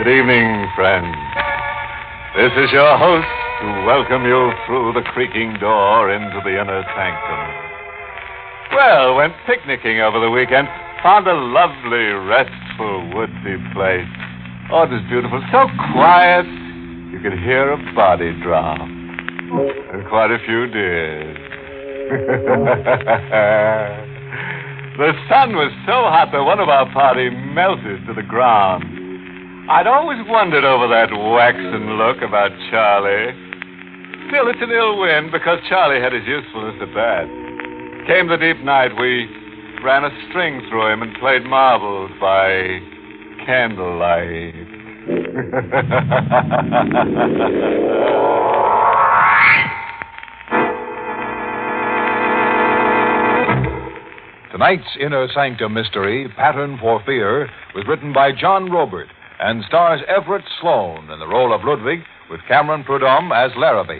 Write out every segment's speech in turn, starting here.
Good evening, friends. This is your host to welcome you through the creaking door into the inner sanctum. Well, went picnicking over the weekend. Found a lovely, restful, woodsy place. Oh, it was beautiful. So quiet, you could hear a body drop. And quite a few deers. The sun was so hot that one of our party melted to the ground. I'd always wondered over that waxen look about Charlie. Still, it's an ill wind because Charlie had his usefulness at that. Came the deep night, we ran a string through him and played marbles by candlelight. Tonight's Inner Sanctum mystery, Pattern for Fear, was written by John Robert and stars Everett Sloane in the role of Ludwig with Cameron Prudhomme as Larrabee.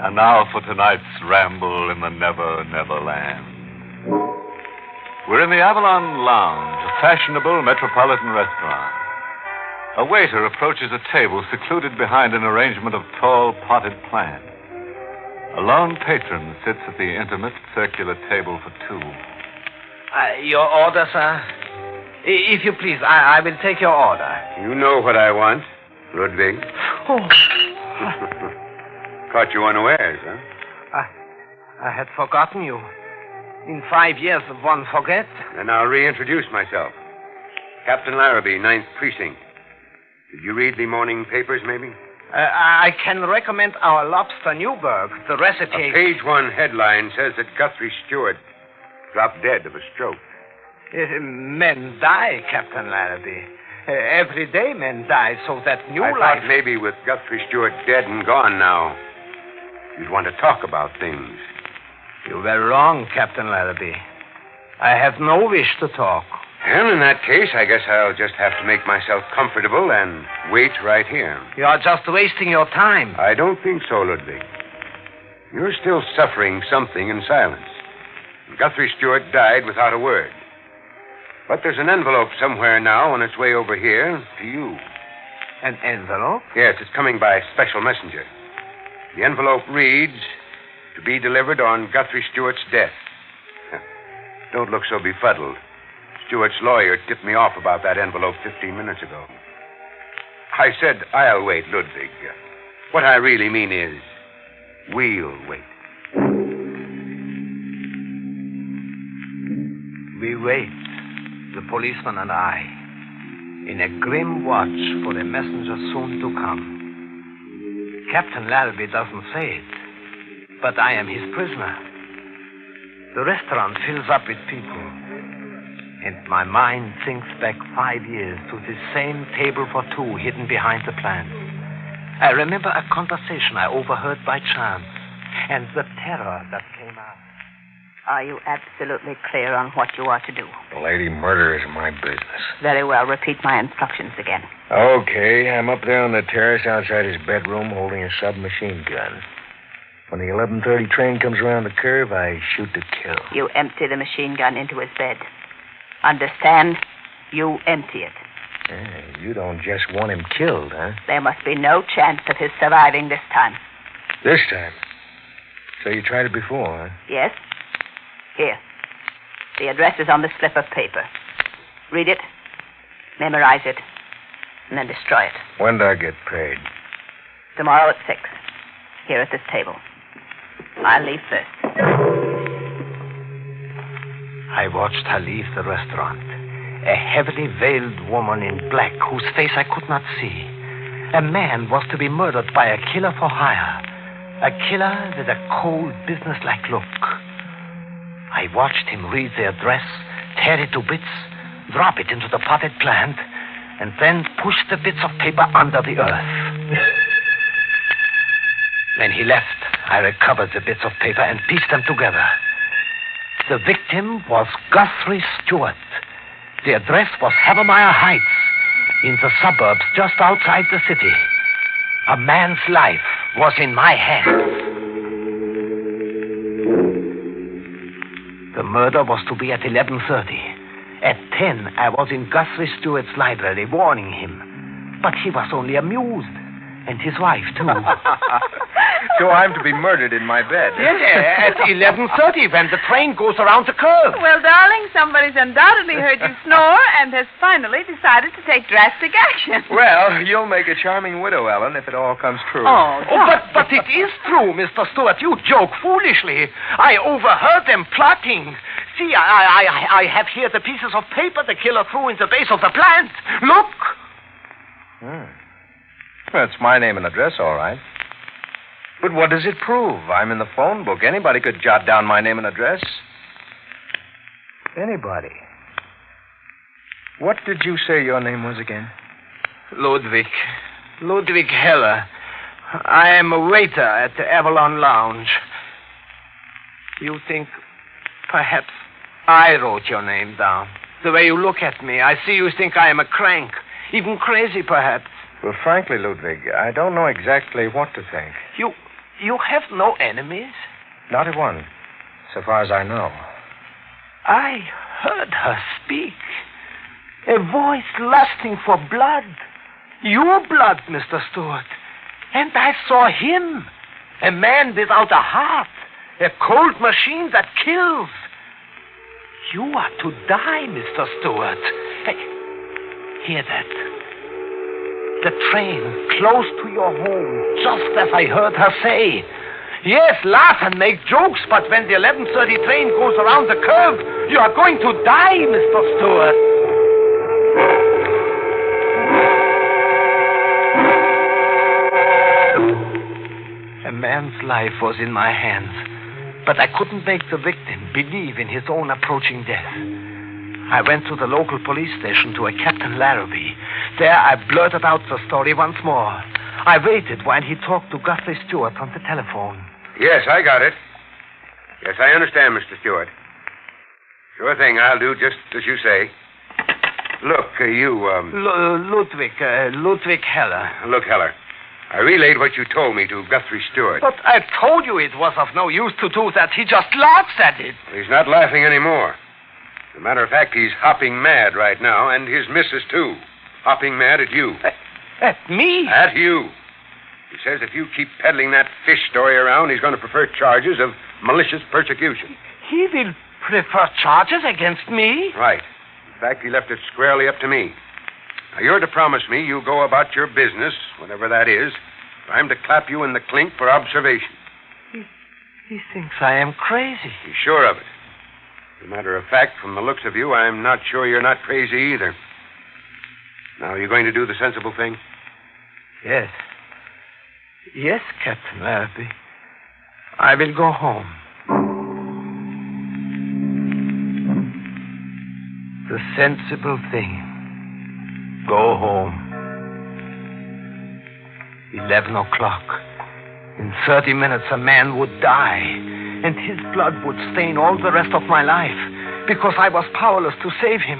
And now for tonight's ramble in the Never Never Land. We're in the Avalon Lounge, a fashionable metropolitan restaurant. A waiter approaches a table secluded behind an arrangement of tall potted plants. A lone patron sits at the intimate circular table for two. Your order, sir? If you please, I will take your order. You know what I want, Ludwig. Oh. Caught you unawares, huh? I had forgotten you. In 5 years, one forgets. And I'll reintroduce myself. Captain Larrabee, 9th Precinct. Did you read the morning papers, maybe? I can recommend our lobster Newburg. The recipe... A page 1 headline says that Guthrie Stewart dropped dead of a stroke. Men die, Captain Larrabee. Every day men die, so that new I life... thought maybe with Guthrie Stewart dead and gone now, you'd want to talk about things. You were wrong, Captain Larrabee. I have no wish to talk. Well, in that case, I guess I'll just have to make myself comfortable and wait right here. You are just wasting your time. I don't think so, Ludwig. You're still suffering something in silence. Guthrie Stewart died without a word. But there's an envelope somewhere now on its way over here to you. An envelope? Yes, it's coming by special messenger. The envelope reads, to be delivered on Guthrie Stewart's death. Don't look so befuddled. Stewart's lawyer tipped me off about that envelope 15 minutes ago. I said I'll wait, Ludwig. What I really mean is, we'll wait. We wait, the policeman and I, in a grim watch for a messenger soon to come. Captain Larrabee doesn't say it, but I am his prisoner. The restaurant fills up with people, and my mind thinks back 5 years to this same table for two hidden behind the plants. I remember a conversation I overheard by chance, and the terror that came out. Are you absolutely clear on what you are to do? Lady, murder is my business. Very well. Repeat my instructions again. Okay, I'm up there on the terrace outside his bedroom holding a submachine gun. When the 11:30 train comes around the curve, I shoot to kill. You empty the machine gun into his bed. Understand? You empty it. You don't just want him killed, huh? There must be no chance of his surviving this time. This time? So you tried it before, huh? Yes. Here. The address is on the slip of paper. Read it, memorize it, and then destroy it. When do I get paid? Tomorrow at 6. Here at this table. I'll leave first. I watched her leave the restaurant. A heavily veiled woman in black whose face I could not see. A man was to be murdered by a killer for hire. A killer with a cold, businesslike look. I watched him read the address, tear it to bits, drop it into the potted plant, and then push the bits of paper under the earth. When he left, I recovered the bits of paper and pieced them together. The victim was Guthrie Stewart. The address was Havermeyer Heights, in the suburbs just outside the city. A man's life was in my hands. The murder was to be at 11:30. At 10, I was in Guthrie Stewart's library warning him. But he was only amused. And his wife, too. So I'm to be murdered in my bed. Yes, at 11:30 when the train goes around the curve. Well, darling, somebody's undoubtedly heard you snore and has finally decided to take drastic action. Well, you'll make a charming widow, Ellen, if it all comes true. But it is true, Mr. Stewart. You joke foolishly. I overheard them plotting. See, I have here the pieces of paper the killer threw in the base of the plant. Look. That's my name and address, all right. But what does it prove? I'm in the phone book. Anybody could jot down my name and address. Anybody. What did you say your name was again? Ludwig Heller. I am a waiter at the Avalon Lounge. You think perhaps I wrote your name down? The way you look at me, I see you think I am a crank. Even crazy, perhaps. Well, frankly, Ludwig, I don't know exactly what to think. You have no enemies? Not a one, so far as I know. I heard her speak. A voice lusting for blood. Your blood, Mr. Stewart. And I saw him. A man without a heart. A cold machine that kills. You are to die, Mr. Stewart. Hey, hear that? The train close to your home, just as I heard her say. Yes, laugh and make jokes, but when the 11:30 train goes around the curve, you are going to die, Mr. Stewart. A man's life was in my hands, but I couldn't make the victim believe in his own approaching death. I went to the local police station to a Captain Larrabee. There I blurted out the story once more. I waited while he talked to Guthrie Stewart on the telephone. Yes, I got it. Yes, I understand, Mr. Stewart. Sure thing, I'll do just as you say. Look, Ludwig Heller. Look, Heller, I relayed what you told me to Guthrie Stewart. But I told you it was of no use to do that. He just laughs at it. He's not laughing anymore. As a matter of fact, he's hopping mad right now, and his missus, too. Hopping mad at you. At me? At you. He says if you keep peddling that fish story around, he's going to prefer charges of malicious persecution. He will prefer charges against me? Right. In fact, he left it squarely up to me. Now, you're to promise me you'll go about your business, whatever that is, for I'm to clap you in the clink for observation. He thinks I am crazy. He's sure of it. As a matter of fact, from the looks of you, I'm not sure you're not crazy either. Now, are you going to do the sensible thing? Yes. Yes, Captain Larrabee. I will go home. The sensible thing. Go home. 11 o'clock. In 30 minutes, a man would die, and his blood would stain all the rest of my life, because I was powerless to save him.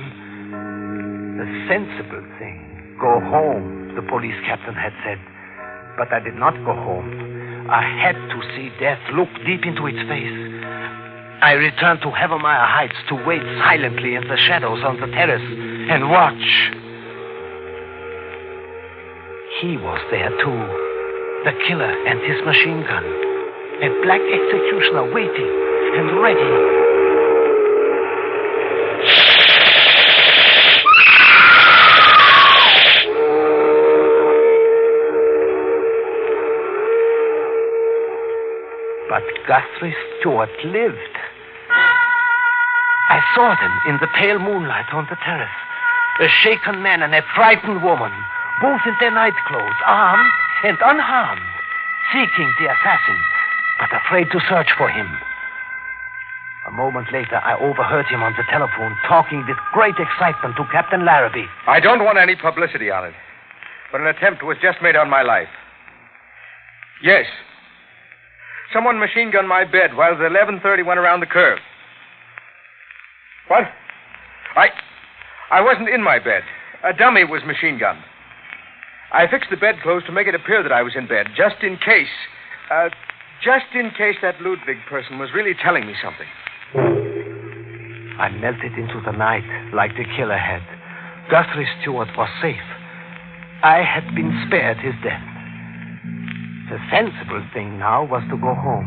The sensible thing. Go home, the police captain had said. But I did not go home. I had to see death look deep into its face. I returned to Havermeyer Heights to wait silently in the shadows on the terrace and watch. He was there, too. The killer and his machine gun. A black executioner waiting and ready. But Guthrie Stewart lived. I saw them in the pale moonlight on the terrace. A shaken man and a frightened woman, both in their nightclothes, armed and unharmed, seeking the assassin, but afraid to search for him. A moment later, I overheard him on the telephone talking with great excitement to Captain Larrabee. I don't want any publicity on it, but an attempt was just made on my life. Yes. Someone machine-gunned my bed while the 11:30 went around the curve. What? I wasn't in my bed. A dummy was machine-gunned. I fixed the bedclothes to make it appear that I was in bed, just in case that Ludwig person was really telling me something. I melted into the night like the killer had. Guthrie Stewart was safe. I had been spared his death. The sensible thing now was to go home.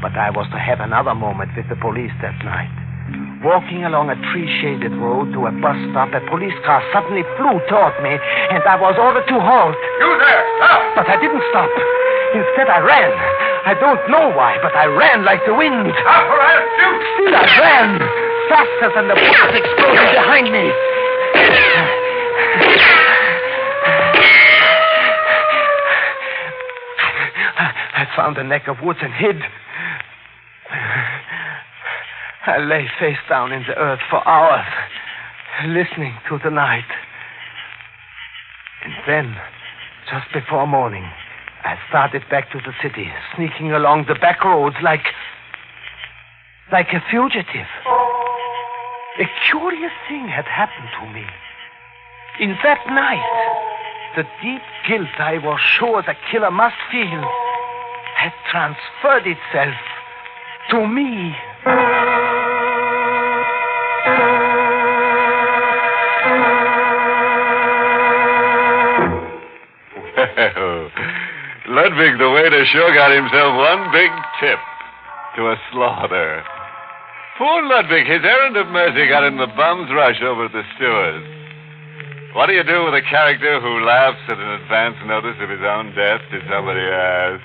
But I was to have another moment with the police that night. Walking along a tree-shaded road to a bus stop, a police car suddenly flew toward me, and I was ordered to halt. You there! Stop! But I didn't stop. Instead, I ran. I don't know why, but I ran like the wind. AFRS, shoot! Still I ran, faster than the bullets exploding behind me. I found a neck of woods and hid. I lay face down in the earth for hours, listening to the night. And then, just before morning, I started back to the city, sneaking along the back roads like a fugitive. A curious thing had happened to me. In that night, the deep guilt I was sure the killer must feel had transferred itself to me. Well, Ludwig the waiter sure got himself one big tip to a slaughter. Poor Ludwig, his errand of mercy got him the bum's rush over at the Stewards. What do you do with a character who laughs at an advance notice of his own death, did somebody ask?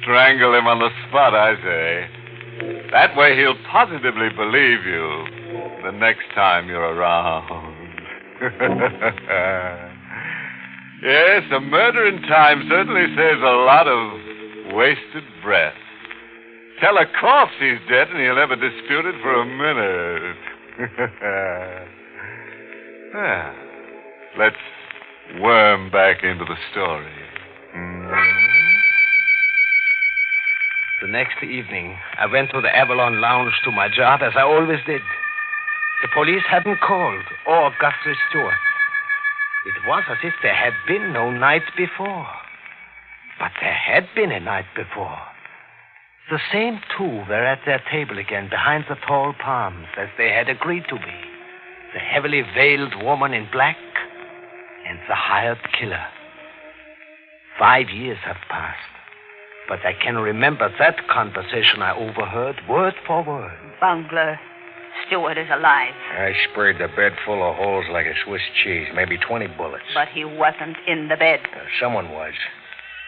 Strangle him on the spot, I say. That way he'll positively believe you the next time you're around. Yes, a murder in time certainly saves a lot of wasted breath. Tell a corpse he's dead and he'll never dispute it for a minute. Well, let's worm back into the story. The next evening, I went to the Avalon Lounge to my job, as I always did. The police hadn't called, or Guthrie Stewart. It was as if there had been no night before. But there had been a night before. The same two were at their table again, behind the tall palms, as they had agreed to be. The heavily veiled woman in black and the hired killer. 5 years have passed. But I can remember that conversation I overheard word for word. Bungler, Stewart is alive. I sprayed the bed full of holes like a Swiss cheese, maybe 20 bullets. But he wasn't in the bed. Someone was.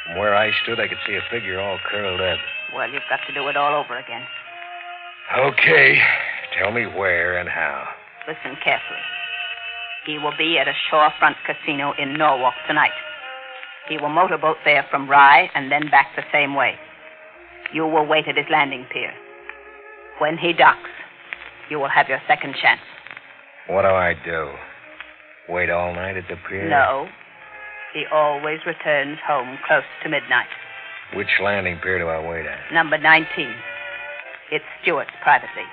From where I stood, I could see a figure all curled up. Well, you've got to do it all over again. Okay. Tell me where and how. Listen carefully. He will be at a shorefront casino in Norwalk tonight. He will motorboat there from Rye and then back the same way. You will wait at his landing pier. When he docks, you will have your second chance. What do I do? Wait all night at the pier? No. He always returns home close to midnight. Which landing pier do I wait at? Number 19. It's Stewart's privately.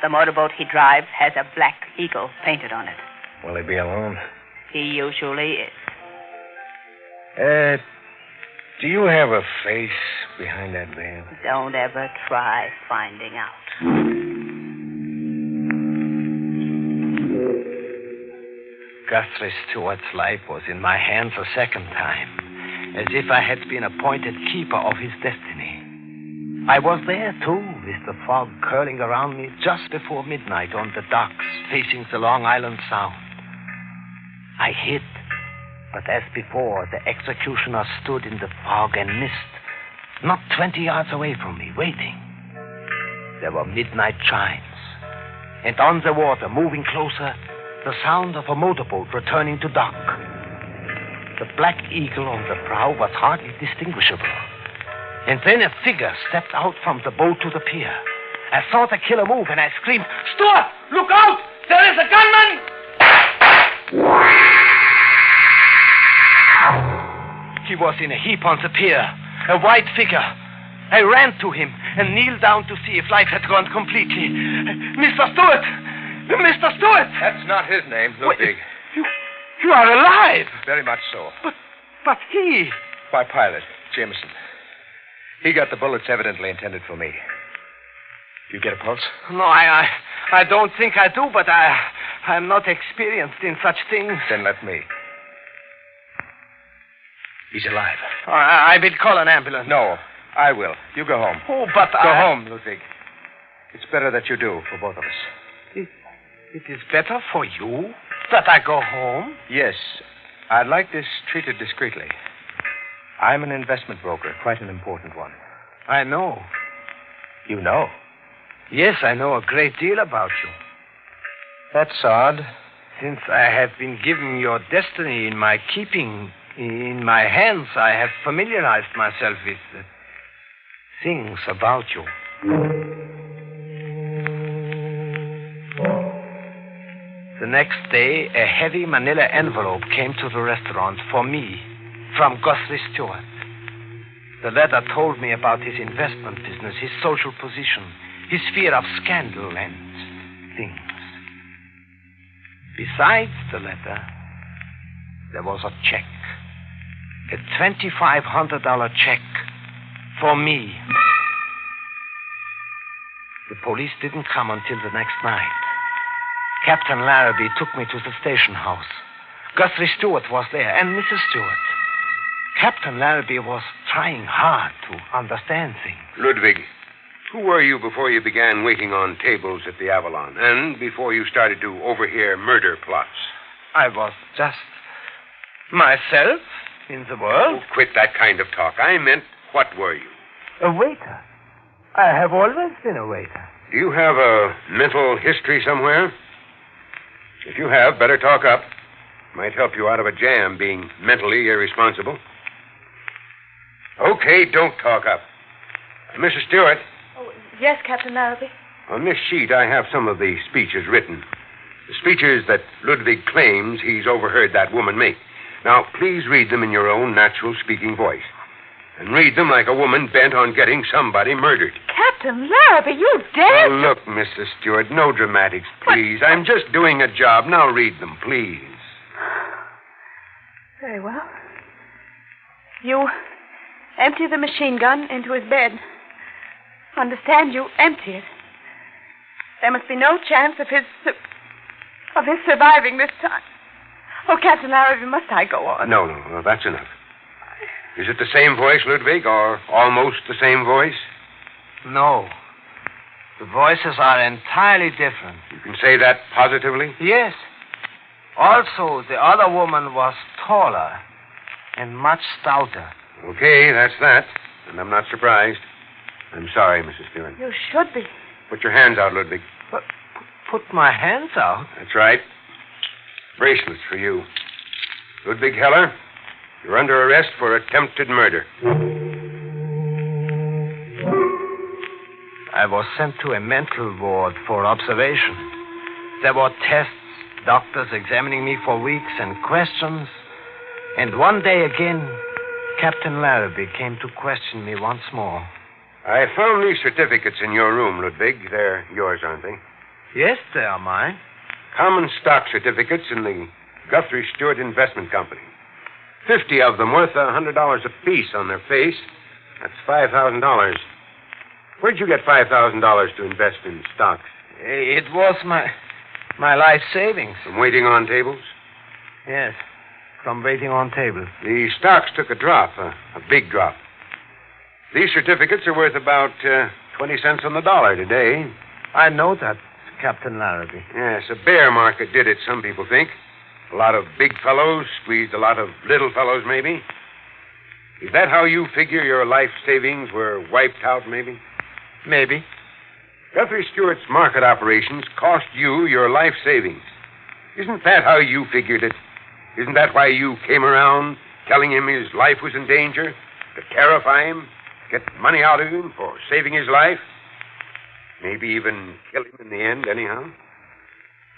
The motorboat he drives has a black eagle painted on it. Will he be alone? He usually is. Do you have a face behind that veil? Don't ever try finding out. Guthrie Stewart's life was in my hands a second time, as if I had been appointed keeper of his destiny. I was there, too, with the fog curling around me just before midnight on the docks facing the Long Island Sound. I hid, but as before, the executioner stood in the fog and mist, not 20 yards away from me, waiting. There were midnight chimes, and on the water, moving closer, the sound of a motorboat returning to dock. The black eagle on the prow was hardly distinguishable. And then a figure stepped out from the boat to the pier. I saw the killer move, and I screamed, "Stewart, look out! There is a gunman!" He was in a heap on the pier, a white figure. I ran to him and kneeled down to see if life had gone completely. "Mr. Stewart! Mr. Stewart!" That's not his name, Ludwig. You are alive! Very much so. But he... My pilot, Jameson. He got the bullets evidently intended for me. Do you get a pulse? No, I don't think I do, but I'm not experienced in such things. Then let me. He's alive. I will call an ambulance. No, I will. You go home. Oh, but Go home, Ludwig. It's better that you do, for both of us. It is better for you that I go home? Yes. I'd like this treated discreetly. I'm an investment broker, quite an important one. I know. You know? Yes, I know a great deal about you. That's odd. Since I have been given your destiny in my keeping, in my hands, I have familiarized myself with things about you. The next day, a heavy manila envelope came to the restaurant for me from Guthrie Stewart. The letter told me about his investment business, his social position, his fear of scandal and things. Besides the letter, there was a check. A $2,500 check for me. The police didn't come until the next night. Captain Larrabee took me to the station house. Guthrie Stewart was there, and Mrs. Stewart. Captain Larrabee was trying hard to understand things. Ludwig, who were you before you began waiting on tables at the Avalon, and before you started to overhear murder plots? I was just myself in the world. Oh, quit that kind of talk. I meant, what were you? A waiter. I have always been a waiter. Do you have a mental history somewhere? If you have, better talk up. Might help you out of a jam being mentally irresponsible. Okay, don't talk up. Mrs. Stewart. Oh, yes, Captain Larrabee. On this sheet, I have some of the speeches written. The speeches that Ludwig claims he's overheard that woman make. Now, please read them in your own natural-speaking voice. And read them like a woman bent on getting somebody murdered. Captain Larrabee, you dare... Now, look, Mrs. Stewart, no dramatics, please. I'm just doing a job. Now read them, please. Very well. You empty the machine gun into his bed. Understand, you empty it. There must be no chance of his surviving this time. Oh, Captain Larrabee, must I go on? No, that's enough. Is it the same voice, Ludwig, or almost the same voice? No. The voices are entirely different. You can say that positively? Yes. Also, the other woman was taller and much stouter. Okay, that's that. And I'm not surprised. I'm sorry, Mrs. Stewart. You should be. Put your hands out, Ludwig. But put my hands out? That's right. Bracelets for you. Ludwig Heller, you're under arrest for attempted murder. I was sent to a mental ward for observation. There were tests, doctors examining me for weeks, and questions. And one day again, Captain Larrabee came to question me once more. I found these certificates in your room, Ludwig. They're yours, aren't they? Yes, they are mine. Common stock certificates in the Guthrie Stewart Investment Company. 50 of them worth $100 apiece on their face. That's $5,000. Where'd you get $5,000 to invest in stocks? It was my life savings. From waiting on tables? Yes, from waiting on tables. The stocks took a drop, a big drop. These certificates are worth about 20 cents on the dollar today. I know that, Captain Larrabee. Yes, a bear market did it, some people think. A lot of big fellows squeezed a lot of little fellows, maybe. Is that how you figure your life savings were wiped out, maybe? Maybe. Guthrie Stewart's market operations cost you your life savings. Isn't that how you figured it? Isn't that why you came around telling him his life was in danger? To terrify him? Get money out of him for saving his life? Maybe even kill him in the end, anyhow?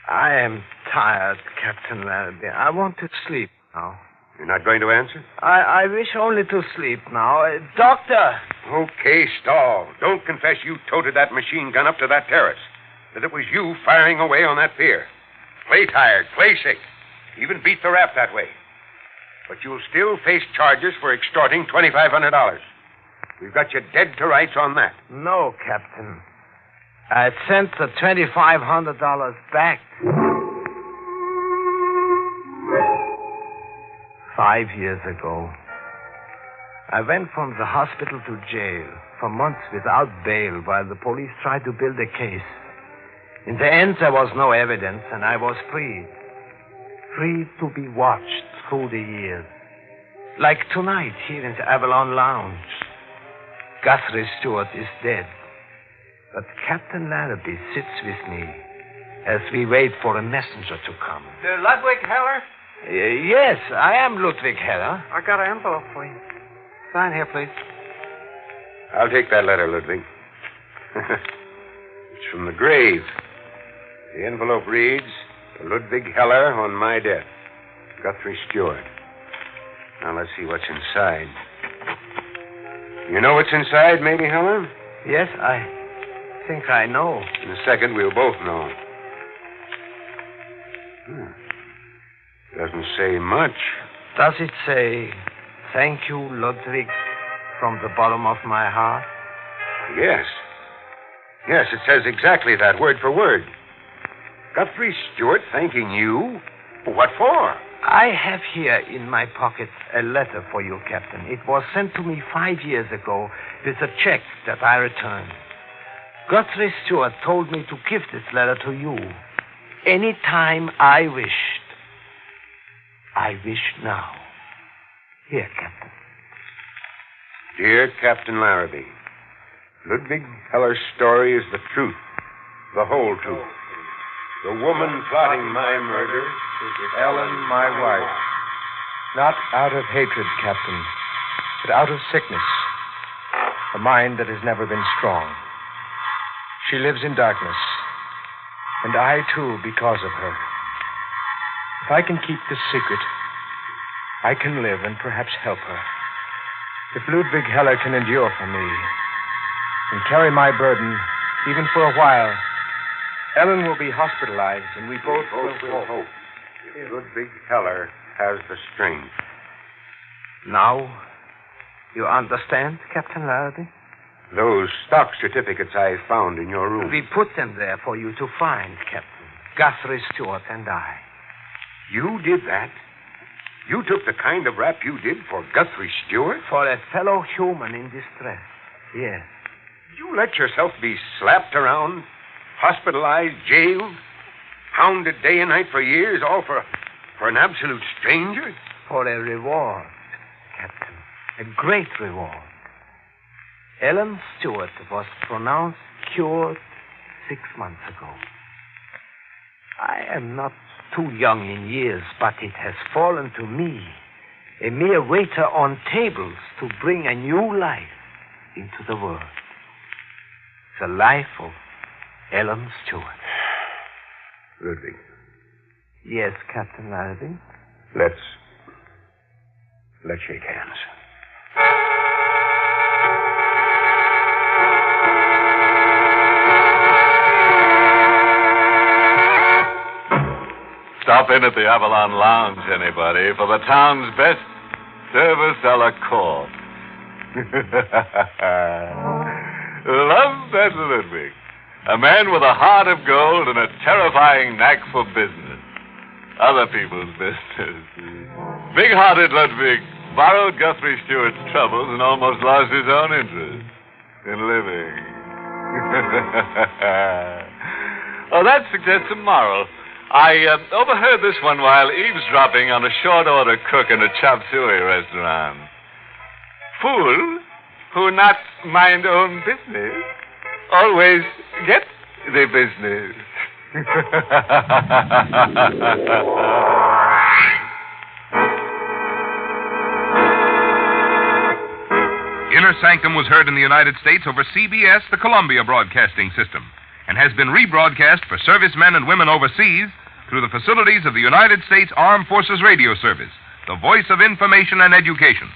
I am tired, Captain Larrabee. I want to sleep now. You're not going to answer? I wish only to sleep now. Doctor! Okay, stall. Don't confess you toted that machine gun up to that terrace. That it was you firing away on that pier. Play tired, play sick. Even beat the rap that way. But you'll still face charges for extorting $2,500. We've got you dead to rights on that. No, Captain. I sent the $2,500 back. 5 years ago, I went from the hospital to jail for months without bail while the police tried to build a case. In the end, there was no evidence, and I was free. Free to be watched through the years. Like tonight here in the Avalon Lounge. Guthrie Stewart is dead. But Captain Larrabee sits with me as we wait for a messenger to come. Ludwig Heller? Yes, I am Ludwig Heller. I got an envelope for you. Sign here, please. I'll take that letter, Ludwig. It's from the grave. The envelope reads, to Ludwig Heller on my death. Guthrie Stewart. Now let's see what's inside. You know what's inside, maybe, Heller? Yes, I think I know. In a second, we'll both know. Doesn't say much. Does it say, thank you, Ludwig, from the bottom of my heart? Yes. Yes, it says exactly that, word for word. Guthrie Stewart thanking you? What for? I have here in my pocket a letter for you, Captain. It was sent to me 5 years ago with a check that I returned. Guthrie Stewart told me to give this letter to you any time I wished. I wish now. Here, Captain. Dear Captain Larrabee, Ludwig Heller's story is the truth, the whole truth. The woman plotting my murder is Ellen, my wife. Not out of hatred, Captain, but out of sickness. A mind that has never been strong. She lives in darkness, and I, too, because of her. If I can keep this secret, I can live and perhaps help her. If Ludwig Heller can endure for me and carry my burden, even for a while, Ellen will be hospitalized, and we both will hope. If Ludwig Heller has the strength. Now, you understand, Captain Larrabee? Those stock certificates I found in your room. We put them there for you to find, Captain. Guthrie Stewart and I. You did that? You took the kind of rap you did for Guthrie Stewart? For a fellow human in distress, yes. You let yourself be slapped around, hospitalized, jailed, hounded day and night for years, all for an absolute stranger? For a reward, Captain. A great reward. Ellen Stewart was pronounced cured 6 months ago. I am not too young in years, but it has fallen to me, a mere waiter on tables, to bring a new life into the world. The life of Ellen Stewart. Ludwig. Yes, Captain Larrabee? Let's shake hands. Stop in at the Avalon Lounge, anybody, for the town's best service a la carte. Love that Ludwig. A man with a heart of gold and a terrifying knack for business. Other people's business. Big-hearted Ludwig borrowed Guthrie Stewart's troubles and almost lost his own interest in living. Oh, that suggests a moral. I overheard this one while eavesdropping on a short-order cook in a chop suey restaurant. Fool who not mind own business always get the business. Inner Sanctum was heard in the United States over CBS, the Columbia Broadcasting System, and has been rebroadcast for servicemen and women overseas through the facilities of the United States Armed Forces Radio Service, the voice of information and education.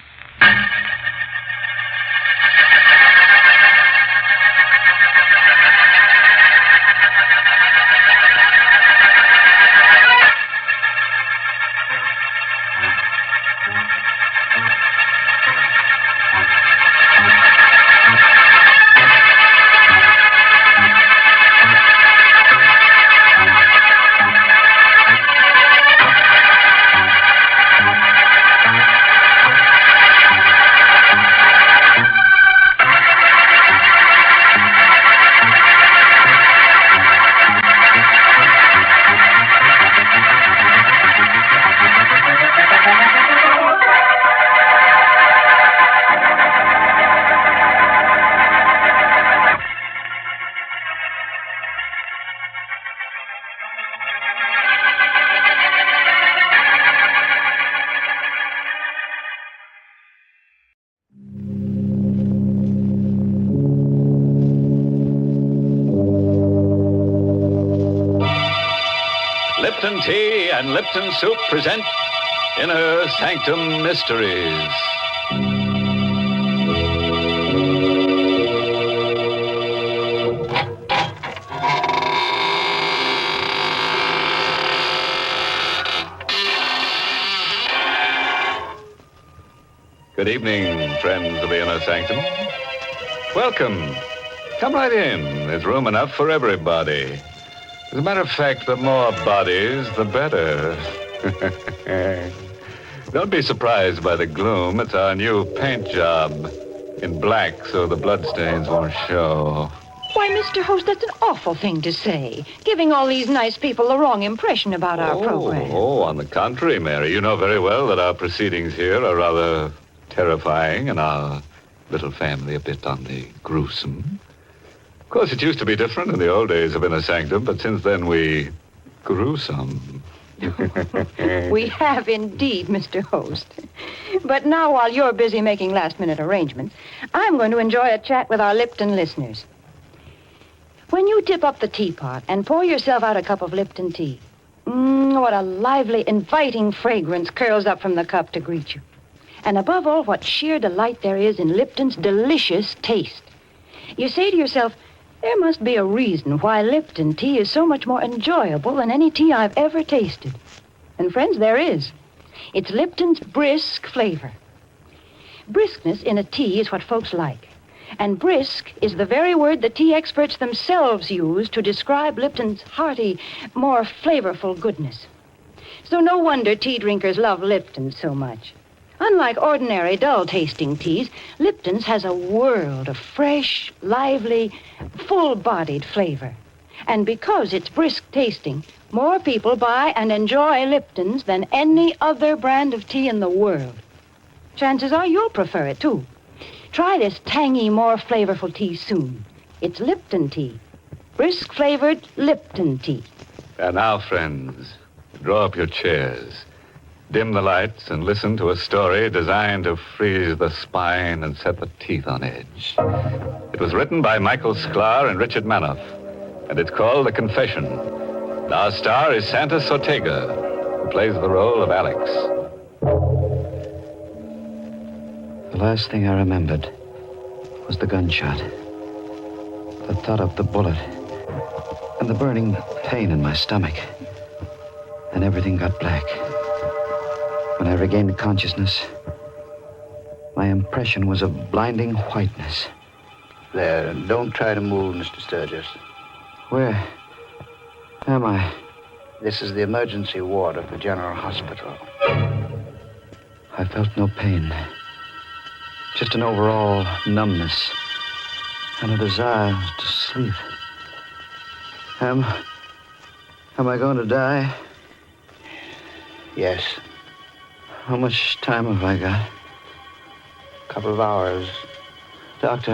and Lipton Soup present Inner Sanctum Mysteries. Good evening, friends of the Inner Sanctum. Welcome. Come right in. There's room enough for everybody. As a matter of fact, the more bodies, the better. Don't be surprised by the gloom. It's our new paint job. In black, so the bloodstains won't show. Why, Mr. Host, that's an awful thing to say. Giving all these nice people the wrong impression about our program. Oh, on the contrary, Mary. You know very well that our proceedings here are rather terrifying and our little family a bit on the gruesome. Of course, it used to be different in the old days of Inner Sanctum, but since then we grew some. We have indeed, Mr. Host. But now, while you're busy making last-minute arrangements, I'm going to enjoy a chat with our Lipton listeners. When you tip up the teapot and pour yourself out a cup of Lipton tea, what a lively, inviting fragrance curls up from the cup to greet you. And above all, what sheer delight there is in Lipton's delicious taste. You say to yourself, there must be a reason why Lipton tea is so much more enjoyable than any tea I've ever tasted. And friends, there is. It's Lipton's brisk flavor. Briskness in a tea is what folks like. And brisk is the very word the tea experts themselves use to describe Lipton's hearty, more flavorful goodness. So no wonder tea drinkers love Lipton so much. Unlike ordinary, dull-tasting teas, Lipton's has a world of fresh, lively, full-bodied flavor. And because it's brisk-tasting, more people buy and enjoy Lipton's than any other brand of tea in the world. Chances are you'll prefer it, too. Try this tangy, more flavorful tea soon. It's Lipton tea. Brisk-flavored Lipton tea. And now, friends, draw up your chairs. Dim the lights and listen to a story designed to freeze the spine and set the teeth on edge. It was written by Michael Sklar and Richard Manoff, and it's called The Confession. And our star is Santos Ortega, who plays the role of Alex. The last thing I remembered was the gunshot, the thud of the bullet, and the burning pain in my stomach. And everything got black. When I regained consciousness, my impression was of blinding whiteness. There, don't try to move, Mr. Sturgis. Where am I? This is the emergency ward of the General Hospital. I felt no pain. Just an overall numbness and a desire to sleep. Am I going to die? Yes. How much time have I got? A couple of hours. Doctor,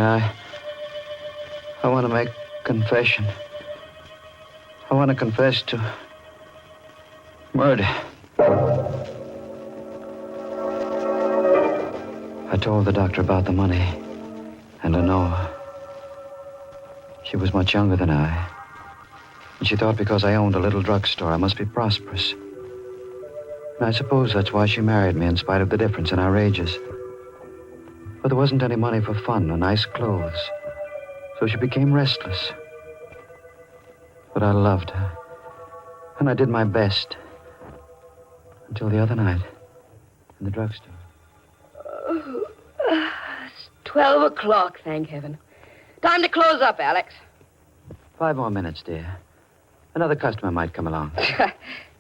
I want to make confession. I want to confess to murder. I told the doctor about the money and Lenore. She was much younger than I. And she thought because I owned a little drugstore, I must be prosperous. And I suppose that's why she married me in spite of the difference in our ages. But there wasn't any money for fun or nice clothes. So she became restless. But I loved her. And I did my best. Until the other night in the drugstore. Oh, it's 12 o'clock, thank heaven. Time to close up, Alex. 5 more minutes, dear. Another customer might come along.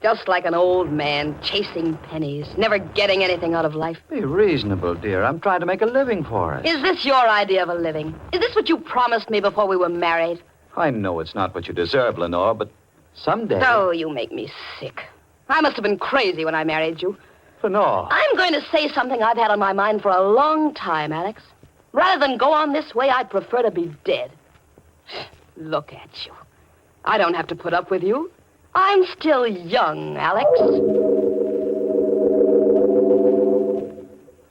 Just like an old man chasing pennies, never getting anything out of life. Be reasonable, dear. I'm trying to make a living for us. Is this your idea of a living? Is this what you promised me before we were married? I know it's not what you deserve, Lenore, but someday... Oh, you make me sick. I must have been crazy when I married you. Lenore. I'm going to say something I've had on my mind for a long time, Alex. Rather than go on this way, I'd prefer to be dead. Look at you. I don't have to put up with you. I'm still young, Alex.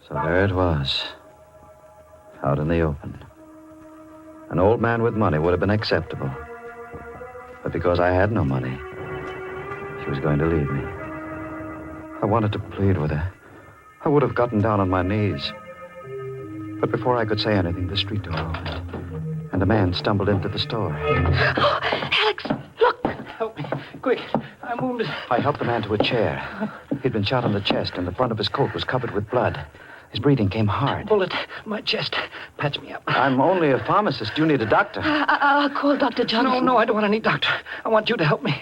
So there it was. Out in the open. An old man with money would have been acceptable. But because I had no money, she was going to leave me. I wanted to plead with her. I would have gotten down on my knees. But before I could say anything, the street door opened, and a man stumbled into the store. Oh, Alex, look! Help me. Quick. I'm wounded. I helped the man to a chair. He'd been shot in the chest, and the front of his coat was covered with blood. His breathing came hard. Bullet. My chest. Patch me up. I'm only a pharmacist. Do you need a doctor? I'll call Dr. Johnson. No, I don't want any doctor. I want you to help me.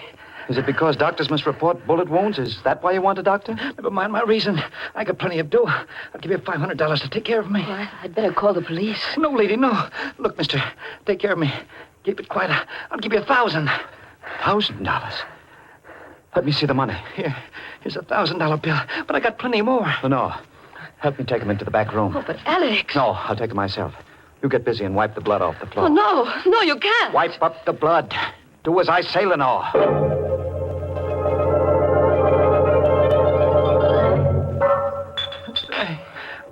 Is it because doctors must report bullet wounds? Is that why you want a doctor? Never mind my reason. I got plenty of dough. I'll give you $500 to take care of me. Well, I'd better call the police. No, lady, no. Look, mister, take care of me. Keep it quiet. I'll give you $1,000. $1,000? Let me see the money. Here's a $1,000 bill, but I got plenty more. No. Help me take him into the back room. Oh, but Alex. No, I'll take him myself. You get busy and wipe the blood off the floor. Oh, no, you can't. Wipe up the blood. Do as I say, Lenore.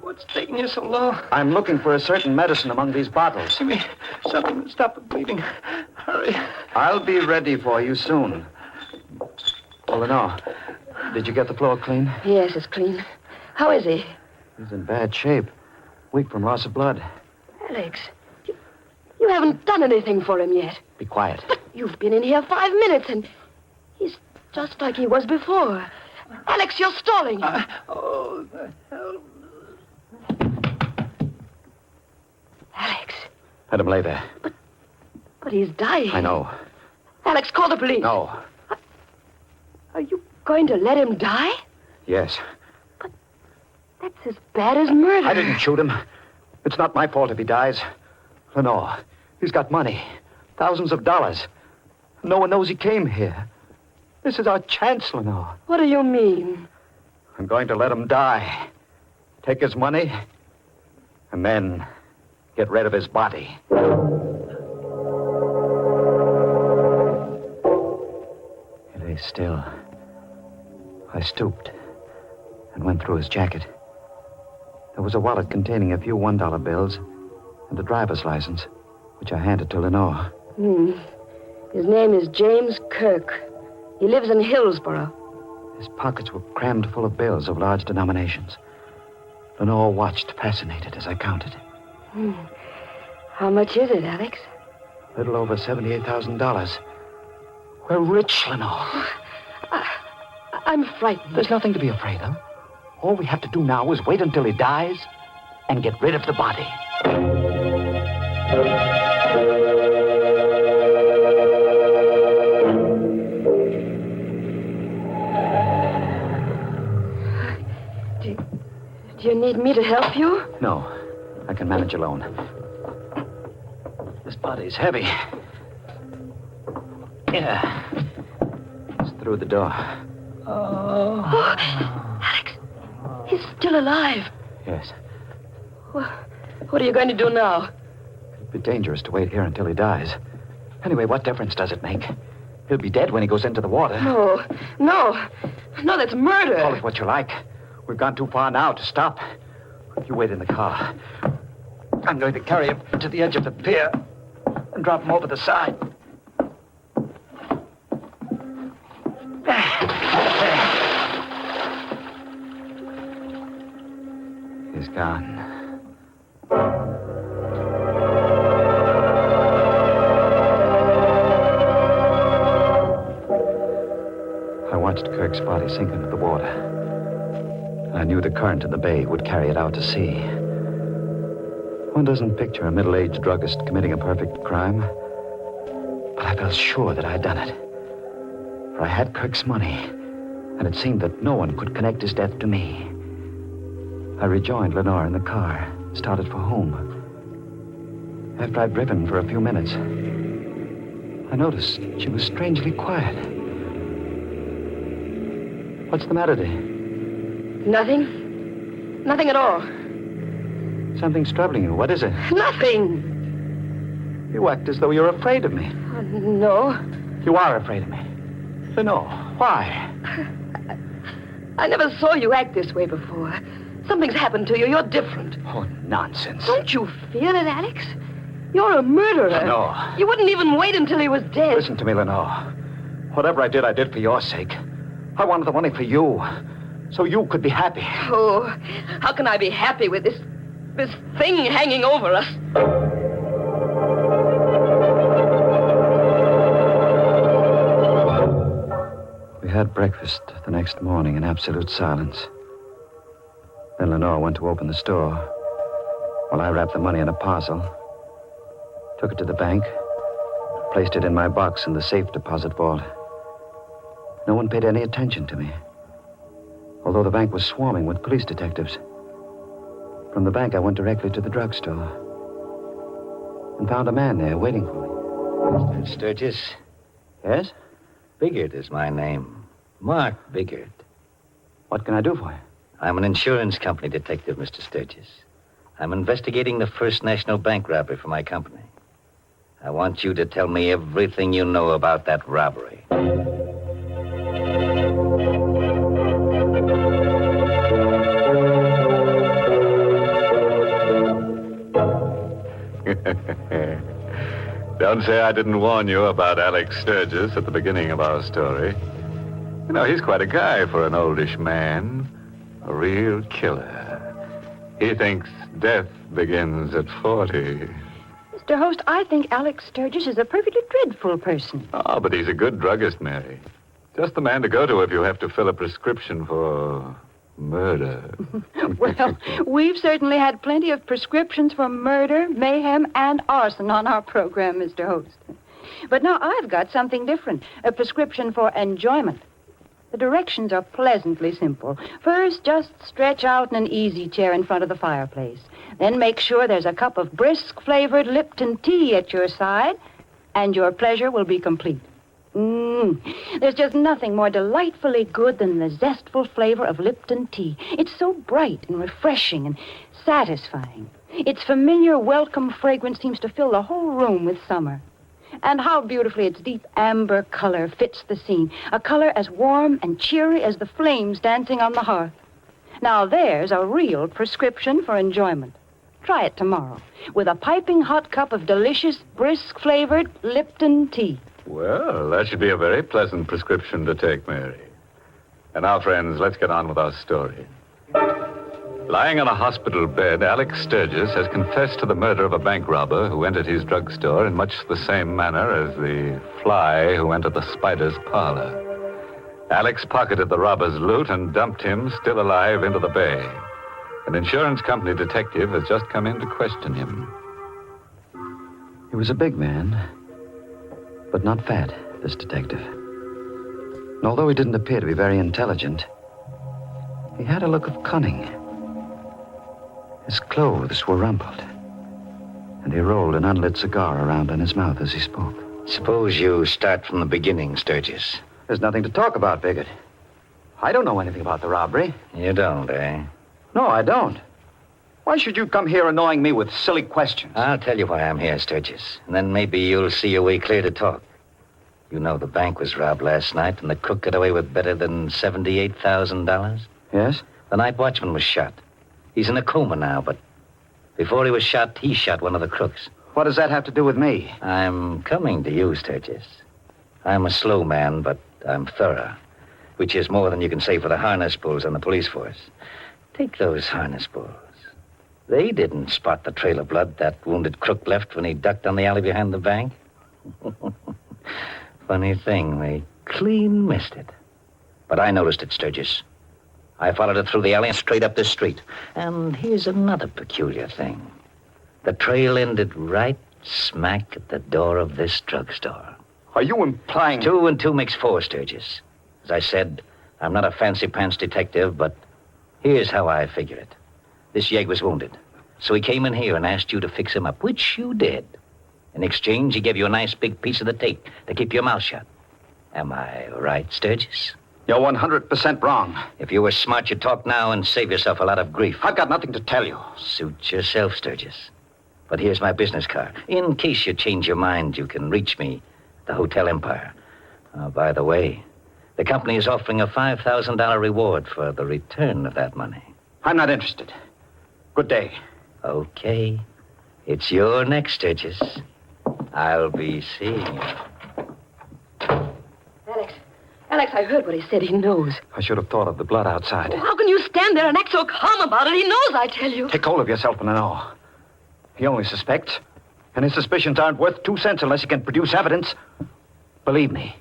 What's taking you so long? I'm looking for a certain medicine among these bottles. Give me something to stop the bleeding. Hurry. I'll be ready for you soon. Oh, Lenore, did you get the floor clean? Yes, it's clean. How is he? He's in bad shape. Weak from loss of blood. Alex, you haven't done anything for him yet. Be quiet. But you've been in here 5 minutes, and he's just like he was before. Alex, you're stalling him. Oh, the hell. Alex. Let him lay there. But he's dying. I know. Alex, call the police. No. Are you going to let him die? Yes. That's as bad as murder. I didn't shoot him. It's not my fault if he dies. Lenore, he's got money. Thousands of dollars. No one knows he came here. This is our chance, Lenore. What do you mean? I'm going to let him die. Take his money, and then get rid of his body. He lay still. I stooped and went through his jacket. There was a wallet containing a few $1 bills and a driver's license, which I handed to Lenore. His name is James Kirk. He lives in Hillsborough. His pockets were crammed full of bills of large denominations. Lenore watched, fascinated, as I counted. How much is it, Alex? A little over $78,000. We're rich, Lenore. I'm frightened. There's nothing to be afraid of. All we have to do now is wait until he dies and get rid of the body. Do you need me to help you? No, I can manage alone. This body's heavy. Yeah. It's through the door. Oh, Alex, he's still alive. Yes. Well, what are you going to do now? It'd be dangerous to wait here until he dies. Anyway, what difference does it make? He'll be dead when he goes into the water. No, that's murder. Call it what you like. We've gone too far now to stop. You wait in the car. I'm going to carry him to the edge of the pier and drop him over the side. He's gone. I watched Kirk's body sink into the water. I knew the current in the bay would carry it out to sea. One doesn't picture a middle-aged druggist committing a perfect crime. But I felt sure that I had done it. For I had Kirk's money, and it seemed that no one could connect his death to me. I rejoined Lenore in the car, started for home. After I'd driven for a few minutes, I noticed she was strangely quiet. What's the matter, dear? Nothing. Nothing at all. Something's troubling you. What is it? Nothing. You act as though you're afraid of me. No. You are afraid of me. Lenore, why? I never saw you act this way before. Something's happened to you. You're different. Oh, nonsense. Don't you feel it, Alex? You're a murderer. No. You wouldn't even wait until he was dead. Listen to me, Lenore. Whatever I did for your sake. I wanted the money for you. So you could be happy. Oh, how can I be happy with this thing hanging over us? We had breakfast the next morning in absolute silence. Then Lenore went to open the store, while I wrapped the money in a parcel, took it to the bank, placed it in my box in the safe deposit vault. No one paid any attention to me, although the bank was swarming with police detectives. From the bank, I went directly to the drugstore and found a man there waiting for me. Mr. Sturgis? Yes? Biggert is my name. Mark Biggert. What can I do for you? I'm an insurance company detective, Mr. Sturgis. I'm investigating the First National Bank robbery for my company. I want you to tell me everything you know about that robbery. Don't say I didn't warn you about Alex Sturgis at the beginning of our story. You know, he's quite a guy for an oldish man. A real killer. He thinks death begins at 40. Mr. Host, I think Alex Sturgis is a perfectly dreadful person. Oh, but he's a good druggist, Mary. Just the man to go to if you have to fill a prescription for murder. Well, we've certainly had plenty of prescriptions for murder, mayhem, and arson on our program, Mr. Host. But now I've got something different, a prescription for enjoyment. The directions are pleasantly simple. First, just stretch out in an easy chair in front of the fireplace. Then make sure there's a cup of brisk-flavored Lipton tea at your side, and your pleasure will be complete. There's just nothing more delightfully good than the zestful flavor of Lipton tea. It's so bright and refreshing and satisfying. Its familiar, welcome fragrance seems to fill the whole room with summer. And how beautifully its deep amber color fits the scene. A color as warm and cheery as the flames dancing on the hearth. Now there's a real prescription for enjoyment. Try it tomorrow with a piping hot cup of delicious, brisk-flavored Lipton tea. Well, that should be a very pleasant prescription to take, Mary. And now, friends, let's get on with our story. Lying on a hospital bed, Alex Sturgis has confessed to the murder of a bank robber who entered his drugstore in much the same manner as the fly who entered the spider's parlor. Alex pocketed the robber's loot and dumped him, still alive, into the bay. An insurance company detective has just come in to question him. He was a big man, but not fat, this detective. And although he didn't appear to be very intelligent, he had a look of cunning. His clothes were rumpled, and he rolled an unlit cigar around in his mouth as he spoke. Suppose you start from the beginning, Sturgis. There's nothing to talk about, Biggert. I don't know anything about the robbery. You don't, eh? No, I don't. Why should you come here annoying me with silly questions? I'll tell you why I'm here, Sturgis, and then maybe you'll see your way clear to talk. You know the bank was robbed last night, and the crook got away with better than $78,000. Yes? The night watchman was shot. He's in a coma now, but before he was shot, he shot one of the crooks. What does that have to do with me? I'm coming to you, Sturgis. I'm a slow man, but I'm thorough, which is more than you can say for the harness bulls on the police force. Take those harness bulls. They didn't spot the trail of blood that wounded crook left when he ducked on the alley behind the bank. Funny thing, they clean missed it. But I noticed it, Sturgis. I followed it through the alley and straight up this street. And here's another peculiar thing. The trail ended right smack at the door of this drugstore. Are you implying... 2 and 2 makes 4, Sturgis. As I said, I'm not a fancy-pants detective, but here's how I figure it. This yegg was wounded, so he came in here and asked you to fix him up, which you did. In exchange, he gave you a nice big piece of the tape to keep your mouth shut. Am I right, Sturgis? You're 100% wrong. If you were smart, you'd talk now and save yourself a lot of grief. I've got nothing to tell you. Suit yourself, Sturgis. But here's my business card. In case you change your mind, you can reach me at the Hotel Empire. By the way, the company is offering a $5,000 reward for the return of that money. I'm not interested. Good day. Okay. It's your neck, Sturgis. I'll be seeing you. Alex, I heard what he said. He knows. I should have thought of the blood outside. Well, how can you stand there and act so calm about it? He knows, I tell you. Take hold of yourself, Lenore. He only suspects, and his suspicions aren't worth 2 cents unless he can produce evidence. Believe me,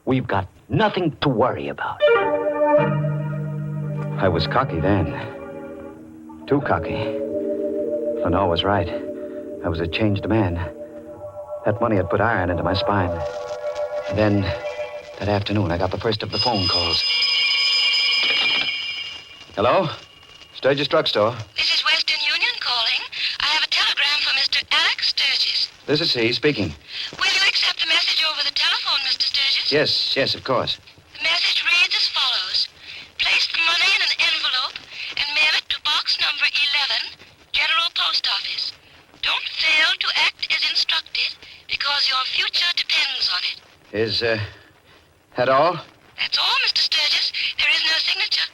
we've got nothing to worry about. I was cocky then. Too cocky. Lenore was right. I was a changed man. That money had put iron into my spine. And then, that afternoon, I got the first of the phone calls. Hello? Sturgis Drugstore. This is Western Union calling. I have a telegram from Mr. Alex Sturgis. This is he speaking. Will you accept the message over the telephone, Mr. Sturgis? Yes, of course. The message reads as follows. Place the money in an envelope and mail it to box number 11, General Post Office. Don't fail to act as instructed because your future depends on it. Is, that all? That's all, Mr. Sturgis. There is no signature.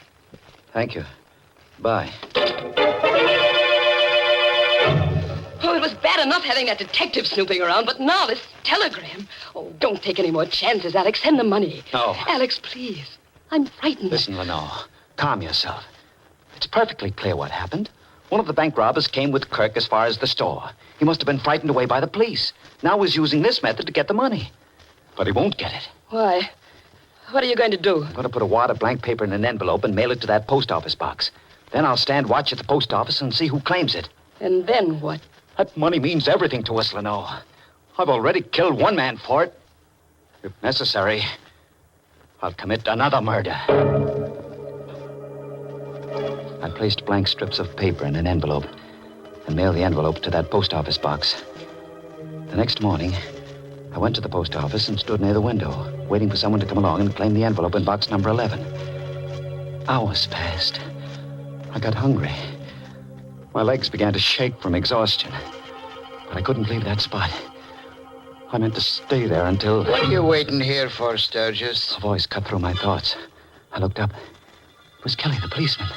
Thank you. Bye. Oh, it was bad enough having that detective snooping around, but now this telegram. Oh, don't take any more chances, Alex. Send the money. No. Alex, please. I'm frightened. Listen, Lenore. Calm yourself. It's perfectly clear what happened. One of the bank robbers came with Kirk as far as the store. He must have been frightened away by the police. Now he's using this method to get the money. But he won't get it. Why? What are you going to do? I'm going to put a wad of blank paper in an envelope and mail it to that post office box. Then I'll stand watch at the post office and see who claims it. And then what? That money means everything to us, Lenore. I've already killed one man for it. If necessary, I'll commit another murder. I placed blank strips of paper in an envelope and mailed the envelope to that post office box. The next morning, I went to the post office and stood near the window, waiting for someone to come along and claim the envelope in box number 11. Hours passed. I got hungry. My legs began to shake from exhaustion. But I couldn't leave that spot. I meant to stay there until... What are you waiting here for, Sturgis? A voice cut through my thoughts. I looked up. It was Kelly, the policeman.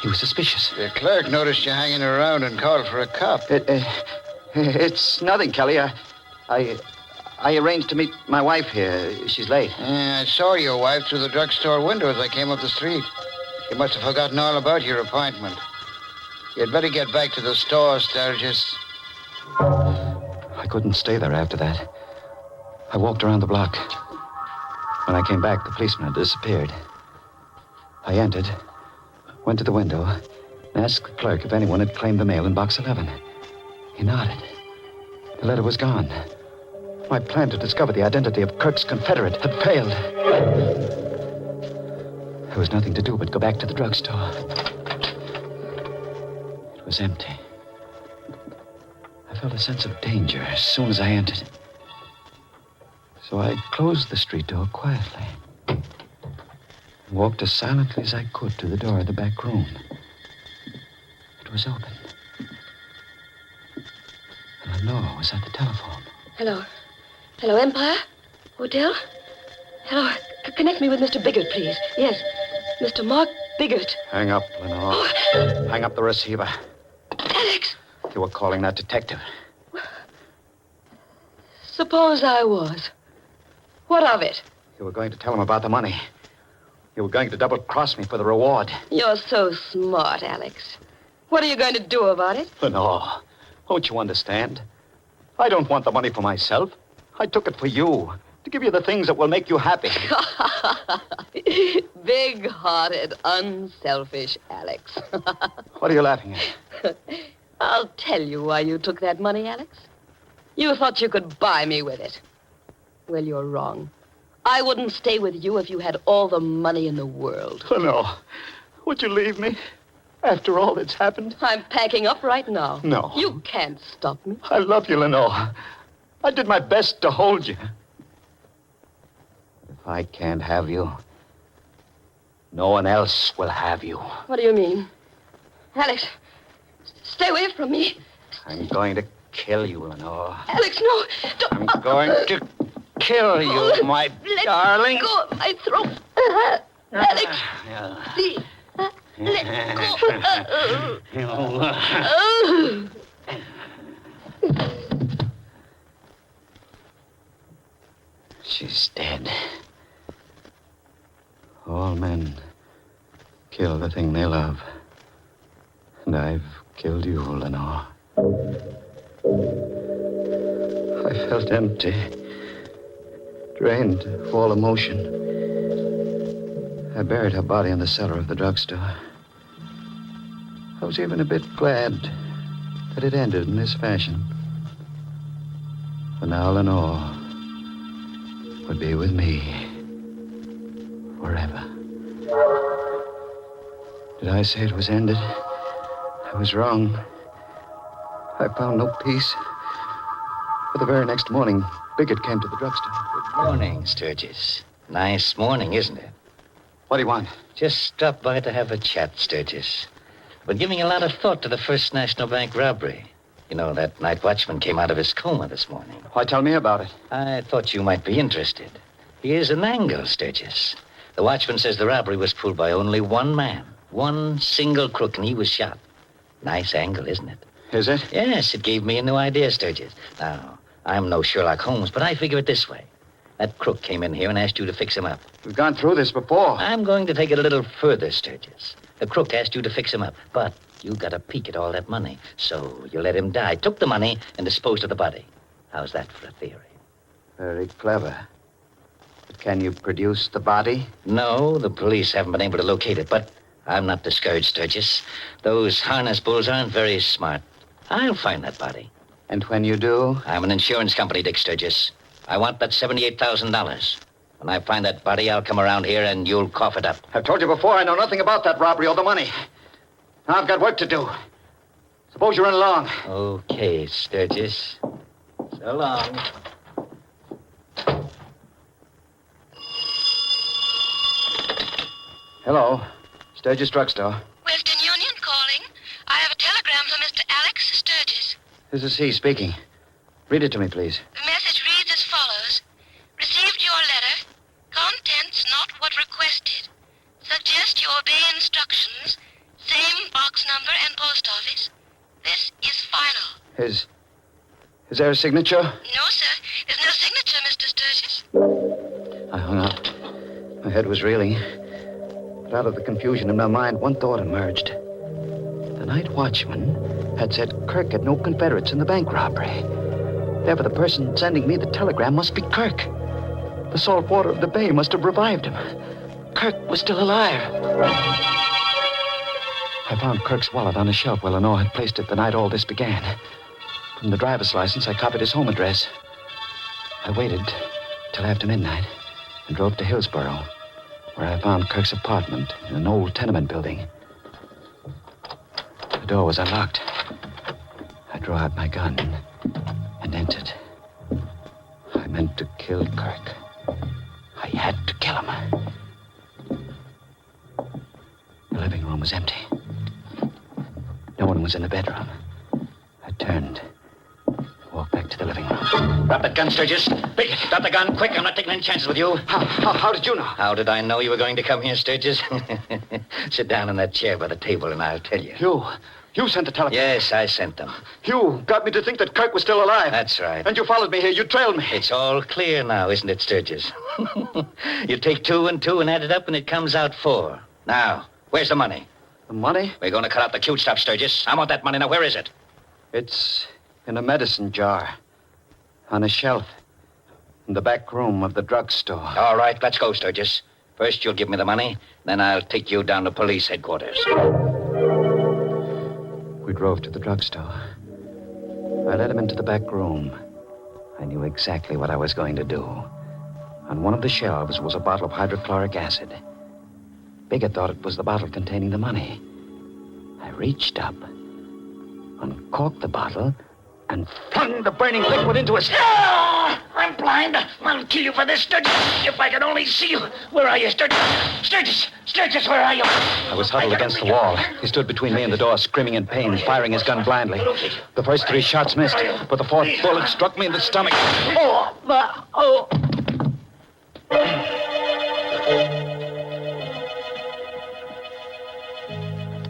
He was suspicious. The clerk noticed you hanging around and called for a cop. It's nothing, Kelly. I arranged to meet my wife here. She's late. I saw your wife through the drugstore window as I came up the street. She must have forgotten all about your appointment. You'd better get back to the store, Sturgis. I couldn't stay there after that. I walked around the block. When I came back, the policeman had disappeared. I entered, went to the window, and asked the clerk if anyone had claimed the mail in box 11. He nodded. The letter was gone. My plan to discover the identity of Kirk's confederate had failed. There was nothing to do but go back to the drugstore. It was empty. I felt a sense of danger as soon as I entered. So I closed the street door quietly and walked as silently as I could to the door of the back room. It was open. And Lenore was at the telephone. Hello. Hello, Empire? Hotel? Hello. Connect me with Mr. Biggert, please. Yes, Mr. Mark Biggert. Hang up, Lenore. Hang up the receiver. Alex! You were calling that detective. Suppose I was. What of it? You were going to tell him about the money. You were going to double-cross me for the reward. You're so smart, Alex. What are you going to do about it? Lenore, don't you understand? I don't want the money for myself. I took it for you, to give you the things that will make you happy. Big-hearted, unselfish Alex. What are you laughing at? I'll tell you why you took that money, Alex. You thought you could buy me with it. Well, you're wrong. I wouldn't stay with you if you had all the money in the world. Lenore, would you leave me after all that's happened? I'm packing up right now. No. You can't stop me. I love you, Lenore. I did my best to hold you. If I can't have you, no one else will have you. What do you mean? Alex, stay away from me. I'm going to kill you, Lenore. Alex, no. Don't. I'm going to kill you, my darling. Let go of my throat. Alex, please. Let go. She's dead. All men kill the thing they love. And I've killed you, Lenore. I felt empty, drained of all emotion. I buried her body in the cellar of the drugstore. I was even a bit glad that it ended in this fashion. For now, Lenore would be with me forever. Did I say it was ended? I was wrong. I found no peace. For the very next morning, Bigot came to the drugstore. Good morning, Sturgis. Nice morning, isn't it? What do you want? Just stopped by to have a chat, Sturgis. Been giving a lot of thought to the First National Bank robbery. You know, that night watchman came out of his coma this morning. Why, tell me about it. I thought you might be interested. Here's an angle, Sturgis. The watchman says the robbery was pulled by only one man. One single crook, and he was shot. Nice angle, isn't it? Is it? Yes, it gave me a new idea, Sturgis. Now, I'm no Sherlock Holmes, but I figure it this way. That crook came in here and asked you to fix him up. We've gone through this before. I'm going to take it a little further, Sturgis. The crook asked you to fix him up, but you got a peek at all that money. So you let him die, took the money, and disposed of the body. How's that for a theory? Very clever. But can you produce the body? No, the police haven't been able to locate it, but I'm not discouraged, Sturgis. Those harness bulls aren't very smart. I'll find that body. And when you do? I'm an insurance company, Dick Sturgis. I want that $78,000. When I find that body, I'll come around here and you'll cough it up. I've told you before I know nothing about that robbery or the money. Now I've got work to do. Suppose you run along. Okay, Sturgis. So long. Hello. Sturgis Drugstore. Western Union calling. I have a telegram from Mr. Alex Sturgis. This is he speaking. Read it to me, please. The message reads as follows. Received your letter. Contents not what requested. Suggest you obey instructions. Same box number and post office. This is final. Is there a signature? No, sir. There's no signature, Mr. Sturgis. I hung up. My head was reeling. But out of the confusion in my mind, one thought emerged. The night watchman had said Kirk had no Confederates in the bank robbery. Therefore, the person sending me the telegram must be Kirk. The salt water of the bay must have revived him. Kirk was still alive. I found Kirk's wallet on a shelf where Lenore had placed it the night all this began. From the driver's license, I copied his home address. I waited till after midnight and drove to Hillsboro, where I found Kirk's apartment in an old tenement building. The door was unlocked. I drew out my gun and entered. I meant to kill Kirk. I had to kill him. The living room was empty. No one was in the bedroom. I turned, walked back to the living room. Drop that gun, Sturgis. Big, drop the gun, quick. I'm not taking any chances with you. How did you know? How did I know you were going to come here, Sturgis? Sit down in that chair by the table and I'll tell you. You sent the telegram? Yes, I sent them. You got me to think that Kirk was still alive. That's right. And you followed me here. You trailed me. It's all clear now, isn't it, Sturgis? You take 2 and 2 and add it up and it comes out 4. Now, where's the money? The money? We're going to cut out the cute stuff, Sturgis. I want that money. Now, where is it? It's in a medicine jar. On a shelf. In the back room of the drugstore. All right, let's go, Sturgis. First, you'll give me the money. Then I'll take you down to police headquarters. We drove to the drugstore. I led him into the back room. I knew exactly what I was going to do. On one of the shelves was a bottle of hydrochloric acid. Bigot thought it was the bottle containing the money. I reached up, uncorked the bottle, and flung the burning liquid into his... I'm blind. I'll kill you for this, Sturgis. If I could only see you. Where are you, Sturgis? Sturgis, where are you? I was huddled against the wall. He stood between me and the door, screaming in pain, firing his gun blindly. The first 3 shots missed, but the 4th bullet struck me in the stomach.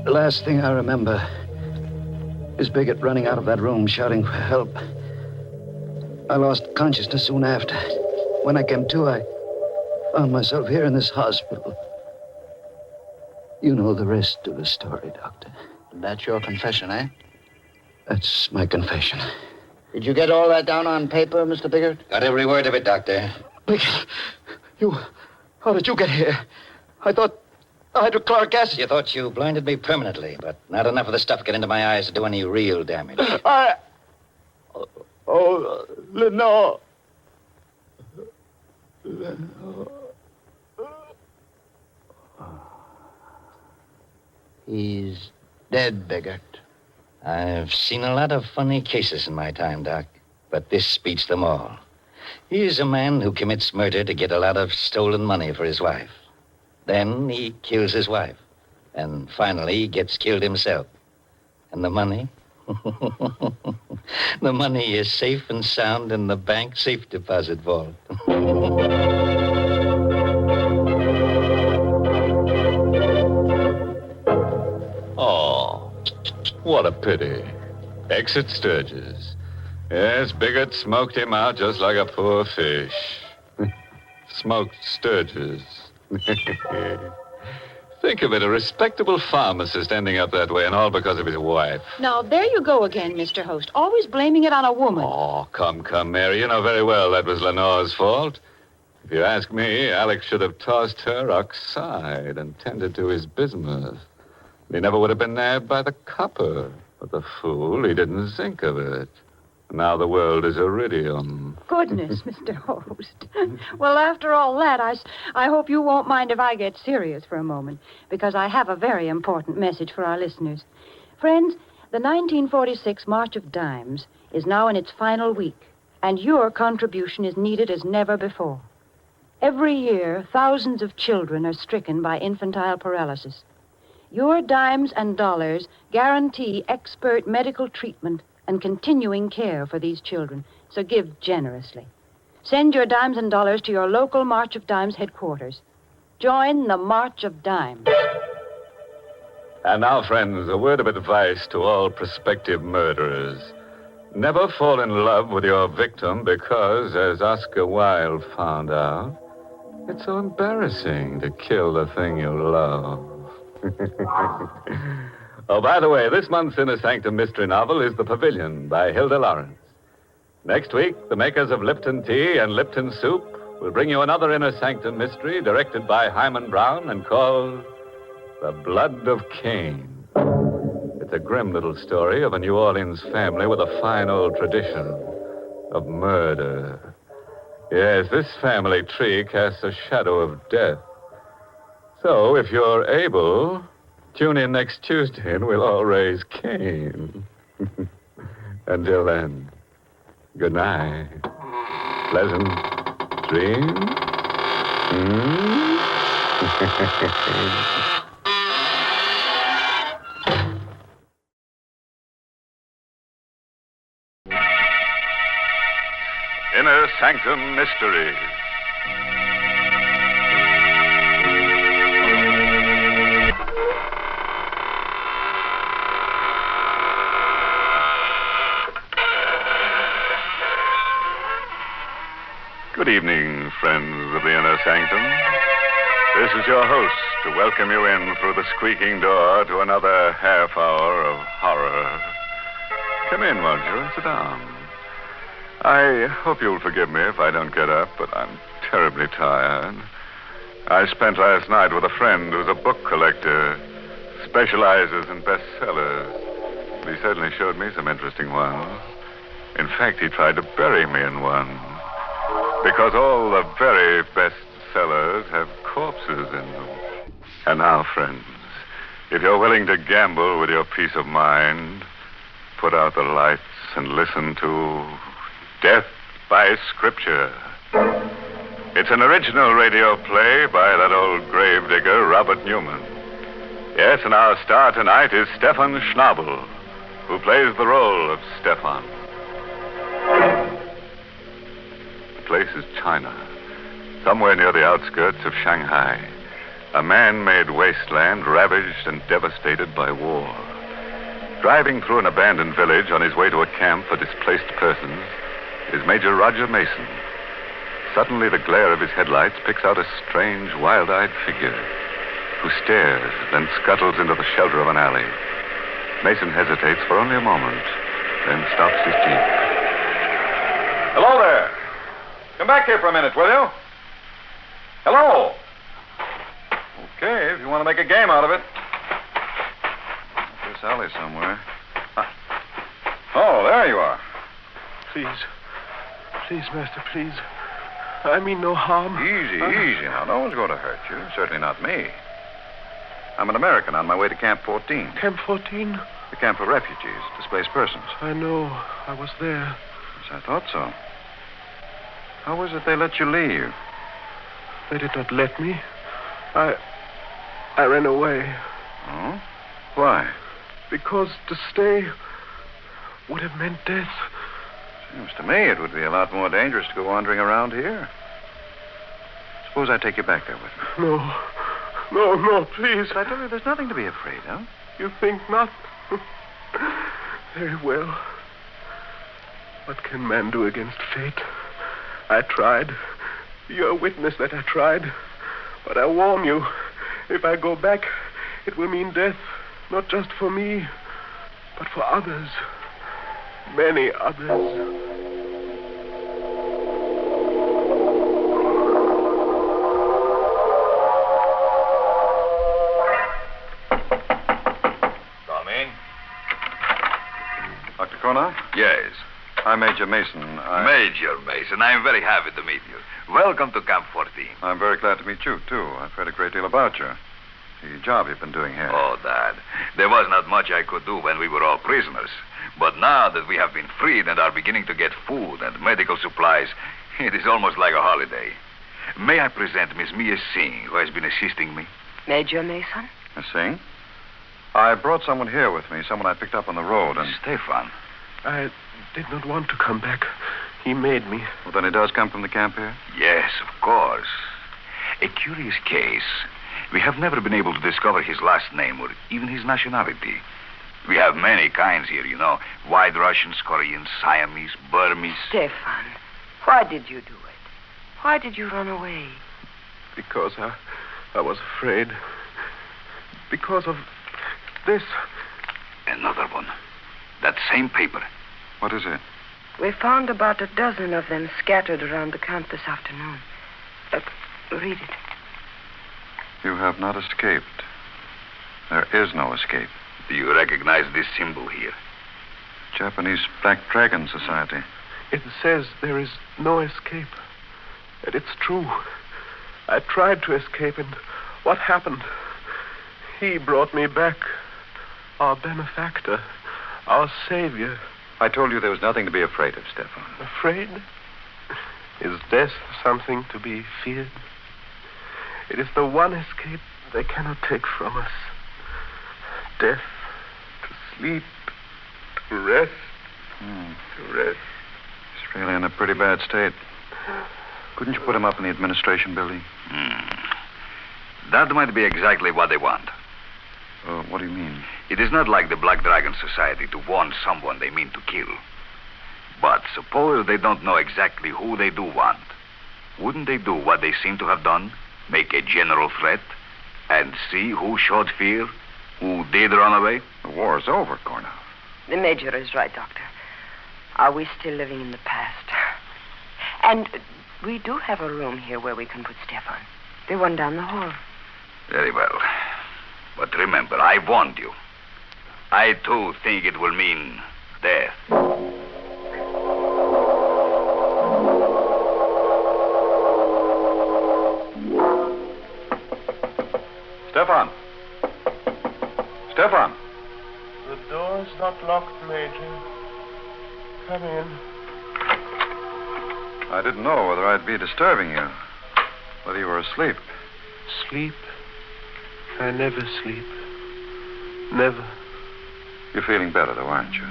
The last thing I remember is Bigot running out of that room, shouting for help. I lost consciousness soon after. When I came to, I found myself here in this hospital, You know the rest of the story, Doctor. That's your confession, eh? That's my confession. Did you get all that down on paper, Mr. Biggert? Got every word of it, Doctor. Biggert, how did you get here? I thought hydrochloric acid. You thought you blinded me permanently, but not enough of the stuff get into my eyes to do any real damage. Lenore. He's dead, Biggert. I've seen a lot of funny cases in my time, Doc, but this beats them all. He's a man who commits murder to get a lot of stolen money for his wife. Then he kills his wife. And finally, he gets killed himself. And the money? The money is safe and sound in the bank safe deposit vault. Oh, what a pity. Exit Sturgis. Yes, Biggert smoked him out just like a poor fish. Smoked Sturgis. Think of it, a respectable pharmacist ending up that way, and all because of his wife. Now, there you go again, Mr. Host. Always blaming it on a woman. Oh, come, Mary. You know very well that was Lenore's fault. If you ask me, Alex should have tossed her outside and tended to his bismuth. He never would have been nabbed by the copper. But the fool, he didn't think of it. Now the world is iridium. Goodness, Mr. Host. Well, after all that, I hope you won't mind if I get serious for a moment, because I have a very important message for our listeners. Friends, the 1946 March of Dimes is now in its final week, and your contribution is needed as never before. Every year, thousands of children are stricken by infantile paralysis. Your dimes and dollars guarantee expert medical treatment and continuing care for these children, so give generously. Send your dimes and dollars to your local March of Dimes headquarters. Join the March of Dimes. And now, friends, a word of advice to all prospective murderers. Never fall in love with your victim because, as Oscar Wilde found out, it's so embarrassing to kill the thing you love. Oh, by the way, this month's Inner Sanctum mystery novel is The Pavilion by Hilda Lawrence. Next week, the makers of Lipton Tea and Lipton Soup will bring you another Inner Sanctum mystery directed by Hyman Brown and called The Blood of Cain. It's a grim little story of a New Orleans family with a fine old tradition of murder. Yes, this family tree casts a shadow of death. So, if you're able, tune in next Tuesday and we'll all raise Cain. Until then, good night. Pleasant dreams. Inner Sanctum Mysteries. Good evening, friends of the Inner Sanctum. This is your host to welcome you in through the squeaking door to another half hour of horror. Come in, won't you, and sit down. I hope you'll forgive me if I don't get up, but I'm terribly tired. I spent last night with a friend who's a book collector, specializes in bestsellers. He certainly showed me some interesting ones. In fact, he tried to bury me in one. Because all the very best sellers have corpses in them. And now, friends, if you're willing to gamble with your peace of mind, put out the lights and listen to Death by Scripture. It's an original radio play by that old gravedigger, Robert Newman. Yes, and our star tonight is Stefan Schnabel, who plays the role of Stefan. The place is China, somewhere near the outskirts of Shanghai, a man-made wasteland ravaged and devastated by war. Driving through an abandoned village on his way to a camp for displaced persons is Major Roger Mason. Suddenly, the glare of his headlights picks out a strange, wild-eyed figure. who stares, then scuttles into the shelter of an alley. Mason hesitates for only a moment, then stops his jeep. Hello there. Come back here for a minute, will you? Hello. Okay, if you want to make a game out of it. This alley somewhere. Oh, there you are. Please. Please, Master, please. I mean no harm. Easy, easy. Now, no one's going to hurt you. Certainly not me. I'm an American on my way to Camp 14. Camp 14? The camp for refugees, displaced persons. I know. I was there. Yes, I thought so. How was it they let you leave? They did not let me. I ran away. Oh? Why? Because to stay would have meant death. Seems to me it would be a lot more dangerous to go wandering around here. Suppose I take you back there with me. No, please. But I tell you, there's nothing to be afraid of. You think not? Very well. What can man do against fate? I tried. You're a witness that I tried. But I warn you, if I go back, it will mean death, not just for me, but for others. Many others. Dr. Kona? Yes. I'm Major Mason. Major Mason, I'm very happy to meet you. Welcome to Camp 14. I'm very glad to meet you, too. I've heard a great deal about you. The job you've been doing here. Oh, Dad. There was not much I could do when we were all prisoners. But now that we have been freed and are beginning to get food and medical supplies, it is almost like a holiday. May I present Miss Mia Singh, who has been assisting me? Major Mason? Miss Singh? I brought someone here with me, someone I picked up on the road, and... Stefan. I did not want to come back. He made me. Well, then he does come from the camp here? Yes, of course. A curious case. We have never been able to discover his last name or even his nationality. We have many kinds here, you know. White Russians, Koreans, Siamese, Burmese. Stefan, why did you do it? Why did you run away? Because I was afraid. Because of this. Another one. That same paper. What is it? We found about a dozen of them scattered around the camp this afternoon. Read it. You have not escaped. There is no escape. Do you recognize this symbol here? Japanese Black Dragon Society. It says there is no escape. And it's true. I tried to escape, and what happened? He brought me back. Our benefactor. Our savior. I told you there was nothing to be afraid of, Stefan. Afraid? Is death something to be feared? It is the one escape they cannot take from us. Death, to sleep, to rest, to rest. He's really in a pretty bad state. Couldn't you put him up in the administration building? That might be exactly what they want. What do you mean? It is not like the Black Dragon Society to warn someone they mean to kill. But suppose they don't know exactly who they do want. Wouldn't they do what they seem to have done? Make a general threat? And see who showed fear? Who did run away? The war's over, Kornow. The Major is right, Doctor. Are we still living in the past? And we do have a room here where we can put Stefan. The one down the hall. Very well. But remember, I warned you. I, too, think it will mean death. Stefan! Stefan! The door's not locked, Major. Come in. I didn't know whether I'd be disturbing you. Whether you were asleep. Sleep? I never sleep. Never. You're feeling better, though, aren't you?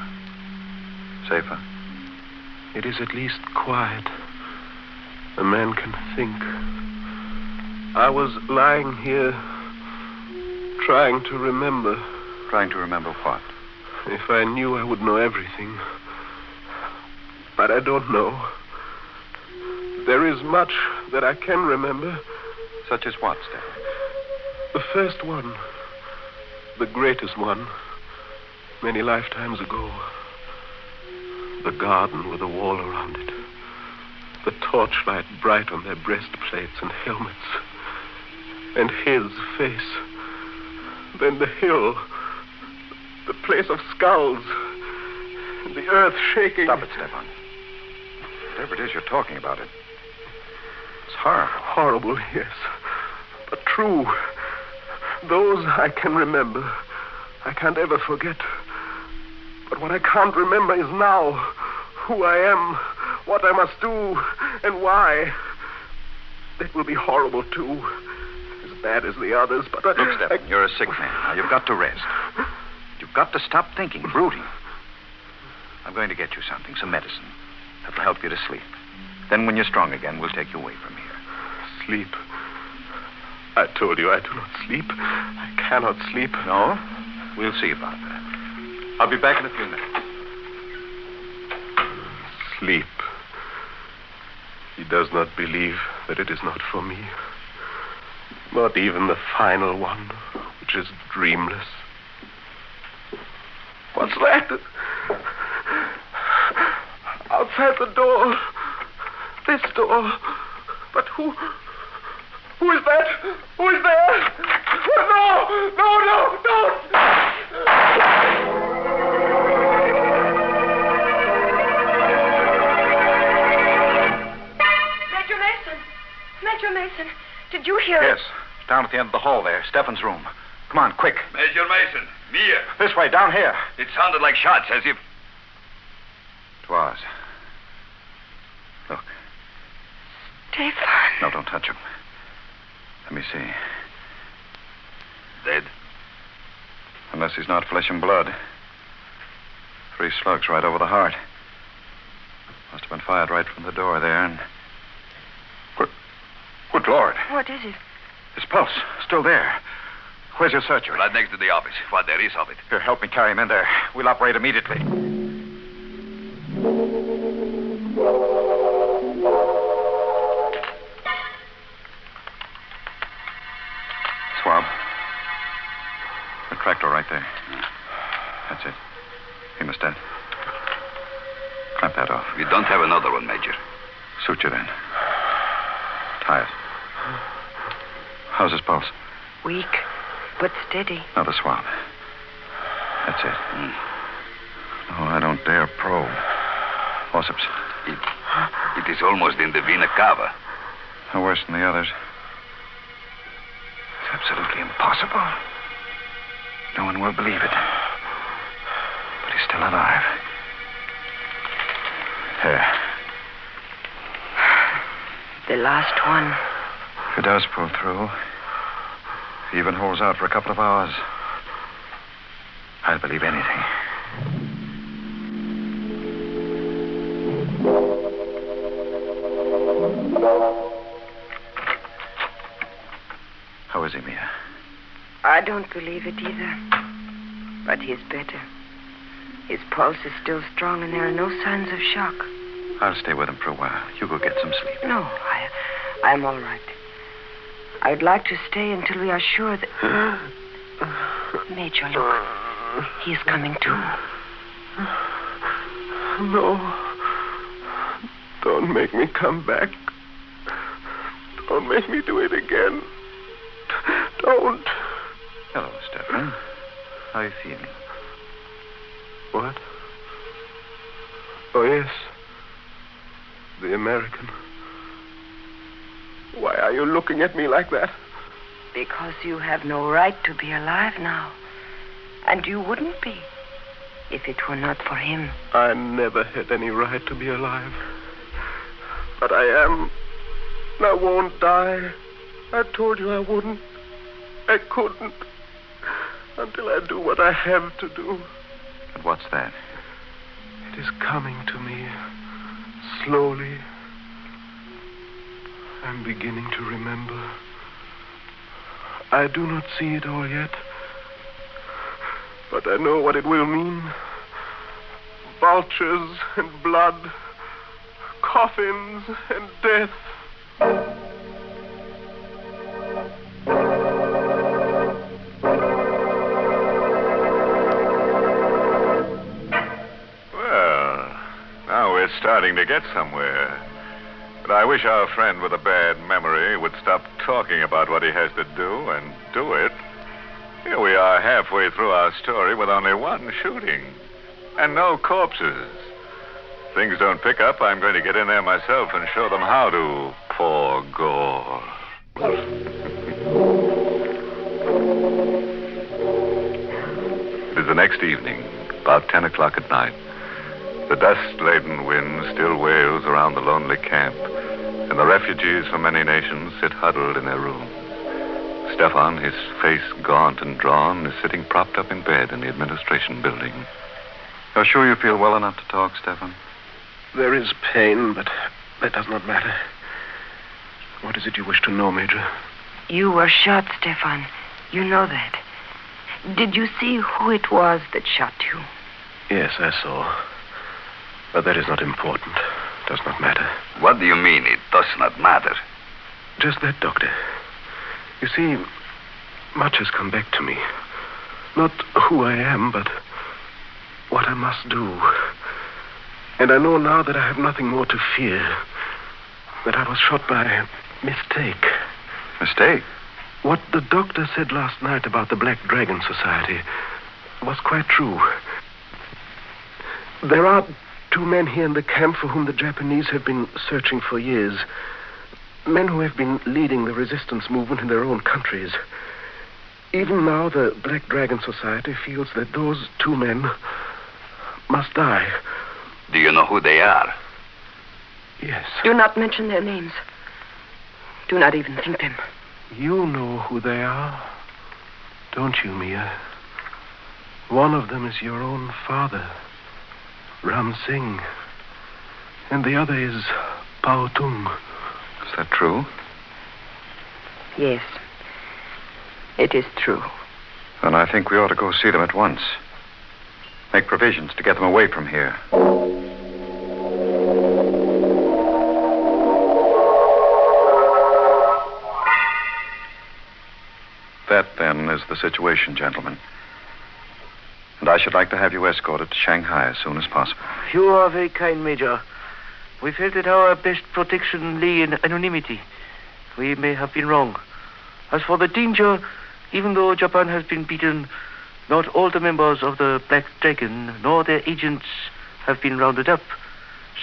Safer? It is at least quiet. A man can think. I was lying here, trying to remember. Trying to remember what? If I knew, I would know everything. But I don't know. There is much that I can remember. Such as what, Stefan? The first one. The greatest one. Many lifetimes ago. The garden with a wall around it. The torchlight bright on their breastplates and helmets. And his face. Then the hill. The place of skulls. And the earth shaking. Stop it, Stefan. Whatever it is you're talking about, it's horrible. Horrible, yes. But true. Those I can remember. I can't ever forget. But what I can't remember is now. Who I am, what I must do, and why. That will be horrible, too. As bad as the others, but... Look, Stefan, you're a sick man. Now, you've got to rest. You've got to stop thinking, brooding. I'm going to get you something, some medicine. That'll help you to sleep. Then when you're strong again, we'll take you away from here. Sleep? I told you I do not sleep. I cannot sleep. No? We'll see about that. I'll be back in a few minutes. Sleep. He does not believe that it is not for me. Not even the final one, which is dreamless. What's that? Outside the door. This door. But who is that? Who is there? No, don't! Major Mason, did you hear Yes, down at the end of the hall there, Stefan's room. Come on, quick. Major Mason, Mia. This way, down here. It sounded like shots, as if... It was. Look. Stefan. No, don't touch him. Let me see. Dead? Unless he's not flesh and blood. 3 slugs right over the heart. Must have been fired right from the door there, and... Good Lord. What is it? His pulse, still there. Where's your surgery? Right next to the office. What there is of it. Here, help me carry him in there. We'll operate immediately. Swab. The tractor right there. That's it. Hemostat. Clamp that off. We don't have another one, Major. Suture then. Tie it. How's his pulse? Weak, but steady. Now the swab. That's it. No, I don't dare probe. Forceps. It is almost in the vena cava. No worse than the others. It's absolutely impossible. No one will believe it. But he's still alive. There. The last one. If he does pull through, if he even holds out for a couple of hours, I'll believe anything. How is he, Mia? I don't believe it either. But he's better. His pulse is still strong, and there are no signs of shock. I'll stay with him for a while. You go get some sleep. No, I'm all right. I'd like to stay until we are sure that... Major, look. He's coming too. No. Don't make me come back. Don't make me do it again. Don't. Hello, Stefan. How are you feeling? What? Oh, yes. The American. Why are you looking at me like that? Because you have no right to be alive now. And you wouldn't be if it were not for him. I never had any right to be alive. But I am. And I won't die. I told you I wouldn't. I couldn't. Until I do what I have to do. And what's that? It is coming to me. Slowly. I'm beginning to remember. I do not see it all yet. But I know what it will mean. Vultures and blood. Coffins and death. starting to get somewhere. But I wish our friend with a bad memory would stop talking about what he has to do and do it. Here we are halfway through our story with only one shooting. And no corpses. Things don't pick up, I'm going to get in there myself and show them how to pour gore. It is the next evening, about 10 o'clock at night. The dust-laden wind still wails around the lonely camp, and the refugees from many nations sit huddled in their rooms. Stefan, his face gaunt and drawn, is sitting propped up in bed in the administration building. You're sure you feel well enough to talk, Stefan? There is pain, but that does not matter. What is it you wish to know, Major? You were shot, Stefan. You know that. Did you see who it was that shot you? Yes, I saw. But that is not important. Does not matter. What do you mean it does not matter? Just that, Doctor. You see, much has come back to me. Not who I am, but what I must do. And I know now that I have nothing more to fear. That I was shot by mistake. Mistake? What the doctor said last night about the Black Dragon Society was quite true. There are 2 men here in the camp for whom the Japanese have been searching for years. Men who have been leading the resistance movement in their own countries. Even now, the Black Dragon Society feels that those 2 men must die. Do you know who they are? Yes. Do not mention their names. Do not even think them. You know who they are, don't you, Mia? One of them is your own father, Ram Singh. And the other is Pao Tung. Is that true? Yes. It is true. Then I think we ought to go see them at once. Make provisions to get them away from here. That, then, is the situation, gentlemen. And I should like to have you escorted to Shanghai as soon as possible. You are very kind, Major. We felt that our best protection lay in anonymity. We may have been wrong. As for the danger, even though Japan has been beaten, not all the members of the Black Dragon nor their agents have been rounded up.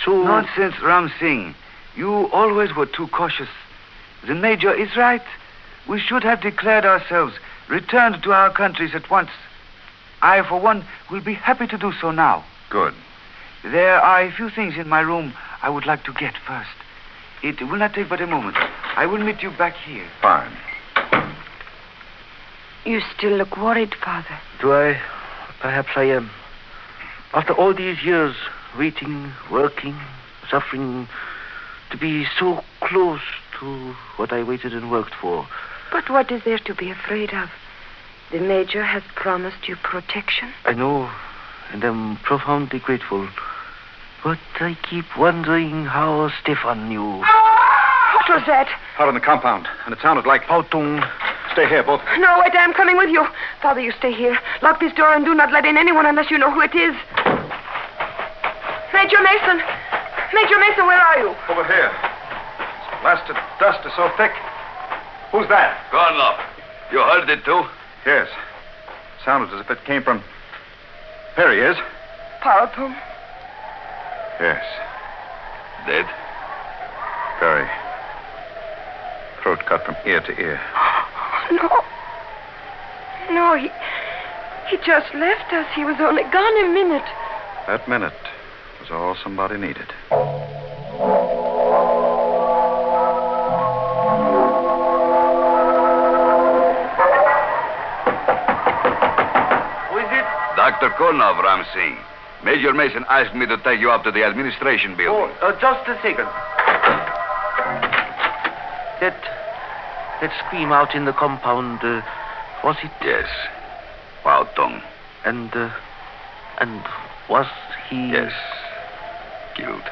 So... Nonsense, Ram Singh. You always were too cautious. The Major is right. We should have declared ourselves, returned to our countries at once. I, for one, will be happy to do so now. Good. There are a few things in my room I would like to get first. It will not take but a moment. I will meet you back here. Fine. You still look worried, Father. Do I? Perhaps I am. After all these years, waiting, working, suffering, to be so close to what I waited and worked for. But what is there to be afraid of? The Major has promised you protection. I know, and I'm profoundly grateful. But I keep wondering how Stefan knew. What was that? Out on the compound, and it sounded like... Pao Tung. Stay here, both. No, wait, I'm coming with you. Father, you stay here. Lock this door and do not let in anyone unless you know who it is. Major Mason! Major Mason, where are you? Over here. This blasted dust is so thick. Who's that? Gone up. You heard it, too? Yes. Sounded as if it came from... There he is. Pao Tung. Yes. Dead? Very. Throat cut from ear to ear. No. No, he just left us. He was only gone a minute. That minute was all somebody needed. Who is it? Dr. Konov, Ram Singh. Major Mason asked me to take you up to the administration building. Oh, just a second. That scream out in the compound, was it? Yes. Pao Tung. And was he... Yes. Killed.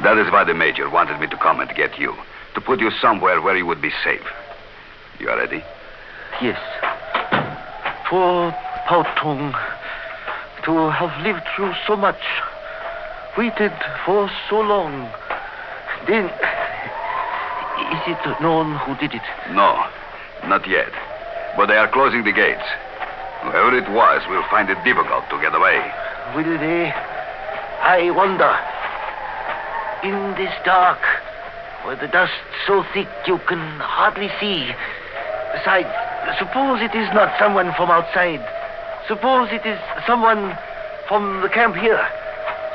That is why the Major wanted me to come and get you. To put you somewhere where you would be safe. You are ready? Yes. Poor Pao Tung. To have lived through so much. waited for so long. Then, is it known who did it? No, not yet. But they are closing the gates. Whoever it was will find it difficult to get away. Will they? I wonder. In this dark, where the dust's so thick you can hardly see. Besides, suppose it is not someone from outside. Suppose it is someone from the camp here.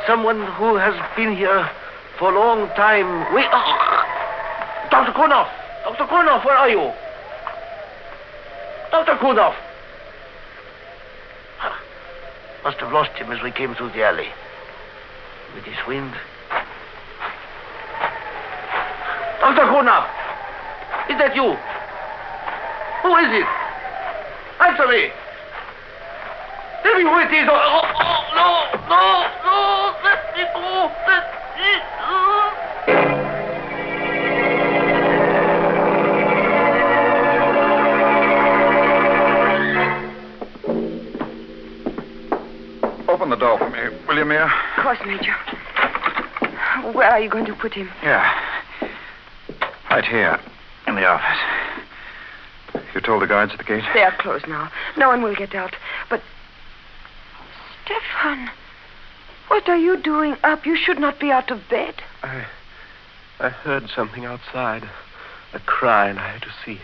Someone who has been here for a long time. Wait. Oh. Dr. Kornoff! Dr. Kornoff, where are you? Dr. Kornoff! Must have lost him as we came through the alley. With this wind. Dr. Kornoff! Is that you? Who is it? Answer me! Tell me who it is! No! Let me go! Open the door for me, will you, Mia? Of course, Major. Where are you going to put him? Yeah. Right here, in the office. You told the guards at the gate? They are closed now. No one will get out. But, Stefan, what are you doing up? You should not be out of bed. I heard something outside. A cry, and I had to see.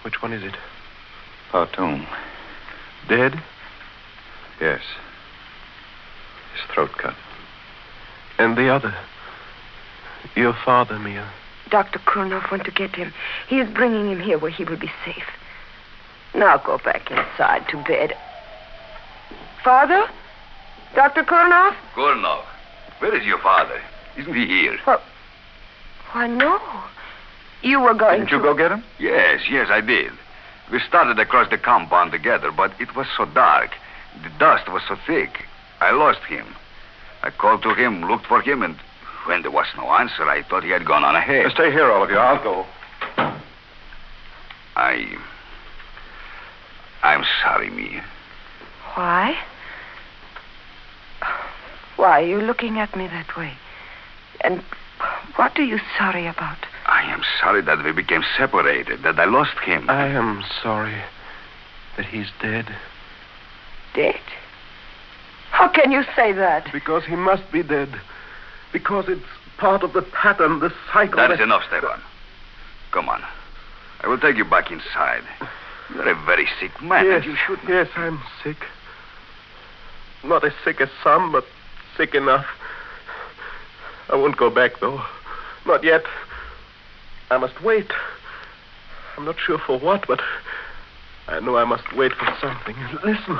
Which one is it? Parton. Dead? Yes. His throat cut. And the other? Your father, Mia. Dr. Kurnoff went to get him. He is bringing him here where he will be safe. Now go back inside to bed. Father? Dr. Kurnoff? Kurnoff, where is your father? Isn't he here? Why, no. You were going Didn't you go get him? Yes, I did. We started across the compound together, but it was so dark. The dust was so thick. I lost him. I called to him, looked for him, and when there was no answer, I thought he had gone on ahead. Stay here, all of you. I'll go. I'm sorry, Mia. Why? Why are you looking at me that way? And what are you sorry about? I am sorry that we became separated, that I lost him. I am sorry that he's dead. Dead? How can you say that? Because he must be dead. Because it's part of the pattern, the cycle. That is enough, Stefan. Come on. I will take you back inside. You're a very sick man, yes, and you shouldn't. Yes, I'm sick. Not as sick as some, but sick enough. I won't go back, though. Not yet. I must wait. I'm not sure for what, but I know I must wait for something. Listen.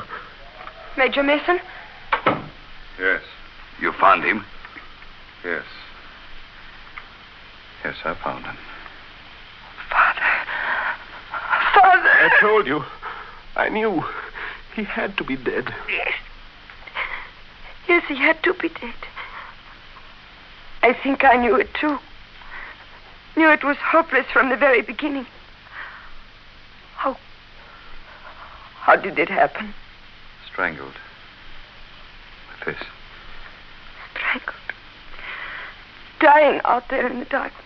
Major Mason? Yes. You found him? Yes. Yes, I found him. Father. I told you. I knew. He had to be dead. Yes. Yes, he had to be dead. I think I knew it, too. Knew it was hopeless from the very beginning. How did it happen? Strangled. With this. Strangled. Dying out there in the darkness.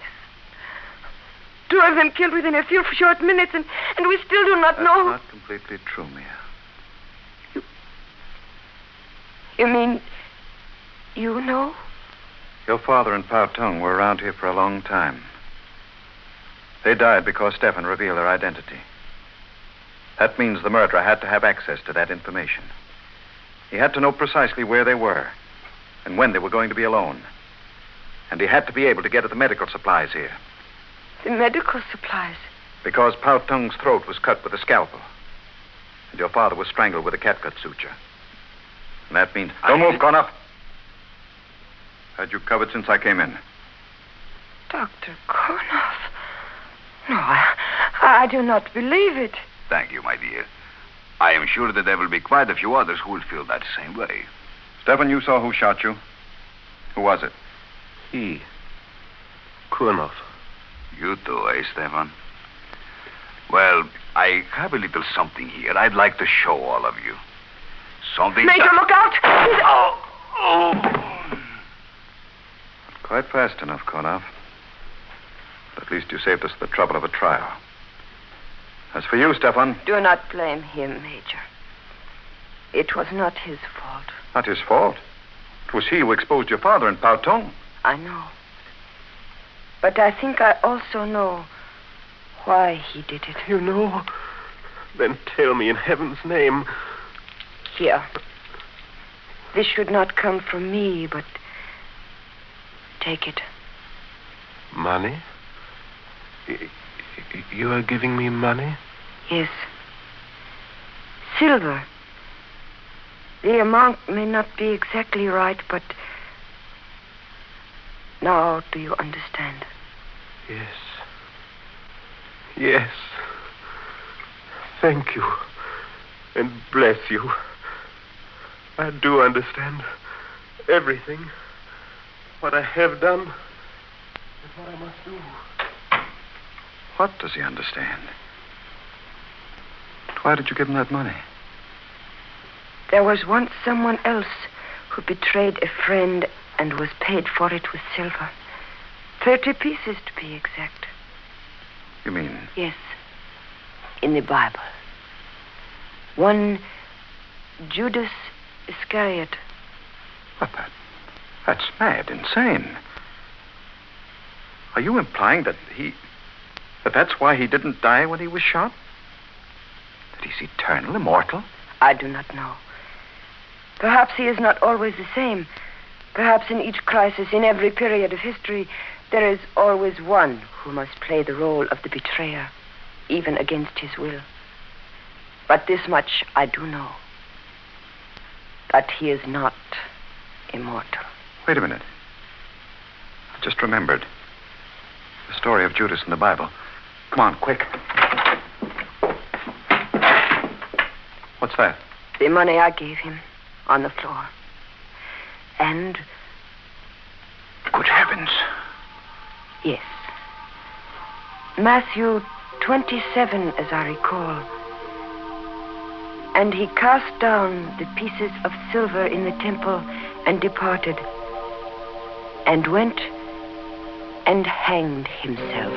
2 of them killed within a few short minutes, and we still do not know. That's not completely true, Mia. You mean you know? Your father and Pa Tung were around here for a long time. They died because Stefan revealed their identity. That means the murderer had to have access to that information. He had to know precisely where they were and when they were going to be alone. And he had to be able to get at the medical supplies here. The medical supplies? Because Pa Tung's throat was cut with a scalpel. And your father was strangled with a catgut suture. And that means... Don't move, Connor. Had you covered since I came in? Dr. Kornoff. No, I do not believe it. Thank you, my dear. I am sure that there will be quite a few others who will feel that same way. Stefan, you saw who shot you. Who was it? He. Kornoff. You too, eh, Stefan? Well, I have a little something here I'd like to show all of you. Something... Major, look out! Oh! Quite fast enough, Konov. But at least you saved us the trouble of a trial. As for you, Stefan... Do not blame him, Major. It was not his fault. Not his fault. It was he who exposed your father in Pautong. I know. But I think I also know why he did it. You know? Then tell me in heaven's name. Here. This should not come from me, but take it. Money? You are giving me money? Yes. Silver. The amount may not be exactly right, but now do you understand? Yes. Yes. Thank you. And bless you. I do understand everything. What I have done and what I must do. What does he understand? Why did you give him that money? There was once someone else who betrayed a friend and was paid for it with silver. 30 pieces to be exact. You mean? Yes. In the Bible. One Judas Iscariot. What, that's mad, insane. Are you implying that that's why he didn't die when he was shot? That he's eternal, immortal? I do not know. Perhaps he is not always the same. Perhaps in each crisis, in every period of history, there is always one who must play the role of the betrayer, even against his will. But this much I do know. That he is not immortal. Wait a minute. I just remembered. The story of Judas in the Bible. Come on, quick. What's that? The money I gave him on the floor. And... Good heavens. Yes. Matthew 27, as I recall. And he cast down the pieces of silver in the temple and departed, and went and hanged himself.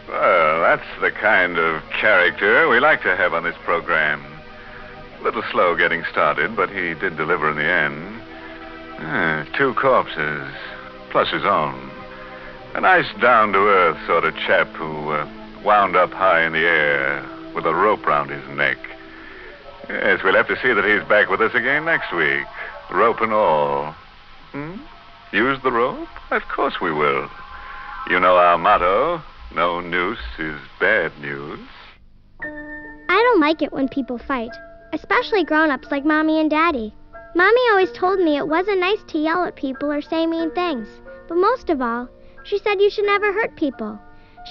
Well, that's the kind of character we like to have on this program. A little slow getting started, but he did deliver in the end. 2 corpses, plus his own. A nice down-to-earth sort of chap who wound up high in the air with a rope round his neck. Yes, we'll have to see that he's back with us again next week, rope and all. Use the rope? Of course we will. You know our motto, no noose is bad news. I don't like it when people fight, especially grown-ups like Mommy and Daddy. Mommy always told me it wasn't nice to yell at people or say mean things. But most of all, she said you should never hurt people.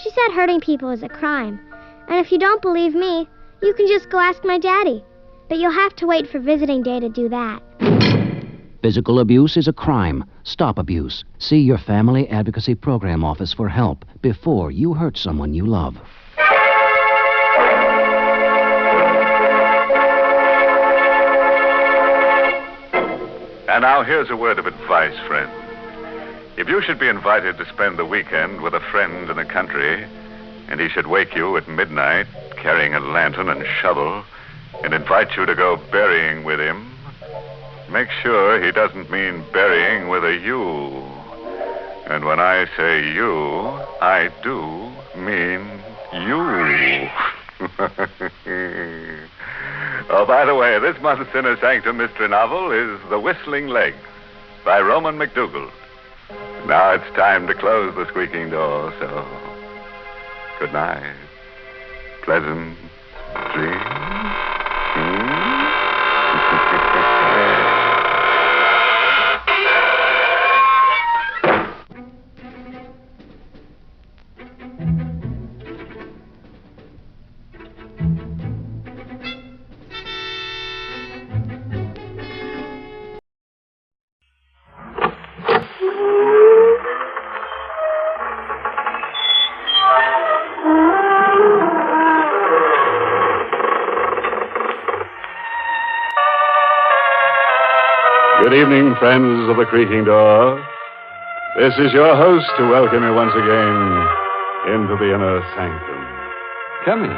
She said hurting people is a crime. And if you don't believe me, you can just go ask my daddy. But you'll have to wait for visiting day to do that. Physical abuse is a crime. Stop abuse. See your Family Advocacy Program office for help before you hurt someone you love. And now here's a word of advice, friend. If you should be invited to spend the weekend with a friend in the country, and he should wake you at midnight carrying a lantern and shovel and invite you to go berrying with him, make sure he doesn't mean burying with a U. And when I say you, I do mean you. Oh, by the way, this month's Inner Sanctum mystery novel is The Whistling Legs by Roman McDougall. Now it's time to close the squeaking door, so good night. Pleasant dreams. evening, friends of the creaking door. This is your host to welcome you once again into the inner sanctum. Come in.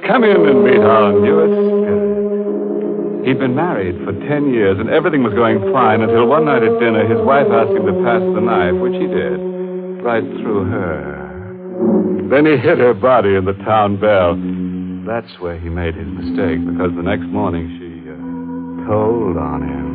Come in and meet our newest guest. He'd been married for 10 years, and everything was going fine until one night at dinner, his wife asked him to pass the knife, which he did, right through her. Then he hit her body in the town bell. That's where he made his mistake, because the next morning she told on him.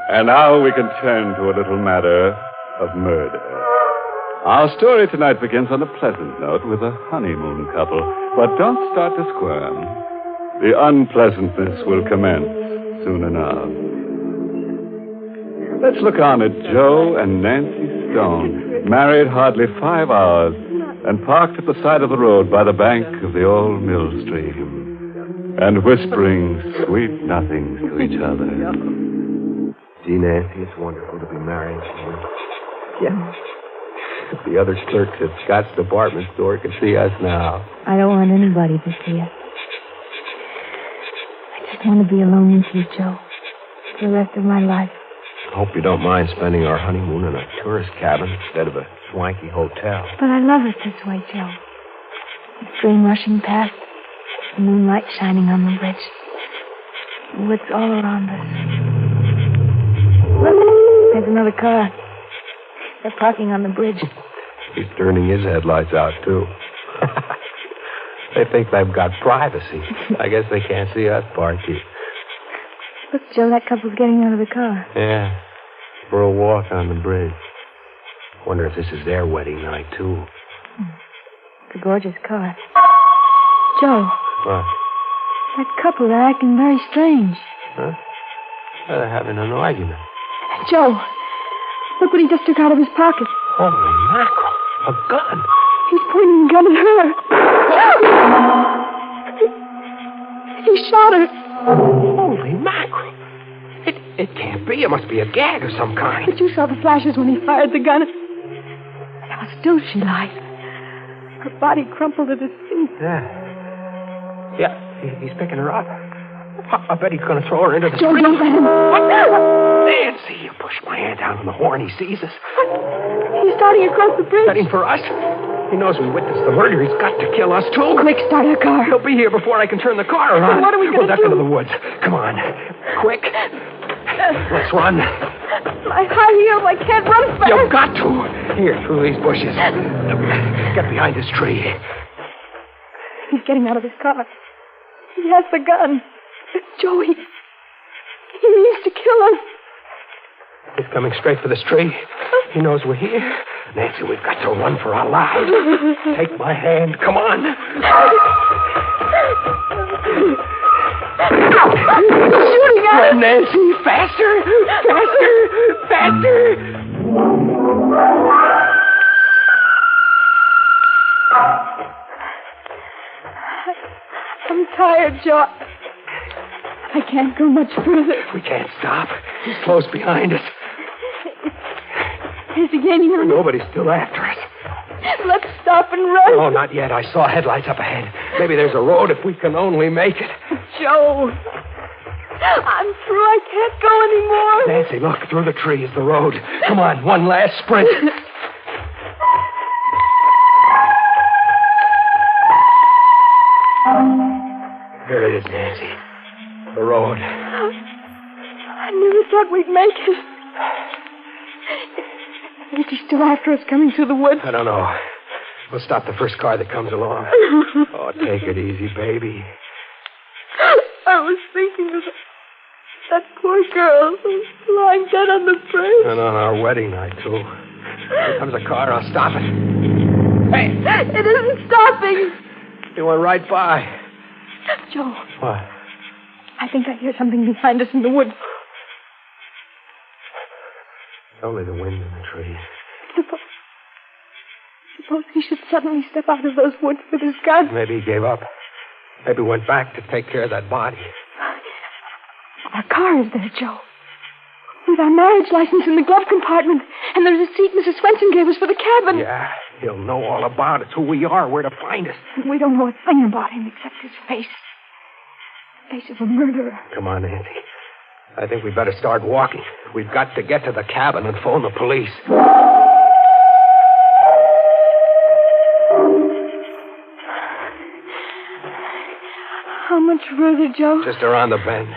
And now we can turn to a little matter of murder. Our story tonight begins on a pleasant note with a honeymoon couple. But don't start to squirm. The unpleasantness will commence soon enough. Let's look on at Joe and Nancy Stone, married hardly 5 hours, and parked at the side of the road by the bank of the old mill stream, and whispering sweet nothings to each other. Gee, Nancy, it's wonderful to be married. Yeah. If the other clerks at Scott's department store could see us now. I don't want anybody to see us. I just want to be alone with you, Joe, for the rest of my life. I hope you don't mind spending our honeymoon in a tourist cabin instead of a swanky hotel. But I love it this way, Joe. The stream rushing past, the moonlight shining on the bridge, the woods all around us. Look, there's another car. They're parking on the bridge. He's turning his headlights out, too. They think they've got privacy. I guess they can't see us parking. Look, Joe, that couple's getting out of the car. Yeah, for a walk on the bridge. Wonder if this is their wedding night, too. It's a gorgeous car. Joe. What? That couple, they're acting very strange. Huh? They're having an argument. Joe, look what he just took out of his pocket. Holy mackerel. A gun. He's pointing a gun at her. He shot her. Holy mackerel. It can't be. It must be a gag of some kind. But you saw the flashes when he fired the gun. How still she lies. Her body crumpled at his feet. Yeah, he's picking her up. I bet he's going to throw her into the Joe, street. don't let him. Nancy, you pushed my hand down on the horn. He sees us. He's starting across the bridge. Setting for us. He knows we witnessed the murder. He's got to kill us, too. Quick, start our car. He'll be here before I can turn the car around. What are we going to do? We'll duck into the woods. Come on. Quick. Let's run. My high heels, I can't run fast. You've got to. Here, through these bushes. Get behind this tree. He's getting out of his car. He has the gun. Joey, he means to kill us. He's coming straight for this tree. He knows we're here. Nancy, we've got to run for our lives. Take my hand. Come on. Shooting at us. Run, Nancy. Faster. Faster. Faster. I'm tired, Joe. I can't go much further. We can't stop. He's close behind us. Is he gaining on us? Nobody's still after us. Let's stop and run. Oh, not yet. I saw headlights up ahead. Maybe there's a road if we can only make it. Joe, I'm through. I can't go anymore. Nancy, look. Through the tree is the road. Come on. One last sprint. Here it is, Nancy. The road. I never thought we'd make it. Is he still after us coming through the woods? I don't know. We'll stop the first car that comes along. Oh, take it easy, baby. I was thinking of that poor girl who's lying dead on the bridge. And on our wedding night, too. Here comes a car. I'll stop it. Hey! It isn't stopping. It went right by. Joe. What? I think I hear something behind us in the woods. Only the wind in the trees. Suppose he should suddenly step out of those woods with his gun. Maybe he gave up. Maybe went back to take care of that body. Our car is there, Joe. We with our marriage license in the glove compartment. And there's a seat Mrs. Swenson gave us for the cabin. Yeah, he'll know all about it, who we are, where to find us. We don't know a thing about him except his face. The face of a murderer. Come on, Nancy. I think we better start walking. We've got to get to the cabin and phone the police. How much further, Joe? Just around the bend.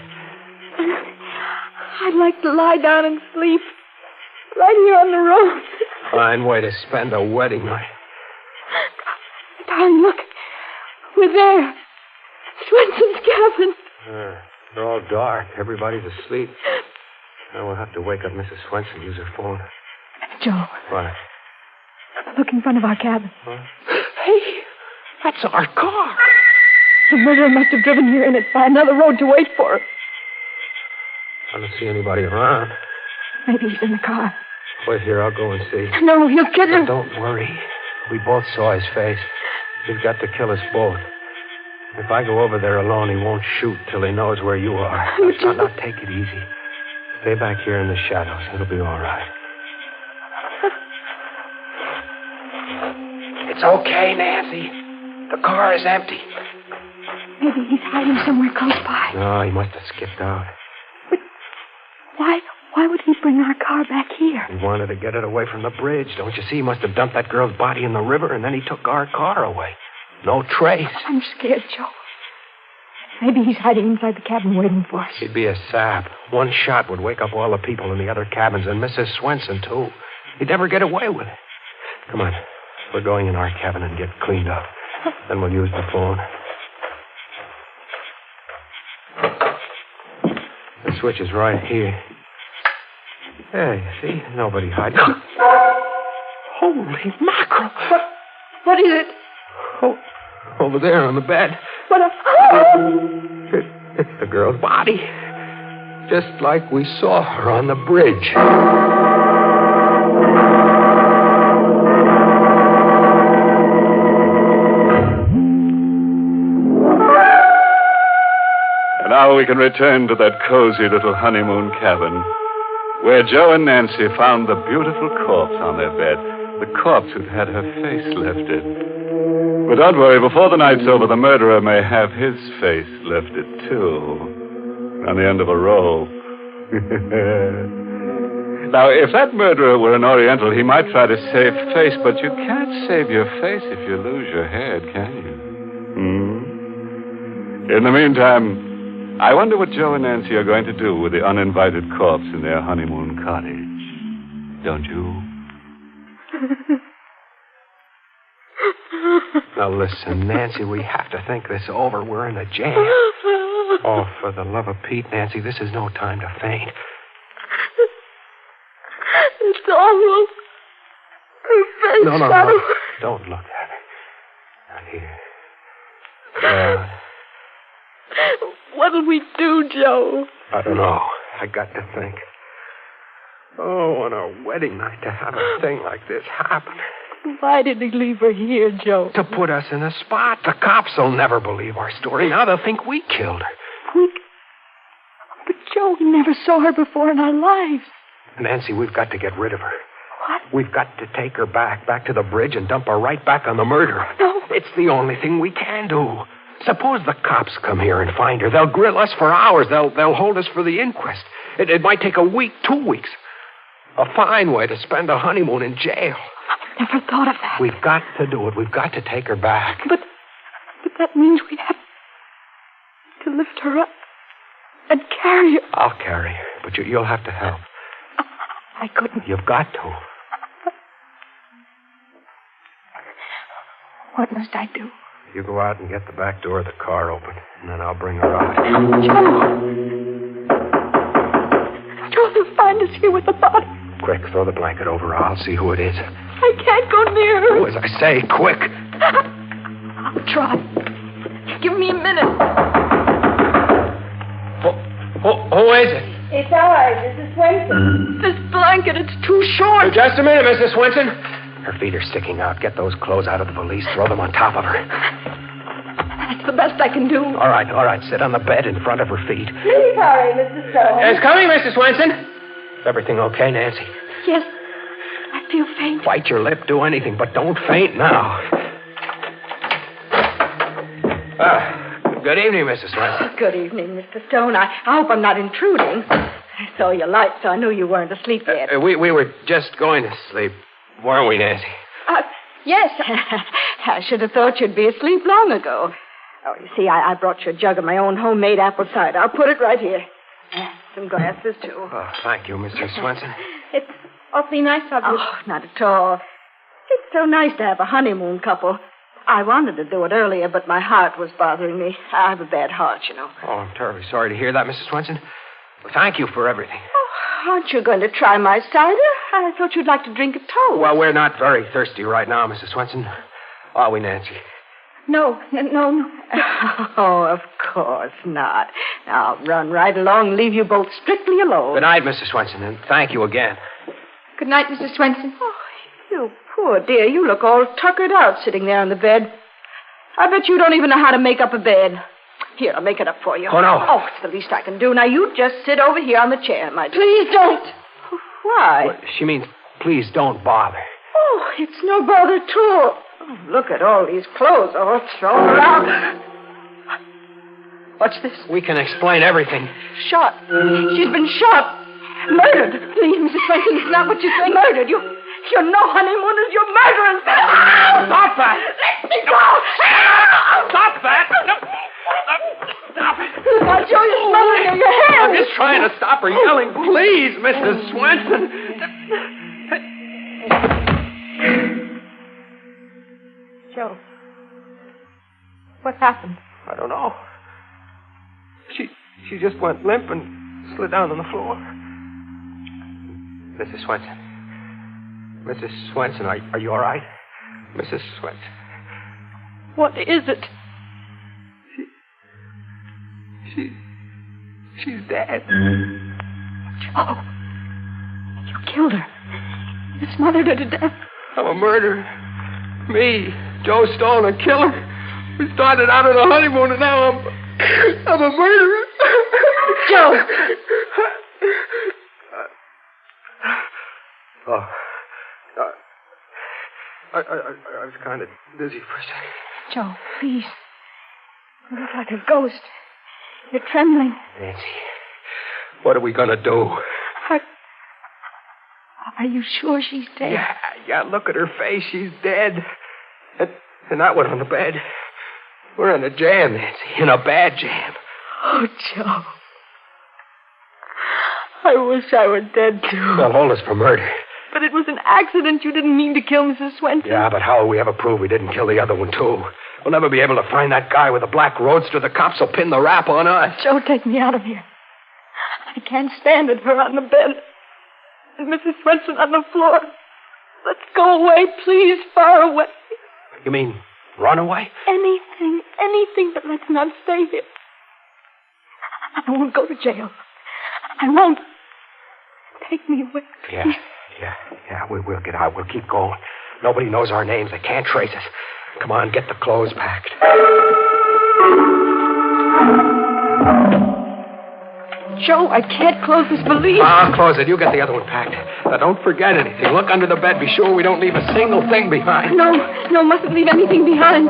I'd like to lie down and sleep. Right here on the road. Fine way to spend a wedding night. Darling, look. We're there. Swenson's cabin. They're all dark. Everybody's asleep. Now we'll have to wake up Mrs. Swenson, use her phone. Joe, What? look in front of our cabin. Huh? Hey, that's our car. The murderer must have driven here in it by another road to wait for us. I don't see anybody around. Maybe he's in the car. Wait here, I'll go and see. No, you'll kill him. But don't worry. We both saw his face. He's got to kill us both. If I go over there alone, he won't shoot till he knows where you are. Now, take it easy. Stay back here in the shadows. It'll be all right. It's okay, Nancy. The car is empty. Maybe he's hiding somewhere close by. No, he must have skipped out. Why would he bring our car back here? He wanted to get it away from the bridge. Don't you see? He must have dumped that girl's body in the river, and then he took our car away. No trace. I'm scared, Joe. Maybe he's hiding inside the cabin waiting for us. He'd be a sap. One shot would wake up all the people in the other cabins, and Mrs. Swenson, too. He'd never get away with it. Come on. We're going in our cabin and get cleaned up. Then we'll use the phone. The switch is right here. Hey, see? Nobody hiding. Holy mackerel. What is it? Oh, over there on the bed. What a... It's the girl's body. Just like we saw her on the bridge. And now we can return to that cozy little honeymoon cabin where Joe and Nancy found the beautiful corpse on their bed, the corpse who'd had her face lifted. But don't worry, before the night's over, the murderer may have his face lifted, too, on the end of a rope. Now, if that murderer were an Oriental, he might try to save face, but you can't save your face if you lose your head, can you? In the meantime, I wonder what Joe and Nancy are going to do with the uninvited corpse in their honeymoon cottage. Don't you? Now, listen, Nancy, we have to think this over. We're in a jam. Oh, for the love of Pete, Nancy, this is no time to faint. It's awful. No. Don't look at it. Not here. What'll we do, Joe? I don't know. I got to think. Oh, on our wedding night to have a thing like this happen. Why did he leave her here, Joe? To put us in a spot. The cops will never believe our story. Now they'll think we killed her. But, Joe, we never saw her before in our lives. Nancy, we've got to get rid of her. What? We've got to take her back to the bridge and dump her right back on the murderer. No. It's the only thing we can do. Suppose the cops come here and find her. They'll grill us for hours. They'll hold us for the inquest. It might take a week, 2 weeks. A fine way to spend a honeymoon in jail. I never thought of that. We've got to do it. We've got to take her back. But that means we have to lift her up and carry her. I'll carry her, but you'll have to help. I couldn't. You've got to. What must I do? You go out and get the back door of the car open, and then I'll bring her out. Joe, they'll find us here with the body. Quick, throw the blanket over her. I'll see who it is. I can't go near her. Do as I say, quick. I'll try. Give me a minute. Who is it? It's ours. This is Swenson. This blanket, it's too short. Just a minute, Mrs. Swenson. Her feet are sticking out. Get those clothes out of the valise. Throw them on top of her. That's the best I can do. All right. Sit on the bed in front of her feet. Please hurry, Mr. Stone. It's coming, Mrs. Swenson. Everything okay, Nancy? Yes. I feel faint. Bite your lip, do anything, but don't faint now. Good evening, Mrs. Swenson. Good evening, Mr. Stone. I hope I'm not intruding. I saw your light, so I knew you weren't asleep yet. We were just going to sleep, weren't we, Nancy? Yes. I should have thought you'd be asleep long ago. Oh, you see, I brought you a jug of my own homemade apple cider. I'll put it right here. Some glasses, too. Oh, thank you, Mr. Swenson. It's awfully nice of you. Oh, not at all. It's so nice to have a honeymoon couple. I wanted to do it earlier, but my heart was bothering me. I have a bad heart, you know. Oh, I'm terribly sorry to hear that, Mrs. Swenson. Well, thank you for everything. Oh, aren't you going to try my cider? I thought you'd like to drink it toast. Well, we're not very thirsty right now, Mrs. Swenson. Are we, Nancy? No. Oh, of course not. Now, I'll run right along and leave you both strictly alone. Good night, Mrs. Swenson, and thank you again. Good night, Mrs. Swenson. Oh, you poor dear. You look all tuckered out sitting there on the bed. I bet you don't even know how to make up a bed. Here, I'll make it up for you. Oh, no. Oh, it's the least I can do. Now, you just sit over here on the chair, my dear. Please don't. Why? Well, she means, please don't bother. Oh, it's no bother at all. Oh, look at all these clothes all thrown around. What's this? We can explain everything. Shot. She's been shot. Murdered. Please, Mrs. Swenson, it's not what you think. Murdered. You're no honeymooners. You're murderers. Stop that. Let me go. Stop that. Stop it. I'll show you smoking in your hands. I'm just trying to stop her yelling. Please, Mrs. Swenson. Joe. What happened? I don't know. She just went limp and slid down on the floor. Mrs. Swenson. Mrs. Swenson, are you all right? Mrs. Swenson. What is it? She's dead. Joe. You killed her. You smothered her to death. I'm a murderer. Me, Joe Stone, a killer. We started out on a honeymoon and now I'm a murderer. Joe! I was kind of dizzy for a second. Joe, please. You look like a ghost. You're trembling. Nancy, what are we going to do? Are you sure she's dead? Yeah, look at her face. She's dead. And that one on the bed. We're in a jam, Nancy. In a bad jam. Oh, Joe. I wish I were dead, too. They'll hold us for murder. But it was an accident. You didn't mean to kill Mrs. Swenson. Yeah, but how will we ever prove we didn't kill the other one, too? We'll never be able to find that guy with the black roadster. The cops will pin the rap on us. Joe, take me out of here. I can't stand it. Her on the bed. And Mrs. Swenson on the floor. Let's go away, please, far away. You mean run away? Anything, but let's not stay here. I won't go to jail. I won't. Take me away. Yeah. We'll get out. We'll keep going. Nobody knows our names. They can't trace us. Come on, get the clothes packed. Joe, I can't close this valise. I'll close it. You get the other one packed. Now, don't forget anything. Look under the bed. Be sure we don't leave a single thing behind. No, mustn't leave anything behind.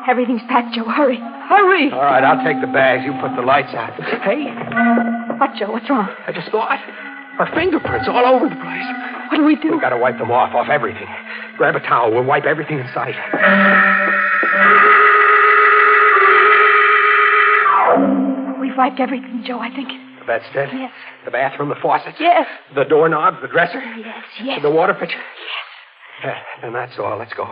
Everything's packed, Joe. Hurry. All right, I'll take the bags. You put the lights out. Hey. What, Joe? What's wrong? I just thought. Our fingerprints all over the place. What do we do? We've got to wipe them off everything. Grab a towel. We'll wipe everything in sight. We've wiped everything, Joe, I think. The bedstead? Yes. The bathroom, the faucet? Yes. The doorknobs, the dresser? Yes. The water pitcher? Yes. And that's all. Let's go.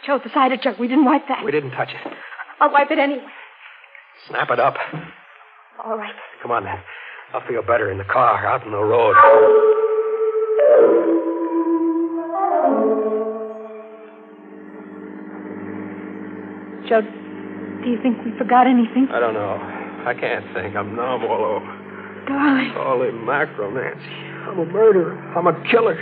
Joe, the cider jug. We didn't wipe that. We didn't touch it. I'll wipe it anyway. Snap it up. All right. Come on, then. I'll feel better in the car, out on the road. Joe, do you think we forgot anything? I don't know. I can't think. I'm numb all over. Darling. Holy mackerel, Nancy. I'm a murderer. I'm a killer.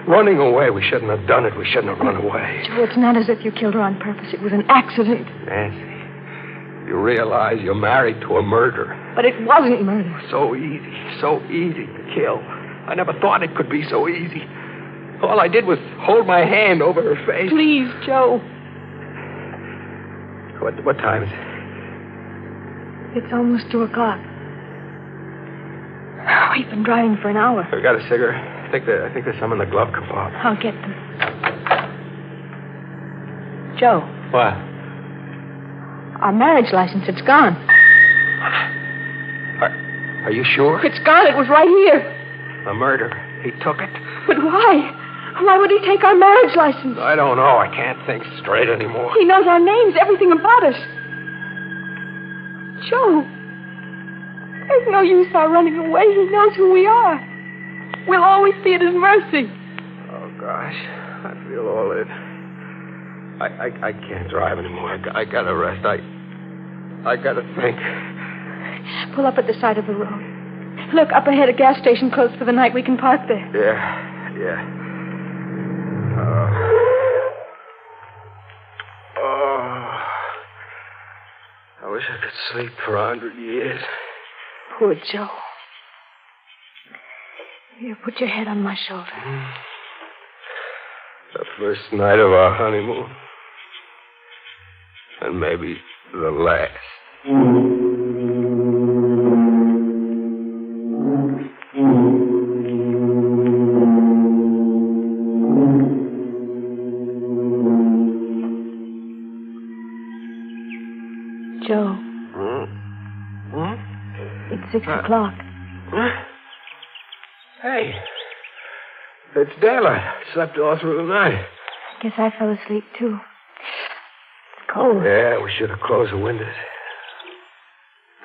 Running away. We shouldn't have done it. We shouldn't have run away. Joe, it's not as if you killed her on purpose. It was an accident. Nancy, you realize you're married to a murderer. But it wasn't murder. So easy to kill. I never thought it could be so easy. All I did was hold my hand over her face. Please, Joe. What time is it? It's almost 2 o'clock. We've been driving for an hour. I got a cigarette. I think there's some in the glove compartment. I'll get them. Joe. What? Our marriage license, it's gone. Are you sure? It's gone. It was right here. The murder. He took it. But why? Why would he take our marriage license? I don't know. I can't think straight anymore. He knows our names, everything about us. Joe, there's no use our running away. He knows who we are. We'll always be at his mercy. Oh, gosh. I feel all it. I can't drive anymore. I gotta rest. I gotta think. Pull up at the side of the road. Look, up ahead, a gas station closed for the night. We can park there. Yeah. I wish I could sleep for 100 years. Poor Joe. Here, put your head on my shoulder. The first night of our honeymoon. And maybe the last. Joe. It's 6 o'clock. Hey. It's daylight. I slept all through the night. I guess I fell asleep, too. It's cold. Yeah, we should have closed the windows.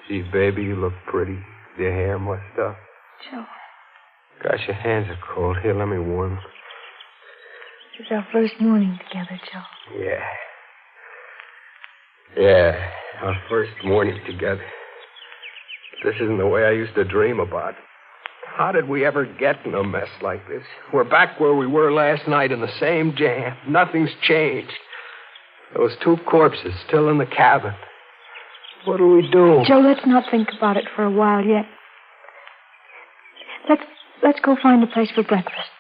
Gee, baby, you look pretty. Your hair mussed up. Joe. Gosh, your hands are cold. Here, let me warm them. It's our first morning together, Joe. Yeah, our first morning together. This isn't the way I used to dream about. How did we ever get in a mess like this? We're back where we were last night in the same jam. Nothing's changed. Those 2 corpses still in the cabin. What do we do? Joe, let's not think about it for a while yet. Let's go find a place for breakfast.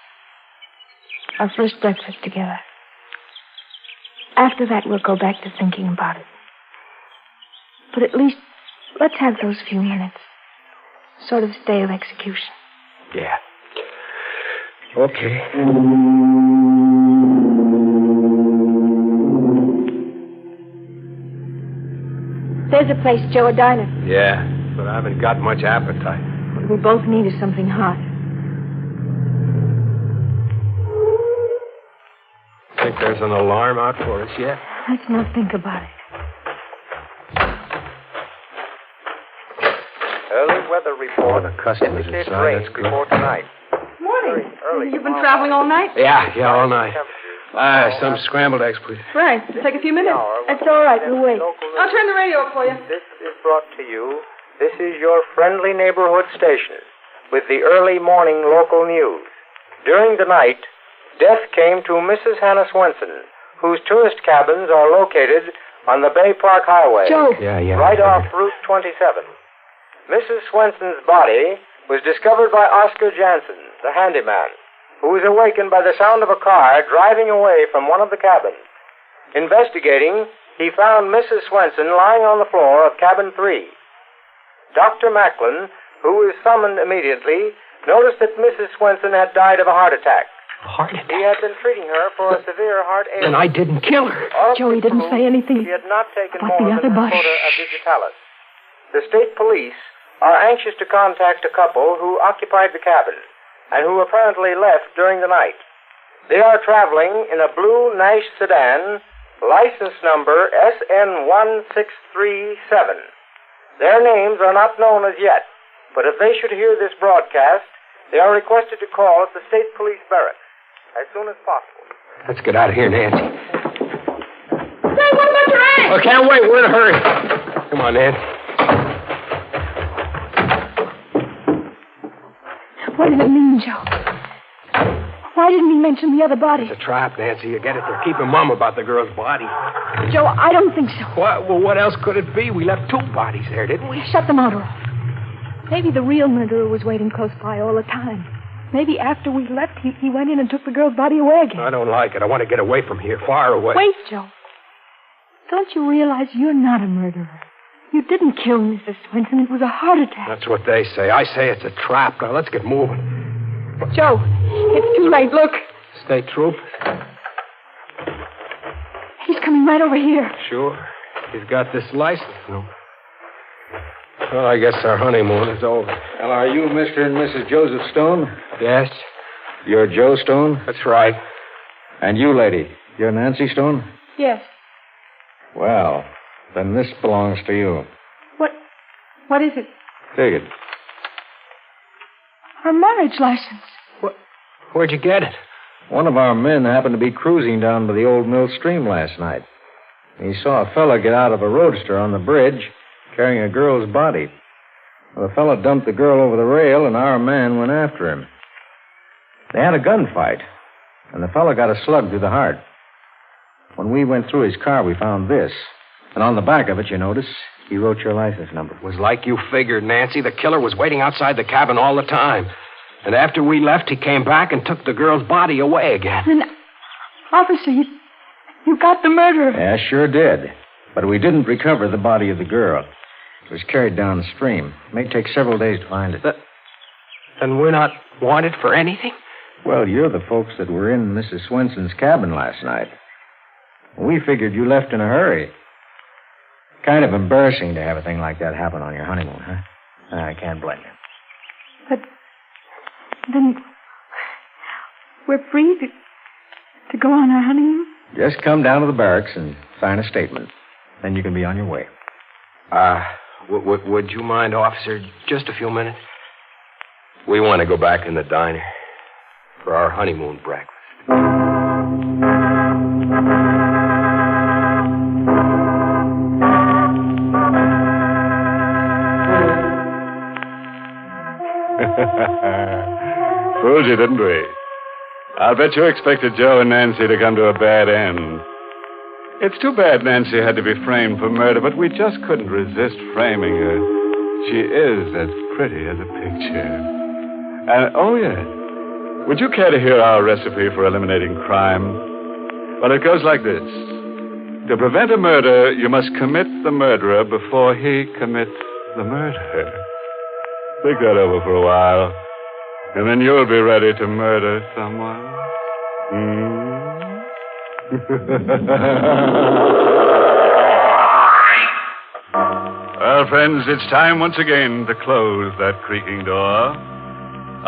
Our first breakfast together. After that, we'll go back to thinking about it. But at least, let's have those few minutes. Sort of stay of execution. Yeah. Okay. There's a place, Joe, a diner. Yeah, but I haven't got much appetite. What we both need is something hot. Think there's an alarm out for us yet? Let's not think about it. Early weather report. The customers indicates inside. rain That's good. before tonight. Morning. You've been traveling all night? Yeah, all night. Some scrambled eggs, please. Right. It'll take a few minutes. That's all right. We'll wait. I'll turn the radio up for you. This is brought to you. This is your friendly neighborhood station with the early morning local news. During the night, death came to Mrs. Hannah Swenson, whose tourist cabins are located on the Bay Park Highway. Joe. Yeah. Right off Route 27. Mrs. Swenson's body was discovered by Oscar Jansen, the handyman, who was awakened by the sound of a car driving away from one of the cabins. Investigating, he found Mrs. Swenson lying on the floor of cabin 3. Dr. Macklin, who was summoned immediately, noticed that Mrs. Swenson had died of a heart attack. A heart attack? He had been treating her for a severe heart ailment. And I didn't kill her. Joey didn't say anything He had not taken about more the than other a body. quota of digitalis. The state police are anxious to contact a couple who occupied the cabin and who apparently left during the night. They are traveling in a blue Nash sedan, license number SN1637. Their names are not known as yet, but if they should hear this broadcast, they are requested to call at the state police barracks as soon as possible. Let's get out of here, Nancy. Say, what about your eggs? I can't wait. We're in a hurry. Come on, Nancy. What does it mean, Joe? Why didn't he mention the other body? It's a trap, Nancy. You get it? They're keeping mum about the girl's body. Joe, I don't think so. What else could it be? We left 2 bodies there, didn't we? Shut the motor off. Maybe the real murderer was waiting close by all the time. Maybe after we left, he went in and took the girl's body away again. I don't like it. I want to get away from here, far away. Wait, Joe. Don't you realize you're not a murderer? You didn't kill Mrs. Swenson. It was a heart attack. That's what they say. I say it's a trap. Now, let's get moving. Joe, it's too late. Look. State troop? He's coming right over here. Sure. He's got this license number. Well, I guess our honeymoon is over. Well, are you Mr. and Mrs. Joseph Stone? Yes. You're Joe Stone? That's right. And you, lady, you're Nancy Stone? Yes. Well, then this belongs to you. What is it? Take it. Her marriage license. Where'd you get it? One of our men happened to be cruising down by the old mill stream last night. He saw a fella get out of a roadster on the bridge carrying a girl's body. Well, the fella dumped the girl over the rail, and our man went after him. They had a gunfight, and the fella got a slug through the heart. When we went through his car, we found this. And on the back of it, you notice, he wrote your license number. It was like you figured, Nancy. The killer was waiting outside the cabin all the time. And after we left, he came back and took the girl's body away again. And, officer, you got the murderer. Yeah, sure did. But we didn't recover the body of the girl. It was carried downstream. It may take several days to find it. Then we're not wanted for anything? Well, you're the folks that were in Mrs. Swenson's cabin last night. We figured you left in a hurry. Kind of embarrassing to have a thing like that happen on your honeymoon, huh? I can't blame you. But then we're free to go on our honeymoon? Just come down to the barracks and sign a statement. Then you can be on your way. Would you mind, officer, just a few minutes? We want to go back in the diner for our honeymoon breakfast. Fooled you, didn't we? I'll bet you expected Joe and Nancy to come to a bad end. It's too bad Nancy had to be framed for murder, but we just couldn't resist framing her. She is as pretty as a picture. Oh, yes. Would you care to hear our recipe for eliminating crime? Well, it goes like this. To prevent a murder, you must commit the murderer before he commits the murder. Think that over for a while, and then you'll be ready to murder someone. Well, friends, it's time once again to close that creaking door.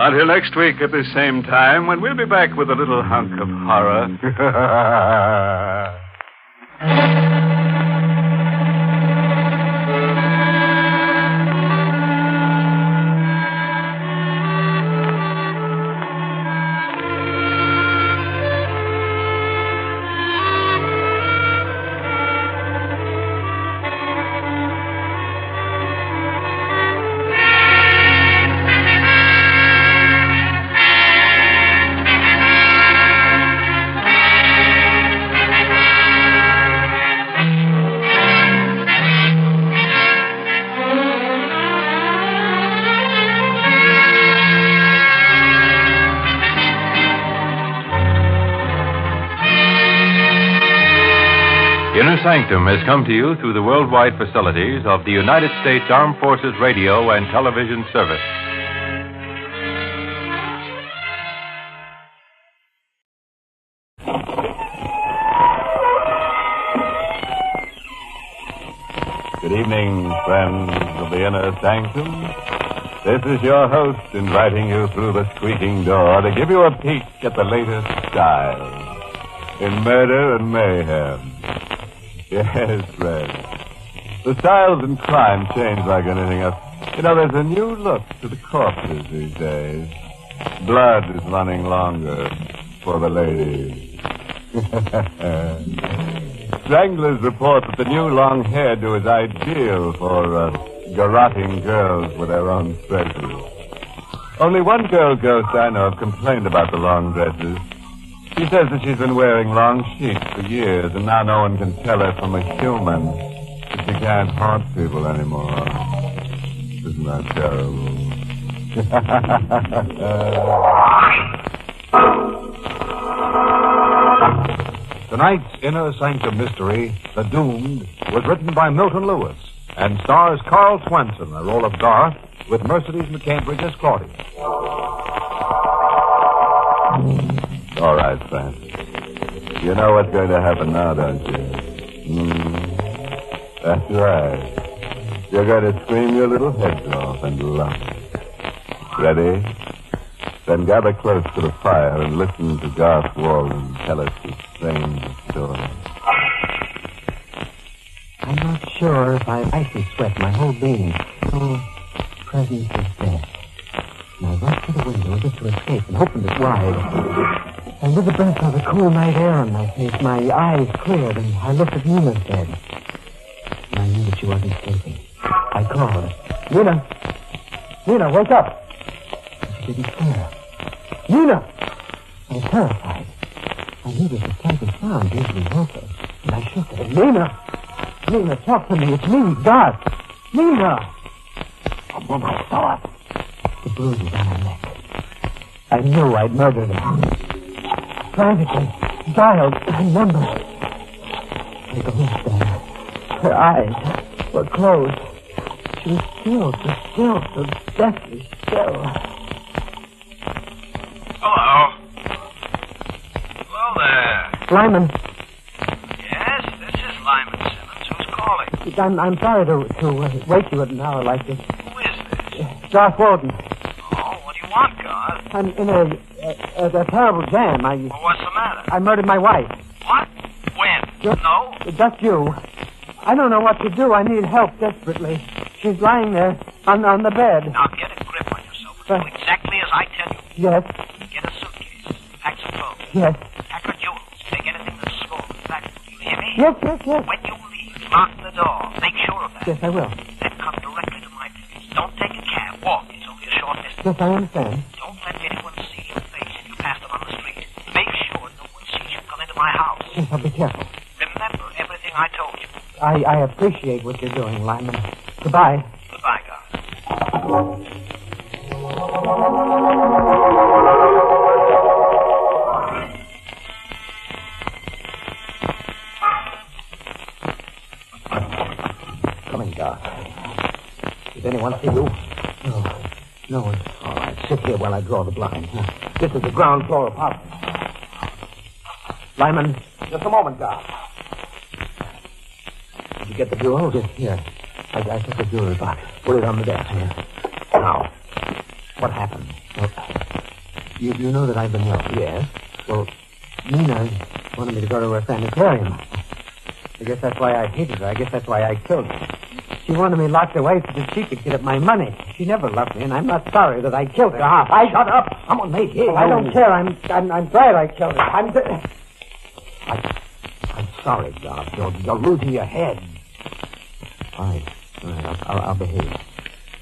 Until next week at the same time, when we'll be back with a little hunk of horror. Inner Sanctum has come to you through the worldwide facilities of the United States Armed Forces Radio and Television Service. Good evening, friends of the Inner Sanctum. This is your host inviting you through the squeaking door to give you a peek at the latest style in murder and mayhem. Yes, friends. The styles in crime change like anything else. You know, there's a new look to the corpses these days. Blood is running longer for the ladies. Stranglers report that the new long hairdo is ideal for garroting girls with their own treasures. Only one girl ghost I know of complained about the long dresses. She says that she's been wearing long sheets for years, and now no one can tell her from a human that she can't haunt people anymore. Isn't that terrible? Tonight's Inner Sanctum mystery, The Doomed, was written by Milton Lewis and stars Carl Swenson, the role of Garth, with Mercedes McCambridge as Claudia. All right, Francis. You know what's going to happen now, don't you? That's right. You're going to scream your little heads off and laugh. Ready? Then gather close to the fire and listen to Garth Walden tell us his strange story. I'm not sure if I icy sweat my whole being. Oh, presence is death. And I rushed to the window as if to escape and opened it wide. And with the breath of the cool night air on my face, my eyes cleared and I looked at Nina's bed. And I knew that she wasn't sleeping. I called. Nina! Nina, wake up! And she didn't stir. Nina! I was terrified. I knew that the slightest sound usually woke her. And I shook her. Nina! Nina, talk to me. It's me, Garth. Nina! And then I saw it. The bruises on her neck. I knew I'd murdered her. Frantically dialed her number. I glanced at her. Her eyes were closed. She was still, so deathly still. Hello. Hello there. Lyman. Yes, this is Lyman Simmons. Who's calling? I'm sorry to wake you at an hour like this. Who is this? Garth Walden. Oh, what do you want, Garth? I'm in a terrible jam. Well, what's the matter? I murdered my wife. What? When? No? Just you. I don't know what to do. I need help desperately. She's lying there on the bed. Now get a grip on yourself. Do exactly as I tell you. Yes. Get a suitcase. Pack some clothes. Yes. Pack her jewels. Take anything that's small and valuable. You hear me? Yes. When you leave, lock the door. Make sure of that. Yes, I will. Then come directly to my place. Don't take a cab. Walk. It's only a short distance. Yes, I understand. Don't let anyone see your face if you pass them on the street. Make sure no one sees you come into my house. Yes, I'll be careful. Remember everything I told you. I appreciate what you're doing, Lyman. Goodbye. Goodbye, Garth. Come in, Garth. Did anyone see you? No one. All right, sit here while I draw the blind. This is the ground floor apartment. Lyman. Just a moment, Garth. Did you get the jewels? Yes, here. I took the jewelry box. Put it on the desk here. Now, what happened? Well, you know that I've been ill. Yes. Well, Nina wanted me to go to her sanitarium. I guess that's why I hated her. I guess that's why I killed her. She wanted me locked away so that she could get at my money. She never loved me, and I'm not sorry that I killed her. Shut up! Someone made him. I don't care. I'm glad I killed her. I'm sorry, Garth. You're losing your head. All right. I'll behave.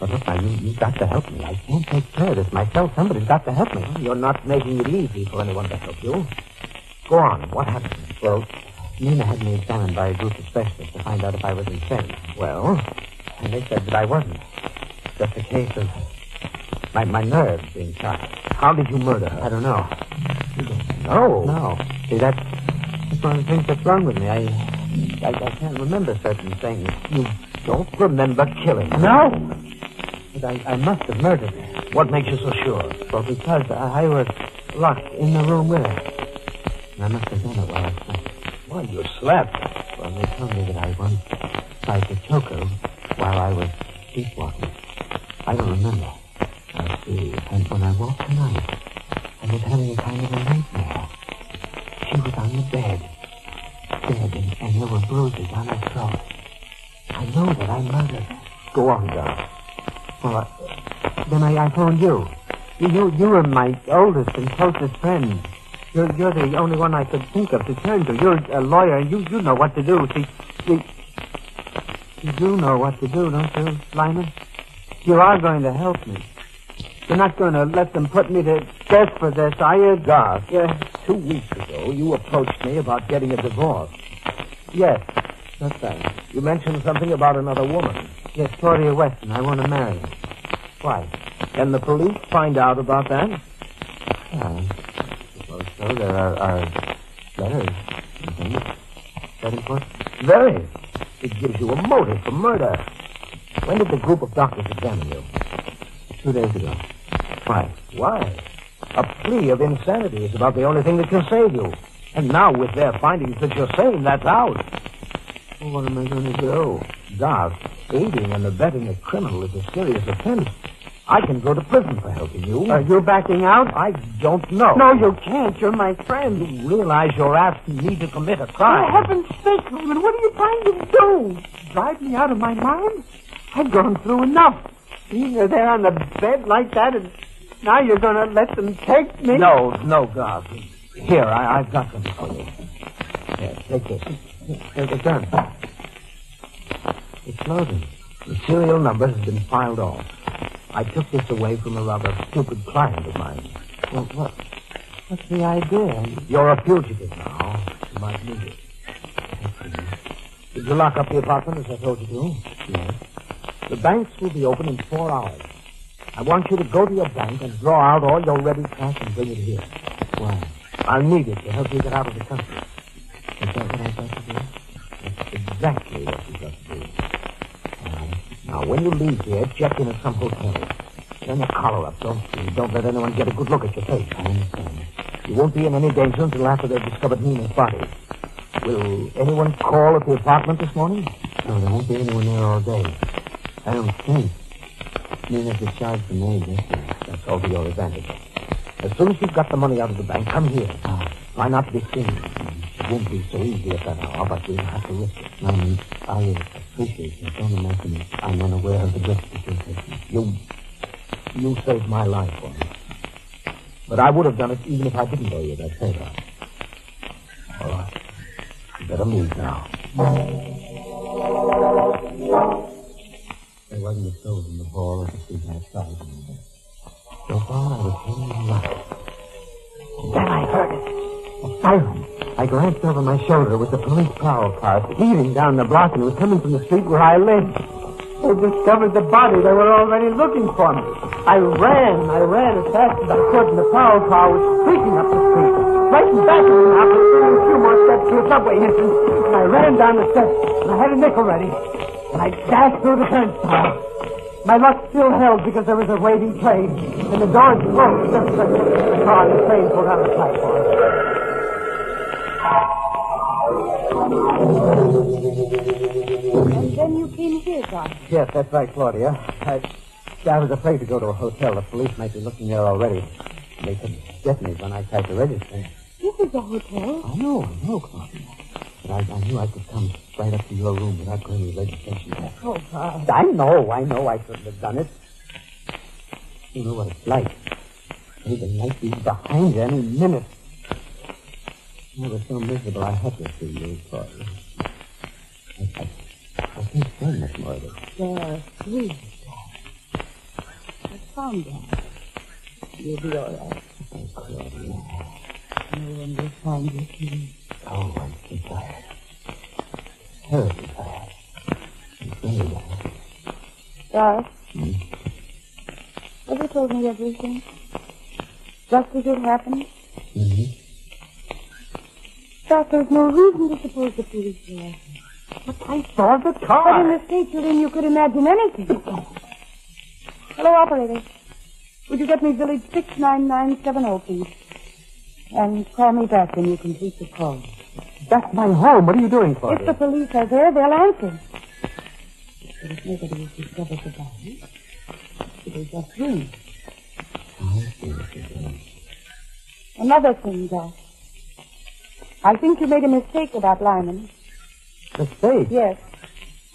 But look, now, you've got to help me. I can't take care of this myself. Somebody's got to help me. You're not making it easy for anyone to help you. Go on. What happened? Well, Nina had me examined by a group of specialists to find out if I was insane. Well, and they said that I wasn't. Just a case of my nerves being shot. How did you murder her? I don't know. You don't know? No. See, that's one of the things that's wrong with me. I can't remember certain things. You don't remember killing her? No. But I must have murdered her. What makes you so sure? Well, because I was locked in the room with her. And I must have done it while I slept. Well, you slept? Well, they told me that I once tried to choke her while I was sleepwalking. I don't remember. I see. And when I woke tonight, I was having a kind of a nightmare. She was on the bed. Dead, and there were bruises on her throat. I know that I murdered her. Go on, Garth. Well, then I phoned you. You were my oldest and closest friend. You're the only one I could think of to turn to. You're a lawyer. You know what to do. See, you do know what to do, don't you, Lyman? You are going to help me. You're not going to let them put me to death for this, are you? Garth, Yeah. 2 weeks ago, you approached me about getting a divorce. Yes, that's right. You mentioned something about another woman. Yes, Claudia Weston. I want to marry her. twice. Can the police find out about that? I suppose so. There are letters and things. That important? Very. It gives you a motive for murder. When did the group of doctors examine you? 2 days ago. Why? Why? A plea of insanity is about the only thing that can save you. And now with their findings that you're sane, that's out. Well, what am I going to do? Doc, aiding and abetting a criminal is a serious offense. I can go to prison for helping you. Are you backing out? I don't know. No, you can't. You're my friend. You realize you're asking me to commit a crime. For heaven's sake, Raymond, what are you trying to do? Drive me out of my mind? I've gone through enough. You're there on the bed like that, and now you're going to let them take me? No, God. Here, I've got something for you. Here, take this. Take a gun. It's loaded. The serial number has been filed off. I took this away from a rather stupid client of mine. Well, what's the idea? You're a fugitive now. You might need it. Did you lock up the apartment as I told you to? Yes. The banks will be open in 4 hours. I want you to go to your bank and draw out all your ready cash and bring it here. Why? I'll need it to help you get out of the country. Is that what I've got to do? That's exactly what you've got to do. Now, when you leave here, check in at some hotel. Turn your collar up. Don't let anyone get a good look at your face. I understand. You won't be in any danger until after they've discovered Nina's body. Will anyone call at the apartment this morning? No, there won't be anyone there all day. I don't think. Nina's discharged from me yesterday. That's all to your advantage. As soon as you've got the money out of the bank, come here. Try not to be seen. It won't be so easy at that hour, but we'll have to risk it. I appreciate it. Don't imagine I'm unaware of the risk that you're taking. You saved my life for me. But I would have done it even if I didn't owe you that favor. All right. You better leave now. There wasn't a soul in the hall or the street outside. So far, I was hearing life. Then I heard it. A siren. I glanced over my shoulder with the police prowl car speeding down the block, and it was coming from the street where I lived. They discovered the body. They were already looking for me. I ran as fast as I could, and the prowl car was streaking up the street. Right in back of me now, but a few more steps to a subway entrance, and I ran down the steps, and I had a nickel ready, and I dashed through the turnstile. My luck still held because there was a waiting train, and the doors closed just as the car and the train pulled out of the platform. And then you came here, Doc. Yes, that's right, Claudia. I was afraid to go to a hotel. The police might be looking there already. They could get me when I tried to register. This is a hotel. I know, Claudia. But I knew I could come right up to your room without going to the registration desk. Oh, God. I know I couldn't have done it. You know what it's like. Anything might be behind you any minute. I was so miserable I had to see you, Claudia. I can't say much more of it. There are 3. I found them. You'll be all right. Oh, Claudia. No one will find you, please. Oh, I'm so tired. Terribly tired. I'm very tired. Doc? Have you told me everything? Just as it happened? Mm-hmm. Doc, there's no reason to suppose the police will ask me. But I saw the car. But in the state you're in, you could imagine anything. Hello, operator. Would you get me village 69970, please? And call me back when you complete the call. That's my home. What are you doing, Claudia? If the police are there, they'll answer. But if nobody has discovered the body, it'll just ring. I see what you're doing. Another thing, Doc. I think you made a mistake about Lyman. Mistake? Yes.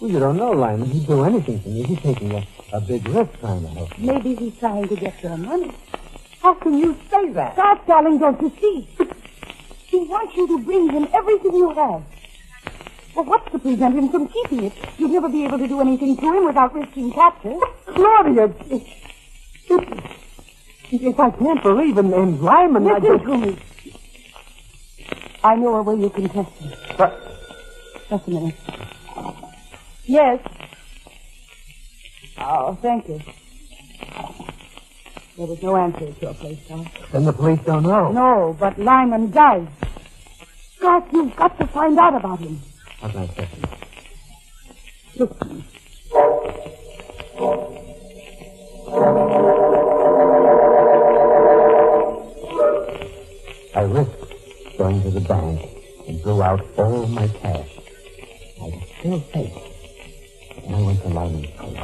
Well, you don't know Lyman. He'd do anything for me. He's taking a big risk trying to help me. Maybe he's trying to get your money. How can you say that? Stop, darling, don't you see? He wants you to bring him everything you have. Well, what's to prevent him from keeping it? You'll never be able to do anything to him without risking capture. Claudia, if I can't believe in Lyman, Listen to me. I know a way you can test him. What? Just a minute. Yes. Oh, thank you. There was no answer at your place, Doc. Then the police don't know. No, but Lyman does. Doc, you've got to find out about him. How's that second? Listen. I risked going to the bank and drew out all my cash. I was still safe. And I went to Lyman's place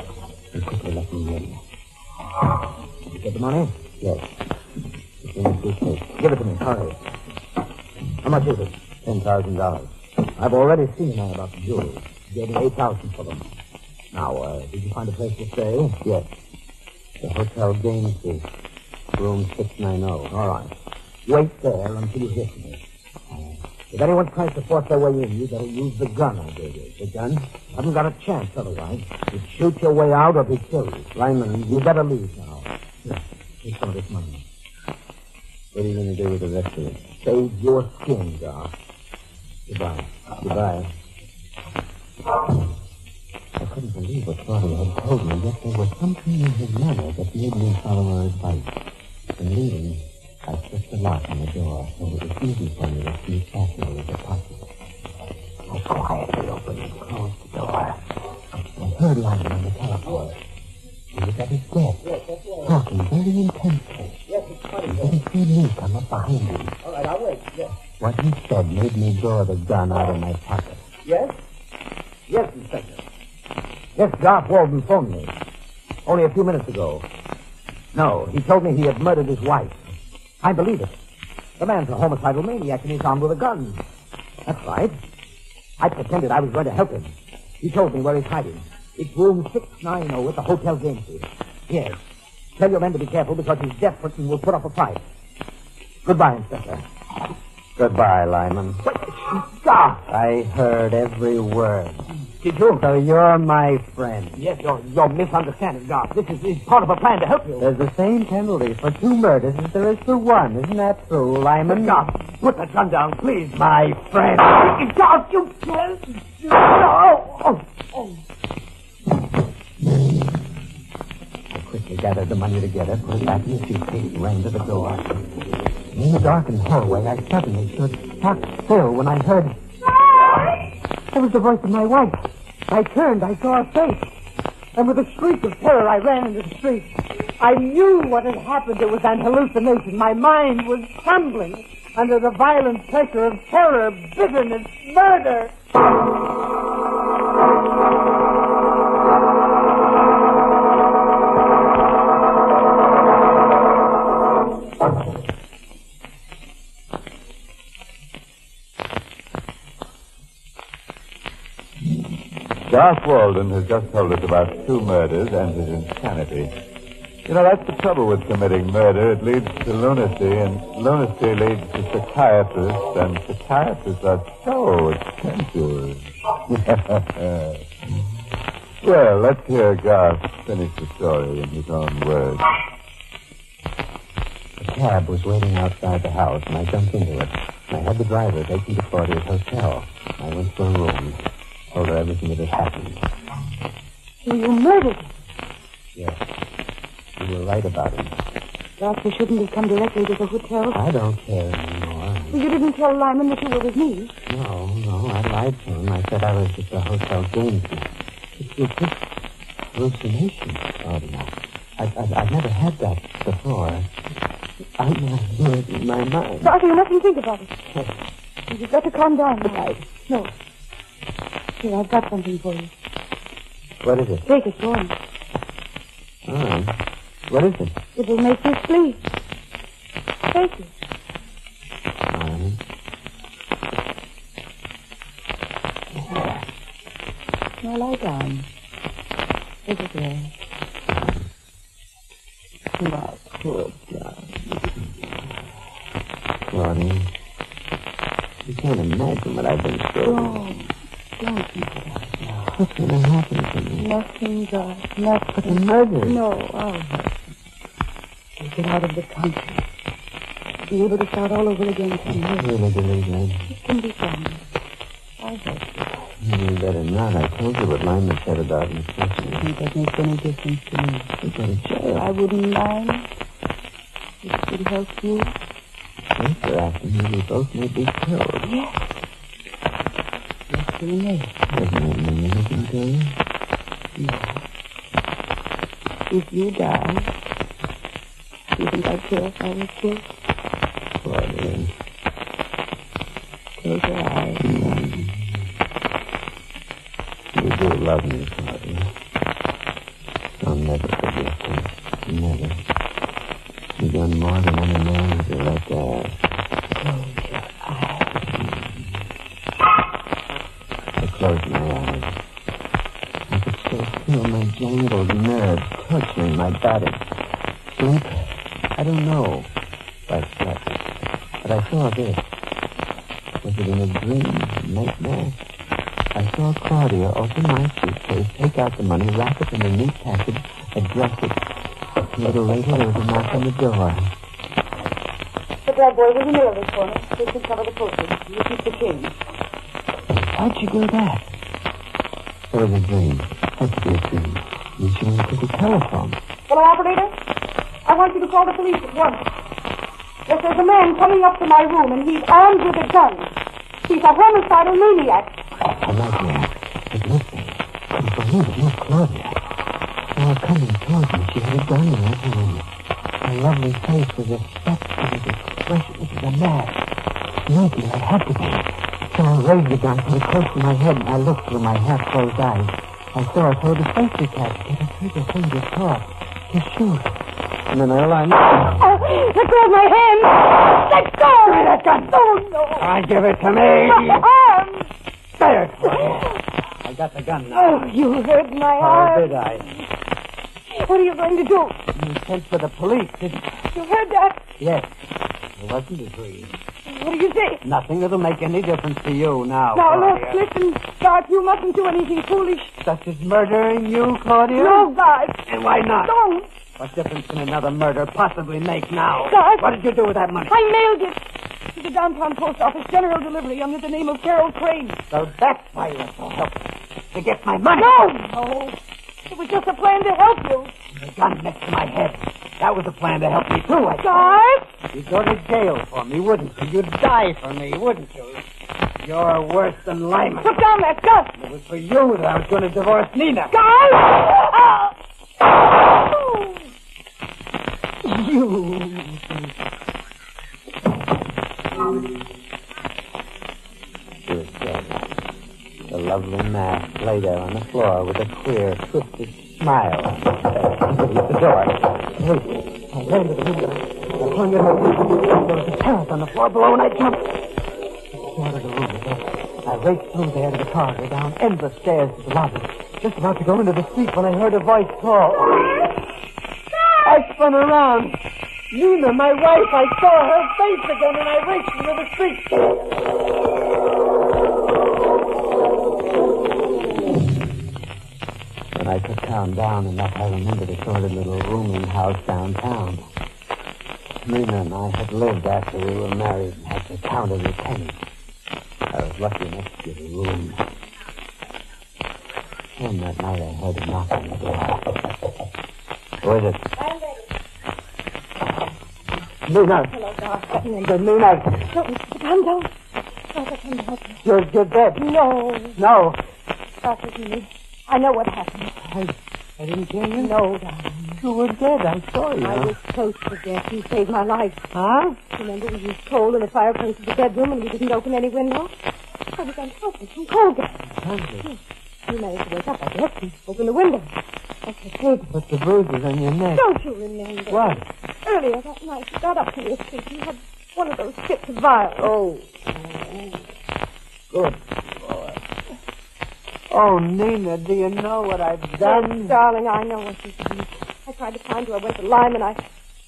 and quickly let me in. Did you get the money? Yes. It's in the suitcase. Give it to me. Hurry. How much is it? $10,000. I've already seen a man about the jewelry. He gave me $8,000 for them. Now, did you find a place to stay? Yes. The Hotel Gainsborough, room 690. All right. Wait there until you hear from me. If anyone tries to force their way in, you better use the gun I gave you. The gun? Haven't got a chance otherwise. You shoot your way out or be killed. Lyman, you better leave now. Here, take some of this money. What are you going to do with the rest of it? Save your skin, Doc. Goodbye. Goodbye. I couldn't believe what Claudia had told me, yet there was something in his manner that made me follow her advice. In leaving, I slipped the lock on the door so it was easy for me to sneak past her with a pocket. I quietly opened and closed the door. I heard Lyman on the telephone. He was at his desk, talking very intensely. And then he see me come up behind him. All right, I'll wait. Yes. What he said made me draw the gun out of my pocket. Yes? Yes, Inspector. Yes, Garth Walden phoned me. Only a few minutes ago. No, he told me he had murdered his wife. I believe it. The man's a homicidal maniac and he's armed with a gun. That's right. I pretended I was going to help him. He told me where he's hiding. It's room 690 at the Hotel Gainsborough. Yes. Tell your men to be careful because he's desperate and will put up a fight. Goodbye, Inspector. Goodbye, Lyman. Stop! I heard every word. Did you? So you're my friend. Yes, you're misunderstanding, Doc. This is part of a plan to help you. There's the same penalty for 2 murders as there is for 1. Isn't that true, Lyman? Doc, put that gun down, please. My friend. Doc, you can't. No. I quickly gathered the money together, put it back in the suitcase, and ran to the door. In the darkened hallway, I suddenly stood stock still when I heard... That was the voice of my wife. I turned, I saw her face. And with a shriek of terror, I ran into the street. I knew what had happened. It was an hallucination. My mind was trembling under the violent pressure of terror, bitterness, murder. Garth Walden has just told us about 2 murders and his insanity. You know, that's the trouble with committing murder. It leads to lunacy, and lunacy leads to psychiatrists, and psychiatrists are so expensive. Well, let's hear Garth finish the story in his own words. A cab was waiting outside the house, and I jumped into it. I had the driver take me to Claudia's hotel. I went to her room. Told her everything that had happened. So you murdered him? Yes. You were right about him. Doc, you shouldn't have come directly to the hotel. I don't care anymore. Well, you didn't tell Lyman that you were with me. No, I lied to him. I said I was at the Hotel Gainsborough. It was just hallucination, Claudia. I've never had that before. I do it in my mind. Doctor, you mustn't think about it. You've got to calm down. No. Here, I've got something for you. What is it? Take it, go on. All right. What is it? It will make you sleep. Take it. All right. Now lie down. Take it away. My poor darling. Claudia, you can't imagine what I've been through. Don't think about it now. What's going to happen to me? Nothing, God. Nothing. But the murder. No, I'll help you. You'll get out of the country. Be able to start all over again someday. I really believe that. It can be done. I'll help you. You better not. I told you what Lyman said about inspection. I think that makes any difference to me. You go to jail. I wouldn't mind. It would help you. Yes, sir, after me, we both may be killed. Yes. It's too late. Doesn't that mean anything to you? No. If you die, do you think I'd care if I was killed? Claudia. Close your eyes. You do love me, Claudia. I'll never forget that. Never. You've done more than any man would like to ask. Close your eyes. I closed my eyes. I could still feel my genital nerves torturing my body. Sleep? I don't know. I slept. But I saw this. Was it in a dream, nightmare? I saw Claudia open my suitcase, take out the money, wrap it in a neat package, address it. A little later, there was a knock on the door. The black boy was in the middle of this corner. They can cover the postage. You keep the change. Why'd you do that? It was a dream. Had to be a dream. You should have took a telephone. Hello, operator? I want you to call the police at once. Yes, there's a man coming up to my room, and he's armed with a gun. He's a homicidal maniac. I like that. But listen, couldn't believe it. Look, Claudia. Saw her coming towards me. She had a gun in her hand. Her lovely face was a speculative expression. It was a mask. Naked, I had to be. So I raised the gun, put it close to my head, and I looked through my half-closed eyes. I saw her throw the safety catch, get her trigger finger taut, to shoot. And then all I knew... Oh, let go of my hand! Let go! Give me that gun! Oh, no! I give it to me! My arm! There, Claudia. I got the gun now. Oh, you hurt my How arm. did I? What are you going to do? You sent for the police, didn't you? You heard that? Yes. It wasn't a dream. What do you say? Nothing that'll make any difference to you now, Now, Claudia. look, listen, Bart, you mustn't do anything foolish. Such as murdering you, Claudia? No, Bart. And why not? Don't. What difference can another murder possibly make now? Bart. What did you do with that money? I mailed it to the downtown post office, general delivery, under the name of Carol Crane. So that's why you're so helpless. To get my money? No. It was just a plan to help you. The gun next to my head. That was a plan to help me, too, I Bart? You'd go to jail for me, wouldn't you? You'd die for me, wouldn't you? You're worse than Lyman. Put down that gun. It was for you that I was going to divorce Nina. Guy! You. She was dead. The lovely mask lay there on the floor with a queer, twisted smile on her face. At the door. Hey, I ran to the window. I flung it open. There was a parrot on the floor below, and I jumped. Out of the room again. I raced through there to the corridor, down endless stairs to the lobby. Just about to go into the street when I heard a voice call. I spun around. Nina, my wife, I saw her face again, and I raced into the street. When I took town down enough, I remembered a sort of little rooming house downtown. Nina and I had lived after we were married and had to count every penny. I was lucky enough to get a room. And that night I heard a knock on the door. Who is it? I'm ready. Nina. Hello, Doc. Nina. Don't put the gun down. Doc, I can't help you. You're dead. No. No. Doc, listen to me. I know what happened. I didn't kill you? No, darling. You were dead. I saw you. I was close to death. You saved my life. Huh? Remember, it was cold in the fireplace of the bedroom and we didn't open any window? I was unconscious from cold gas. You managed to wake up, I guess, and open the window. That's the case. But the bruises on your neck. Don't you remember? What? Earlier that night, you got up to your feet. You had one of those fits of violence. Oh. Good boy. Oh, Nina, do you know what I've done? Yes, darling, I know what you've done. I tried to find you. I went to Lyman. I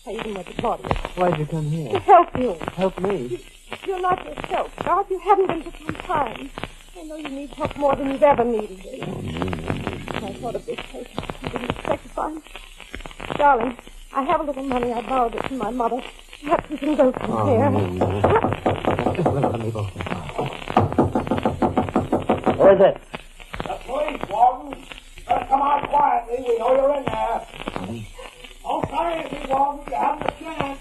even went to Claudia. Why'd you come here? To help you. Help me? You're not yourself, Doc. You haven't been for some time. I know you need help more than you've ever needed it. Oh, Nina. I thought of this place. You didn't expect to find. Darling, I have a little money. I borrowed it from my mother. Perhaps we can go from here. Nina. Just let me go. Where is it? The police, Walton. Better come out quietly. We know you're in there. Oh, sorry, Walden. You haven't a chance.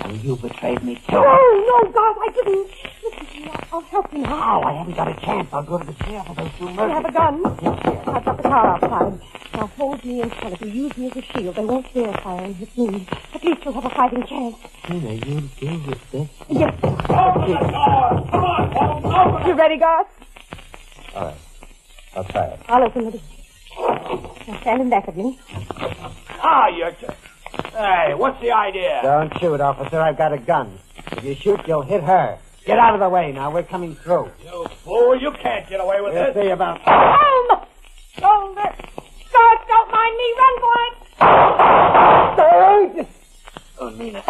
Oh, you betrayed me, too. Oh, no, God, I didn't. Listen to me. I'll help you now. Oh, I haven't got a chance. I'll go to the sheriff for those 2 You murders. have a gun? I've got the car outside. Now hold me in front of you. Use me as a shield. They won't dare fire and hit me. At least we'll have a fighting chance. Tina, you'll do with this? Yes. Open the door! Come on, Walden, open it! You ready, Garth? All right. I'll try it. I'll open it. Now stand in back of me. Ah, you're just... Hey, what's the idea? Don't shoot, officer. I've got a gun. If you shoot, you'll hit her. Get out of the way now. We're coming through. You fool, you can't get away with We'll this. see about... Oh, shoulder. Garth, don't mind me. Run for it. Oh, Nina.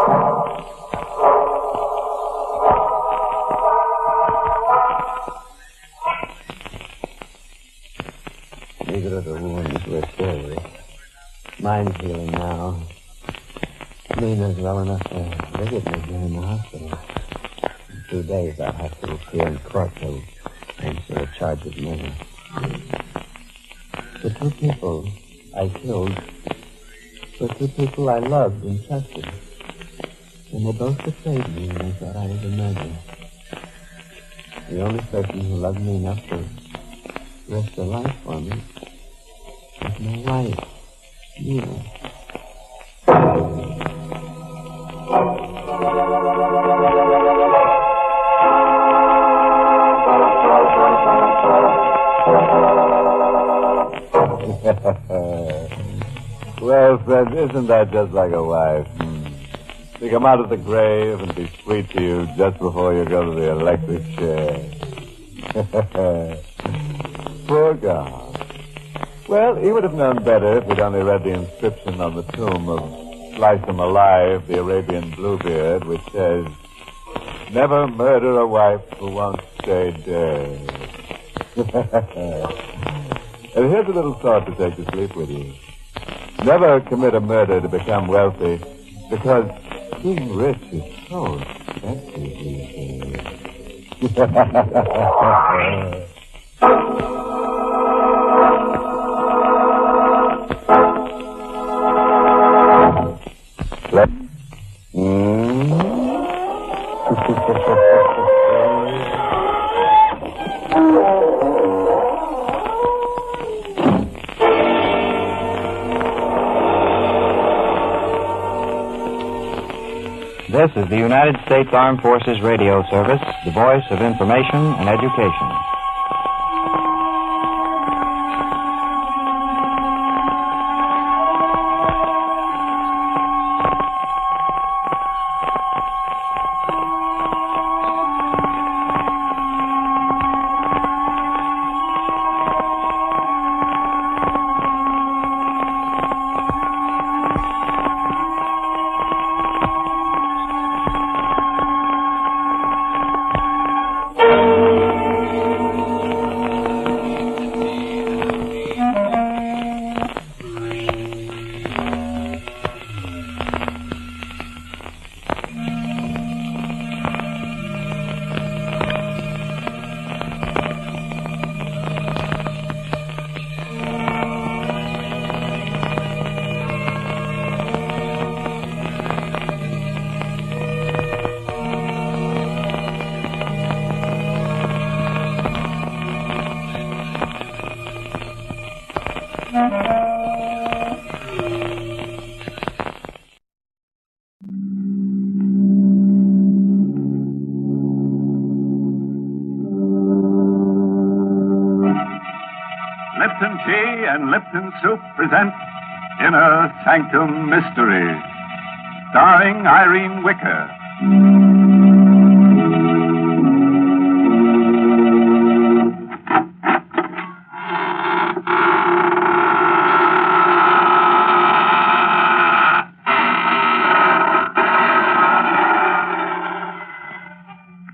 Neither of the wounds were serious. Mine's healing now. Nina's well enough to visit me here in the hospital. In 2 days, I'll have to appear in court to answer a charge of murder. The 2 people I killed were 2 people I loved and trusted. And they both betrayed me when they thought I was a murderer. The only person who loved me enough to risk her life for me was my wife, Nina. Well, friend, isn't that just like a wife? To come out of the grave and be sweet to you just before you go to the electric chair. Poor God. Well, he would have known better if he'd only read the inscription on the tomb of Slice 'em Alive, the Arabian Bluebeard, which says, "Never murder a wife who won't stay dead." And here's a little thought to take to sleep with you. Never commit a murder to become wealthy, because being rich is so expensive these days. This is the United States Armed Forces Radio Service, the voice of information and education. Lipton Tea and Lipton Soup present Inner Sanctum Mysteries, starring Irene Wicker.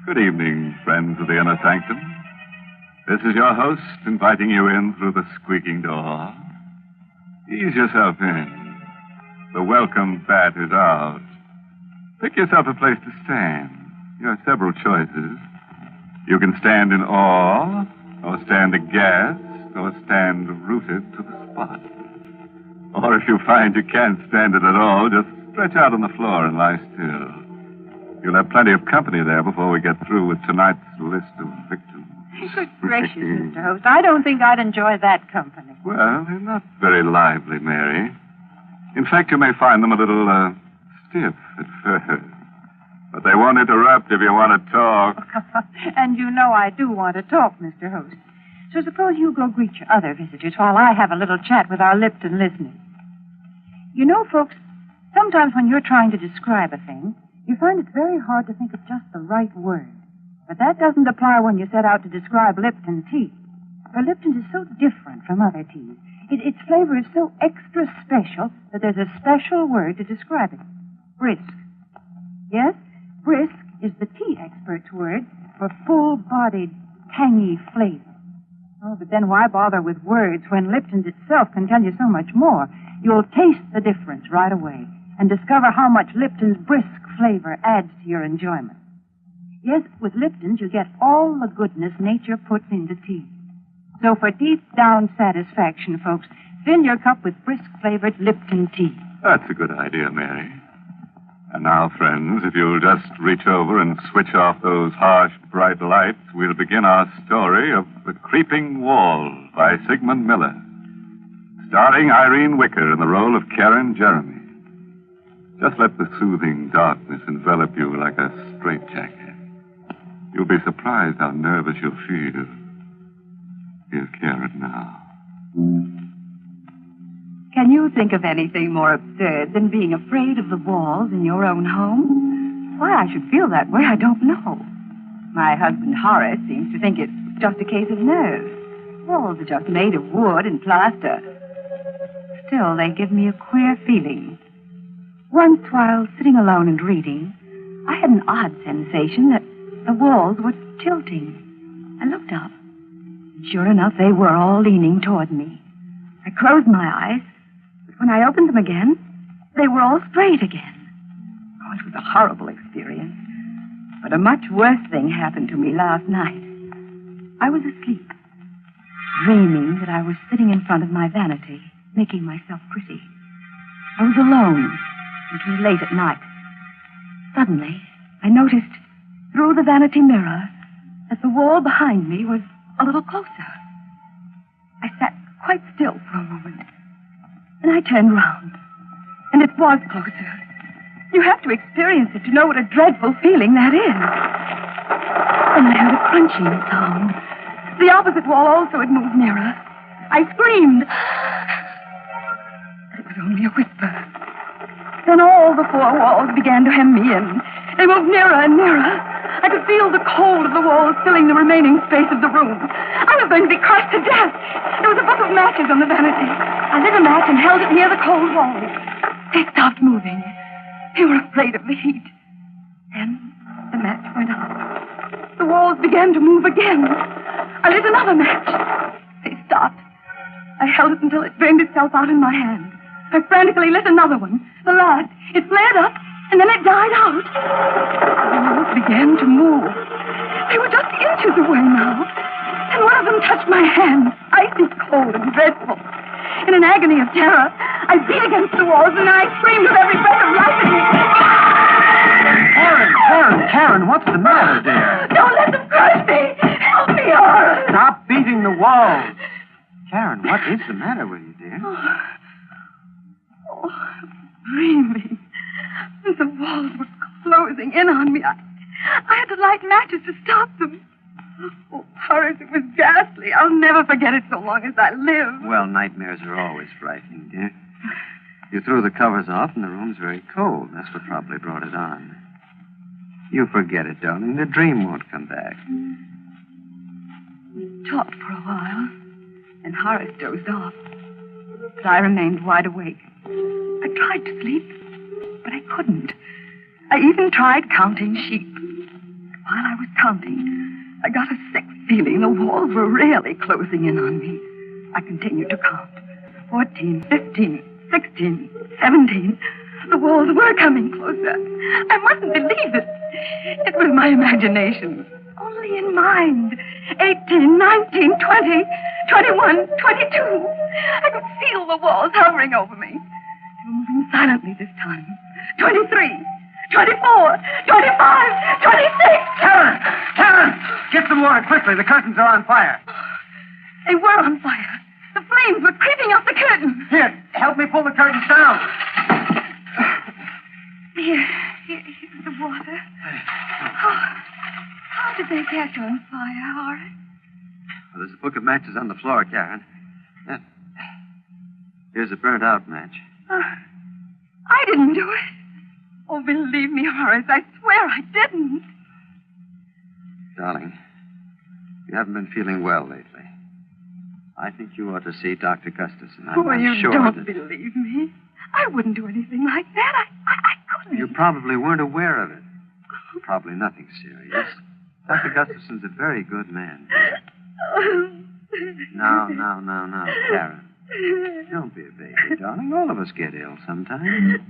Good evening, friends of the Inner Sanctum. This is your host inviting you in through the squeaking door. Ease yourself in. The welcome bat is out. Pick yourself a place to stand. You have several choices. You can stand in awe, or stand aghast, or stand rooted to the spot. Or if you find you can't stand it at all, just stretch out on the floor and lie still. You'll have plenty of company there before we get through with tonight's list of victims. Good gracious, Mr. Host. I don't think I'd enjoy that company. Well, they're not very lively, Mary. In fact, you may find them a little, stiff at first. But they won't interrupt if you want to talk. And you know I do want to talk, Mr. Host. So suppose you go greet your other visitors while I have a little chat with our Lipton listeners. You know, folks, sometimes when you're trying to describe a thing, you find it's very hard to think of just the right word. But that doesn't apply when you set out to describe Lipton tea. For Lipton is so different from other teas. Its flavor is so extra special that there's a special word to describe it. Brisk. Yes, brisk is the tea expert's word for full-bodied, tangy flavor. Oh, but then why bother with words when Lipton's itself can tell you so much more? You'll taste the difference right away and discover how much Lipton's brisk flavor adds to your enjoyment. Yes, with Lipton's, you get all the goodness nature puts into tea. So for deep-down satisfaction, folks, fill your cup with brisk-flavored Lipton tea. That's a good idea, Mary. And now, friends, if you'll just reach over and switch off those harsh, bright lights, we'll begin our story of The Creeping Wall by Sigmund Miller, starring Irene Wicker in the role of Karen Jeremy. Just let the soothing darkness envelop you like a straitjacket. You'll be surprised how nervous you'll feel. Here's Karen now. Can you think of anything more absurd than being afraid of the walls in your own home? Why I should feel that way, I don't know. My husband Horace seems to think it's just a case of nerves. Walls are just made of wood and plaster. Still, they give me a queer feeling. Once, while sitting alone and reading, I had an odd sensation that the walls were tilting. I looked up. Sure enough, they were all leaning toward me. I closed my eyes, but when I opened them again, they were all straight again. Oh, it was a horrible experience. But a much worse thing happened to me last night. I was asleep, dreaming that I was sitting in front of my vanity, making myself pretty. I was alone. It was late at night. Suddenly, I noticed through the vanity mirror that the wall behind me was a little closer. I sat quite still for a moment. Then I turned round, and it was closer. You have to experience it to know what a dreadful feeling that is. Then I heard a crunching sound. The opposite wall also had moved nearer. I screamed. But it was only a whisper. Then all the four walls began to hem me in. They moved nearer and nearer. I could feel the cold of the walls filling the remaining space of the room. I was going to be crushed to death. There was a book of matches on the vanity. I lit a match and held it near the cold walls. They stopped moving. They were afraid of the heat. Then the match went out. The walls began to move again. I lit another match. They stopped. I held it until it burned itself out in my hand. I frantically lit another one, the last. It flared up, and then it died out. The walls began to move. They were just inches away now. And one of them touched my hand, icy cold and dreadful. In an agony of terror, I beat against the walls, and I screamed with every breath of life in me. Karen, what's the matter, dear? Don't let them crush me. Help me, Horace. Stop beating the walls. Karen, what is the matter with you, dear? Dreaming. The walls were closing in on me. I had to light matches to stop them. Oh, Horace, it was ghastly. I'll never forget it so long as I live. Well, nightmares are always frightening, dear. You threw the covers off and the room's very cold. That's what probably brought it on. You forget it, darling. The dream won't come back. We talked for a while, and Horace dozed off. But I remained wide awake. I tried to sleep, but I couldn't. I even tried counting sheep. While I was counting, I got a sick feeling the walls were really closing in on me. I continued to count. 14, 15, 16, 17. The walls were coming closer. I mustn't believe it. It was my imagination. Only in mind. 18, 19, 20, 21, 22. I could feel the walls hovering over me. They were moving silently this time. 23, 24, 25, 26. Karen! Get some water quickly. The curtains are on fire. They were on fire. The flames were creeping up the curtain. Here, help me pull the curtains down. Here's the water. How did they catch on fire, Horace? Well, there's a book of matches on the floor, Karen. Here's a burnt-out match. I didn't do it. Oh, believe me, Horace, I swear I didn't. Darling, you haven't been feeling well lately. I think you ought to see Dr. Gustafson. I'm you sure don't that... believe me. I wouldn't do anything like that. I couldn't. You probably weren't aware of it. Probably nothing serious. Dr. Gustafson's a very good man. Now, Karen. Don't be a baby, darling. All of us get ill sometimes.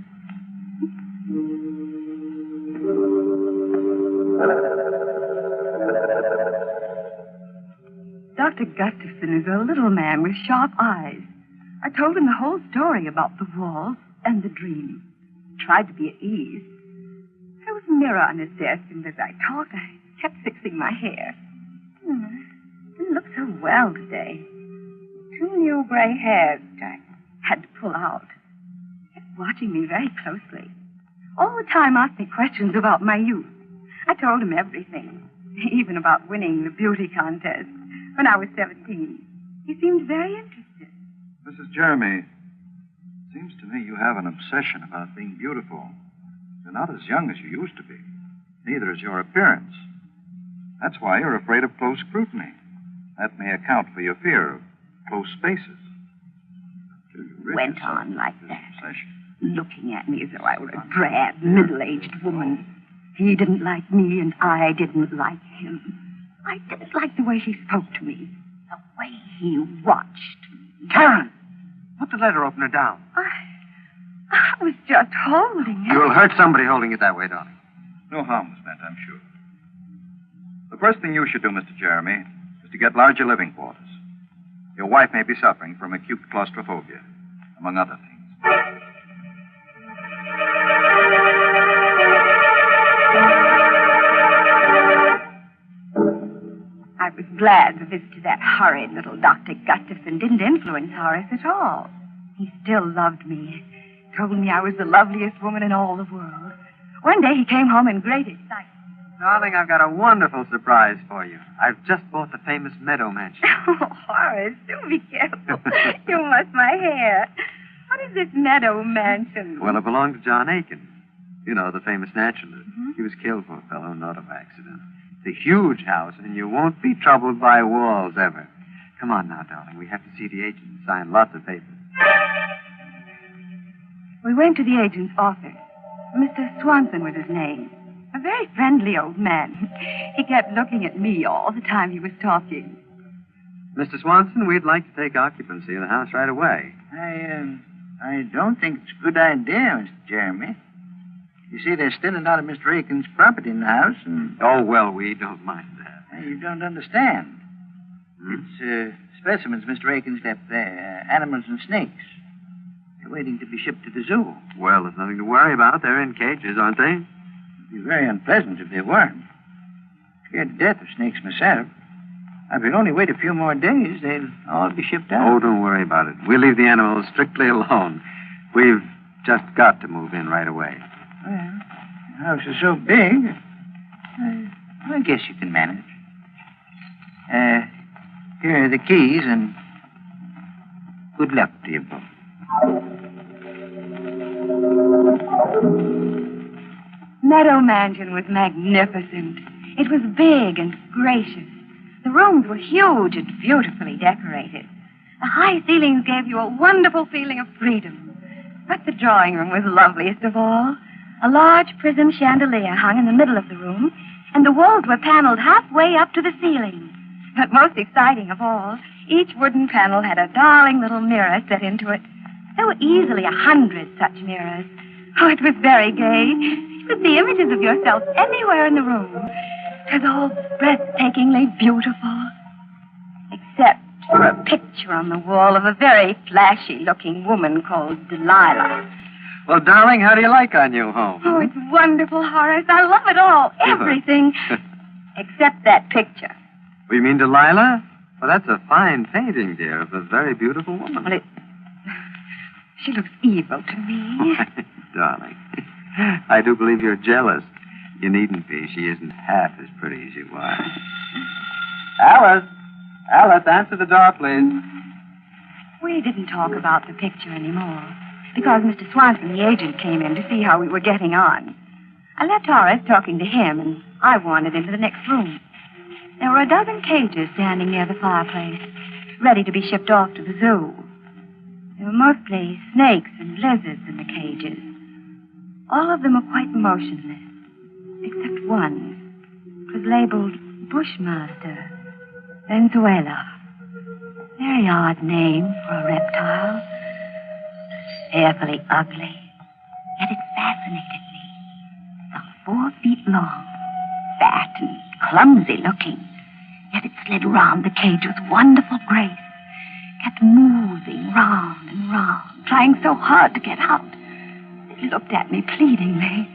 Dr. Gustafson is a little man with sharp eyes. I told him the whole story about the walls and the dream. Tried to be at ease. There was a mirror on his desk, and as I talked, I kept fixing my hair. Didn't look so well today. 2 new gray hairs that I had to pull out. Kept watching me very closely. All the time asked me questions about my youth. I told him everything, even about winning the beauty contest when I was 17. He seemed very interested. Mrs. Jeremy, it seems to me you have an obsession about being beautiful. You're not as young as you used to be. Neither is your appearance. That's why you're afraid of close scrutiny. That may account for your fear of close spaces. Went on like that, looking at me as though I were a drab, middle-aged woman. He didn't like me, and I didn't like him. I didn't like the way he spoke to me, the way he watched me. Karen! Put the letter opener down. I was just holding it. You'll hurt somebody holding it that way, darling. No harm was meant, I'm sure. The first thing you should do, Mr. Jeremy, is to get larger living quarters. Your wife may be suffering from acute claustrophobia, among other things. I was glad the visit to that horrid little Dr. Gustafson didn't influence Horace at all. He still loved me. Told me I was the loveliest woman in all the world. One day he came home in great excitement. Darling, I've got a wonderful surprise for you. I've just bought the famous Meadow Mansion. Oh, Horace, do be careful. You must my hair. What is this Meadow Mansion? Well, it belonged to John Aiken. You know, the famous naturalist. Mm-hmm. He was killed, poor fellow, in an auto accident. It's a huge house, and you won't be troubled by walls ever. Come on now, darling. We have to see the agent and sign lots of papers. We went to the agent's office. Mr. Swanson was his name. A very friendly old man. He kept looking at me all the time he was talking. Mr. Swanson, we'd like to take occupancy of the house right away. I don't think it's a good idea, Mr. Jeremy. You see, there's still a lot of Mr. Aiken's property in the house, and... Oh, well, we don't mind that. You don't understand. It's specimens Mr. Aiken's left there, animals and snakes. They're waiting to be shipped to the zoo. Well, there's nothing to worry about. They're in cages, aren't they? It'd be very unpleasant if they weren't. Scared to death of snakes myself. If we'll only wait a few more days, they'll all be shipped out. Oh, don't worry about it. We'll leave the animals strictly alone. We've just got to move in right away. Well, the house is so big, I guess you can manage. Here are the keys, and good luck to you both. Meadow Mansion was magnificent. It was big and gracious. The rooms were huge and beautifully decorated. The high ceilings gave you a wonderful feeling of freedom. But the drawing room was loveliest of all. A large prism chandelier hung in the middle of the room, and the walls were paneled halfway up to the ceiling. But most exciting of all, each wooden panel had a darling little mirror set into it. There were easily 100 such mirrors. Oh, it was very gay. You could see images of yourself anywhere in the room. It's all breathtakingly beautiful. Except for a picture on the wall of a very flashy-looking woman called Delilah. Well, darling, how do you like our new home? Oh, it's wonderful, Horace. I love it all. Everything. Except that picture. You mean Delilah? Well, that's a fine painting, dear, of a very beautiful woman. Well, she looks evil to me. Darling, I do believe you're jealous. You needn't be. She isn't half as pretty as you are. Alice, answer the door, please. We didn't talk about the picture anymore because Mr. Swanson, the agent, came in to see how we were getting on. I left Horace talking to him, and I wandered into the next room. There were a dozen cages standing near the fireplace, ready to be shipped off to the zoo. There were mostly snakes and lizards in the cages. All of them were quite motionless, except one. It was labeled Bushmaster, Venezuela. Very odd name for a reptile. Fearfully ugly, yet it fascinated me. Some 4 feet long, fat and clumsy looking, yet it slid round the cage with wonderful grace, kept moving round and round, trying so hard to get out. It looked at me pleadingly,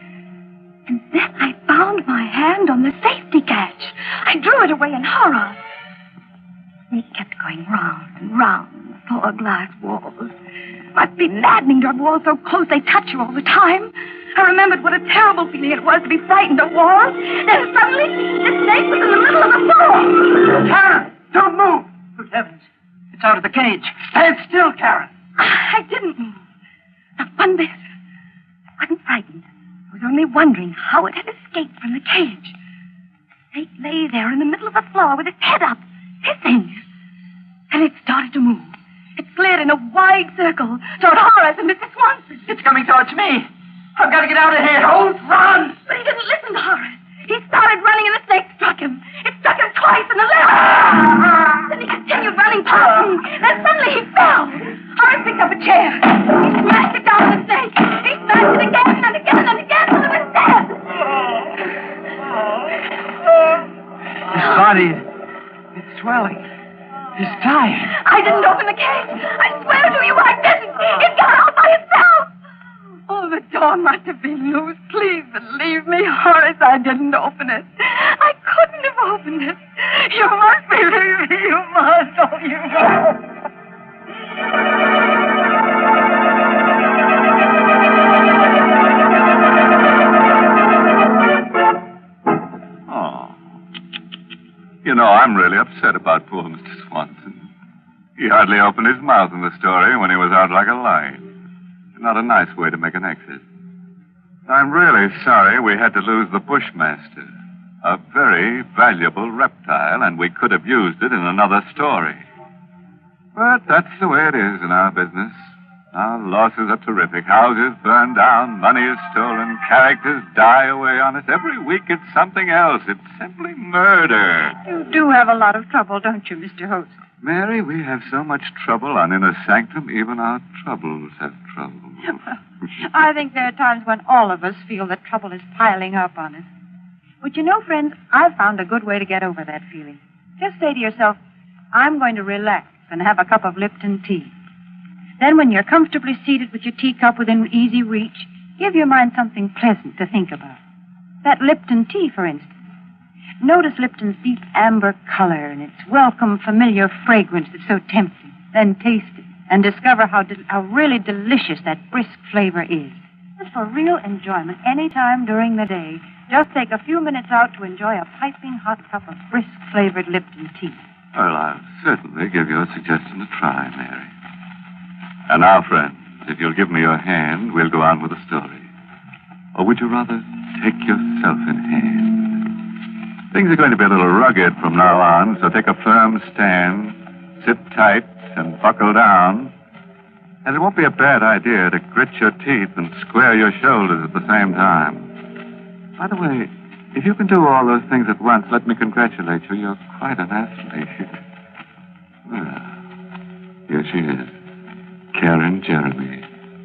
and then I found my hand on the safety catch. I drew it away in horror. It kept going round and round the 4 glass walls. Must be maddening to have walls so close they touch you all the time. I remembered what a terrible feeling it was to be frightened of walls. Then suddenly, the snake was in the middle of the floor. Karen, don't move. Good heavens. It's out of the cage. Stand still, Karen. I didn't move. Not one bit. I wasn't frightened. I was only wondering how it had escaped from the cage. The snake lay there in the middle of the floor with its head up, hissing. And it started to move. It slid in a wide circle toward Horace and Mrs. Swanson. It's coming towards me. I've got to get out of here. Don't run! But he didn't listen to Horace. He started running and the snake struck him. It struck him twice in the leg. Then he continued running past me. Then suddenly he fell. Horace picked up a chair. He smashed it down on the snake. He smashed it again and again and again until it was dead. His body is swelling. He's dying. I didn't open the cage. I swear to you I didn't. It got out by itself. Oh, the door must have been loose. Please believe me, Horace. I didn't open it. I couldn't have opened it. You must believe me. You must. Oh, you must. You know, I'm really upset about poor Mr. Swanson. He hardly opened his mouth in the story when he was out like a light. Not a nice way to make an exit. I'm really sorry we had to lose the Bushmaster. A very valuable reptile, and we could have used it in another story. But that's the way it is in our business. Our losses are terrific. Houses burn down, money is stolen, characters die away on us. Every week it's something else. It's simply murder. You do have a lot of trouble, don't you, Mr. Host? Mary, we have so much trouble on Inner Sanctum, even our troubles have trouble. I think there are times when all of us feel that trouble is piling up on us. But you know, friends, I've found a good way to get over that feeling. Just say to yourself, I'm going to relax and have a cup of Lipton tea. Then when you're comfortably seated with your teacup within easy reach, give your mind something pleasant to think about. That Lipton tea, for instance. Notice Lipton's deep amber color and its welcome, familiar fragrance that's so tempting. Then taste it and discover how really delicious that brisk flavor is. Just for real enjoyment any time during the day, just take a few minutes out to enjoy a piping hot cup of brisk-flavored Lipton tea. Well, I'll certainly give your suggestion a try, Mary. And now, friends, if you'll give me your hand, we'll go on with the story. Or would you rather take yourself in hand? Things are going to be a little rugged from now on, so take a firm stand, sit tight, and buckle down. And it won't be a bad idea to grit your teeth and square your shoulders at the same time. By the way, if you can do all those things at once, let me congratulate you. You're quite an athlete. Well, here she is. Karen Jeremy.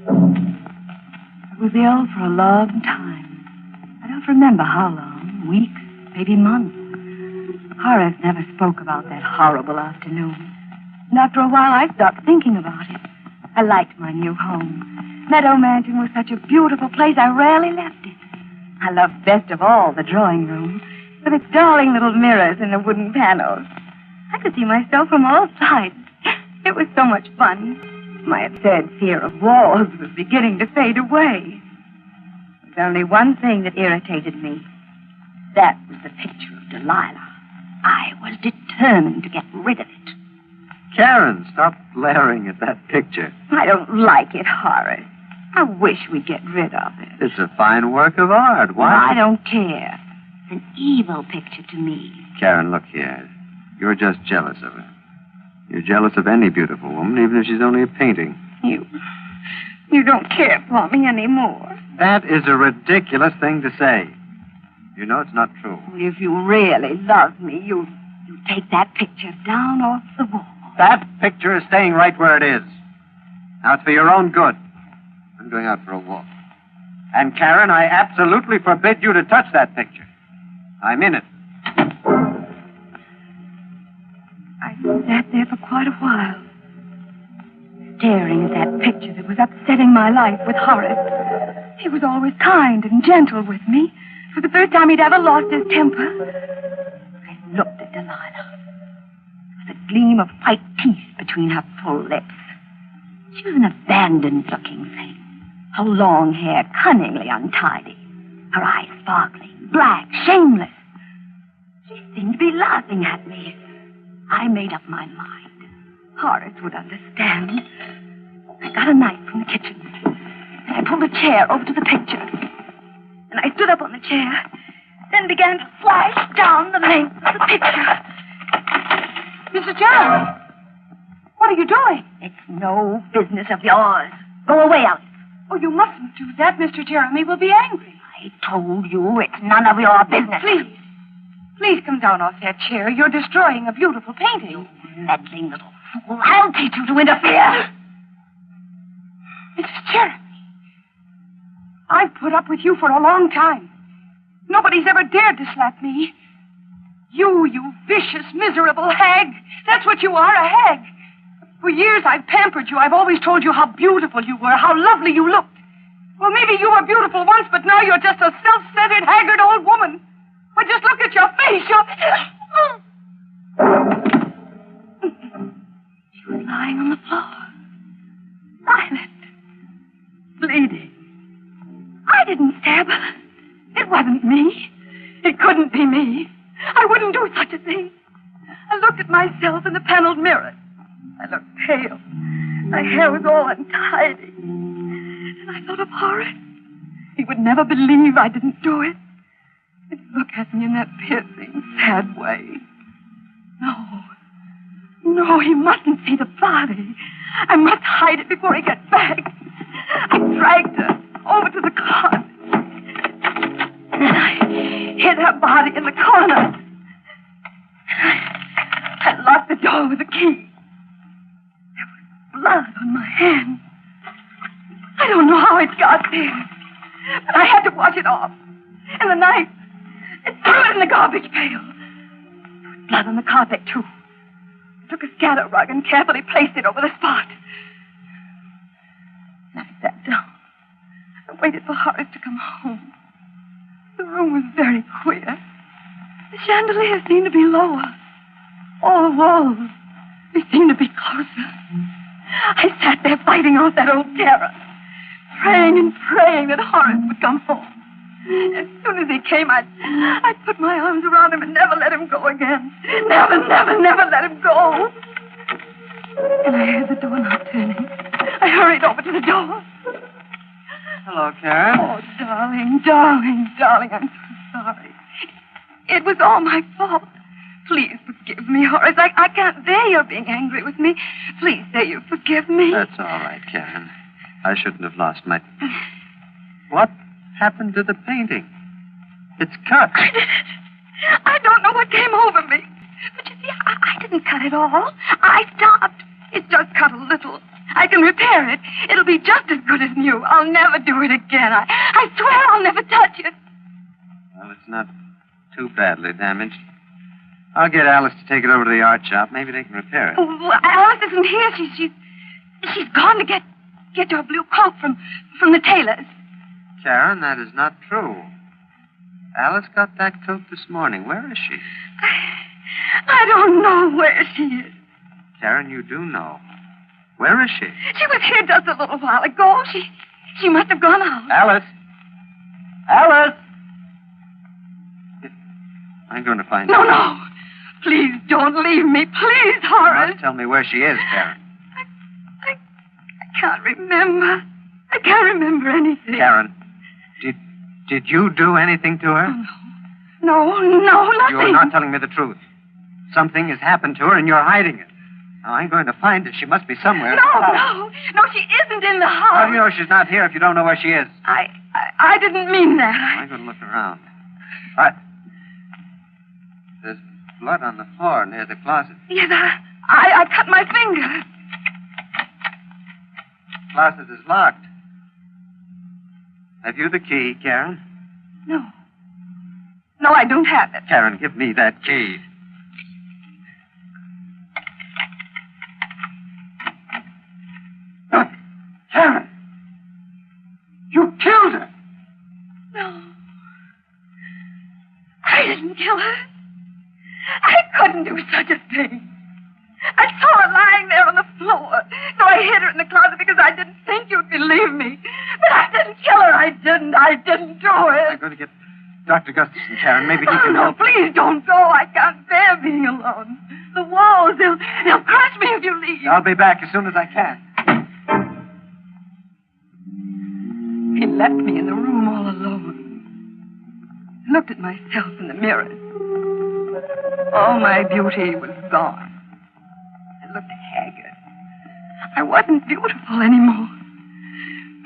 I was ill for a long time. I don't remember how long. Weeks, maybe months. Horace never spoke about that horrible afternoon. And after a while, I stopped thinking about it. I liked my new home. Meadow Mansion was such a beautiful place, I rarely left it. I loved best of all the drawing room, with its darling little mirrors and the wooden panels. I could see myself from all sides. It was so much fun. My absurd fear of walls was beginning to fade away. There was only one thing that irritated me. That was the picture of Delilah. I was determined to get rid of it. Karen, stop glaring at that picture. I don't like it, Horace. I wish we'd get rid of it. It's a fine work of art. Why? I don't care. It's an evil picture to me. Karen, look here. You're just jealous of her. You're jealous of any beautiful woman, even if she's only a painting. You don't care for me anymore. That is a ridiculous thing to say. You know it's not true. If you really love me, you take that picture down off the wall. That picture is staying right where it is. Now, it's for your own good. I'm going out for a walk. And, Karen, I absolutely forbid you to touch that picture. I'm in it. I sat there for quite a while, staring at that picture that was upsetting my life with Horace. He was always kind and gentle with me. For the first time he'd ever lost his temper. I looked at Delilah, with a gleam of white teeth between her full lips. She was an abandoned-looking thing, her long hair cunningly untidy, her eyes sparkling, black, shameless. She seemed to be laughing at me. I made up my mind. Horace would understand. I got a knife from the kitchen, and I pulled a chair over to the picture. And I stood up on the chair, then began to slash down the length of the picture. Mr. Gerald, what are you doing? It's no business of yours. Go away, Alice. Oh, you mustn't do that. Mr. Jeremy will be angry. I told you it's none of your business. Please come down off that chair. You're destroying a beautiful painting. You meddling little fool. I'll teach you to interfere. Mrs. Jeremy, I've put up with you for a long time. Nobody's ever dared to slap me. You vicious, miserable hag. That's what you are, a hag. For years I've pampered you. I've always told you how beautiful you were, how lovely you looked. Well, maybe you were beautiful once, but now you're just a self-centered, haggard old woman. Well, just look at your face. She was lying on the floor, silent, bleeding. I didn't stab her. It wasn't me. It couldn't be me. I wouldn't do such a thing. I looked at myself in the paneled mirror. I looked pale. My hair was all untidy. And I thought of Horace. He would never believe I didn't do it. He'd look at me in that piercing, sad way. No, he mustn't see the body. I must hide it before he gets back. I dragged her over to the closet. And then I hid her body in the corner. I locked the door with a key. There was blood on my hand. I don't know how it got there, but I had to wash it off. And the knife, I threw it in the garbage pail. There was blood on the carpet, too. I took a scatter rug and carefully placed it over the spot. And I sat down and waited for Horace to come home. The room was very queer. The chandelier seemed to be lower. All the walls, they seemed to be closer. I sat there fighting off that old terror, praying and praying that Horace would come home. As soon as he came, I'd put my arms around him and never let him go again. Never let him go. And I heard the doorknob turning. I hurried over to the door. Hello, Karen. Oh, darling, I'm so sorry. It was all my fault. Please forgive me, Horace. I can't bear your being angry with me. Please say you forgive me. That's all right, Karen. I shouldn't have lost my... What happened to the painting? It's cut. I don't know what came over me. But you see, I didn't cut it all. I stopped. It's just cut a little. I can repair it. It'll be just as good as new. I'll never do it again. I swear I'll never touch it. Well, it's not too badly damaged. I'll get Alice to take it over to the art shop. Maybe they can repair it. Oh, Alice isn't here. She's gone to get your blue coat from the tailor's. Karen, that is not true. Alice got that coat this morning. Where is she? I don't know where she is. Karen, you do know. Where is she? She was here just a little while ago. She must have gone out. Alice! Alice! I'm going to find her. No. Please don't leave me. Please, Horace. You must tell me where she is, Karen. I can't remember. I can't remember anything. Karen, did you do anything to her? No, nothing. You are not telling me the truth. Something has happened to her and you're hiding it. Now, I'm going to find her. She must be somewhere. No, she isn't in the house. How do you know she's not here if you don't know where she is? I didn't mean that. I'm going to look around. All right. There's blood on the floor near the closet. Yes, I cut my finger. The closet is locked. Have you the key, Karen? No, I don't have it. Karen, give me that key. Karen! You killed her! No. I didn't kill her. I couldn't do such a thing. I saw her lying there on the floor, so I hid her in the closet because I didn't think you'd believe me. But I didn't kill her. I didn't do it. I'm going to get Dr. Gustafson, Karen. Maybe he can help. Please don't go. I can't bear being alone. The walls, they'll crush me if you leave. I'll be back as soon as I can. He left me in the room all alone. I looked at myself in the mirror. All my beauty was gone. I looked haggard. I wasn't beautiful anymore.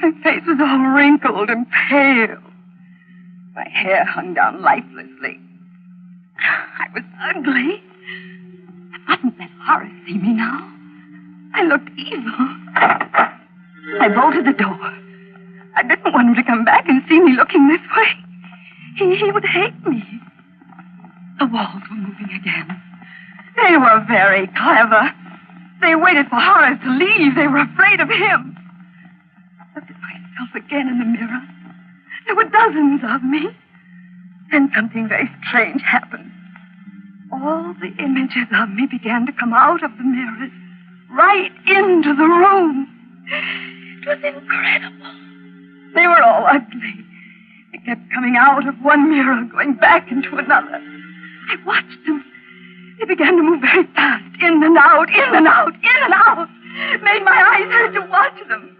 My face was all wrinkled and pale. My hair hung down lifelessly. I was ugly. I mustn't let Horace see me now. I looked evil. I bolted the door. I didn't want him to come back and see me looking this way. He would hate me. The walls were moving again. They were very clever. They waited for Horace to leave. They were afraid of him. I looked at myself again in the mirror. There were dozens of me. Then something very strange happened. All the images of me began to come out of the mirrors, right into the room. It was incredible. They were all ugly. They kept coming out of one mirror, going back into another. I watched them. They began to move very fast, in and out, in and out, in and out. It made my eyes hurt to watch them.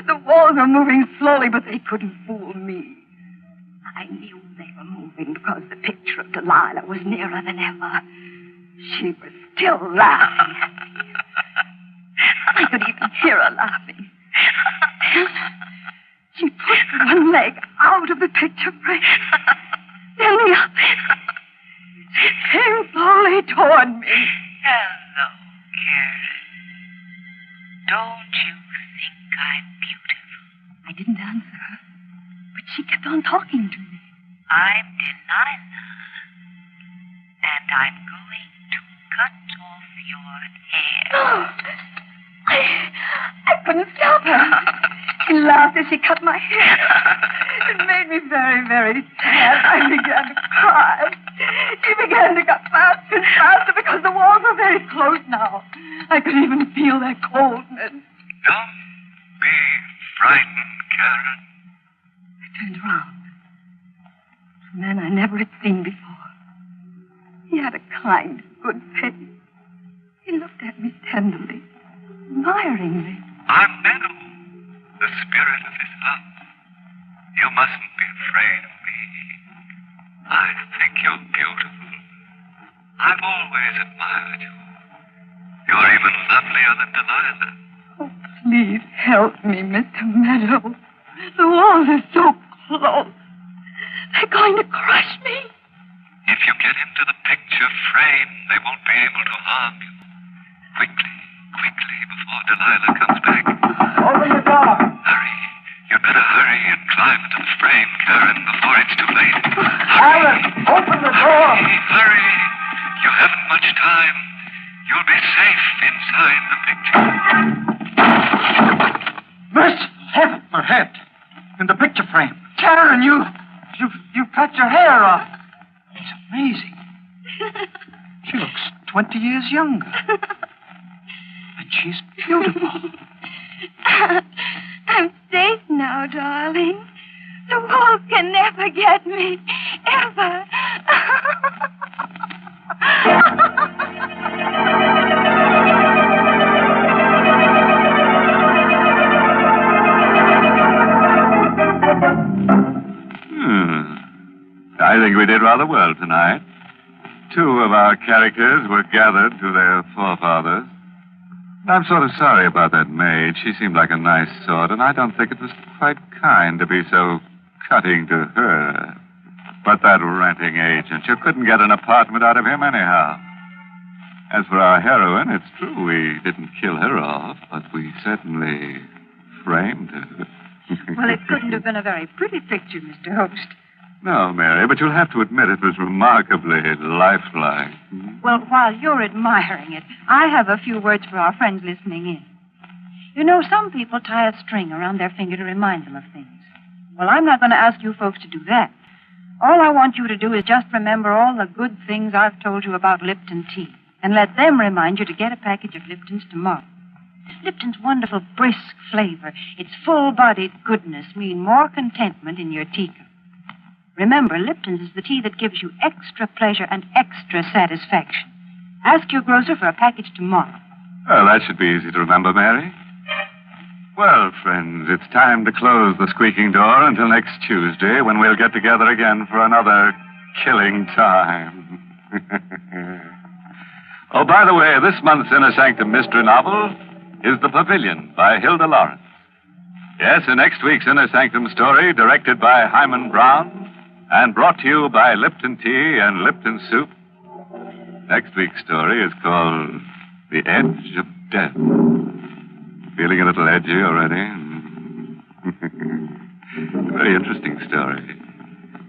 The walls were moving slowly, but they couldn't fool me. I knew they were moving because the picture of Delilah was nearer than ever. She was still laughing at me. I could even hear her laughing. She pushed one leg out of the picture frame, then the other. She came slowly toward me. Hello, Karen. Don't you think I'm beautiful? I didn't answer her, but she kept on talking to me. I'm Delilah, and I'm going to cut off your hair. I couldn't stop her. She laughed as she cut my hair. It made me very, very sad. I began to cry. She began to cut faster and faster because the walls were very close now. I could even feel their coldness. Don't be frightened, Karen. I turned around. A man I never had seen before. He had a kind, good face. He looked at me tenderly, admiringly. I'm Meadow, the spirit of his house. You mustn't be afraid of me. I think you're beautiful. I've always admired you. You're even lovelier than Delilah. Oh, please help me, Mr. Meadow. The walls are so close. They're going to crush me. If you get into the picture frame, they won't be able to harm you. Quickly, before Delilah comes back. Open the door. Hurry. You'd better hurry and climb into the frame, Karen, before it's too late. Alice, open the door. Hurry. You haven't much time. You'll be safe inside the picture. Mercy, heaven, her head in the picture frame. Karen, you've cut your hair off. It's amazing. She looks 20 years younger. And she's beautiful. I'm safe now, darling. The wolf can never get me. Ever. I think we did rather well tonight. 2 of our characters were gathered to their forefathers. I'm sort of sorry about that maid. She seemed like a nice sort, and I don't think it was quite kind to be so cutting to her. But that ranting agent, you couldn't get an apartment out of him anyhow. As for our heroine, it's true we didn't kill her off, but we certainly framed her. Well, it couldn't have been a very pretty picture, Mr. Host. No, Mary, but you'll have to admit it was remarkably lifelike. Well, while you're admiring it, I have a few words for our friends listening in. You know, some people tie a string around their finger to remind them of things. Well, I'm not going to ask you folks to do that. All I want you to do is just remember all the good things I've told you about Lipton tea, and let them remind you to get a package of Lipton's tomorrow. Lipton's wonderful brisk flavor, its full-bodied goodness mean more contentment in your teacup. Remember, Lipton's is the tea that gives you extra pleasure and extra satisfaction. Ask your grocer for a package tomorrow. Well, that should be easy to remember, Mary. Well, friends, it's time to close the squeaking door until next Tuesday, when we'll get together again for another killing time. Oh, by the way, this month's Inner Sanctum mystery novel is The Pavilion by Hilda Lawrence. Yes, in next week's Inner Sanctum story, directed by Hyman Brown and brought to you by Lipton Tea and Lipton Soup, next week's story is called The Edge of Death. Feeling a little edgy already? Very interesting story.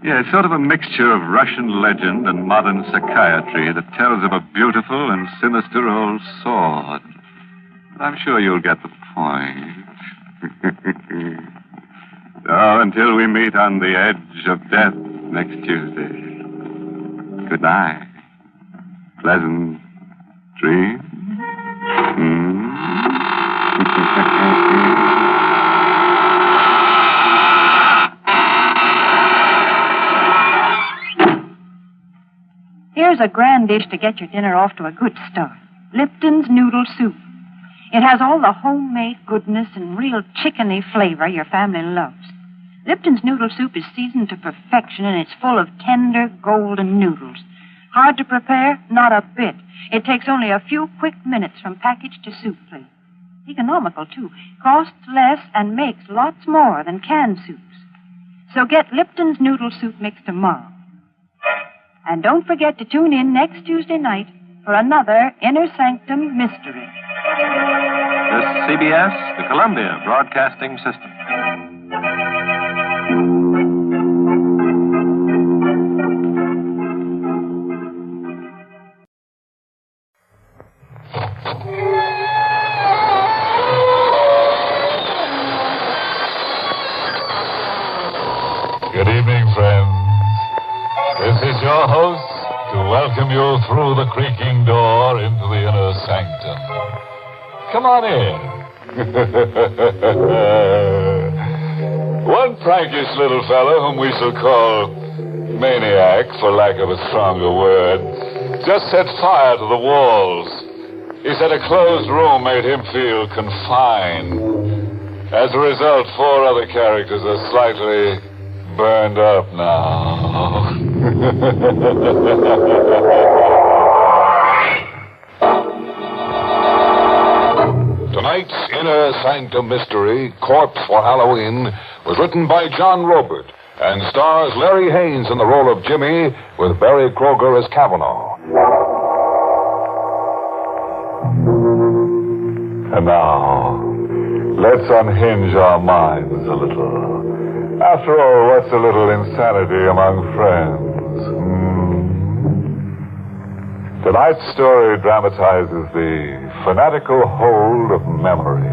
Yeah, it's sort of a mixture of Russian legend and modern psychiatry that tells of a beautiful and sinister old sword. But I'm sure you'll get the point. So, until we meet on the edge of death next Tuesday, good night. Pleasant dreams. Here's a grand dish to get your dinner off to a good start. Lipton's Noodle Soup. It has all the homemade goodness and real chickeny flavor your family loves. Lipton's Noodle Soup is seasoned to perfection, and it's full of tender, golden noodles. Hard to prepare? Not a bit. It takes only a few quick minutes from package to soup plate. Economical, too. Costs less and makes lots more than canned soups. So get Lipton's Noodle Soup mix tomorrow. And don't forget to tune in next Tuesday night for another Inner Sanctum mystery. This is CBS, the Columbia Broadcasting System. Good evening, friends. This is your host to welcome you through the creaking door into the inner sanctum. Come on in. One prankish little fellow, whom we shall call Maniac, for lack of a stronger word, just set fire to the walls. He said a closed room made him feel confined. As a result, 4 other characters are slightly burned up now. Tonight's Inner Sanctum Mystery, Corpse for Halloween, was written by John Robert and stars Larry Haynes in the role of Jimmy with Barry Kroger as Kavanaugh. And now, let's unhinge our minds a little. After all, what's a little insanity among friends? Tonight's story dramatizes the fanatical hold of memory.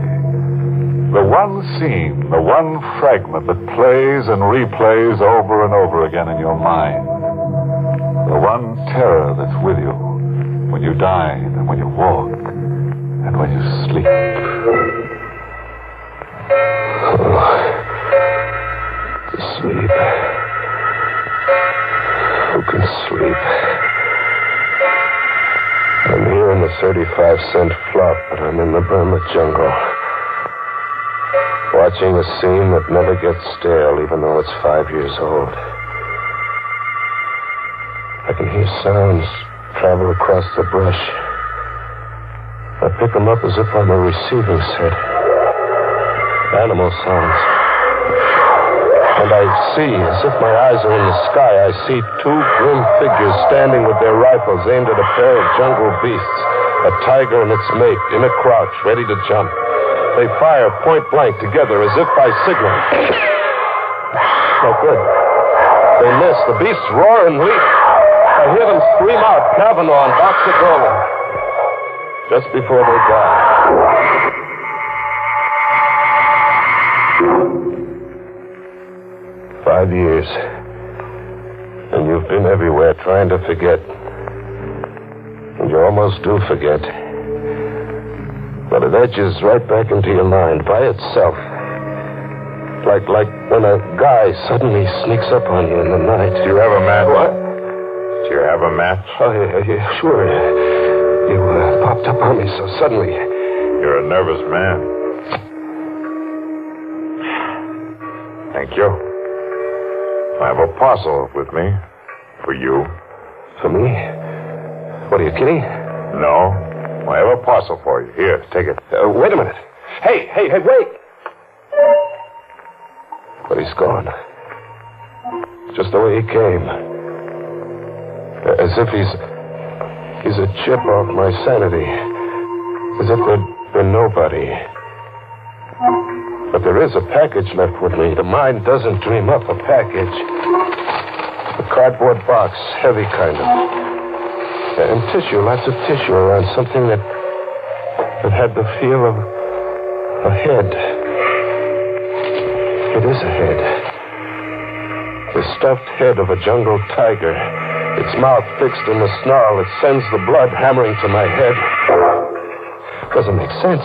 The one scene, the one fragment that plays and replays over and over again in your mind. The one terror that's with you when you dine and when you walk and when you sleep. To sleep. Who can sleep? I'm here in the 35-cent flop, but I'm in the Burma jungle. Watching a scene that never gets stale, even though it's 5 years old. I can hear sounds travel across the brush. I pick them up as if I'm a receiving set. Animal sounds. And I see, as if my eyes are in the sky, I see two grim figures standing with their rifles aimed at a pair of jungle beasts. A tiger and its mate in a crouch, ready to jump. They fire point blank together as if by signal. No good. They miss. The beasts roar and leap. I hear them scream out, Kavanaugh and Boxadola. Just before they die. 5 years. And you've been everywhere trying to forget. And you almost do forget. But it edges right back into your mind by itself. Like when a guy suddenly sneaks up on you in the night. Do you have a match? What? Do you have a match? Oh, yeah, sure. You popped up on me so suddenly. You're a nervous man. Thank you. I have a parcel with me. For you. For me? What, are you kidding? No. I have a parcel for you. Here, take it. Wait a minute. Hey, wait! But he's gone. Just the way he came. As if he's a chip off my sanity. As if there'd been nobody. But there is a package left with me. The mind doesn't dream up a package. A cardboard box, heavy kind of. And tissue, lots of tissue around something that had the feel of a head. It is a head. The stuffed head of a jungle tiger. Its mouth fixed in the snarl that sends the blood hammering to my head. Doesn't make sense.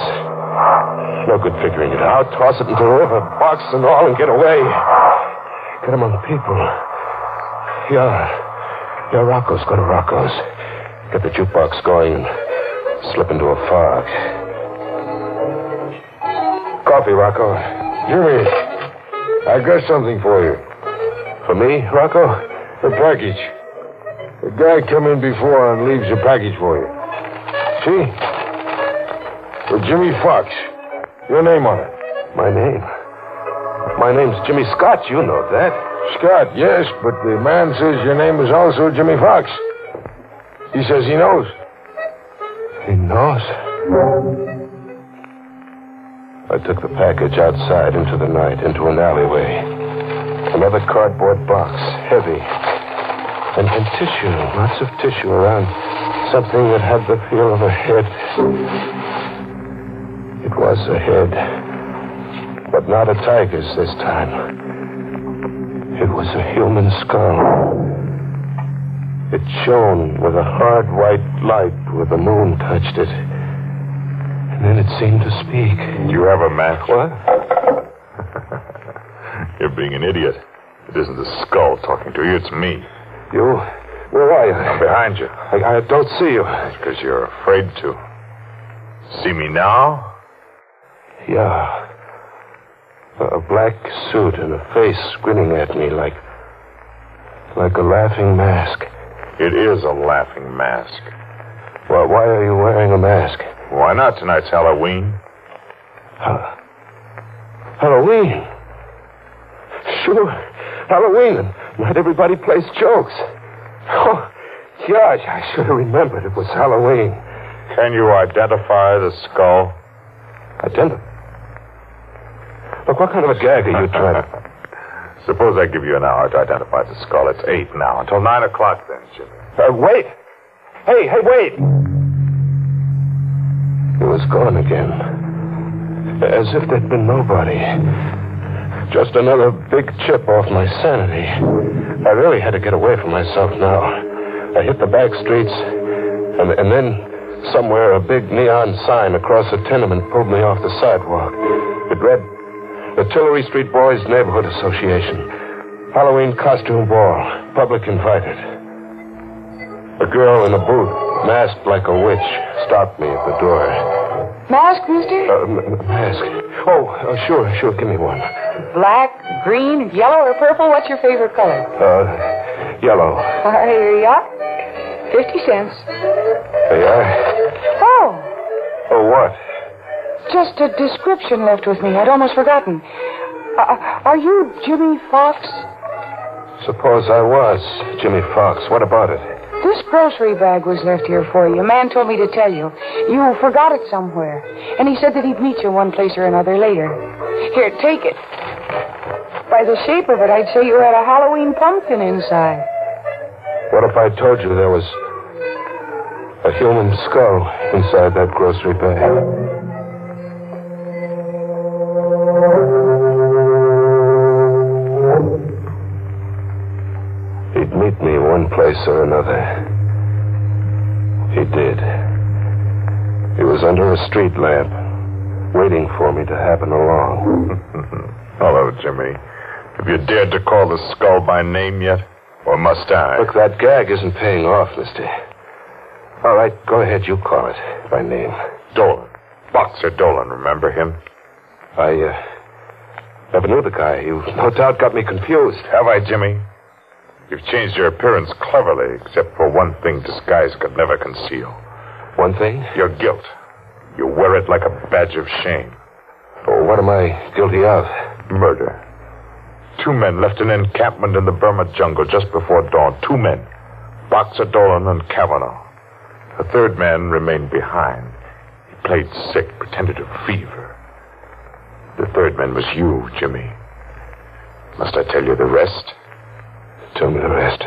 No good figuring it out. Toss it into the river, box and all, and get away. Get among people. Yeah, Rocco's. Go to Rocco's. Get the jukebox going and slip into a fog. Coffee, Rocco. Jimmy, I got something for you. For me, Rocco? A package. The guy come in before and leaves a package for you. See? For Jimmy Fox. Your name on it. My name? My name's Jimmy Scott. You know that. Scott, yes, but the man says your name is also Jimmy Fox. He says he knows. He knows? I took the package outside into the night, into an alleyway. Another cardboard box, heavy. And tissue, lots of tissue around something that had the feel of a head. It was a head, but not a tiger's this time. It was a human skull. It shone with a hard white light where the moon touched it. And then it seemed to speak. You have a match? What? You're being an idiot. It isn't the skull talking to you, it's me. You? Where are you? I'm behind you. I don't see you. It's because you're afraid to. See me now? Yeah. A black suit and a face grinning at me like a laughing mask. It is a laughing mask. Well, why are you wearing a mask? Why not? Tonight's Halloween. Halloween? Sure. Halloween. Not everybody plays jokes. Oh, gosh, I should have remembered it was Halloween. Can you identify the skull? Identify? Look, what kind of a gag are you trying to... Suppose I give you an hour to identify the skull. It's 8 now. Until 9 o'clock then, Jimmy. Wait. Hey, wait! He was gone again. As if there'd been nobody. Just another big chip off my sanity. I really had to get away from myself now. I hit the back streets, and then somewhere a big neon sign across a tenement pulled me off the sidewalk. It read, the Tillery Street Boys Neighborhood Association. Halloween costume ball. Public invited. A girl in a booth, masked like a witch, stopped me at the door. Mask, mister? Mask. Oh, sure. Give me one. Black, green, yellow, or purple? What's your favorite color? Yellow. Here you are. 50 cents. There you are. Oh, what? just a description left with me. I'd almost forgotten. Are you Jimmy Fox? Suppose I was Jimmy Fox. What about it? This grocery bag was left here for you. A man told me to tell you. You forgot it somewhere. And he said that he'd meet you one place or another later. Here, take it. By the shape of it, I'd say you had a Halloween pumpkin inside. What if I told you there was a human skull inside that grocery bag? He'd meet me one place or another. He did. He was under a street lamp, waiting for me to happen along. Hello, Jimmy. Have you dared to call the skull by name yet? Or must I? Look, that gag isn't paying off, mister. All right, go ahead. You call it by name. Dolan. Boxer Dolan, remember him? I never knew the guy. You no doubt got me confused. Have I, Jimmy? You've changed your appearance cleverly, except for one thing disguise could never conceal. One thing? Your guilt. You wear it like a badge of shame. Oh, what am I guilty of? Murder. 2 men left an encampment in the Burma jungle just before dawn. 2 men. Boxer Dolan and Kavanaugh. A 3rd man remained behind. He played sick, pretended to have fever. The 3rd man was you, Jimmy. Must I tell you the rest? Tell me the rest.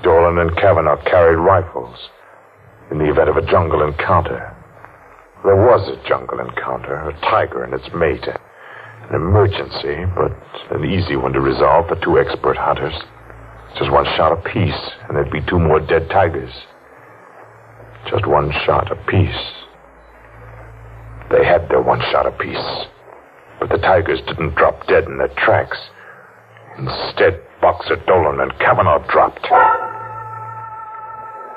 Dolan and Kavanaugh carried rifles in the event of a jungle encounter. There was a jungle encounter, a tiger and its mate. An emergency, but an easy one to resolve for 2 expert hunters. Just 1 shot apiece, and there'd be 2 more dead tigers. Just 1 shot apiece. They had their 1 shot apiece. But the tigers didn't drop dead in their tracks. Instead, Boxer Dolan and Kavanaugh dropped.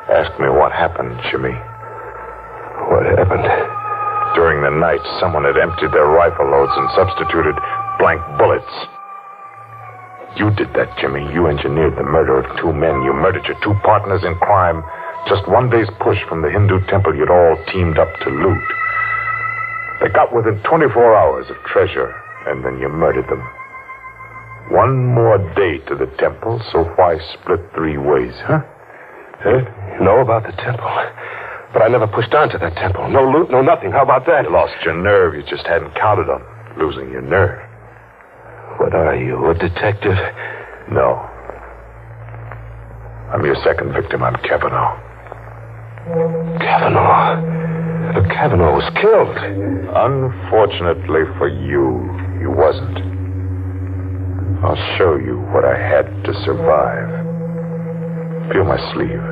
Ask me what happened, Jimmy. What happened? During the night, someone had emptied their rifle loads and substituted blank bullets. You did that, Jimmy. You engineered the murder of 2 men. You murdered your 2 partners in crime. Just 1 day's push from the Hindu temple you'd all teamed up to loot. They got within 24 hours of treasure, and then you murdered them. 1 more day to the temple, so why split 3 ways, huh? Know about the temple. But I never pushed on to that temple. No loot, no nothing. How about that? You lost your nerve. You just hadn't counted on losing your nerve. What are you, a detective? No. I'm your 2nd victim. I'm Kavanaugh. Kavanaugh? But Kavanaugh was killed. Unfortunately for you, he wasn't. I'll show you what I had to survive. Feel my sleeve.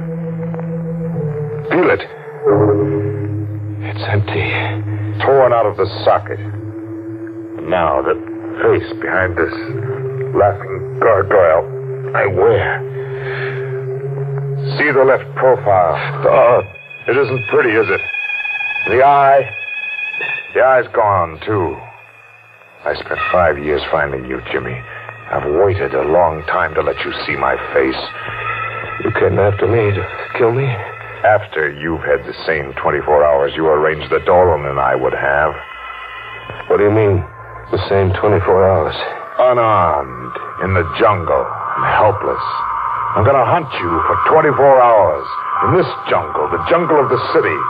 Feel it. It's empty. Torn out of the socket. And now that face behind this laughing gargoyle I wear. See the left profile. Oh, it isn't pretty, is it? The eye's gone, too. I spent 5 years finding you, Jimmy. I've waited a long time to let you see my face. You came after me to kill me? After you've had the same 24 hours you arranged that Dolan and I would have. What do you mean, the same 24 hours? Unarmed, in the jungle, and helpless. I'm going to hunt you for 24 hours. In this jungle, the jungle of the city,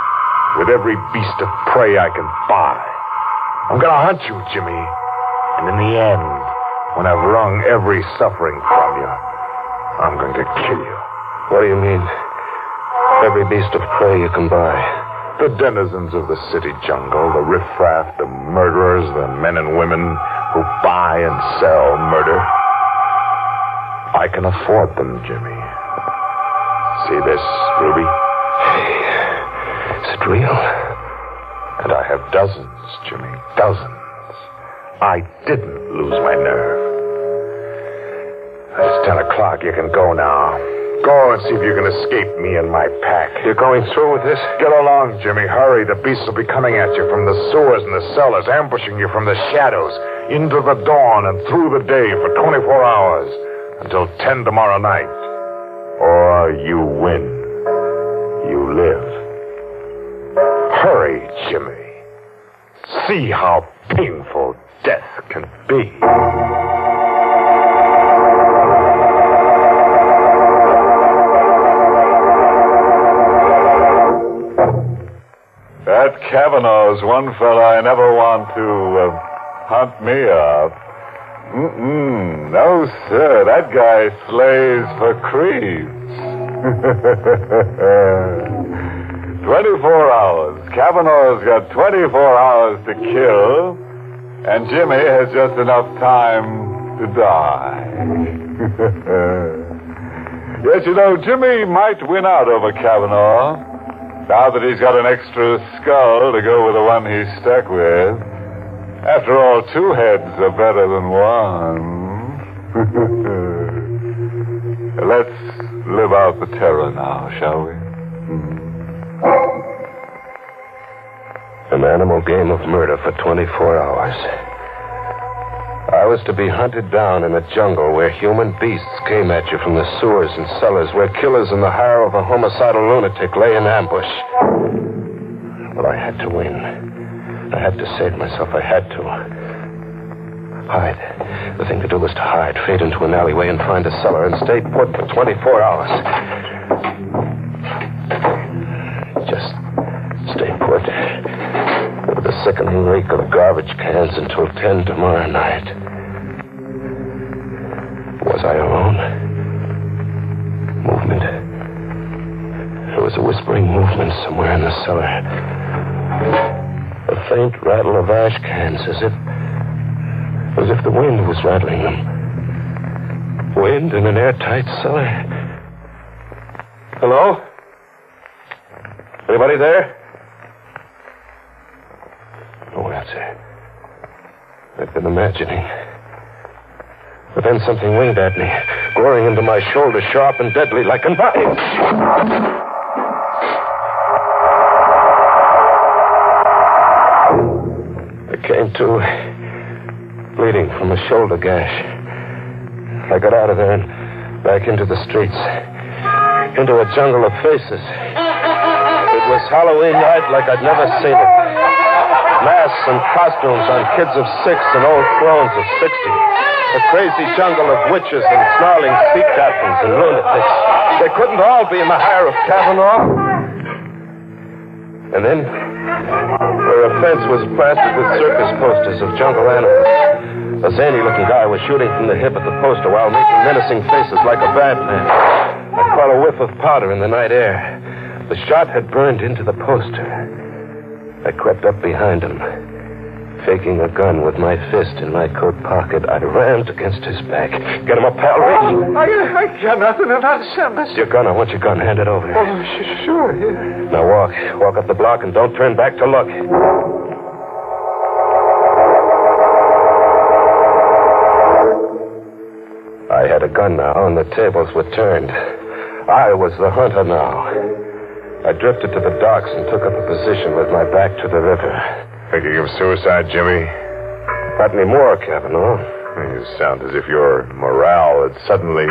with every beast of prey I can buy. I'm going to hunt you, Jimmy. And in the end, when I've wrung every suffering from you, I'm going to kill you. What do you mean? Every beast of prey you can buy. The denizens of the city jungle, the riffraff, the murderers, the men and women who buy and sell murder. I can afford them, Jimmy. See this, Ruby? Is it real? And I have dozens, Jimmy, dozens. I didn't lose my nerve. It's 10 o'clock. You can go now. Go and see if you can escape me and my pack. You're going through with this? Get along, Jimmy. Hurry. The beasts will be coming at you from the sewers and the cellars, ambushing you from the shadows, into the dawn and through the day for 24 hours, until 10 tomorrow night. Or you win. You live. Hurry, Jimmy. See how painful death can be. That Kavanaugh's one fella I never want to hunt me up. No, sir. That guy slays for creeps. 24 hours. Kavanaugh's got 24 hours to kill, and Jimmy has just enough time to die. Yes, you know, Jimmy might win out over Kavanaugh, now that he's got an extra skull to go with the one he's stuck with. After all, 2 heads are better than one. Let's live out the terror now, shall we? An animal game of murder for 24 hours. I was to be hunted down in a jungle where human beasts came at you from the sewers and cellars, where killers in the hire of a homicidal lunatic lay in ambush. But I had to win. I had to save myself. I had to. Hide. The thing to do was to hide, fade into an alleyway and find a cellar and stay put for 24 hours. Just stay put. With the sickening reek of the garbage cans until 10 tomorrow night. Was I alone? Movement. There was a whispering movement somewhere in the cellar. A faint rattle of ash cans, as if the wind was rattling them. Wind in an airtight cellar. Hello? Anybody there? No answer. I've been imagining. But then something winged at me, goring into my shoulder, sharp and deadly, like a knife. I came to, bleeding from a shoulder gash. I got out of there and back into the streets, into a jungle of faces. It was Halloween night like I'd never seen it. Masks and costumes on kids of 6 and old crones of 60. A crazy jungle of witches and snarling sea captains and lunatics. They couldn't all be in the hire of Kavanaugh. And then, where a fence was plastered with circus posters of jungle animals, a zany-looking guy was shooting from the hip at the poster while making menacing faces like a bad man. I caught a whiff of powder in the night air. The shot had burned into the poster. I crept up behind him. Faking a gun with my fist in my coat pocket, I rammed against his back. Get him up, pal, reach. I got nothing. I'm not a Your gun, I want your gun. Hand it over. Oh, sure, yeah. Now walk. Walk up the block and don't turn back to look. I had a gun now, and the tables were turned. I was the hunter now. I drifted to the docks and took up a position with my back to the river. Thinking of suicide, Jimmy? Not anymore, Kavanaugh. You sound as if your morale had suddenly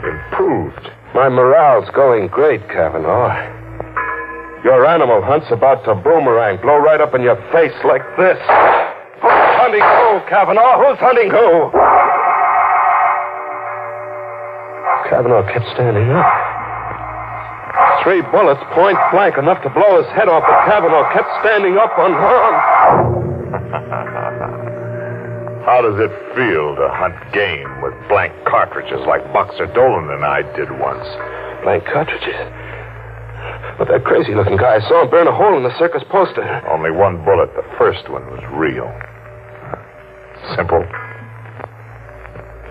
improved. My morale's going great, Kavanaugh. Your animal hunt's about to boomerang, blow right up in your face like this. Who's hunting who, Kavanaugh? Who's hunting who? Kavanaugh kept standing up. 3 bullets, point blank, enough to blow his head off, but Kavanaugh kept standing up unharmed. How does it feel to hunt game with blank cartridges like Boxer Dolan and I did once? Blank cartridges? But that crazy-looking guy, I saw him burn a hole in the circus poster. Only one bullet. The first one was real. Simple.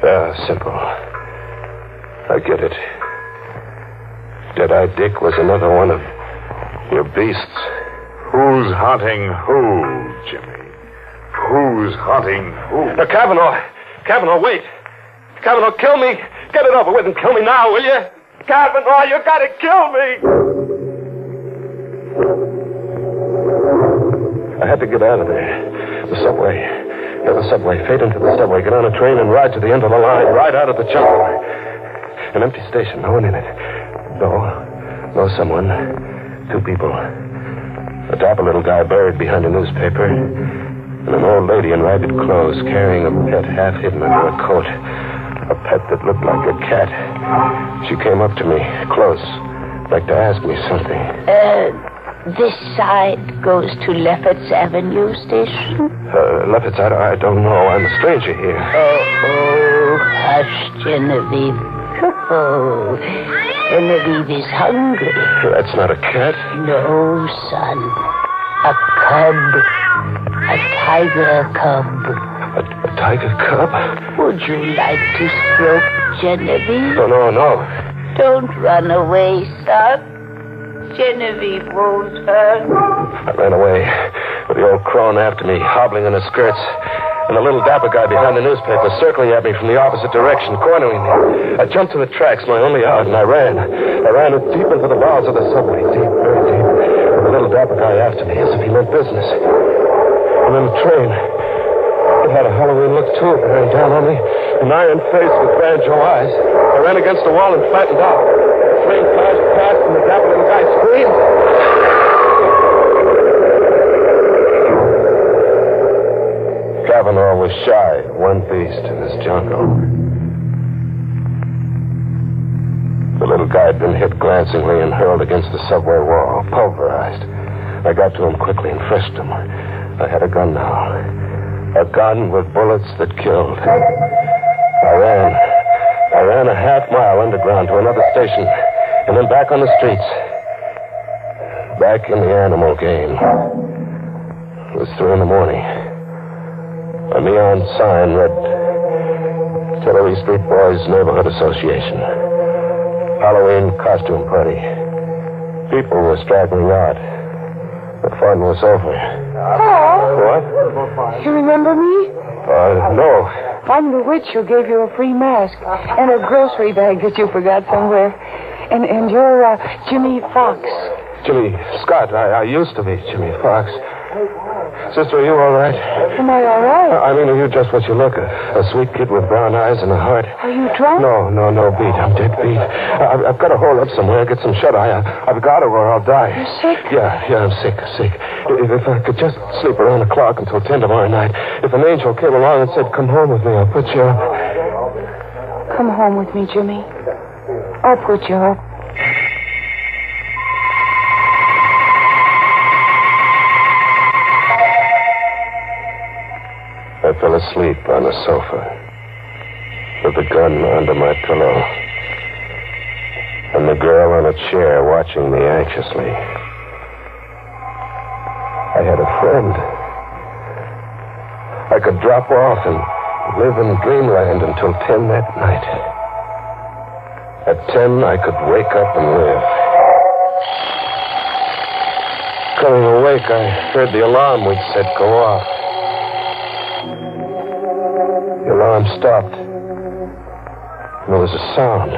Yeah, simple. I get it. Dead-Eye Dick was another one of your beasts. Who's hunting who, Jimmy? Who's hunting who? Now, Kavanaugh, wait. Kavanaugh, kill me. Get it over with and kill me now, will you? Kavanaugh, you gotta kill me. I had to get out of there. The subway. Yeah, the subway. Fade into the subway. Get on a train and ride to the end of the line. Ride out of the jungle. An empty station. No one in it. No someone. Two people. A dapper little guy buried behind a newspaper. And an old lady in ragged clothes carrying a pet half hidden under a coat. A pet that looked like a cat. She came up to me, close, like to ask me something. This side goes to Lefferts Avenue Station? Lefferts, I don't know. I'm a stranger here. Oh, hush, Genevieve. Oh, Genevieve is hungry. That's not a cat. No, son. A cub. A tiger cub. A tiger cub? Would you like to stroke Genevieve? No. Don't run away, son. Genevieve won't hurt. I ran away with the old crone after me, hobbling in her skirts, and the little dapper guy behind the newspaper circling at me from the opposite direction, cornering me. I jumped to the tracks, my only out, and I ran. I ran deep into the bowels of the subway, deep, very deep, with the little dapper guy after me, as if he meant business. And then the train. It had a Halloween look, too, bearing down on me. An iron face with banjo eyes. I ran against the wall and flattened out. The train flashed past and the dapper little guy screamed. Kavanaugh was shy, one beast in this jungle. The little guy had been hit glancingly and hurled against the subway wall, pulverized. I got to him quickly and frisked him. I had a gun now. A gun with bullets that killed. I ran a half mile underground to another station, and then back on the streets. Back in the animal game. It was 3 a.m. A neon sign read Tillery Street Boys Neighborhood Association. Halloween costume party. People were straggling out. The fun was over. What? You remember me? No. I'm the witch who gave you a free mask and a grocery bag that you forgot somewhere. And you're Jimmy Fox. Jimmy Scott. I used to be Jimmy Fox. Sister, are you all right? Am I all right? I mean, are you just what you look? A sweet kid with brown eyes and a heart. Are you drunk? No, beat. I'm dead beat. I've got to hole up somewhere, get some shut-eye. I've got to or I'll die. You're sick? Yeah, I'm sick. If I could just sleep around the clock until 10 tomorrow night. If an angel came along and said, come home with me, I'll put you up. Come home with me, Jimmy. I'll put you up. I fell asleep on the sofa with the gun under my pillow and the girl on a chair watching me anxiously. I had a friend. I could drop off and live in dreamland until 10 that night. At 10, I could wake up and live. Coming awake, I heard the alarm we'd set go off. The alarm stopped. And there was a sound.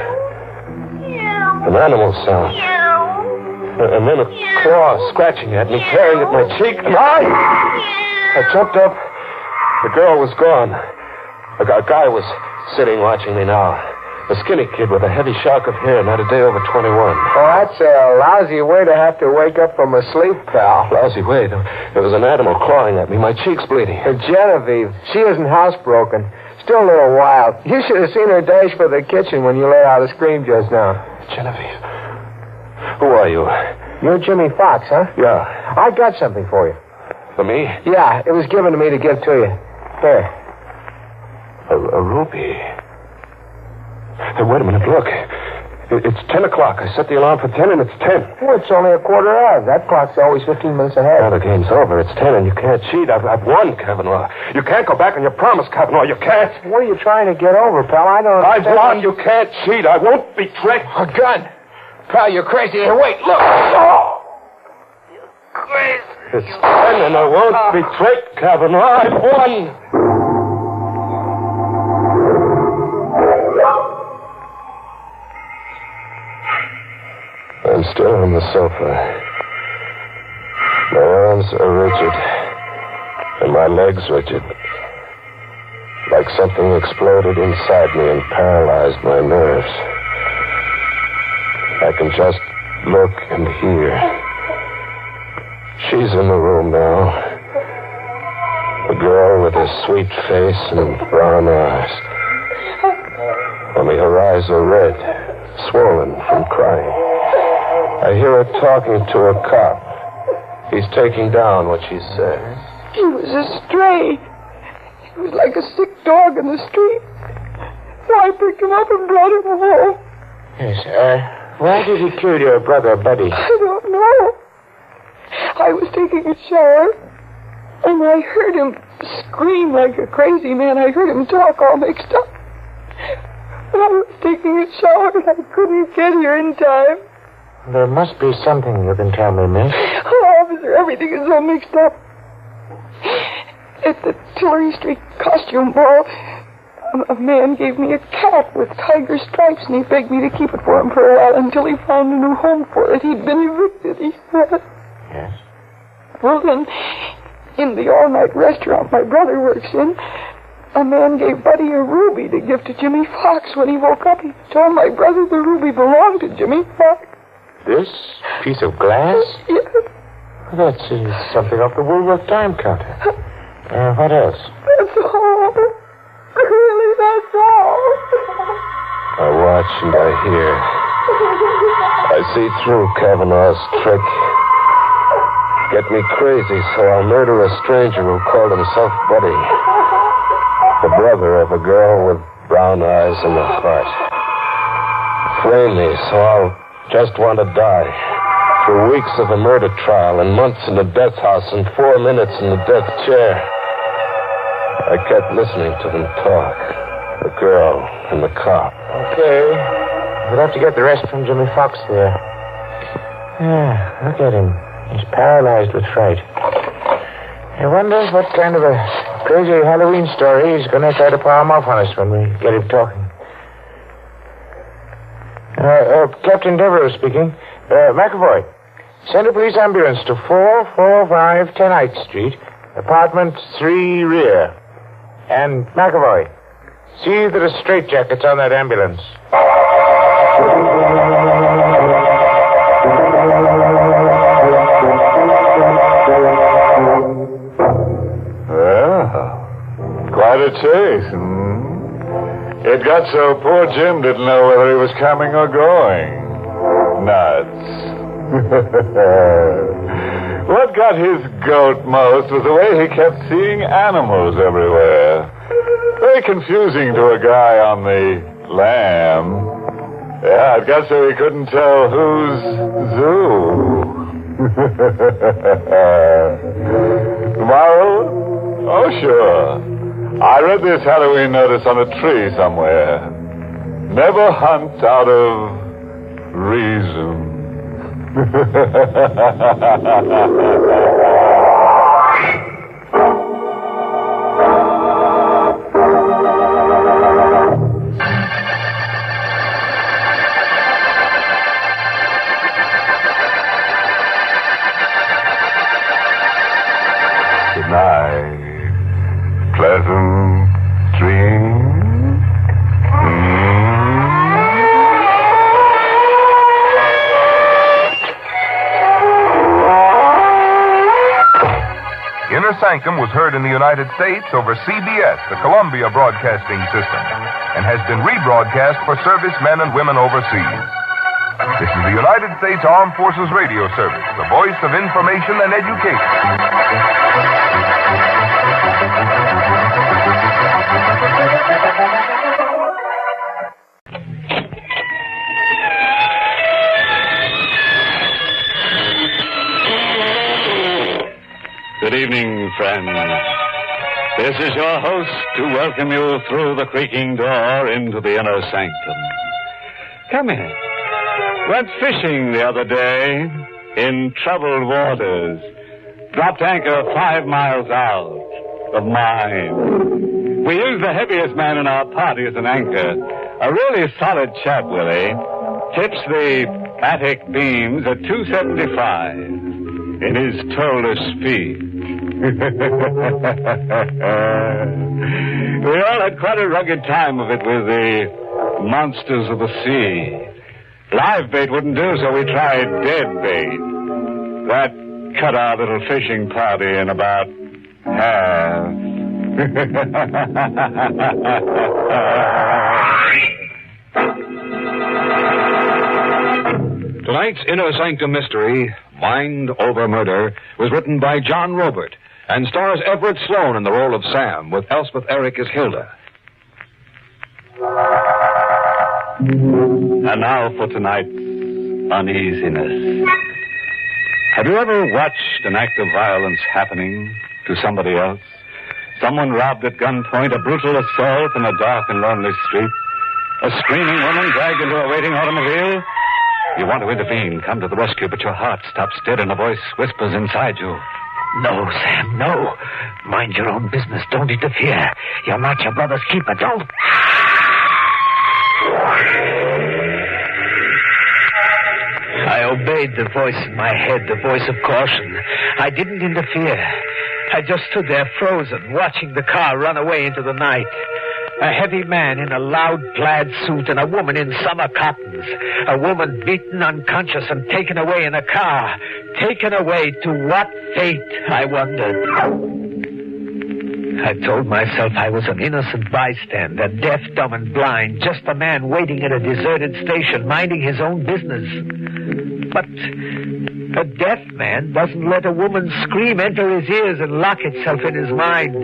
An animal sound. And then a claw scratching at me, tearing at my cheek. And I jumped up. The girl was gone. A guy was sitting watching me now. A skinny kid with a heavy shock of hair, not a day over 21. Oh, that's a lousy way to have to wake up from a sleep, pal. Lousy way. There was an animal clawing at me. My cheek's bleeding. Genevieve, she isn't housebroken. Still a little wild. You should have seen her dash for the kitchen when you let out a scream just now. Genevieve. Who are you? You're Jimmy Fox, huh? Yeah. I got something for you. For me? Yeah, it was given to me to give to you. Here. A ruby. Hey, wait a minute, look. It's 10 o'clock. I set the alarm for 10, and it's 10. Well, it's only a quarter hour. That clock's always 15 minutes ahead. Now the game's over. It's 10, and you can't cheat. I've won, Kavanaugh. You can't go back on your promise, Kavanaugh. You can't. What are you trying to get over, pal? I don't I've won. You can't cheat. I won't be tricked. A gun. Pal, you're crazy. Here, wait, look. Oh. It's 10, and I won't be tricked, Kavanaugh. I've won. I'm still on the sofa. My arms are rigid, and my legs rigid. Like something exploded inside me and paralyzed my nerves. I can just look and hear. She's in the room now. The girl with her sweet face and brown eyes. Only her eyes are red, swollen from crying. I hear her talking to a cop. He's taking down what she said. He was a stray. He was like a sick dog in the street. So I picked him up and brought him home. Yes, why did he kill your brother, Buddy? I don't know. I was taking a shower, and I heard him scream like a crazy man. I heard him talk all mixed up. But I was taking a shower, and I couldn't get here in time. There must be something you can tell me, miss. Oh, officer, everything is all mixed up. At the Tillery Street costume ball, a man gave me a cat with tiger stripes, and he begged me to keep it for him for a while until he found a new home for it. He'd been evicted, he said. Yes? Well, then, in the all-night restaurant my brother works in, a man gave Buddy a ruby to give to Jimmy Fox. When he woke up, he told my brother the ruby belonged to Jimmy Fox. This piece of glass? Yes. That's something off the Woolworth time counter. What else? That's all. Really, that's all. I watch and I hear. I see through Kavanaugh's trick. Get me crazy, so I'll murder a stranger who called himself Buddy. The brother of a girl with brown eyes and a heart. Frame me, so I'll just want to die. Through weeks of a murder trial and months in the death house and 4 minutes in the death chair. I kept listening to them talk. The girl and the cop. Okay. We'll have to get the rest from Jimmy Fox there. Yeah, look at him. He's paralyzed with fright. I wonder what kind of a crazy Halloween story he's going to try to palm off on us when we get him talking. Captain Devereux speaking. McAvoy, send a police ambulance to 445 10th Street, apartment 3 rear. And McAvoy, see that a straitjacket's on that ambulance. Well, quite a chase. It got so poor Jim didn't know whether he was coming or going. Nuts. What got his goat most was the way he kept seeing animals everywhere. Very confusing to a guy on the lam. Yeah, it got so he couldn't tell who's zoo. Moral? Oh, sure. I read this Halloween notice on a tree somewhere. Never hunt out of reason. Good night. Pleasant dreams. Inner Sanctum was heard in the United States over CBS, the Columbia Broadcasting System, and has been rebroadcast for servicemen and women overseas. This is the United States Armed Forces Radio Service, the voice of information and education. friends. This is your host to welcome you through the creaking door into the inner sanctum. Come in. Went fishing the other day in troubled waters. Dropped anchor 5 miles out of mine. We used the heaviest man in our party as an anchor. A really solid chap, Willie. Tips the attic beams at 275 in his toeless feet. We all had quite a rugged time of it with the monsters of the sea. Live bait wouldn't do, so we tried dead bait. That cut our little fishing party in about half. Tonight's Inner Sanctum Mystery, Mind Over Murder, was written by John Robert and stars Everett Sloane in the role of Sam, with Elspeth Eric as Hilda. And now for tonight's uneasiness. Have you ever watched an act of violence happening to somebody else? Someone robbed at gunpoint, a brutal assault in a dark and lonely street, a screaming woman dragged into a waiting automobile? You want to intervene, come to the rescue, but your heart stops dead and a voice whispers inside you. No, Sam, no. Mind your own business. Don't interfere. You're not your brother's keeper. Don't. I obeyed the voice in my head, the voice of caution. I didn't interfere. I just stood there frozen, watching the car run away into the night. A heavy man in a loud plaid suit and a woman in summer cottons. A woman beaten unconscious and taken away in a car. Taken away to what fate, I wondered. I told myself I was an innocent bystander, deaf, dumb, and blind, just a man waiting at a deserted station, minding his own business. But a deaf man doesn't let a woman's scream enter his ears and lock itself in his mind.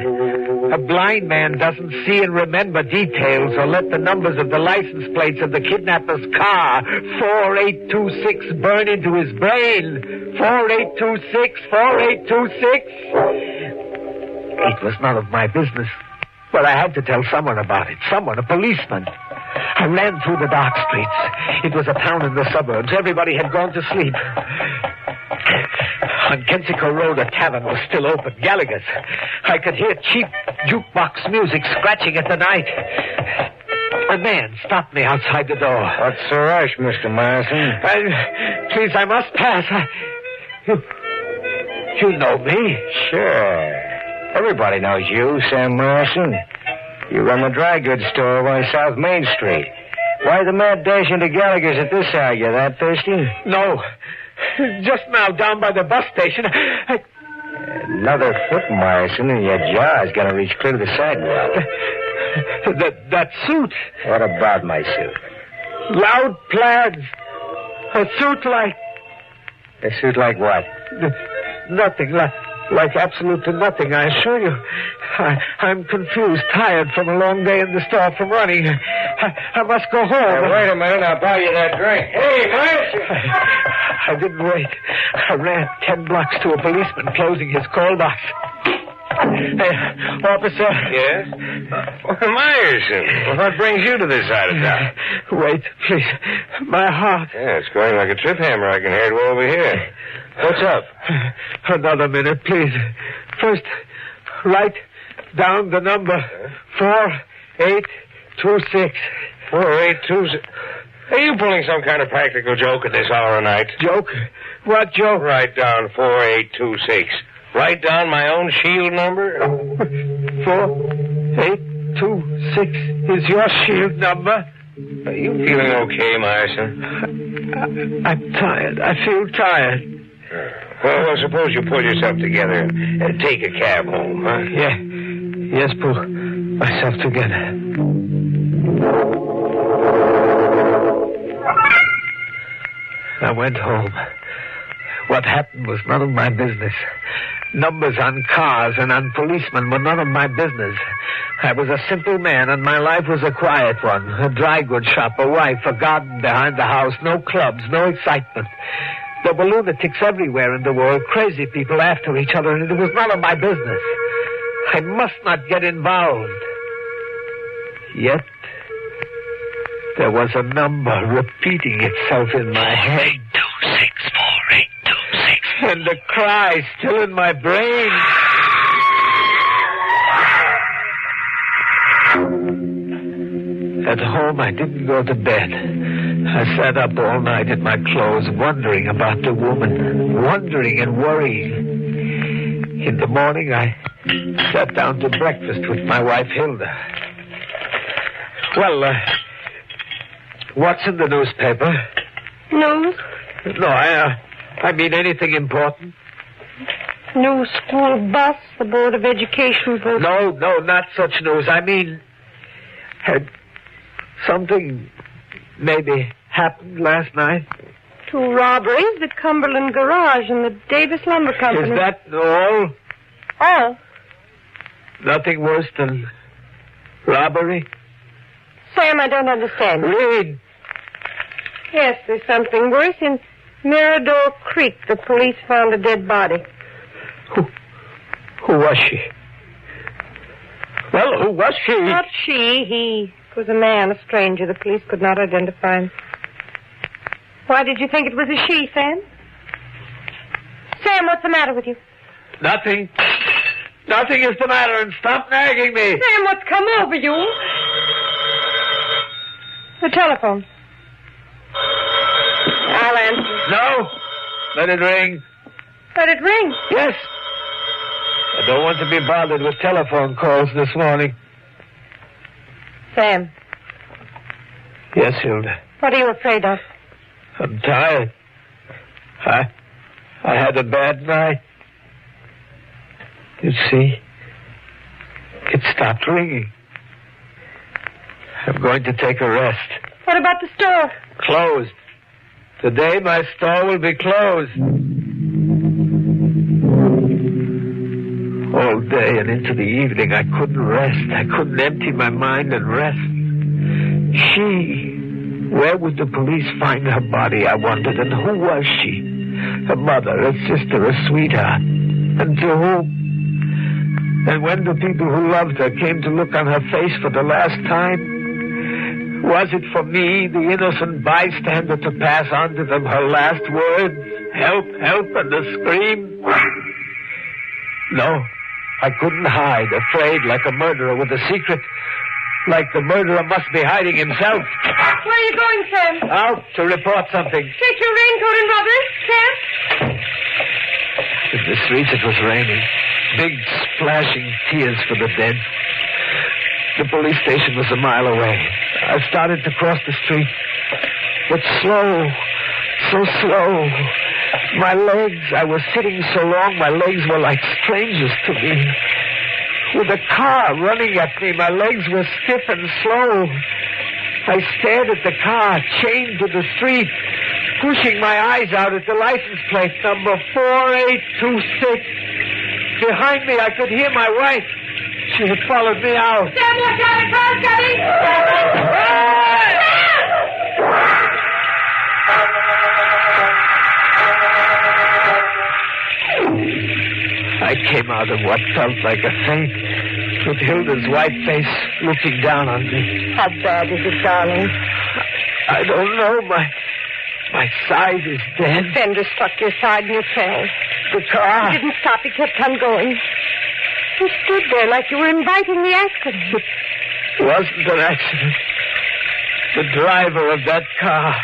A blind man doesn't see and remember details or let the numbers of the license plates of the kidnapper's car, 4826, burn into his brain. 4826, 4826. It was none of my business. But I had to tell someone about it. Someone, a policeman. I ran through the dark streets. It was a town in the suburbs. Everybody had gone to sleep. On Kensico Road, a tavern was still open, Gallagher's. I could hear cheap jukebox music scratching at the night. A man stopped me outside the door. What's the rush, Mr. Morrison? Please, I must pass. You know me? Sure. Everybody knows you, Sam Morrison. You run the dry goods store on South Main Street. Why the mad dash into Gallagher's at this hour? You that thirsty? No. Just now, down by the bus station. Another foot, Morrison, and your jaw's gonna reach clear to the sidewalk. That suit. What about my suit? Loud plaids. A suit like... A suit like what? Nothing. Like absolutely nothing, I assure you. I'm confused, tired from a long day in the store, from running. I must go home. Now, wait a minute, I'll buy you that drink. Hey, Morrison! I didn't wait. I ran 10 blocks to a policeman closing his call box. Hey, officer. Yes? Morrison, what brings you to this side of town? Wait, please. My heart. Yeah, it's going like a trip hammer. I can hear it well over here. What's up? Another minute, please. First, write down the number. 4826. 4826. Are you pulling some kind of practical joke at this hour of night? Joke? What joke? Write down 4826. Write down my own shield number. 4826 is your shield number. Are you feeling okay, Morrison? I'm tired. I feel tired. Well, suppose you pull yourself together and take a cab home, huh? Yeah. Yes, pull myself together. I went home. What happened was none of my business. Numbers on cars and on policemen were none of my business. I was a simple man, and my life was a quiet one. A dry goods shop, a wife, a garden behind the house, no clubs, no excitement. There were lunatics everywhere in the world, crazy people after each other, and it was none of my business. I must not get involved. Yet, there was a number repeating itself in my head. 8264, 8264. And the cry still in my brain. At home, I didn't go to bed. I sat up all night in my clothes, wondering about the woman, wondering and worrying. In the morning, I sat down to breakfast with my wife, Hilda. Well, what's in the newspaper? News? No, I mean anything important. New school bus, the Board of Education voted. No, not such news. I mean, had something maybe happened last night? 2 robberies, the Cumberland Garage and the Davis Lumber Company. Is that all? All? Nothing worse than robbery? Sam, I don't understand. Read. Yes, there's something worse. In Mirador Creek, the police found a dead body. Who was she? Well, who was she? Not she. He was a man, a stranger. The police could not identify him. Why did you think it was a she, Sam? Sam, what's the matter with you? Nothing. Nothing is the matter, and stop nagging me. Sam, what's come over you? The telephone. I'll answer. No. Let it ring. Let it ring? Yes. I don't want to be bothered with telephone calls this morning. Sam. Yes, Hilda. What are you afraid of? I'm tired. I had a bad night. You see, it stopped ringing. I'm going to take a rest. What about the store? Closed. Today my store will be closed. All day and into the evening I couldn't rest. I couldn't empty my mind and rest. Where would the police find her body, I wondered, and who was she? A mother, a sister, a sweetheart. And to whom? And when the people who loved her came to look on her face for the last time, was it for me, the innocent bystander, to pass on to them her last words? Help, help, and a scream? No, I couldn't hide, afraid like a murderer with a secret. Like the murderer must be hiding himself. Where are you going, Sam? Out to report something. Take your raincoat and rubbers, Sam. In the streets it was raining. Big splashing tears for the dead. The police station was a mile away. I started to cross the street. But slow, so slow. My legs, I was sitting so long, my legs were like strangers to me. With a car running at me, my legs were stiff and slow. I stared at the car, chained to the street, pushing my eyes out at the license plate, number 4826. Behind me, I could hear my wife. She had followed me out. Sam, watch out, the car's coming! I came out of what felt like a faint, with Hilda's white face looking down on me. How bad is it, darling? I don't know. My side is dead. Fender struck your side and you fell. The car. You didn't stop. It kept on going. You stood there like you were inviting the accident. It wasn't an accident. The driver of that car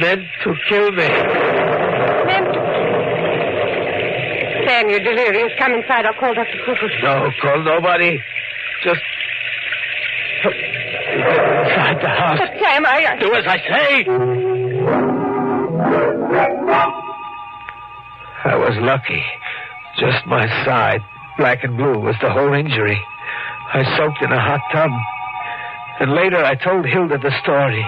meant to kill me. Meant to? Sam, you're delirious. Come inside. I'll call Dr. Cooper. No, call nobody. Just get inside the house. But, Sam, Do as I say. I was lucky. Just my side, black and blue, was the whole injury. I soaked in a hot tub. And later I told Hilda the story.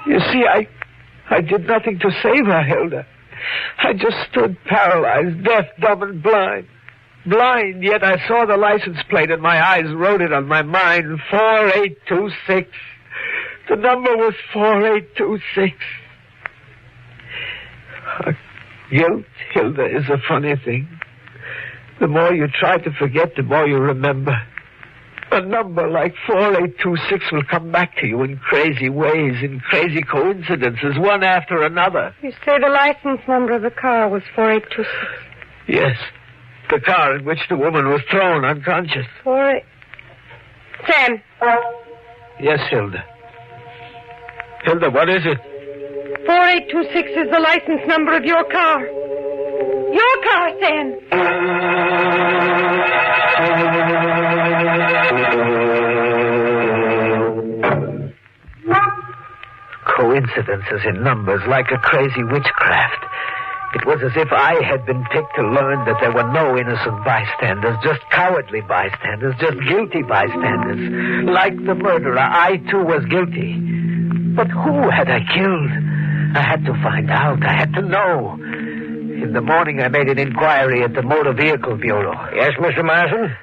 You see, I did nothing to save her, Hilda. I just stood paralyzed, deaf, dumb, and blind. Blind, yet I saw the license plate and my eyes wrote it on my mind. 4826. The number was 4826. Guilt, Hilda, is a funny thing. The more you try to forget, the more you remember. A number like 4826 will come back to you in crazy ways, in crazy coincidences, one after another. You say the license number of the car was 4826? Yes. The car in which the woman was thrown unconscious. Sam. Yes, Hilda. Hilda, what is it? 4826 is the license number of your car. Your car, Sam. Coincidences in numbers like a crazy witchcraft. It was as if I had been picked to learn that there were no innocent bystanders, just cowardly bystanders, just guilty bystanders. Like the murderer, I too was guilty. But who had I killed? I had to find out. I had to know. In the morning, I made an inquiry at the Motor Vehicle Bureau. Yes, Mr. Marsden?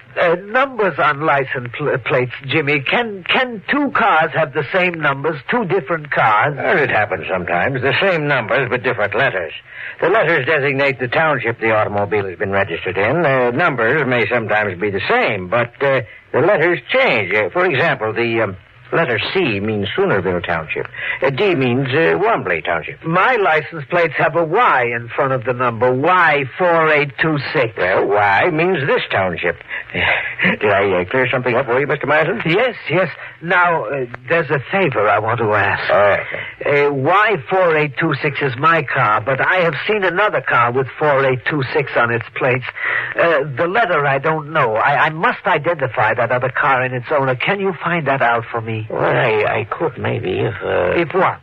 Numbers on license plates, Jimmy. Can two cars have the same numbers, two different cars? Well, it happens sometimes. The same numbers, but different letters. The letters designate the township the automobile has been registered in. The numbers may sometimes be the same, but the letters change. For example, the letter C means Soonerville Township. D means Wombley Township. My license plates have a Y in front of the number. Y4826. Well, Y means this township. Did I clear something up for you, Mr. Marsden? Yes. Now, there's a favor I want to ask. All right. Y4826 is my car, but I have seen another car with 4826 on its plates. The letter I don't know. I must identify that other car and its owner. Can you find that out for me? Well, I could maybe if... If what?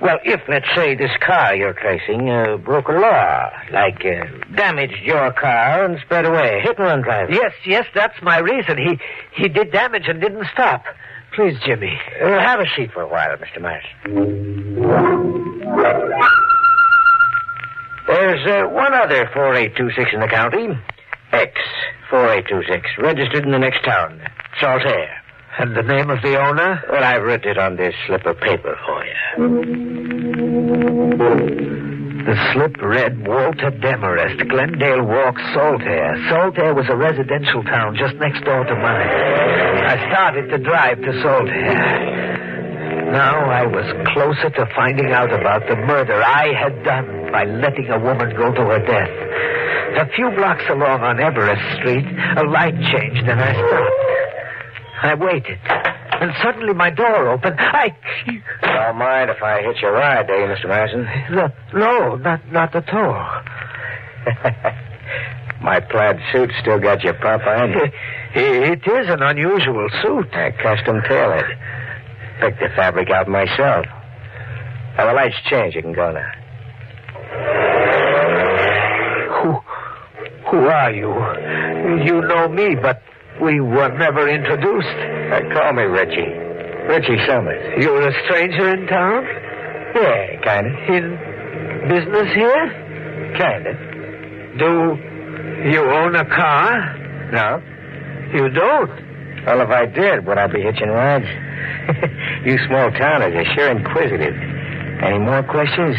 Well, if, let's say, this car you're tracing broke a law, like damaged your car and sped away, hit-and-run driving. Yes, that's my reason. He did damage and didn't stop. Please, Jimmy. Have a seat for a while, Mr. Marsden. There's one other 4826 in the county. X4826, registered in the next town, Saltaire. And the name of the owner? Well, I've written it on this slip of paper for you. The slip read Walter Demarest, Glendale Walk, Saltaire. Saltaire was a residential town just next door to mine. I started to drive to Saltaire. Now I was closer to finding out about the murder I had done by letting a woman go to her death. A few blocks along on Everest Street, a light changed and I stopped. I waited, and suddenly my door opened. Don't mind if I hitch a ride, do you, Mr. Marsden? No, not at all. My plaid suit still got you pop-eyed? It is an unusual suit. Custom tailored. Picked the fabric out myself. Now, the lights change. You can go now. Who are you? You know me, but we were never introduced. Call me Richie. Richie Summers. You're a stranger in town? Yeah, kind of. In business here? Kind of. Do you own a car? No. You don't? Well, if I did, would I be hitching rides? You small towners are sure inquisitive. Any more questions?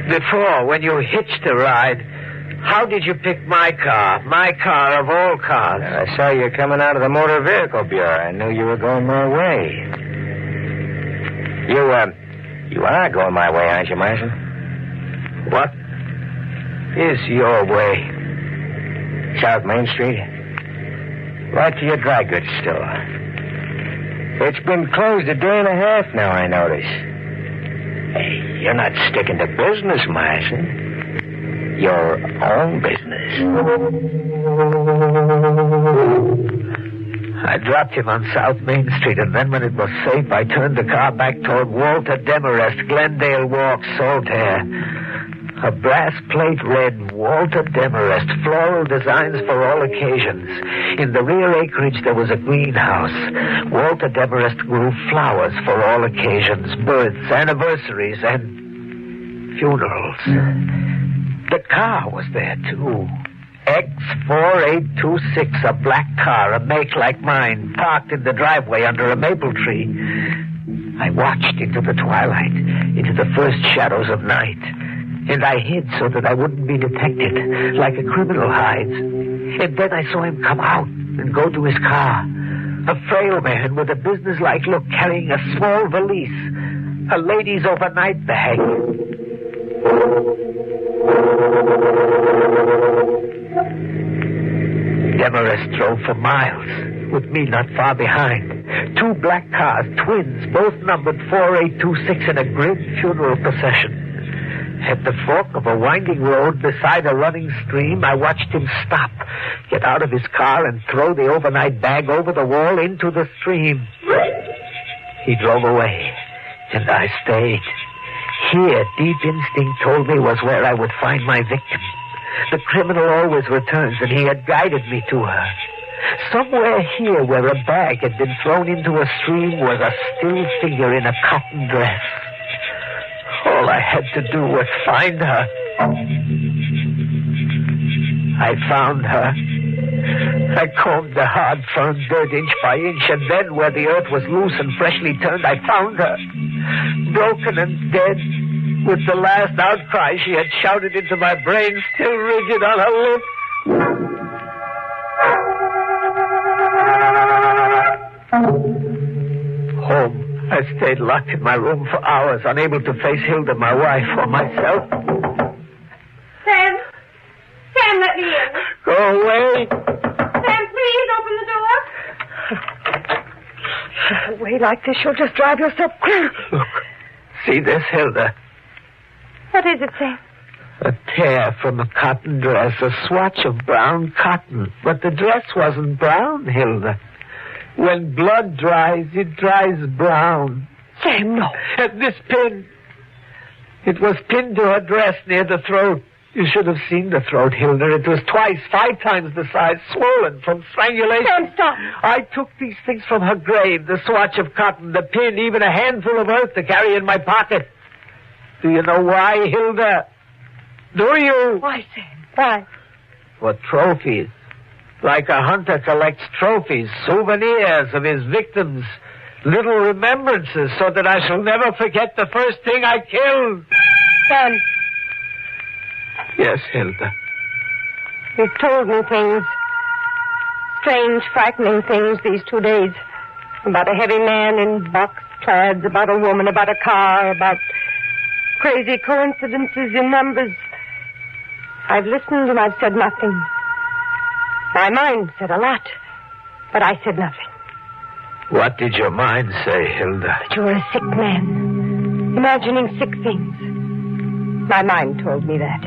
Before, when you hitched a ride, how did you pick my car? My car of all cars. I saw you coming out of the Motor Vehicle Bureau. I knew you were going my way. You are going my way, aren't you, Marsden? What is your way? South Main Street. Right to your dry goods store. It's been closed a day and a half now, I notice. Hey, you're not sticking to business, Marsden. Your own business. I dropped him on South Main Street, and then when it was safe, I turned the car back toward Walter Demarest, Glendale Walk, Saltaire. A brass plate read, Walter Demarest, floral designs for all occasions. In the rear acreage, there was a greenhouse. Walter Demarest grew flowers for all occasions, births, anniversaries, and funerals. The car was there, too. X4826, a black car, a make like mine, parked in the driveway under a maple tree. I watched into the twilight, into the first shadows of night. And I hid so that I wouldn't be detected, like a criminal hides. And then I saw him come out and go to his car. A frail man with a businesslike look carrying a small valise. A lady's overnight bag. Demarest drove for miles, with me not far behind. 2 black cars, twins, both numbered 4826 in a grim funeral procession. At the fork of a winding road beside a running stream, I watched him stop, get out of his car, and throw the overnight bag over the wall into the stream. He drove away, and I stayed. Here, deep instinct told me was where I would find my victim. The criminal always returns, and he had guided me to her. Somewhere here where a bag had been thrown into a stream was a still figure in a cotton dress. All I had to do was find her. I found her. I combed the hard, firm dirt inch by inch, and then where the earth was loose and freshly turned, I found her. Broken and dead, with the last outcry she had shouted into my brain still rigid on her lips. Home. I stayed locked in my room for hours, unable to face Hilda, my wife, or myself. Sam! Sam, let me in. Go away. Sam, please open the door. Away like this, you'll just drive yourself crazy. Look. See this, Hilda? What is it, Sam? A tear from a cotton dress, a swatch of brown cotton. But the dress wasn't brown, Hilda. When blood dries, it dries brown. Sam, no. And this pin. It was pinned to her dress near the throat. You should have seen the throat, Hilda. It was 5 times the size, swollen from strangulation. Sam, stop. I took these things from her grave, the swatch of cotton, the pin, even a handful of earth to carry in my pocket. Do you know why, Hilda? Do you? Why, Sam? Why? For trophies. Like a hunter collects trophies, souvenirs of his victims, little remembrances, so that I shall never forget the first thing I killed. Sam. Yes, Hilda. You've told me things. Strange, frightening things these 2 days. About a heavy man in box plaids, about a woman, about a car, about crazy coincidences in numbers. I've listened and I've said nothing. My mind said a lot, but I said nothing. What did your mind say, Hilda? That you were a sick man, imagining sick things. My mind told me that.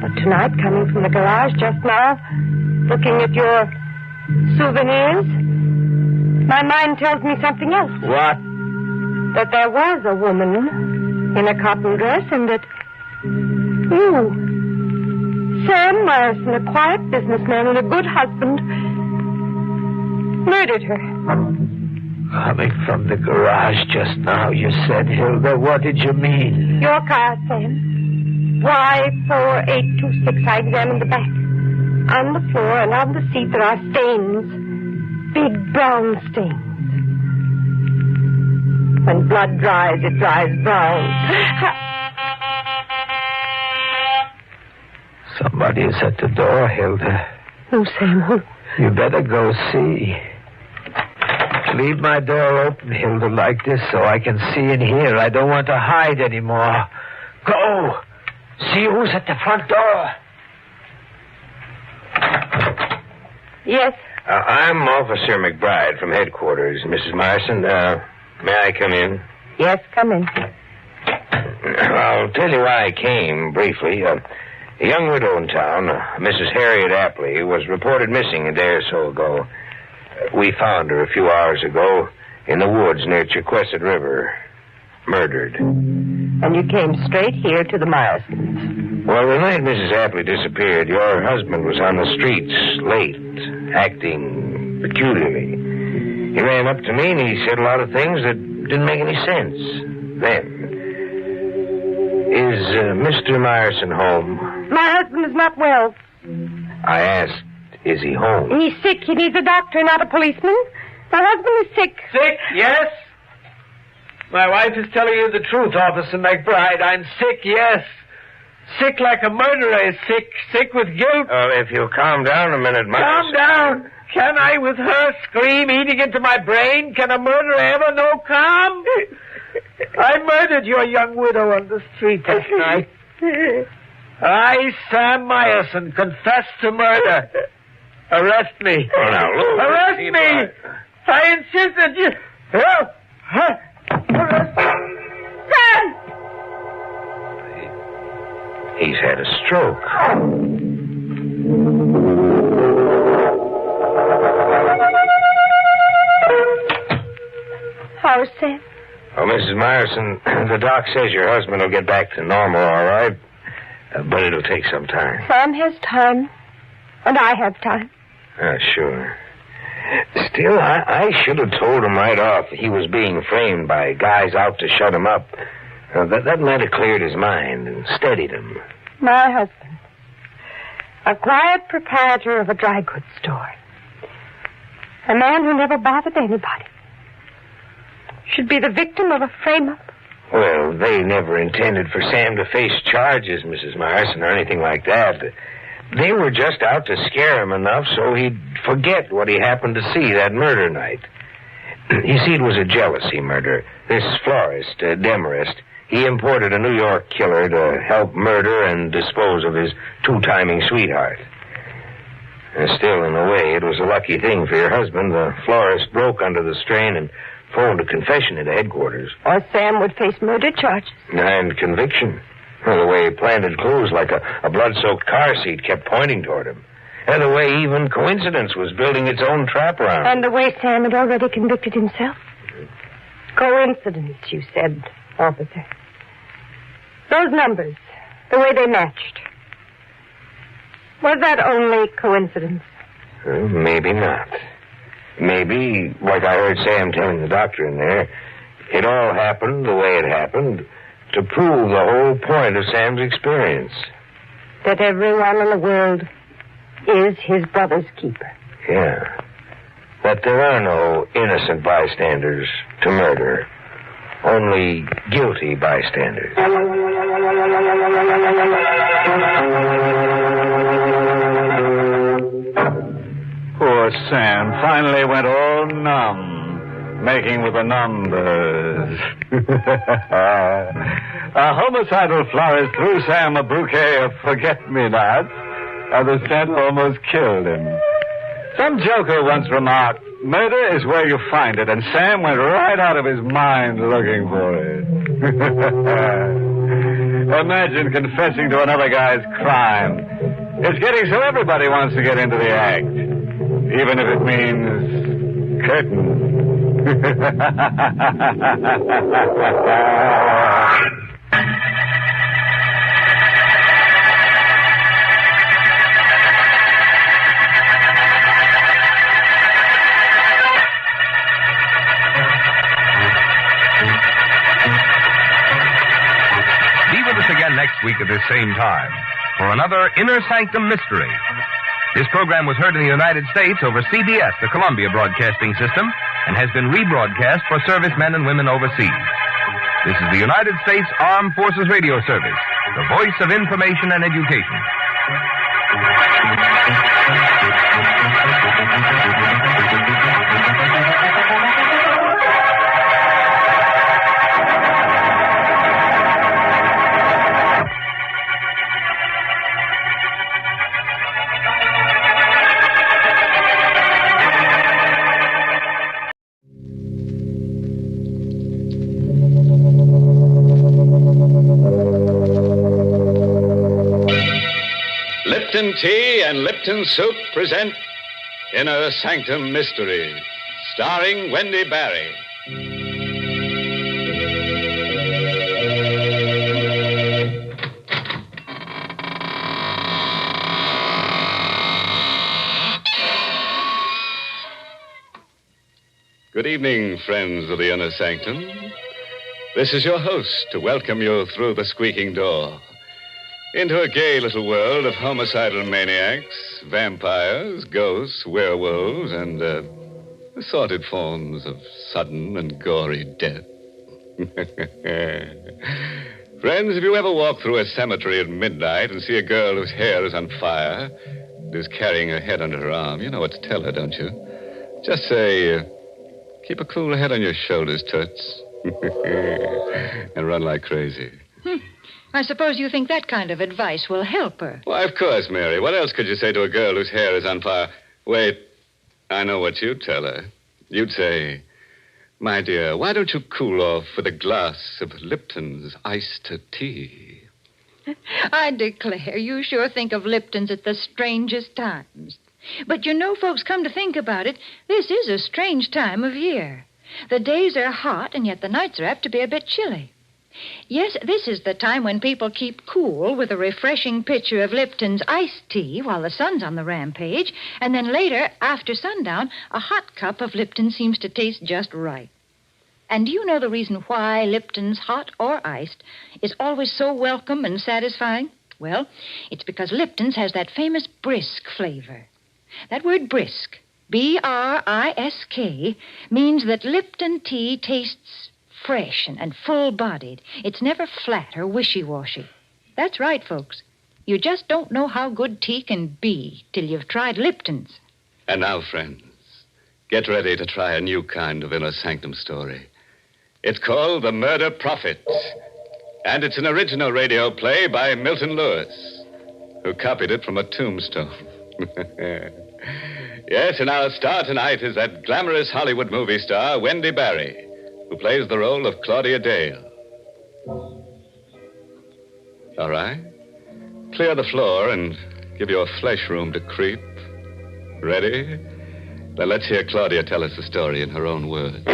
But tonight, coming from the garage just now, looking at your souvenirs, my mind tells me something else. What? That there was a woman in a cotton dress and that you, Sam Morrison, a quiet businessman and a good husband, murdered her. Coming from the garage just now, you said, Hilda. What did you mean? Your car, Sam. Y4826. I examined the back. On the floor and on the seat there are stains. Big brown stains. When blood dries, it dries brown. Somebody is at the door, Hilda. Who, Sam? Who? You better go see. Leave my door open, Hilda, like this so I can see and hear. I don't want to hide anymore. Go. See who's at the front door. Yes? I'm Officer McBride from headquarters. Mrs. Morrison, may I come in? Yes, come in. I'll tell you why I came, briefly. A young widow in town, Mrs. Harriet Apley, was reported missing a day or so ago. We found her a few hours ago in the woods near Chequesset River, murdered. And you came straight here to the Morrisons? Well, the night Mrs. Apley disappeared, your husband was on the streets, late, acting peculiarly. He ran up to me and he said a lot of things that didn't make any sense then. Is Mr. Morrison home? My husband is not well. I asked, is he home? He's sick. He needs a doctor, not a policeman. My husband is sick. Sick, yes? My wife is telling you the truth, Officer McBride. I'm sick, yes. Sick like a murderer is sick. Sick with guilt. Oh, if you'll calm down a minute, Calm down. Can I, with her scream eating into my brain? Can a murderer ever know calm? I murdered your young widow on the street last night. I, Sam Myerson, confess to murder. Arrest me. Oh, now, look. Arrest me. I insist that you... Arrest me. Sam! He's had a stroke. How's Sam? Oh, Mrs. Myerson, the doc says your husband will get back to normal, all right? But it'll take some time. Sam has time, and I have time. Sure. Still, I should have told him right off he was being framed by guys out to shut him up. That might have cleared his mind and steadied him. My husband, a quiet proprietor of a dry goods store, a man who never bothered anybody, should be the victim of a frame-up. Well, they never intended for Sam to face charges, Mrs. Myerson, or anything like that. They were just out to scare him enough so he'd forget what he happened to see that murder night. You see, it was a jealousy murder. This florist, Demarest, he imported a New York killer to help murder and dispose of his two-timing sweetheart. And still, in a way, it was a lucky thing for your husband. The florist broke under the strain and phoned a confession into headquarters. Or Sam would face murder charges. And conviction. Well, the way he planted clues like a blood-soaked car seat kept pointing toward him. And the way even coincidence was building its own trap around him. And the way Sam had already convicted himself. Coincidence, you said, officer. Those numbers, the way they matched. Was that only coincidence? Well, maybe not. Maybe, like I heard Sam telling the doctor in there, it all happened the way it happened to prove the whole point of Sam's experience. That everyone in the world is his brother's keeper. Yeah. That there are no innocent bystanders to murder. Only guilty bystanders. Poor Sam finally went all numb, making with the numbers. A homicidal florist threw Sam a bouquet of forget-me-nots, and the scent almost killed him. Some joker once remarked, murder is where you find it, and Sam went right out of his mind looking for it. Imagine confessing to another guy's crime. It's getting so everybody wants to get into the act, even if it means curtain. Next week at this same time for another Inner Sanctum Mystery. This program was heard in the United States over CBS, the Columbia Broadcasting System, and has been rebroadcast for servicemen and women overseas. This is the United States Armed Forces Radio Service, the voice of information and education. Lipton Tea and Lipton Soup present Inner Sanctum Mysteries, starring Wendy Barry. Good evening, friends of the Inner Sanctum. This is your host to welcome you through the squeaking door into a gay little world of homicidal maniacs, vampires, ghosts, werewolves, and assorted forms of sudden and gory death. Friends, if you ever walk through a cemetery at midnight and see a girl whose hair is on fire and is carrying her head under her arm, you know what to tell her, don't you? Just say, keep a cool head on your shoulders, Toots. And run like crazy. I suppose you think that kind of advice will help her. Why, of course, Mary. What else could you say to a girl whose hair is on fire? Wait, I know what you'd tell her. You'd say, my dear, why don't you cool off with a glass of Lipton's iced tea? I declare, you sure think of Lipton's at the strangest times. But you know, folks, come to think about it, this is a strange time of year. The days are hot, and yet the nights are apt to be a bit chilly. Yes, this is the time when people keep cool with a refreshing pitcher of Lipton's iced tea while the sun's on the rampage, and then later, after sundown, a hot cup of Lipton seems to taste just right. And do you know the reason why Lipton's, hot or iced, is always so welcome and satisfying? Well, it's because Lipton's has that famous brisk flavor. That word brisk, B-R-I-S-K, means that Lipton tea tastes fresh and full-bodied. It's never flat or wishy-washy. That's right, folks. You just don't know how good tea can be till you've tried Lipton's. And now, friends, get ready to try a new kind of Inner Sanctum story. It's called The Murder Prophet, and it's an original radio play by Milton Lewis, who copied it from a tombstone. Yes, and our star tonight is that glamorous Hollywood movie star, Wendy Barry, who plays the role of Claudia Dale. All right. Clear the floor and give your flesh room to creep. Ready? Then let's hear Claudia tell us the story in her own words.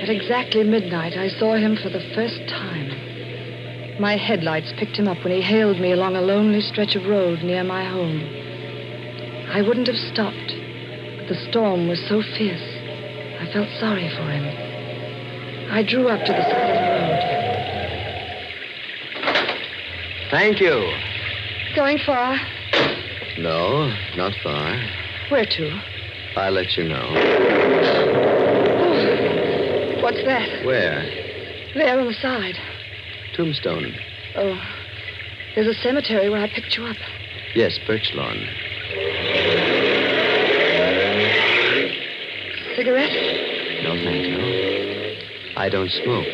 At exactly midnight, I saw him for the first time. My headlights picked him up when he hailed me along a lonely stretch of road near my home. I wouldn't have stopped, but the storm was so fierce, I felt sorry for him. I drew up to the side of the road. Thank you. Going far? No, not far. Where to? I'll let you know. Oh, what's that? Where? There on the side. Tombstone. Oh, there's a cemetery where I picked you up. Yes, Birch Lawn. Cigarette? No, thank you. I don't smoke.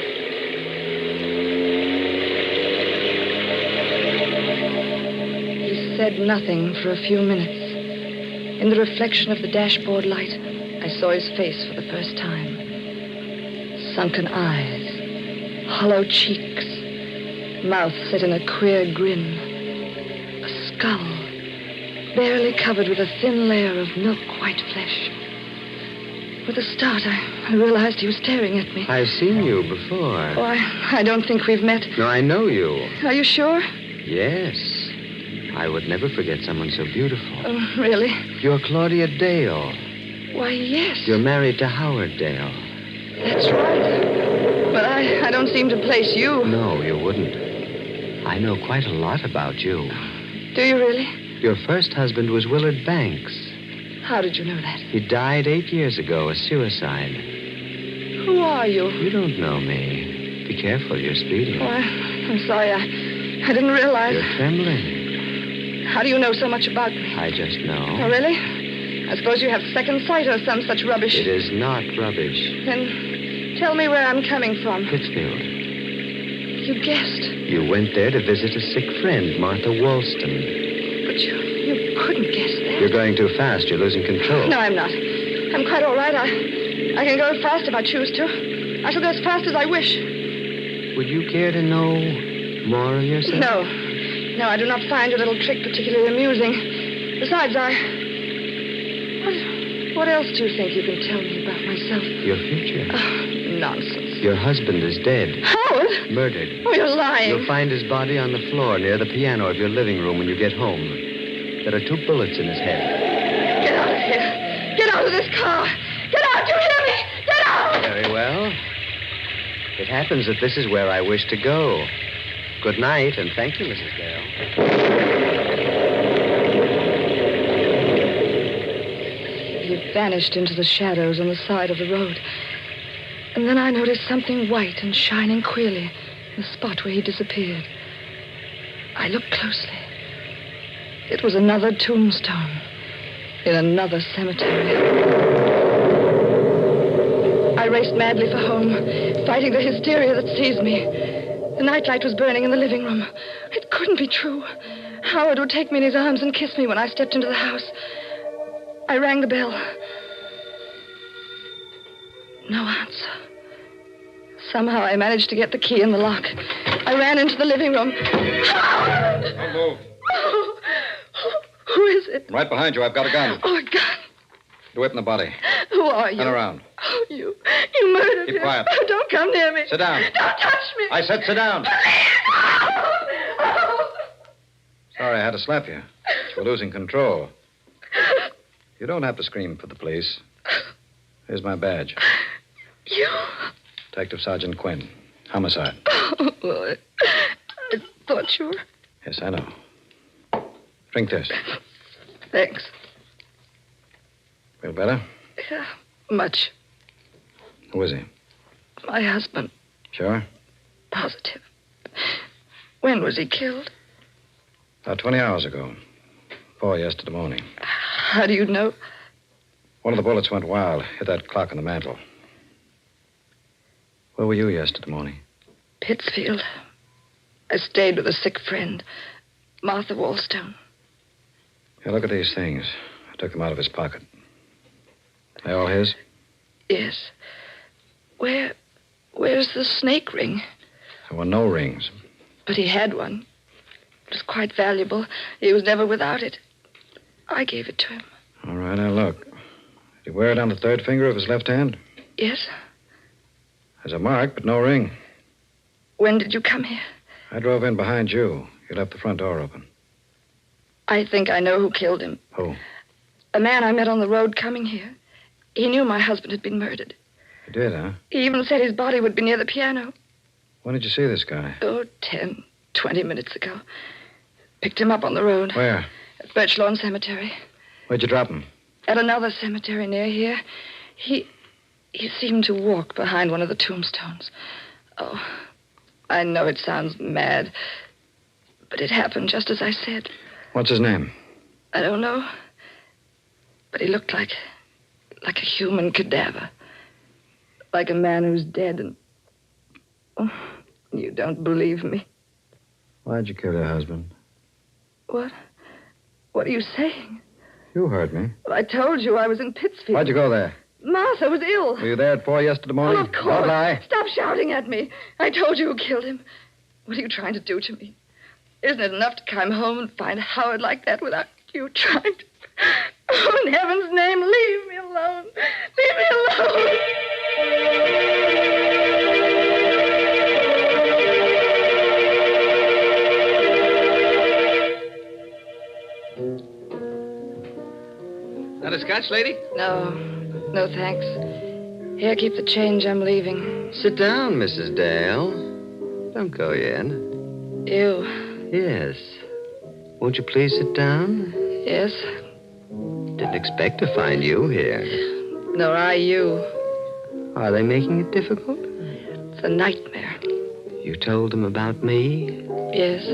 He said nothing for a few minutes. In the reflection of the dashboard light, I saw his face for the first time. Sunken eyes, hollow cheeks, mouth set in a queer grin, a skull, barely covered with a thin layer of milk-white flesh. With a start, I realized he was staring at me. I've seen you before. Oh, I don't think we've met. No, I know you. Are you sure? Yes. I would never forget someone so beautiful. Oh, really? You're Claudia Dale. Why, yes. You're married to Howard Dale. That's right. But I don't seem to place you. No, you wouldn't. I know quite a lot about you. Do you really? Your first husband was Willard Banks. How did you know that? He died 8 years ago, a suicide. Who are you? You don't know me. Be careful, you're speeding. Oh, I'm sorry. I didn't realize. You're trembling. How do you know so much about me? I just know. Oh, really? I suppose you have second sight or some such rubbish. It is not rubbish. Then tell me where I'm coming from. Pittsfield. You guessed. You went there to visit a sick friend, Martha Wollstone. But you couldn't guess that. You're going too fast. You're losing control. No, I'm not. I'm quite all right. I can go fast if I choose to. I shall go as fast as I wish. Would you care to know more of yourself? No, I do not find your little trick particularly amusing. Besides, What else do you think you can tell me about myself? Your future. Oh, nonsense. Your husband is dead. Howard? Murdered. Oh, you're lying. You'll find his body on the floor near the piano of your living room when you get home. There are 2 bullets in his head. Get out of here. Get out of this car. Get out, you hear me? Get out! Very well. It happens that this is where I wish to go. Good night, and thank you, Mrs. Dale. vanished into the shadows on the side of the road. And then I noticed something white and shining queerly in the spot where he disappeared. I looked closely. It was another tombstone in another cemetery. I raced madly for home, fighting the hysteria that seized me. The nightlight was burning in the living room. It couldn't be true. Howard would take me in his arms and kiss me when I stepped into the house. I rang the bell. No answer. Somehow I managed to get the key in the lock. I ran into the living room. Howard! Don't move. Oh, who is it? Right behind you. I've got a gun. Oh, a gun. You're whipping the body. Who are you? Turn around. Oh, you murdered him. Keep quiet. Oh, don't come near me. Sit down. Don't touch me. I said sit down. Oh. Sorry I had to slap you. You were losing control. You don't have to scream for the police. Here's my badge. You? Detective Sergeant Quinn. Homicide. Oh, well, I thought you were... Yes, I know. Drink this. Thanks. Feel better? Yeah, much. Who is he? My husband. Sure? Positive. When was he killed? About 20 hours ago. 4 yesterday morning. How do you know? One of the bullets went wild, hit that clock on the mantel. Where were you yesterday morning? Pittsfield. I stayed with a sick friend, Martha Wallstone. Here, look at these things. I took them out of his pocket. They all his? Yes. Where's the snake ring? There were no rings. But he had one. It was quite valuable. He was never without it. I gave it to him. All right, now look. Did he wear it on the third finger of his left hand? Yes. There's a mark, but no ring. When did you come here? I drove in behind you. You left the front door open. I think I know who killed him. Who? A man I met on the road coming here. He knew my husband had been murdered. You did, huh? He even said his body would be near the piano. When did you see this guy? Oh, 10, 20 minutes ago. Picked him up on the road. Where? At Birch Lawn Cemetery. Where'd you drop him? At another cemetery near here. He seemed to walk behind one of the tombstones. Oh, I know it sounds mad, but it happened just as I said. What's his name? I don't know. But he looked like a human cadaver. Like a man who's dead and... Oh, you don't believe me. Why'd you kill your husband? What? What are you saying? You heard me. Well, I told you I was in Pittsfield. Why'd you go there? Martha was ill. Were you there at 4 yesterday morning? Well, of course. Don't lie. Stop shouting at me. I told you who killed him. What are you trying to do to me? Isn't it enough to come home and find Howard like that without you trying to... Oh, in heaven's name, leave me alone. Leave me alone. That a scotch, lady? No, thanks. Here, keep the change. I'm leaving. Sit down, Mrs. Dale. Don't go yet. You? Yes. Won't you please sit down? Yes. Didn't expect to find you here. Nor I you. Are they making it difficult? It's a nightmare. You told them about me? Yes.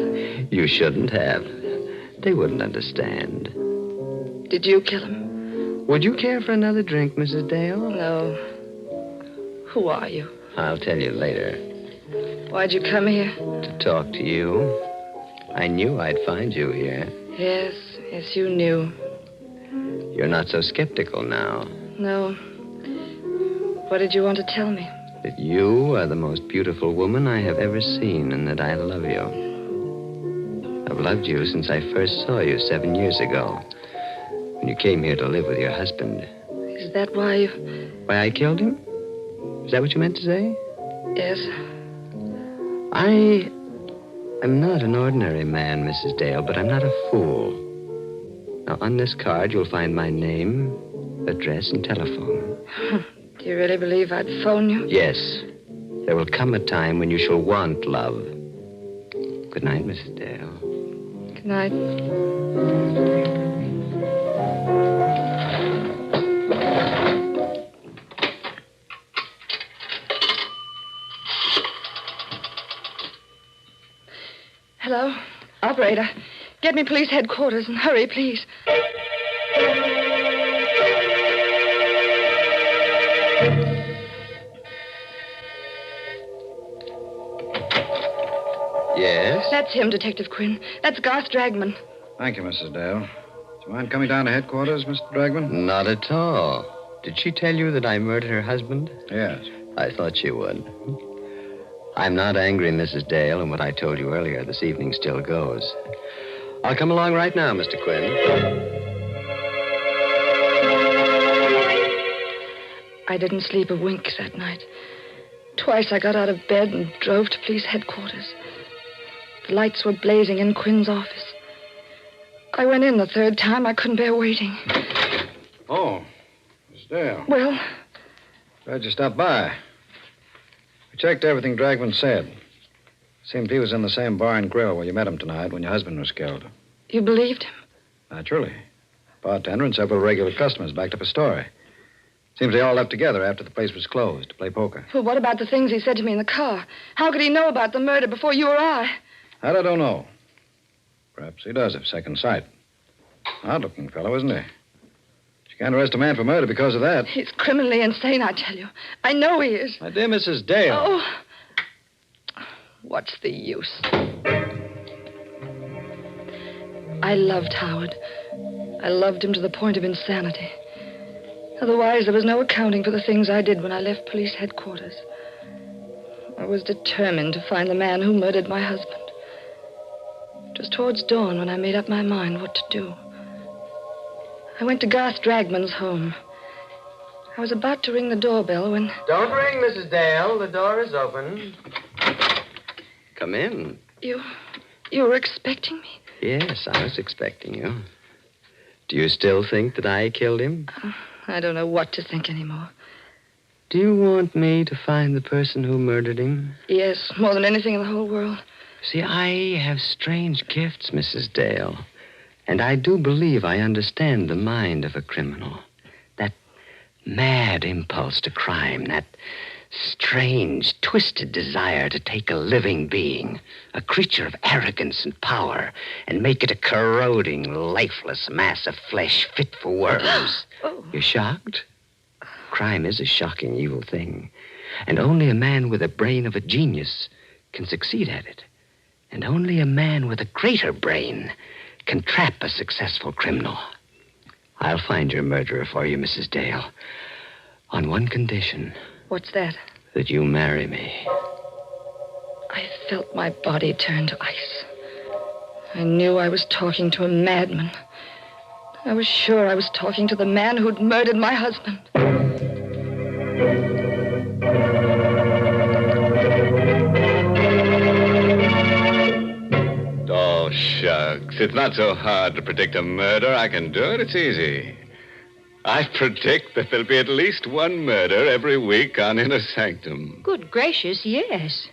You shouldn't have. They wouldn't understand. Did you kill him? Would you care for another drink, Mrs. Dale? No. Who are you? I'll tell you later. Why'd you come here? To talk to you. I knew I'd find you here. Yes, you knew. You're not so skeptical now. No. What did you want to tell me? That you are the most beautiful woman I have ever seen and that I love you. I've loved you since I first saw you 7 years ago. When you came here to live with your husband. Is that why you... Why I killed him? Is that what you meant to say? Yes. I'm not an ordinary man, Mrs. Dale, but I'm not a fool. Now, on this card, you'll find my name, address, and telephone. Do you really believe I'd phone you? Yes. There will come a time when you shall want love. Good night, Mrs. Dale. Good night. operator. Get me police headquarters and hurry, please. Yes? That's him, Detective Quinn. That's Garth Dragman. Thank you, Mrs. Dale. Do you mind coming down to headquarters, Mr. Dragman? Not at all. Did she tell you that I murdered her husband? Yes. I thought she would. I'm not angry, Mrs. Dale, and what I told you earlier this evening still goes. I'll come along right now, Mr. Quinn. I didn't sleep a wink that night. Twice I got out of bed and drove to police headquarters. The lights were blazing in Quinn's office. I went in the third time. I couldn't bear waiting. Oh, Miss Dale. Well? Glad you stopped by. We checked everything Dragman said. Seemed he was in the same bar and grill where you met him tonight when your husband was killed. You believed him? Naturally. Bartender and several regular customers backed up a story. Seems they all left together after the place was closed to play poker. Well, what about the things he said to me in the car? How could he know about the murder before you or I? That I don't know. Perhaps he does have second sight. Odd-looking fellow, isn't he? You can't arrest a man for murder because of that. He's criminally insane, I tell you. I know he is. My dear Mrs. Dale. Oh. What's the use? I loved Howard. I loved him to the point of insanity. Otherwise, there was no accounting for the things I did when I left police headquarters. I was determined to find the man who murdered my husband. It was towards dawn when I made up my mind what to do. I went to Garth Dragman's home. I was about to ring the doorbell when... Don't ring, Mrs. Dale. The door is open. Come in. You were expecting me? Yes, I was expecting you. Do you still think that I killed him? I don't know what to think anymore. Do you want me to find the person who murdered him? Yes, more than anything in the whole world. See, I have strange gifts, Mrs. Dale. And I do believe I understand the mind of a criminal. That mad impulse to crime, that strange, twisted desire to take a living being, a creature of arrogance and power, and make it a corroding, lifeless mass of flesh fit for worms. Oh. You're shocked? Crime is a shocking, evil thing. And only a man with the brain of a genius can succeed at it. And only a man with a greater brain can trap a successful criminal. I'll find your murderer for you, Mrs. Dale, on one condition. What's that? That you marry me. I felt my body turn to ice. I knew I was talking to a madman. I was sure I was talking to the man who'd murdered my husband. Oh, shucks. It's not so hard to predict a murder. I can do it. It's easy. I predict that there'll be at least one murder every week on Inner Sanctum. Good gracious, yes.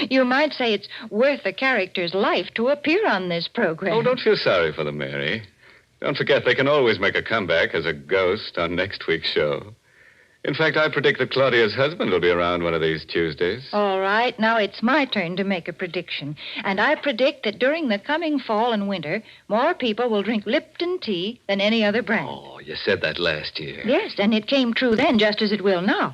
You might say it's worth a character's life to appear on this program. Oh, don't feel sorry for them, Mary. Don't forget they can always make a comeback as a ghost on next week's show. In fact, I predict that Claudia's husband will be around one of these Tuesdays. All right, now it's my turn to make a prediction. And I predict that during the coming fall and winter, more people will drink Lipton tea than any other brand. Oh, you said that last year. Yes, and it came true then just as it will now.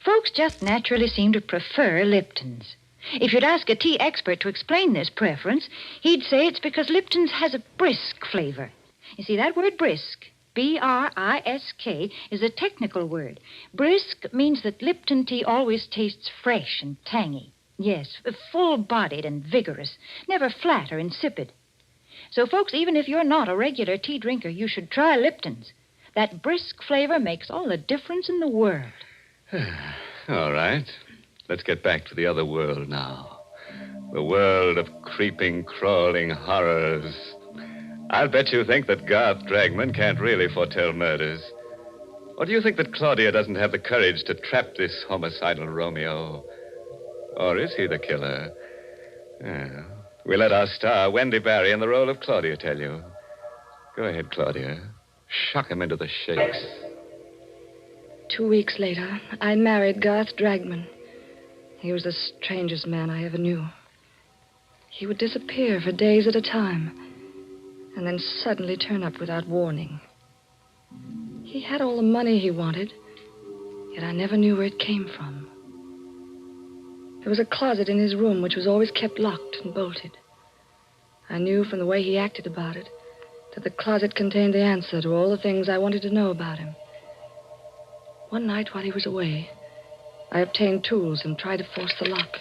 Folks just naturally seem to prefer Lipton's. If you'd ask a tea expert to explain this preference, he'd say it's because Lipton's has a brisk flavor. You see, that word brisk, B-R-I-S-K, is a technical word. Brisk means that Lipton tea always tastes fresh and tangy. Yes, full-bodied and vigorous, never flat or insipid. So, folks, even if you're not a regular tea drinker, you should try Lipton's. That brisk flavor makes all the difference in the world. All right. Let's get back to the other world now. The world of creeping, crawling horrors. I'll bet you think that Garth Dragman can't really foretell murders. Or do you think that Claudia doesn't have the courage to trap this homicidal Romeo? Or is he the killer? We let our star, Wendy Barry, in the role of Claudia tell you. Go ahead, Claudia. Shock him into the shakes. 2 weeks later, I married Garth Dragman. He was the strangest man I ever knew. He would disappear for days at a time, and then suddenly turn up without warning. He had all the money he wanted, yet I never knew where it came from. There was a closet in his room which was always kept locked and bolted. I knew from the way he acted about it that the closet contained the answer to all the things I wanted to know about him. One night while he was away, I obtained tools and tried to force the lock.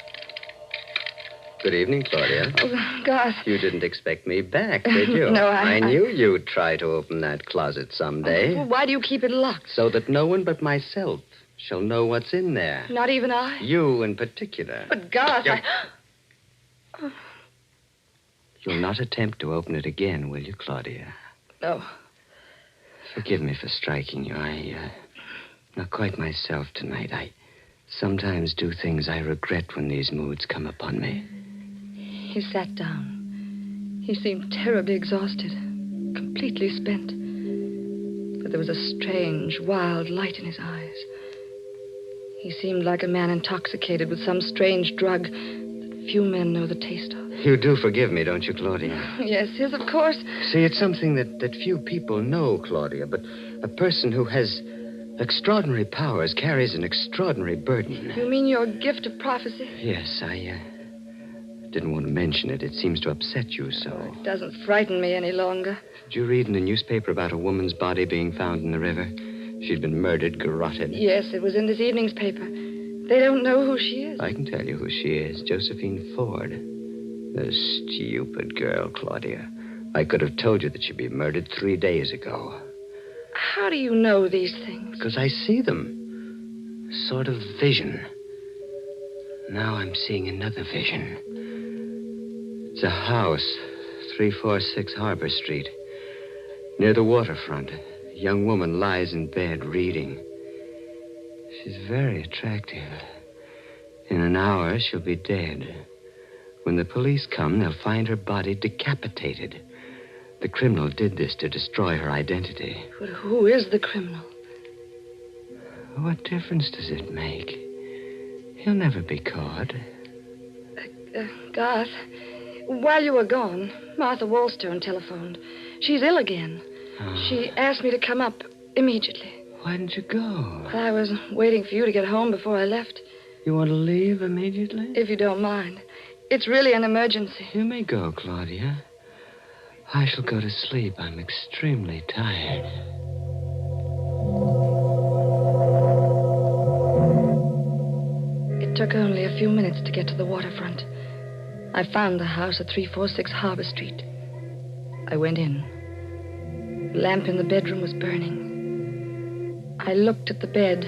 Good evening, Claudia. Oh, Garth. You didn't expect me back, did you? No, I knew you'd try to open that closet someday. Well, why do you keep it locked? So that no one but myself shall know what's in there. Not even I? You in particular. But, Garth, You'll not attempt to open it again, will you, Claudia? No. Forgive me for striking you. I'm not quite myself tonight. I sometimes do things I regret when these moods come upon me. He sat down. He seemed terribly exhausted, completely spent. But there was a strange, wild light in his eyes. He seemed like a man intoxicated with some strange drug that few men know the taste of. You do forgive me, don't you, Claudia? Yes, of course. See, it's something that few people know, Claudia, but a person who has extraordinary powers carries an extraordinary burden. You mean your gift of prophecy? Yes, I didn't want to mention it. It seems to upset you so. It doesn't frighten me any longer. Did you read in the newspaper about a woman's body being found in the river? She'd been murdered, garroted. Yes, it was in this evening's paper. They don't know who she is. I can tell you who she is. Josephine Ford. The stupid girl, Claudia. I could have told you that she'd been murdered 3 days ago. How do you know these things? Because I see them. A sort of vision. Now I'm seeing another vision. It's a house, 346 Harbor Street. Near the waterfront. A young woman lies in bed reading. She's very attractive. In an hour, she'll be dead. When the police come, they'll find her body decapitated. The criminal did this to destroy her identity. But who is the criminal? What difference does it make? He'll never be caught. Garth, while you were gone, Martha Wallstone telephoned. She's ill again. Oh. She asked me to come up immediately. Why didn't you go? Well, I was waiting for you to get home before I left. You want to leave immediately? If you don't mind. It's really an emergency. You may go, Claudia. I shall go to sleep. I'm extremely tired. It took only a few minutes to get to the waterfront. I found the house at 346 Harbor Street. I went in. The lamp in the bedroom was burning. I looked at the bed.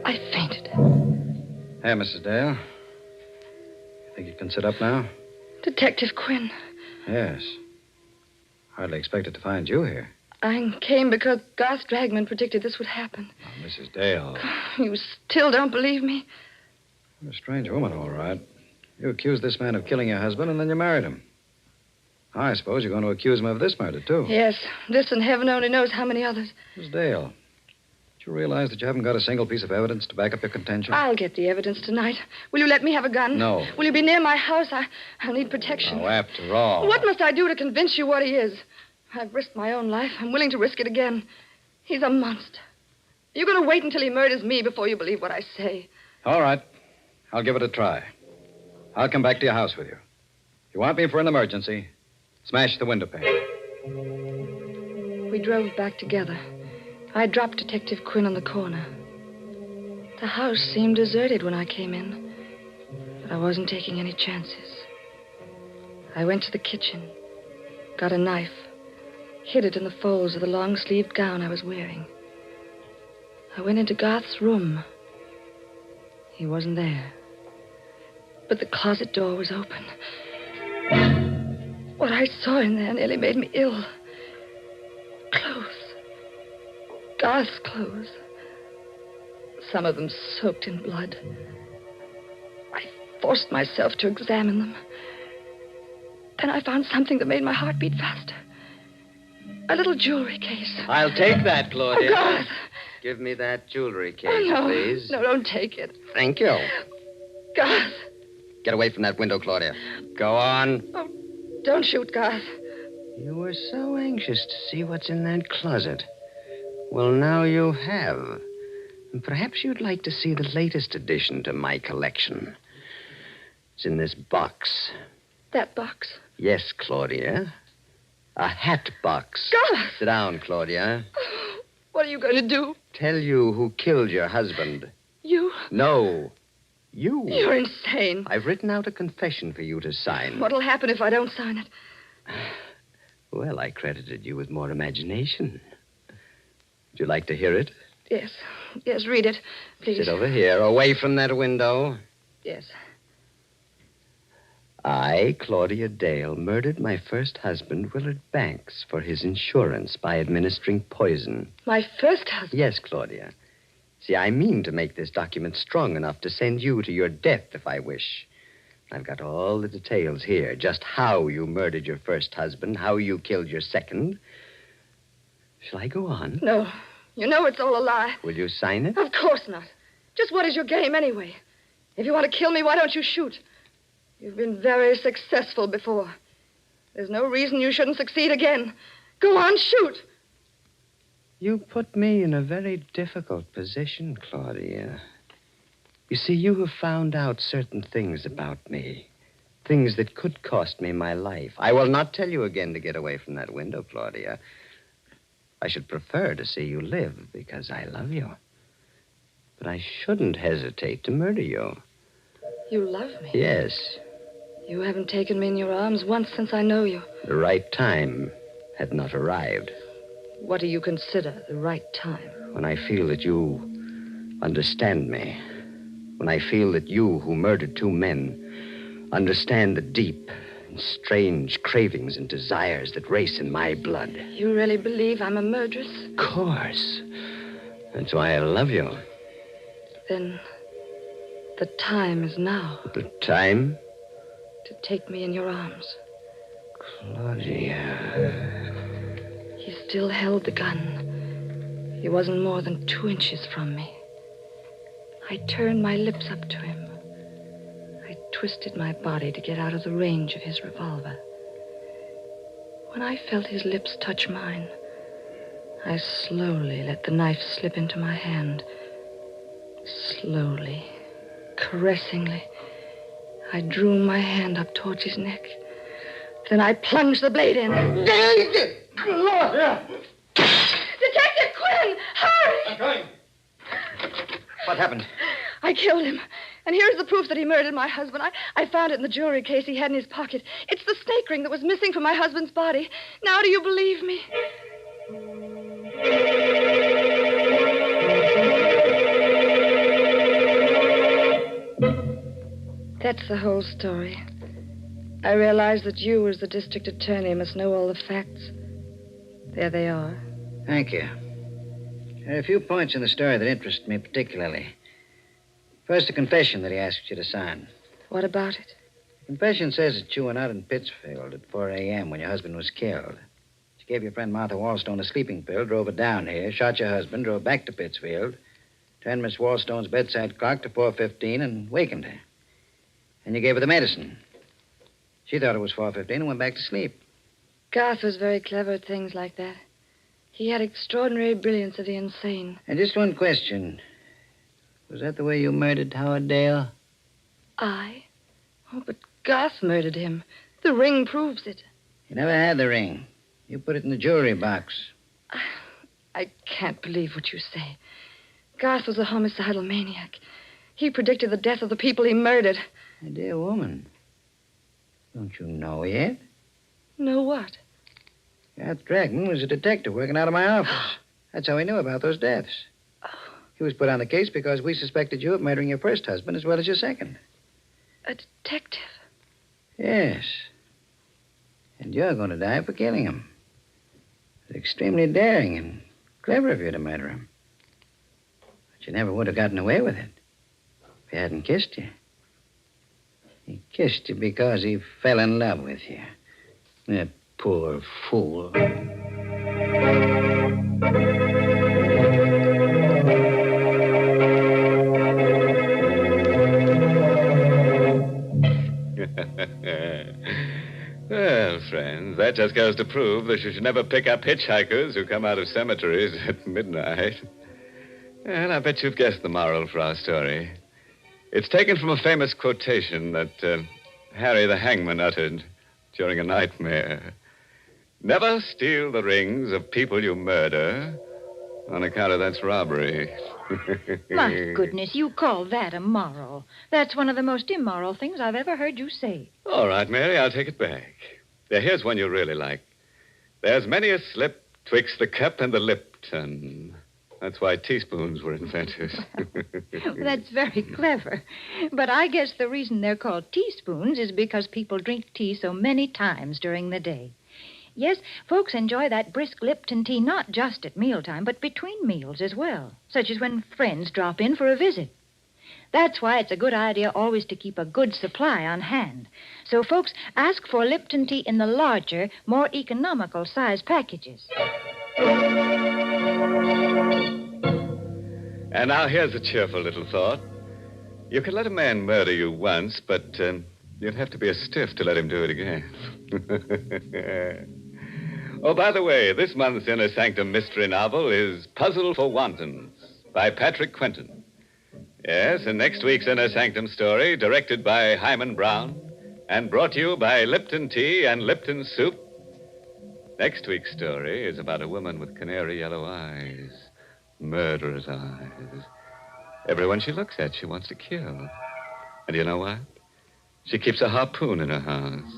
I fainted. Hey, Mrs. Dale. Think you can sit up now? Detective Quinn. Yes. Hardly expected to find you here. I came because Garth Dragman predicted this would happen. Oh, Mrs. Dale. You still don't believe me? You're a strange woman, all right. You accused this man of killing your husband, and then you married him. I suppose you're going to accuse him of this murder, too. Yes, this and heaven only knows how many others. Miss Dale, do you realize that you haven't got a single piece of evidence to back up your contention? I'll get the evidence tonight. Will you let me have a gun? No. Will you be near my house? I'll need protection. Oh, after all. What must I do to convince you what he is? I've risked my own life. I'm willing to risk it again. He's a monster. You're going to wait until he murders me before you believe what I say. All right. I'll give it a try. I'll come back to your house with you. If you want me for an emergency, smash the window pane. We drove back together. I dropped Detective Quinn on the corner. The house seemed deserted when I came in, but I wasn't taking any chances. I went to the kitchen, got a knife, hid it in the folds of the long-sleeved gown I was wearing. I went into Garth's room. He wasn't there. But the closet door was open. What I saw in there nearly made me ill. Clothes. Garth's clothes. Some of them soaked in blood. I forced myself to examine them. Then I found something that made my heart beat faster. A little jewelry case. I'll take that, Claudia. Oh, Garth. Give me that jewelry case, Oh, no. please. No, don't take it. Thank you. Garth, Get away from that window, Claudia. Go on. Oh, don't shoot, Garth. You were so anxious to see what's in that closet. Well, now you have. And perhaps you'd like to see the latest addition to my collection. It's in this box. That box? Yes, Claudia. A hat box. Garth! Sit down, Claudia. What are you going to do? Tell you who killed your husband. You? No. You. You're insane. I've written out a confession for you to sign. What'll happen if I don't sign it? Well, I credited you with more imagination. Would you like to hear it? Yes. Yes, read it, please. Sit over here, away from that window. Yes. I, Claudia Dale, murdered my first husband, Willard Banks, for his insurance by administering poison. My first husband? Yes, Claudia. See, I mean to make this document strong enough to send you to your death if I wish. I've got all the details here, just how you murdered your first husband, how you killed your second. Shall I go on? No. You know it's all a lie. Will you sign it? Of course not. Just what is your game, anyway? If you want to kill me, why don't you shoot? You've been very successful before. There's no reason you shouldn't succeed again. Go on, shoot. You put me in a very difficult position, Claudia. You see, you have found out certain things about me. Things that could cost me my life. I will not tell you again to get away from that window, Claudia. I should prefer to see you live because I love you. But I shouldn't hesitate to murder you. You love me? Yes. You haven't taken me in your arms once since I know you. The right time had not arrived. What do you consider the right time? When I feel that you understand me. When I feel that you, who murdered two men, understand the deep and strange cravings and desires that race in my blood. You really believe I'm a murderess? Of course. That's why I love you. Then the time is now. The time? To take me in your arms. Claudia. He still held the gun. He wasn't more than 2 inches from me. I turned my lips up to him. I twisted my body to get out of the range of his revolver. When I felt his lips touch mine, I slowly let the knife slip into my hand. Slowly, caressingly, I drew my hand up towards his neck. Then I plunged the blade in. Gloria! Detective Quinn! Hurry! I'm coming. What happened? I killed him. And here's the proof that he murdered my husband. I found it in the jewelry case he had in his pocket. It's the snake ring that was missing from my husband's body. Now do you believe me? That's the whole story. I realize that you, as the district attorney, must know all the facts. There they are. Thank you. There are a few points in the story that interest me particularly. First, the confession that he asked you to sign. What about it? The confession says that you went out in Pittsfield at 4 a.m. when your husband was killed. You gave your friend Martha Wallstone a sleeping pill, drove her down here, shot your husband, drove back to Pittsfield, turned Miss Wallstone's bedside clock to 4:15 and wakened her. And you gave her the medicine. She thought it was 4:15 and went back to sleep. Garth was very clever at things like that. He had extraordinary brilliance of the insane. And just one question. Was that the way you murdered Howard Dale? I? Oh, but Garth murdered him. The ring proves it. You never had the ring. You put it in the jewelry box. I can't believe what you say. Garth was a homicidal maniac. He predicted the death of the people he murdered. My dear woman, don't you know yet? Know what? Garth Dragman was a detective working out of my office. That's how he knew about those deaths. He was put on the case because we suspected you of murdering your first husband as well as your second. A detective? Yes. And you're going to die for killing him. It's extremely daring and clever of you to murder him. But you never would have gotten away with it if he hadn't kissed you. He kissed you because he fell in love with you. That poor fool. Well, friends, that just goes to prove that you should never pick up hitchhikers who come out of cemeteries at midnight. And I bet you've guessed the moral for our story. It's taken from a famous quotation that Harry the Hangman uttered during a nightmare. Never steal the rings of people you murder, on account of that's robbery. My goodness, you call that a moral. That's one of the most immoral things I've ever heard you say. All right, Mary, I'll take it back. Now, here's one you really like. There's many a slip twixt the cup and the Lipton. That's why teaspoons were invented. That's very clever. But I guess the reason they're called teaspoons is because people drink tea so many times during the day. Yes, folks enjoy that brisk Lipton tea not just at mealtime, but between meals as well, such as when friends drop in for a visit. That's why it's a good idea always to keep a good supply on hand. So, folks, ask for Lipton tea in the larger, more economical size packages. And now here's a cheerful little thought. You could let a man murder you once, but you'd have to be a stiff to let him do it again. Oh, by the way, this month's Inner Sanctum mystery novel is Puzzle for Wantons by Patrick Quentin. Yes, and next week's Inner Sanctum story, directed by Hyman Brown and brought to you by Lipton Tea and Lipton Soup. Next week's story is about a woman with canary yellow eyes, murderous eyes. Everyone she looks at, she wants to kill. And you know what? She keeps a harpoon in her house.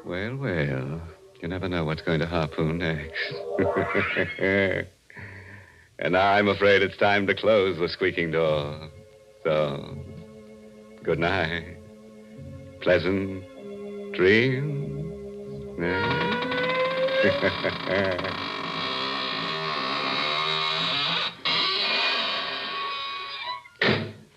Well, well, you never know what's going to harpoon next. And now I'm afraid it's time to close the squeaking door. So, good night. Pleasant dreams.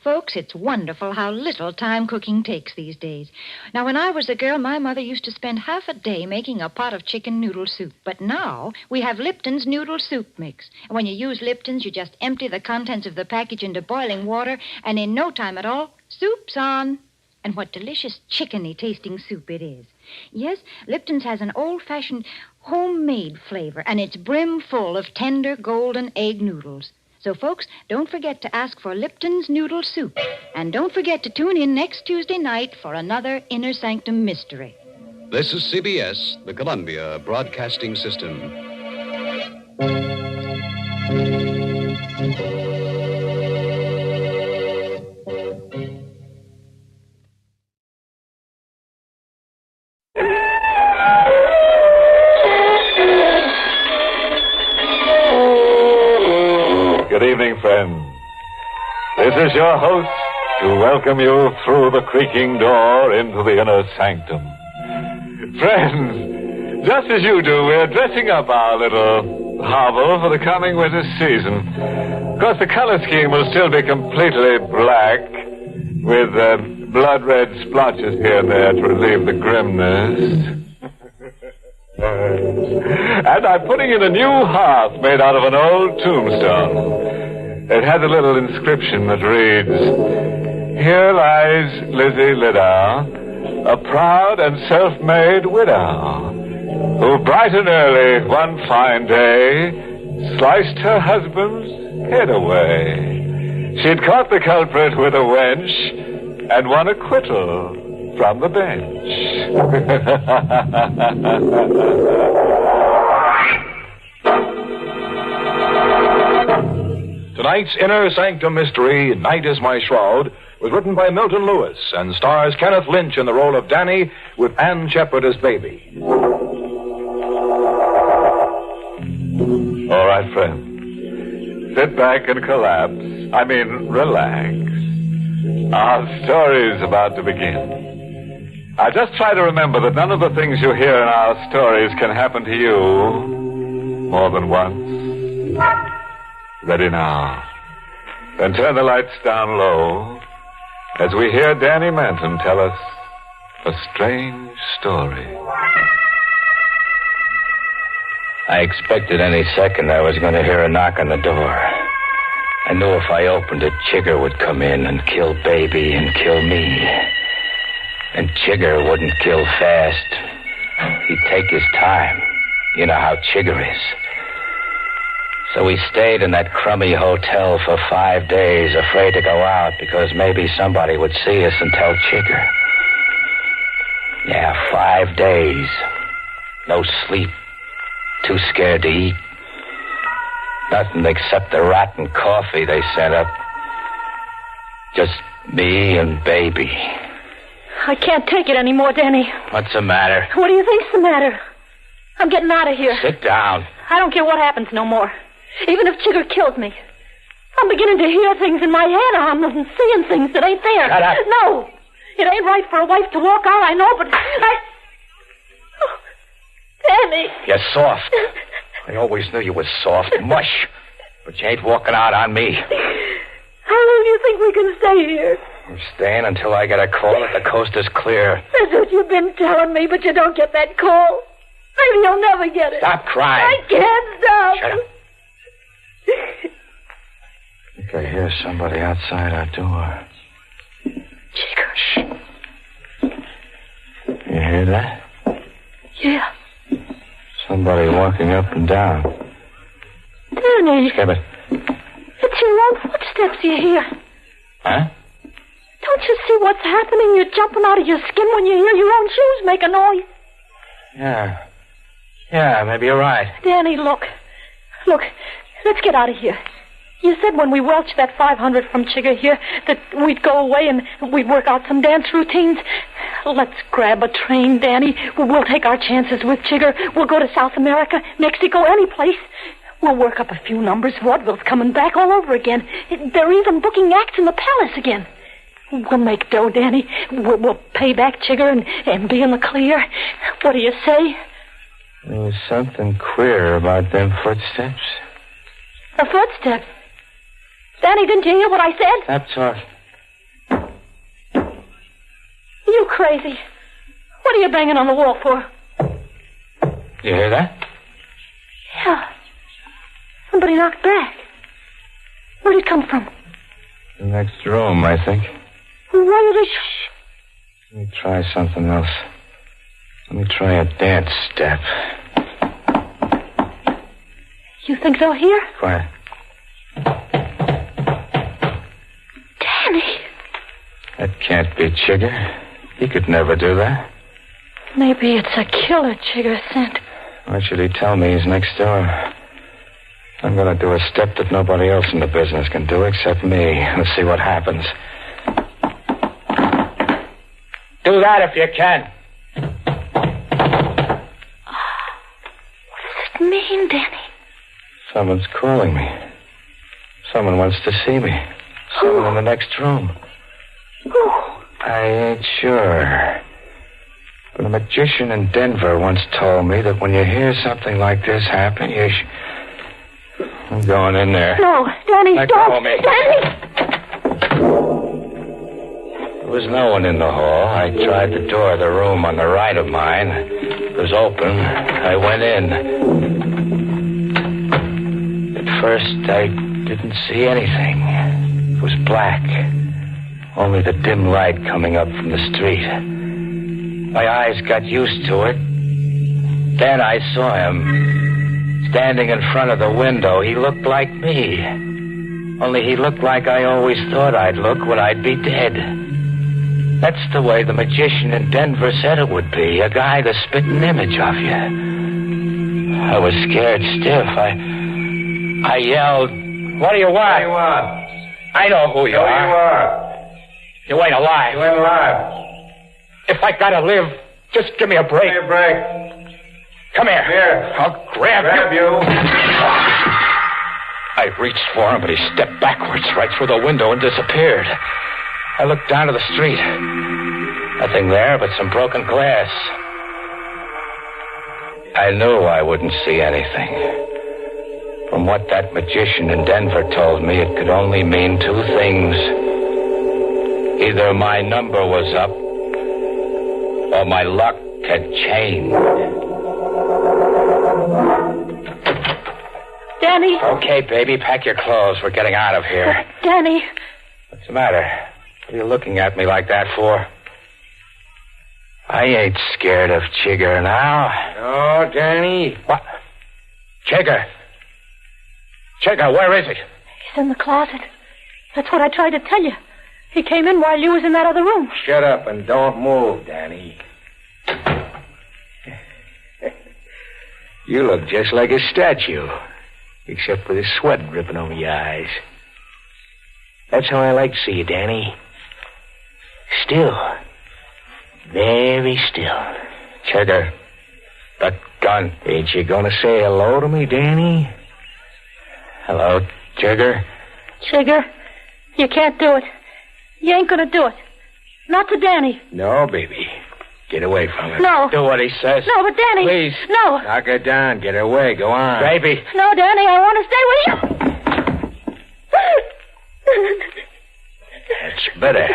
Folks, it's wonderful how little time cooking takes these days. Now, when I was a girl, my mother used to spend half a day making a pot of chicken noodle soup. But now we have Lipton's noodle soup mix. And when you use Lipton's, you just empty the contents of the package into boiling water, and in no time at all, soup's on. And what delicious chickeny tasting soup it is. Yes, Lipton's has an old-fashioned homemade flavor, and it's brim full of tender golden egg noodles. So, folks, don't forget to ask for Lipton's Noodle Soup. And don't forget to tune in next Tuesday night for another Inner Sanctum mystery. This is CBS, the Columbia Broadcasting System. Good evening, friends. This is your host to welcome you through the creaking door into the inner sanctum. Friends, just as you do, we're dressing up our little hovel for the coming winter season. Of course, the color scheme will still be completely black, with blood-red splotches here and there to relieve the grimness. And I'm putting in a new hearth made out of an old tombstone. It has a little inscription that reads, "Here lies Lizzie Liddell, a proud and self-made widow, who bright and early one fine day sliced her husband's head away. She'd caught the culprit with a wench and won acquittal from the bench." Tonight's Inner Sanctum mystery, Night is My Shroud, was written by Milton Lewis and stars Kenneth Lynch in the role of Danny with Ann Shepard as Baby. All right, friends. Sit back and relax. Our story's about to begin. I just try to remember that none of the things you hear in our stories can happen to you more than once. Ready now. Then turn the lights down low as we hear Danny Manton tell us a strange story. I expected any second I was going to hear a knock on the door. I knew if I opened it, Chigger would come in and kill Baby and kill me. And Chigger wouldn't kill fast. He'd take his time. You know how Chigger is. So we stayed in that crummy hotel for 5 days, afraid to go out because maybe somebody would see us and tell Chigger. Yeah, 5 days. No sleep. Too scared to eat. Nothing except the rotten coffee they sent up. Just me and baby. I can't take it anymore, Danny. What's the matter? What do you think's the matter? I'm getting out of here. Sit down. I don't care what happens no more. Even if Chigger kills me. I'm beginning to hear things in my head. I'm seeing things that ain't there. Shut up. No. It ain't right for a wife to walk out, I know, but Oh, Danny. You're soft. I always knew you was soft. Mush. But you ain't walking out on me. How long do you think we can stay here? I'm staying until I get a call that the coast is clear. That's what you've been telling me, but you don't get that call. Maybe you'll never get it. Stop crying. I can't stop. Shut up. I think I hear somebody outside our door. Chigger. Shh. You hear that? Yeah. Somebody walking up and down. Danny. Skip it. It's your own footsteps you hear. Huh? Don't you see what's happening? You're jumping out of your skin when you hear your own shoes make a noise. Yeah. Yeah, maybe you're right. Danny, look. Look, let's get out of here. You said when we welched that 500 from Chigger here that we'd go away and we'd work out some dance routines. Let's grab a train, Danny. We'll take our chances with Chigger. We'll go to South America, Mexico, any place. We'll work up a few numbers. Vaudeville's coming back all over again. They're even booking acts in the palace again. We'll make dough, Danny. We'll pay back Chigger and be in the clear. What do you say? There was something queer about them footsteps. A footstep? Danny, didn't you hear what I said? Stop talking. You crazy. What are you banging on the wall for? You hear that? Yeah. Somebody knocked back. Where'd it come from? The next room, I think. Why are they... Shh. Let me try something else. Let me try a dance step. You think they'll hear? Quiet. Danny. That can't be Chigger. He could never do that. Maybe it's a killer Chigger sent. Why should he tell me he's next door? I'm going to do a step that nobody else in the business can do except me. Let's see what happens. Do that if you can. What does it mean, Danny? Someone's calling me. Someone wants to see me. Someone in the next room. Who? I ain't sure. But a magician in Denver once told me that when you hear something like this happen, you I'm going in there. No, Danny, Let don't. go of me. Danny! There was no one in the hall. I tried the door of the room on the right of mine. It was open. I went in. At first, I didn't see anything. It was black. Only the dim light coming up from the street. My eyes got used to it. Then I saw him. Standing in front of the window, he looked like me. Only he looked like I always thought I'd look when I'd be dead. That's the way the magician in Denver said it would be. A guy the spitting image of you. I was scared stiff. I yelled, "What do you want?" What do you want? I know who you are. Who you are? You ain't alive. You ain't alive. If I gotta live, just give me a break. Give me a break. Come here. Here. I'll grab you. I reached for him, but he stepped backwards right through the window and disappeared. I looked down to the street. Nothing there but some broken glass. I knew I wouldn't see anything. From what that magician in Denver told me, it could only mean two things. Either my number was up, or my luck had changed. Danny. Okay, baby, pack your clothes. We're getting out of here. Danny. What's the matter? What are you looking at me like that for? I ain't scared of Chigger now. Oh, Danny. What? Chigger? Chigger, where is he? He's in the closet. That's what I tried to tell you. He came in while you was in that other room. Shut up and don't move, Danny. You look just like a statue, except for the sweat dripping over your eyes. That's how I like to see you, Danny. Still. Very still. Chigger, that gun. Ain't you gonna say hello to me, Danny? Hello, Chigger? Chigger, you can't do it. You ain't gonna do it. Not to Danny. No, baby. Get away from him. No. Do what he says. No, but Danny. Please. No. Knock her down. Get away. Go on. Baby. No, Danny, I want to stay with you. That's better.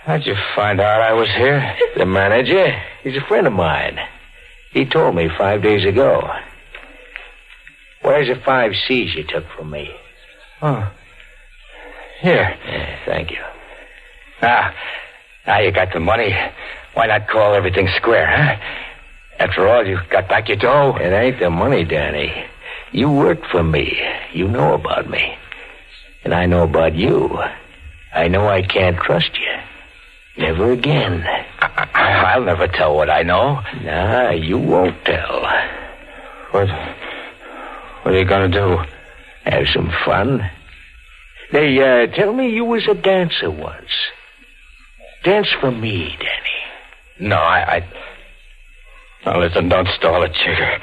How'd you find out I was here? The manager. He's a friend of mine. He told me 5 days ago. Where's the 5 C's you took from me? Oh. Here. Yeah, thank you. Now you got the money. Why not call everything square, huh? After all, you got back your dough. It ain't the money, Danny. You worked for me. You know about me. And I know about you. I know I can't trust you. Never again. I'll never tell what I know. Nah, you won't tell. What are you gonna do? Have some fun? They tell me you was a dancer once. Dance for me, Danny. No, Now, listen, don't stall it, Chigger.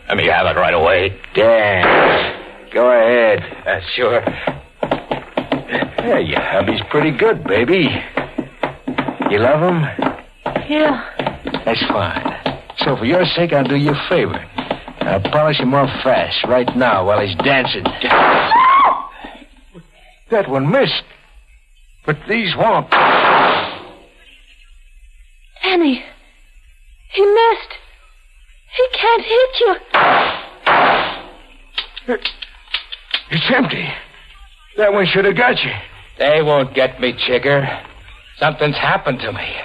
Let me have it right away. Dance. Go ahead. Sure. Yeah, your hubby's pretty good, baby. You love him? Yeah. That's fine. So for your sake, I'll do you a favor. I'll polish him off fast right now while he's dancing. That one missed. But these won't. Danny, he missed. He can't hit you. It's empty. That one should have got you. They won't get me, Chigger. Something's happened to me.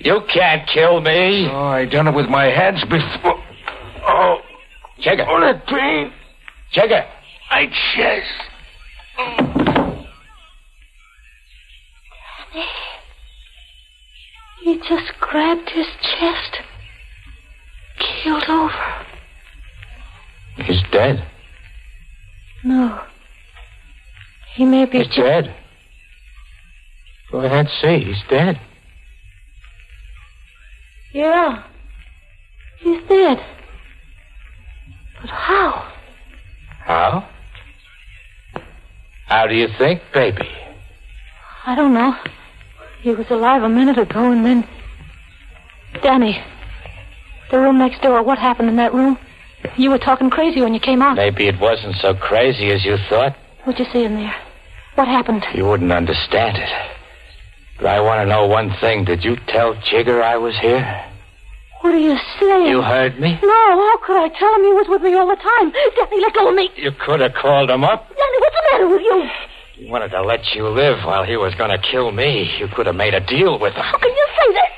You can't kill me. Oh, I done it with my hands before. Oh, Chigger. Oh, that pain. Chigger. My chest. He just grabbed his chest. Keeled over. He's dead. No. He may be... He's dead. Go ahead, see. He's dead. Yeah. He's dead. But how? How? How do you think, baby? I don't know. He was alive a minute ago, and then... Danny, the room next door, what happened in that room? You were talking crazy when you came out. Maybe it wasn't so crazy as you thought. What'd you see in there? What happened? You wouldn't understand it. But I want to know one thing. Did you tell Chigger I was here? What are you saying? You heard me? No, how could I tell him he was with me all the time? Danny, let go of me. You could have called him up. Danny, what's the matter with you? He wanted to let you live while he was going to kill me. You could have made a deal with him. How can you say that?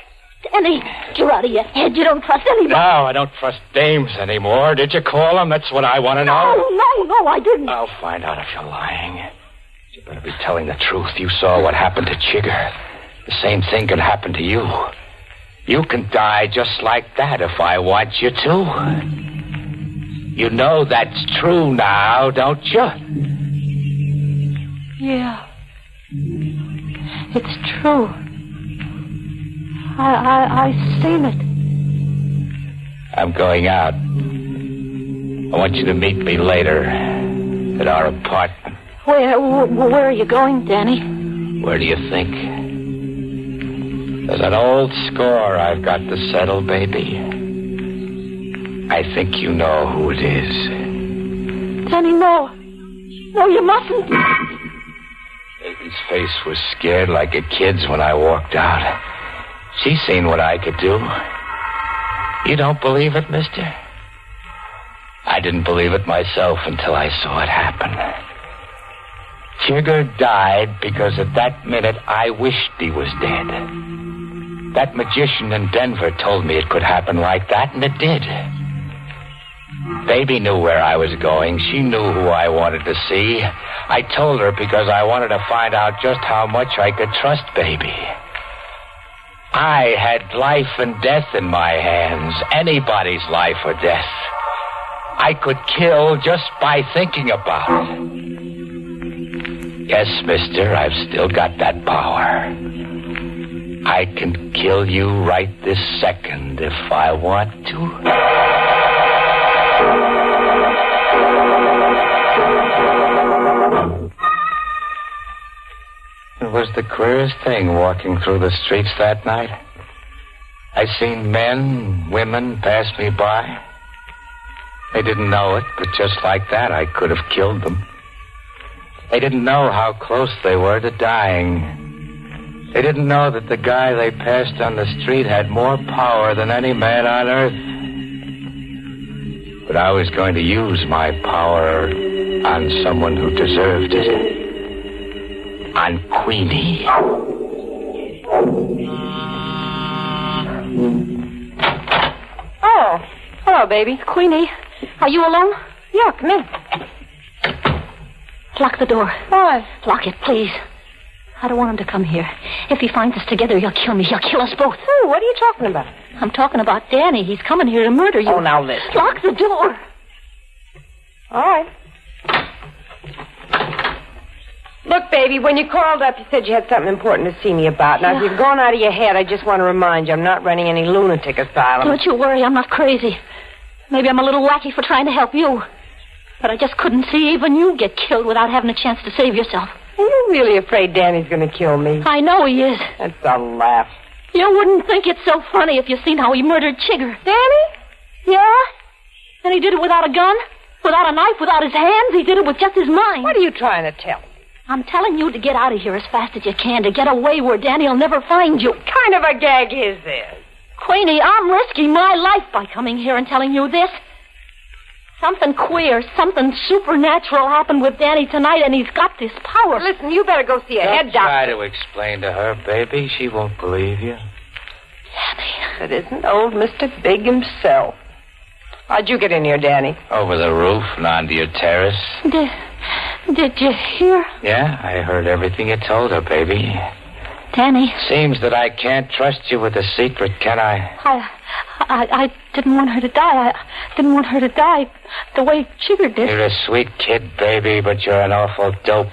Danny, you're out of your head. You don't trust anybody. No, I don't trust dames anymore. Did you call him? That's what I want to know. No, I didn't. I'll find out if you're lying. You better be telling the truth. You saw what happened to Chigger. The same thing could happen to you. You can die just like that if I want you to. You know that's true now, don't you? Yeah. It's true. I seen it. I'm going out. I want you to meet me later at our apartment. Where are you going, Danny? Where do you think? There's an old score I've got to settle, baby. I think you know who it is. Danny, no. No, you mustn't. Baby's face was scared like a kid's when I walked out. She seen what I could do. You don't believe it, mister? I didn't believe it myself until I saw it happen. Chigger died because at that minute I wished he was dead. That magician in Denver told me it could happen like that, and it did. Baby knew where I was going. She knew who I wanted to see. I told her because I wanted to find out just how much I could trust Baby. I had life and death in my hands, anybody's life or death. I could kill just by thinking about it. Yes, mister, I've still got that power. I can kill you right this second if I want to. It was the queerest thing walking through the streets that night. I seen men, women pass me by. They didn't know it, but just like that, I could have killed them. They didn't know how close they were to dying. They didn't know that the guy they passed on the street had more power than any man on earth. But I was going to use my power on someone who deserved it. On Queenie. Oh, hello, baby. Queenie, are you alone? Yeah, come in. Lock the door. Why? Lock it, please. I don't want him to come here. If he finds us together, he'll kill me. He'll kill us both. Who? What are you talking about? I'm talking about Danny. He's coming here to murder you. Oh, now listen. Lock the door. All right. Look, baby, when you called up, you said you had something important to see me about. Now, if you've gone out of your head, I just want to remind you I'm not running any lunatic asylum. Don't you worry. I'm not crazy. Maybe I'm a little wacky for trying to help you. But I just couldn't see even you get killed without having a chance to save yourself. Are you really afraid Danny's going to kill me? I know he is. That's a laugh. You wouldn't think it's so funny if you seen how he murdered Chigger. Danny? Yeah? And he did it without a gun, without a knife, without his hands. He did it with just his mind. What are you trying to tell? I'm telling you to get out of here as fast as you can, to get away where Danny'll never find you. What kind of a gag is this? Queenie, I'm risking my life by coming here and telling you this. Something queer, something supernatural happened with Danny tonight, and he's got this power. Listen, you better go see a head doctor. Try to explain to her, baby. She won't believe you. Danny. It isn't old Mr. Big himself. How'd you get in here, Danny? Over the roof and onto your terrace. Did you hear? Yeah, I heard everything you told her, baby. Danny. Seems that I can't trust you with a secret, can I? I didn't want her to die. I didn't want her to die the way Chigger did. You're a sweet kid, baby, but you're an awful dope.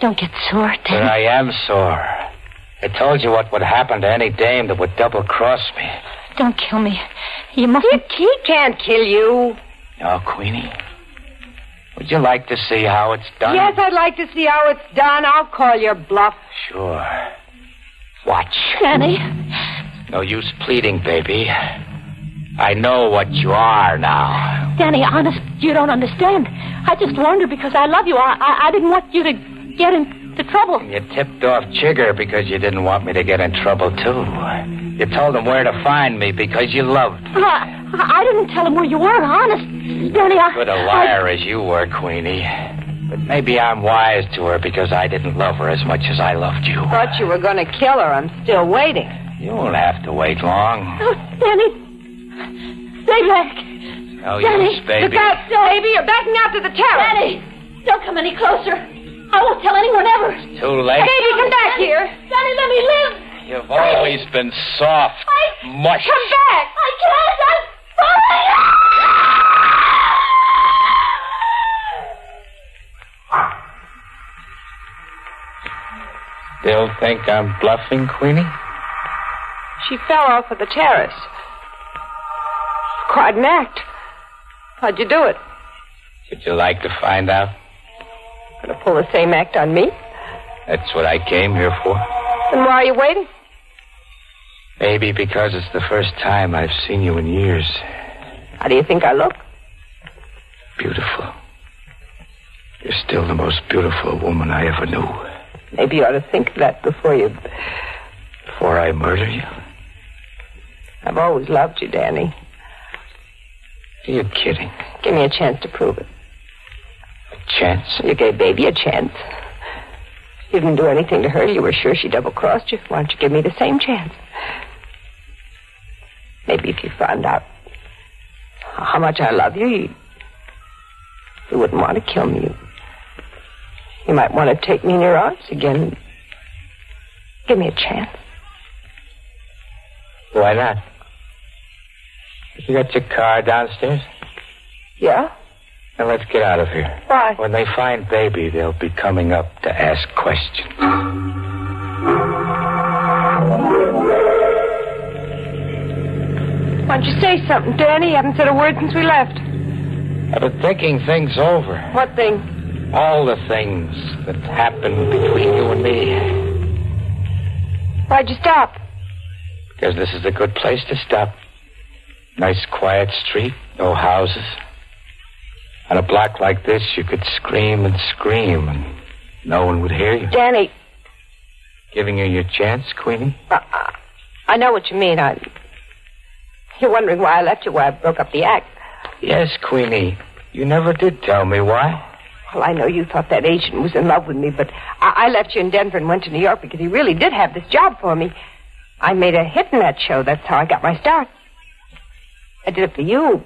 Don't get sore, Danny. But I am sore. I told you what would happen to any dame that would double-cross me. Don't kill me. You mustn't... He can't kill you. Oh, Queenie. Would you like to see how it's done? Yes, I'd like to see how it's done. I'll call your bluff. Sure. Watch. Danny. No use pleading, baby. I know what you are now. Danny, honest, you don't understand. I just warned her because I love you. I didn't want you to get into trouble. You tipped off Chigger because you didn't want me to get in trouble, too. You told him where to find me because you loved me. I didn't tell him where you were, honest. Danny, Good a liar as you were, Queenie. But maybe I'm wise to her because I didn't love her as much as I loved you. Thought you were going to kill her. I'm still waiting. You won't have to wait long. Oh, Danny. Stay back. No Danny, use, baby. Look out, baby. You're backing out to the terrace. Danny, don't come any closer. I won't tell anyone ever. It's too late. Baby, come back here. Danny, let me live. You've always been soft. Mush. Come back. I can't. I'm sorry. Still think I'm bluffing, Queenie? She fell off of the terrace. Quite an act. How'd you do it? Would you like to find out? Gonna pull the same act on me? That's what I came here for. Then why are you waiting? Maybe because it's the first time I've seen you in years. How do you think I look? Beautiful. You're still the most beautiful woman I ever knew. Maybe you ought to think of that before I murder you? I've always loved you, Danny. You're kidding. Give me a chance to prove it. A chance? You gave baby a chance. You didn't do anything to her. You were sure she double-crossed you. Why don't you give me the same chance? Maybe if you found out how much I love you, you wouldn't want to kill me. You might want to take me in your arms again. Give me a chance. Why not? You got your car downstairs? Yeah? Now let's get out of here. Why? When they find Baby, they'll be coming up to ask questions. Why don't you say something, Danny? You haven't said a word since we left. I've been thinking things over. What thing? All the things that happened between you and me. Why'd you stop? Because this is a good place to stop. Nice, quiet street, no houses. On a block like this, you could scream and scream, and no one would hear you. Danny. Giving you your chance, Queenie? I know what you mean. You're wondering why I left you, why I broke up the act. Yes, Queenie. You never did tell me why. Well, I know you thought that agent was in love with me, but I left you in Denver and went to New York because he really did have this job for me. I made a hit in that show. That's how I got my start. I did it for you.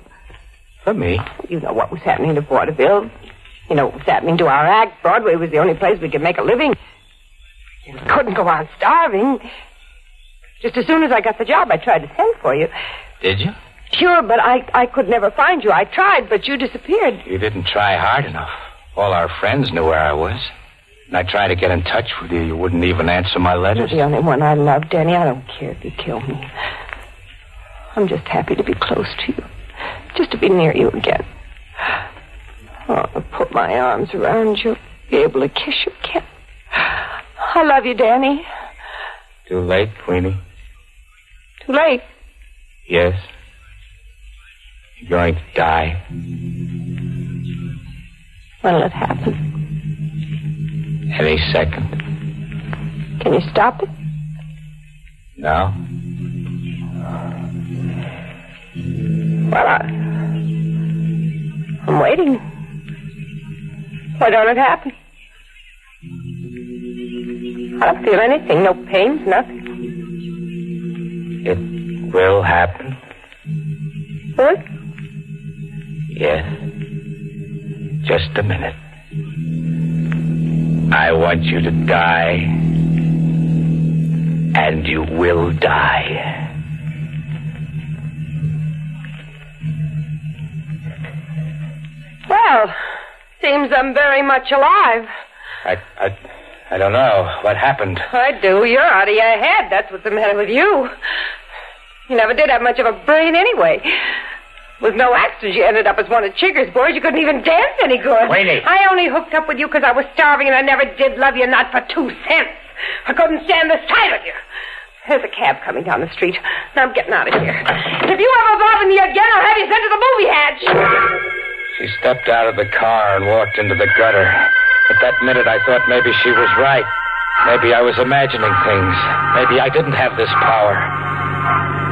For me? You know what was happening to vaudeville. You know what was happening to our act. Broadway was the only place we could make a living. We couldn't go on starving. Just as soon as I got the job, I tried to send for you. Did you? Sure, but I could never find you. I tried, but you disappeared. You didn't try hard enough. All our friends knew where I was. And I tried to get in touch with you. You wouldn't even answer my letters. You're the only one I love, Danny. I don't care if you kill me. I'm just happy to be close to you. Just to be near you again. Oh, to put my arms around you. Be able to kiss you again. I love you, Danny. Too late, Queenie. Too late? Yes. You're going to die. When'll it happen? Any second. Can you stop it? No. Well, I'm waiting. Why don't it happen? I don't feel anything. No pains, nothing. It will happen. What? Yes. Just a minute. I want you to die. And you will die. Well, seems I'm very much alive. I don't know. What happened? I do. You're out of your head. That's what's the matter with you. You never did have much of a brain anyway. With no accident, you ended up as one of Chigger's boys. You couldn't even dance any good. Queenie. I only hooked up with you because I was starving and I never did love you, not for 2 cents. I couldn't stand the sight of you. There's a cab coming down the street. Now I'm getting out of here. If you ever bother me again, I'll have you sent to the movie hatch. She stepped out of the car and walked into the gutter. At that minute, I thought maybe she was right. Maybe I was imagining things. Maybe I didn't have this power.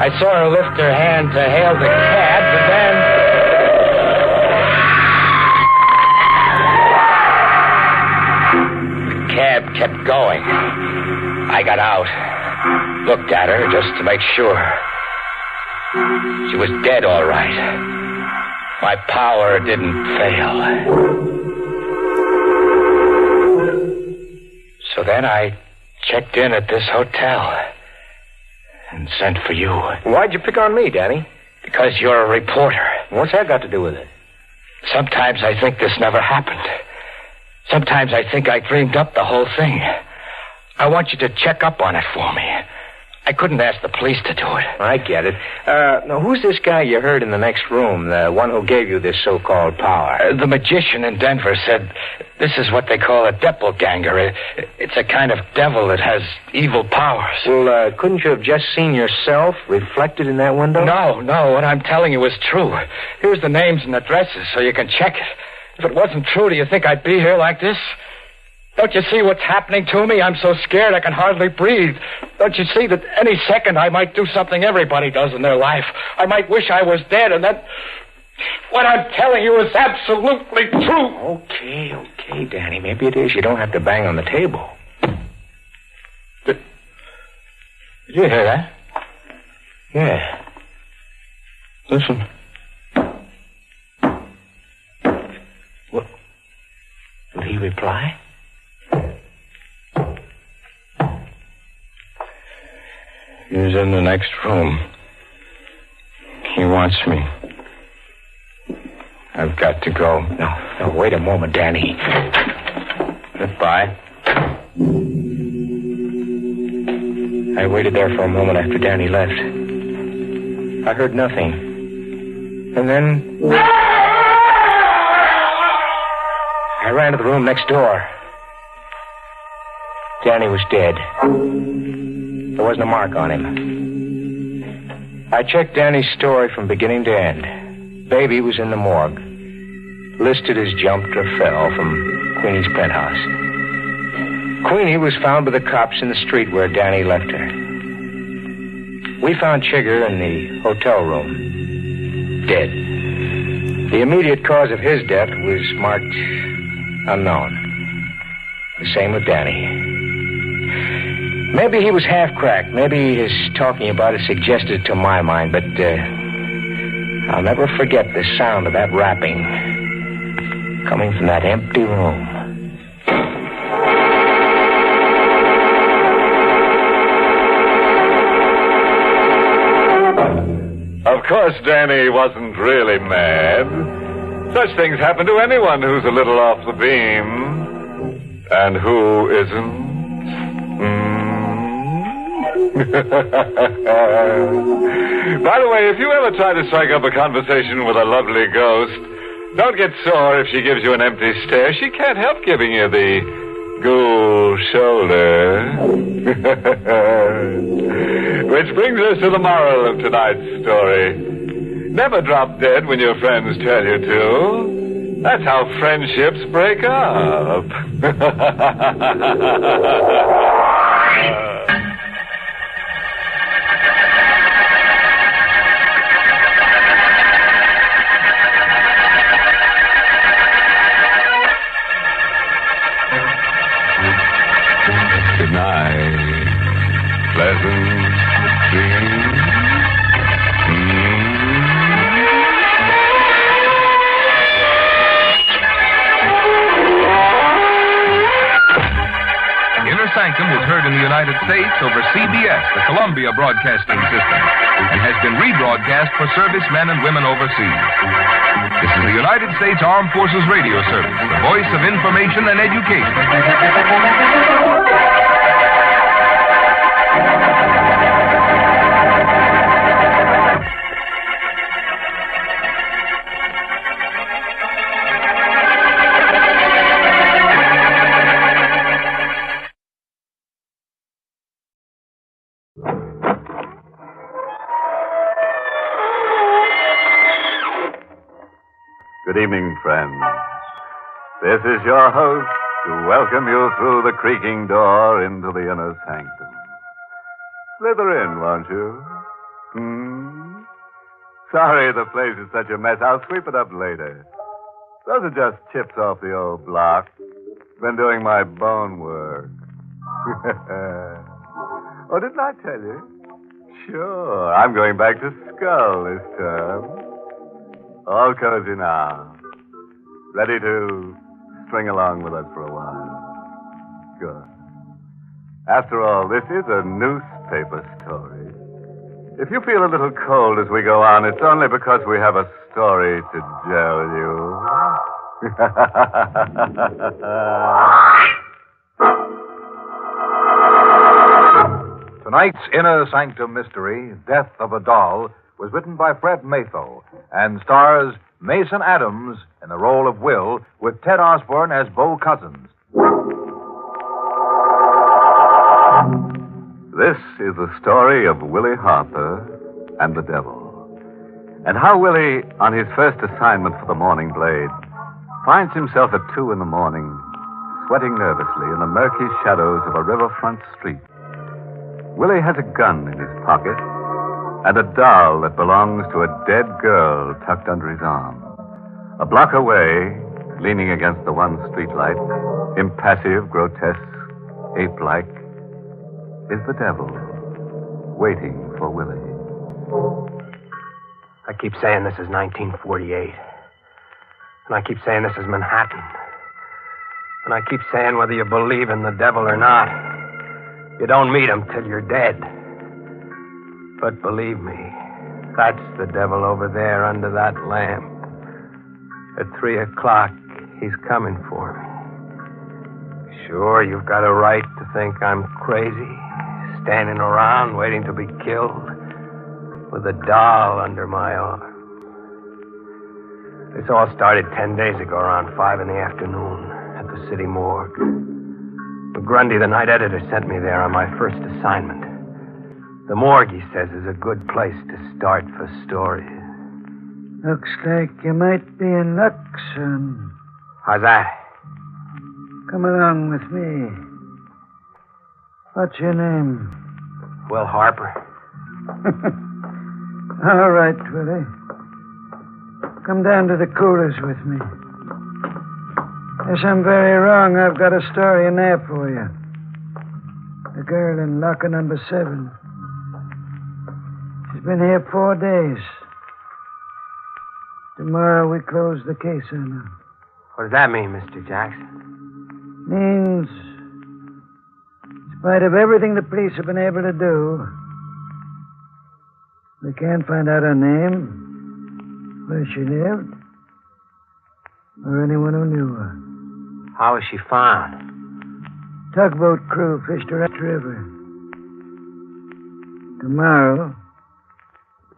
I saw her lift her hand to hail the cab, but then... The cab kept going. I got out, looked at her just to make sure. She was dead, all right. My power didn't fail. So then I checked in at this hotel and sent for you. Why'd you pick on me, Danny? Because you're a reporter. What's that got to do with it? Sometimes I think this never happened. Sometimes I think I dreamed up the whole thing. I want you to check up on it for me. I couldn't ask the police to do it. I get it. Now, who's this guy you heard in the next room, the one who gave you this so-called power? The magician in Denver said this is what they call a doppelganger. It's a kind of devil that has evil powers. Well, couldn't you have just seen yourself reflected in that window? No. What I'm telling you is true. Here's the names and addresses so you can check it. If it wasn't true, do you think I'd be here like this? Don't you see what's happening to me? I'm so scared I can hardly breathe. Don't you see that any second I might do something everybody does in their life? I might wish I was dead, and then what I'm telling you is absolutely true. Okay, Danny. Maybe it is. You don't have to bang on the table. Did you hear that? Yeah. Listen. What? Will he reply? He's in the next room. He wants me. I've got to go. No, wait a moment, Danny. Goodbye. I waited there for a moment after Danny left. I heard nothing. And then I ran to the room next door. Danny was dead. There wasn't a mark on him. I checked Danny's story from beginning to end. Baby was in the morgue. Listed as jumped or fell from Queenie's penthouse. Queenie was found by the cops in the street where Danny left her. We found Chigger in the hotel room, dead. The immediate cause of his death was marked unknown. The same with Danny. Maybe he was half-cracked. Maybe his talking about it suggested it to my mind, but I'll never forget the sound of that rapping coming from that empty room. Of course, Danny wasn't really mad. Such things happen to anyone who's a little off the beam. And who isn't? By the way, if you ever try to strike up a conversation with a lovely ghost, don't get sore if she gives you an empty stare. She can't help giving you the ghoul shoulder. Which brings us to the moral of tonight's story. Never drop dead when your friends tell you to. That's how friendships break up. Good night. Pleasant dreams. Inner Sanctum was heard in the United States over CBS, the Columbia Broadcasting System, and has been rebroadcast for servicemen and women overseas. This is the United States Armed Forces Radio Service, the voice of information and education. Good evening, friends. This is your host to welcome you through the creaking door into the inner sanctum. Slither in, won't you? Sorry the place is such a mess. I'll sweep it up later. Those are just chips off the old block. Been doing my bone work. Oh, didn't I tell you? Sure, I'm going back to Skull this term. All cozy now. Ready to string along with us for a while. Good. After all, this is a newspaper story. If you feel a little cold as we go on, it's only because we have a story to tell you. Tonight's Inner Sanctum mystery, Death of a Doll, was written by Fred Matho and stars Mason Adams in the role of Will, with Ted Osborne as Bo Cousins. This is the story of Willie Harper and the devil. And how Willie, on his first assignment for the Morning Blade, finds himself at 2 in the morning, sweating nervously in the murky shadows of a riverfront street. Willie has a gun in his pocket and a doll that belongs to a dead girl tucked under his arm. A block away, leaning against the one streetlight, impassive, grotesque, ape-like, is the devil. waiting for Willie. I keep saying this is 1948. And I keep saying this is Manhattan. And I keep saying whether you believe in the devil or not, you don't meet him till you're dead. But believe me, that's the devil over there under that lamp. At 3 o'clock, he's coming for me. Sure, you've got a right to think I'm crazy, standing around waiting to be killed with a doll under my arm. This all started 10 days ago around 5 in the afternoon at the city morgue. Grundy, the night editor, sent me there on my first assignment. The morgue, he says, is a good place to start for stories. Looks like you might be in luck, son. How's that? Come along with me. What's your name? Will Harper. All right, Willie. Come down to the coolers with me. Yes, I'm very wrong. I've got a story in there for you. The girl in locker number 7. She's been here 4 days. Tomorrow we close the case on her. What does that mean, Mr. Jackson? Means, in spite of everything the police have been able to do, we can't find out her name, where she lived, or anyone who knew her. How was she found? Tugboat crew fished her up the river. Tomorrow,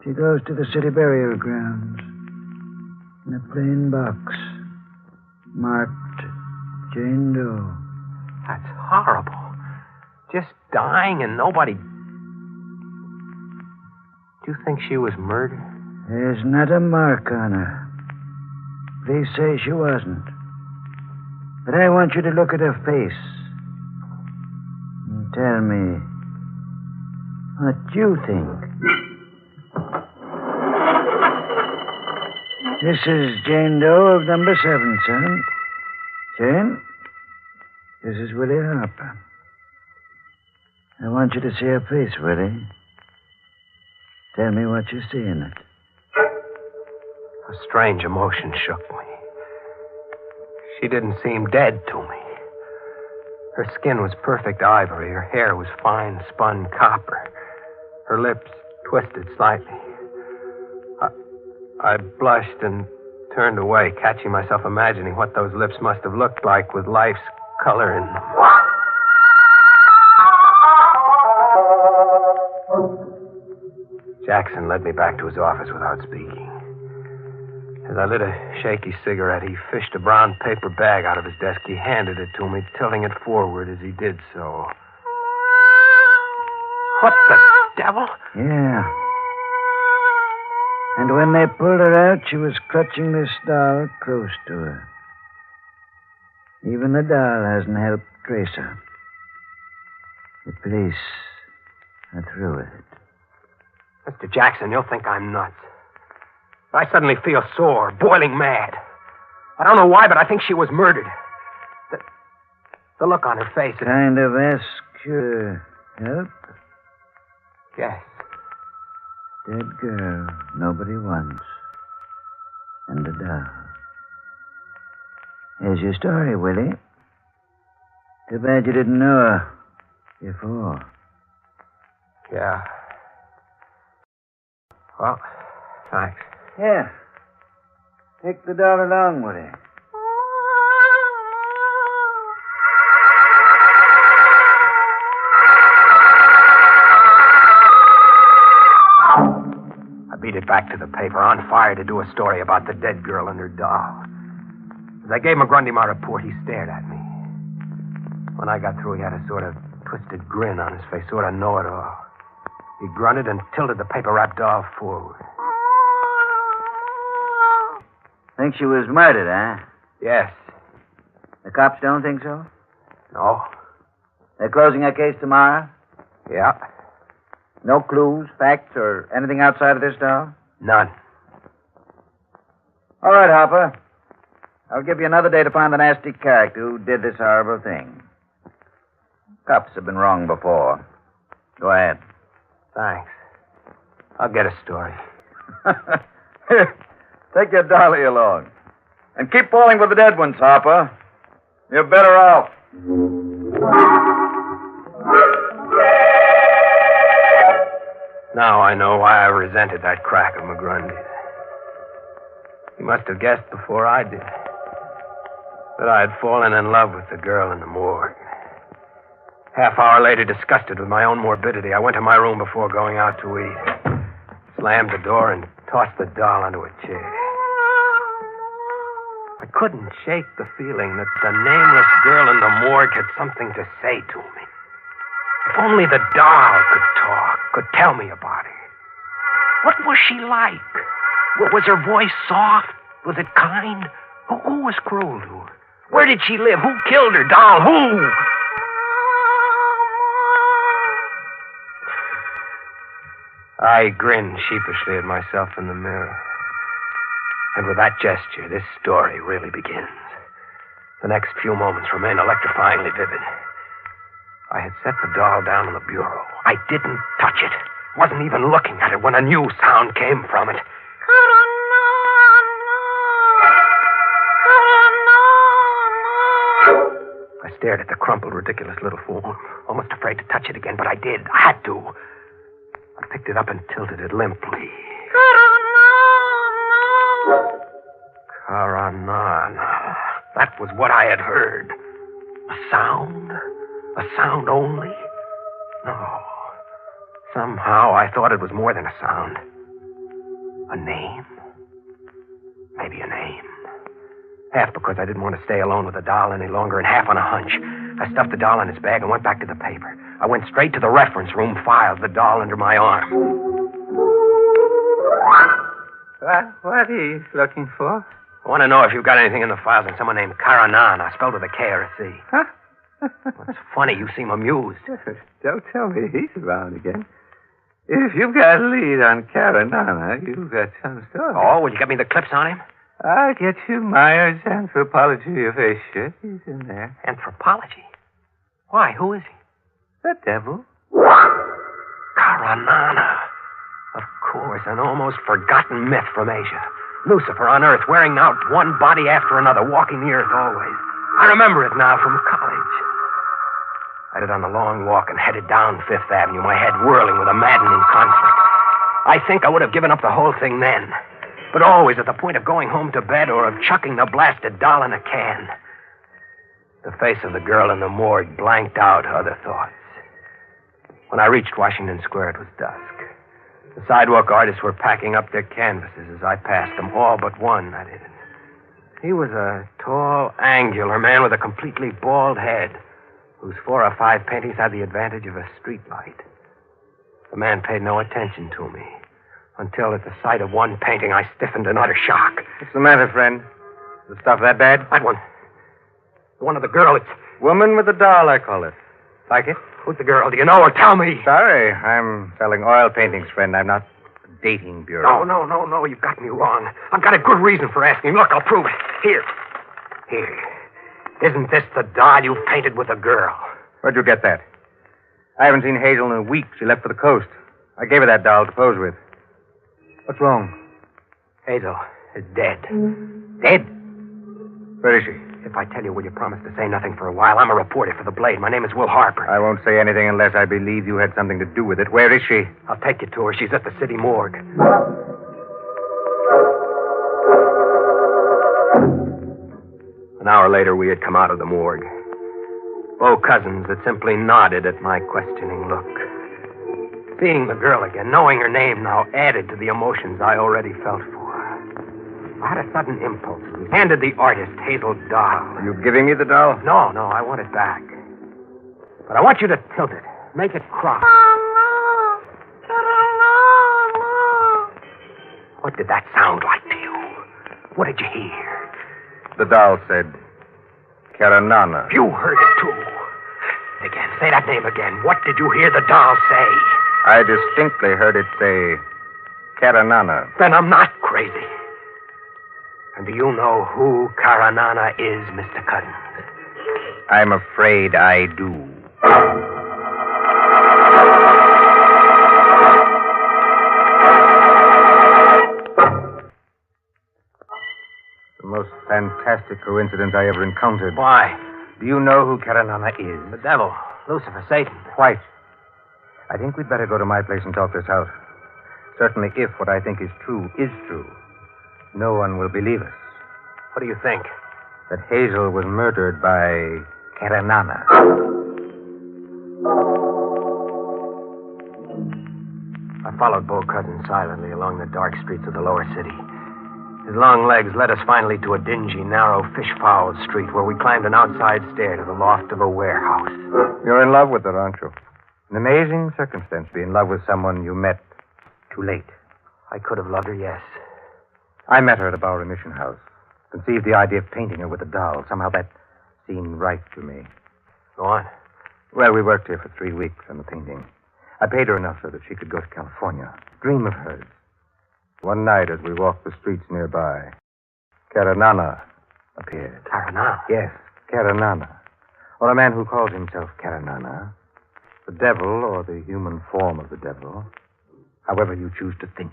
she goes to the city burial grounds in a plain box marked Jane Doe. That's horrible. Just dying and nobody... Do you think she was murdered? There's not a mark on her. Police say she wasn't. But I want you to look at her face and tell me what you think. This is Jane Doe of number 7, son. Jane, this is Willie Harper. I want you to see her face, Willie. Tell me what you see in it. A strange emotion shook me. She didn't seem dead to me. Her skin was perfect ivory. Her hair was fine spun copper. Her lips twisted slightly. I blushed and turned away, catching myself imagining what those lips must have looked like with life's color in them. Jackson led me back to his office without speaking. As I lit a shaky cigarette, he fished a brown paper bag out of his desk. He handed it to me, tilting it forward as he did so. What the devil? Yeah. And when they pulled her out, she was clutching this doll close to her. Even the doll hasn't helped trace her. The police are through with it. Mr. Jackson, you'll think I'm nuts. But I suddenly feel sore, boiling mad. I don't know why, but I think she was murdered. The look on her face... Kind of ask your help? Yes. Dead girl nobody wants. And a doll. Here's your story, Willie. Too bad you didn't know her before. Yeah. Well, thanks. Here. Take the doll along, Willie. I beat it back to the paper, on fire to do a story about the dead girl and her doll. As I gave McGrundy my report, he stared at me. When I got through, he had a sort of twisted grin on his face, sort of know-it-all. He grunted and tilted the paper-wrapped doll forward. Think she was murdered, huh? Yes. The cops don't think so? No. They're closing her case tomorrow? Yeah. No clues, facts, or anything outside of this doll? None. All right, Hopper. I'll give you another day to find the nasty character who did this horrible thing. Cops have been wrong before. Go ahead. Thanks. I'll get a story. Here, take your dolly along. And keep falling for the dead ones, Harper. You're better off. Now I know why I resented that crack of McGrundy's. He must have guessed before I did that I had fallen in love with the girl in the morgue. Half hour later, disgusted with my own morbidity, I went to my room before going out to eat. Slammed the door and tossed the doll onto a chair. I couldn't shake the feeling that the nameless girl in the morgue had something to say to me. If only the doll could talk, could tell me about her. What was she like? Was her voice soft? Was it kind? Who was cruel to her? Where did she live? Who killed her? Doll, who? I grinned sheepishly at myself in the mirror. And with that gesture, this story really begins. The next few moments remain electrifyingly vivid. I had set the doll down on the bureau. I didn't touch it. Wasn't even looking at it when a new sound came from it. I stared at the crumpled, ridiculous little form, almost afraid to touch it again, but I did. I had to. I picked it up and tilted it limply. Karanana. That was what I had heard. A sound? A sound only? No. Somehow I thought it was more than a sound. A name? Maybe a name. Half because I didn't want to stay alone with the doll any longer, and half on a hunch. I stuffed the doll in his bag and went back to the paper. I went straight to the reference room, filed the doll under my arm. What are you looking for? I want to know if you've got anything in the files on someone named Karanana, spelled with a K or a C. Huh? What's funny? You seem amused. Don't tell me he's around again. If you've got a lead on Karanana, you've got some story. Oh, will you get me the clips on him? I'll get you Myers' Anthropology of Asia. He's in there. Anthropology? Why? Who is he? The devil. Karanana. Of course, an almost forgotten myth from Asia. Lucifer on Earth, wearing out one body after another, walking the earth always. I remember it now from college. I did on a long walk and headed down Fifth Avenue, my head whirling with a maddening conflict. I think I would have given up the whole thing then, but always at the point of going home to bed or of chucking the blasted doll in a can. The face of the girl in the morgue blanked out other thoughts. When I reached Washington Square, it was dusk. The sidewalk artists were packing up their canvases as I passed them, all but one, that is. He was a tall, angular man with a completely bald head, whose 4 or 5 paintings had the advantage of a streetlight. The man paid no attention to me, until at the sight of one painting I stiffened in utter shock. What's the matter, friend? Is the stuff that bad? That one. The one of the girl, it's... Woman with a doll, I call it. Like it? Who's the girl? Do you know her? Tell me. Sorry, I'm selling oil paintings, friend. I'm not a dating bureau. No. You've got me wrong. I've got a good reason for asking. Look, I'll prove it. Here. Isn't this the doll you painted with a girl? Where'd you get that? I haven't seen Hazel in a week. She left for the coast. I gave her that doll to pose with. What's wrong? Hazel is dead. Dead? Where is she? If I tell you, will you promise to say nothing for a while? I'm a reporter for The Blade. My name is Will Harper. I won't say anything unless I believe you had something to do with it. Where is she? I'll take you to her. She's at the city morgue. An hour later, we had come out of the morgue. Bo Cousins had simply nodded at my questioning look. Seeing the girl again, knowing her name now, added to the emotions I already felt for her. I had a sudden impulse. Handed the artist Hazel's doll. Are you giving me the doll? No, I want it back. But I want you to tilt it. Make it cross. What did that sound like to you? What did you hear? The doll said, Karanana. You heard it, too. Again, say that name again. What did you hear the doll say? I distinctly heard it say, Karanana. Then I'm not crazy. And do you know who Karanana is, Mr. Cousins? I'm afraid I do. most fantastic coincidence I ever encountered. Why? Do you know who Karanana is? The devil. Lucifer, Satan. Quite. I think we'd better go to my place and talk this out. Certainly, if what I think is true, no one will believe us. What do you think? That Hazel was murdered by Karanana. I followed Bo Cousins silently along the dark streets of the lower city. His long legs led us finally to a dingy, narrow, fish-fouled street where we climbed an outside stair to the loft of a warehouse. You're in love with her, aren't you? An amazing circumstance to be in love with someone you met too late. I could have loved her, yes. I met her at a Bowery Mission House. Conceived the idea of painting her with a doll. Somehow that seemed right to me. Go on. Well, we worked here for 3 weeks on the painting. I paid her enough so that she could go to California. Dream of hers. One night, as we walked the streets nearby, Karanana appeared. Karanana? Yes, Karanana. Or a man who calls himself Karanana. The devil, or the human form of the devil. However you choose to think.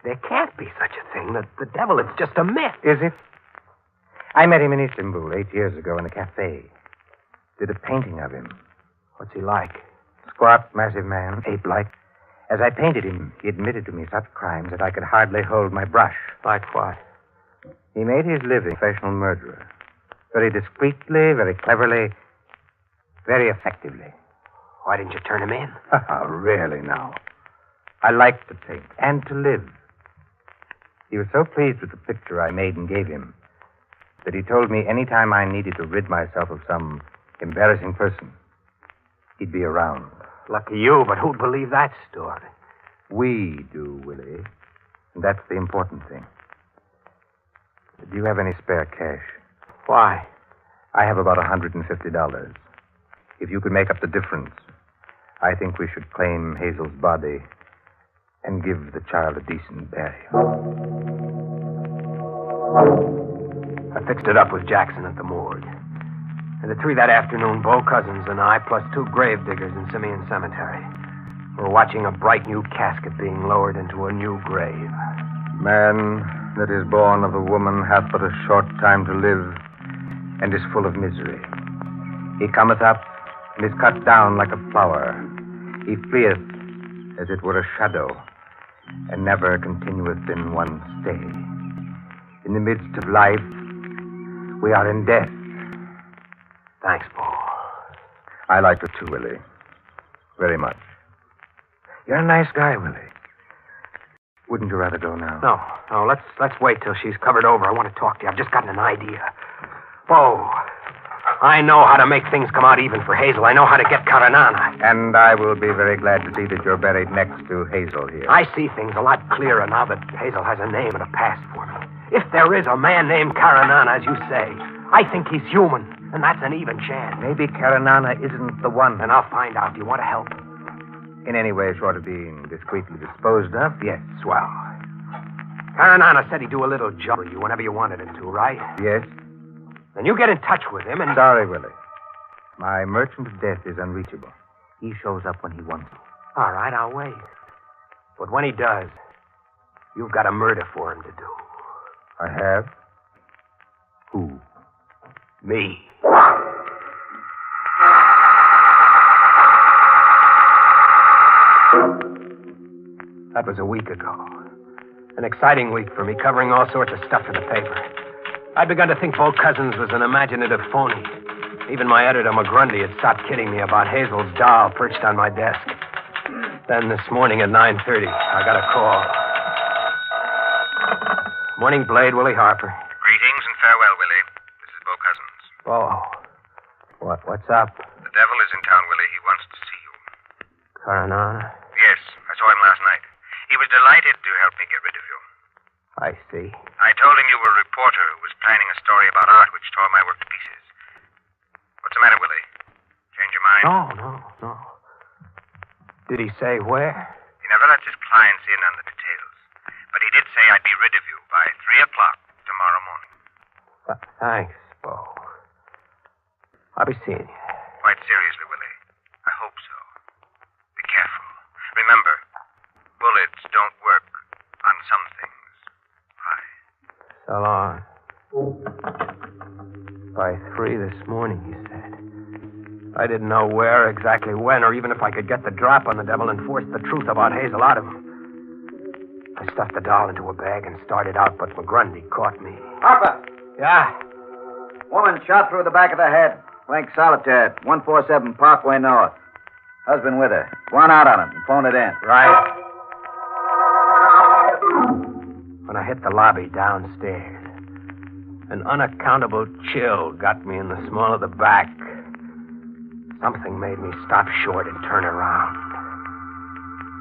There can't be such a thing. The devil, it's just a myth. Is it? I met him in Istanbul 8 years ago in a cafe. Did a painting of him. What's he like? Squat, massive man, ape-like. As I painted him, he admitted to me such crimes that I could hardly hold my brush. Like what? He made his living professional murderer. Very discreetly, very cleverly, very effectively. Why didn't you turn him in? Really now. I liked to paint and to live. He was so pleased with the picture I made and gave him that he told me any time I needed to rid myself of some embarrassing person, he'd be around. Lucky you, but who'd believe that story? We do, Willie. And that's the important thing. Do you have any spare cash? Why? I have about $150. If you could make up the difference, I think we should claim Hazel's body and give the child a decent burial. I fixed it up with Jackson at the morgue. And at 3 that afternoon, Bo Cousins and I, plus 2 grave diggers in Simeon Cemetery, were watching a bright new casket being lowered into a new grave. Man that is born of a woman hath but a short time to live, and is full of misery. He cometh up, and is cut down like a flower. He fleeth as it were a shadow, and never continueth in one stay. In the midst of life, we are in death. Thanks, Bo. I like it too, Willie. Very much. You're a nice guy, Willie. Wouldn't you rather go now? No, let's wait till she's covered over. I want to talk to you. I've just gotten an idea. Bo, I know how to make things come out even for Hazel. I know how to get Karanana. And I will be very glad to see that you're buried next to Hazel here. I see things a lot clearer now that Hazel has a name and a past for me. If there is a man named Karanana, as you say, I think he's human, and that's an even chance. Maybe Karanana isn't the one. And I'll find out. Do you want to help? In any way short of being discreetly disposed of, yes. Swell. Karanana said he'd do a little job for you whenever you wanted him to, right? Yes. Then you get in touch with him and... Sorry, Willie. My merchant of death is unreachable. He shows up when he wants to. All right, I'll wait. But when he does, you've got a murder for him to do. I have? Who? Me. That was a week ago. An exciting week for me, covering all sorts of stuff for the paper. I'd begun to think Bo Cousins was an imaginative phony. Even my editor, McGrundy, had stopped kidding me about Hazel's doll perched on my desk. Then this morning at 9:30, I got a call. Morning, Blade, Willie Harper. Greetings and farewell, Willie. This is Bo Cousins. Bo. What's up? The devil is in town, Willie. He wants to see you. Karanana? Yes, I saw him last night. He was delighted to help me get rid of you. I see. I told him you were a reporter who was planning a story about art which tore my work to pieces. What's the matter, Willie? Change your mind? No. Did he say where? He never lets his clients in on the details. But he did say I'd be rid of you by 3 o'clock tomorrow morning. Thanks, Bo. I'll be seeing you. Quite seriously, Willie. I hope so. Be careful. Remember, bullets don't work on some things. Bye. So long. By 3 this morning, he said. I didn't know where, exactly when, or even if I could get the drop on the devil and force the truth about Hazel out of him. I stuffed the doll into a bag and started out, but McGrundy caught me. Harper! Yeah? Woman shot through the back of the head. Blank solitaire, 147 Parkway North. Husband with her. Go on out on it and phone it in. Right. When I hit the lobby downstairs, an unaccountable chill got me in the small of the back. Something made me stop short and turn around.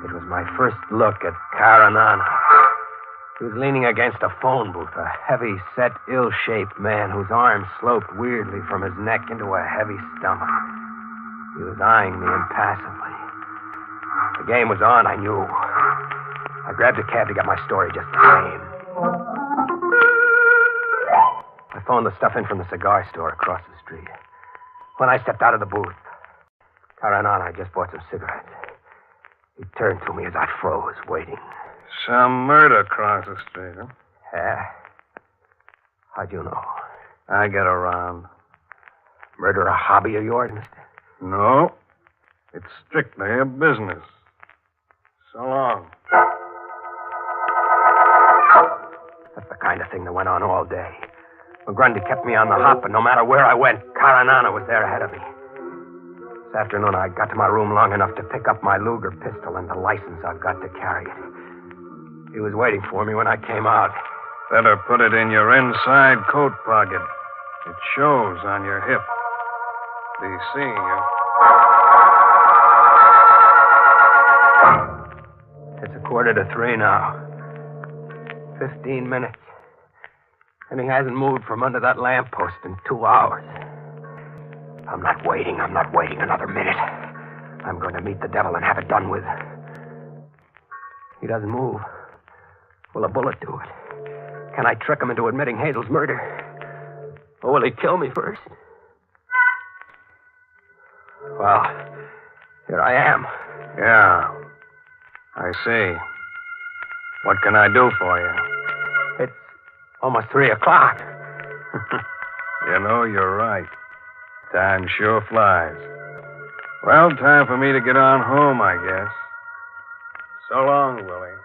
It was my first look at Karanana. He was leaning against a phone booth, a heavy-set, ill-shaped man whose arms sloped weirdly from his neck into a heavy stomach. He was eyeing me impassively. The game was on, I knew. I grabbed a cab to get my story just the same. I phoned the stuff in from the cigar store across the street. When I stepped out of the booth, Karanana had just bought some cigarettes. He turned to me as I froze, waiting. Some murder across the street, huh? Yeah. How'd you know? I get around. Murder a hobby of yours, mister? No. It's strictly a business. So long. That's the kind of thing that went on all day. McGrundy kept me on the hop, and no matter where I went, Karanana was there ahead of me. This afternoon, I got to my room long enough to pick up my Luger pistol and the license I've got to carry it. He was waiting for me when I came out. Better put it in your inside coat pocket. It shows on your hip. Be seeing you. It's 2:45 now. 15 minutes. And he hasn't moved from under that lamppost in 2 hours. I'm not waiting another minute. I'm going to meet the devil and have it done with. He doesn't move. Will a bullet do it? Can I trick him into admitting Hazel's murder? Or will he kill me first? Well, here I am. Yeah. I see. What can I do for you? It's almost 3 o'clock. You know, you're right. Time sure flies. Well, time for me to get on home, I guess. So long, Willie.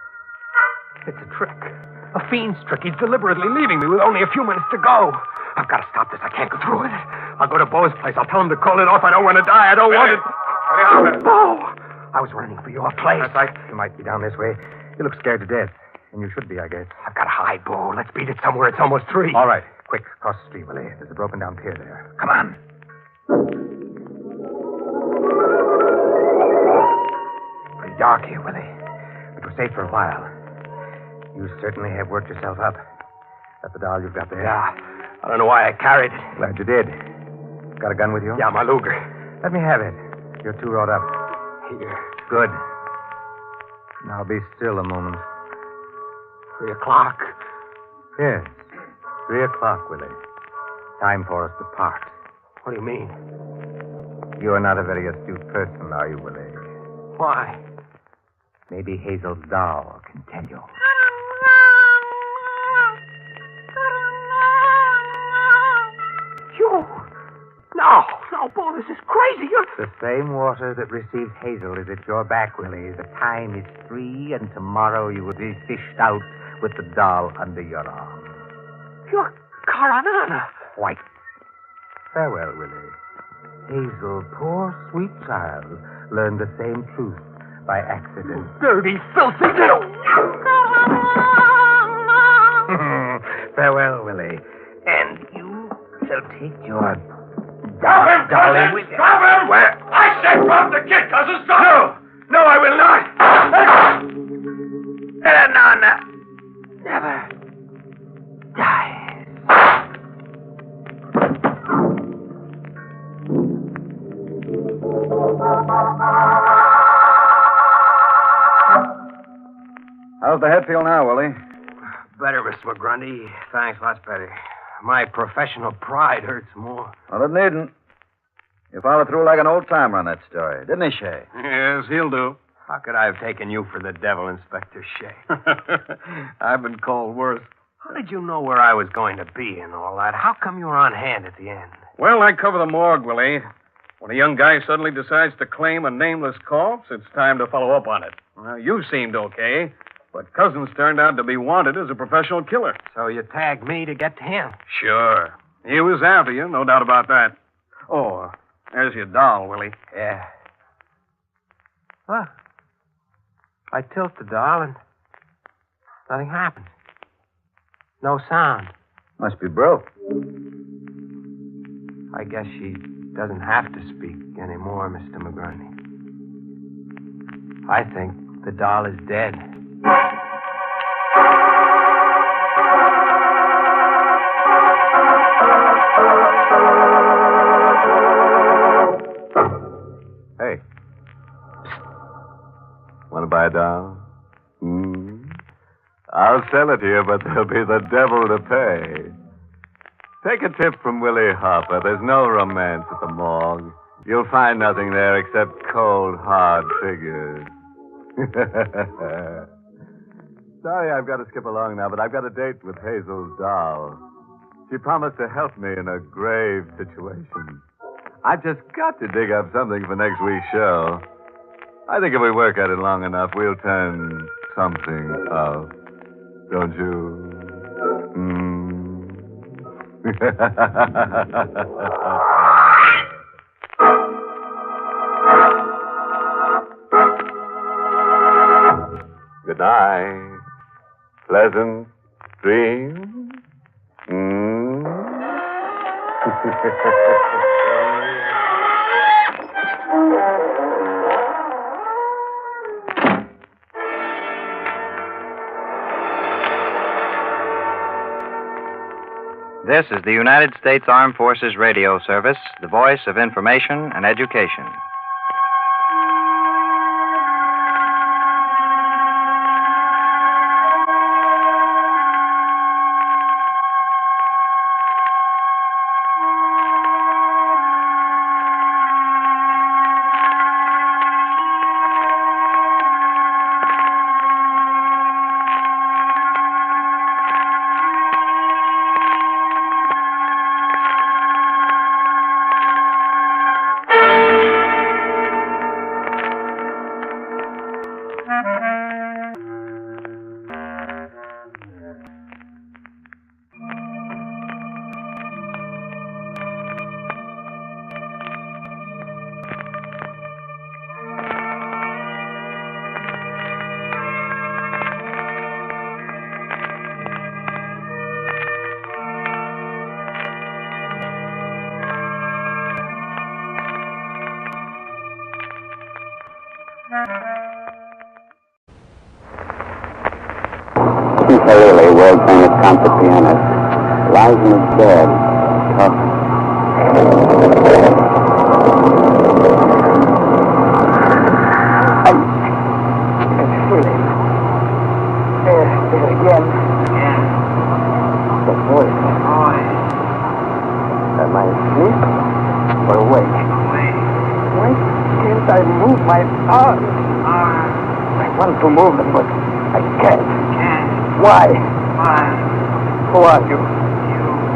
It's a trick. A fiend's trick. He's deliberately leaving me with only a few minutes to go. I've got to stop this. I can't go through with it. I'll go to Bo's place. I'll tell him to call it off. I don't want to die. I don't want it. Bo! I was running for your place. That's right. You might be down this way. You look scared to death. And you should be, I guess. I've got to hide, Bo. Let's beat it somewhere. It's almost 3. All right. Quick, cross the street, Willie. There's a broken down pier there. Come on. Pretty dark here, Willie. But we're safe for a while. You certainly have worked yourself up. That's the doll you've got there. Yeah. I don't know why I carried it. Glad you did. Got a gun with you? Yeah, my Luger. Let me have it. You're too wrought up. Here. Good. Now be still a moment. 3 o'clock. Yes. 3 o'clock, Willie. Time for us to part. What do you mean? You are not a very astute person, are you, Willie? Why? Maybe Hazel's doll can tell you. You? No, Bo, this is crazy. The same water that received Hazel is at your back, Willie. The time is 3, and tomorrow you will be fished out with the doll under your arm. You're Karanana. Quite. Farewell, Willie. Hazel, poor sweet child, learned the same truth by accident. Dirty, filthy little... Farewell, Willie. And you shall take your Stop him, dolly cousin! with you. Stop him! Where? I said drop the kid, cousin! Stop him! No, I will not. Nana never dies. How's the head feel now, Willie? Better, Mr. McGrundy. Thanks, lots better. My professional pride hurts more. Well, it needn't. You followed through like an old-timer on that story, didn't he, Shay? Yes, he'll do. How could I have taken you for the devil, Inspector Shea? I've been called worse. How did you know where I was going to be and all that? How come you were on hand at the end? Well, I cover the morgue, Willie. When a young guy suddenly decides to claim a nameless corpse, it's time to follow up on it. Well, you seemed okay, but Cousins turned out to be wanted as a professional killer. So you tagged me to get to him? Sure. He was after you, no doubt about that. Oh, there's your doll, Willie. Yeah. Well, I tilt the doll and nothing happens. No sound. Must be broke. I guess she doesn't have to speak anymore, Mr. McGurney. I think the doll is dead. Hey. Want to buy a doll? I'll sell it to you, but there'll be the devil to pay. Take a tip from Willie Hopper. There's no romance at the morgue. You'll find nothing there except cold, hard figures. Sorry I've got to skip along now, but I've got a date with Hazel's doll. She promised to help me in a grave situation. I've just got to dig up something for next week's show. I think if we work at it long enough, we'll turn something up. Don't you? Good night. Pleasant dreams. This is the United States Armed Forces Radio Service, the voice of information and education. Haley, world-famous concert pianist, lies in his bed, talking. There again. The voice. Am I asleep or awake? Why can't I move my arms? I want to move them, but I can't. Why? Who are you?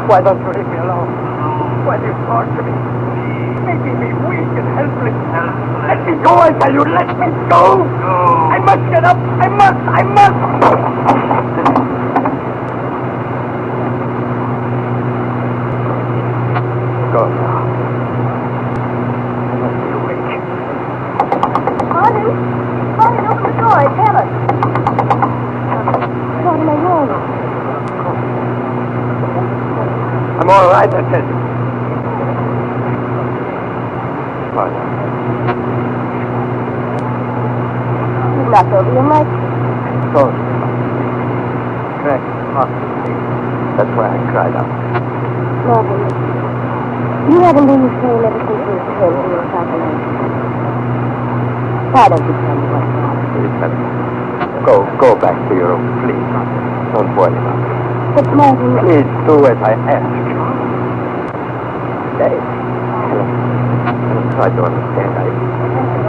Why don't you leave me alone? Why do you torture me? Making me weak and helpless. Let me go, I tell you, let me go! I must get up! I must! Go now. I must be awake. Honey, open the door. It's Helen. What am I wrong? I'm all right, I tell you. What? You knocked over your mic. Close. Cracked heart. That's why I cried out. Morgan, you haven't been the same ever since we were killed in South America. Why don't you tell me what's wrong? Please, Helen. Go back to your room, please. Don't worry about it. But Morgan... Please do as I ask. Stay. Helen, try to understand. I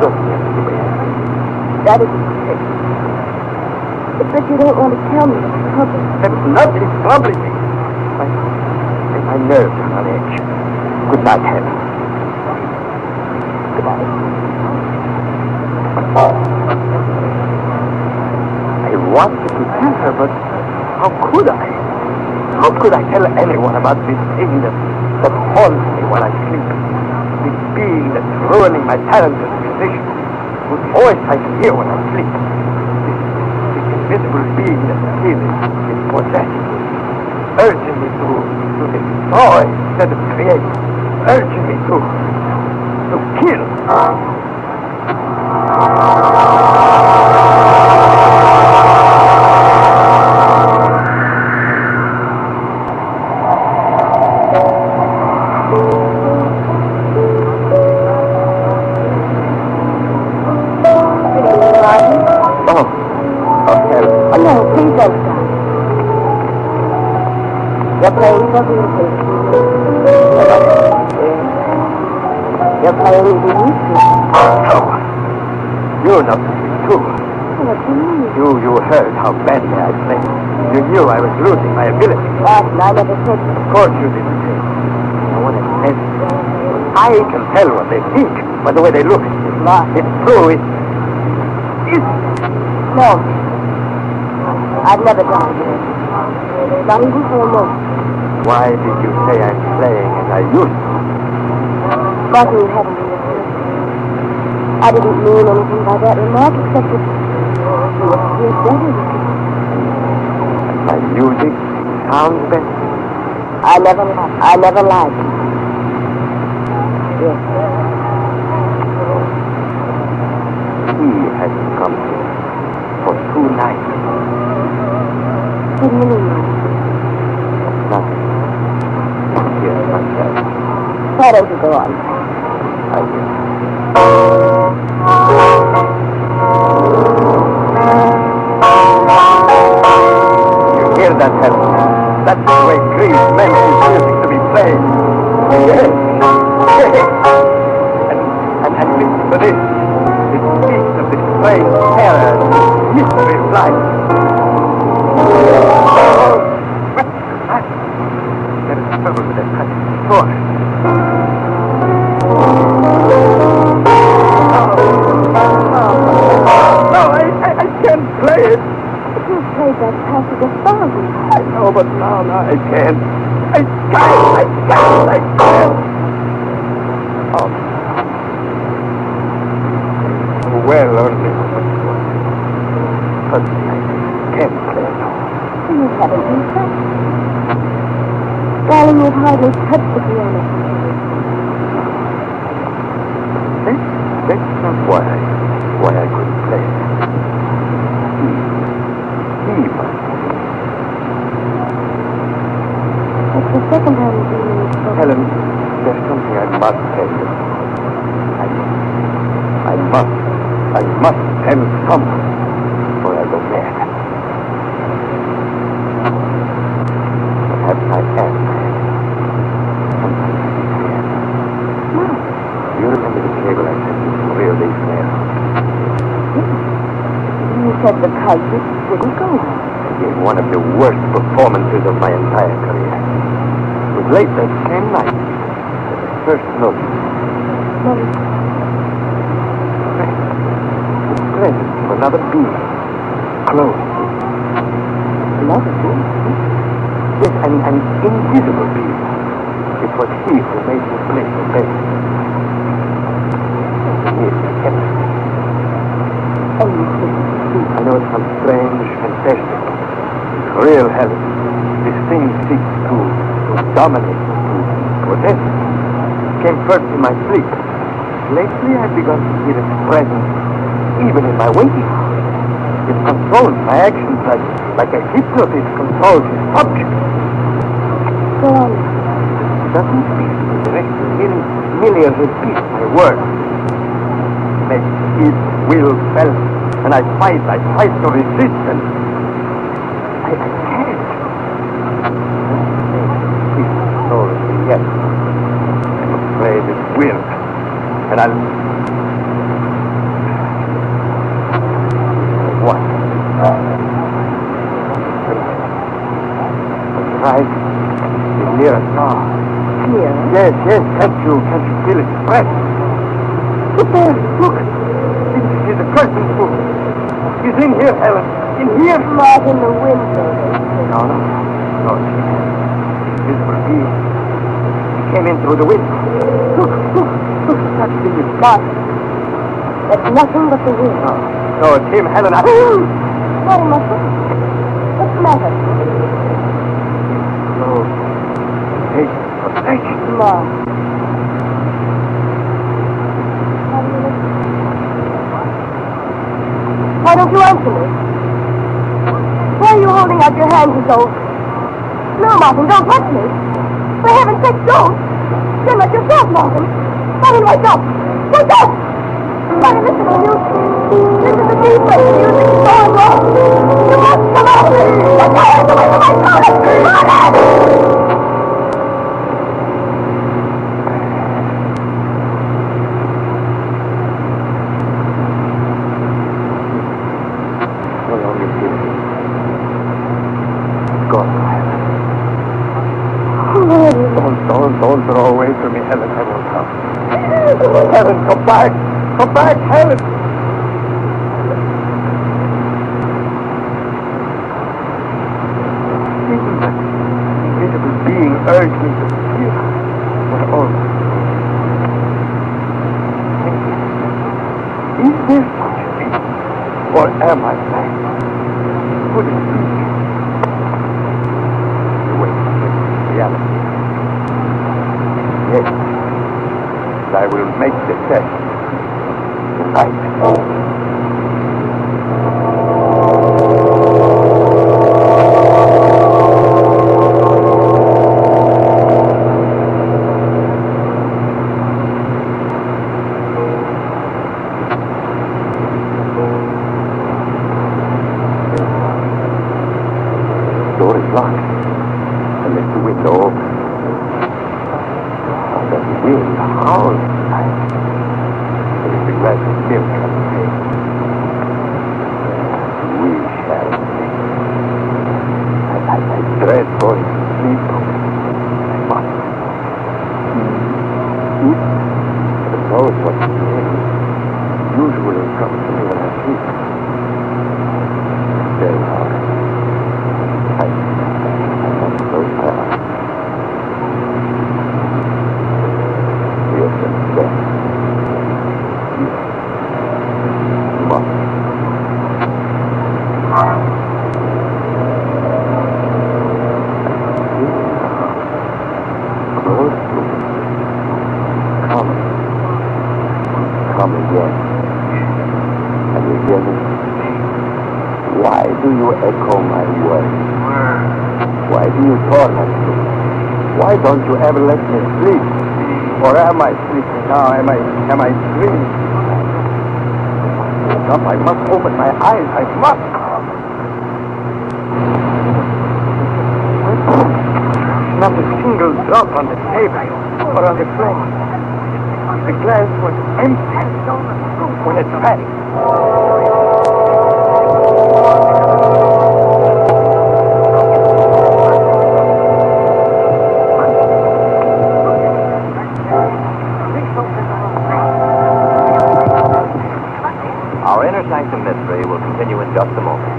don't get the way. That isn't true. But you don't want to tell me the trouble. That's not is troubling me. My nerves are on edge. Good night, Helen. Goodbye. I wanted to tell her, but how could I? How could I tell anyone about this thing that haunts me while I sleep? This being that's ruining my talent as a musician, whose voice I can hear when I sleep. This invisible being that is possessing me, urging me to destroy instead of create, urging me to kill. You're playing for music. You're playing with music. Oh, you're not listening too. What do you mean? You heard how badly I played. You knew I was losing my ability. But I never said so. Of course you didn't say it. No one has said it. I can tell what they think by the way they look. It's true. It's No. I've never done it. Not even for a moment. Why did you say I'm playing as I used to? But you haven't been I didn't mean anything by that remark except that you were better with me. My music sounds better. I never lied. Yes. He hasn't come here for 2 nights. What do you mean? Nothing. Here's myself. Why don't you go on? I will. You hear that, Helen? That's the way Greece meant his music to be played. Yes. And listen to this. It speaks of the strange terror and mystery of life. There is trouble with that cutting before. No, I can't play it. But you played that passage 1,000 times. I know, but now I can't. I can't. Oh. Well, only. But I can't play it. You haven't been practicing. Darling, you've hardly touched the piano. That's not why I couldn't play it. He must. It's the second time you've been in this book. Helen, there's something I must tell you. I must tell someone before I go mad. Perhaps I can. Do you remember the cable I sent you from Rio de Janeiro? You said the culprit didn't go. I gave one of the worst performances of my entire career. It was late that same night that I first noticed. The presence of another being. Close. Another being? Yes, an invisible being. It was he who made me play so bad. I know it sounds strange, fantastic. It's real, Helen. This thing seeks to dominate, to possess. It came first in my sleep. Lately, I've begun to feel its presence, even in my waking hours. It controls my actions like a hypnotist controls his subject. Go on. It doesn't speak to me directly, merely repeats my words. Make his will felt, and I fight to resist, and I can't. Please control me yet. I'm afraid it will, and I'll... What? right. He's near us now. Here? Yes. Can't you feel his breath? Look there. Look. He's a person too. He's in here, Helen. In here. Not in the window. No. Invisible being. He came in through the window. Look. That thing is But that's nothing but the wind. No, it's him, Helen. Very much. What's the matter? No. Hey. Mark. Why don't you answer me? Why are you holding out your hands as though... No, Martin, don't touch me. For heaven's sake, don't. You're not yourself, Martin. Martin, wake up. Wake up! Martin, listen to you. Listen to me, but music's going wrong. You must come out. Get your hands away from my phone. Martin! Don't throw away from me, Helen. I won't come. Helen, come back. Come back, Helen. Even that invisible being urged me to fear my own. Is there such a thing? Or am I mad? Could it be? Wait. Reality. Yes. I will make the test. Tonight. The door is locked. I left the window open. Wind howls tonight. There is a glass of milk on the table. We shall see. I dread going to sleep. I must. Heaven knows what the end usually comes to me when I sleep. Very hard. I must close my eyes. Come again. And again. Why do you echo my words? Why do you torment me? Why don't you ever let me sleep? Or am I sleeping now? Am I dreaming? I must open my eyes. I must. Not a single drop on the table or on the floor. The glass was empty when it vanished. Our Inner Sanctum mystery will continue in just a moment.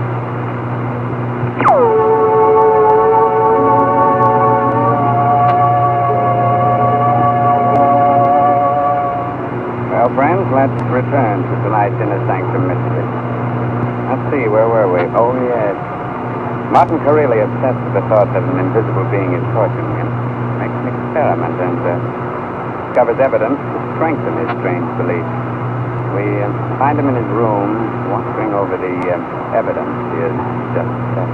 Well, friends, let's return to tonight's Inner Sanctum mystery. Let's see, where were we? Oh, yes. Martin Corelli, obsessed with the thought that an invisible being is torturing him, makes an experiment and discovers evidence to strengthen his strange belief. We find him in his room, wandering over the evidence he has just set.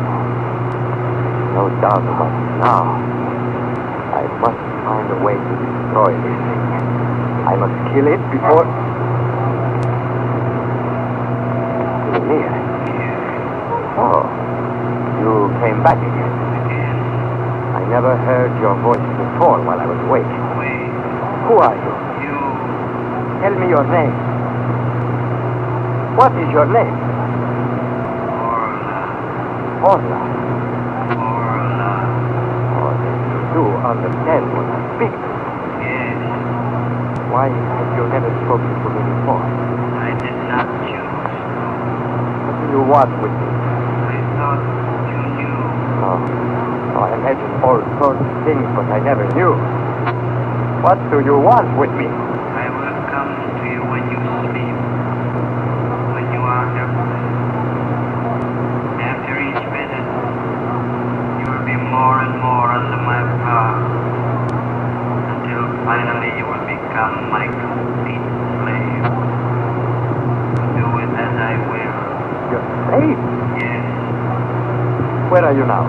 No doubt about it now. I must find a way to destroy this thing. I must kill it before... Near. Oh, you came back again. I never heard your voice before while I was awake. Who are you? Tell me your name. What is your name? Horla. understand what I speak to. Yes. Why have you never spoken to me before? I did not choose. What do you want with me? I thought you knew. Oh, I imagined all sorts of things, but I never knew. What do you want with me? I will come to you when you sleep. When you are helpless. After each visit, you will be more and more under my power. Until finally you will become my complete slave. Do it as I will. Your slave? Yes. Where are you now?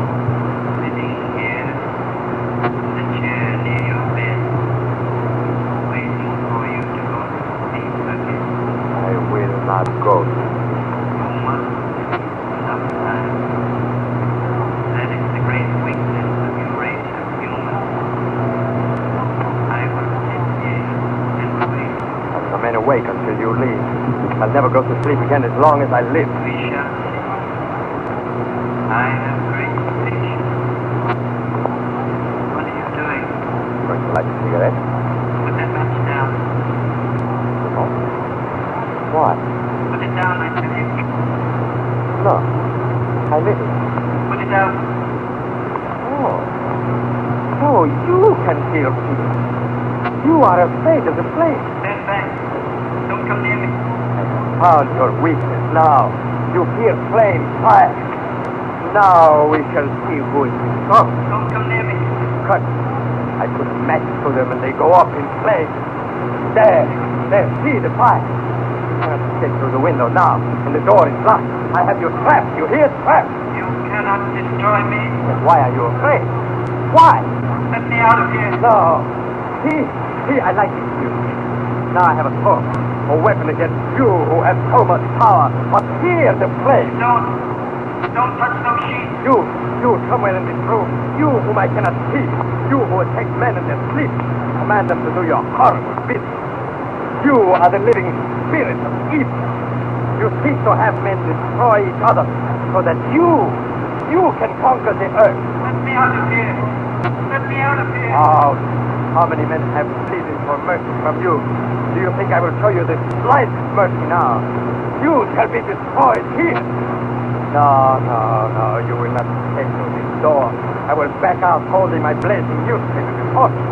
Sitting here. In the chair near your bed. Waiting for you to go to sleep again. I will not go. You must sleep sometimes. That is the great weakness of your race of humans. I will sit here and wait. I'll remain awake until you leave. I'll never go to sleep again as long as I live. We shall see. I have great patience. What are you doing? Going to light a cigarette? Put that match down. Oh. Why? Put it down, I tell you. No. I lit it. Put it down. Oh. Oh, you can feel fear. You are afraid of the flame. Stand back. Don't come near me. I found your weakness now. You fear flame, fire. Now we shall see who is strong. Don't come near me. Cut. I put a match to them and they go up in flames. There, see the fire. I cannot escape through the window now, and the door is locked. I have you trapped. You hear? Trapped. You cannot destroy me. Then why are you afraid? Why? Let me out of here. No. See, I like it you. Now I have a sword, a weapon against you who have so much power. But fear the flame. Don't touch those sheets. You somewhere in this room. You whom I cannot see. You who attack men in their sleep. Command them to do your horrible bidding. You are the living spirit of evil. You seek to have men destroy each other so that you can conquer the earth. Let me out of here. Let me out of here. Oh, how many men have pleaded for mercy from you? Do you think I will show you the slightest mercy now? You shall be destroyed here. No, you will not escape through this door. I will back out holding my blazing newspaper before you.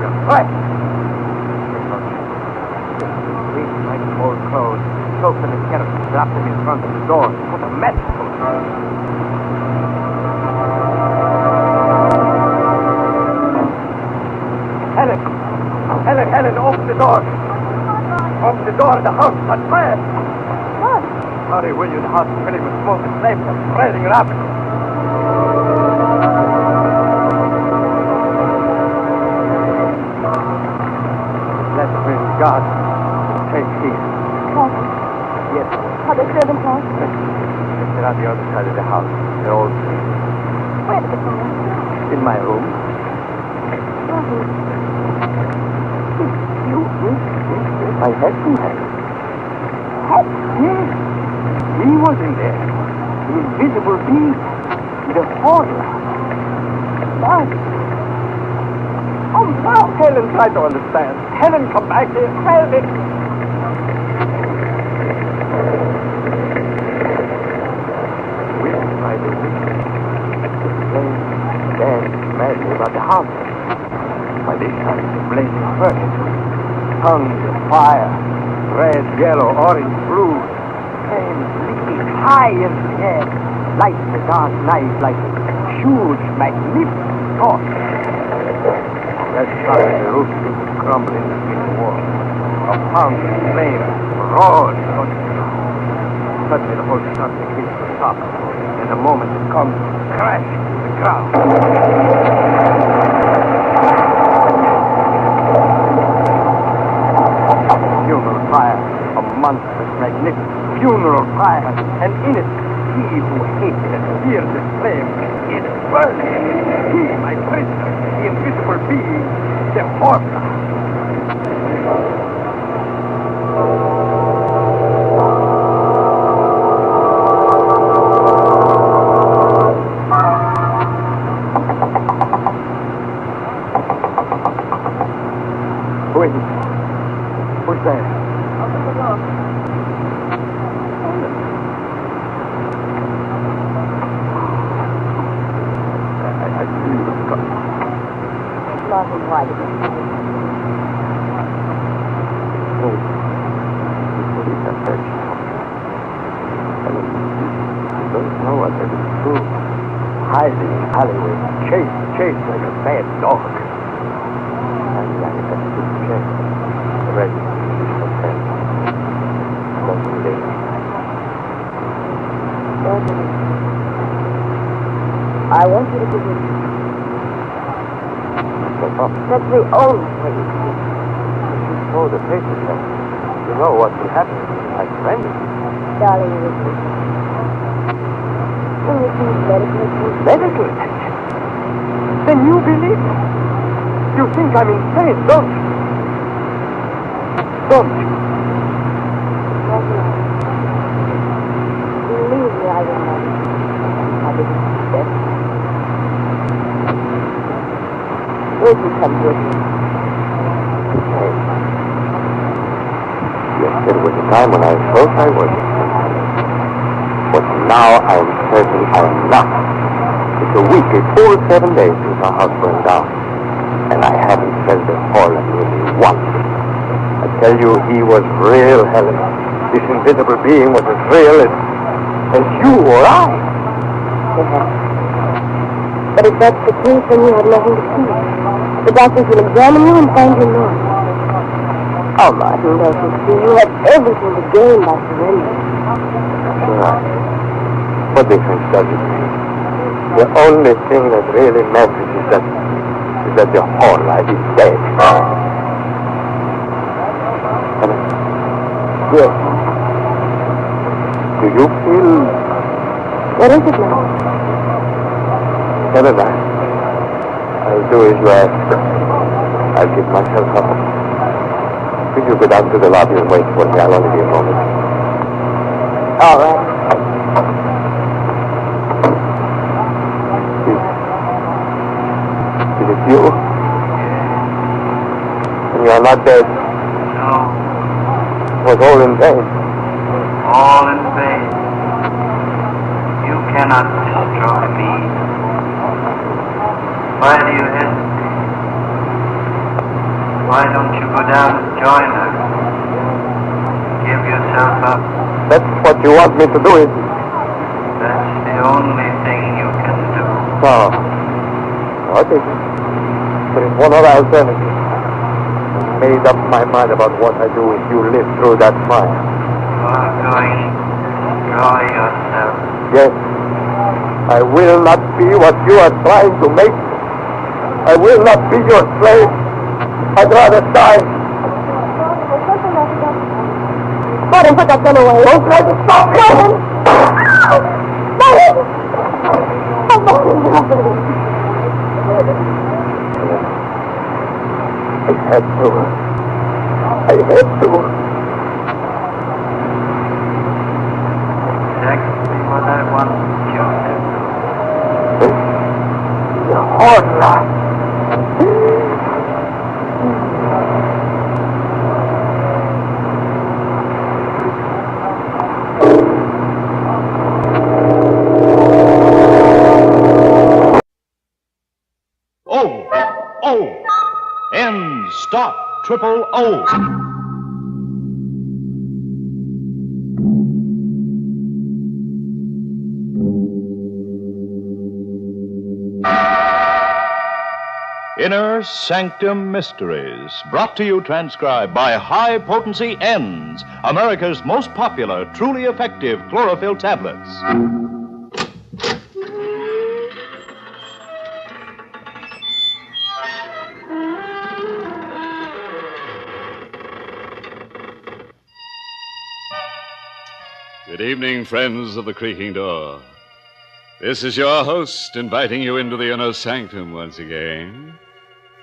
You're right. Take my old clothes, soak them in kerosene, drop them in front of the door, put a match to them. Helen, open the door. Open the door of the house is on fire. What? Hurry, will you? The house is filling with smoke and flames are spreading rapidly. Let's bring God. Take here. What? Yes. Are the servants out? They're on the other side of the house. They're all asleep. Where did the fire? In my room. Yes, I had to have it. What? Yes. He was in there. The invisible being. The Horla. What? Oh, now, Helen, try to understand. Helen, come back here. Helen. Whipped by the wind. The flame danced madly about the house. By this time, the blazing furnace. Tongues of fire. Red, yellow, orange, blue. Flames leaping high into the air. Light the dark night like a huge, magnificent torch. That suddenly the roof seemed to crumble in between the walls. A pounding flame roared across the ground. Suddenly the whole shot begins to stop. In a moment it comes crashing to the ground. Funeral fire. A monstrous, magnificent funeral fire. And in it, he who hated and feared the flame is burning. He, my prisoner, the invisible being, the Horla. Why did you say? Police are searching. I don't know what they will do. Hiding in alleyways, chase like a bad dog. And I got to check. Ready for sale. Doesn't leave. I want you to give me. That's the only way you can do it. You throw the papers up. You know what will happen. I surrender. Darling, you will do. Will you please medical attention? Medical attention? Then you believe me? You think I'm insane, don't you? Don't you? Believe me, I will not. I didn't suspect. Won't you come with me? Okay. Yes, there was a time when I thought I was. But now I am certain I am not. It's a week, a full 7 days since our house burned down. And I haven't felt the Horla nearly once. I tell you, he was real, Helen. This invisible being was as real as you or I. Perhaps. But if that's the case, then you have nothing to fear. The doctors will examine you and find you normal. Oh, Martin, don't you see? You have everything to gain by surrendering. Sure I do. What difference does it make? The only thing that really matters is that the Horla is dead. Yes. Do you feel... What is it now? Never mind. I'll do as you ask. I'll give myself up. Will you go down to the lobby and wait for me? I'll only be a moment. All right. Is it you? And you are not dead? No. It was all in vain. All in vain. You cannot destroy me. Why do you hesitate? Why don't you go down and join her? Give yourself up. That's what you want me to do, is it? That's the only thing you can do. No. Okay. There is one other alternative. I made up my mind about what I do if you live through that fire. You are going to destroy yourself. Yes. I will not be what you are trying to make me. I will not be your slave. I'd rather die. Martin, put that gun away. Don't try to stop me. Martin! Martin! Oh, Martin, I had to. Exactly what I wanted you to do. The Horla. N, stop, triple O. Inner Sanctum Mysteries, brought to you transcribed by High Potency N's, America's most popular, truly effective chlorophyll tablets. Good evening, friends of the creaking door. This is your host inviting you into the inner sanctum once again.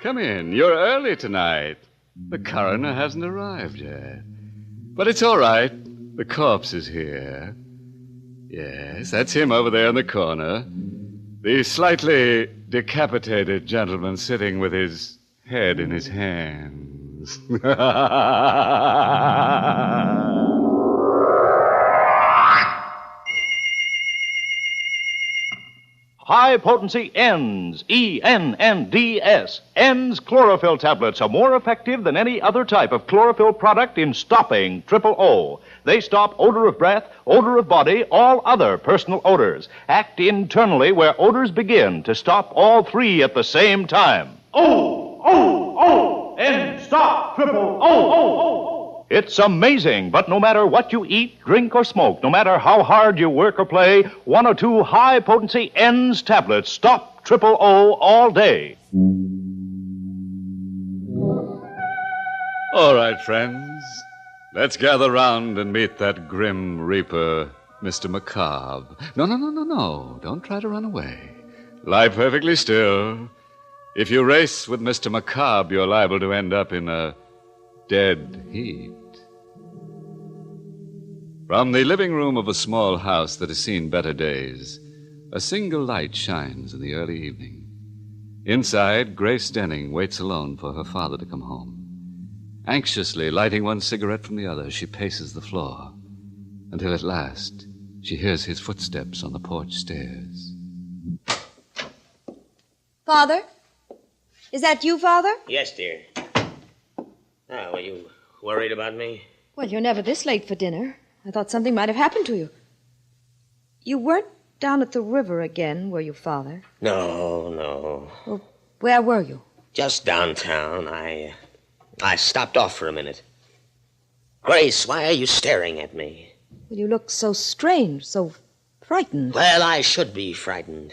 Come in. You're early tonight. The coroner hasn't arrived yet. But it's all right. The corpse is here. Yes, that's him over there in the corner. The slightly decapitated gentleman sitting with his head in his hands. high-potency ENDS, E-N-N-D-S. ENDS chlorophyll tablets are more effective than any other type of chlorophyll product in stopping triple O. They stop odor of breath, odor of body, all other personal odors. Act internally where odors begin to stop all three at the same time. O! ENDS stop triple O! It's amazing, but no matter what you eat, drink, or smoke, no matter how hard you work or play, 1 or 2 high-potency ENDS tablets stop triple O all day. All right, friends. Let's gather round and meet that grim reaper, Mr. Macabre. No. Don't try to run away. Lie perfectly still. If you race with Mr. Macabre, you're liable to end up in a dead heat. From the living room of a small house that has seen better days, a single light shines in the early evening. Inside, Grace Denning waits alone for her father to come home. Anxiously lighting one cigarette from the other, she paces the floor until at last she hears his footsteps on the porch stairs. Father? Is that you, Father? Yes, dear. Oh, were you worried about me? Well, you're never this late for dinner. I thought something might have happened to you. You weren't down at the river again, were you, Father? No. Well, where were you? Just downtown. I stopped off for a minute. Grace, why are you staring at me? Well, you look so strange, so frightened. Well, I should be frightened.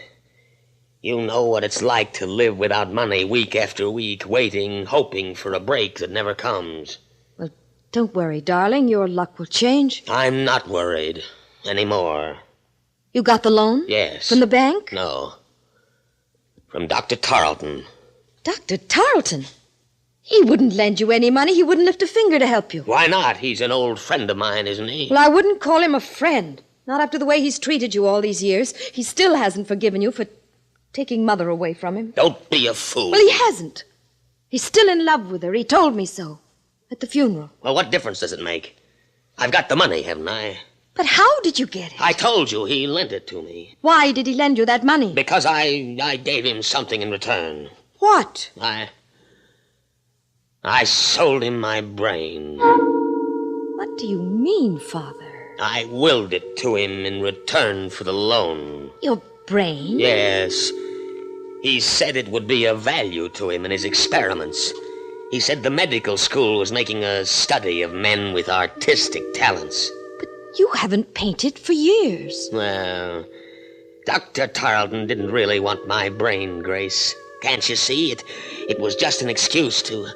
You know what it's like to live without money week after week, waiting, hoping for a break that never comes. Well, don't worry, darling. Your luck will change. I'm not worried anymore. You got the loan? Yes. From the bank? No. From Dr. Tarleton. Dr. Tarleton? He wouldn't lend you any money. He wouldn't lift a finger to help you. Why not? He's an old friend of mine, isn't he? Well, I wouldn't call him a friend. Not after the way he's treated you all these years. He still hasn't forgiven you for taking Mother away from him. Don't be a fool. Well, he hasn't. He's still in love with her. He told me so. At the funeral. Well, what difference does it make? I've got the money, haven't I? But how did you get it? I told you he lent it to me. Why did he lend you that money? Because I gave him something in return. What? I sold him my brain. What do you mean, Father? I willed it to him in return for the loan. Your brain? Yes. He said it would be of value to him in his experiments. He said the medical school was making a study of men with artistic talents. But you haven't painted for years. Well, Dr. Tarleton didn't really want my brain, Grace. Can't you see? It was just an excuse to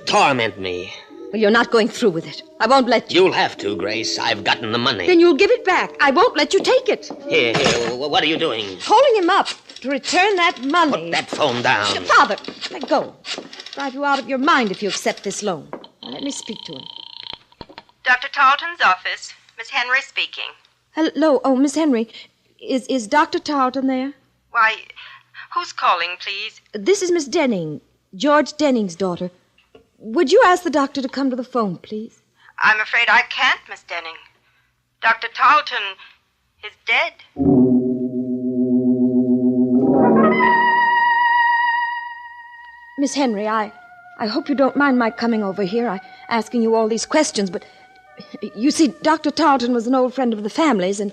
torment me. Well, you're not going through with it. I won't let you. You'll have to, Grace. I've gotten the money. Then you'll give it back. I won't let you take it. Here, what are you doing? Holding him up to return that money. Put that phone down. Father, let go. Drive you out of your mind if you accept this loan. Now, let me speak to him. Dr. Tarleton's office. Miss Henry speaking. Hello. Oh, Miss Henry. Is Dr. Tarleton there? Why, who's calling, please? This is Miss Denning, George Denning's daughter. Would you ask the doctor to come to the phone, please? I'm afraid I can't, Miss Denning. Dr. Tarleton is dead. Miss Henry, I hope you don't mind my coming over here, asking you all these questions, but you see, Dr. Tarleton was an old friend of the family's, and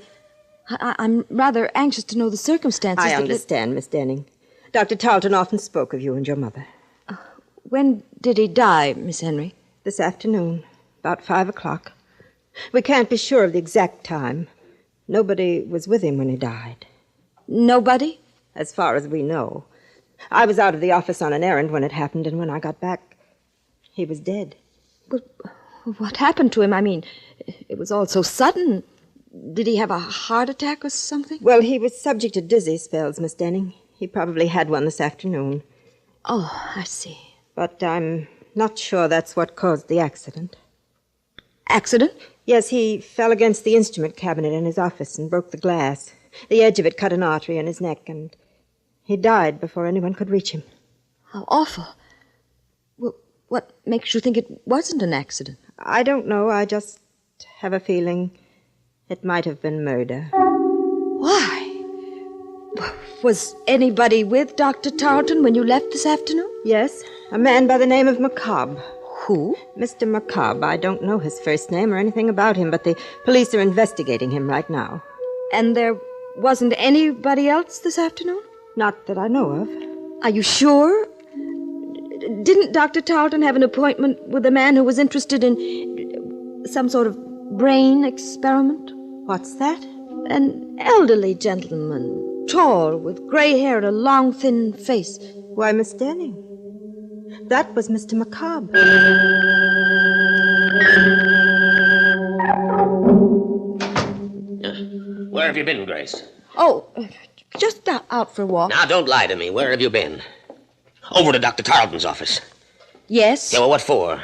I'm rather anxious to know the circumstances. I understand, Miss Denning. Dr. Tarleton often spoke of you and your mother. When did he die, Miss Henry? This afternoon, about 5 o'clock. We can't be sure of the exact time. Nobody was with him when he died. Nobody? As far as we know. I was out of the office on an errand when it happened, and when I got back, he was dead. But what happened to him? I mean, it was all so sudden. Did he have a heart attack or something? Well, he was subject to dizzy spells, Miss Denning. He probably had one this afternoon. Oh, I see. But I'm not sure that's what caused the accident. Accident? Yes, he fell against the instrument cabinet in his office and broke the glass. The edge of it cut an artery in his neck, and he died before anyone could reach him. How awful. Well, what makes you think it wasn't an accident? I don't know. I just have a feeling it might have been murder. Why? Was anybody with Dr. Tarleton when you left this afternoon? Yes, a man by the name of McCobb. Who? Mr. McCobb. I don't know his first name or anything about him, but the police are investigating him right now. And there wasn't anybody else this afternoon? Not that I know of. Are you sure? Didn't Dr. Tarleton have an appointment with a man who was interested in some sort of brain experiment? What's that? An elderly gentleman, tall, with gray hair and a long, thin face. Why, Miss Denning, that was Mr. McCobb. Where have you been, Grace? Oh, just out for a walk. Now, don't lie to me. Where have you been? Over to Dr. Tarleton's office. Yes? Yeah, well, what for?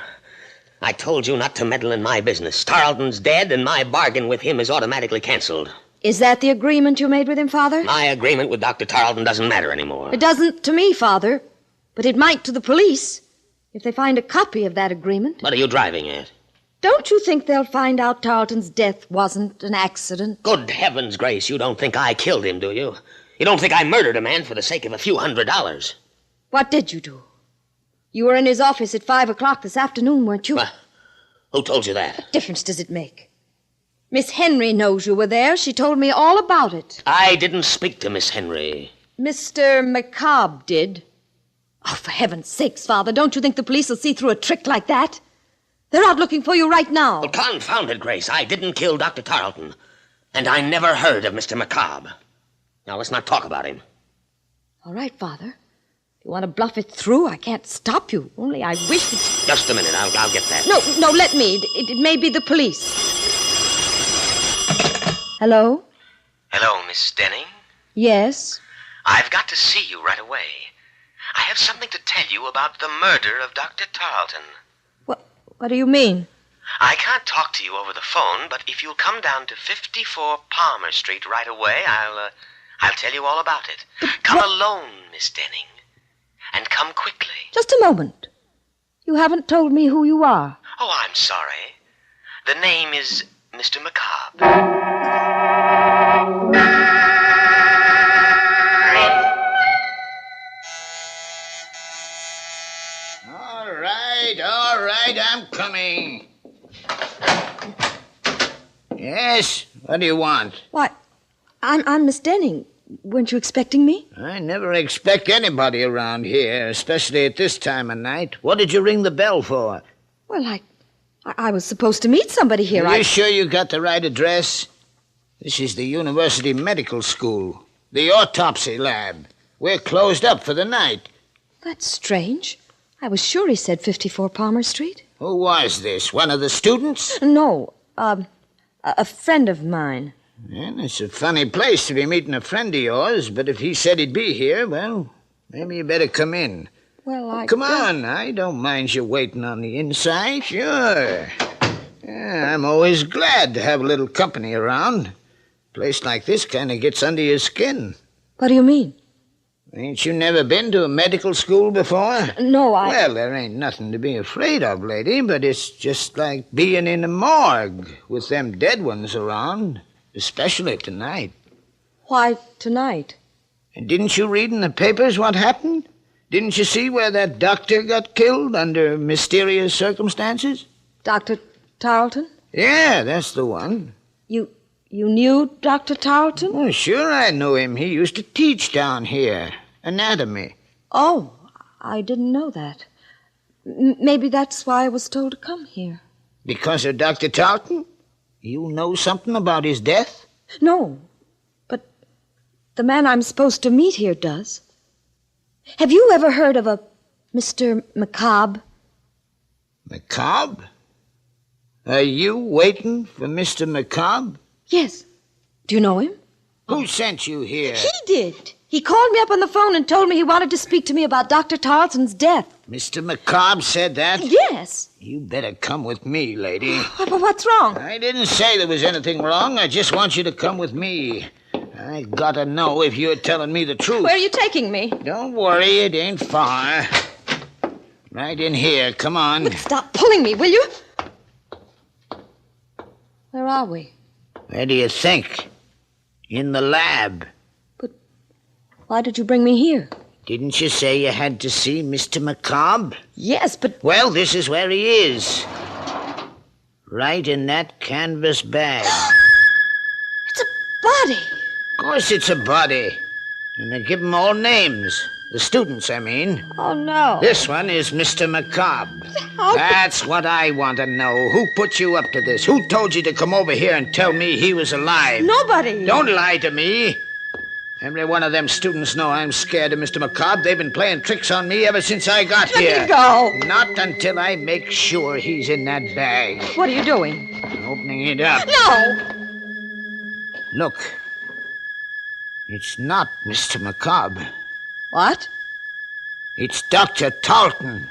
I told you not to meddle in my business. Tarleton's dead, and my bargain with him is automatically canceled. Is that the agreement you made with him, Father? My agreement with Dr. Tarleton doesn't matter anymore. It doesn't to me, Father. But it might to the police, if they find a copy of that agreement. What are you driving at? Don't you think they'll find out Tarleton's death wasn't an accident? Good heavens, Grace, you don't think I killed him, do you? You don't think I murdered a man for the sake of a few $100s? What did you do? You were in his office at 5 o'clock this afternoon, weren't you? Who told you that? What difference does it make? Miss Henry knows you were there. She told me all about it. I didn't speak to Miss Henry. Mr. McCobb did. Oh, for heaven's sakes, Father, don't you think the police will see through a trick like that? They're out looking for you right now. Well, confound it, Grace. I didn't kill Dr. Tarleton. And I never heard of Mr. McCobb. Now, let's not talk about him. All right, Father. If you want to bluff it through, I can't stop you. Only I wish that... Just a minute. I'll get that. No, let me. It may be the police. Hello? Hello, Miss Denning. Yes? I've got to see you right away. I have something to tell you about the murder of Dr. Tarleton. What do you mean? I can't talk to you over the phone, but if you'll come down to 54 Palmer Street right away, I'll tell you all about it. Come alone, Miss Denning. And come quickly. Just a moment. You haven't told me who you are. Oh, I'm sorry. The name is Mr. McCobb. All right, I'm coming. Yes, what do you want? Why, I'm Miss Denning. Weren't you expecting me? I never expect anybody around here, especially at this time of night. What did you ring the bell for? Well, I was supposed to meet somebody here. Are you sure you got the right address? This is the University Medical School, the autopsy lab. We're closed up for the night. That's strange. I was sure he said 54 Palmer Street. Who was this? One of the students? No, a friend of mine. Well, it's a funny place to be meeting a friend of yours, but if he said he'd be here, well, maybe you better come in. Well, Come on, I don't mind you waiting on the inside. Sure. Yeah, I'm always glad to have a little company around. A place like this kind of gets under your skin. What do you mean? Ain't you never been to a medical school before? No, Well, there ain't nothing to be afraid of, lady, but it's just like being in a morgue with them dead ones around, especially tonight. Why tonight? And didn't you read in the papers what happened? Didn't you see where that doctor got killed under mysterious circumstances? Dr. Tarleton? Yeah, that's the one. You knew Dr. Tarleton? Oh, sure I knew him. He used to teach down here. Anatomy. Oh, I didn't know that. Maybe that's why I was told to come here. Because of Dr. Tarleton? You know something about his death? No, but the man I'm supposed to meet here does. Have you ever heard of a Mr. McCobb? McCobb? Are you waiting for Mr. McCobb? Yes. Do you know him? Who sent you here? He did. He called me up on the phone and told me he wanted to speak to me about Dr. Tarleton's death. Mr. McCobb said that? Yes. You better come with me, lady. What's wrong? I didn't say there was anything wrong. I just want you to come with me. I gotta know if you're telling me the truth. Where are you taking me? Don't worry, it ain't far. Right in here, come on. Look, stop pulling me, will you? Where are we? Where do you think? In the lab. Why did you bring me here? Didn't you say you had to see Mr. McCobb? Yes, but... Well, this is where he is. Right in that canvas bag. It's a body. Of course it's a body. And they give them all names. The students, I mean. Oh, no. This one is Mr. McCobb. That's what I want to know. Who put you up to this? Who told you to come over here and tell me he was alive? Nobody. Don't lie to me. Every one of them students know I'm scared of Mr. McCobb. They've been playing tricks on me ever since I got here. Let me go. Not until I make sure he's in that bag. What are you doing? Opening it up. No. Look. It's not Mr. McCobb. What? It's Dr. Talton.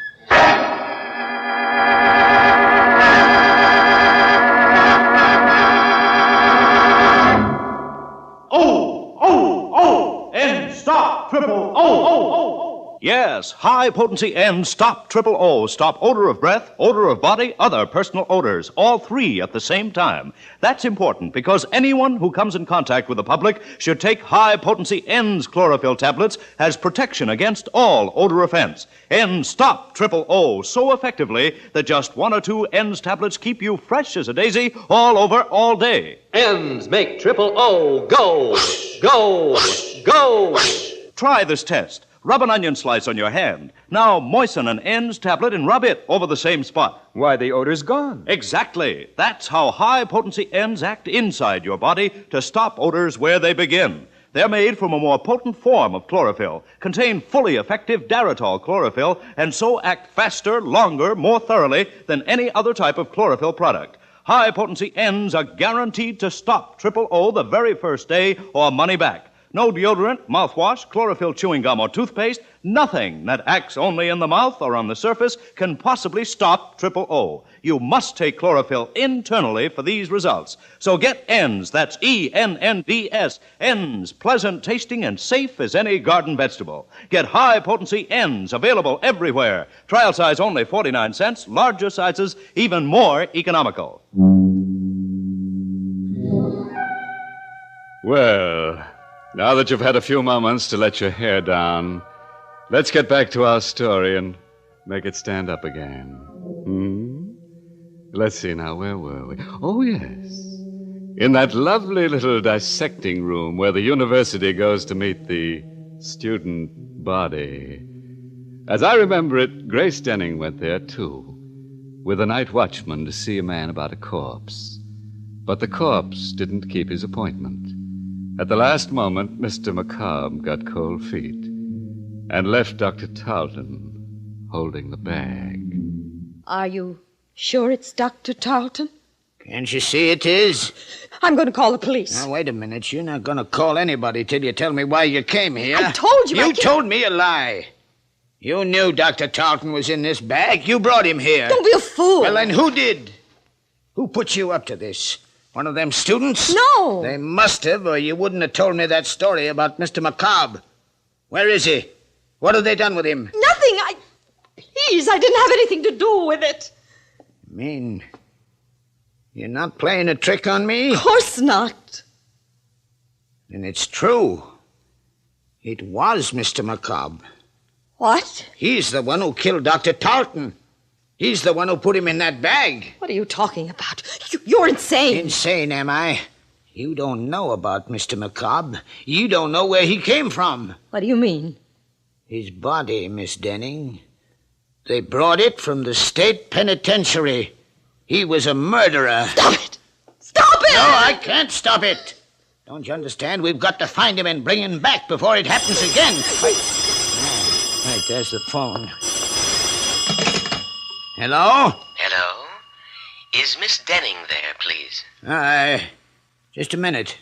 N stop triple O. Yes, high potency N stop triple O. Stop odor of breath, odor of body, other personal odors. All three at the same time. That's important because anyone who comes in contact with the public should take high potency N's chlorophyll tablets as protection against all odor offense. N stop triple O so effectively that just one or two N's tablets keep you fresh as a daisy all over all day. N's make triple O go, go, go. Try this test. Rub an onion slice on your hand. Now moisten an N's tablet and rub it over the same spot. Why, the odor's gone. Exactly. That's how high-potency N's act inside your body to stop odors where they begin. They're made from a more potent form of chlorophyll, contain fully effective Daratol chlorophyll, and so act faster, longer, more thoroughly than any other type of chlorophyll product. High-potency N's are guaranteed to stop triple O the very first day or money back. No deodorant, mouthwash, chlorophyll chewing gum, or toothpaste, nothing that acts only in the mouth or on the surface can possibly stop triple O. You must take chlorophyll internally for these results. So get N's, that's E-N-N-D-S, N's, pleasant tasting and safe as any garden vegetable. Get high-potency N's, available everywhere. Trial size only 49 cents, larger sizes even more economical. Well, now that you've had a few moments to let your hair down, let's get back to our story and make it stand up again. Let's see now, where were we? Oh, yes. In that lovely little dissecting room where the university goes to meet the student body. As I remember it, Grace Denning went there, too, with a night watchman to see a man about a corpse. But the corpse didn't keep his appointment. At the last moment, Mr. McCobb got cold feet and left Dr. Talton holding the bag. Are you sure it's Dr. Talton? Can't you see it is? I'm going to call the police. Now, wait a minute. You're not going to call anybody till you tell me why you came here. I told you. You told me a lie. You knew Dr. Talton was in this bag. You brought him here. Don't be a fool. Well, then who did? Who put you up to this? One of them students? No. They must have, or you wouldn't have told me that story about Mr. McCobb. Where is he? What have they done with him? Nothing. Please, I didn't have anything to do with it. You mean you're not playing a trick on me? Of course not. Then it's true. It was Mr. McCobb. What? He's the one who killed Dr. Talton. He's the one who put him in that bag. What are you talking about? You're insane. Insane, am I? You don't know about Mr. McCobb. You don't know where he came from. What do you mean? His body, Miss Denning. They brought it from the state penitentiary. He was a murderer. Stop it! Stop it! No, I can't stop it. Don't you understand? We've got to find him and bring him back before it happens again. Right, there's the phone. Hello? Hello? Is Miss Denning there, please? Just a minute.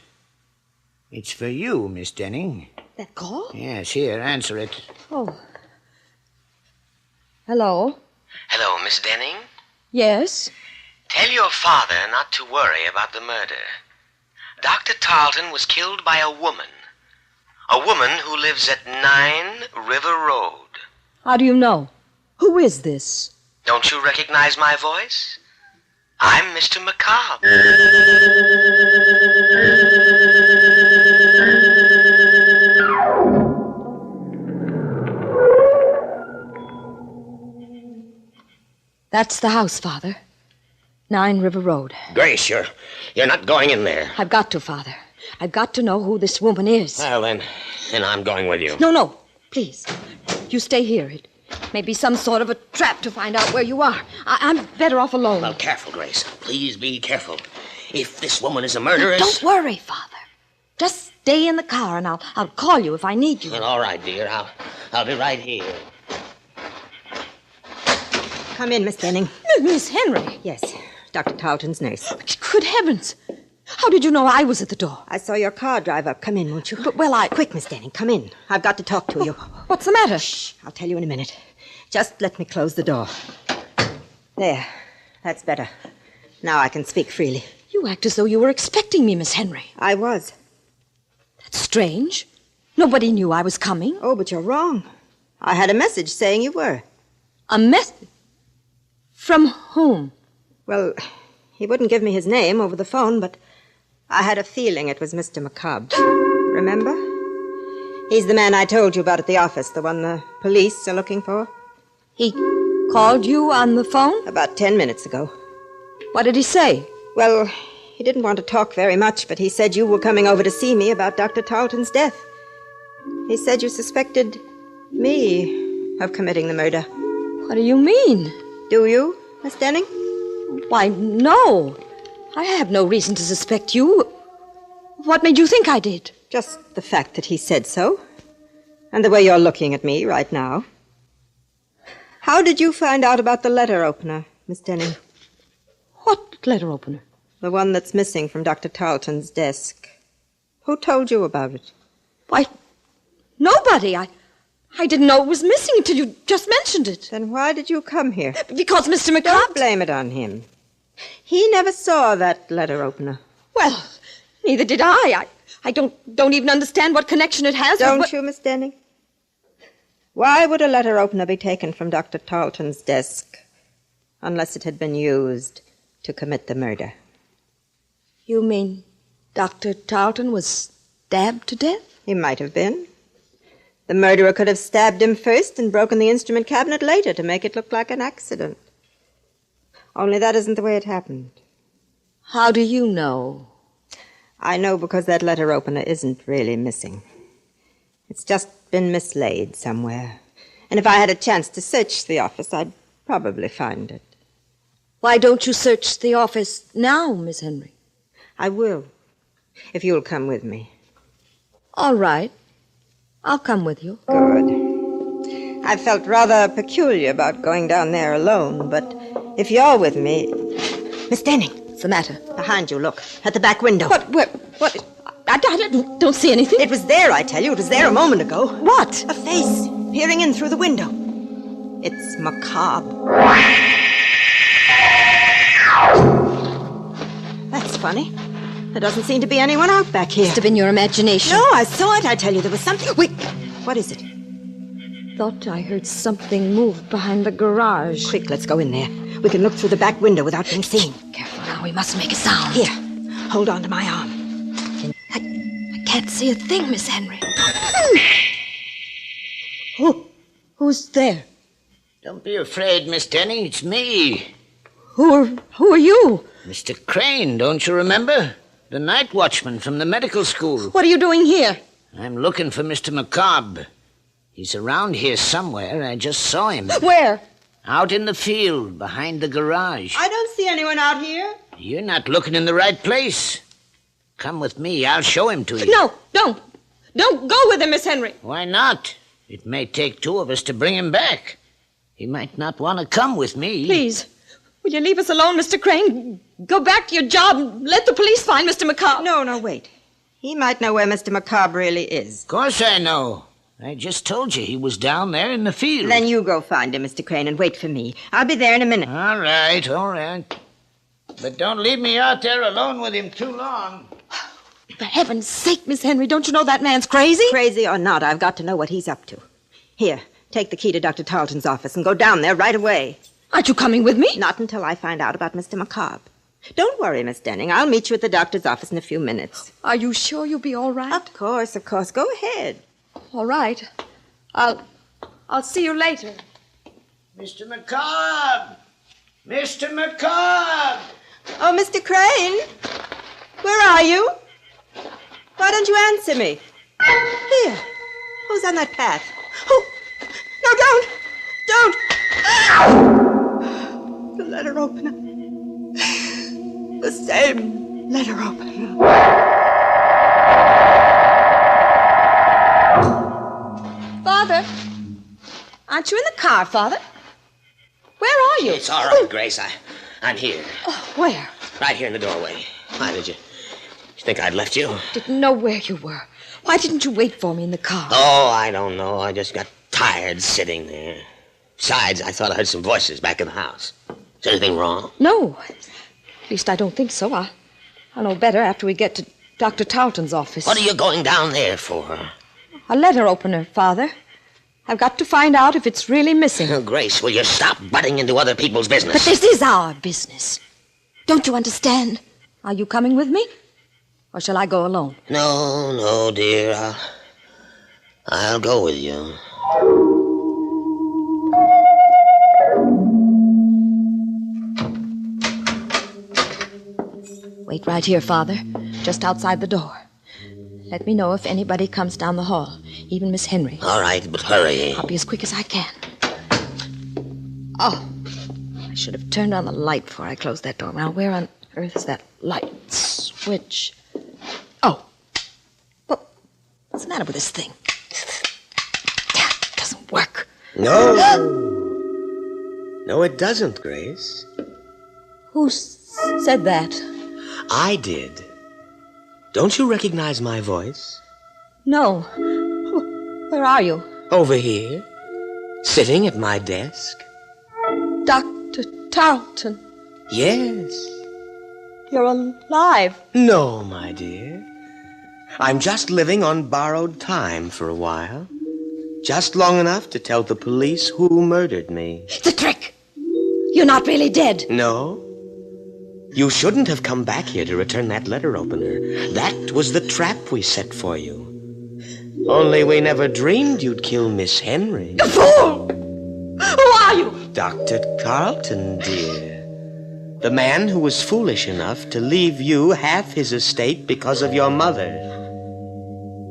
It's for you, Miss Denning. That call? Yes, here, answer it. Oh. Hello? Hello, Miss Denning? Yes? Tell your father not to worry about the murder. Dr. Tarleton was killed by a woman. A woman who lives at 9 River Road. How do you know? Who is this? Don't you recognize my voice? I'm Mr. McCobb. That's the house, Father. 9 River Road. Grace, you're not going in there. I've got to, Father. I've got to know who this woman is. Well, then I'm going with you. No. Please. You stay here. It may be some sort of a trap to find out where you are. I'm better off alone. Well, careful, Grace. Please be careful. If this woman is a murderess... Don't worry, Father. Just stay in the car, and I'll call you if I need you. Well, all right, dear. I'll be right here. Come in, Miss Denning. Miss Henry? Yes, Dr. Tarleton's nurse. Good heavens. How did you know I was at the door? I saw your car drive up. Come in, won't you? But, well, Quick, Miss Denning, come in. I've got to talk to you. What's the matter? Shh, I'll tell you in a minute. Just let me close the door. There. That's better. Now I can speak freely. You act as though you were expecting me, Miss Henry. I was. That's strange. Nobody knew I was coming. Oh, but you're wrong. I had a message saying you were. A message? From whom? Well, he wouldn't give me his name over the phone, but I had a feeling it was Mr. McCobb. Remember? He's the man I told you about at the office, the one the police are looking for. He called you on the phone? About 10 minutes ago. What did he say? Well, he didn't want to talk very much, but he said you were coming over to see me about Dr. Tarleton's death. He said you suspected me of committing the murder. What do you mean? Do you, Miss Denning? Why, no. I have no reason to suspect you. What made you think I did? Just the fact that he said so. And the way you're looking at me right now. How did you find out about the letter opener, Miss Denning? What letter opener? The one that's missing from Dr. Tarleton's desk. Who told you about it? Why, nobody. I didn't know it was missing until you just mentioned it. Then why did you come here? Because Mr. McCobb... Don't blame it on him. He never saw that letter opener. Well, neither did I. I don't even understand what connection it has Don't with... you, Miss Denning? Why would a letter opener be taken from Dr. Tarleton's desk unless it had been used to commit the murder? You mean Dr. Tarleton was stabbed to death? He might have been. The murderer could have stabbed him first and broken the instrument cabinet later to make it look like an accident. Only that isn't the way it happened. How do you know? I know because that letter opener isn't really missing. It's just been mislaid somewhere. And if I had a chance to search the office, I'd probably find it. Why don't you search the office now, Miss Henry? I will, if you'll come with me. All right. I'll come with you. Good. I felt rather peculiar about going down there alone, but if you're with me... Miss Denning. What's the matter? Behind you, look. At the back window. What? I don't see anything. It was there, I tell you. It was there a moment ago. What? A face peering in through the window. It's macabre. That's funny. There doesn't seem to be anyone out back here. Must have been your imagination. No, I saw it. I tell you, there was something... Wait, what is it? Thought I heard something move behind the garage. Quick, let's go in there. We can look through the back window without being seen. Careful now, we mustn't make a sound. Here, hold on to my arm. I can't see a thing, Miss Henry. Who's there? Don't be afraid, Miss Denning. It's me. Who are you? Mr. Crane, don't you remember? The night watchman from the medical school. What are you doing here? I'm looking for Mr. McCobb. He's around here somewhere. I just saw him. Where? Out in the field, behind the garage. I don't see anyone out here. You're not looking in the right place. Come with me. I'll show him to you. No, don't. Don't go with him, Miss Henry. Why not? It may take two of us to bring him back. He might not want to come with me. Please, will you leave us alone, Mr. Crane? Go back to your job and let the police find Mr. McCobb. No, wait. He might know where Mr. McCobb really is. Of course I know. I just told you he was down there in the field. Then you go find him, Mr. Crane, and wait for me. I'll be there in a minute. All right. But don't leave me out there alone with him too long. For heaven's sake, Miss Henry, don't you know that man's crazy? Crazy or not, I've got to know what he's up to. Here, take the key to Dr. Tarleton's office and go down there right away. Aren't you coming with me? Not until I find out about Mr. McCobb. Don't worry, Miss Denning. I'll meet you at the doctor's office in a few minutes. Are you sure you'll be all right? Of course. Go ahead. All right. I'll see you later. Mr. McCobb! Mr. McCobb! Oh, Mr. Crane. Where are you? Why don't you answer me? Here. Who's on that path? Oh, no, don't! The letter opener. The same letter opener. Father? Aren't you in the car, Father? Where are you? It's all right, Grace. I'm here. Oh, where? Right here in the doorway. Why did you think I'd left you? Didn't know where you were. Why didn't you wait for me in the car? Oh, I don't know. I just got tired sitting there. Besides, I thought I heard some voices back in the house. Is anything wrong? No. At least I don't think so. I'll know better after we get to Dr. Tarleton's office. What are you going down there for? A letter opener, Father. I've got to find out if it's really missing. Oh, Grace, will you stop butting into other people's business? But this is our business. Don't you understand? Are you coming with me? Or shall I go alone? No, dear. I'll go with you. Wait right here, Father. Just outside the door. Let me know if anybody comes down the hall. Even Miss Henry. All right, but hurry. I'll be as quick as I can. Oh, I should have turned on the light before I closed that door. Now, where on earth is that light switch? Oh. Well, what's the matter with this thing? It doesn't work. No. No, it doesn't, Grace. Who said that? I did. Don't you recognize my voice? No. Where are you? Over here. Sitting at my desk. Dr. Tarleton. Yes. You're alive. No, my dear. I'm just living on borrowed time for a while. Just long enough to tell the police who murdered me. It's a trick. You're not really dead. No. You shouldn't have come back here to return that letter opener. That was the trap we set for you. Only we never dreamed you'd kill Miss Henry. You fool! Who are you? Dr. Tarleton, dear. The man who was foolish enough to leave you half his estate because of your mother.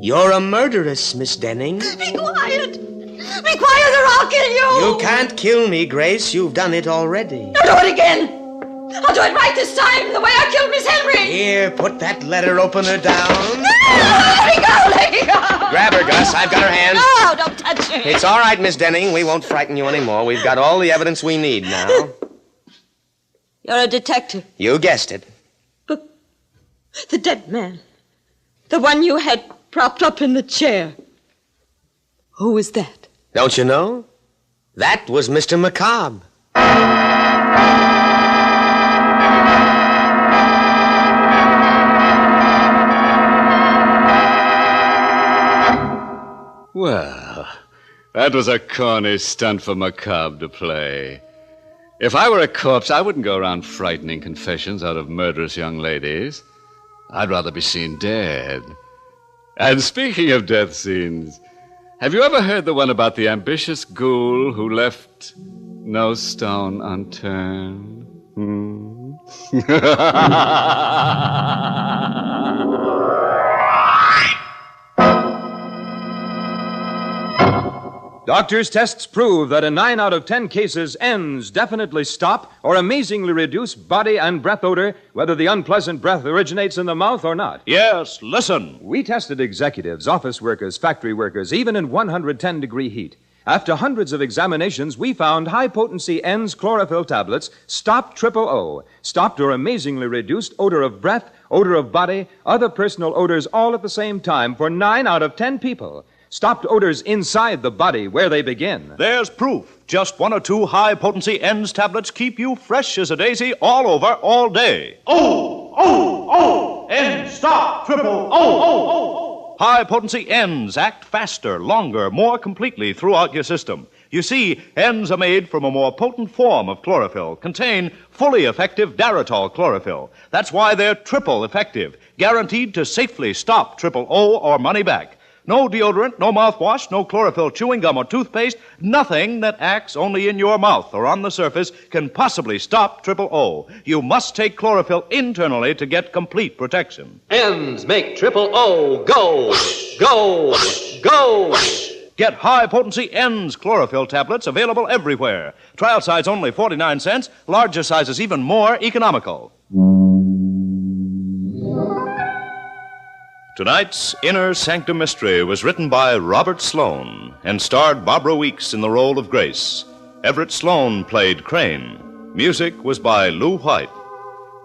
You're a murderess, Miss Denning. Be quiet! Be quiet or I'll kill you! You can't kill me, Grace. You've done it already. I'll do it again! I'll do it right this time, the way I killed Miss Henry! Here, put that letter opener down. Let me go! Let me go! Grab her, Gus. I've got her hand. No, don't touch her. It's all right, Miss Denning. We won't frighten you anymore. We've got all the evidence we need now. You're a detective. You guessed it. But the dead man, the one you had propped up in the chair, who was that? Don't you know? That was Mr. McCobb. Well, that was a corny stunt for McCobb to play. If I were a corpse, I wouldn't go around frightening confessions out of murderous young ladies. I'd rather be seen dead. And speaking of death scenes, have you ever heard the one about the ambitious ghoul who left no stone unturned? Doctors' tests prove that in 9 out of 10 cases, N's definitely stop or amazingly reduce body and breath odor, whether the unpleasant breath originates in the mouth or not. Yes, listen. We tested executives, office workers, factory workers, even in 110-degree heat. After hundreds of examinations, we found high-potency N's chlorophyll tablets stopped O, stopped or amazingly reduced odor of breath, odor of body, other personal odors all at the same time for 9 out of 10 people. Stopped odors inside the body where they begin. There's proof. Just 1 or 2 high-potency N's tablets keep you fresh as a daisy all over, all day. N stop O. High-potency N's act faster, longer, more completely throughout your system. You see, N's are made from a more potent form of chlorophyll, contain fully effective Daratol chlorophyll. That's why they're triple effective, guaranteed to safely stop O or money back. No deodorant, no mouthwash, no chlorophyll chewing gum or toothpaste. Nothing that acts only in your mouth or on the surface can possibly stop Triple O. You must take chlorophyll internally to get complete protection. Ends make Triple O go, go, go. Get high-potency N's chlorophyll tablets available everywhere. Trial size only 49 cents, larger sizes even more economical. Tonight's Inner Sanctum Mystery was written by Robert Sloane and starred Barbara Weeks in the role of Grace. Everett Sloane played Crane. Music was by Lou White.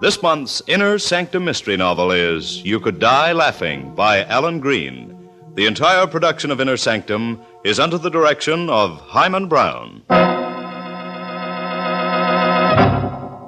This month's Inner Sanctum Mystery novel is You Could Die Laughing by Alan Green. The entire production of Inner Sanctum is under the direction of Hyman Brown.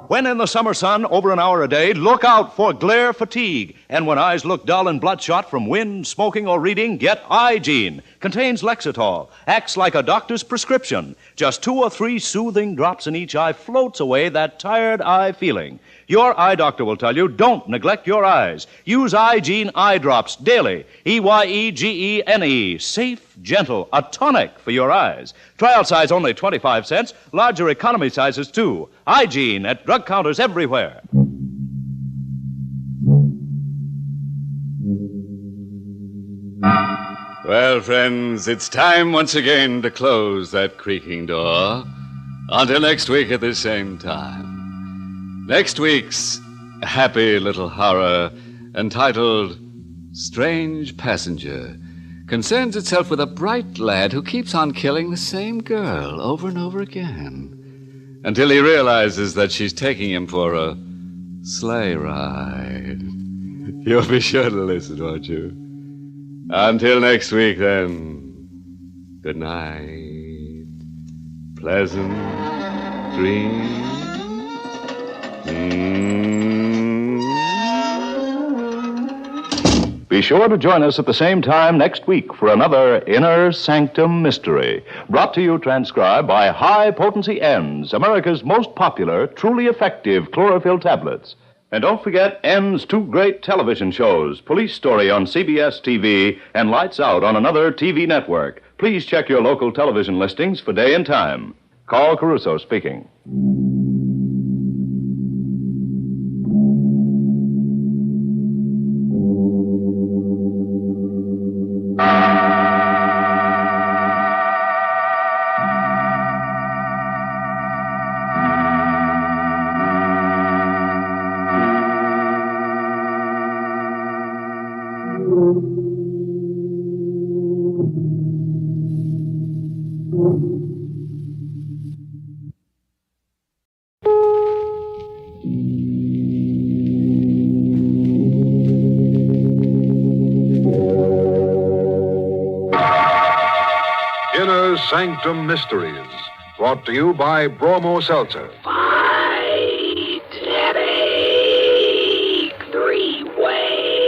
When in the summer sun over an hour a day, look out for glare fatigue. And when eyes look dull and bloodshot from wind, smoking, or reading, get Eye-Gene. Contains Lexitol. Acts like a doctor's prescription. Just 2 or 3 soothing drops in each eye floats away that tired eye feeling. Your eye doctor will tell you, don't neglect your eyes. Use Eye-Gene eye drops daily. Eyegene. Safe, gentle, a tonic for your eyes. Trial size only 25 cents. Larger economy sizes, too. Eye-Gene at drug counters everywhere. Well, friends, it's time once again to close that creaking door. Until next week at the same time. Next week's happy little horror, entitled Strange Passenger, concerns itself with a bright lad who keeps on killing the same girl over and over again until he realizes that she's taking him for a sleigh ride. You'll be sure to listen, won't you? Until next week, then, good night. Pleasant dreams. Be sure to join us at the same time next week for another Inner Sanctum Mystery, brought to you transcribed by High Potency N's, America's most popular, truly effective chlorophyll tablets. And don't forget N's 2 great television shows, Police Story on CBS TV and Lights Out on another TV network. Please check your local television listings for day and time. Carl Caruso speaking. Inner Sanctum Mysteries, brought to you by Bromo Seltzer. Fight headache 3 ways.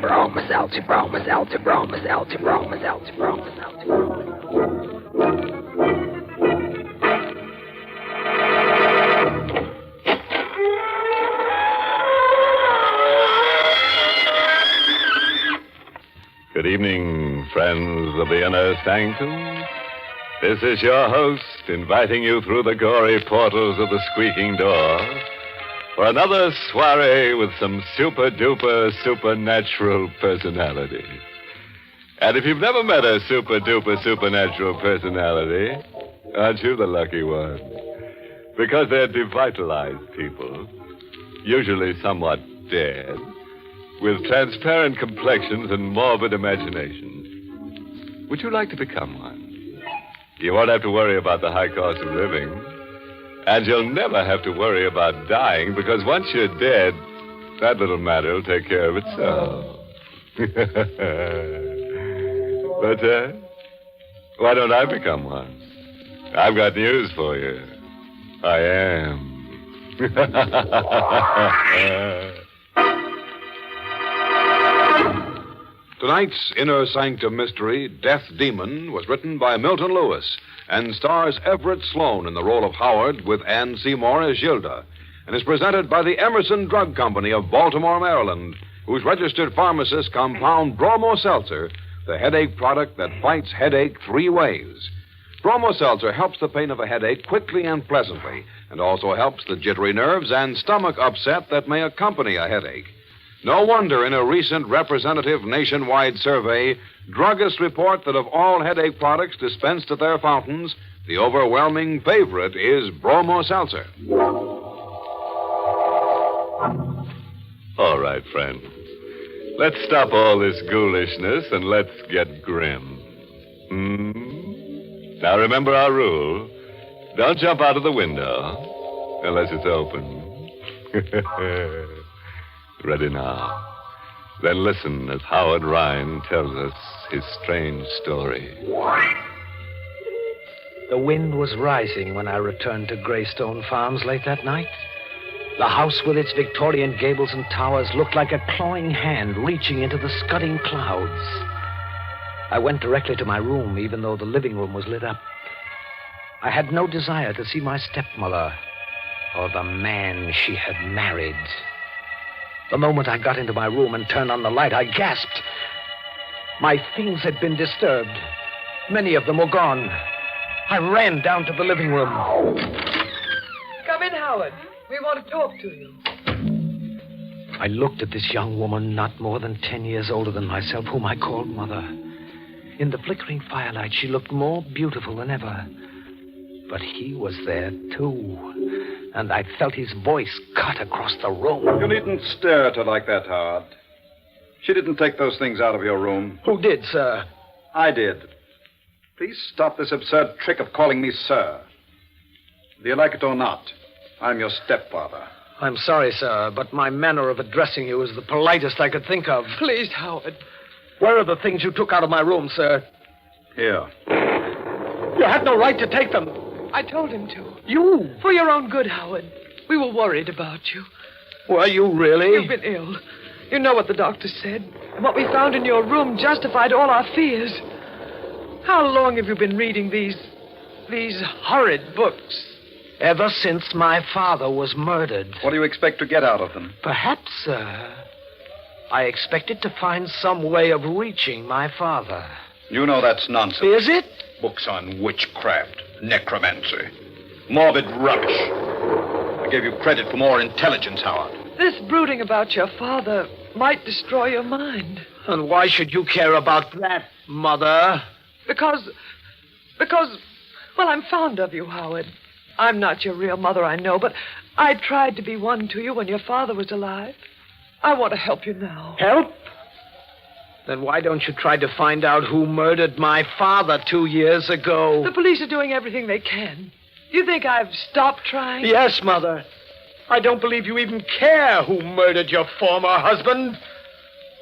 Bromo Seltzer, Bromo Seltzer, Bromo Seltzer, Bromo Seltzer, Bromo Seltzer, Bromo Good evening, friends of the Inner Sanctum. This is your host, inviting you through the gory portals of the squeaking door for another soiree with some super-duper supernatural personality. And if you've never met a super-duper supernatural personality, aren't you the lucky one? Because they're devitalized people, usually somewhat dead, with transparent complexions and morbid imaginations. Would you like to become one? You won't have to worry about the high cost of living. And you'll never have to worry about dying, because once you're dead, that little matter will take care of itself. But, why don't I become one? I've got news for you. I am. Tonight's Inner Sanctum Mystery, Death Demon, was written by Milton Lewis and stars Everett Sloane in the role of Howard with Ann Seymour as Gilda, and is presented by the Emerson Drug Company of Baltimore, Maryland, whose registered pharmacist compound Bromo Seltzer, the headache product that fights headache 3 ways. Bromo Seltzer helps the pain of a headache quickly and pleasantly, and also helps the jittery nerves and stomach upset that may accompany a headache. No wonder in a recent representative nationwide survey, druggists report that of all headache products dispensed at their fountains, the overwhelming favorite is Bromo Seltzer. All right, friend. Let's stop all this ghoulishness and let's get grim. Now remember our rule. Don't jump out of the window unless it's open. Ready now. Then listen as Howard Rhine tells us his strange story. The wind was rising when I returned to Greystone Farms late that night. The house with its Victorian gables and towers looked like a clawing hand reaching into the scudding clouds. I went directly to my room, even though the living room was lit up. I had no desire to see my stepmother or the man she had married. The moment I got into my room and turned on the light, I gasped. My things had been disturbed. Many of them were gone. I ran down to the living room. Come in, Howard. We want to talk to you. I looked at this young woman, not more than 10 years older than myself, whom I called Mother. In the flickering firelight, she looked more beautiful than ever. But he was there, too. And I felt his voice cut across the room. You needn't stare at her like that, Howard. She didn't take those things out of your room. Who did, sir? I did. Please stop this absurd trick of calling me sir. Do you like it or not? I'm your stepfather. I'm sorry, sir, but my manner of addressing you is the politest I could think of. Please, Howard. Where are the things you took out of my room, sir? Here. You had no right to take them. I told him to. You? For your own good, Howard. We were worried about you. Were you really? You've been ill. You know what the doctor said. And what we found in your room justified all our fears. How long have you been reading these horrid books? Ever since my father was murdered. What do you expect to get out of them? Perhaps, sir, I expected to find some way of reaching my father. You know that's nonsense. Is it? Books on witchcraft, necromancy, morbid rubbish. I gave you credit for more intelligence, Howard. This brooding about your father might destroy your mind. And why should you care about that, Mother? Because, well, I'm fond of you, Howard. I'm not your real mother, I know, but I tried to be one to you when your father was alive. I want to help you now. Help? Then why don't you try to find out who murdered my father 2 years ago? The police are doing everything they can. You think I've stopped trying? Yes, Mother. I don't believe you even care who murdered your former husband.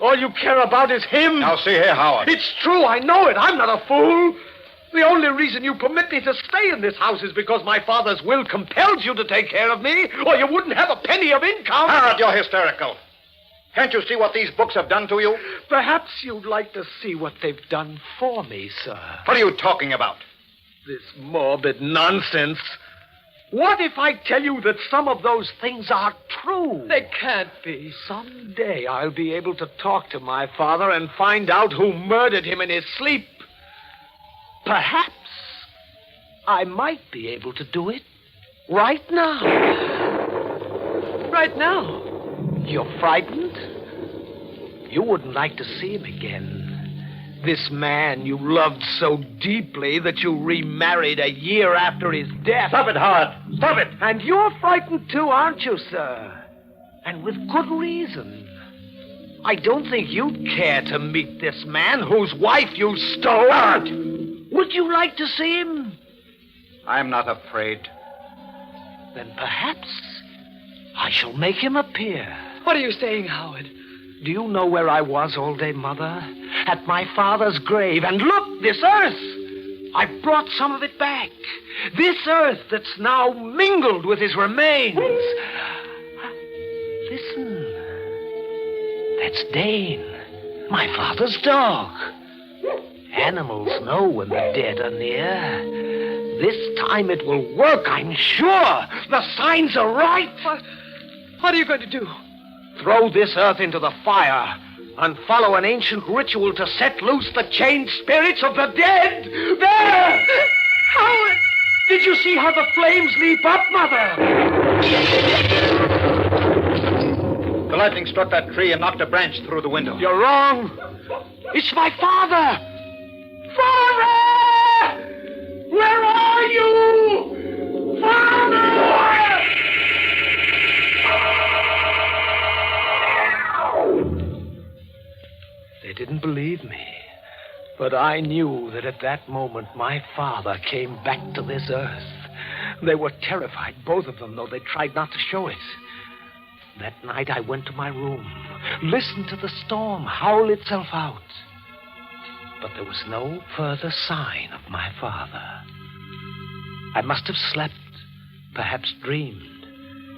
All you care about is him. Now, see here, Howard. It's true, I know it. I'm not a fool. The only reason you permit me to stay in this house is because my father's will compels you to take care of me, or you wouldn't have a penny of income. Howard, you're hysterical. Can't you see what these books have done to you? Perhaps you'd like to see what they've done for me, sir. What are you talking about? This morbid nonsense. What if I tell you that some of those things are true? They can't be. Someday I'll be able to talk to my father and find out who murdered him in his sleep. Perhaps I might be able to do it right now. Right now? You're frightened? You wouldn't like to see him again. This man you loved so deeply that you remarried a year after his death. Stop it, Howard. Stop it. And you're frightened too, aren't you, sir? And with good reason. I don't think you'd care to meet this man whose wife you stole. Howard! Would you like to see him? I'm not afraid. Then perhaps I shall make him appear. What are you saying, Howard? Do you know where I was all day, Mother? At my father's grave. And look, this earth. I brought some of it back. This earth that's now mingled with his remains. Listen. That's Dane, my father's dog. Animals know when the dead are near. This time it will work, I'm sure. The signs are right. What are you going to do? throw this earth into the fire, and follow an ancient ritual to set loose the chained spirits of the dead. There! Howard! Did you see how the flames leap up, Mother? The lightning struck that tree and knocked a branch through the window. You're wrong. It's my father! Father! Where are you? Father! They didn't believe me. But I knew that at that moment my father came back to this earth. They were terrified, both of them, though they tried not to show it. That night I went to my room, listened to the storm howl itself out. But there was no further sign of my father. I must have slept, perhaps dreamed,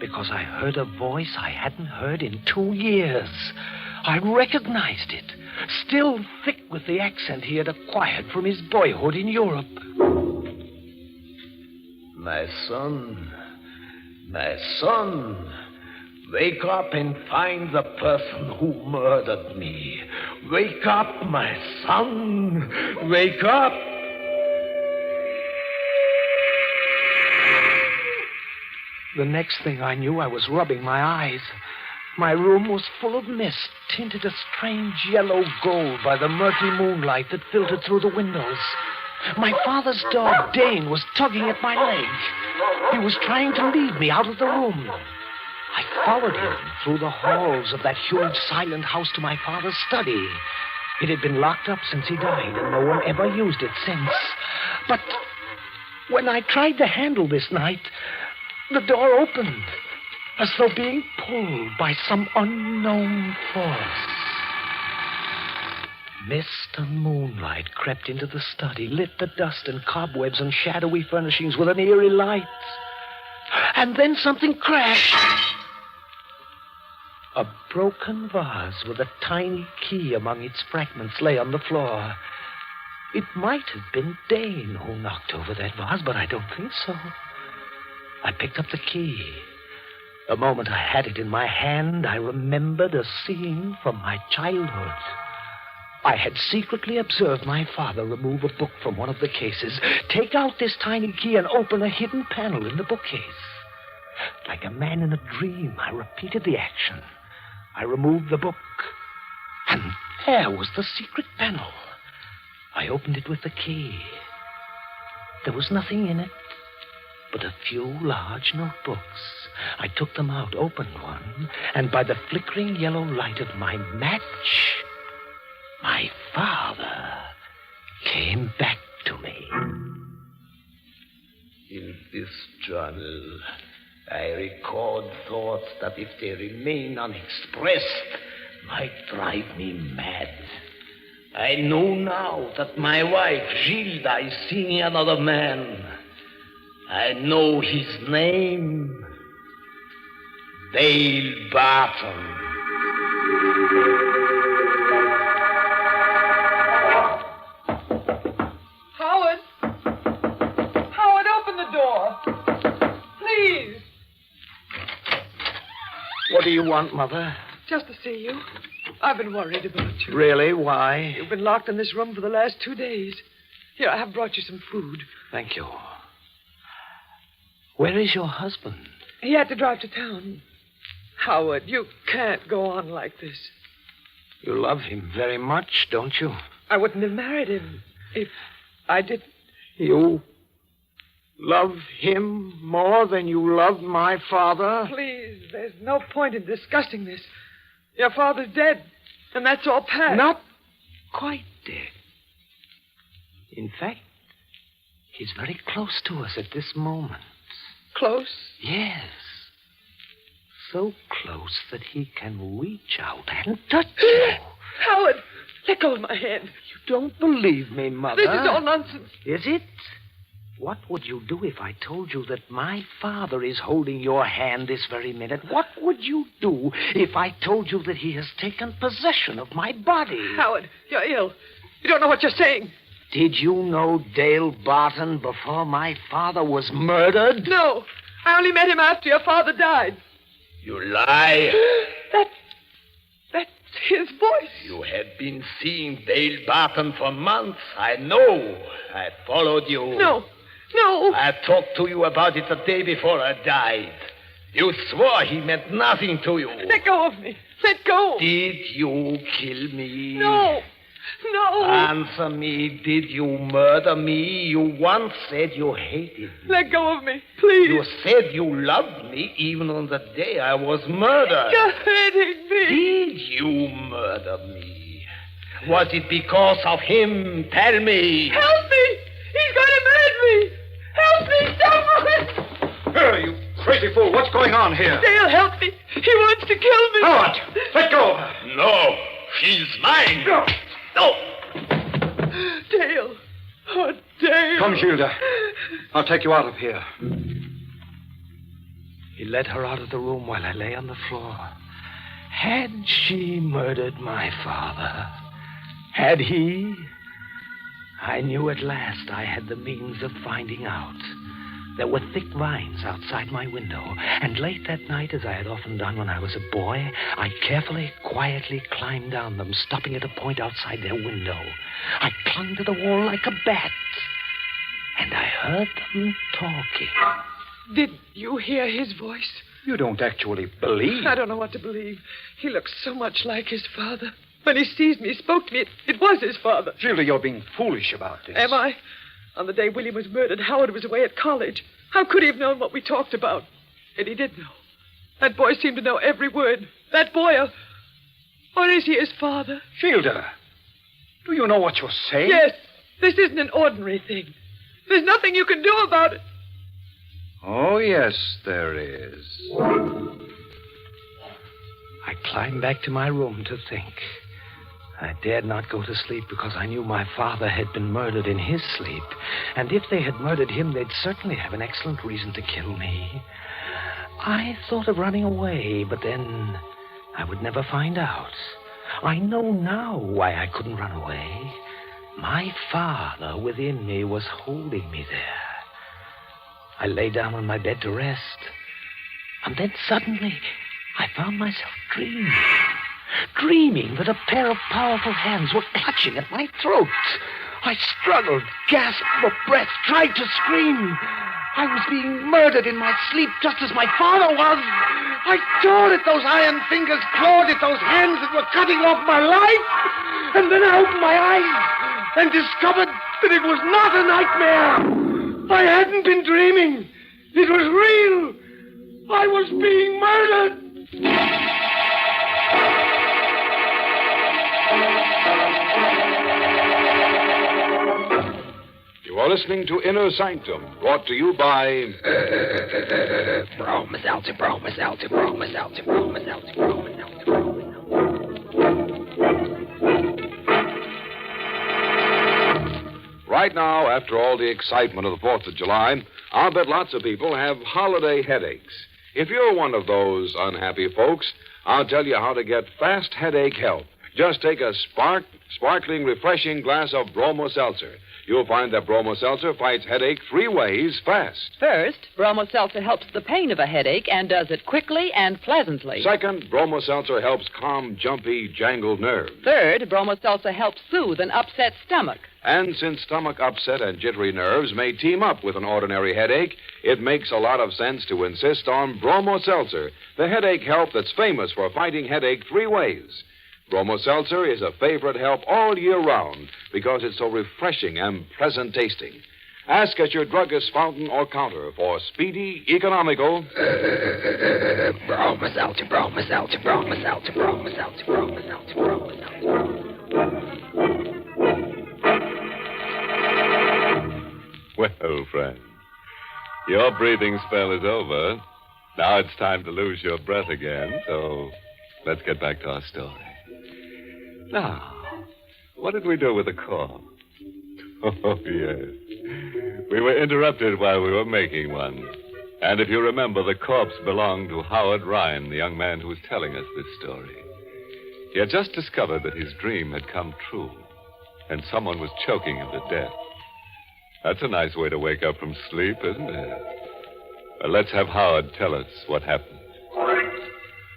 because I heard a voice I hadn't heard in 2 years. I recognized it, still thick with the accent he had acquired from his boyhood in Europe. My son, wake up and find the person who murdered me. Wake up, my son, wake up. The next thing I knew, I was rubbing my eyes. My room was full of mist, tinted a strange yellow gold by the murky moonlight that filtered through the windows. My father's dog, Dane, was tugging at my leg. He was trying to lead me out of the room. I followed him through the halls of that huge silent house to my father's study. It had been locked up since he died, and no one ever used it since. But when I tried the handle this night, the door opened, as though being pulled by some unknown force. Mist and moonlight crept into the study, lit the dust and cobwebs and shadowy furnishings with an eerie light. And then something crashed. A broken vase with a tiny key among its fragments lay on the floor. It might have been Dane who knocked over that vase, but I don't think so. I picked up the key. The moment I had it in my hand, I remembered a scene from my childhood. I had secretly observed my father remove a book from one of the cases, take out this tiny key, and open a hidden panel in the bookcase. Like a man in a dream, I repeated the action. I removed the book, and there was the secret panel. I opened it with the key. There was nothing in it but a few large notebooks. I took them out, opened one, and by the flickering yellow light of my match, my father came back to me. In this journal, I record thoughts that, if they remain unexpressed, might drive me mad. I know now that my wife, Gilda, is seeing another man. I know his name. Dale Barton. Howard! Howard, open the door. Please. What do you want, Mother? Just to see you. I've been worried about you. Really? Why? You've been locked in this room for the last 2 days. Here, I have brought you some food. Thank you. Where is your husband? He had to drive to town. Howard, you can't go on like this. You love him very much, don't you? I wouldn't have married him if I didn't. You love him more than you loved my father? Please, there's no point in discussing this. Your father's dead, and that's all past. Not quite dead. In fact, he's very close to us at this moment. Close? Yes. So close that he can reach out and touch you. Howard, let go of my hand. You don't believe me, Mother. This is all nonsense. Is it? What would you do if I told you that my father is holding your hand this very minute? What would you do if I told you that he has taken possession of my body? Howard, you're ill. You don't know what you're saying. Did you know Dale Barton before my father was murdered? No. I only met him after your father died. You lie. his voice. You had been seeing Dale Barton for months. I know. I followed you. No. I talked to you about it the day before I died. You swore he meant nothing to you. Let go of me. Let go. Did you kill me? No. Answer me. Did you murder me? You once said you hated me. Let go of me, please. You said you loved me even on the day I was murdered. You're hurting me. Did you murder me? Was it because of him? Tell me. Help me. He's going to murder me. Help me, someone. Here, you crazy fool. What's going on here? Dale, help me. He wants to kill me. Howard, let go of her. No. She's mine. No. Dale. Oh, Dale. Come, Gilda. I'll take you out of here. He led her out of the room while I lay on the floor. Had she murdered my father? Had he? I knew at last I had the means of finding out. There were thick vines outside my window, and late that night, as I had often done when I was a boy, I carefully, quietly climbed down them, stopping at a point outside their window. I clung to the wall like a bat, and I heard them talking. Did you hear his voice? You don't actually believe. I don't know what to believe. He looks so much like his father. When he seized me, he spoke to me. It was his father. Gilda, you're being foolish about this. Am I? On the day William was murdered, Howard was away at college. How could he have known what we talked about? And he did know. That boy seemed to know every word. That boy, or is he his father? Gilda, do you know what you're saying? Yes. This isn't an ordinary thing. There's nothing you can do about it. Oh, yes, there is. I climbed back to my room to think. I dared not go to sleep because I knew my father had been murdered in his sleep. And if they had murdered him, they'd certainly have an excellent reason to kill me. I thought of running away, but then I would never find out. I know now why I couldn't run away. My father within me was holding me there. I lay down on my bed to rest. And then suddenly I found myself dreaming that a pair of powerful hands were clutching at my throat. I struggled, gasped for breath, tried to scream. I was being murdered in my sleep just as my father was. I tore at those iron fingers, clawed at those hands that were cutting off my life. And then I opened my eyes and discovered that it was not a nightmare. I hadn't been dreaming. It was real. I was being murdered. You are listening to Inner Sanctum, brought to you by... Right now, after all the excitement of the 4th of July, I'll bet lots of people have holiday headaches. If you're one of those unhappy folks, I'll tell you how to get fast headache help. Just take a sparkling, refreshing glass of Bromo Seltzer. You'll find that Bromo Seltzer fights headache 3 ways fast. First, Bromo Seltzer helps the pain of a headache and does it quickly and pleasantly. Second, Bromo Seltzer helps calm, jumpy, jangled nerves. Third, Bromo Seltzer helps soothe an upset stomach. And since stomach upset and jittery nerves may team up with an ordinary headache, it makes a lot of sense to insist on Bromo Seltzer, the headache help that's famous for fighting headache 3 ways. Bromo Seltzer is a favorite help all year round because it's so refreshing and pleasant tasting. Ask at your druggist's fountain or counter for speedy, economical... Bromo Seltzer, Bromo Seltzer, Bromo Seltzer, Bromo Seltzer, Bromo Seltzer, Bromo Seltzer. Well, friend, your breathing spell is over. Now it's time to lose your breath again, so let's get back to our story. Now, what did we do with the call? Oh, yes. We were interrupted while we were making one. And if you remember, the corpse belonged to Howard Ryan, the young man who was telling us this story. He had just discovered that his dream had come true, and someone was choking him to death. That's a nice way to wake up from sleep, isn't it? Well, let's have Howard tell us what happened.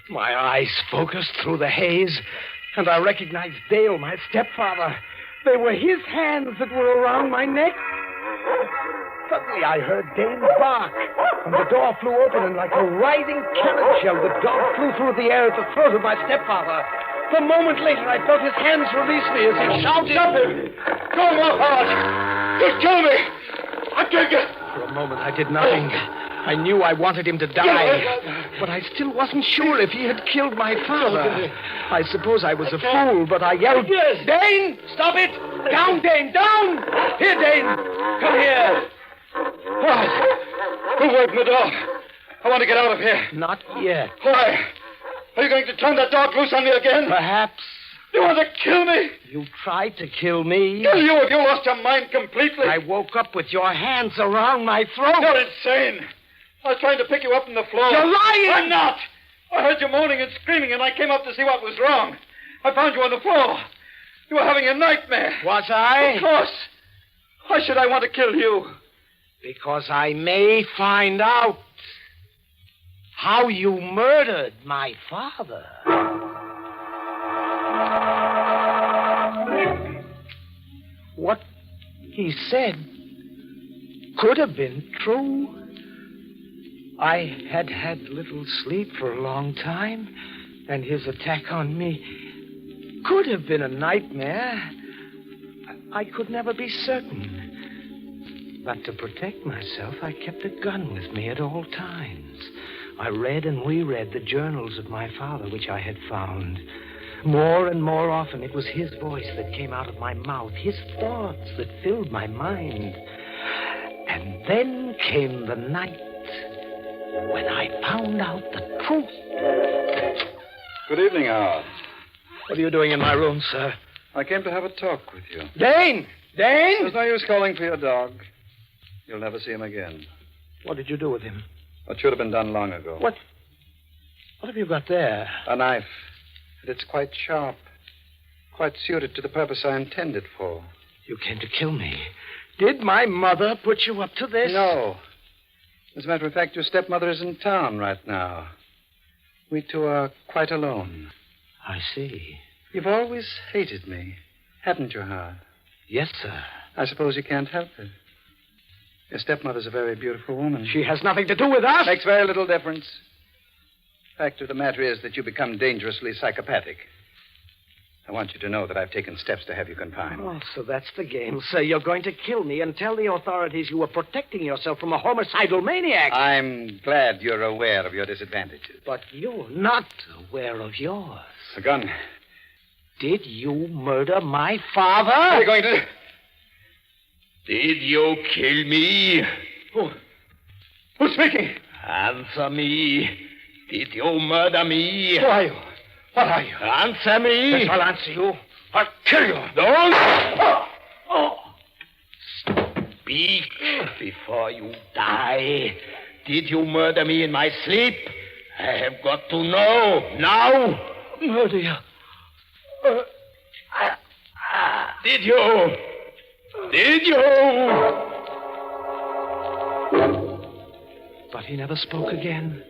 My eyes focused through the haze, And I recognized Dale, my stepfather. They were his hands that were around my neck. Suddenly I heard Dane bark, and the door flew open, and like a writhing cannon shell, the dog flew through the air at the throat of my stepfather. A moment later, I felt his hands release me as he shouted. Stop him! Don't walk hard! Just kill me! I'll kill you! For a moment, I did nothing. I knew I wanted him to die, but I still wasn't sure if he had killed my father. I suppose I was a fool, but I yelled, Dane, stop it! Down, Dane, down! Here, Dane, come here. Why? Who opened the door? I want to get out of here. Not yet. Why? Are you going to turn that dog loose on me again? Perhaps. You want to kill me? You tried to kill me. Kill you if you lost your mind completely. I woke up with your hands around my throat. You're insane. I was trying to pick you up from the floor. You're lying! I'm not. I heard you moaning and screaming, and I came up to see what was wrong. I found you on the floor. You were having a nightmare. Was I? Of course. Why should I want to kill you? Because I may find out how you murdered my father. What he said could have been true. I had had little sleep for a long time, and his attack on me could have been a nightmare. I could never be certain. But to protect myself, I kept a gun with me at all times. I read and reread the journals of my father, which I had found. More and more often, it was his voice that came out of my mouth, his thoughts that filled my mind. And then came the night when I found out the truth. Good evening, Howard. What are you doing in my room, sir? I came to have a talk with you. Dane! Dane! There's no use calling for your dog. You'll never see him again. What did you do with him? What should have been done long ago. What have you got there? A knife. And it's quite sharp. Quite suited to the purpose I intend it for. You came to kill me. Did my mother put you up to this? No. As a matter of fact, your stepmother is in town right now. We two are quite alone. I see. You've always hated me, haven't you, Howard? Yes, sir. I suppose you can't help it. Your stepmother's a very beautiful woman. She has nothing to do with us. Makes very little difference. Fact of the matter is that you become dangerously psychopathic. I want you to know that I've taken steps to have you confined. Oh, so that's the game, sir. You're going to kill me and tell the authorities you were protecting yourself from a homicidal maniac. I'm glad you're aware of your disadvantages. But you're not aware of yours. A gun. Did you murder my father? What are you going to do? Did you kill me? Who's speaking? Answer me. Did you murder me? Who are you? What are you? Answer me. Yes, I'll answer you. I'll kill you. Don't. Speak before you die. Did you murder me in my sleep? I have got to know now. Murder you? Did you? Did you? But he never spoke again.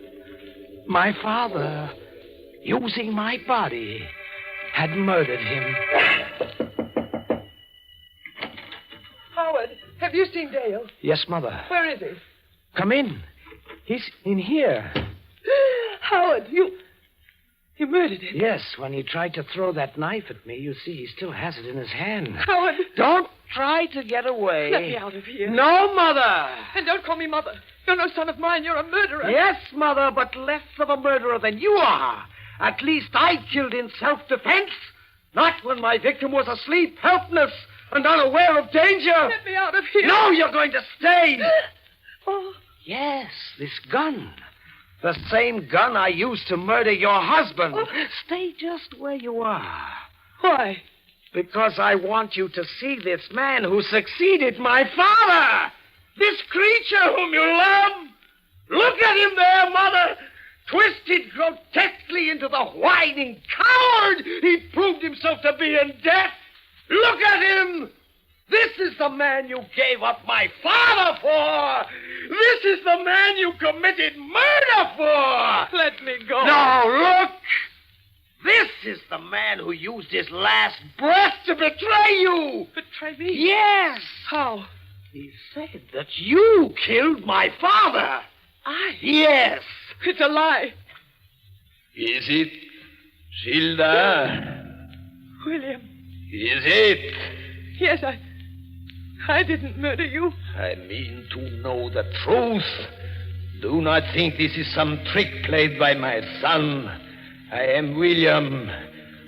My father, using my body, had murdered him. Howard, have you seen Dale? Yes, Mother. Where is he? Come in. He's in here. Howard, you murdered him. Yes, when he tried to throw that knife at me, you see, he still has it in his hand. Howard. Don't try to get away. Let me out of here. No, Mother. And don't call me Mother. You're no son of mine. You're a murderer. Yes, Mother, but less of a murderer than you are. At least I killed in self-defense. Not when my victim was asleep, helpless, and unaware of danger. Let me out of here. No, you're going to stay. Oh. Yes, this gun. The same gun I used to murder your husband. Oh. Stay just where you are. Why? Because I want you to see this man who succeeded my father. This creature whom you love. Look at him there, Mother. Twisted grotesquely into the whining coward he proved himself to be in death. Look at him. This is the man you gave up my father for. This is the man you committed murder for. Let me go. No, look. This is the man who used his last breath to betray you. Betray me? Yes. How? He said that you killed my father. I? Yes. It's a lie. Is it, Gilda? William. Is it? Yes, I didn't murder you. I mean to know the truth. Do not think this is some trick played by my son. I am William.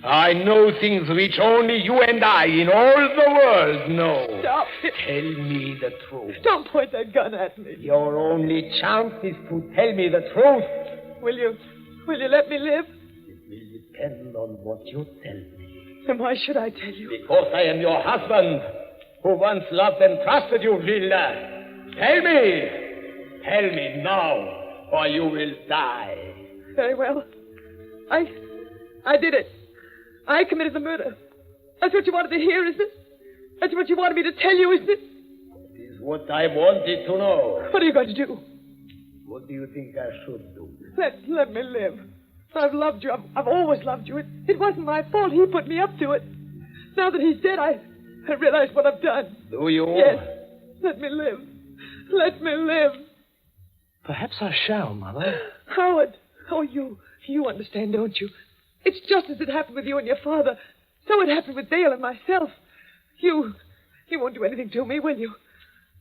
I know things which only you and I in all the world know. Stop it. Tell me the truth. Don't point that gun at me. Your only chance is to tell me the truth. Will you let me live? It will depend on what you tell me. Then why should I tell you? Because I am your husband, who once loved and trusted you, Gilda. Tell me. Tell me now, or you will die. Very well. I did it. I committed the murder. That's what you wanted to hear, isn't it? That's what you wanted me to tell you, isn't it? It is what I wanted to know. What are you going to do? What do you think I should do? Let me live. I've loved you. I've always loved you. It wasn't my fault. He put me up to it. Now that he's dead, I realize what I've done. Do you? Yes. Let me live. Let me live. Perhaps I shall, Mother. Howard. Oh, you understand, don't you? It's just as it happened with you and your father. So it happened with Dale and myself. You won't do anything to me, will you?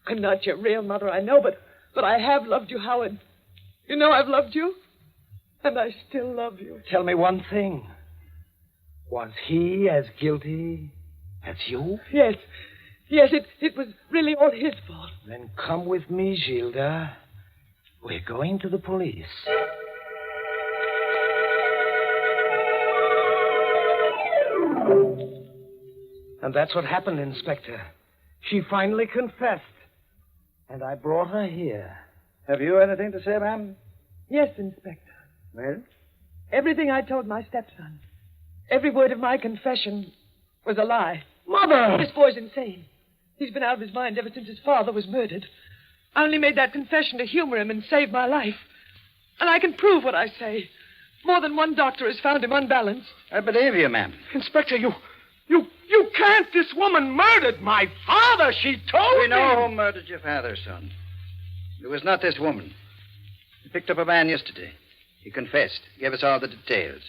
I'm not your real mother, I know, but I have loved you, Howard. You know I've loved you, and I still love you. Tell me one thing. Was he as guilty as you? Yes, it was really all his fault. Then come with me, Gilda. We're going to the police. And that's what happened, Inspector. She finally confessed. And I brought her here. Have you anything to say, ma'am? Yes, Inspector. Well? Everything I told my stepson. Every word of my confession was a lie. Mother! This boy's insane. He's been out of his mind ever since his father was murdered. I only made that confession to humor him and save my life. And I can prove what I say. More than one doctor has found him unbalanced. I believe you, ma'am. Inspector, you can't. This woman murdered my father. She told me. We know who murdered your father, son. It was not this woman. We picked up a man yesterday. He confessed, gave us all the details.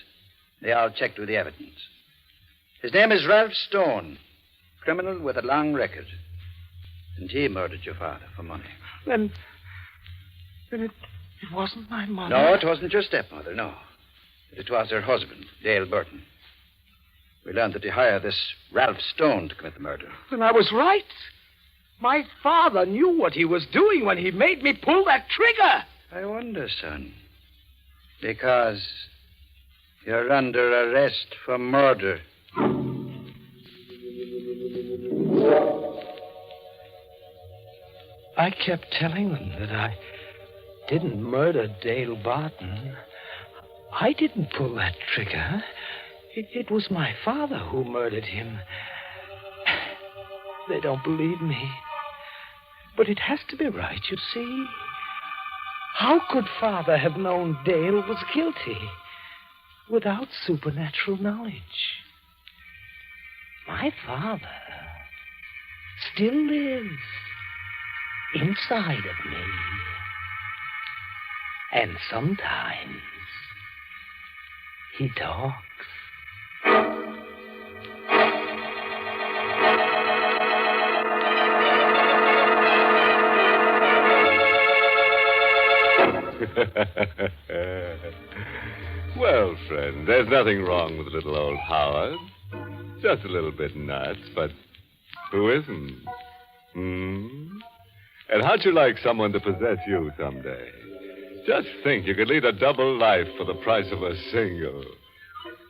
They all checked with the evidence. His name is Ralph Stone, criminal with a long record. And he murdered your father for money. Then it wasn't my mother. No, it wasn't your stepmother, no. It was her husband, Dale Burton. We learned that he hired this Ralph Stone to commit the murder. Then I was right. My father knew what he was doing when he made me pull that trigger. I wonder, son. Because you're under arrest for murder. I kept telling them that I didn't murder Dale Barton. I didn't pull that trigger. It was my father who murdered him. They don't believe me. But it has to be right, you see. How could Father have known Dale was guilty without supernatural knowledge? My father still lives inside of me. And sometimes he talks. Well, friend, there's nothing wrong with little old Howard. Just a little bit nuts, but who isn't? And how'd you like someone to possess you someday? Just think, you could lead a double life for the price of a single.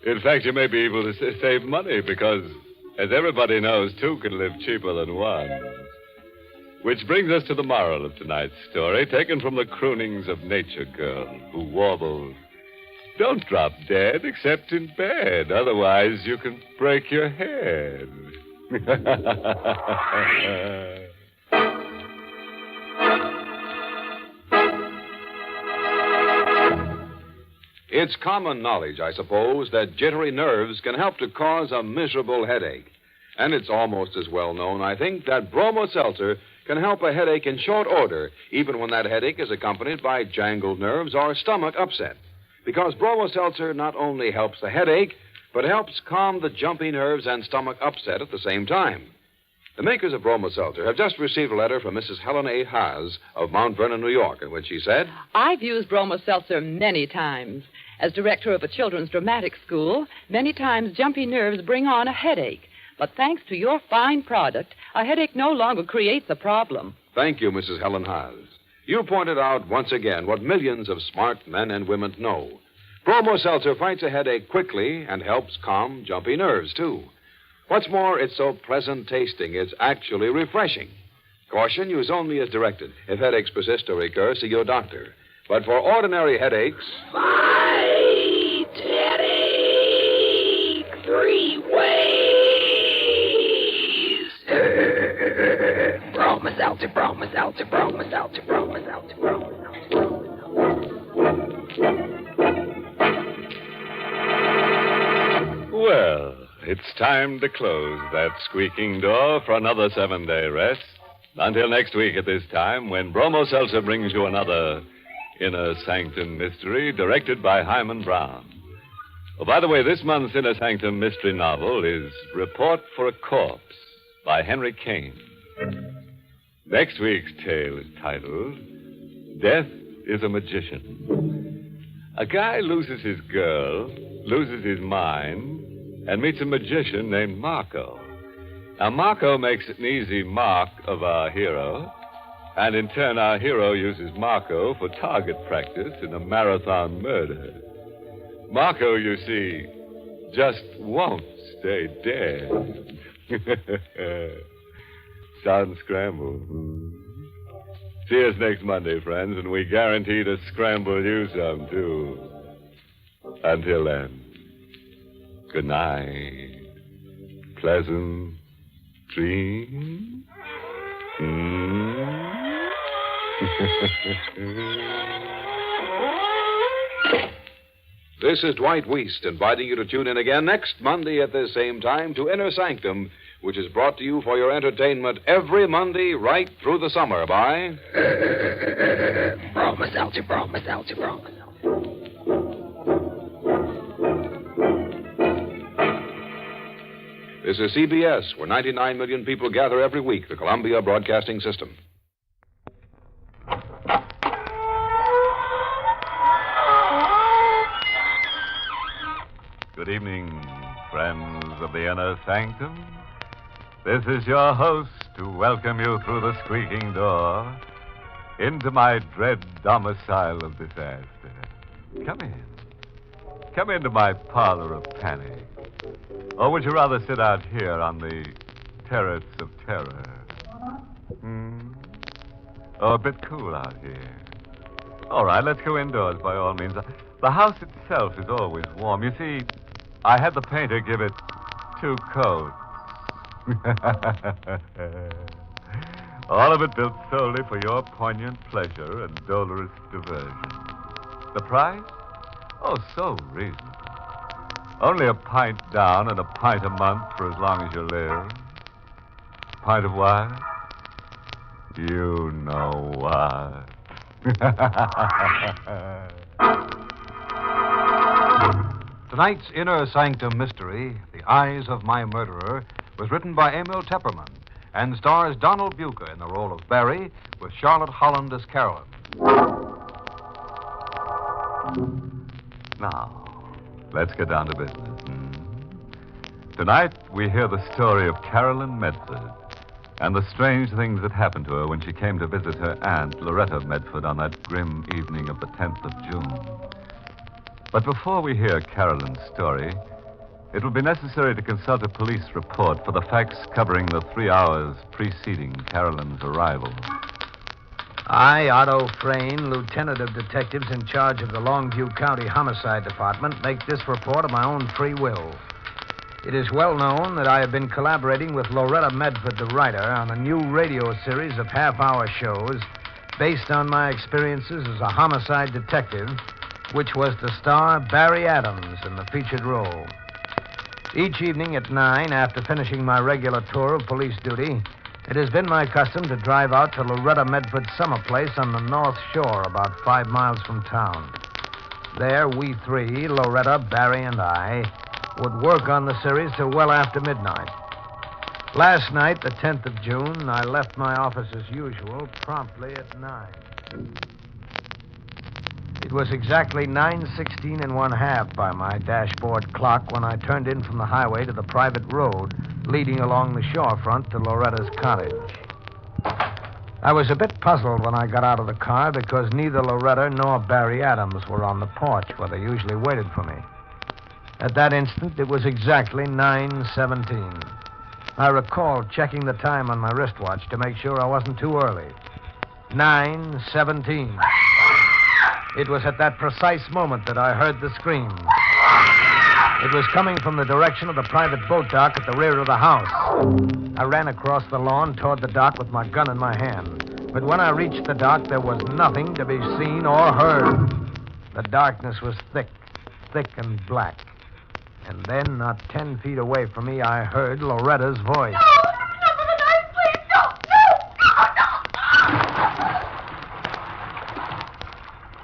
In fact, you may be able to save money because, as everybody knows, two can live cheaper than one. Which brings us to the moral of tonight's story, taken from the croonings of Nature Girl, who warbled, "Don't drop dead except in bed, otherwise you can break your head." It's common knowledge, I suppose, that jittery nerves can help to cause a miserable headache. And it's almost as well known, I think, that Bromo Seltzer can help a headache in short order, even when that headache is accompanied by jangled nerves or stomach upset. Because Bromo Seltzer not only helps the headache, but helps calm the jumpy nerves and stomach upset at the same time. The makers of Bromo Seltzer have just received a letter from Mrs. Helen A. Haas of Mount Vernon, New York, in which she said, I've used Bromo Seltzer many times. As director of a children's dramatic school, many times jumpy nerves bring on a headache. But thanks to your fine product, a headache no longer creates a problem. Thank you, Mrs. Helen Haas. You pointed out once again what millions of smart men and women know. Bromo Seltzer fights a headache quickly and helps calm jumpy nerves, too. What's more, it's so pleasant tasting, it's actually refreshing. Caution, use only as directed. If headaches persist or recur, see your doctor. But for ordinary headaches... Fight headache 3 ways. Bromo Seltzer, Bromo Seltzer, Bromo Seltzer, Bromo Seltzer, Bromo Seltzer. Well, it's time to close that squeaking door for another 7-day rest. Until next week at this time, when Bromo Seltzer brings you another Inner Sanctum mystery directed by Hyman Brown. Oh, by the way, this month's Inner Sanctum mystery novel is Report for a Corpse by Henry Kane. Next week's tale is titled Death is a Magician. A guy loses his girl, loses his mind, and meets a magician named Marco. Now, Marco makes an easy mark of our hero, and in turn, our hero uses Marco for target practice in a marathon murder. Marco, you see, just won't stay dead. Sound scramble. See us next Monday, friends, and we guarantee to scramble you some, too. Until then, good night. Pleasant dreams. This is Dwight Weist inviting you to tune in again next Monday at this same time to Inner Sanctum, which is brought to you for your entertainment every Monday right through the summer by... Bromo Seltzer, Bromo Seltzer, Bromo Seltzer. This is CBS, where 99 million people gather every week, the Columbia Broadcasting System. Good evening, friends of the Inner Sanctum. This is your host to welcome you through the squeaking door into my dread domicile of disaster. Come in. Come into my parlor of panic. Or would you rather sit out here on the terrace of terror? Oh, a bit cool out here. All right, let's go indoors by all means. The house itself is always warm. You see, I had the painter give it 2 coats. All of it built solely for your poignant pleasure and dolorous diversion. The price? Oh, so reasonable. Only a pint down and a pint a month for as long as you live. Pint of what? You know what. Tonight's Inner Sanctum mystery, The Eyes of My Murderer, was written by Emil Tepperman and stars Donald Buca in the role of Barry with Charlotte Holland as Carolyn. Now, let's get down to business. Tonight, we hear the story of Carolyn Medford and the strange things that happened to her when she came to visit her aunt, Loretta Medford, on that grim evening of the 10th of June. But before we hear Carolyn's story, it will be necessary to consult a police report for the facts covering the 3 hours preceding Carolyn's arrival. I, Otto Frayne, Lieutenant of Detectives in charge of the Longview County Homicide Department, make this report of my own free will. It is well known that I have been collaborating with Loretta Medford, the writer, on a new radio series of half-hour shows based on my experiences as a homicide detective which was to star Barry Adams in the featured role. Each evening at 9, after finishing my regular tour of police duty, it has been my custom to drive out to Loretta Medford's summer place on the North Shore, about 5 miles from town. There, we three, Loretta, Barry, and I, would work on the series till well after midnight. Last night, the 10th of June, I left my office as usual, promptly at 9. It was exactly 9:16 1/2 by my dashboard clock when I turned in from the highway to the private road leading along the shorefront to Loretta's cottage. I was a bit puzzled when I got out of the car because neither Loretta nor Barry Adams were on the porch where they usually waited for me. At that instant, it was exactly 9:17. I recall checking the time on my wristwatch to make sure I wasn't too early. 9:17. It was at that precise moment that I heard the scream. It was coming from the direction of the private boat dock at the rear of the house. I ran across the lawn toward the dock with my gun in my hand. But when I reached the dock, there was nothing to be seen or heard. The darkness was thick and black. And then, not 10 feet away from me, I heard Loretta's voice.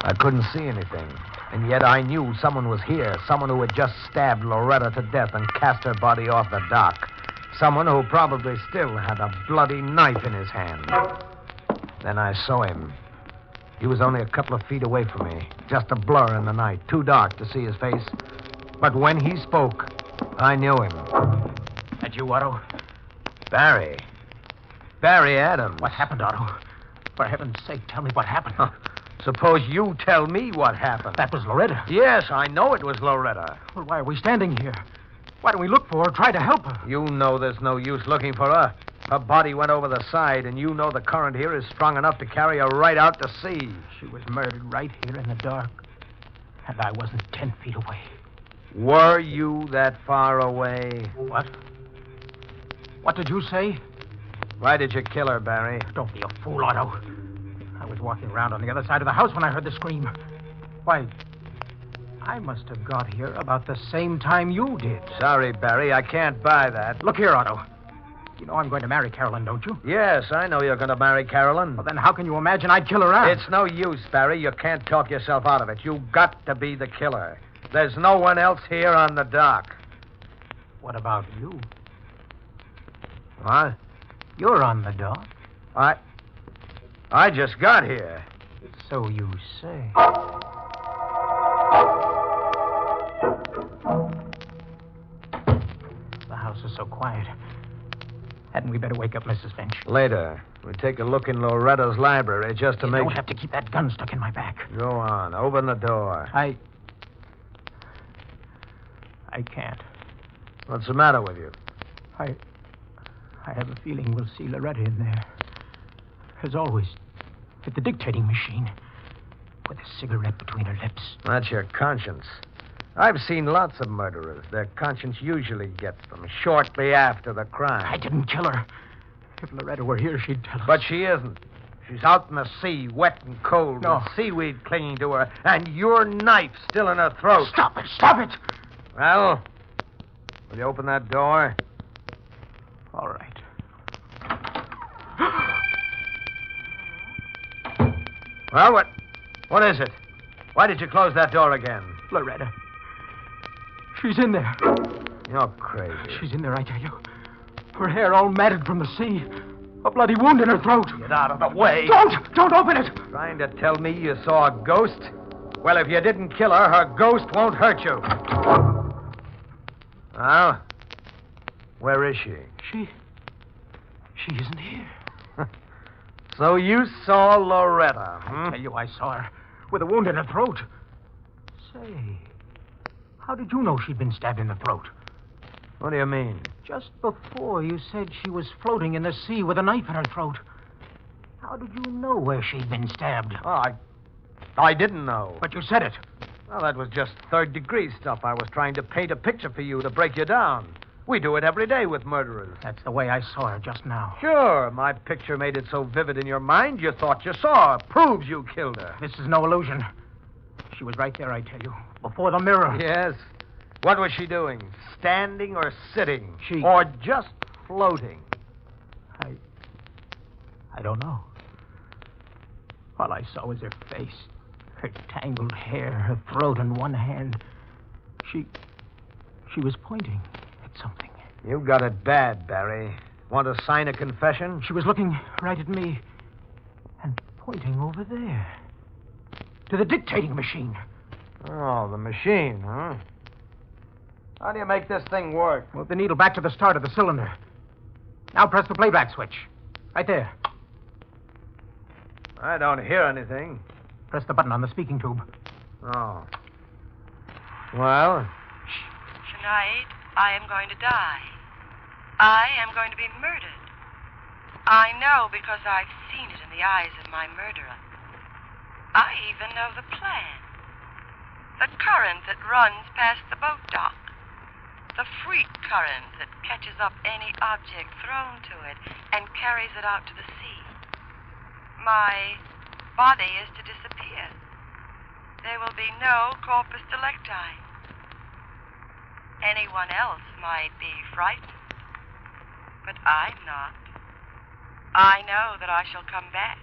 I couldn't see anything, and yet I knew someone was here, someone who had just stabbed Loretta to death and cast her body off the dock, someone who probably still had a bloody knife in his hand. Then I saw him. He was only a couple of feet away from me, just a blur in the night, too dark to see his face. But when he spoke, I knew him. That you, Otto? Barry. Barry Adams. What happened, Otto? For heaven's sake, tell me what happened. Suppose you tell me what happened. That was Loretta. Yes, I know it was Loretta. Well, why are we standing here? Why don't we look for her, try to help her? You know there's no use looking for her. Her body went over the side, and you know the current here is strong enough to carry her right out to sea. She was murdered right here in the dark, and I wasn't 10 feet away. Were you that far away? What? What did you say? Why did you kill her, Barry? Don't be a fool, Otto. I was walking around on the other side of the house when I heard the scream. Why, I must have got here about the same time you did. Sorry, Barry, I can't buy that. Look here, Otto. You know I'm going to marry Carolyn, don't you? Yes, I know you're going to marry Carolyn. Well, then how can you imagine I'd kill her out? It's no use, Barry. You can't talk yourself out of it. You've got to be the killer. There's no one else here on the dock. What about you? What? You're on the dock. I just got here. So you say. The house is so quiet. Hadn't we better wake up Mrs. Finch? Later. We take a look in Loretta's library just to You make... don't have to keep that gun stuck in my back. Go on. Open the door. I can't. What's the matter with you? I have a feeling we'll see Loretta in there. As always, at the dictating machine, with a cigarette between her lips. That's your conscience. I've seen lots of murderers. Their conscience usually gets them shortly after the crime. I didn't kill her. If Loretta were here, she'd tell us. But she isn't. She's out in the sea, wet and cold, No. with seaweed clinging to her, and your knife still in her throat. Stop it! Stop it! Well, will you open that door? All right. Well, what is it? Why did you close that door again? Loretta. She's in there. You're crazy. She's in there, I tell you. Her hair all matted from the sea. A bloody wound in her throat. Get out of the way. Don't open it. Trying to tell me you saw a ghost? Well, if you didn't kill her, her ghost won't hurt you. Well, where is she? She isn't here. So you saw Loretta, I tell you, I saw her with a wound in her throat. Say, how did you know she'd been stabbed in the throat? What do you mean? Just before you said she was floating in the sea with a knife in her throat. How did you know where she'd been stabbed? Oh, I didn't know. But you said it. Well, that was just third-degree stuff. I was trying to paint a picture for you to break you down. We do it every day with murderers. That's the way I saw her just now. Sure, my picture made it so vivid in your mind you thought you saw her. Proves you killed her. This is no illusion. She was right there, I tell you. Before the mirror. Yes. What was she doing? Standing or sitting? She... Or just floating? I don't know. All I saw was her face, her tangled hair, her throat, and one hand. She was pointing at something. You got it bad, Barry. Want to sign a confession? She was looking right at me and pointing over there to the dictating machine. Oh, the machine, huh? How do you make this thing work? Move the needle back to the start of the cylinder. Now press the playback switch. Right there. I don't hear anything. Press the button on the speaking tube. Oh. Well? Tonight, I am going to die. I am going to be murdered. I know because I've seen it in the eyes of my murderer. I even know the plan. The current that runs past the boat dock. The freak current that catches up any object thrown to it and carries it out to the sea. My body is to disappear. There will be no corpus delicti. Anyone else might be frightened, but I'm not. I know that I shall come back.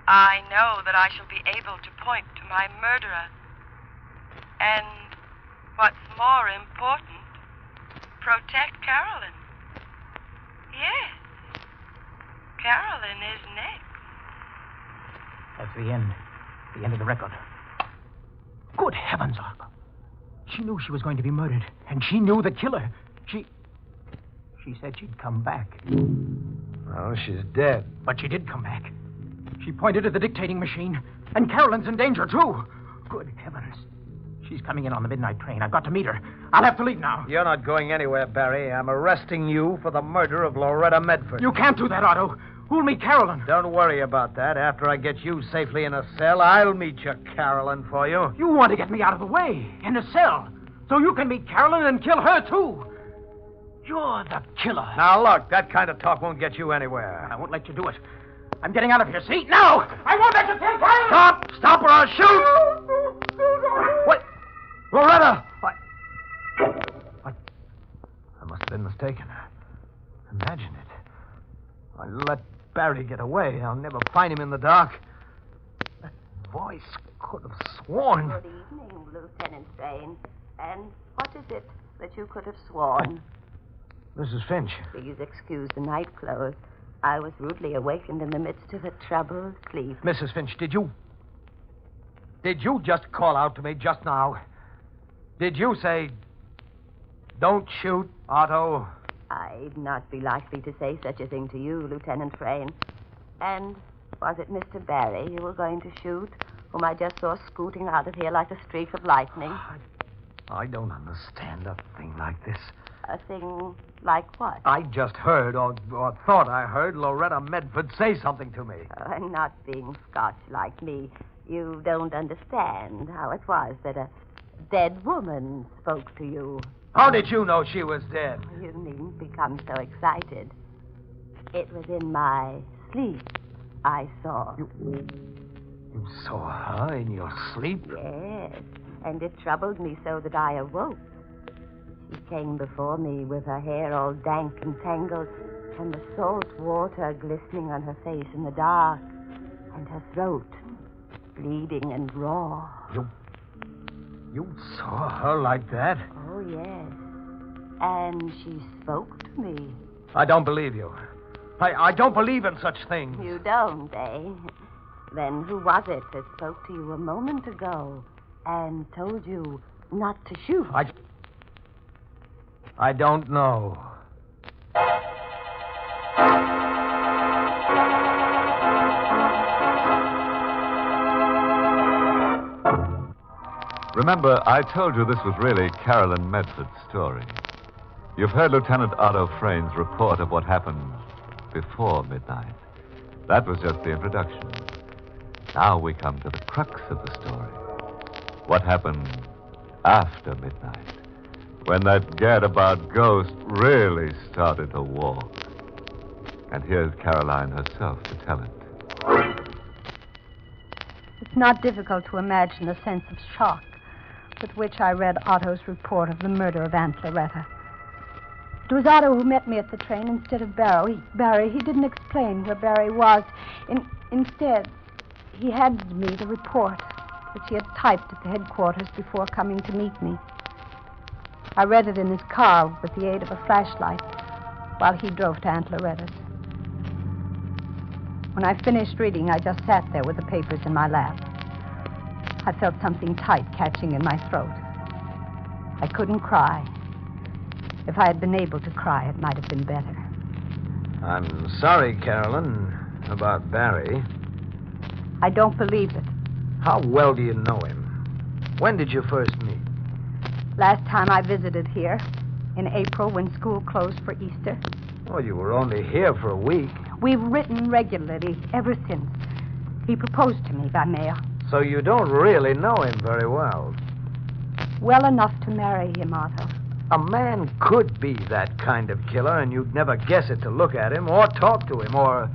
I know that I shall be able to point to my murderer. And what's more important, protect Carolyn. Yes, Carolyn is next. That's the end. The end of the record. Good heavens, Arthur. She knew she was going to be murdered, and she knew the killer. She said she'd come back. Well, she's dead. But she did come back. She pointed at the dictating machine, and Carolyn's in danger, too. Good heavens. She's coming in on the midnight train. I've got to meet her. I'll have to leave now. You're not going anywhere, Barry. I'm arresting you for the murder of Loretta Medford. You can't do that, Otto. Who'll meet Carolyn? Don't worry about that. After I get you safely in a cell, I'll meet your Carolyn for you. You want to get me out of the way, in a cell, so you can meet Carolyn and kill her, too. You're the killer. Now, look, that kind of talk won't get you anywhere. I won't let you do it. I'm getting out of here, see? Now! I won't let you kill Carolyn! Stop! Stop or I'll shoot! What? Loretta! I must have been mistaken. Imagine it. I let Barry get away. I'll never find him in the dark. That voice could have sworn. Good evening, Lieutenant Strain. And what is it that you could have sworn? Mrs. Finch. Please excuse the night clothes. I was rudely awakened in the midst of a troubled sleep. Mrs. Finch, did you just call out to me just now? Did you say, don't shoot, Otto? I'd not be likely to say such a thing to you, Lieutenant Frayne. And was it Mr. Barry you were going to shoot, whom I just saw scooting out of here like a streak of lightning? I don't understand a thing like this. A thing like what? I just heard, or thought I heard, Loretta Medford say something to me. And not being Scotch like me, you don't understand how it was that a dead woman spoke to you. How did you know she was dead? You needn't become so excited. It was in my sleep I saw. You saw her in your sleep? Yes, and it troubled me so that I awoke. She came before me with her hair all dank and tangled, and the salt water glistening on her face in the dark, and her throat bleeding and raw. You saw her like that? Oh, yes. And she spoke to me. I don't believe you. I don't believe in such things. You don't, eh? Then who was it that spoke to you a moment ago and told you not to shoot? I don't know. Remember, I told you this was really Carolyn Medford's story. You've heard Lieutenant Otto Frayne's report of what happened before midnight. That was just the introduction. Now we come to the crux of the story. What happened after midnight, when that gadabout ghost really started to walk. And here's Caroline herself to tell it. It's not difficult to imagine the sense of shock with which I read Otto's report of the murder of Aunt Loretta. It was Otto who met me at the train instead of Barry. He didn't explain where Barry was. Instead, he handed me the report, which he had typed at the headquarters before coming to meet me. I read it in his car with the aid of a flashlight while he drove to Aunt Loretta's. When I finished reading, I just sat there with the papers in my lap. I felt something tight catching in my throat. I couldn't cry. If I had been able to cry, it might have been better. I'm sorry, Carolyn, about Barry. I don't believe it. How well do you know him? When did you first meet? Last time I visited here, in April when school closed for Easter. Oh, you were only here for a week. We've written regularly ever since. He proposed to me by mail. So you don't really know him very well. Well enough to marry him, Otto. A man could be that kind of killer, and you'd never guess it to look at him or talk to him, or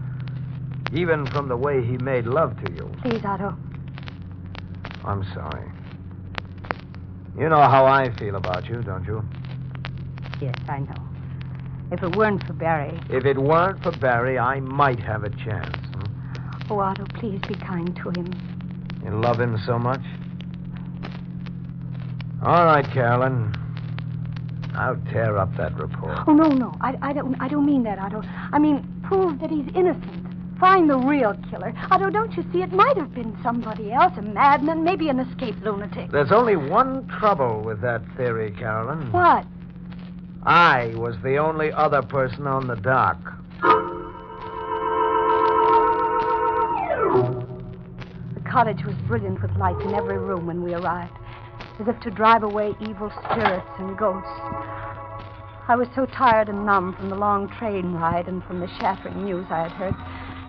even from the way he made love to you. Please, Otto. I'm sorry. You know how I feel about you, don't you? Yes, I know. If it weren't for Barry... If it weren't for Barry, I might have a chance. Oh, Otto, please be kind to him. You love him so much? All right, Carolyn. I'll tear up that report. Oh, no. I don't mean that, Otto. I mean, prove that he's innocent. Find the real killer. Otto, don't you see? It might have been somebody else, a madman, maybe an escaped lunatic. There's only one trouble with that theory, Carolyn. What? I was the only other person on the dock. The cottage was brilliant with lights in every room when we arrived, as if to drive away evil spirits and ghosts. I was so tired and numb from the long train ride and from the shattering news I had heard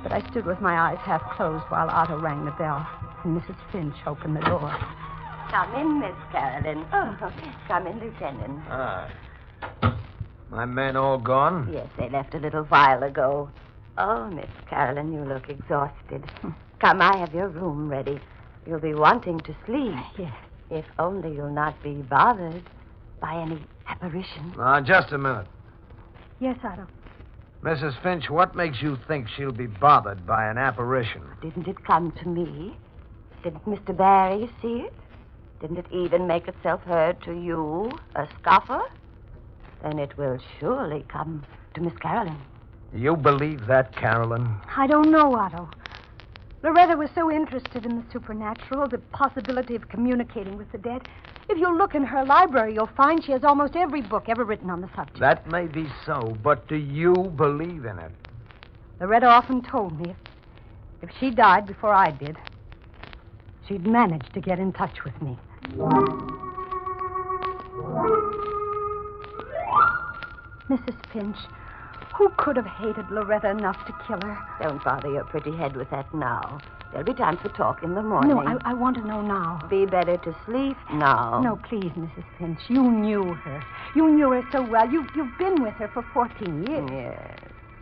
that I stood with my eyes half closed while Otto rang the bell and Mrs. Finch opened the door. Come in, Miss Carolyn. Oh, come in, Lieutenant. My men all gone? Yes, they left a little while ago. Oh, Miss Carolyn, you look exhausted. Come, I have your room ready. You'll be wanting to sleep. Yes. If only you'll not be bothered by any apparition. Now, just a minute. Yes, Otto. Mrs. Finch, what makes you think she'll be bothered by an apparition? Didn't it come to me? Didn't Mr. Barry see it? Didn't it even make itself heard to you, a scoffer? Then it will surely come to Miss Carolyn. You believe that, Carolyn? I don't know, Otto. Loretta was so interested in the supernatural, the possibility of communicating with the dead. If you look in her library, you'll find she has almost every book ever written on the subject. That may be so, but do you believe in it? Loretta often told me if she died before I did, she'd manage to get in touch with me. Mrs. Finch, who could have hated Loretta enough to kill her? Don't bother your pretty head with that now. There'll be time for talk in the morning. No, I want to know now. Be better to sleep now. No, please, Mrs. Finch. You knew her. You knew her so well. You've been with her for 14 years. Yes,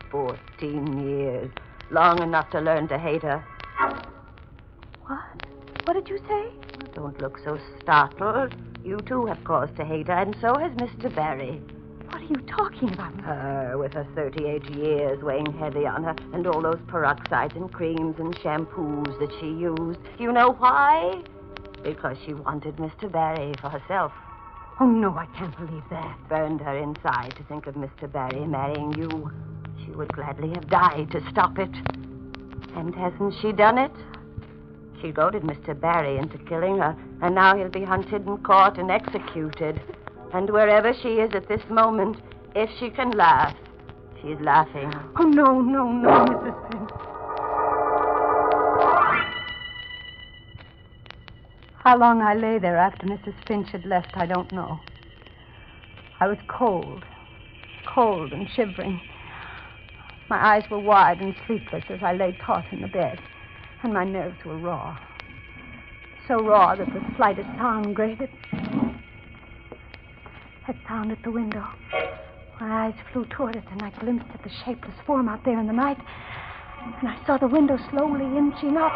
14 years. Long enough to learn to hate her. What? What did you say? Don't look so startled. You, too, have cause to hate her, and so has Mr. Barry. What are you talking about? Her, with her 38 years weighing heavy on her, and all those peroxides and creams and shampoos that she used. You know why? Because she wanted Mr. Barry for herself. Oh, no, I can't believe that. It burned her inside to think of Mr. Barry marrying you. She would gladly have died to stop it. And hasn't she done it? She goaded Mr. Barry into killing her, and now he'll be hunted and caught and executed. And wherever she is at this moment, if she can laugh, she's laughing. Oh, no, Mrs. Finch. How long I lay there after Mrs. Finch had left, I don't know. I was cold and shivering. My eyes were wide and sleepless as I lay taut in the bed, and my nerves were raw. So raw that the slightest sound grated. That sound at the window. My eyes flew toward it, and I glimpsed at the shapeless form out there in the night. And I saw the window slowly inching up,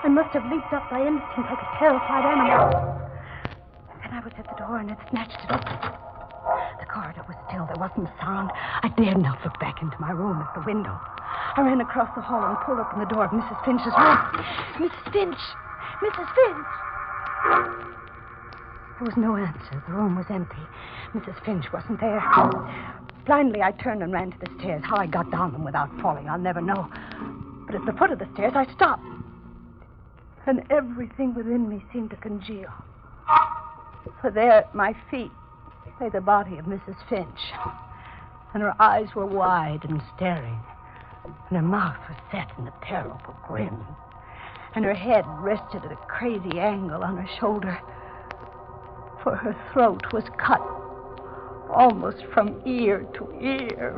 I must have leaped up by instinct like a terrified animal. Then I was at the door and had snatched it open. The corridor was still. There wasn't a sound. I dared not look back into my room at the window. I ran across the hall and pulled open the door of Mrs. Finch's room. Mrs. Finch! Mrs. Finch! There was no answer. The room was empty. Mrs. Finch wasn't there. Blindly, I turned and ran to the stairs. How I got down them without falling, I'll never know. But at the foot of the stairs, I stopped. And everything within me seemed to congeal. For there at my feet lay the body of Mrs. Finch. And her eyes were wide and staring. And her mouth was set in a terrible grin. And her head rested at a crazy angle on her shoulder. For her throat was cut almost from ear to ear.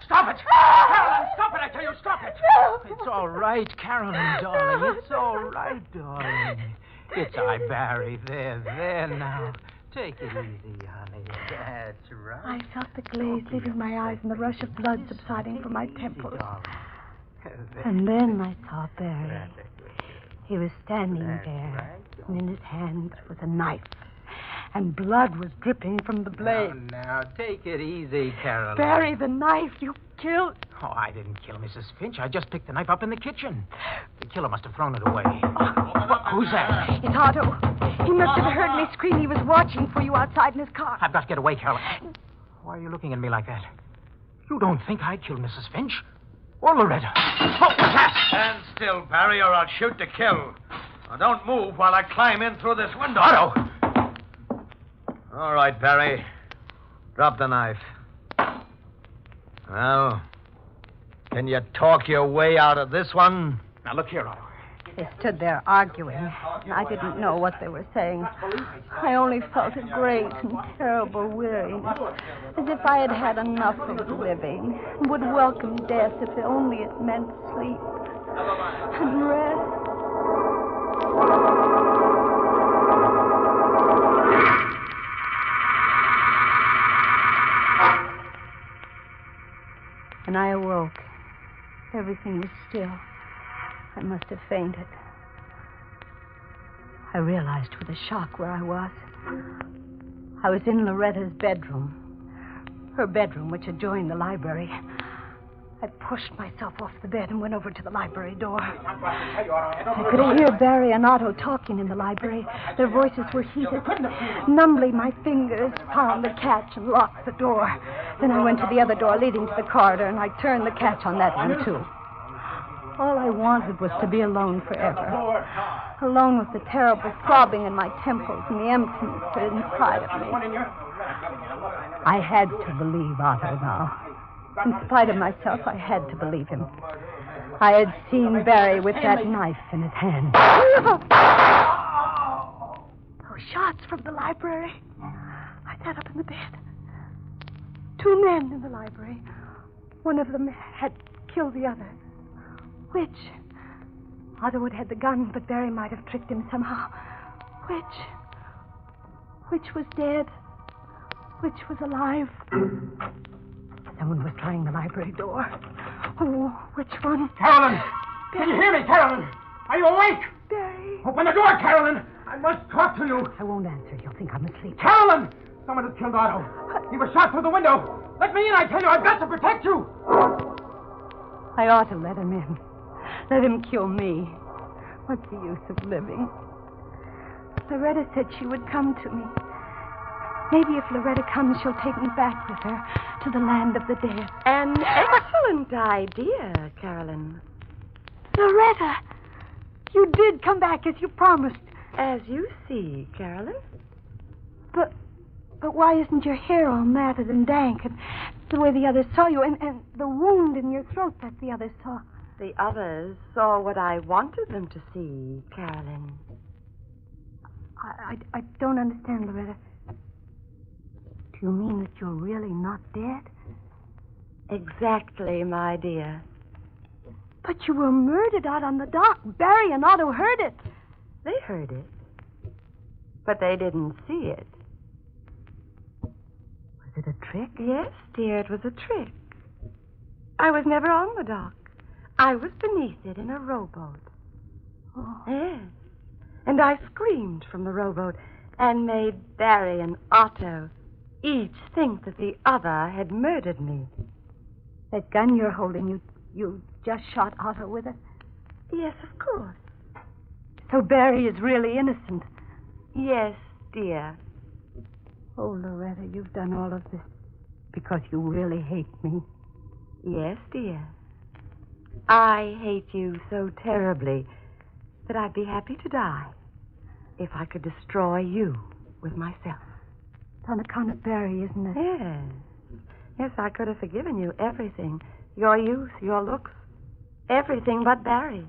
Stop it! Carolyn, stop it! I tell you, stop it! No. It's all right, Carolyn, darling. It's all right, darling. It's I, Barry. There now. Take it easy, honey. That's right. I felt the glaze leaving my eyes and the rush of blood subsiding from my temples. And then I saw Barry. He was standing there, and in his hand was a knife. And blood was dripping from the blade. Now, take it easy, Carolyn. Barry, the knife you killed. Oh, I didn't kill Mrs. Finch. I just picked the knife up in the kitchen. The killer must have thrown it away. Who's that? It's Otto. He must have heard me scream. He was watching for you outside in his car. I've got to get away, Carolyn. Why are you looking at me like that? You don't think I killed Mrs. Finch? Or Loretta? Oh, what's that? Stand still, Barry, or I'll shoot to kill. Now, don't move while I climb in through this window. Otto! All right, Barry. Drop the knife. Well, can you talk your way out of this one? Now, look here, Otto. They stood there arguing, and I didn't know what they were saying. I only felt a great and terrible weariness, as if I had had enough of living, and would welcome death if only it meant sleep and rest. And I awoke. Everything was still. I must have fainted. I realized with a shock where I was. I was in Loretta's bedroom. Her bedroom, which adjoined the library. I pushed myself off the bed and went over to the library door. I could hear Barry and Otto talking in the library. Their voices were heated. Numbly, my fingers found the catch and locked the door. Then I went to the other door leading to the corridor, and I turned the catch on that one, too. All I wanted was to be alone forever. Alone with the terrible throbbing in my temples and the emptiness inside of me. I had to believe Otto now. In spite of myself, I had to believe him. I had seen Barry with that knife in his hand. Those shots from the library. I sat up in the bed. 2 men in the library. One of them had killed the other. Which? Otto had had the gun, but Barry might have tricked him somehow. Which was dead? Which was alive? Someone was trying the library door. Oh, which one? Carolyn! Can you hear me, Carolyn? Are you awake? Barry. Open the door, Carolyn! I must talk to you. I won't answer. You'll think I'm asleep. Carolyn! Someone has killed Otto. He was shot through the window. Let me in, I tell you. I've got to protect you. I ought to let him in. Let him kill me. What's the use of living? Loretta said she would come to me. Maybe if Loretta comes, she'll take me back with her to the land of the dead. An excellent idea, Carolyn. Loretta! You did come back as you promised. As you see, Carolyn. But why isn't your hair all matted and dank and the way the others saw you and the wound in your throat that the others saw? The others saw what I wanted them to see, Carolyn. I don't understand, Loretta. Do you mean that you're really not dead? Exactly, my dear. But you were murdered out on the dock. Barry and Otto heard it. They heard it. But they didn't see it. Was it a trick? Yes, dear, it was a trick. I was never on the dock. I was beneath it in a rowboat. Oh. Yes. And I screamed from the rowboat and made Barry and Otto each think that the other had murdered me. That gun you're holding, you just shot Otto with it? Yes, of course. So Barry is really innocent? Yes, dear. Oh, Loretta, you've done all of this because you really hate me. Yes, dear. I hate you so terribly that I'd be happy to die if I could destroy you with myself. It's on account of Barry, isn't it? Yes. Yes, I could have forgiven you everything. Your youth, your looks, everything but Barry.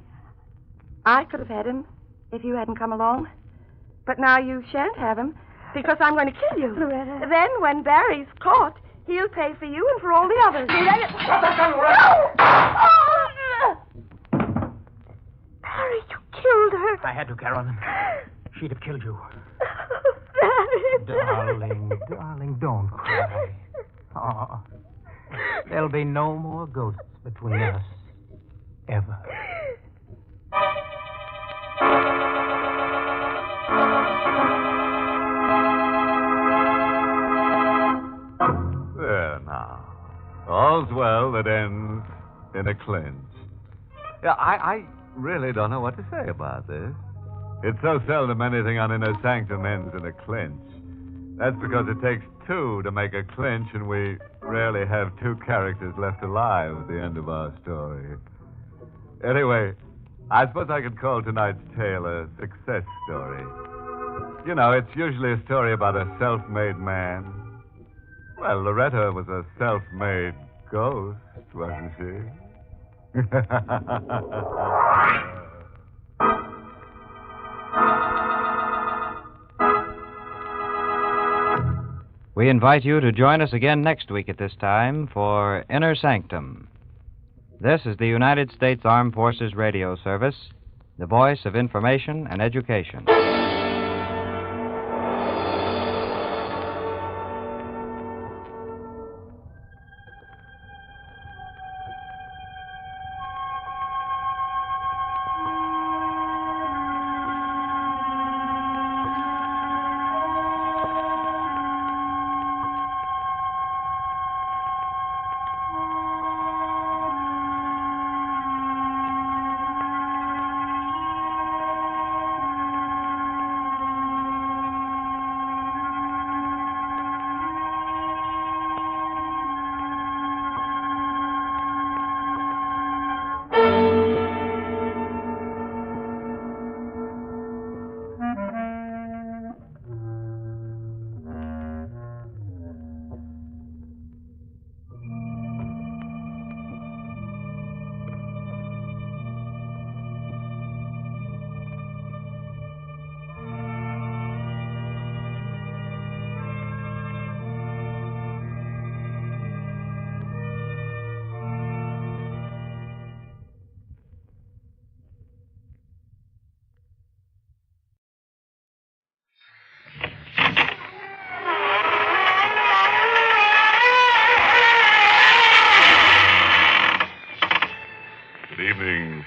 I could have had him if you hadn't come along. But now you shan't have him because I'm going to kill you. Loretta. Then when Barry's caught, he'll pay for you and for all the others. Stop that gun, Loretta! No! Barry, you killed her. I had to, Carolyn. She'd have killed you. Barry. Darling, don't cry. Oh, there'll be no more ghosts between us. Ever. There now. All's well that ends in a clinch. Yeah, I really don't know what to say about this. It's so seldom anything on Inner Sanctum ends in a clinch. That's because it takes two to make a clinch, and we rarely have two characters left alive at the end of our story. Anyway, I suppose I could call tonight's tale a success story. You know, it's usually a story about a self-made man. Well, Loretta was a self-made ghost, wasn't she? We invite you to join us again next week at this time for Inner Sanctum. This is the United States Armed Forces Radio Service, the voice of information and education.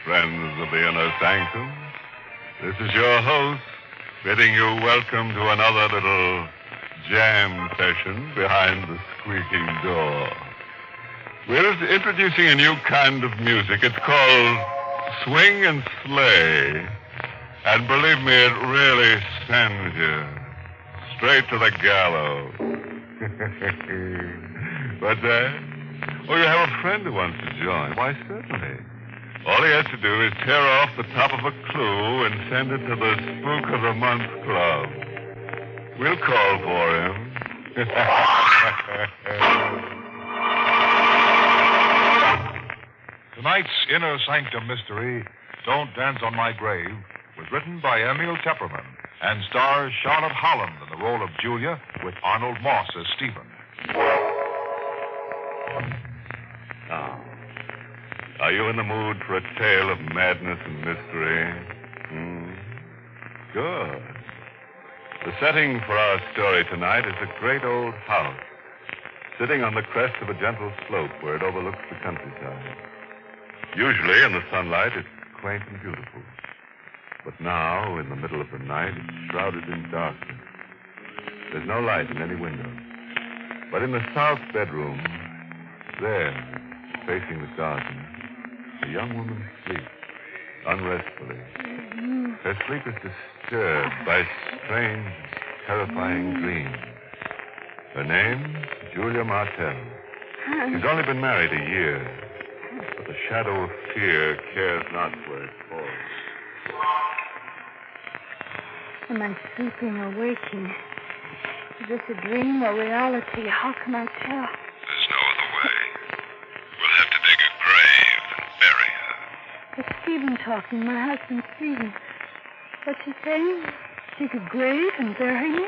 Friends of the Inner Sanctum. This is your host, bidding you welcome to another little jam session behind the squeaking door. We're introducing a new kind of music. It's called Swing and Slay. And believe me, it really sends you straight to the gallows. What's that? Oh, you have a friend who wants to join. Why, certainly. All he has to do is tear off the top of a clue and send it to the Spook of the Month Club. We'll call for him. Tonight's Inner Sanctum mystery, Don't Dance on My Grave, was written by Emil Tepperman and stars Charlotte Holland in the role of Julia with Arnold Moss as Stephen. Now, are you in the mood for a tale of madness and mystery? Good. The setting for our story tonight is a great old house, sitting on the crest of a gentle slope where it overlooks the countryside. Usually, in the sunlight, it's quaint and beautiful. But now, in the middle of the night, it's shrouded in darkness. There's no light in any window. But in the south bedroom, there, facing the garden, a young woman sleeps unrestfully. Her sleep is disturbed by strange, terrifying dreams. Her name, Julia Martell. She's only been married a year, but the shadow of fear cares not where it falls. Am I sleeping or waking? Is this a dream or reality? How can I tell? There's no other way. We'll have to dig a grave and bury her. It's Stephen talking, my husband, Stephen. What's he saying? Dig a grave and bury me?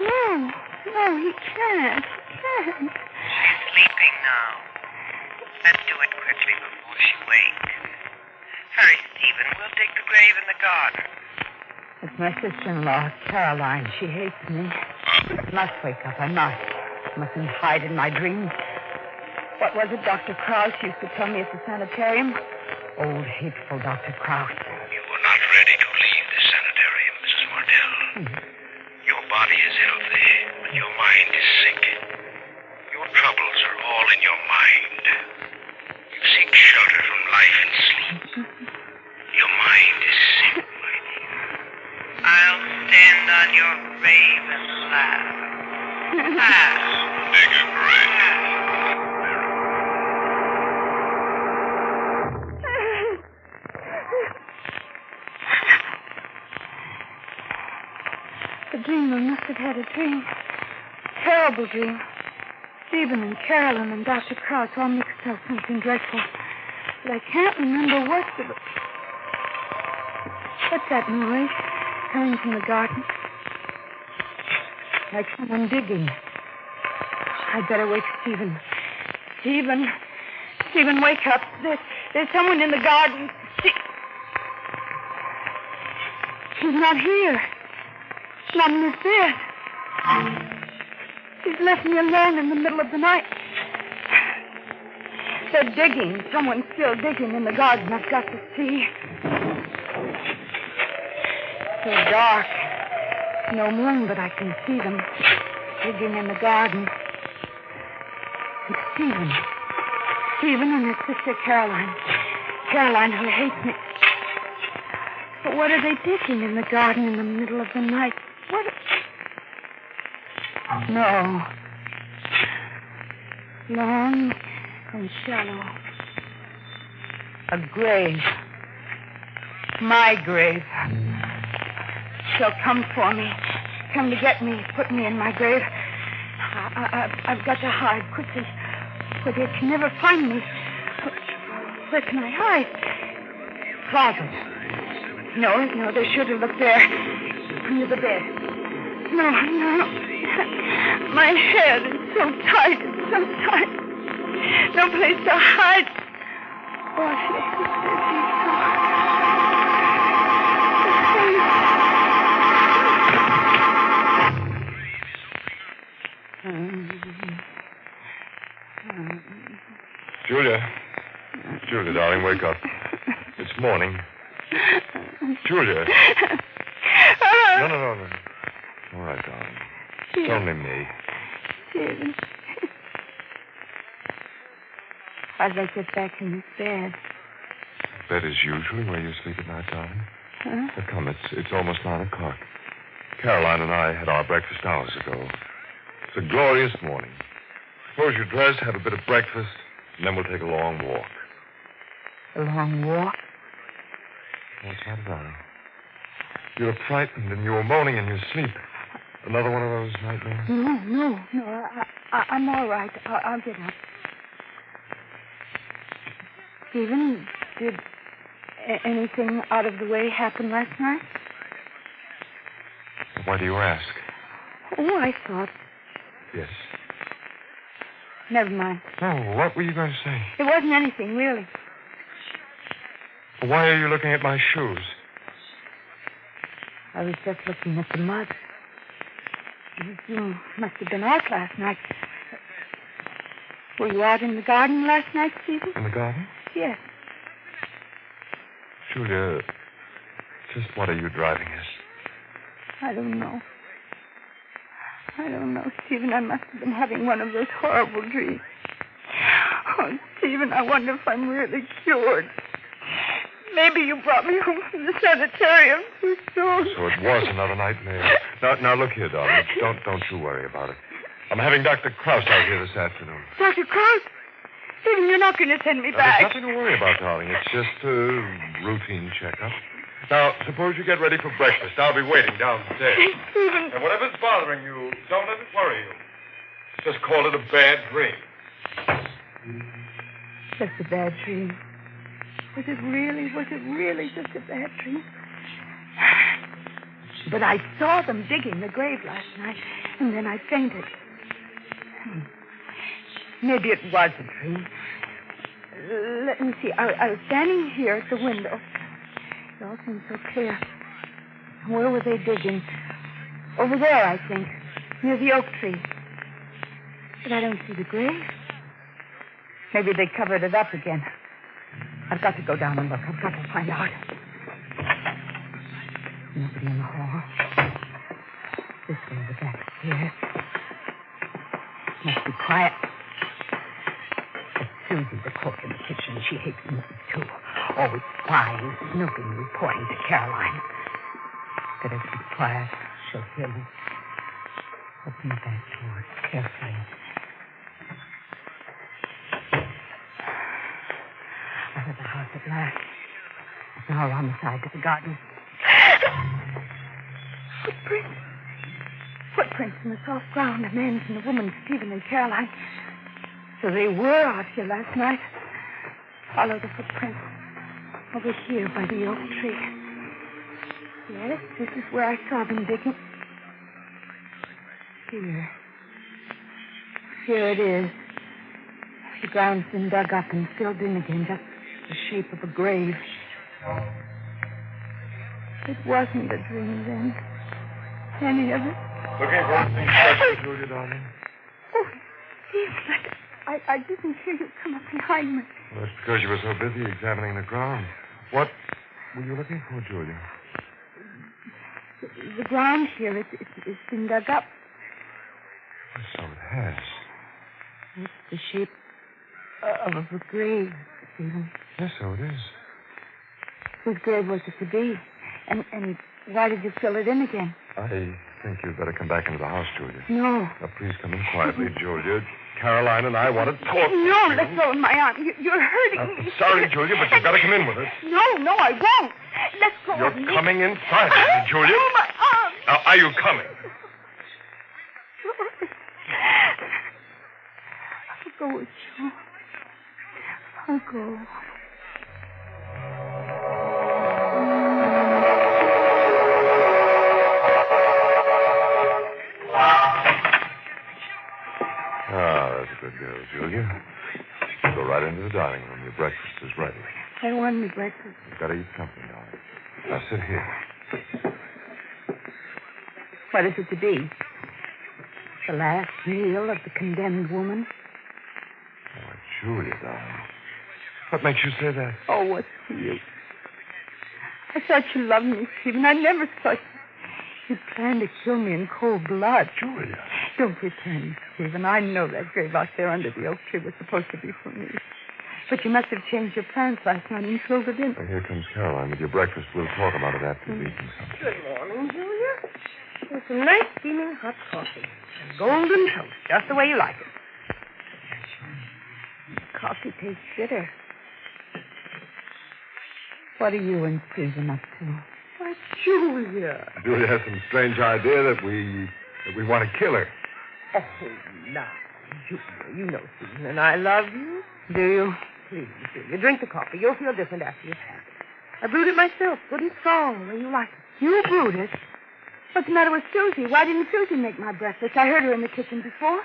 No, he can't. He can't. She's sleeping now. Let's do it quickly before she wakes. Hurry, Stephen. We'll dig the grave in the garden. It's my sister-in-law, Caroline. She hates me. I must wake up. I must. I mustn't hide in my dreams. What was it Dr. Krauss used to tell me at the sanitarium? Old, hateful Dr. Krauss. You were not ready to leave the sanitarium, Mrs. Martell. Your body is healthy, but your mind is sick. Your troubles are all in your mind. You seek shelter from life and sleep. Your mind is sick, my dear. I'll stand on your grave and laugh. Dig a grave. The dreamer must have had a dream. Terrible dream. Stephen and Carolyn and Dr. Krauss all mixed up something dreadful. But I can't remember what the... What's that noise coming from the garden? Like someone digging. I'd better wake Stephen. Stephen, wake up. There's someone in the garden. He's not here. Not in his bed. He's left me alone in the middle of the night. They're digging. Someone's still digging in the garden. I've got to see. So dark. No moon, but I can see them digging in the garden. It's Stephen. Stephen and his sister Caroline. Caroline, who hates me. But what are they digging in the garden in the middle of the night? What? No. Long and shallow. A grave. My grave. She'll come for me. Come to get me. Put me in my grave. I've got to hide quickly. Where they can never find me. Where can I hide? Closet. No, they should have looked there. Under the bed. No. My head is so tight. It's so tight. No place to hide. Oh, I feel so Julia, darling, wake up. It's morning. Julia. No. All right, darling. It's only me. Stephen. How'd I get back in this bed? Bed is usually where you sleep at night, darling. Huh? Now, come, it's almost 9 o'clock. Caroline and I had our breakfast hours ago. It's a glorious morning. Suppose you dress, have a bit of breakfast, and then we'll take a long walk. A long walk? What's the matter, darling? You were frightened and you were moaning in your sleep. Another one of those nightmares? No. I'm all right. I'll get up. Stephen, did anything out of the way happen last night? Why do you ask? Oh, I thought. Yes. Never mind. Oh, what were you going to say? It wasn't anything, really. Why are you looking at my shoes? I was just looking at the mud. You must have been out last night. Were you out in the garden last night, Stephen? In the garden? Yes. Julia, Just what are you driving at? I don't know. I don't know, Stephen. I must have been having one of those horrible dreams. Oh, Stephen, I wonder if I'm really cured. Maybe you brought me home from the sanitarium too soon. So it was another nightmare. Now look here, darling. Don't you worry about it. I'm having Dr. Krause out here this afternoon. Dr. Krause? Stephen, you're not going to send me back. There's nothing to worry about, darling. It's just a routine checkup. Now, suppose you get ready for breakfast. I'll be waiting downstairs. Stephen. And whatever's bothering you, don't let it worry you. Just call it a bad dream. Just a bad dream. Was it really just a bad dream? But I saw them digging the grave last night, and then I fainted. Maybe it was a dream. Let me see. I was standing here at the window. It all seemed so clear. Where were they digging? Over there, I think, near the oak tree. But I don't see the grave. Maybe they covered it up again. I've got to go down and look. I've got to find out. Nobody in the hall. This way, the back stairs. Must be quiet. It's Susie, the cook in the kitchen. She hates noises, too. Always spying, snooping, reporting to Caroline. Better keep quiet. She'll hear me. Open the back door carefully. Out of the house at last. Now around the side to the garden. Footprints. Footprints in the soft ground. A man's and a woman's, Stephen and Caroline. So they were out here last night. Follow the footprints. Over here by the oak tree. Yes, this is where I saw them digging. Here. Here it is. The ground's been dug up and filled in again, just the shape of a grave. It wasn't a dream then. Any of it. Looking for anything special, Julia, darling? Oh, Steve, I didn't hear you come up behind me. Well, that's because you were so busy examining the ground. What were you looking for, Julia? The ground here, it's been dug up. So it has. It's the shape of a grave, Stephen. Yes, so it is. Whose grave was it to be? And why did you fill it in again? I think you'd better come back into the house, Julia. No. Now, please come in quietly, Julia. Caroline and I want to talk. No, let go of my arm. You're hurting me. Sorry, Julia, but you've got to come in with us. No, I won't. Let go You're of me. coming inside with me, Julia. Oh, my arm. Now, are you coming? I'll go with you. I'll go. Ah, that's a good girl, Julia. Go right into the dining room. Your breakfast is ready. I want me breakfast. You've got to eat something, darling. Now, sit here. What is it to be? The last meal of the condemned woman? Oh, Julia, darling. What makes you say that? Oh, what's the use? I thought you loved me, Stephen. I never thought you planned to kill me in cold blood. Julia. Don't pretend, Stephen. I know that grave out there under the oak tree was supposed to be for me. But you must have changed your plans last night and filled it in. Well, here comes Caroline with your breakfast. We'll talk about it after you've eaten something. Good morning, Julia. With some nice steaming hot coffee. And golden toast, just the way you like it. Coffee tastes bitter. What are you and Stephen up to? Why, Julia. Julia has some strange idea that we want to kill her. Oh, now, Julia, you know Stephen and I love you. Do you? Please, Julia, drink the coffee. You'll feel different after you've had it. I brewed it myself, good and strong, the way you like it. You brewed it? What's the matter with Susie? Why didn't Susie make my breakfast? I heard her in the kitchen before.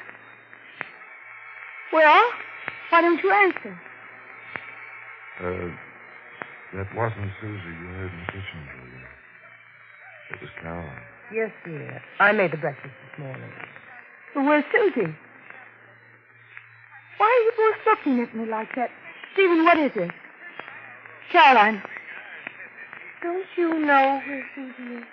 Well, why don't you answer? That wasn't Susie you heard in the kitchen, Julia. It was Caroline. Yes, dear. I made the breakfast this morning. Well, where's Susie? Why are you both looking at me like that? Stephen, what is it? Caroline. Don't you know where Susie is?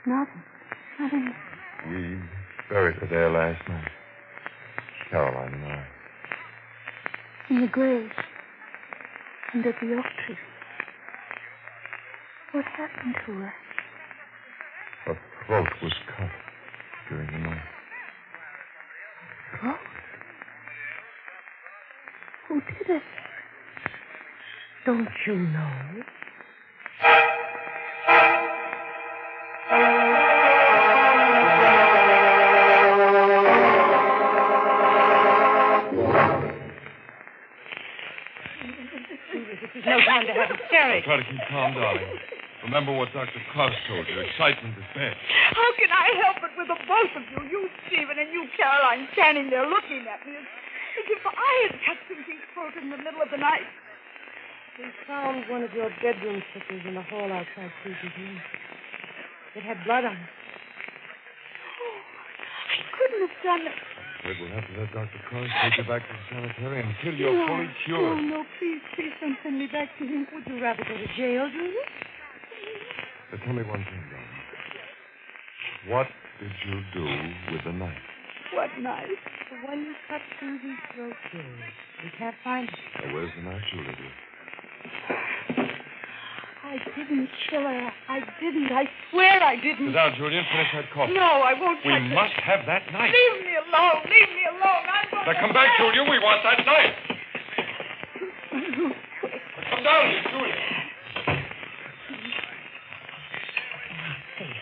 Nothing. We buried her there last night. Caroline and I. In the grave. Under the oak tree. What happened to her? Her throat was cut during the night. Throat? Who did it? Don't you know? This is no time to have hysterics. Try to keep calm, darling. Remember what Dr. Cross told you. Excitement is bad. How can I help it with the both of you? You, Stephen, and you, Caroline, standing there looking at me as if I had cut Susie's throat in the middle of the night. We found one of your bedroom slippers in the hall outside Susie's room. It had blood on it. Oh, I couldn't have done it. We'll have to let Dr. Cross take you back to the sanitarium until you're fully cured. No, please don't send me back to him. Would you rather go to jail, do you? Now, tell me one thing, darling. What did you do with the knife? What knife? The one you cut Susie's throat with. We can't find it. Now, where's the knife, Julia? I didn't kill her. I didn't. I swear I didn't. Sit down, Julian. Finish that coffee. No, I won't We touch it. must have that knife. Leave me alone. Leave me alone. I'm going Now, come back, Julia. We want that knife. Come down here, Julia.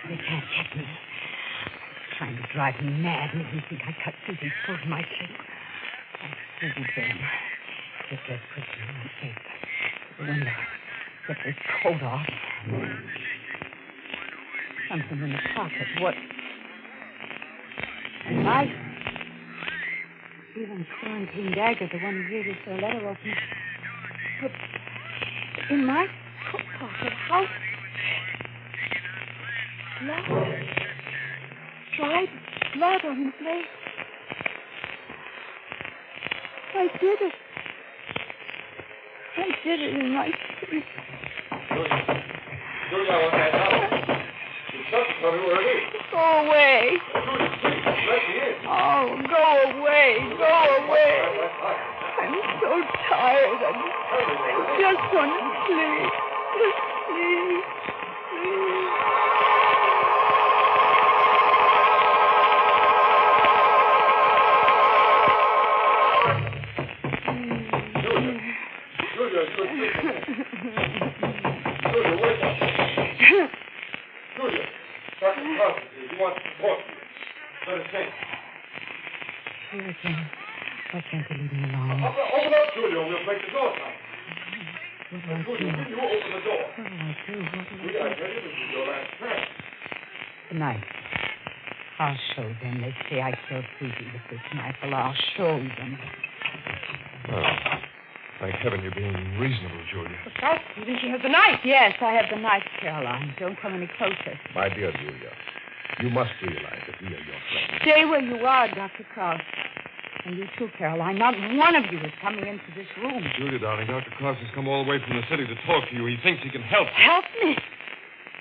They can't get me. Trying to drive me mad, make me think I cut Susie's throat in my sleep. I'll fool them. Get their prisoner in the safe. The window. Get this coat off. Something in the pocket. What? A knife. Even quarantine dagger, the one he uses for a letter opener. But in my coat pocket, how? Blood. Dried blood on his leg. I did it. I did it in my sleep. Julia, I want that knife. You just tell me where it is. Go away. Julia, please, let me in. Oh, go away. Go away. I'm so tired. I just want to sleep. Please. Please. Julia, wake up. Julia, Dr. Cross, he wants to talk to you. Let us in. Here again. Why can't you leave me alone? Open up, Julia, and we'll break the door down. What do I do? Julia, will you open the door? What do I do? We gotta tell you this is your last chance. The knife. I'll show them. They say I killed Susie with this knife. Well, I'll show them. Oh, thank heaven you're being reasonable, Julia. Look out, Stephen. She has the knife. Yes, I have the knife, Caroline. Don't come any closer. My dear Julia, you must realize that we are your friends. Stay where you are, Dr. Cross. And you too, Caroline. Not one of you is coming into this room. Julia, darling, Dr. Cross has come all the way from the city to talk to you. He thinks he can help you. Help me?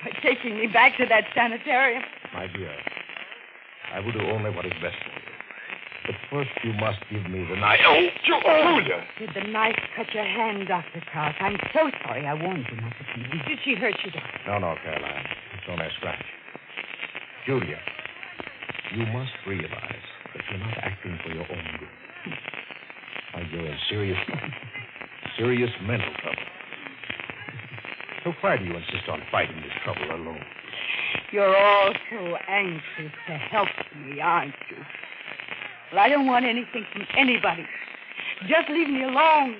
By taking me back to that sanitarium. My dear, I will do only what is best for you. But first you must give me the knife. Oh, Julia! Did the knife cut your hand, Dr. Cross? I'm so sorry. I warned you not to come in. Did she hurt you, Doctor? No, Caroline. It's only a scratch. Julia, you must realize that you're not acting for your own good. Why, you're in serious mental trouble. So why do you insist on fighting this trouble alone? You're all so anxious to help me, aren't you? Well, I don't want anything from anybody. Just leave me alone.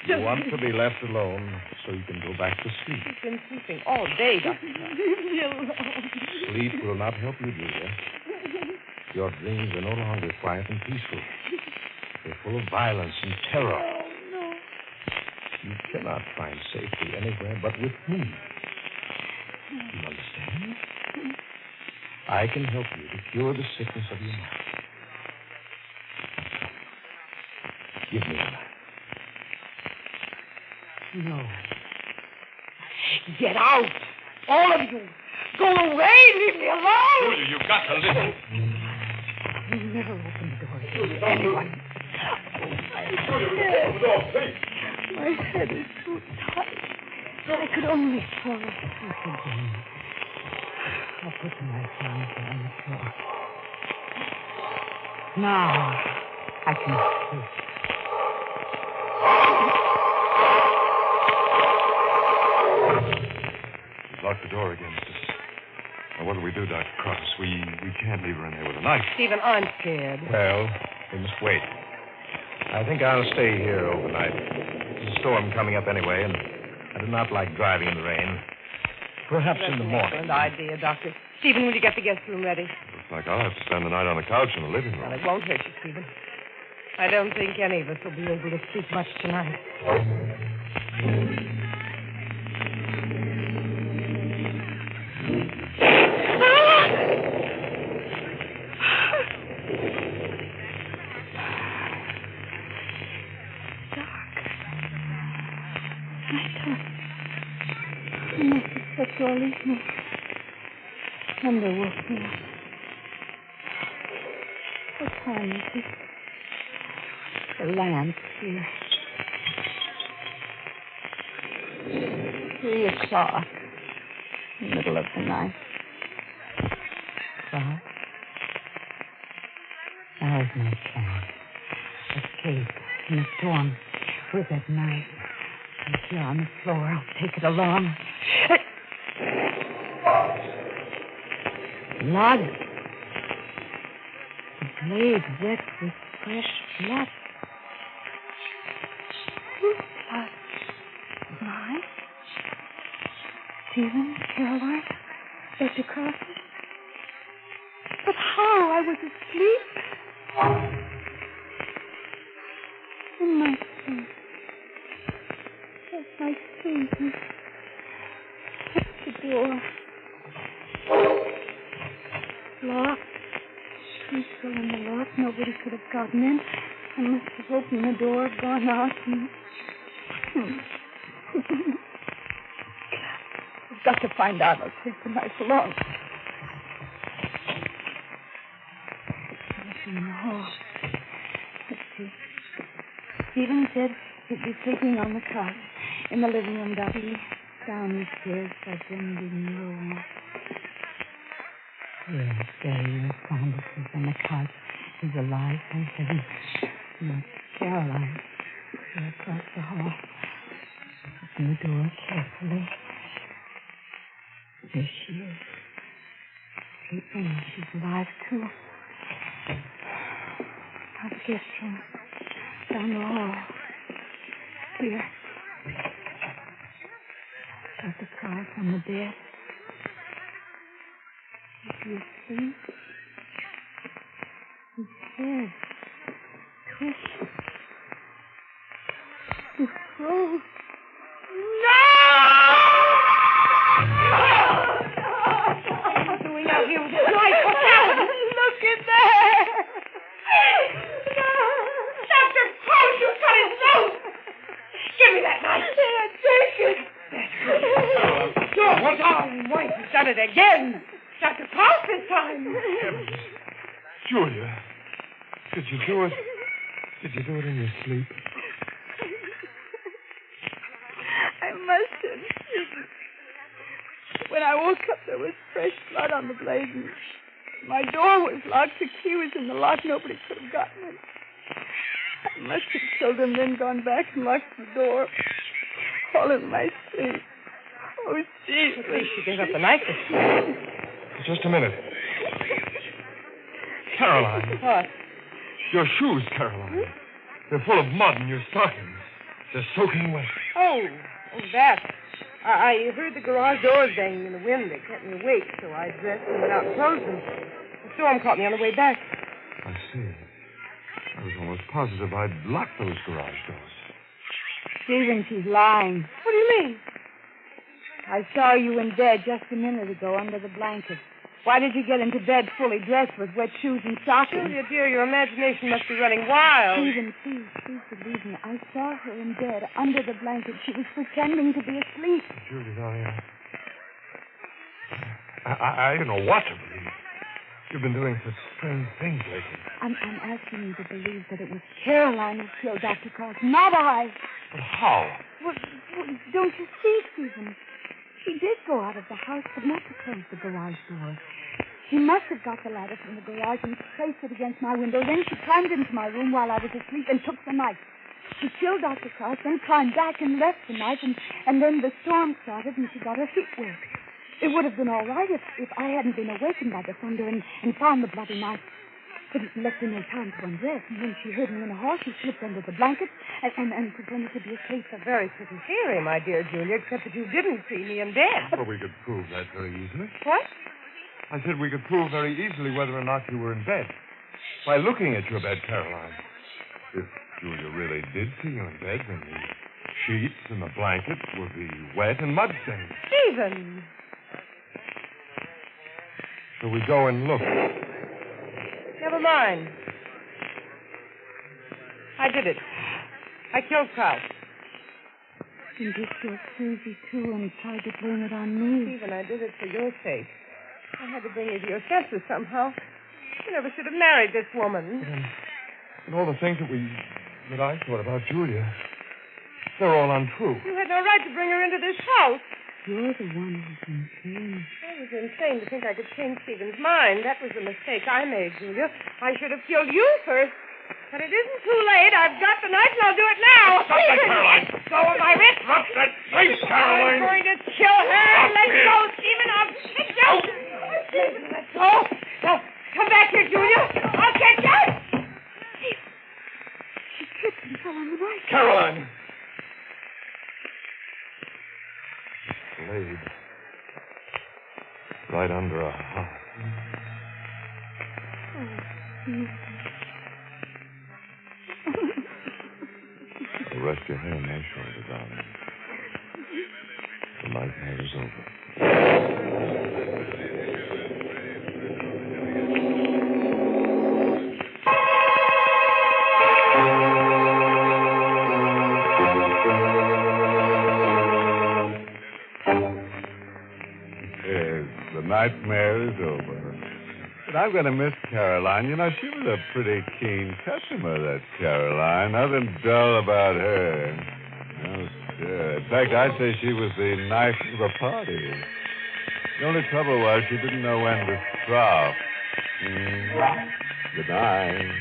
You want to be left alone so you can go back to sleep. You've been sleeping all day, Dr. Leave me alone. Sleep will not help you, Julia. Your dreams are no longer quiet and peaceful. They're full of violence and terror. Oh, no. You cannot find safety anywhere but with me. You understand? I can help you to cure the sickness of your mind. Give me a knife. No. Get out! All of you! Go away! Leave me alone! Julia, you've got to listen. You never open the door to anyone. My head is so tight. I could only fall asleep again. I'll put the knife down on the floor. Now I can sleep. She's locked the door against us. Now, what do we do, Dr. Cross? We can't leave her in there with a knife. Stephen, I'm scared. Well, we must wait. I think I'll stay here overnight. There's a storm coming up anyway, and I do not like driving in the rain. Perhaps in the morning. Excellent idea, Doctor. Stephen, will you get the guest room ready? Looks like I'll have to spend the night on the couch in the living room. Well, it won't hurt you, Stephen. I don't think any of us will be able to sleep much tonight. Thunder woke me up. What time is it? The lamp's here. 3 o'clock. Middle of the night. Well, now's my chance. Escape in a storm with that knife. I'm here on the floor. I'll take it along. Blood. The blade wet with fresh blood. Whose blood? Mine? Stephen, Caroline, Dr. Cross's? But how? I was asleep. In my sleep. Yes, my sleep. The door. Locked. She's still in the lock. Nobody could have gotten in. I must have opened the door, gone out, and... I've got to find out. I'll take the knife along. Nothing in the hall. Let's see. Stephen said he'd be sleeping on the couch in the living room down the stairs by bending row. Yes, Barry, I found it. He's on the couch. He's alive, thank heaven. Not Caroline. She's across the hall. Open the door carefully. There she is. Sleeping. She's alive, too. Now the guest room. Down the hall. Here. Dr. Price on the bed. Is he asleep? His head twisted. He froze. No! What are you doing out here with this knife? What's happening? Look at there! Dr. Cross, you cut his throat! Give me that knife! Yeah, take it! Your darling wife has done it again! Dr. Cross this time! Julia, did you do it? Did you do it in your sleep? I must have. When I woke up, there was fresh blood on the blade, and my door was locked. The key was in the lock. Nobody could have gotten it. I must have killed him, then gone back and locked the door. All in my sleep. Oh, Steve. At least you gave up the knife. Just a minute. Caroline. What? Your shoes, Caroline. They're full of mud in your stockings. They're soaking wet. Oh, that. I heard the garage doors banging in the wind. They kept me awake, so I dressed and went out and closed them. The storm caught me on the way back. I see. I was almost positive I'd locked those garage doors. Stephen, she's lying. What do you mean? I saw you in bed just a minute ago under the blanket. Why did you get into bed fully dressed with wet shoes and stockings? Julia, dear, your imagination must be running wild. Stephen, please believe me. I saw her in bed, under the blanket. She was pretending to be asleep. Julia, darling, I don't know what to believe. You've been doing such strange things lately. I'm asking you to believe that it was Caroline who killed Dr. Cross, not I. But how? Well, don't you see, Stephen? She did go out of the house, but not to close the garage door. She must have got the ladder from the garage and placed it against my window. Then she climbed into my room while I was asleep and took the knife. She killed Dr. Cross, then climbed back and left the knife, and then the storm started and she got her feet wet. It would have been all right if I hadn't been awakened by the thunder and found the bloody knife. But it left her no time to undress. And when she heard me in the hall, she slipped under the blankets and pretended to be asleep. A very pretty theory, my dear Julia, except that you didn't see me in bed. Well, we could prove that very easily. What? I said we could prove very easily whether or not you were in bed. By looking at your bed, Caroline. If Julia really did see you in bed, then the sheets and the blankets would be wet and mud-stained. Stephen! So we go and look. Never mind. I did it. I killed Kraus. And this was Susie, too, and tried to blame it on me. Stephen, I did it for your sake. I had to bring you to your senses somehow. You never should have married this woman. And all the things that I thought about Julia, they're all untrue. You had no right to bring her into this house. You're the one who's insane. I was insane to think I could change Stephen's mind. That was the mistake I made, Julia. I should have killed you first. But it isn't too late. I've got the knife and I'll do it now. Stop that, Caroline! Go with my wrist. Drop that knife, Caroline! I'm going to kill her. Let go, Stephen. I'll catch you. Stephen, let go. Now, come back here, Julia. I'll catch you. She tripped and fell on the knife. Caroline! Laid right under a heart. Rest your head on my shoulder, darling. The nightmare is over. The nightmare is over. But I'm going to miss Caroline. You know, she was a pretty keen customer, that Caroline. Nothing dull about her. No, sir. In fact, I'd say she was the knife of the party. The only trouble was she didn't know when to stop. Good night.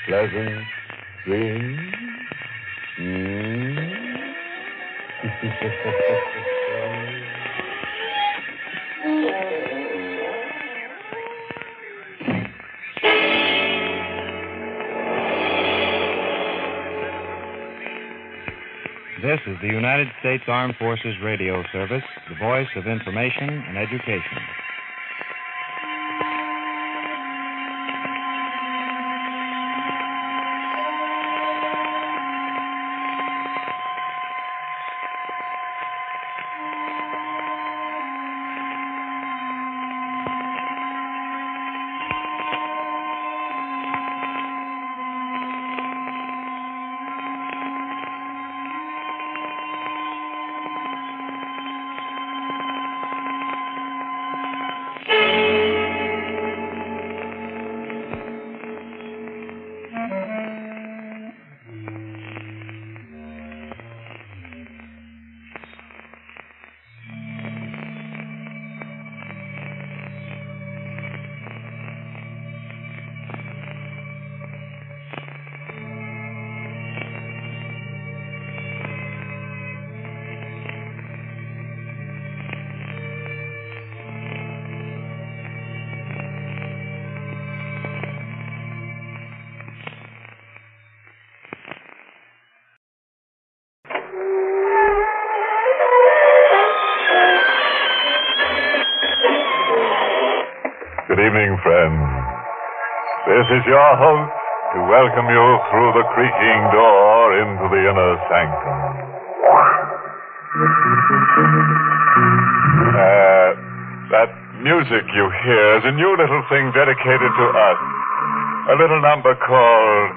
Pleasant dreams. This is the United States Armed Forces Radio Service, the voice of information and education. Good evening, friends. This is your host to welcome you through the creaking door into the inner sanctum. music you hear is a new little thing dedicated to us. A little number called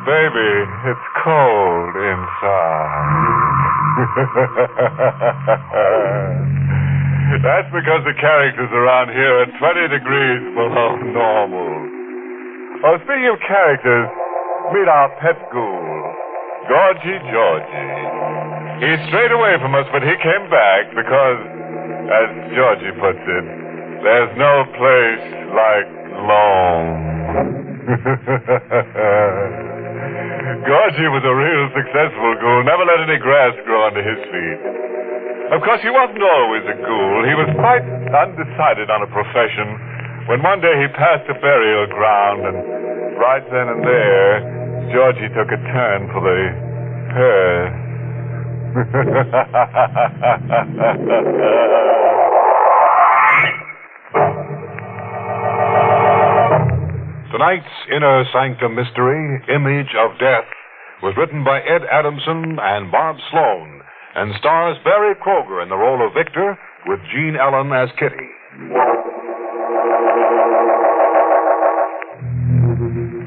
Baby, It's Cold Inside. That's because the characters around here are 20 degrees below normal. Oh, speaking of characters, meet our pet ghoul, Georgie. He strayed away from us, but he came back because, as Georgie puts it, there's no place like home. Georgie was a real successful ghoul, never let any grass grow under his feet. Of course, he wasn't always a ghoul. He was quite undecided on a profession when one day he passed a burial ground, and right then and there, Georgie took a turn for the hearse. Tonight's Inner Sanctum Mystery, Image of Death, was written by Ed Adamson and Bob Sloan, and stars Barry Kroger in the role of Victor, with Jean Ellen as Kitty.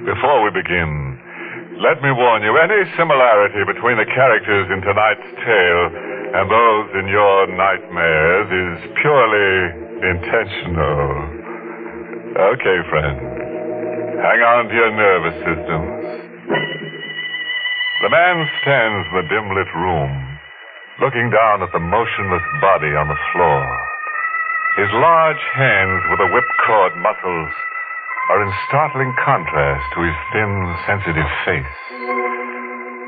Before we begin, let me warn you, any similarity between the characters in tonight's tale and those in your nightmares is purely intentional. Okay, friends, hang on to your nervous systems. The man stands in the dim-lit room, looking down at the motionless body on the floor. His large hands with the whipcord muscles are in startling contrast to his thin, sensitive face.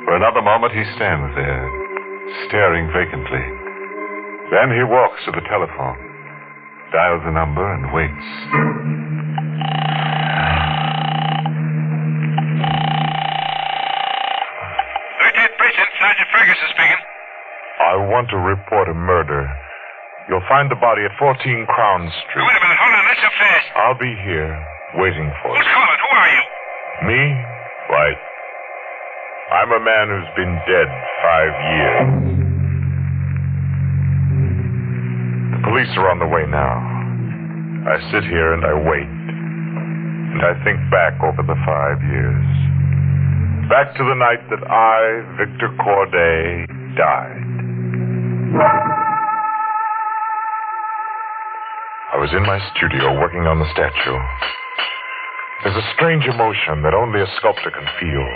For another moment, he stands there, staring vacantly. Then he walks to the telephone, dials the number, and waits. Precinct, Sergeant Ferguson speaking. I want to report a murder. You'll find the body at 14 Crown Street. Wait a minute, hold on, not so fast. I'll be here, waiting for Who's you. calling? Who are you? Me? Why, I'm a man who's been dead 5 years. The police are on the way now. I sit here and I wait. And I think back over the 5 years. Back to the night that I, Victor Corday, died. I was in my studio working on the statue. There's a strange emotion that only a sculptor can feel.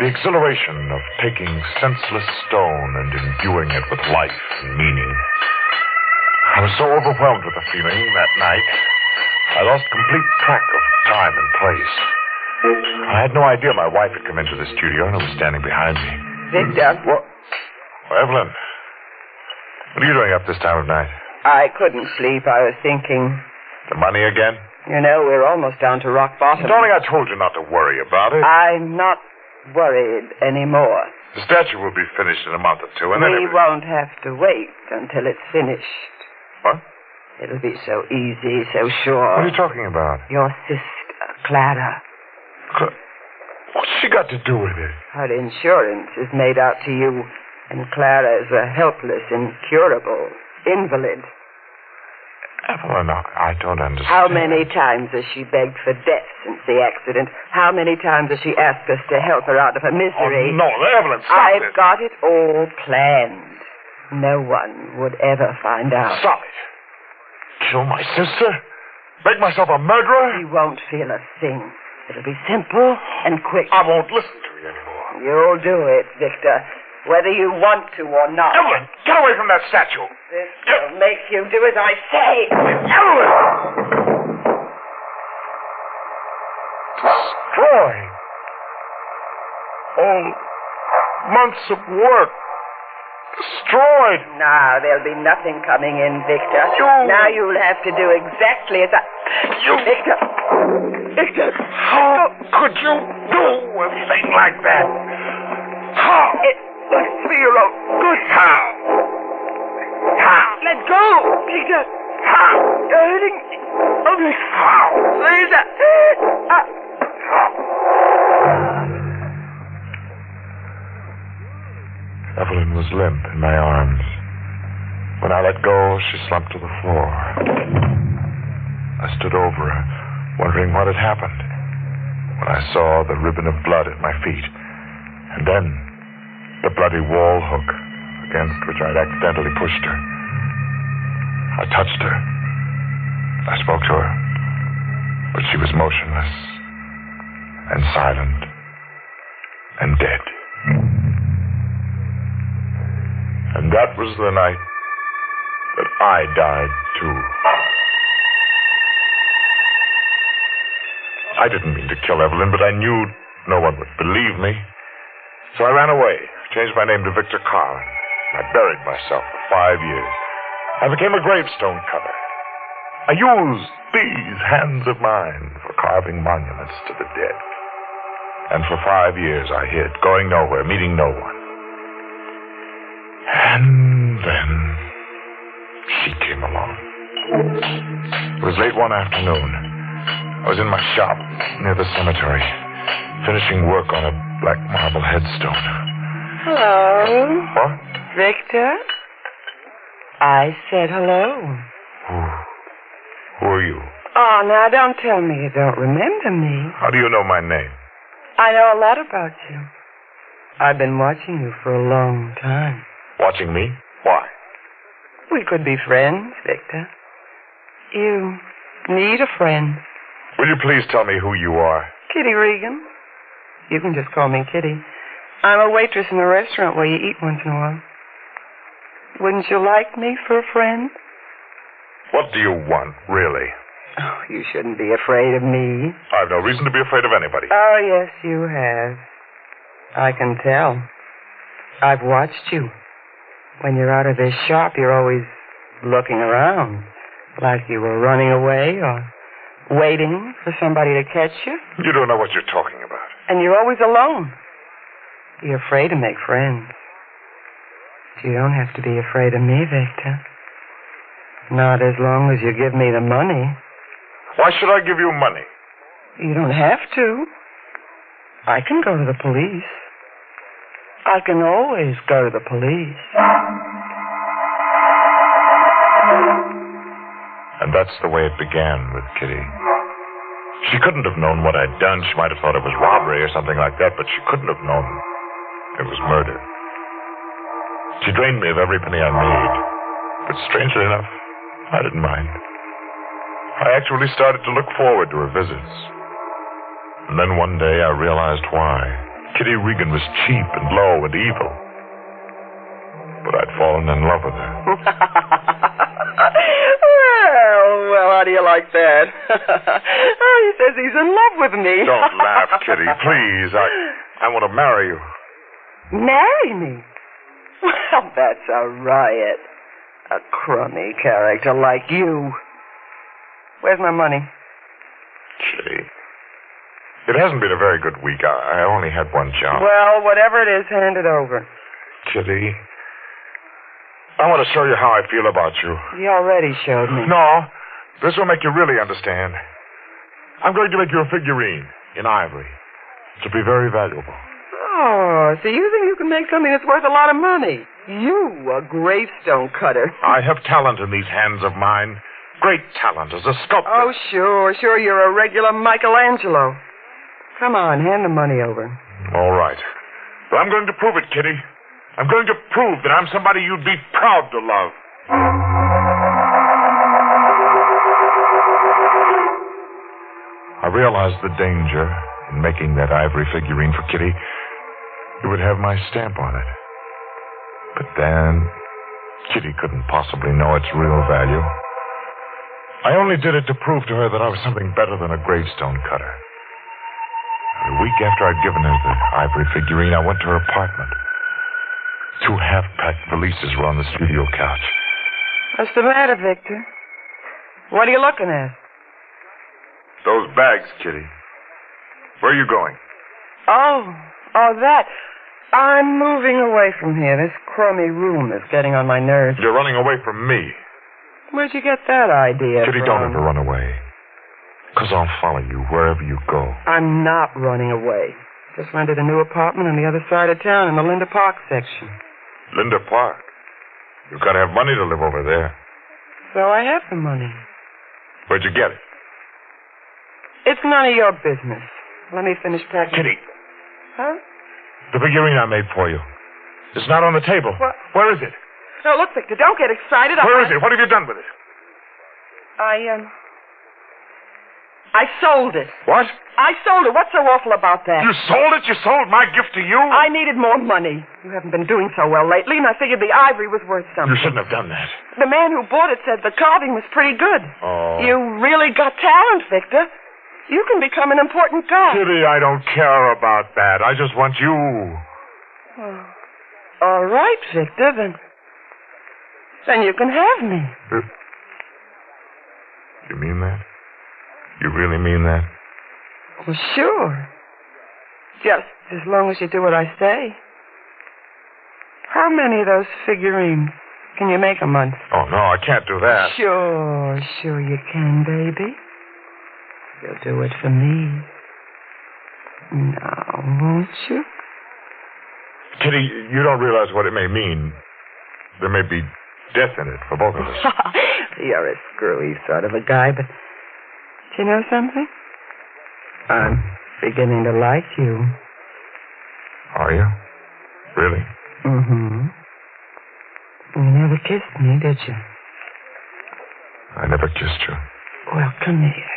The exhilaration of taking senseless stone and imbuing it with life and meaning. I was so overwhelmed with the feeling that night, I lost complete track of time and place. I had no idea my wife had come into the studio and was standing behind me. Victor. What? Oh, Evelyn. What are you doing up this time of night? I couldn't sleep. I was thinking. The money again? You know, we're almost down to rock bottom. Darling, I told you not to worry about it. I'm not worried anymore. The statue will be finished in a month or two, and then... We won't have to wait until it's finished. What? It'll be so easy, so sure. What are you talking about? Your sister, Clara. What's she got to do with it? Her insurance is made out to you, and Clara is a helpless, incurable invalid. Evelyn, I don't understand. How many times has she begged for death since the accident? How many times has she asked us to help her out of her misery? Oh, no, Evelyn, stop it. I've got it all planned. No one would ever find out. Stop it. Kill my sister? Make myself a murderer? You won't feel a thing. It'll be simple and quick. I won't listen to you anymore. You'll do it, Victor, whether you want to or not. Evelyn, get away from that statue. This will make you do as I say. Evelyn! Destroyed. All months of work. Destroyed. Now there'll be nothing coming in, Victor. Now you'll have to do exactly as I... Victor! Victor! How could you do a thing like that? How? It must feel a good How? How? Let go, Peter. How? You're hurting me. How? Lisa. Evelyn was limp in my arms. When I let go, she slumped to the floor. I stood over her, wondering what had happened, when I saw the ribbon of blood at my feet, and then the bloody wall hook against which I'd accidentally pushed her. I touched her. I spoke to her, but she was motionless and silent and dead. And that was the night that I died, too. I didn't mean to kill Evelyn, but I knew no one would believe me. So I ran away, changed my name to Victor Carlin. I buried myself for 5 years. I became a gravestone cutter. I used these hands of mine for carving monuments to the dead. And for 5 years I hid, going nowhere, meeting no one. And then she came along. It was late one afternoon. I was in my shop near the cemetery, finishing work on a black marble headstone. Hello. What? Victor? I said hello. Who are you? Oh, now don't tell me you don't remember me. How do you know my name? I know a lot about you. I've been watching you for a long time. Watching me? Why? We could be friends, Victor. You need a friend. Will you please tell me who you are? Kitty Regan. You can just call me Kitty. I'm a waitress in a restaurant where you eat once in a while. Wouldn't you like me for a friend? What do you want, really? Oh, you shouldn't be afraid of me. I've no reason to be afraid of anybody. Oh, yes, you have. I can tell. I've watched you. When you're out of this shop, you're always looking around, like you were running away or waiting for somebody to catch you. You don't know what you're talking about. And you're always alone. You're afraid to make friends. You don't have to be afraid of me, Victor. Not as long as you give me the money. Why should I give you money? You don't have to. I can go to the police. I can always go to the police. And that's the way it began with Kitty. She couldn't have known what I'd done. She might have thought it was robbery or something like that, but she couldn't have known it was murder. She drained me of every penny I made. But strangely enough, I didn't mind. I actually started to look forward to her visits. And then one day I realized why. Kitty Regan was cheap and low and evil. But I'd fallen in love with her. Well, how do you like that? Oh, he says he's in love with me. Don't laugh, Kitty, please. I want to marry you. Marry me? Well, that's a riot. A crummy character like you. Where's my money? Kitty, it hasn't been a very good week. I only had one job. Well, whatever it is, hand it over. Kitty, I want to show you how I feel about you. You already showed me. No, this will make you really understand. I'm going to make you a figurine in ivory. It'll be very valuable. Oh, so you think you can make something that's worth a lot of money? You, a gravestone cutter. I have talent in these hands of mine. Great talent as a sculptor. Oh, sure. You're a regular Michelangelo. Come on, hand the money over. All right. But I'm going to prove it, Kitty. I'm going to prove that I'm somebody you'd be proud to love. I realized the danger in making that ivory figurine for Kitty. It would have my stamp on it. But then, Kitty couldn't possibly know its real value. I only did it to prove to her that I was something better than a gravestone cutter. A week after I'd given her the ivory figurine, I went to her apartment. 2 half-packed valises were on the studio couch. What's the matter, Victor? What are you looking at? Those bags, Kitty. Where are you going? Oh, that. I'm moving away from here. This crummy room is getting on my nerves. You're running away from me. Where'd you get that idea Kitty, from? don't ever run away. Because I'll follow you wherever you go. I'm not running away. Just rented a new apartment on the other side of town in the Linda Park section. Linda Park? You've got to have money to live over there. So I have the money. Where'd you get it? It's none of your business. Let me finish packing. Kitty. Huh? The figurine I made for you. It's not on the table. What? Where is it? No, look, Victor, don't get excited. Where is it? What have you done with it? I sold it. What? I sold it. What's so awful about that? You sold it? You sold my gift to you? I needed more money. You haven't been doing so well lately, and I figured the ivory was worth something. You shouldn't have done that. The man who bought it said the carving was pretty good. Oh. You really got talent, Victor. You can become an important guy. Kitty, I don't care about that. I just want you. Oh. All right, Victor, then you can have me. You mean that? You really mean that? Well, sure. Just as long as you do what I say. How many of those figurines can you make a month? Oh, no, I can't do that. Sure you can, baby. You'll do it for me. Now, won't you? Kitty, you don't realize what it may mean. There may be death in it for both of us. You're a screwy sort of a guy, but do you know something? I'm beginning to like you. Are you? Really? Mm-hmm. You never kissed me, did you? I never kissed you. Well, come here.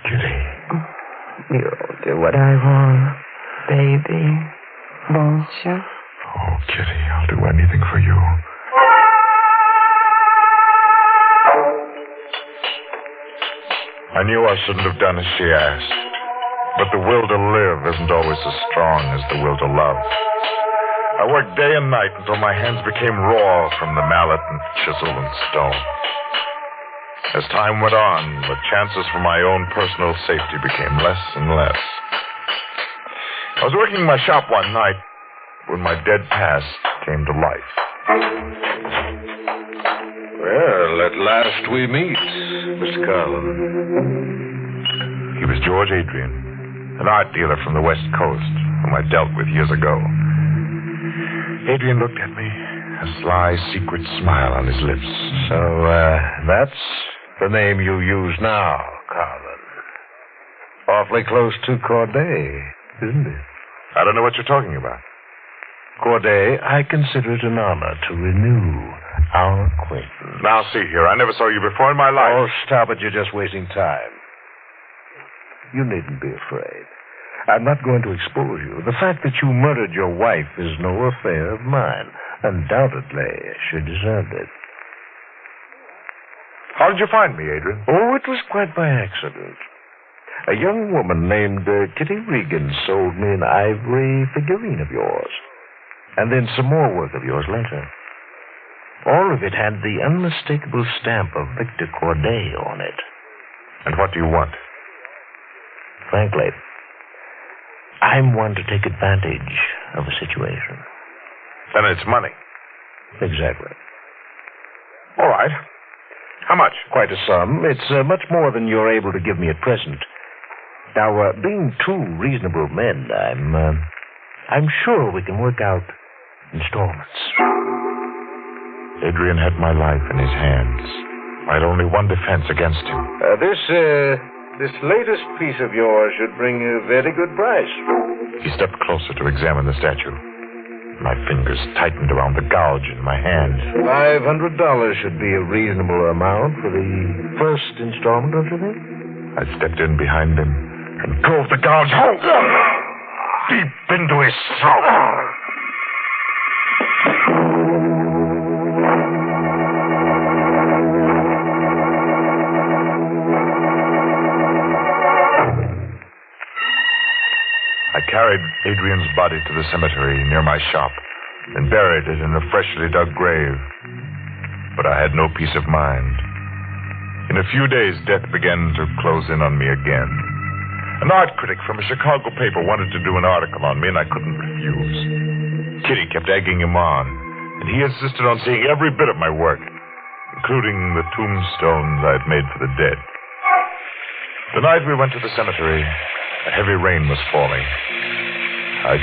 Kitty. You'll do what I want, baby. Won't you? Oh, Kitty, I'll do anything for you. I knew I shouldn't have done as she asked. But the will to live isn't always as strong as the will to love. I worked day and night until my hands became raw from the mallet and chisel and stone. As time went on, the chances for my own personal safety became less and less. I was working in my shop one night when my dead past came to life. Well, at last we meet, Mr. Carlin. He was George Adrian, an art dealer from the West Coast, whom I dealt with years ago. Adrian looked at me, a sly, secret smile on his lips. So, that's the name you use now, Carlin. Awfully close to Corday, isn't it? I don't know what you're talking about. Corday, I consider it an honor to renew our acquaintance. Now, see here, I never saw you before in my life. Oh, stop it. You're just wasting time. You needn't be afraid. I'm not going to expose you. The fact that you murdered your wife is no affair of mine. Undoubtedly, she deserved it. How did you find me, Adrian? Oh, it was quite by accident. A young woman named Kitty Regan sold me an ivory figurine of yours. And then some more work of yours later. All of it had the unmistakable stamp of Victor Corday on it. And what do you want? Frankly, I'm one to take advantage of a situation. Then it's money. Exactly. All right. How much? Quite a sum. It's much more than you're able to give me at present. Now, being two reasonable men, I'm sure we can work out installments. Adrian had my life in his hands. I had only one defense against him. This latest piece of yours should bring you a very good price. He stepped closer to examine the statue. My fingers tightened around the gouge in my hand. $500 should be a reasonable amount for the first installment, don't you think? I stepped in behind him and drove the gouge home, deep into his throat. I carried Adrian's body to the cemetery near my shop and buried it in a freshly dug grave. But I had no peace of mind. In a few days, death began to close in on me again. An art critic from a Chicago paper wanted to do an article on me, and I couldn't refuse. Kitty kept egging him on, and he insisted on seeing every bit of my work, including the tombstones I had made for the dead. The night we went to the cemetery, a heavy rain was falling. I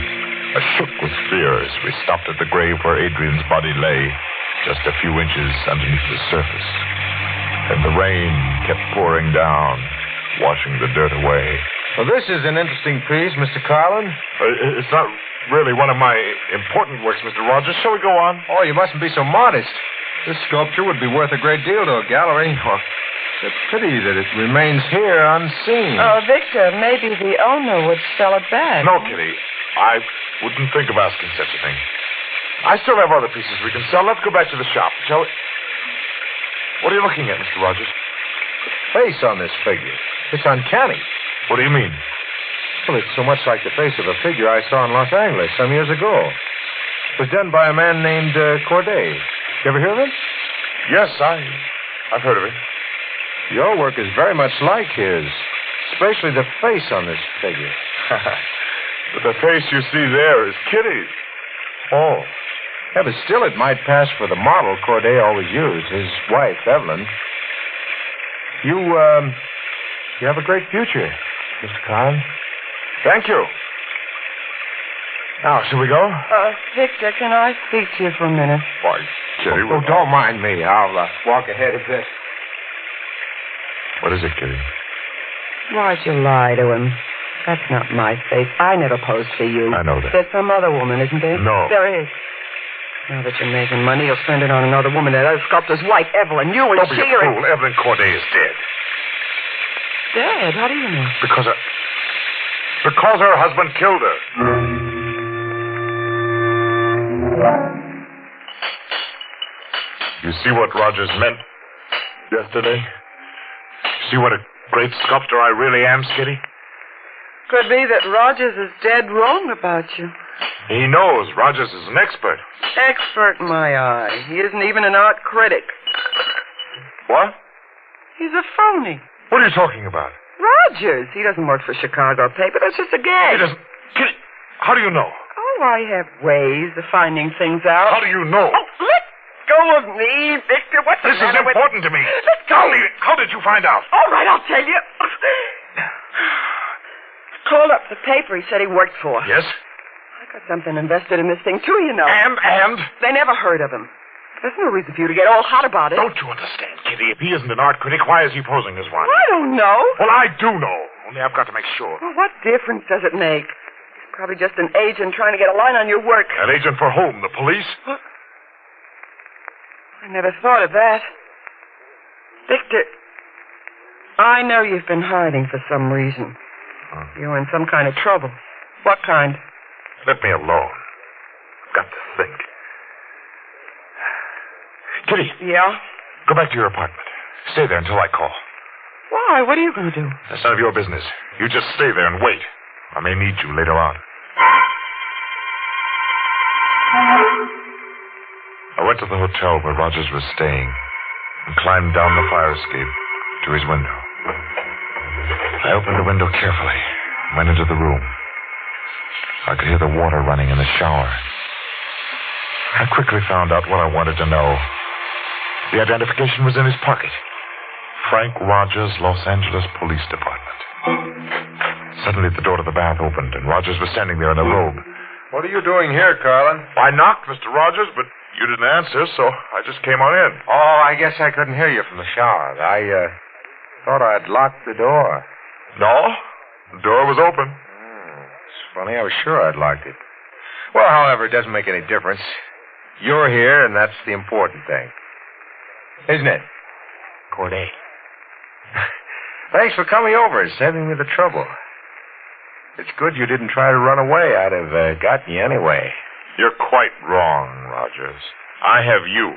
shook with fear as we stopped at the grave where Adrian's body lay. just a few inches underneath the surface. And the rain kept pouring down, washing the dirt away. Well, this is an interesting piece, Mr. Carlin. It's not really one of my important works, Mr. Rogers. Shall we go on? Oh, you mustn't be so modest. This sculpture would be worth a great deal to a gallery. Well, it's a pity that it remains here unseen. Oh, Victor, maybe the owner would sell it back. No, Kitty. I wouldn't think of asking such a thing. I still have other pieces we can sell. Let's go back to the shop, shall we? What are you looking at, Mr. Rogers? The face on this figure. It's uncanny. What do you mean? Well, it's so much like the face of a figure I saw in Los Angeles some years ago. It was done by a man named Corday. You ever hear of him? Yes, I've heard of it. Your work is very much like his, especially the face on this figure. But the face you see there is Kitty's. Oh. Yeah, but still it might pass for the model Corday always used, his wife, Evelyn. You have a great future, Mr. Carlin. Thank you. Now, shall we go? Victor, can I speak to you for a minute? Why, Kitty, Oh, don't mind me. I'll walk ahead a bit. What is it, Kitty? Why'd you lie to him? That's not my face. I never posed for you. I know that. There's some other woman, isn't there? No. There is. Now that you're making money, you'll spend it on another woman, that other sculptor's wife, Evelyn. You and Don't be she a are... fool. Evelyn Corday is dead. Dead? How do you know? Because her husband killed her. You see what Rogers meant yesterday? See what a great sculptor I really am, Skitty? Could be that Rogers is dead wrong about you. He knows Rogers is an expert. Expert, my eye. He isn't even an art critic. What? He's a phony. What are you talking about? Rogers. He doesn't work for Chicago paper. That's just a gag. He doesn't... Kitty, how do you know? Oh, I have ways of finding things out. How do you know? Oh, let go of me, Victor. What's the This is matter with... important to me. Let go. How did you find out? All right, I'll tell you. Called up the paper he said he worked for. Yes? I got something invested in this thing, too, you know. And? They never heard of him. There's no reason for you to get all hot about it. Don't you understand, Kitty? If he isn't an art critic, why is he posing as one? I don't know. Well, I do know. Only I've got to make sure. Well, what difference does it make? He's probably just an agent trying to get a line on your work. An agent for whom? The police? What? I never thought of that. Victor, I know you've been hiding for some reason. You're in some kind of trouble. What kind? Let me alone. I've got to think. Kitty. Yeah? Go back to your apartment. Stay there until I call. Why? What are you going to do? That's none of your business. You just stay there and wait. I may need you later on. I went to the hotel where Rogers was staying and climbed down the fire escape to his window. I opened the window carefully and went into the room. I could hear the water running in the shower. I quickly found out what I wanted to know. The identification was in his pocket. Frank Rogers, Los Angeles Police Department. Suddenly the door to the bath opened and Rogers was standing there in a robe. What are you doing here, Carlin? I knocked, Mr. Rogers, but you didn't answer, so I just came on in. Oh, I guess I couldn't hear you from the shower. I thought I'd locked the door. No, the door was open. It's funny, I was sure I'd locked it. Well, however, it doesn't make any difference. You're here, and that's the important thing. Isn't it? Corday. Thanks for coming over and saving me the trouble. It's good you didn't try to run away. I'd have gotten you anyway. You're quite wrong, Rogers. I have you.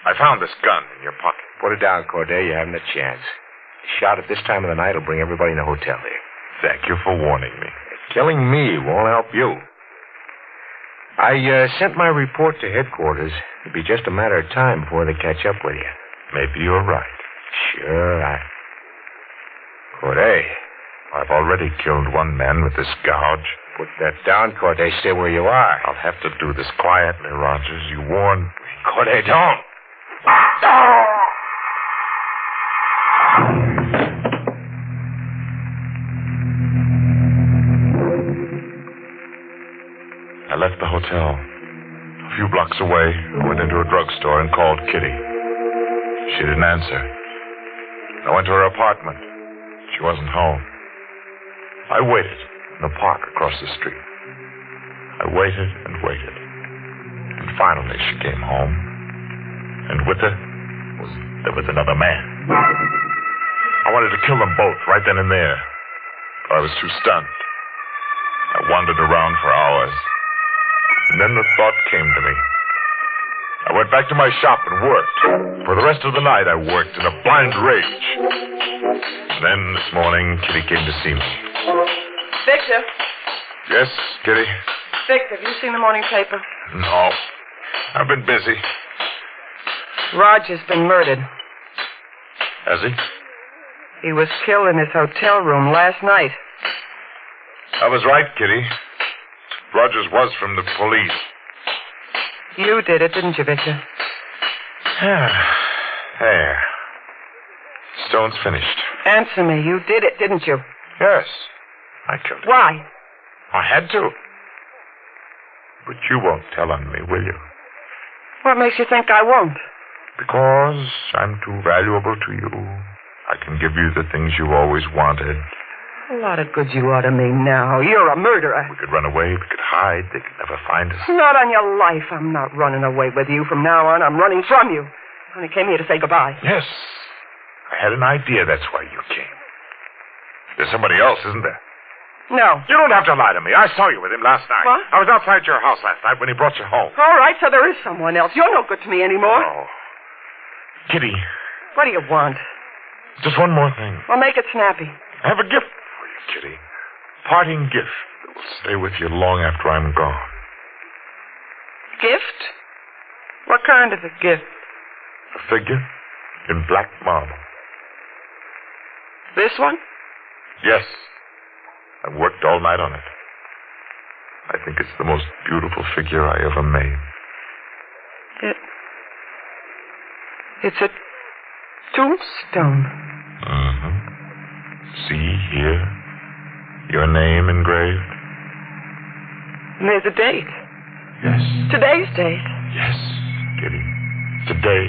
I found this gun in your pocket. Put it down, Corday. You haven't a chance. A shot at this time of the night will bring everybody in the hotel here. Thank you for warning me. Killing me won't help you. I sent my report to headquarters. It'll be just a matter of time before they catch up with you. Maybe you're right. Sure, Corday. I've already killed one man with this gouge. Put that down, Corday. Stay where you are. I'll have to do this quietly, Rogers. You warned me. Corday, don't. I left the hotel. A few blocks away, I went into a drugstore and called Kitty. She didn't answer. I went to her apartment. She wasn't home. I waited in the park across the street. I waited and waited. And finally she came home. And with her was another man. I wanted to kill them both right then and there. But I was too stunned. I wandered around for hours. And then the thought came to me. I went back to my shop and worked. For the rest of the night, I worked in a blind rage. And then this morning, Kitty came to see me. Victor. Yes, Kitty? Victor, have you seen the morning paper? No. I've been busy. Roger's been murdered. Has he? He was killed in his hotel room last night. I was right, Kitty. Rogers was from the police. You did it, didn't you, Victor? There. Stone's finished. Answer me. You did it, didn't you? Yes. I killed him. Why? I had to. But you won't tell on me, will you? What makes you think I won't? Because I'm too valuable to you. I can give you the things you've always wanted. A lot of good you are to me now. You're a murderer. We could run away. We could hide. They could never find us. Not on your life. I'm not running away with you from now on. I'm running from you. I only came here to say goodbye. Yes. I had an idea that's why you came. There's somebody else, isn't there? No. You don't have to lie to me. I saw you with him last night. What? I was outside your house last night when he brought you home. All right, so there is someone else. You're no good to me anymore. No. Kitty. What do you want? Just one more thing. Well, make it snappy. I have a gift for you, Kitty. Parting gift that will stay with you long after I'm gone. Gift? What kind of a gift? A figure in black marble. This one? Yes. I worked all night on it. I think it's the most beautiful figure I ever made. It's a tombstone. Mm-hmm. See here? Your name engraved? And there's a date. Yes. Today's date. Yes, Kitty. Today.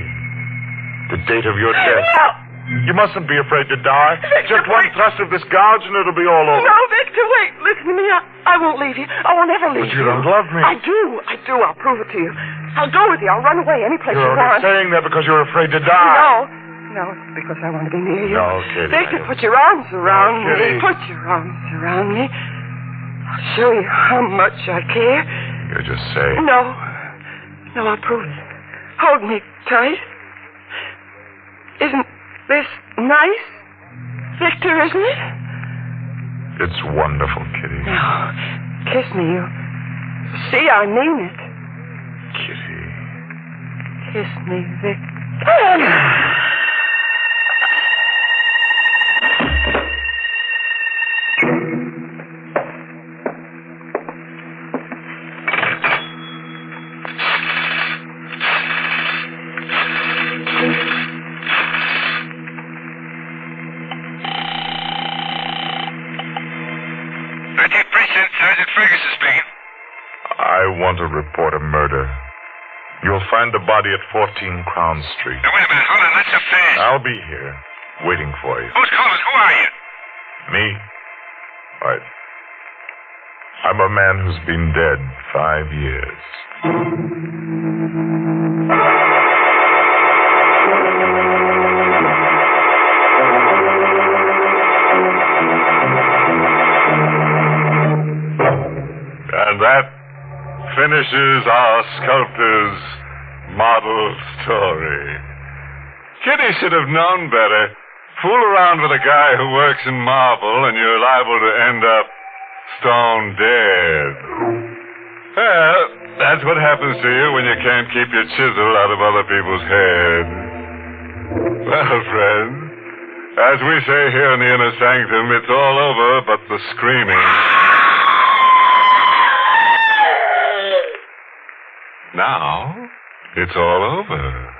The date of your death. No! You mustn't be afraid to die. Victor, just one thrust of this gouge and it'll be all over. No, Victor, wait. Listen to me. I won't leave you. I won't ever leave you. But you don't love me. I do. I'll prove it to you. I'll go with you. I'll run away any place You're you want. only saying that because you're afraid to die. No, it's because I want to be near you. No, Kitty. Victor, put your arms around Kitty. me. Put your arms around me. I'll show you how much I care. You're just saying. No, I'll prove it. Hold me tight. Isn't this nice, Victor, isn't it? It's wonderful, Kitty. Now, kiss me. You see, I mean it. Kitty. Kiss me, Victor. I want to report a murder. You'll find the body at 14 Crown Street. Now, wait a minute. Hold on. That's so fast. I'll be here, waiting for you. Who's calling? Who are you? Me? I'm a man who's been dead 5 years. And that finishes our sculptor's model story. Kitty should have known better. Fool around with a guy who works in marble and you're liable to end up stone dead. Well, that's what happens to you when you can't keep your chisel out of other people's heads. Well, friends, as we say here in the inner sanctum, it's all over but the screaming. Now, it's all over.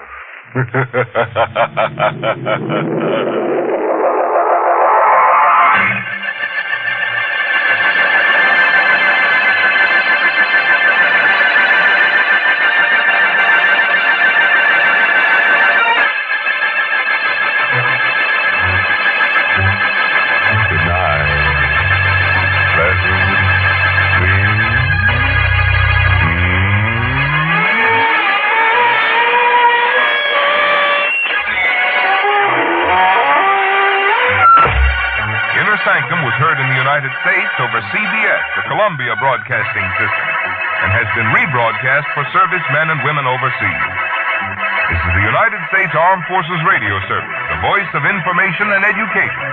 Sanctum was heard in the United States over CBS, the Columbia Broadcasting System, and has been rebroadcast for servicemen and women overseas. This is the United States Armed Forces Radio Service, the voice of information and education.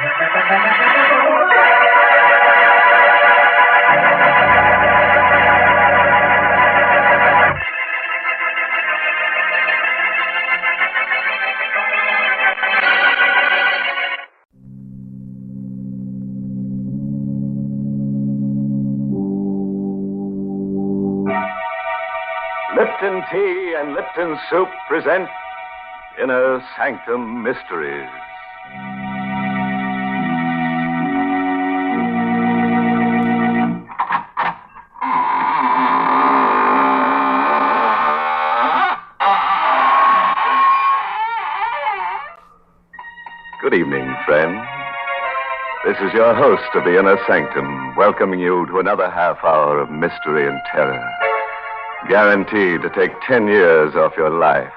Lipton Tea and Lipton Soup present Inner Sanctum Mysteries. Good evening, friends. This is your host of the Inner Sanctum, welcoming you to another half hour of mystery and terror. Guaranteed to take 10 years off your life.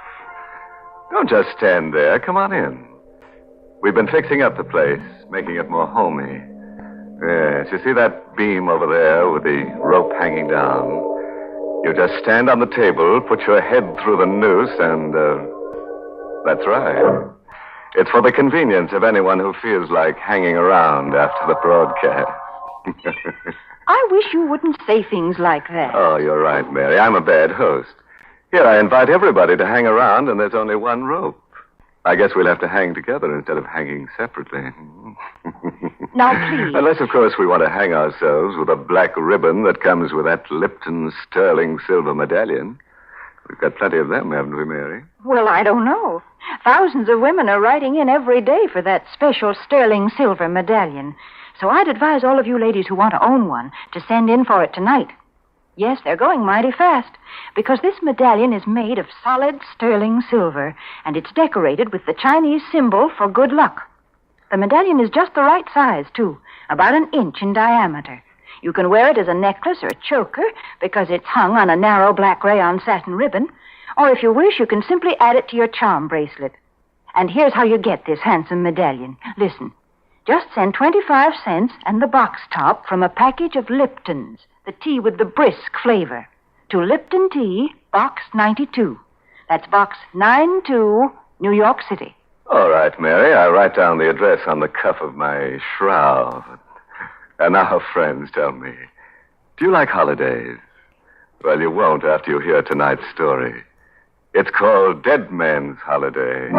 Don't just stand there. Come on in. We've been fixing up the place, making it more homey. Yes, you see that beam over there with the rope hanging down? You just stand on the table, put your head through the noose, and, that's right. It's for the convenience of anyone who feels like hanging around after the broadcast. I wish you wouldn't say things like that. Oh, you're right, Mary. I'm a bad host. Here, I invite everybody to hang around, and there's only one rope. I guess we'll have to hang together instead of hanging separately. Now, please. Unless, of course, we want to hang ourselves with a black ribbon that comes with that Lipton sterling silver medallion. We've got plenty of them, haven't we, Mary? Well, I don't know. Thousands of women are writing in every day for that special sterling silver medallion. So I'd advise all of you ladies who want to own one to send in for it tonight. Yes, they're going mighty fast, because this medallion is made of solid sterling silver, and it's decorated with the Chinese symbol for good luck. The medallion is just the right size, too, about 1 inch in diameter. You can wear it as a necklace or a choker, because it's hung on a narrow black rayon satin ribbon, or if you wish, you can simply add it to your charm bracelet. And here's how you get this handsome medallion. Listen. Just send 25 cents and the box top from a package of Liptons, the tea with the brisk flavor, to Lipton Tea, Box 92. That's Box 92, New York City. All right, Mary. I'll write down the address on the cuff of my shroud. And now, friends, tell me, do you like holidays? Well, you won't after you hear tonight's story. It's called Dead Man's Holiday.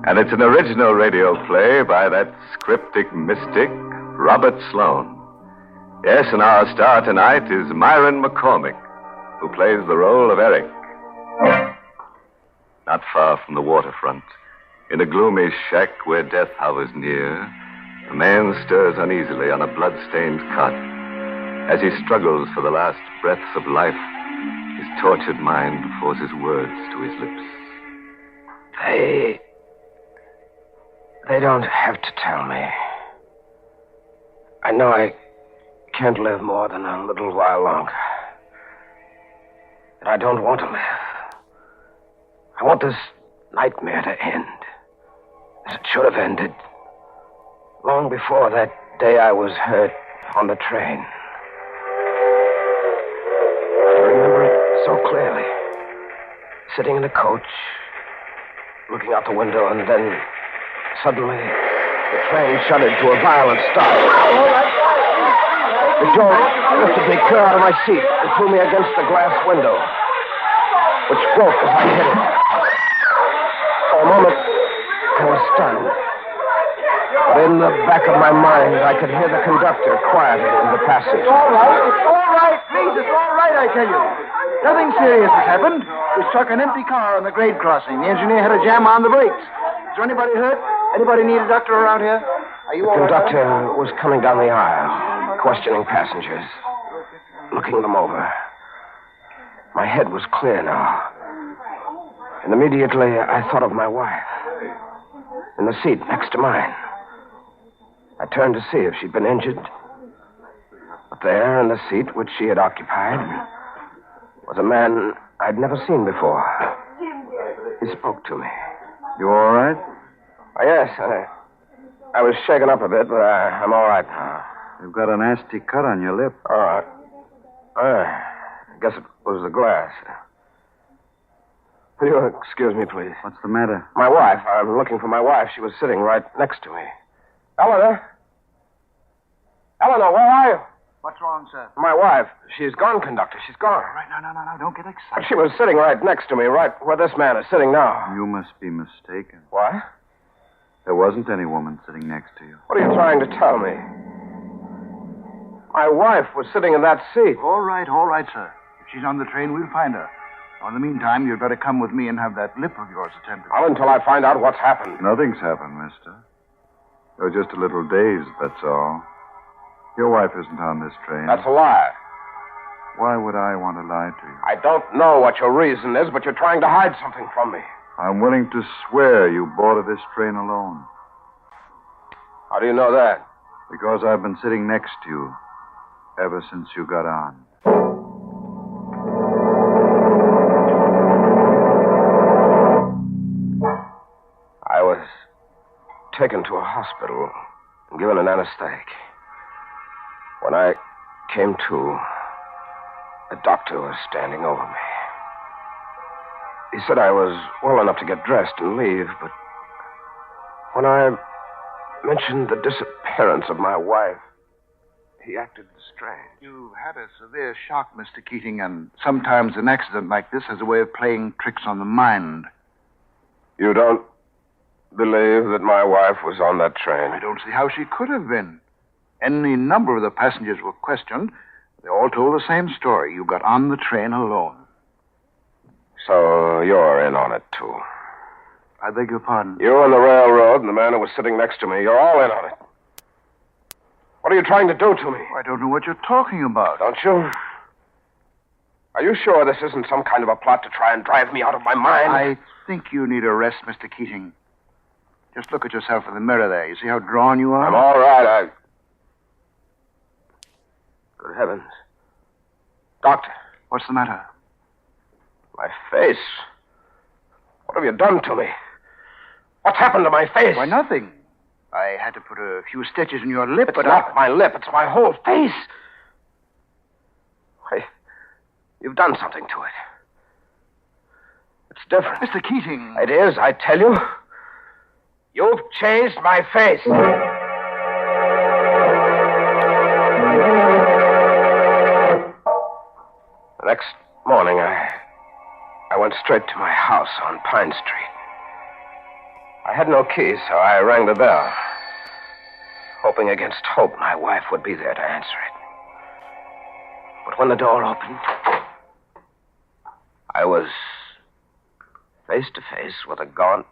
And it's an original radio play by that cryptic mystic, Robert Sloane. Yes, and our star tonight is Myron McCormick, who plays the role of Eric. Not far from the waterfront, in a gloomy shack where death hovers near, a man stirs uneasily on a blood-stained cot. As he struggles for the last breaths of life, his tortured mind forces words to his lips. They don't have to tell me. I know I can't live more than a little while longer. And I don't want to live. I want this nightmare to end, as it should have ended long before that day I was hurt on the train. I remember it so clearly. Sitting in the coach, looking out the window, and then suddenly the train shuddered to a violent stop. The jolt lifted me clear out of my seat and threw me against the glass window, which broke as I hit it. For a moment, I was stunned. But in the back of my mind, I could hear the conductor quieting the passage. It's all right. Please, it's all right, I tell you. Nothing serious has happened. We struck an empty car on the grade crossing. The engineer had a jam on the brakes. Is there anybody hurt? Anybody need a doctor around here? Are you all right? The conductor was coming down the aisle, questioning passengers, looking them over. My head was clear now. And immediately I thought of my wife, in the seat next to mine. I turned to see if she'd been injured. But there, in the seat which she had occupied, was a man I'd never seen before. He spoke to me. You all right? Oh, yes. I was shaken up a bit, but I'm all right now. You've got a nasty cut on your lip. All right. I guess it was the glass. Will you excuse me, please? What's the matter? My wife. I'm looking for my wife. She was sitting right next to me. Eleanor? Eleanor, where are you? What's wrong, sir? My wife. She's gone, conductor. She's gone. All right, no. Don't get excited. She was sitting right next to me, right where this man is sitting now. You must be mistaken. What? There wasn't any woman sitting next to you. What are you trying to tell me? My wife was sitting in that seat. All right, sir. If she's on the train, we'll find her. Now, in the meantime, you'd better come with me and have that lip of yours attended. Not until I find out what's happened. Nothing's happened, mister. You're just a little dazed, that's all. Your wife isn't on this train. That's a lie. Why would I want to lie to you? I don't know what your reason is, but you're trying to hide something from me. I'm willing to swear you boarded this train alone. How do you know that? Because I've been sitting next to you ever since you got on. I was taken to a hospital and given an anesthetic. When I came to, a doctor was standing over me. He said I was well enough to get dressed and leave, but when I mentioned the disappearance of my wife, he acted strange. You've had a severe shock, Mr. Keating, and sometimes an accident like this has a way of playing tricks on the mind. You don't believe that my wife was on that train? I don't see how she could have been. Any number of the passengers were questioned. They all told the same story. You got on the train alone. So you're in on it, too. I beg your pardon? You and the railroad and the man who was sitting next to me, you're all in on it. What are you trying to do to me? I don't know what you're talking about. Don't you? Are you sure this isn't some kind of a plot to try and drive me out of my mind? I think you need a rest, Mr. Keating. Just look at yourself in the mirror there. You see how drawn you are? I'm all right. Good heavens. Doctor. What's the matter? My face. What have you done to me? What's happened to my face? Why, nothing. I had to put a few stitches in your lip, It's not my lip. It's my whole face. Why, you've done something to it. It's different. Mr. Keating. It is, I tell you. You've changed my face. The next morning, I went straight to my house on Pine Street. I had no key, so I rang the bell, hoping against hope my wife would be there to answer it. But when the door opened, I was face to face with a gaunt,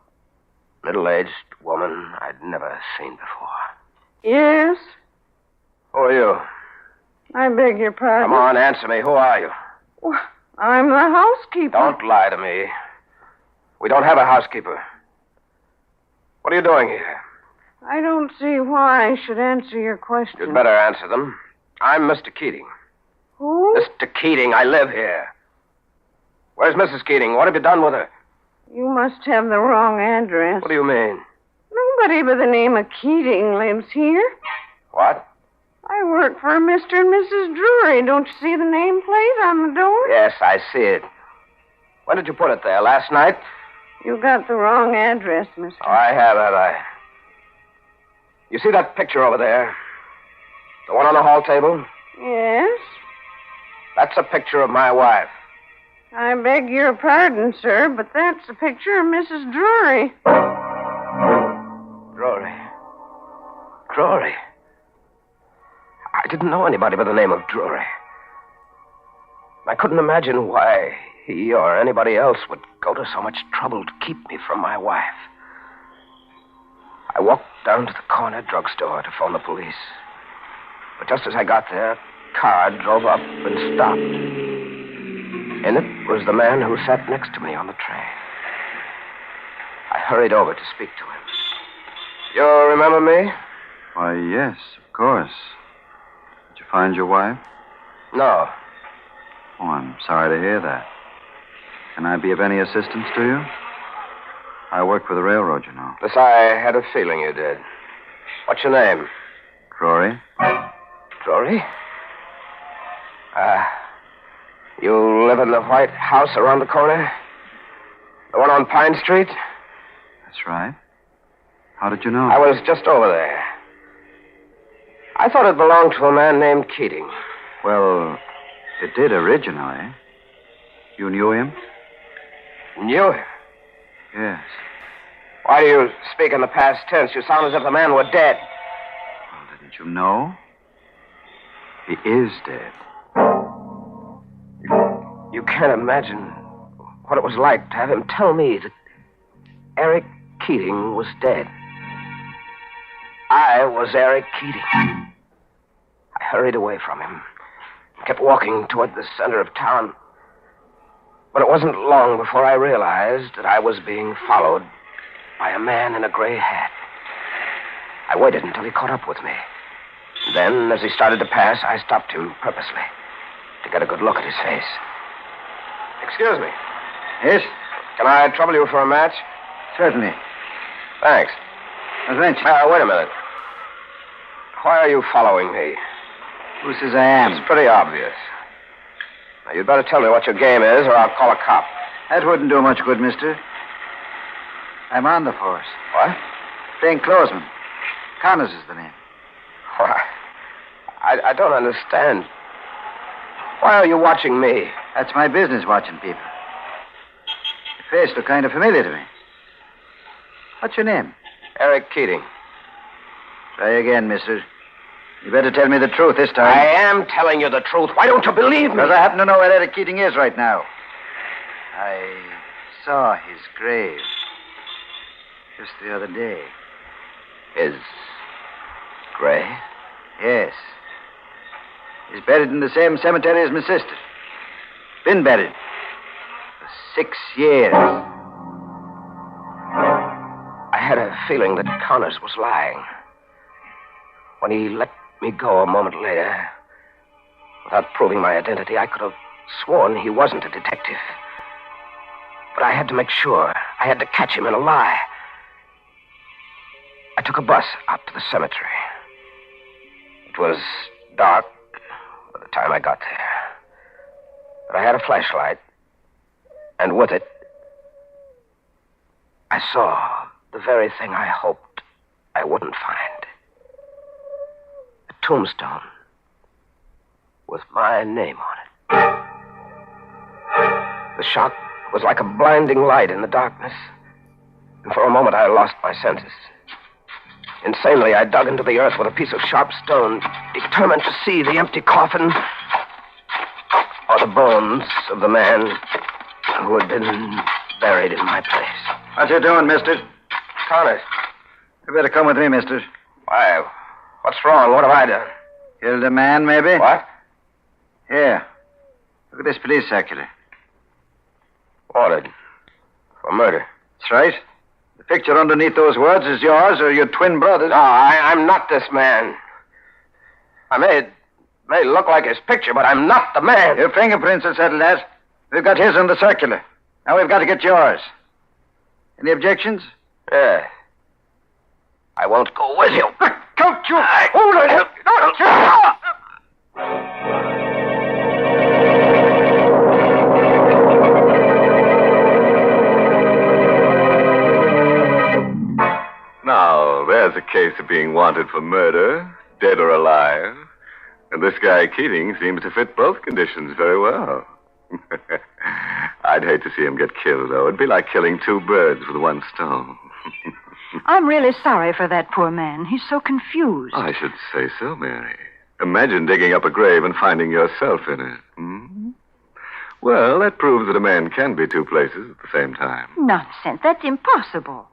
middle-aged woman I'd never seen before. Yes? Who are you? I beg your pardon. Come on, answer me. Who are you? Well, I'm the housekeeper. Don't lie to me. We don't have a housekeeper. What are you doing here? I don't see why I should answer your question. You'd better answer them. I'm Mr. Keating. Who? Mr. Keating, I live here. Where's Mrs. Keating? What have you done with her? You must have the wrong address. What do you mean? Nobody by the name of Keating lives here. What? I work for Mr. and Mrs. Drury. Don't you see the nameplate on the door? Yes, I see it. When did you put it there? Last night? You got the wrong address, Mr. Oh, I have I? You see that picture over there? The one on the hall table? Yes? That's a picture of my wife. I beg your pardon, sir, but that's a picture of Mrs. Drury. Drury. I didn't know anybody by the name of Drury. I couldn't imagine why he or anybody else would go to so much trouble to keep me from my wife. I walked down to the corner drugstore to phone the police. But just as I got there, a car drove up and stopped. In it was the man who sat next to me on the train. I hurried over to speak to him. You remember me? Why, yes, of course. Did you find your wife? No. Oh, I'm sorry to hear that. Can I be of any assistance to you? I work for the railroad, you know. Yes, I had a feeling you did. What's your name? Rory. Rory? You live in the white house around the corner? The one on Pine Street? That's right. How did you know? I was just over there. I thought it belonged to a man named Keating. Well, it did originally. You knew him? Knew him? Yes. Why do you speak in the past tense? You sound as if the man were dead. Well, didn't you know? He is dead. You can't imagine what it was like to have him tell me that Eric Keating was dead. I was Eric Keating. I hurried away from him, kept walking toward the center of town. But it wasn't long before I realized that I was being followed by a man in a gray hat. I waited until he caught up with me. Then, as he started to pass, I stopped him purposely to get a good look at his face. Excuse me. Yes? Can I trouble you for a match? Certainly. Thanks. Wait a minute. Why are you following me? Who says I am? It's pretty obvious. Now, you'd better tell me what your game is, or I'll call a cop. That wouldn't do much good, mister. I'm on the force. What? Plainclothesman. Connors is the name. Why? I don't understand. Why are you watching me? That's my business, watching people. Your face looked kind of familiar to me. What's your name? Eric Keating. Try again, mister. You better tell me the truth this time. I am telling you the truth. Why don't you believe me? Because I happen to know where Eric Keating is right now. I saw his grave just the other day. His grave? Yes. He's buried in the same cemetery as my sister. Been buried for 6 years. I had a feeling that Connors was lying. When he let me go a moment later, without proving my identity, I could have sworn he wasn't a detective. But I had to make sure. I had to catch him in a lie. I took a bus out to the cemetery. It was dark by the time I got there. But I had a flashlight, and with it, I saw the very thing I hoped I wouldn't find. A tombstone with my name on it. The shock was like a blinding light in the darkness, and for a moment I lost my senses. Insanely, I dug into the earth with a piece of sharp stone, determined to see the empty coffin or the bones of the man who had been buried in my place. What you doing, mister? Connors. You better come with me, mister. Why? What's wrong? What have I done? Killed a man, maybe? What? Here. Look at this police circular. Wanted. For murder. That's right. The picture underneath those words is yours or your twin brother's. No, I'm not this man. I may look like his picture, but I'm not the man. Your fingerprints will settle that. We've got his on the circular. Now we've got to get yours. Any objections? Yeah. I won't go with you. Don't you hold it! Now, there's a case of being wanted for murder, dead or alive. And this guy Keating seems to fit both conditions very well. I'd hate to see him get killed, though. It'd be like killing two birds with one stone. I'm really sorry for that poor man. He's so confused. I should say so, Mary. Imagine digging up a grave and finding yourself in it. Hmm? Well, that proves that a man can be two places at the same time. Nonsense. That's impossible.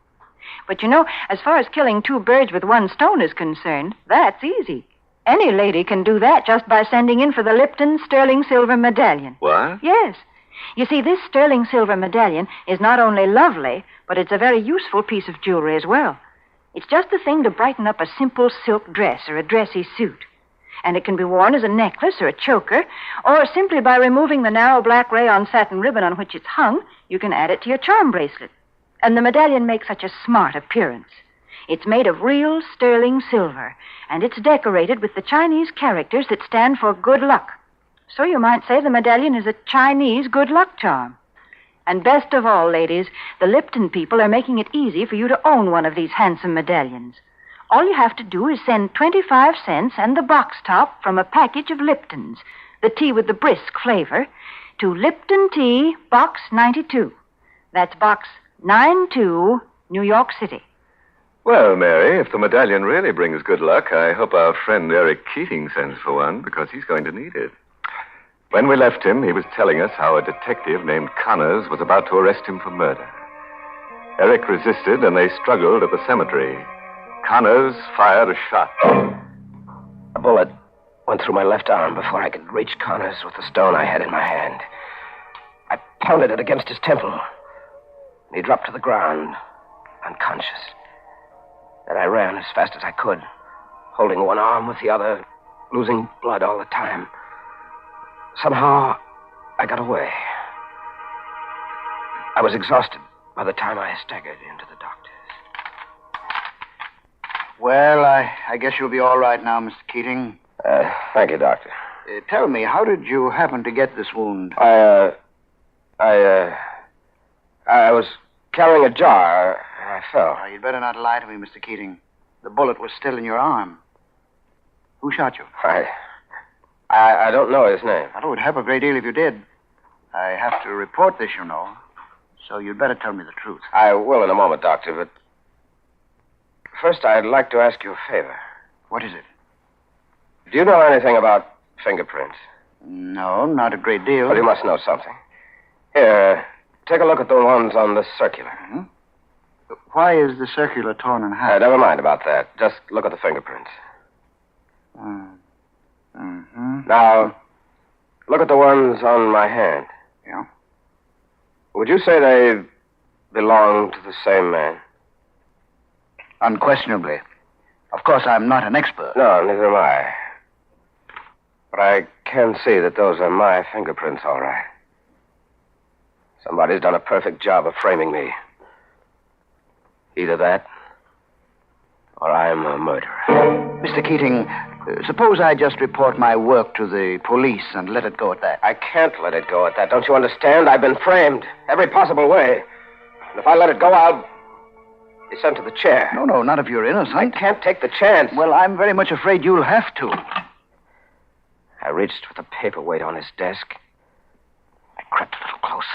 But you know, as far as killing two birds with one stone is concerned, that's easy. Any lady can do that just by sending in for the Lipton sterling silver medallion. What? Yes. You see, this sterling silver medallion is not only lovely, but it's a very useful piece of jewelry as well. It's just the thing to brighten up a simple silk dress or a dressy suit. And it can be worn as a necklace or a choker, or simply by removing the narrow black rayon satin ribbon on which it's hung, you can add it to your charm bracelet. And the medallion makes such a smart appearance. It's made of real sterling silver, and it's decorated with the Chinese characters that stand for good luck. So you might say the medallion is a Chinese good luck charm. And best of all, ladies, the Lipton people are making it easy for you to own one of these handsome medallions. All you have to do is send 25 cents and the box top from a package of Liptons, the tea with the brisk flavor, to Lipton Tea, Box 92. That's Box 92, New York City. Well, Mary, if the medallion really brings good luck, I hope our friend Eric Keating sends for one, because he's going to need it. When we left him, he was telling us how a detective named Connors was about to arrest him for murder. Eric resisted, and they struggled at the cemetery. Connors fired a shot. A bullet went through my left arm before I could reach Connors with the stone I had in my hand. I pounded it against his temple, and he dropped to the ground, unconscious. Then I ran as fast as I could, holding one arm with the other, losing blood all the time. Somehow, I got away. I was exhausted by the time I staggered into the doctor's. Well, I guess you'll be all right now, Mr. Keating. Thank you, Doctor. Tell me, how did you happen to get this wound? I was carrying a jar. I fell. Oh, you'd better not lie to me, Mr. Keating. The bullet was still in your arm. Who shot you? I don't know his name. Well, it would help a great deal if you did. I have to report this, you know. So you'd better tell me the truth. I will in a moment, Doctor, but first I'd like to ask you a favor. What is it? Do you know anything about fingerprints? No, not a great deal. Well, you must know something. Here, take a look at the ones on the circular. Hmm? Why is the circular torn in half? Never mind about that. Just look at the fingerprints. Mm-hmm. Now, look at the ones on my hand. Yeah? Would you say they belong to the same man? Unquestionably. Of course, I'm not an expert. No, neither am I. But I can see that those are my fingerprints, all right. Somebody's done a perfect job of framing me. Either that, or I'm a murderer. Mr. Keating, suppose I just report my work to the police and let it go at that. I can't let it go at that. Don't you understand? I've been framed every possible way. And if I let it go, I'll be sent to the chair. No, not if you're innocent. I can't take the chance. Well, I'm very much afraid you'll have to. I reached for the paperweight on his desk. I crept a little closer.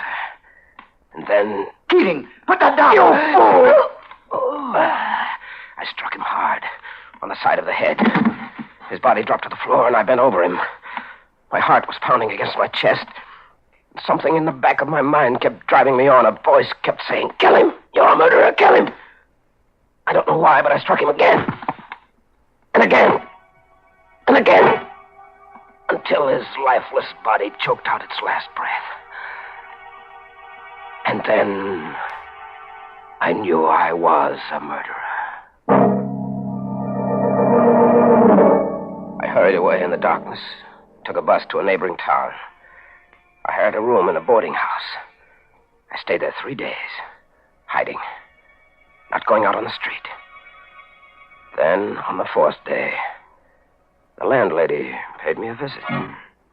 And then... Keating, put that down! You fool! I struck him hard on the side of the head. His body dropped to the floor, and I bent over him. My heart was pounding against my chest. Something in the back of my mind kept driving me on. A voice kept saying, "Kill him! You're a murderer! Kill him!" I don't know why, but I struck him again. And again. And again. Until his lifeless body choked out its last breath. And then I knew I was a murderer. I hurried away in the darkness, took a bus to a neighboring town. I hired a room in a boarding house. I stayed there 3 days, hiding, not going out on the street. Then, on the 4th day, the landlady paid me a visit.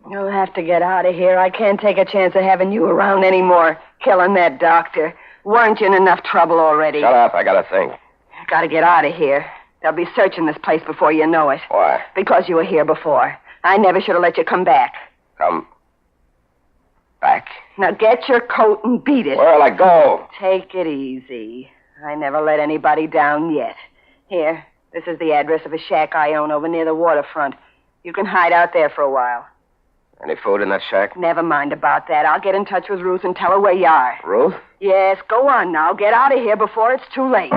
You'll have to get out of here. I can't take a chance of having you around anymore, killing that doctor. Weren't you in enough trouble already? Shut up, I gotta think. Gotta get out of here. They'll be searching this place before you know it. Why? Because you were here before. I never should have let you come back. Come back? Now get your coat and beat it. Where'll I go? Take it easy. I never let anybody down yet. Here, this is the address of a shack I own over near the waterfront. You can hide out there for a while. Any food in that shack? Never mind about that. I'll get in touch with Ruth and tell her where you are. Ruth? Yes, go on now. Get out of here before it's too late.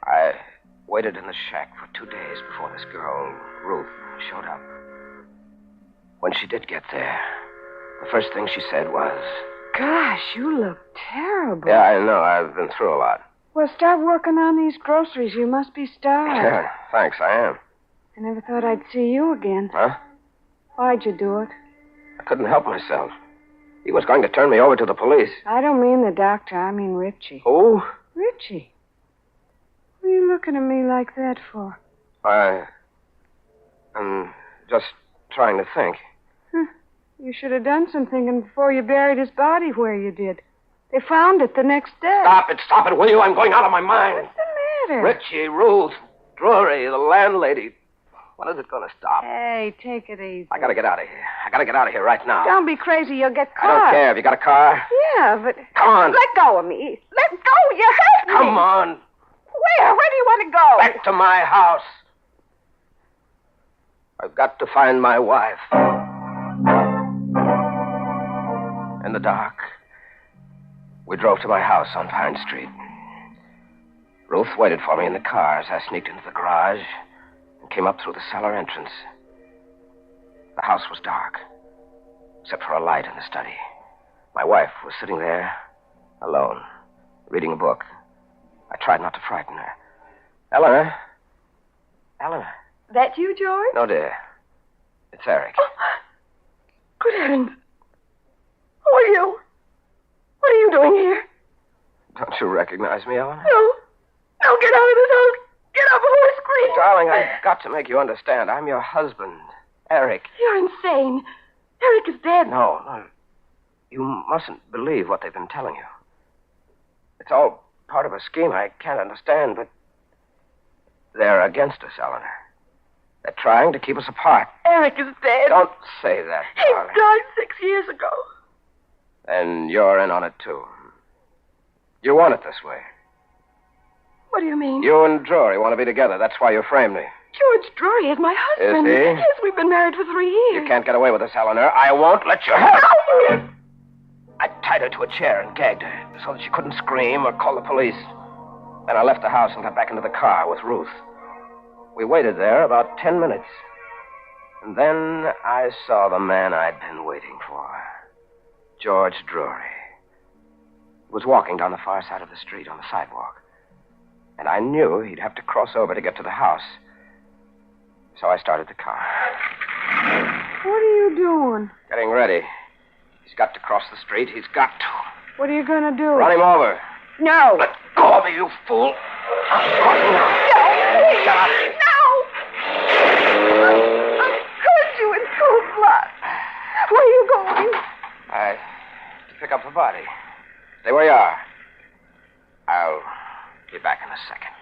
I waited in the shack for 2 days before this girl, Ruth, showed up. When she did get there, the first thing she said was... Gosh, you look terrible. Yeah, I know. I've been through a lot. Well, start working on these groceries. You must be starved. Yeah, thanks, I am. I never thought I'd see you again. Huh? Why'd you do it? I couldn't help myself. He was going to turn me over to the police. I don't mean the doctor. I mean Richie. Who? Richie. What are you looking at me like that for? I'm just trying to think. You should have done some thinking before you buried his body where you did. They found it the next day. Stop it, will you? I'm going out of my mind. What's the matter? Richie, Ruth, Drury, the landlady. When is it going to stop? Hey, take it easy. I gotta get out of here. I gotta get out of here right now. Don't be crazy. You'll get caught. I don't care. Have you got a car? Yeah, but... Come on. Let go of me. Let go. You hurt me. Come on. Where? Where do you want to go? Back to my house. I've got to find my wife. In the dark, we drove to my house on Pine Street. Ruth waited for me in the car as I sneaked into the garage and came up through the cellar entrance. The house was dark, except for a light in the study. My wife was sitting there, alone, reading a book. I tried not to frighten her. Eleanor? That you, George? No, dear. It's Eric. Oh, good heavens. Who are you? What are you doing here? Don't you recognize me, Eleanor? No. No, get out of this house. Get out before I scream. Darling, I've got to make you understand. I'm your husband, Eric. You're insane. Eric is dead. No. You mustn't believe what they've been telling you. It's all part of a scheme I can't understand, but they're against us, Eleanor. They're trying to keep us apart. Eric is dead. Don't say that, He darling. died 6 years ago. And you're in on it, too. You want it this way. What do you mean? You and Drury want to be together. That's why you framed me. George Drury is my husband. Is he? Yes, we've been married for 3 years. You can't get away with this, Eleanor. I won't let you have it. I tied her to a chair and gagged her so that she couldn't scream or call the police. Then I left the house and got back into the car with Ruth. We waited there about 10 minutes. And then I saw the man I'd been waiting for. George Drury. He was walking down the far side of the street on the sidewalk. And I knew he'd have to cross over to get to the house. So I started the car. What are you doing? Getting ready. He's got to cross the street. He's got to. What are you going to do? Run him over. No. Let go of me, you fool. I'm crossing now. No. Shut up. No. I'll hurt you in cold blood. Where are you going? To pick up the body. Stay where you are. I'll be back in a second.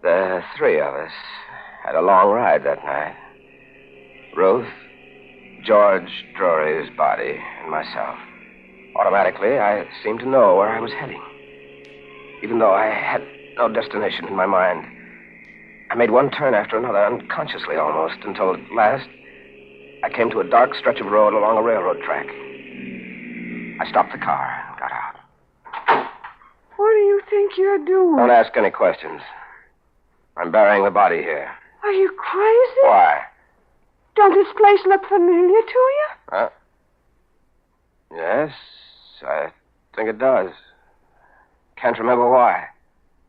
The three of us had a long ride that night. Ruth, George Drury's body, and myself. Automatically, I seemed to know where I was heading. Even though I had no destination in my mind. I made one turn after another, unconsciously almost, until at last I came to a dark stretch of road along a railroad track. I stopped the car and got out. What do you think you're doing? Don't ask any questions. I'm burying the body here. Are you crazy? Why? Don't this place look familiar to you? Huh? Yes, I think it does. Can't remember why.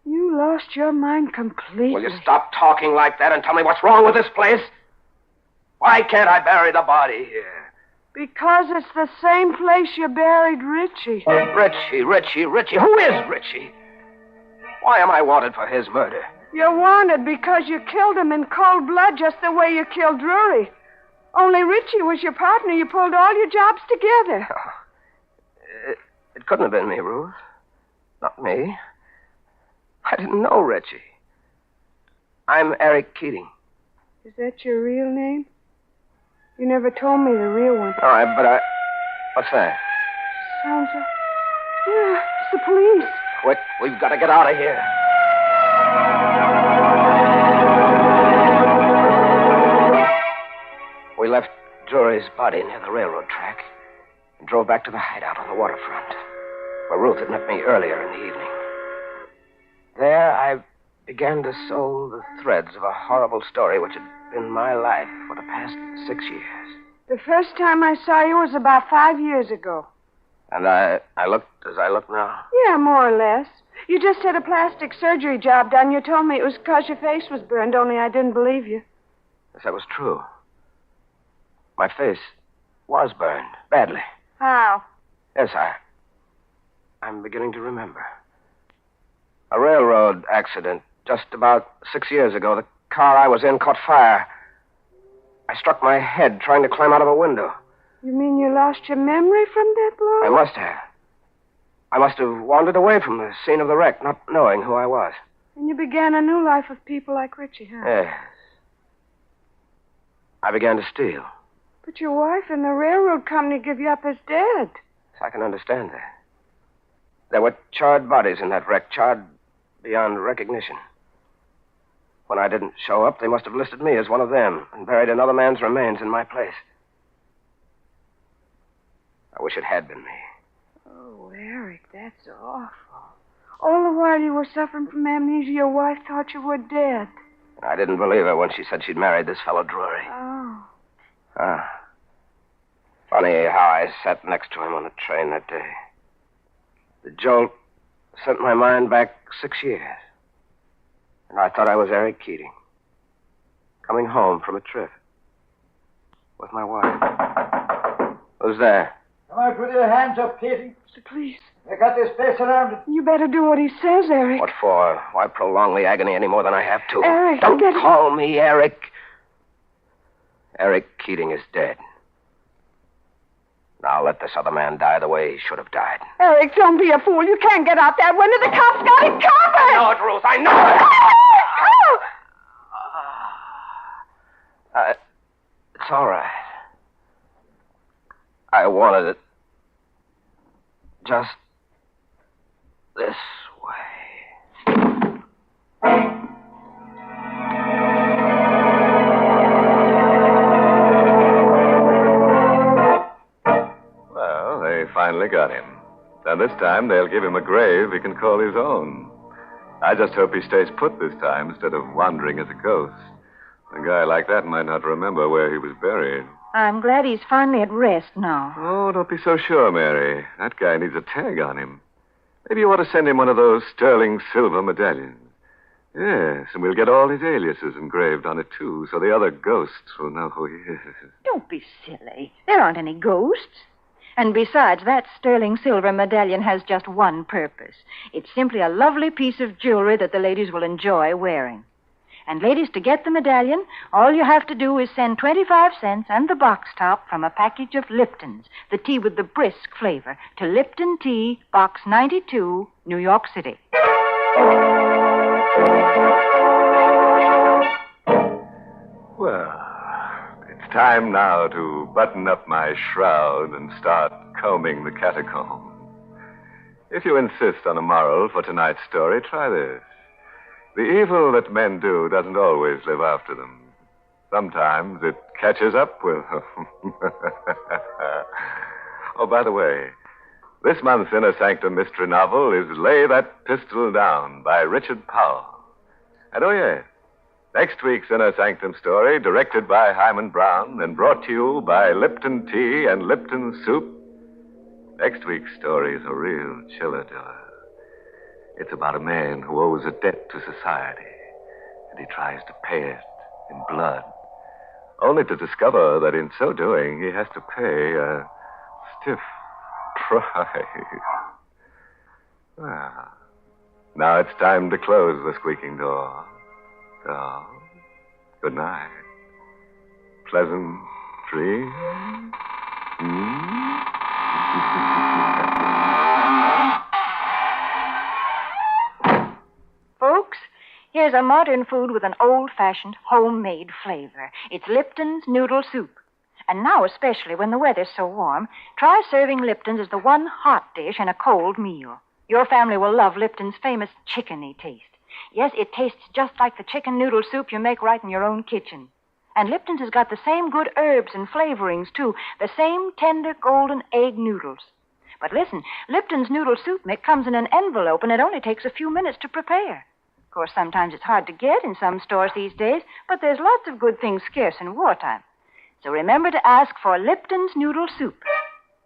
You lost your mind completely. Will you stop talking like that and tell me what's wrong with this place? Why can't I bury the body here? Because it's the same place you buried Richie. Richie. Who is Richie? Why am I wanted for his murder? You're wanted because you killed him in cold blood just the way you killed Drury. Only Richie was your partner. You pulled all your jobs together. It couldn't have been me, Ruth. Not me. I didn't know Richie. I'm Eric Keating. Is that your real name? You never told me the real one. All right, but What's that? Sounds like... Yeah, it's the police. Quick, we've got to get out of here. We left Drury's body near the railroad track and drove back to the hideout on the waterfront, where Ruth had met me earlier in the evening. There, I began to sew the threads of a horrible story which had been my life for the past 6 years. The first time I saw you was about 5 years ago. And I looked as I look now. Yeah, more or less. You just had a plastic surgery job done. You told me it was because your face was burned, only I didn't believe you. Yes, that was true. My face was burned badly. How? Yes, I'm beginning to remember. A railroad accident just about 6 years ago. The car I was in caught fire. I struck my head trying to climb out of a window. You mean you lost your memory from that blow? I must have. I must have wandered away from the scene of the wreck, not knowing who I was. And you began a new life with people like Richie, huh? Yes. I began to steal. But your wife and the railroad company give you up as dead. I can understand that. There were charred bodies in that wreck, charred beyond recognition. When I didn't show up, they must have listed me as one of them and buried another man's remains in my place. I wish it had been me. Oh, Eric, that's awful. All the while you were suffering from amnesia, your wife thought you were dead. I didn't believe her when she said she'd married this fellow Drury. Oh. Funny how I sat next to him on the train that day. The jolt sent my mind back 6 years. And I thought I was Eric Keating, coming home from a trip with my wife. Who's there? Come out with your hands up, Katie. It's the police. They got this place surrounded. You better do what he says, Eric. What for? Why prolong the agony any more than I have to? Eric, Don't you better... call me Eric. Eric Keating is dead. Now let this other man die the way he should have died. Eric, don't be a fool. You can't get out that window. The cops got it covered. I know it, Ruth. I know it. It's all right. I wanted it just this way. Well, they finally got him. And this time they'll give him a grave he can call his own. I just hope he stays put this time instead of wandering as a ghost. A guy like that might not remember where he was buried. I'm glad he's finally at rest now. Oh, don't be so sure, Mary. That guy needs a tag on him. Maybe you ought to send him one of those sterling silver medallions. Yes, and we'll get all his aliases engraved on it, too, so the other ghosts will know who he is. Don't be silly. There aren't any ghosts. And besides, that sterling silver medallion has just one purpose. It's simply a lovely piece of jewelry that the ladies will enjoy wearing. And ladies, to get the medallion, all you have to do is send 25 cents and the box top from a package of Lipton's, the tea with the brisk flavor, to Lipton Tea, Box 92, New York City. Well, it's time now to button up my shroud and start combing the catacombs. If you insist on a moral for tonight's story, try this. The evil that men do doesn't always live after them. Sometimes it catches up with them. Oh, by the way, this month's Inner Sanctum mystery novel is Lay That Pistol Down by Richard Powell. And oh, yes, next week's Inner Sanctum story, directed by Hyman Brown and brought to you by Lipton Tea and Lipton Soup. Next week's story is a real chiller to her. It's about a man who owes a debt to society, and he tries to pay it in blood, only to discover that in so doing he has to pay a stiff price. Well, now it's time to close the squeaking door. So, good night. Pleasant dreams. Folks, here's a modern food with an old-fashioned, homemade flavor. It's Lipton's Noodle Soup. And now, especially when the weather's so warm, try serving Lipton's as the one hot dish in a cold meal. Your family will love Lipton's famous chickeny taste. Yes, it tastes just like the chicken noodle soup you make right in your own kitchen. And Lipton's has got the same good herbs and flavorings, too. The same tender golden egg noodles. But listen, Lipton's noodle soup mix comes in an envelope, and it only takes a few minutes to prepare. Of course, sometimes it's hard to get in some stores these days, but there's lots of good things scarce in wartime. So remember to ask for Lipton's Noodle Soup.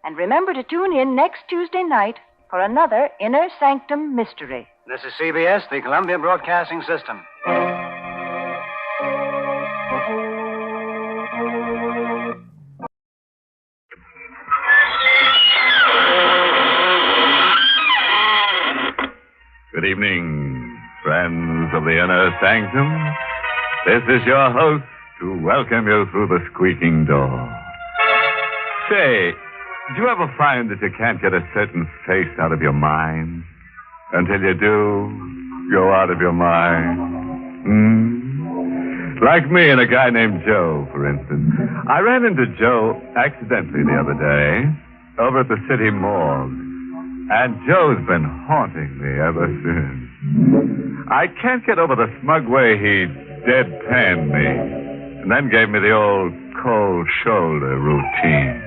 And remember to tune in next Tuesday night for another Inner Sanctum mystery. This is CBS, the Columbia Broadcasting System. Good evening, friends of the Inner Sanctum. This is your host to welcome you through the squeaking door. Say, do you ever find that you can't get a certain face out of your mind? Until you do, you're out of your mind. Like me and a guy named Joe, for instance. I ran into Joe accidentally the other day over at the city morgue. And Joe's been haunting me ever since. I can't get over the smug way he deadpanned me and then gave me the old cold shoulder routine.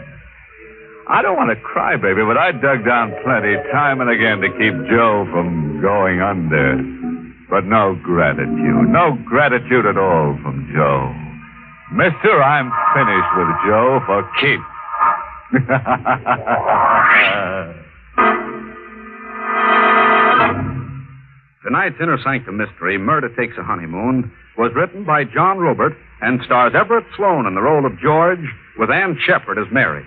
I don't want to cry, baby, but I dug down plenty time and again to keep Joe from going under. But no gratitude at all from Joe. Mister, I'm finished with Joe for keeps. Tonight's Inner Sanctum mystery, Murder Takes a Honeymoon, was written by John Robert and stars Everett Sloane in the role of George, with Ann Shepard as Mary.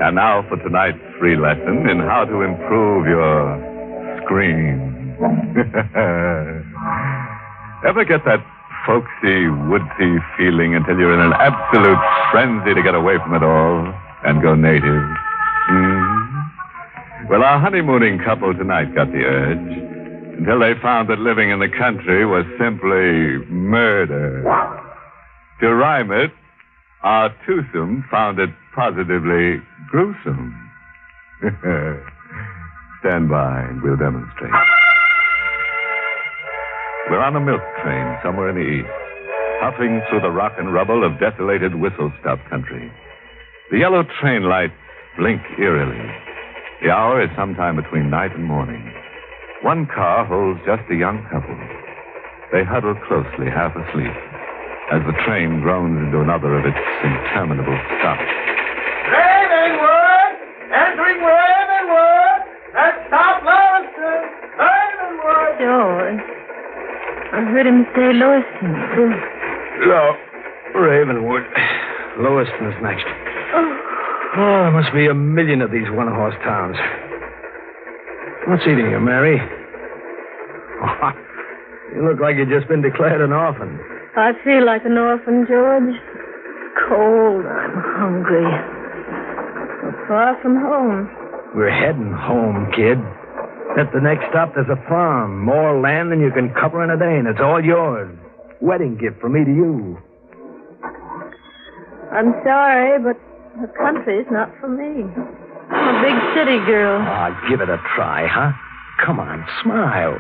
And now for tonight's free lesson in how to improve your scream. Ever get that folksy, woodsy feeling until you're in an absolute frenzy to get away from it all and go native? Well, our honeymooning couple tonight got the urge until they found that living in the country was simply murder. To rhyme it, our twosome found it positively gruesome. Stand by and we'll demonstrate. We're on a milk train somewhere in the east, puffing through the rock and rubble of desolated whistle-stop country. The yellow train lights blink eerily. The hour is sometime between night and morning. One car holds just a young couple. They huddle closely, half asleep, as the train groans into another of its interminable stops. Ravenwood! Entering Ravenwood! Let's stop Lewiston! Ravenwood! George, I heard him say Lewiston, too. No, Ravenwood. Lewiston is next. Oh, there must be a million of these one-horse towns. What's eating you, Mary? Oh, you look like you've just been declared an orphan. I feel like an orphan, George. It's cold. I'm hungry. I'm far from home. We're heading home, kid. At the next stop, there's a farm. More land than you can cover in a day, and it's all yours. Wedding gift from me to you. I'm sorry, but the country's not for me. I'm a big city girl. Ah, give it a try, huh? Come on, smile.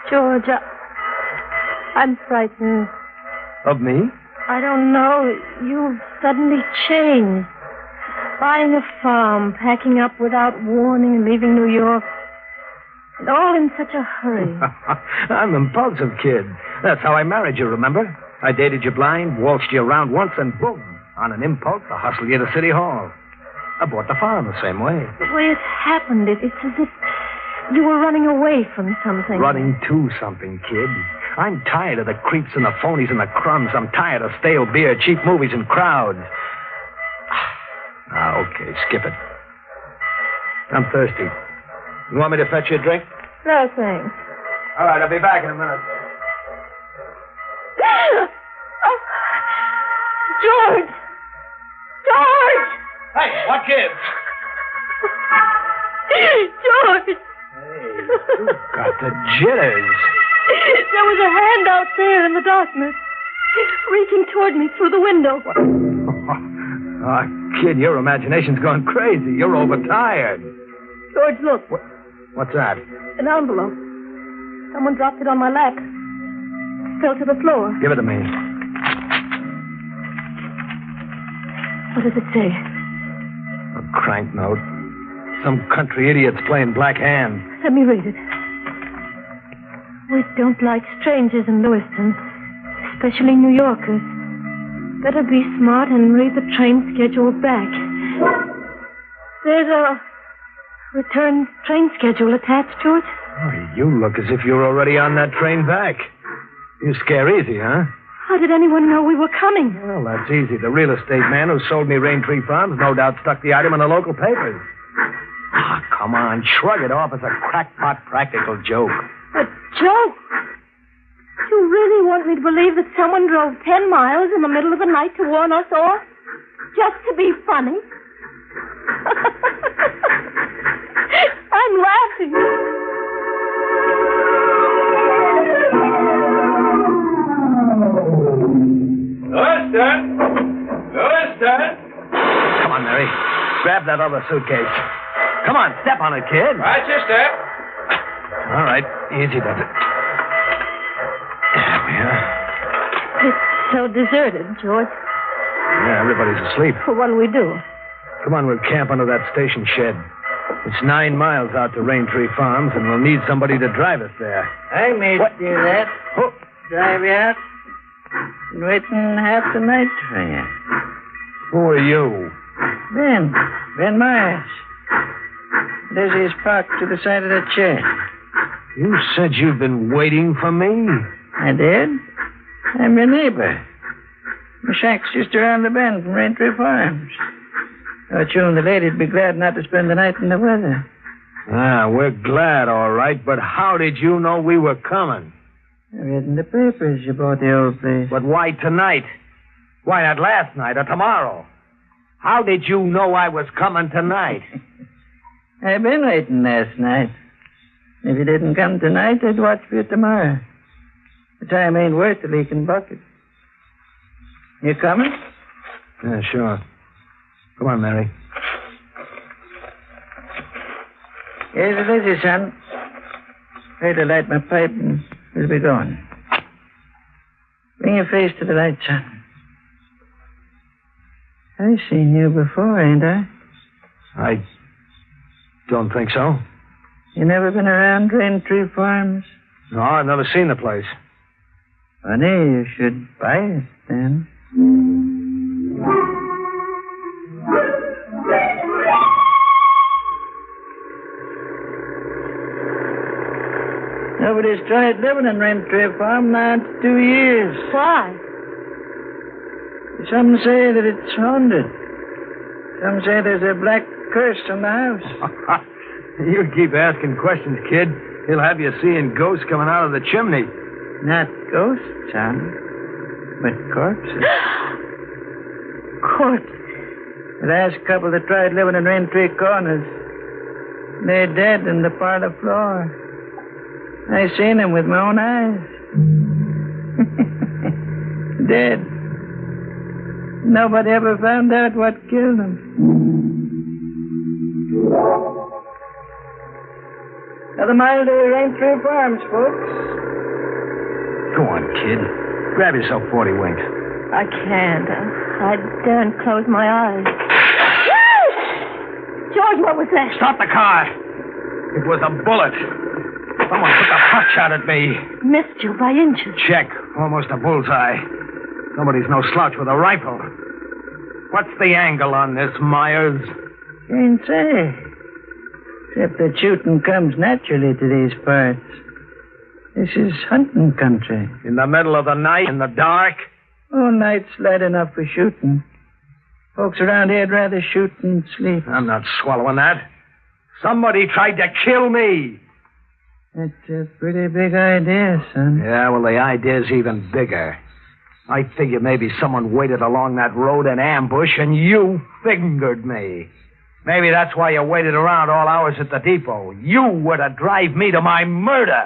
George, I'm frightened. Of me? I don't know. You've suddenly changed. Buying a farm, packing up without warning, and leaving New York. And all in such a hurry. I'm impulsive, kid. That's how I married you, remember? I dated you blind, waltzed you around once, and boom. On an impulse, I hustled you to City Hall. I bought the farm the same way. The way it happened, it's as if you were running away from something. Running to something, kid. I'm tired of the creeps and the phonies and the crumbs. I'm tired of stale beer, cheap movies, and crowds. Okay, skip it. I'm thirsty. You want me to fetch you a drink? No, thanks. All right, I'll be back in a minute. George! George! Hey, what kids? George! You got the jitters. There was a hand out there in the darkness, reaching toward me through the window. Oh, kid, your imagination's gone crazy. You're overtired. George, look. What's that? An envelope. Someone dropped it on my lap. It fell to the floor. Give it to me. What does it say? A crank note. Some country idiot's playing black hand. Let me read it. We don't like strangers in Lewiston, especially New Yorkers. Better be smart and read the train schedule back. There's a return train schedule attached to it? Oh, you look as if you're already on that train back. You scare easy, huh? How did anyone know we were coming? Well, that's easy. The real estate man who sold me Raintree Farms no doubt stuck the item in the local papers. Ah, come on. Shrug it off as a crackpot practical joke. A joke? You really want me to believe that someone drove 10 miles in the middle of the night to warn us off? Just to be funny? I'm laughing. Lewiston! Come on, Mary. Grab that other suitcase. Come on, step on it, kid. Right, your step. All right, easy does it. There we are. It's so deserted, George. Yeah, everybody's asleep. Well, what'll we do? Come on, we'll camp under that station shed. It's 9 miles out to Raintree Farms, and we'll need somebody to drive us there. I may do that. Oh. Drive you out. Been waiting half the night for you. Who are you? Ben Myers. Lizzie's parked to the side of the chair. You said you've been waiting for me? I did. I'm your neighbor. My shack's just around the bend from Raintree Farms. Thought you and the lady'd be glad not to spend the night in the weather. Ah, we're glad, all right, but how did you know we were coming? I read in the papers about the old place. But why tonight? Why not last night or tomorrow? How did you know I was coming tonight? I've been waiting last night. If you didn't come tonight, I'd watch for you tomorrow. The time ain't worth a leaking bucket. You coming? Yeah, sure. Come on, Mary. Here's the Lizzie, son. Try to light my pipe and we'll be going. Bring your face to the light, son. I've seen you before, ain't I? I don't think so. You never been around Raintree Farms? No, I've never seen the place. Funny, you should buy it then. Nobody's tried living in Raintree Farm now in 2 years. Why? Some say that it's haunted. Some say there's a black curse on the house. You keep asking questions, kid. He'll have you seeing ghosts coming out of the chimney. Not ghosts, son, but corpses. Corpses? The last couple that tried living in Raintree Corners lay dead in the parlor floor. I seen them with my own eyes. Dead. Nobody ever found out what killed them. Another mile to Raintree Farms, folks. Go on, kid. Grab yourself 40 winks. I can't. I daren't close my eyes. George, what was that? Stop the car. It was a bullet. Someone took a pot shot at me. Missed you by inches. Check. Almost a bullseye. Somebody's no slouch with a rifle. What's the angle on this, Myers? Can't say. Except that shooting comes naturally to these parts. This is hunting country. In the middle of the night, in the dark? Oh, night's light enough for shooting. Folks around here'd rather shoot than sleep. I'm not swallowing that. Somebody tried to kill me. That's a pretty big idea, son. Yeah, well, the idea's even bigger. I figure maybe someone waited along that road in ambush and you fingered me. Maybe that's why you waited around all hours at the depot. You were to drive me to my murder.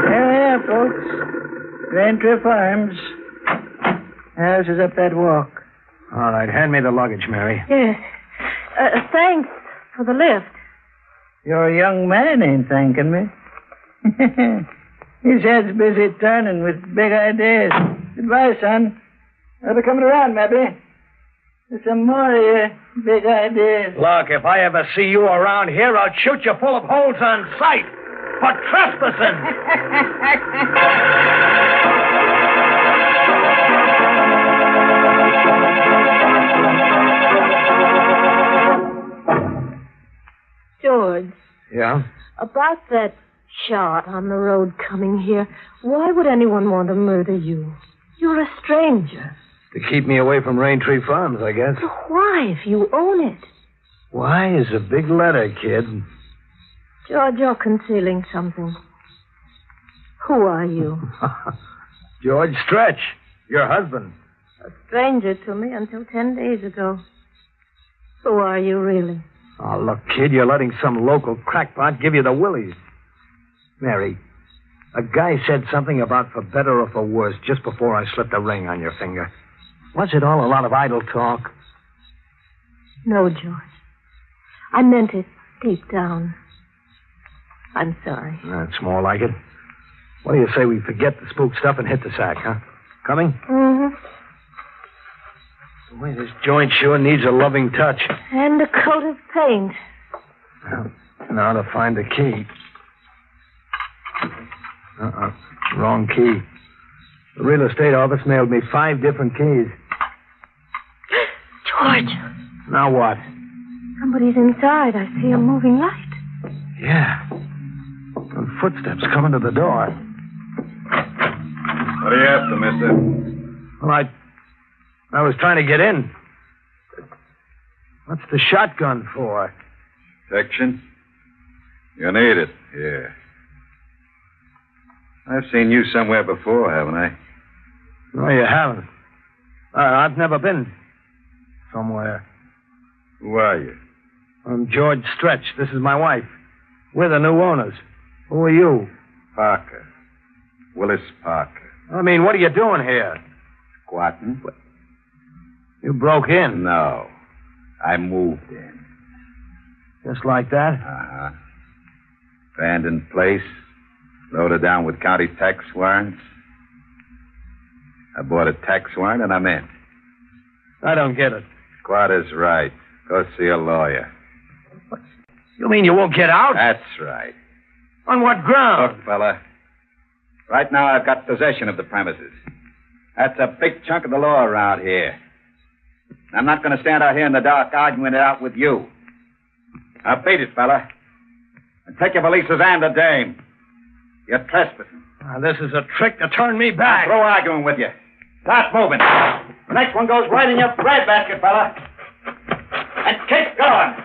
Here we are, folks. Raintree Farms. House is up that walk. All right, hand me the luggage, Mary. Yes. Thanks for the lift. Your young man ain't thanking me. His head's busy turning with big ideas. Goodbye, son. I'll be coming around, maybe. There's some more of your big ideas. Look, if I ever see you around here, I'll shoot you full of holes on sight for trespassing. George, Yeah? about that shot on the road coming here, why would anyone want to murder you? You're a stranger. To keep me away from Raintree Farms, I guess. Why, if you own it? Why is a big letter, kid? George, you're concealing something. Who are you? George Stretch, your husband. A stranger to me until 10 days ago. Who are you, really? Oh, look, kid, you're letting some local crackpot give you the willies. Mary, a guy said something about for better or for worse just before I slipped a ring on your finger. Was it all a lot of idle talk? No, George. I meant it deep down. I'm sorry. That's more like it. What do you say we forget the spook stuff and hit the sack, huh? Coming? Mm-hmm. Boy, this joint sure needs a loving touch. And a coat of paint. Well, now to find the key. Wrong key. The real estate office mailed me 5 different keys. George. Now what? Somebody's inside. I see a moving light. Yeah. And footsteps coming to the door. What are you after, mister? Well, I was trying to get in. What's the shotgun for? Protection? You need it, yeah. I've seen you somewhere before, haven't I? No, you haven't. I've never been somewhere. Who are you? I'm George Stretch. This is my wife. We're the new owners. Who are you? Parker. Willis Parker. I mean, what are you doing here? Squatting? You broke in? No. I moved in. Just like that? Uh-huh. Abandoned place. Loaded down with county tax warrants. I bought a tax warrant and I'm in. I don't get it. Squatter's right. Go see a lawyer. What? You mean you won't get out? That's right. On what ground? Look, fella. Right now I've got possession of the premises. That's a big chunk of the law around here. I'm not going to stand out here in the dark arguing it out with you. Now beat it, fella. And take your valises and the dame. You're trespassing. This is a trick to turn me back. Throw arguing with you. Start moving. The next one goes right in your breadbasket, fella. And keep going.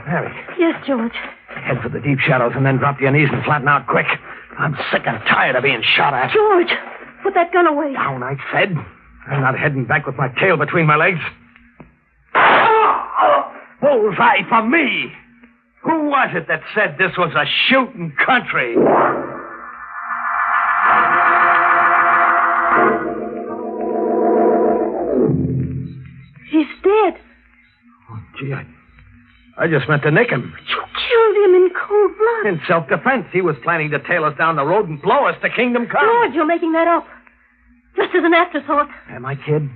Mary. Yes, George. Head for the deep shadows and then drop to your knees and flatten out quick. I'm sick and tired of being shot at. George, put that gun away. Down, I said. I'm not heading back with my tail between my legs. Bullseye for me. Who was it that said this was a shooting country? He's dead. Oh, gee, I just meant to nick him. You killed him in cold blood. In self-defense. He was planning to tail us down the road and blow us to kingdom come. George, you're making that up. Just as an afterthought. Am I, kid?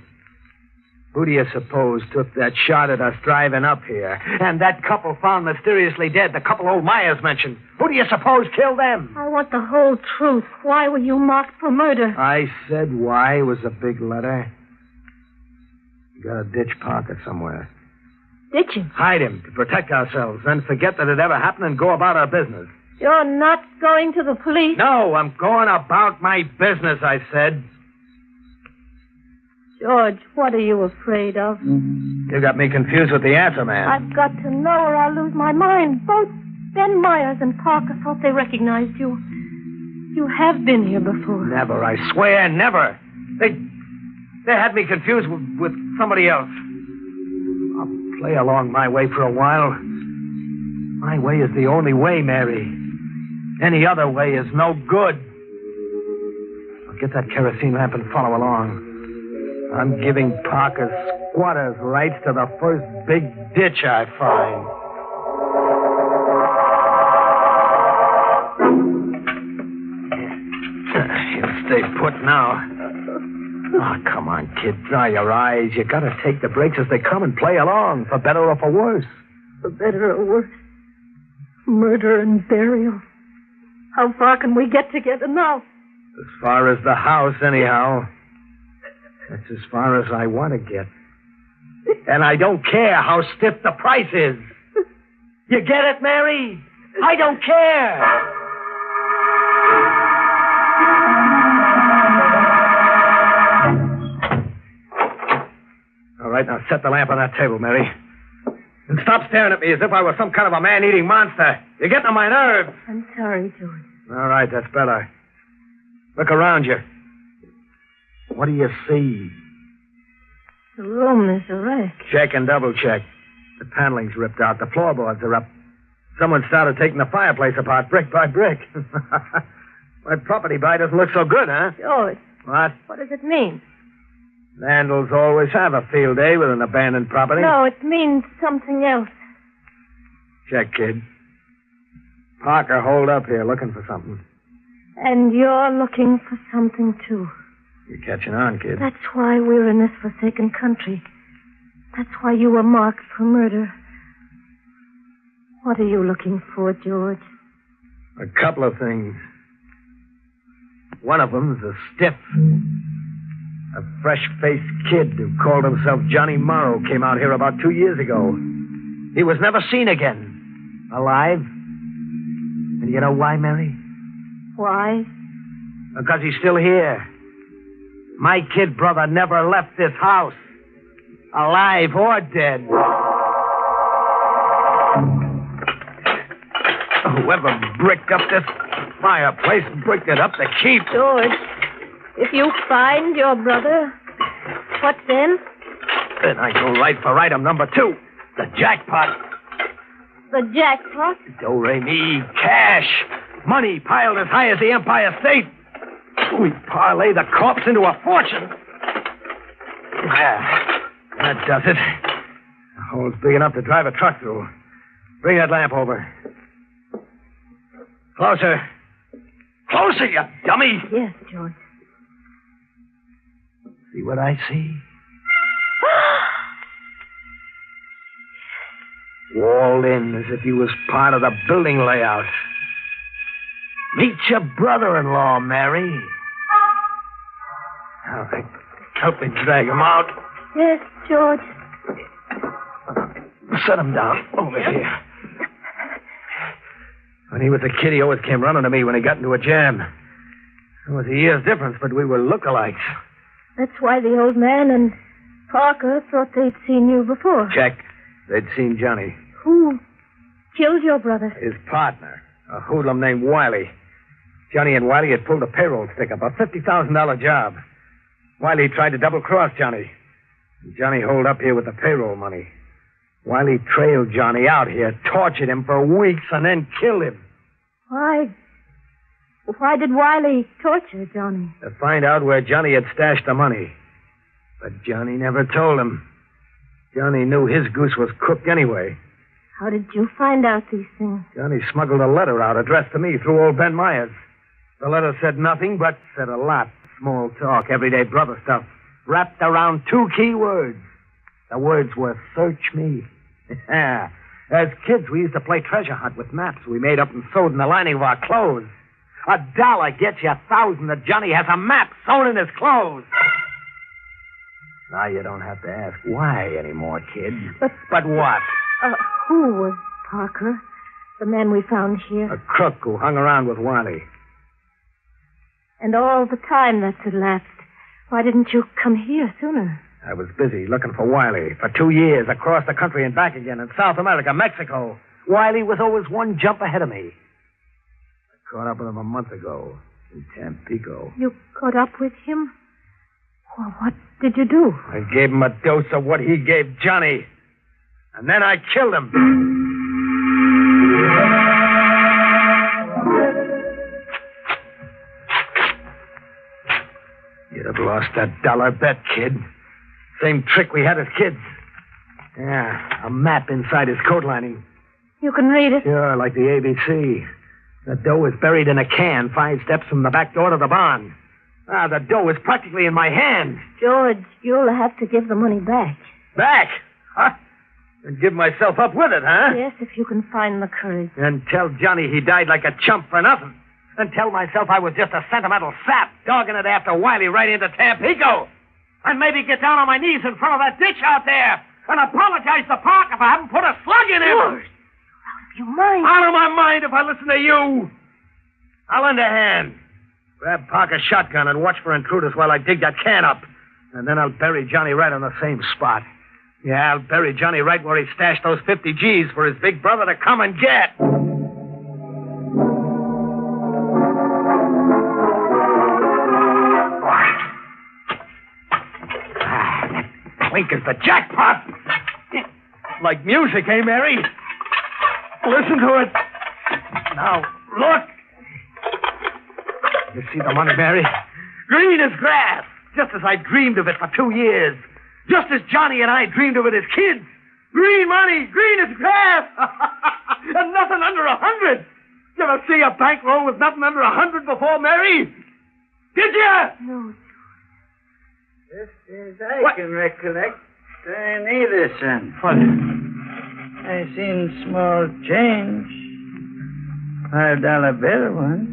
Who do you suppose took that shot at us driving up here? And that couple found mysteriously dead, the couple old Myers mentioned. Who do you suppose killed them? I want the whole truth. Why were you marked for murder? I said why was a big letter. You got to ditch Parker somewhere. Ditch him? Hide him to protect ourselves, then forget that it ever happened and go about our business. You're not going to the police? No, I'm going about my business, I said. George, what are you afraid of? You got me confused with the answer, man. I've got to know or I'll lose my mind. Both Ben Myers and Parker thought they recognized you. You have been here before. Never, I swear, never. They had me confused with somebody else. I'll play along my way for a while. My way is the only way, Mary. Any other way is no good. I'll get that kerosene lamp and follow along. I'm giving Parker's squatters' rights to the first big ditch I find. He'll stay put now. Oh, come on, kid. Dry your eyes. You gotta take the breaks as they come and play along, for better or for worse. For better or worse. Murder and burial. How far can we get together now? As far as the house, anyhow. That's as far as I want to get. And I don't care how stiff the price is. You get it, Mary? I don't care. All right, now set the lamp on that table, Mary. And stop staring at me as if I were some kind of a man-eating monster. You're getting on my nerves. I'm sorry, George. All right, that's better. Look around you. What do you see? The room is a wreck. Check and double check. The paneling's ripped out. The floorboards are up. Someone started taking the fireplace apart brick by brick. My property buy doesn't look so good, huh? George. What? What does it mean? Vandals always have a field day with an abandoned property. No, it means something else. Check, kid. Parker holed up here looking for something. And you're looking for something, too. You're catching on, kid. That's why we're in this forsaken country. That's why you were marked for murder. What are you looking for, George? A couple of things. One of them's a stiff. A fresh-faced kid who called himself Johnny Morrow came out here about 2 years ago. He was never seen again. Alive. And you know why, Mary? Why? Because he's still here. My kid brother never left this house. Alive or dead. Whoever bricked up this fireplace bricked it up to keep. George, if you find your brother, what then? Then I go right for item number 2, the jackpot. The jackpot? Do-re-mi, cash. Money piled as high as the Empire State. We parlay the corpse into a fortune. That does it. The hole's big enough to drive a truck through. Bring that lamp over. Closer. Closer, you dummy. Yes, George. See what I see? Walled in as if he was part of the building layout. Meet your brother-in-law, Mary. All right. Help me drag him out. Yes, George. Set him down over here. When he was a kid, he always came running to me when he got into a jam. There was a year's difference, but we were lookalikes. That's why the old man and Parker thought they'd seen you before. Check. They'd seen Johnny. Who killed your brother? His partner, a hoodlum named Wiley. Johnny and Wiley had pulled a payroll stick-up, a $50,000 job. Wiley tried to double-cross Johnny. Johnny holed up here with the payroll money. Wiley trailed Johnny out here, tortured him for weeks, and then killed him. Why did Wiley torture Johnny? To find out where Johnny had stashed the money. But Johnny never told him. Johnny knew his goose was cooked anyway. How did you find out these things? Johnny smuggled a letter out addressed to me through old Ben Myers. The letter said nothing, but said a lot. Small talk, everyday brother stuff. Wrapped around 2 key words. The words were search me. As kids, we used to play treasure hunt with maps we made up and sewed in the lining of our clothes. $1 gets you 1,000 that Johnny has a map sewn in his clothes. Now you don't have to ask why anymore, kid. But what? Who was Parker, the man we found here? A crook who hung around with Wiley. And all the time that's elapsed, why didn't you come here sooner? I was busy looking for Wiley for 2 years, across the country and back again, in South America, Mexico. Wiley was always one jump ahead of me. I caught up with him a month ago in Tampico. You caught up with him? Well, what did you do? I gave him a dose of what he gave Johnny. And then I killed him. You'd have lost that $1 bet, kid. Same trick we had as kids. Yeah, a map inside his coat lining. You can read it? Sure, like the ABC. The dough is buried in a can 5 steps from the back door to the barn. The dough is practically in my hand. George, you'll have to give the money back. Back? Huh? And give myself up with it, huh? Yes, if you can find the courage. And tell Johnny he died like a chump for nothing. And tell myself I was just a sentimental sap dogging it after Wiley right into Tampico. And maybe get down on my knees in front of that ditch out there and apologize to Park if I haven't put a slug in him. George, out of your mind. Out of my mind if I listen to you. I'll lend a hand. Grab Parker's shotgun and watch for intruders while I dig that can up. And then I'll bury Johnny right on the same spot. Yeah, I'll bury Johnny right where he stashed those 50 G's for his big brother to come and get. Wink is the jackpot. Like music, eh, Mary? Listen to it. Now, look. You see the money, Mary? Green as grass, just as I dreamed of it for 2 years. Just as Johnny and I dreamed of it as kids. Green money, green as grass. And nothing under 100. You ever see a bankroll with nothing under 100 before, Mary? Did you? No. Just as I can recollect, I neither, son. What? I seen small change. $5 bill once.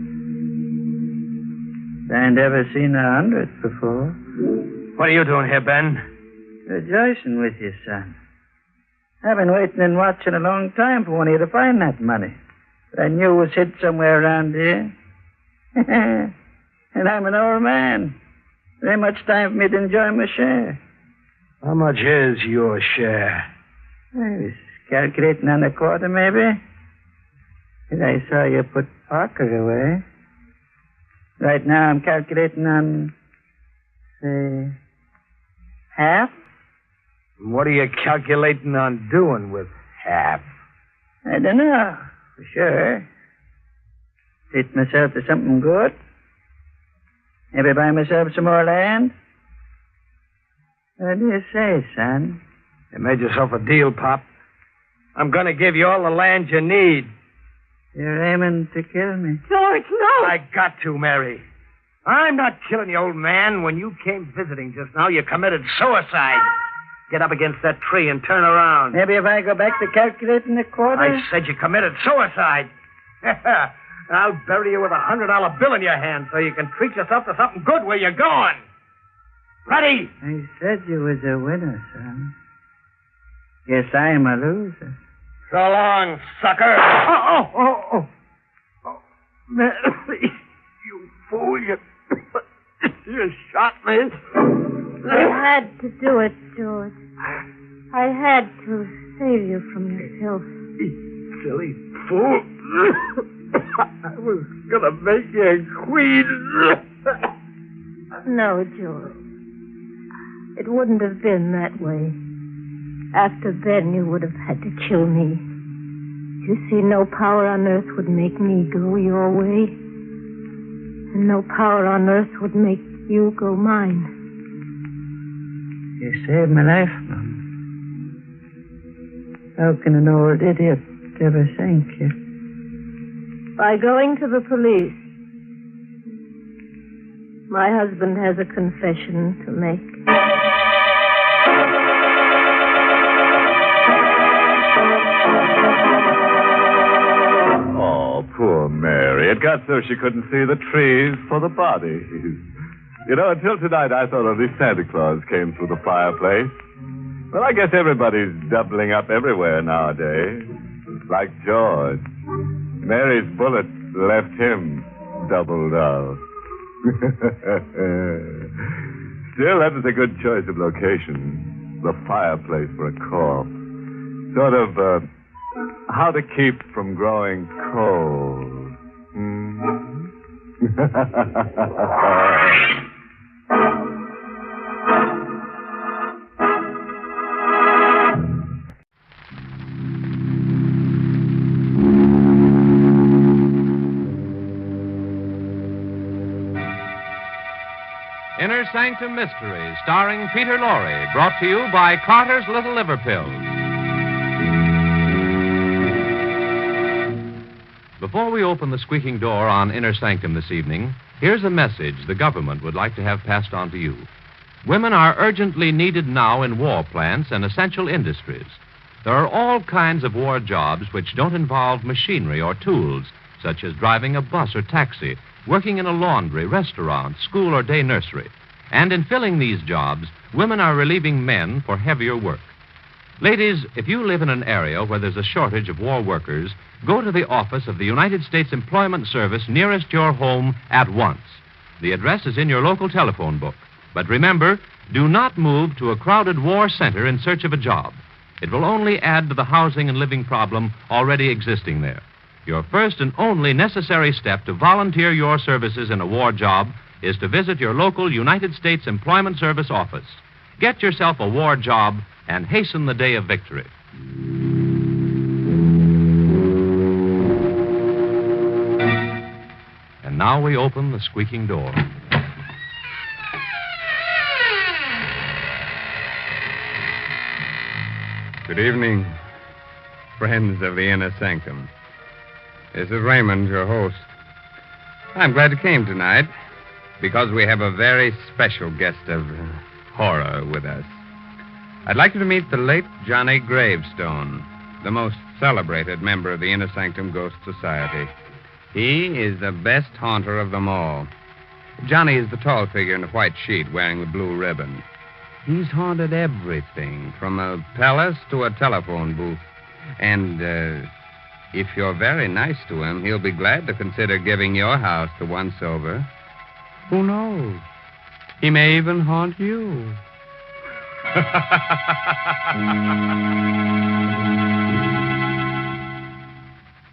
I never seen 100 before. What are you doing here, Ben? Rejoicing with you, son. I've been waiting and watching a long time for one of you to find that money. But I knew it was hid somewhere around here. And I'm an old man. There ain't much time for me to enjoy my share. How much is your share? I was calculating on a quarter, maybe. And I saw you put Parker away. Right now I'm calculating on, say, half. What are you calculating on doing with half? I don't know, for sure. Treat myself to something good. Maybe buy myself some more land. What do you say, son? You made yourself a deal, Pop. I'm going to give you all the land you need. You're aiming to kill me. George, no! I got to, Mary. I'm not killing you, old man. When you came visiting just now, you committed suicide. Get up against that tree and turn around. Maybe if I go back to calculating a quarter? I said you committed suicide. I'll bury you with $100 bill in your hand so you can treat yourself to something good where you're going. Ready? I said you was a winner, son. Guess I'm a loser. So long, sucker. Oh. Mary, you fool. You shot me. I had to do it, George. I had to save you from yourself. Silly fool. I was going to make you a queen. No, George. It wouldn't have been that way. After then, you would have had to kill me. You see, no power on earth would make me go your way. And no power on earth would make you go mine. You saved my life, Mom. How can an old idiot ever thank you? By going to the police. My husband has a confession to make. Oh, poor Mary. It got so she couldn't see the trees for the bodies. You know, until tonight I thought only Santa Claus came through the fireplace. Well, I guess everybody's doubling up everywhere nowadays. Like George. Mary's bullet left him doubled up. Still, that was a good choice of location. The fireplace for a corpse. Sort of, how to keep from growing cold. Inner Sanctum Mysteries, starring Peter Lorre, brought to you by Carter's Little Liver Pills. Before we open the squeaking door on Inner Sanctum this evening, here's a message the government would like to have passed on to you. Women are urgently needed now in war plants and essential industries. There are all kinds of war jobs which don't involve machinery or tools, such as driving a bus or taxi, working in a laundry, restaurant, school, or day nursery. And in filling these jobs, women are relieving men for heavier work. Ladies, if you live in an area where there's a shortage of war workers, go to the office of the United States Employment Service nearest your home at once. The address is in your local telephone book. But remember, do not move to a crowded war center in search of a job. It will only add to the housing and living problem already existing there. Your first and only necessary step to volunteer your services in a war job is to visit your local United States Employment Service office. Get yourself a war job and hasten the day of victory. And now we open the squeaking door. Good evening, friends of the Inner Sanctum. This is Raymond, your host. I'm glad you came tonight because we have a very special guest of horror with us. I'd like you to meet the late Johnny Gravestone, the most celebrated member of the Inner Sanctum Ghost Society. He is the best haunter of them all. Johnny is the tall figure in a white sheet wearing the blue ribbon. He's haunted everything, from a palace to a telephone booth. And if you're very nice to him, he'll be glad to consider giving your house to once over. Who knows? He may even haunt you.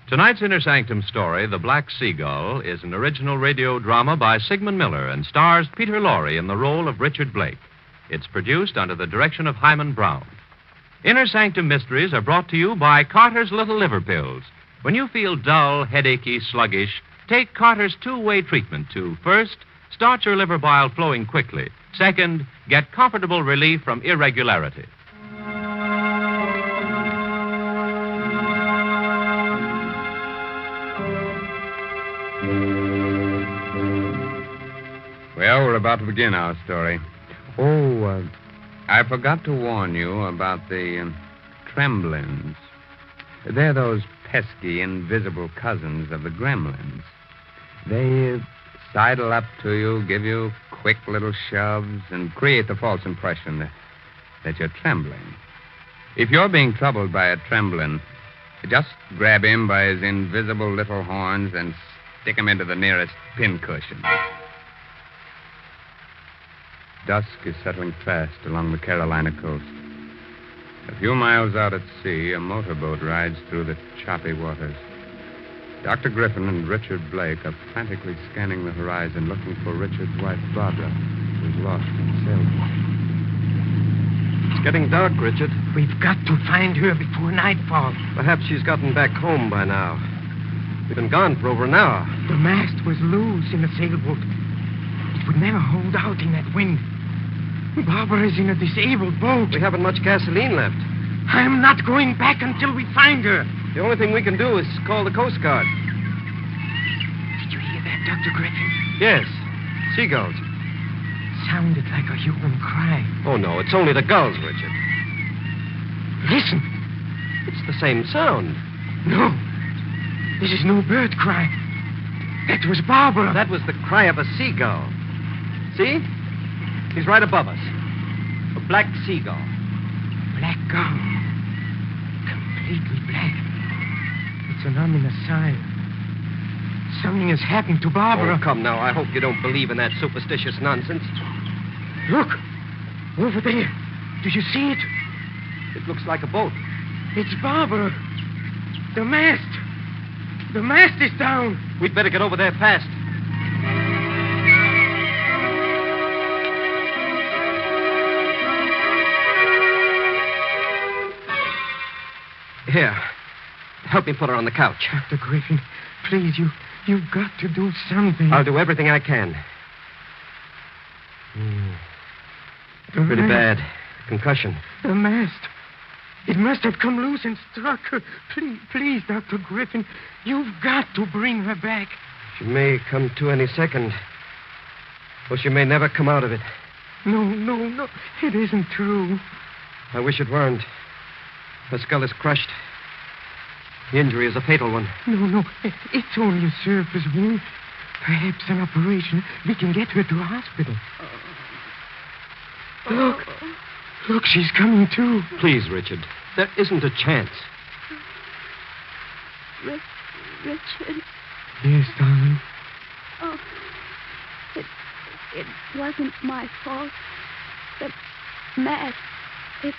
Tonight's Inner Sanctum story, The Black Seagull, is an original radio drama by Sigmund Miller and stars Peter Lorre in the role of Richard Blake. It's produced under the direction of Hyman Brown. Inner Sanctum Mysteries are brought to you by Carter's Little Liver Pills. When you feel dull, headachy, sluggish, take Carter's two-way treatment to, first, start your liver bile flowing quickly. Second, get comfortable relief from irregularity. Well, we're about to begin our story. I forgot to warn you about the tremblins. They're those pesky, invisible cousins of the gremlins. They sidle up to you, give you quick little shoves, and create the false impression that you're trembling. If you're being troubled by a tremblin, just grab him by his invisible little horns and stick him into the nearest pincushion. Dusk is settling fast along the Carolina coast. A few miles out at sea, a motorboat rides through the choppy waters. Dr. Griffin and Richard Blake are frantically scanning the horizon, looking for Richard's wife, Barbara, who's lost in the sailboat. It's getting dark, Richard. We've got to find her before nightfall. Perhaps she's gotten back home by now. We've been gone for over an hour. The mast was loose in the sailboat. It would never hold out in that wind. Barbara is in a disabled boat. We haven't much gasoline left. I'm not going back until we find her. The only thing we can do is call the Coast Guard. Did you hear that, Dr. Griffin? Yes. Seagulls. Sounded like a human cry. Oh, no, it's only the gulls, Richard. Listen. It's the same sound. No. This is no bird cry. That was Barbara. That was the cry of a seagull. See? He's right above us. A black seagull. Black gull. Completely black. It's an ominous sign. Something has happened to Barbara. Oh, come now. I hope you don't believe in that superstitious nonsense. Look. Over there. Do you see it? It looks like a boat. It's Barbara. The mast. The mast is down. We'd better get over there fast. Here. Help me put her on the couch. Dr. Griffin, please, you've got to do something. I'll do everything I can. Pretty bad. Concussion. The mast. It must have come loose and struck her. Please, Dr. Griffin, you've got to bring her back. She may come to any second. Or she may never come out of it. No. It isn't true. I wish it weren't. Her skull is crushed. The injury is a fatal one. No. It's only a surface wound. Perhaps an operation. We can get her to a hospital. Look. Look, she's coming too. Please, Richard. There isn't a chance. Richard. Yes, darling. Oh, it wasn't my fault. The mast, it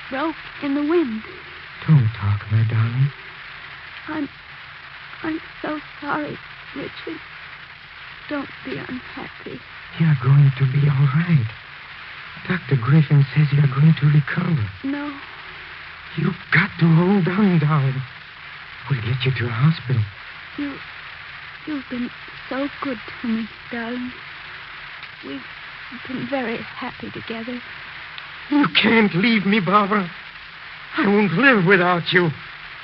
broke in the wind. Don't talk, my darling. I'm so sorry, Richard. Don't be unhappy. You're going to be all right. Dr. Griffin says you're going to recover. No. You've got to hold on, darling. We'll get you to a hospital. You've been so good to me, darling. We've been very happy together. You can't leave me, Barbara. I won't live without you.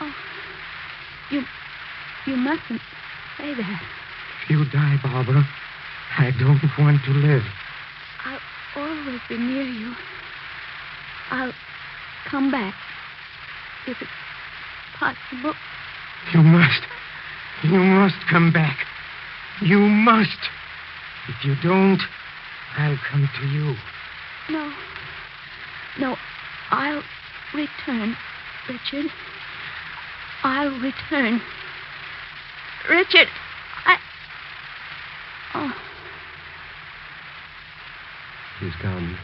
Oh, you mustn't say that. If you die, Barbara, I don't want to live. I'll always be near you. I'll come back if it's possible. You must. You must come back. You must. If you don't, I'll come to you. No, I'll return, Richard. I'll return. Richard, Oh. He's gone.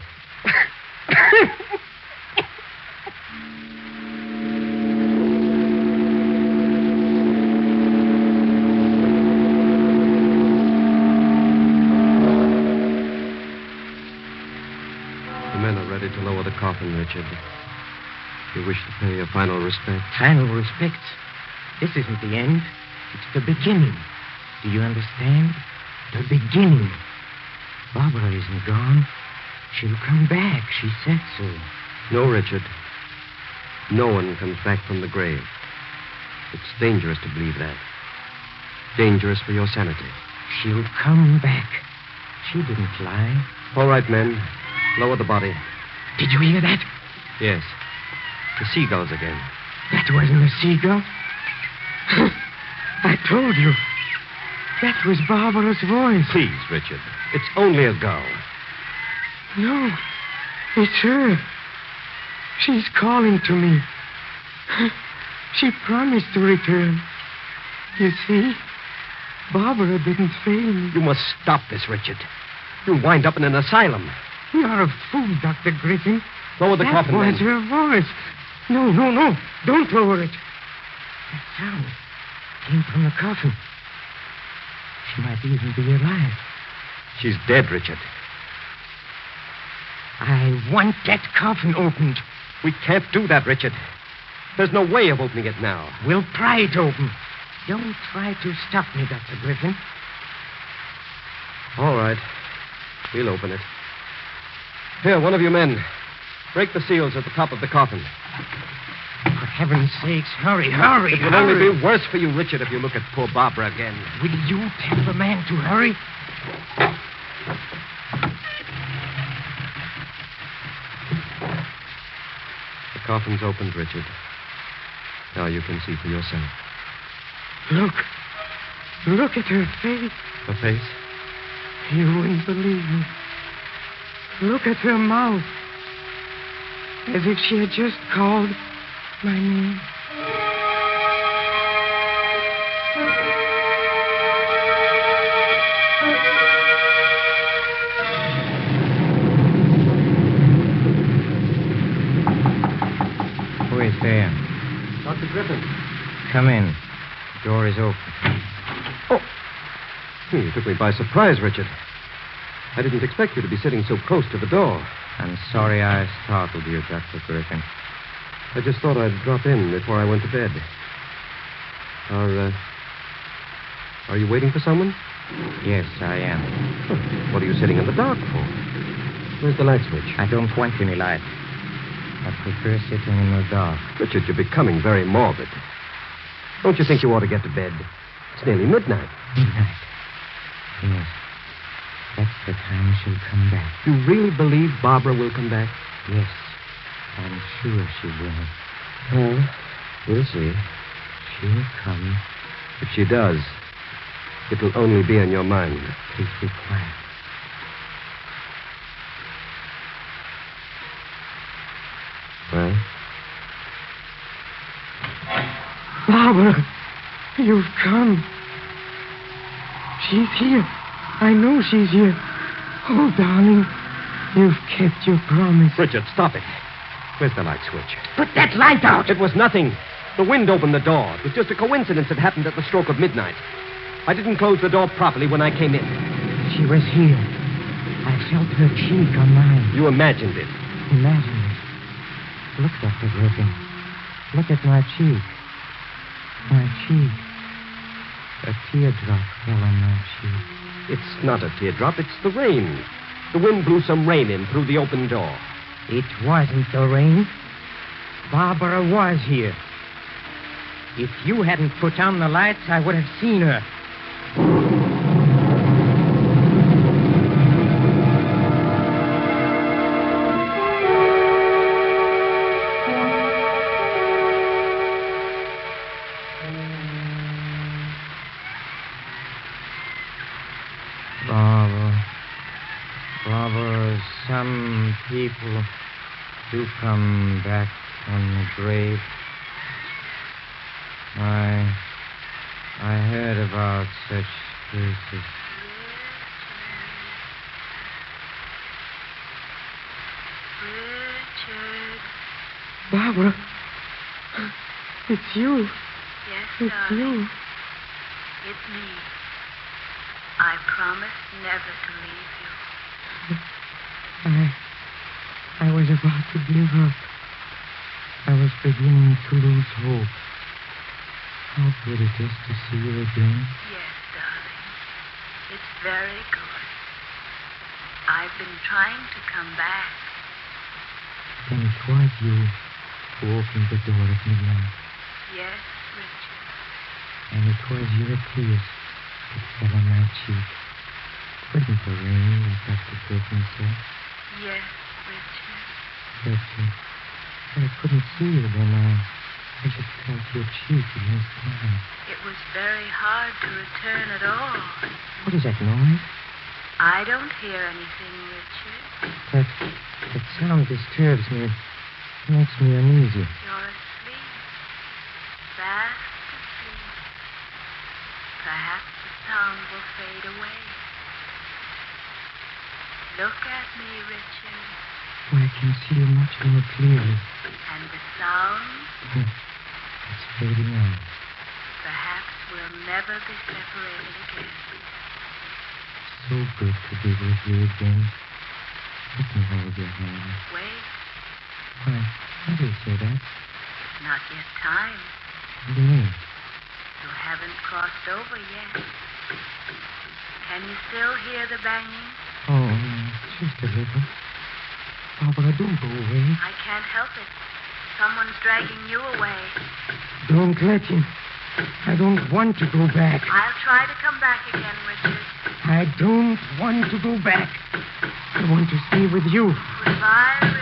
To lower the coffin, Richard. You wish to pay your final respect? Final respects? This isn't the end. It's the beginning. Do you understand? The beginning. Barbara isn't gone. She'll come back. She said so. No, Richard. No one comes back from the grave. It's dangerous to believe that. Dangerous for your sanity. She'll come back. She didn't lie. All right, men. Lower the body. Did you hear that? Yes. The seagulls again. That wasn't a seagull. I told you. That was Barbara's voice. Please, Richard. It's only a gull. No. It's her. She's calling to me. She promised to return. You see, Barbara didn't fail me. You must stop this, Richard. You'll wind up in an asylum. You're a fool, Dr. Griffin. Lower the coffin, That man. was her voice. No. Don't lower it. That sound came from the coffin. She might even be alive. She's dead, Richard. I want that coffin opened. We can't do that, Richard. There's no way of opening it now. We'll pry it open. Don't try to stop me, Dr. Griffin. All right. We'll open it. Here, one of you men. Break the seals at the top of the coffin. For heaven's sakes, hurry. It will only be worse for you, Richard, if you look at poor Barbara again. Will you tell the man to hurry? The coffin's opened, Richard. Now you can see for yourself. Look at her face. Her face? You wouldn't believe me. Look at her mouth. As if she had just called my name. Who is there? Dr. Griffin. Come in. The door is open. Oh. You took me by surprise, Richard. I didn't expect you to be sitting so close to the door. I'm sorry I startled you, Dr. Griffin. I just thought I'd drop in before I went to bed. Are you waiting for someone? Yes, I am. What are you sitting in the dark for? Where's the light switch? I don't want any light. I prefer sitting in the dark. Richard, you're becoming very morbid. Don't you think you ought to get to bed? It's nearly midnight. Midnight? Yes. That's the time she'll come back. You really believe Barbara will come back? Yes. I'm sure she will. Well, we'll see. She'll come. If she does, it'll only be in your mind. Please be quiet. Barbara, you've come. She's here. I know she's here. Oh, darling, you've kept your promise. Richard, stop it. Where's the light switch? Put that light out. It was nothing. The wind opened the door. It was just a coincidence that happened at the stroke of midnight. I didn't close the door properly when I came in. She was here. I felt her cheek on mine. You imagined it. Imagined it. Look, Dr. Griffin. Look at my cheek. My cheek. A teardrop fell on my cheek. It's not a teardrop. It's the rain. The wind blew some rain in through the open door. It wasn't the rain. Barbara was here. If you hadn't put on the lights, I would have seen her. Barbara, some people do come back from the grave. I heard about such cases. Richard. Barbara, it's you. Yes, it's darling. you. It's me. I promise never to leave you. I was about to give up. I was beginning to lose hope. How good it is to see you again. Yes, darling. It's very good. I've been trying to come back. Then it was you who opened the door at midnight. Yes, Richard. And it was your tears that fell on my cheek. Wasn't the rain, as Dr. Griffin said? Yes, Richard. But I couldn't see you then. I just felt your cheek against mine. It was very hard to return at all. What is that noise? I don't hear anything, Richard. That sound disturbs me. It makes me uneasy. You're asleep. Fast asleep. Perhaps the sound will fade away. Look at me, Richard. Oh, I can see you much more clearly. And the sound? It's fading out. Perhaps we'll never be separated again. So good to be with you again. Let me hold your hand. Wait. Why do you say that? Not yet time. What do you mean? You haven't crossed over yet. Can you still hear the banging? Oh, just a little. Barbara, don't go away. I can't help it. Someone's dragging you away. Don't let him. I don't want to go back. I'll try to come back again, Richard. I don't want to go back. I want to stay with you. Goodbye,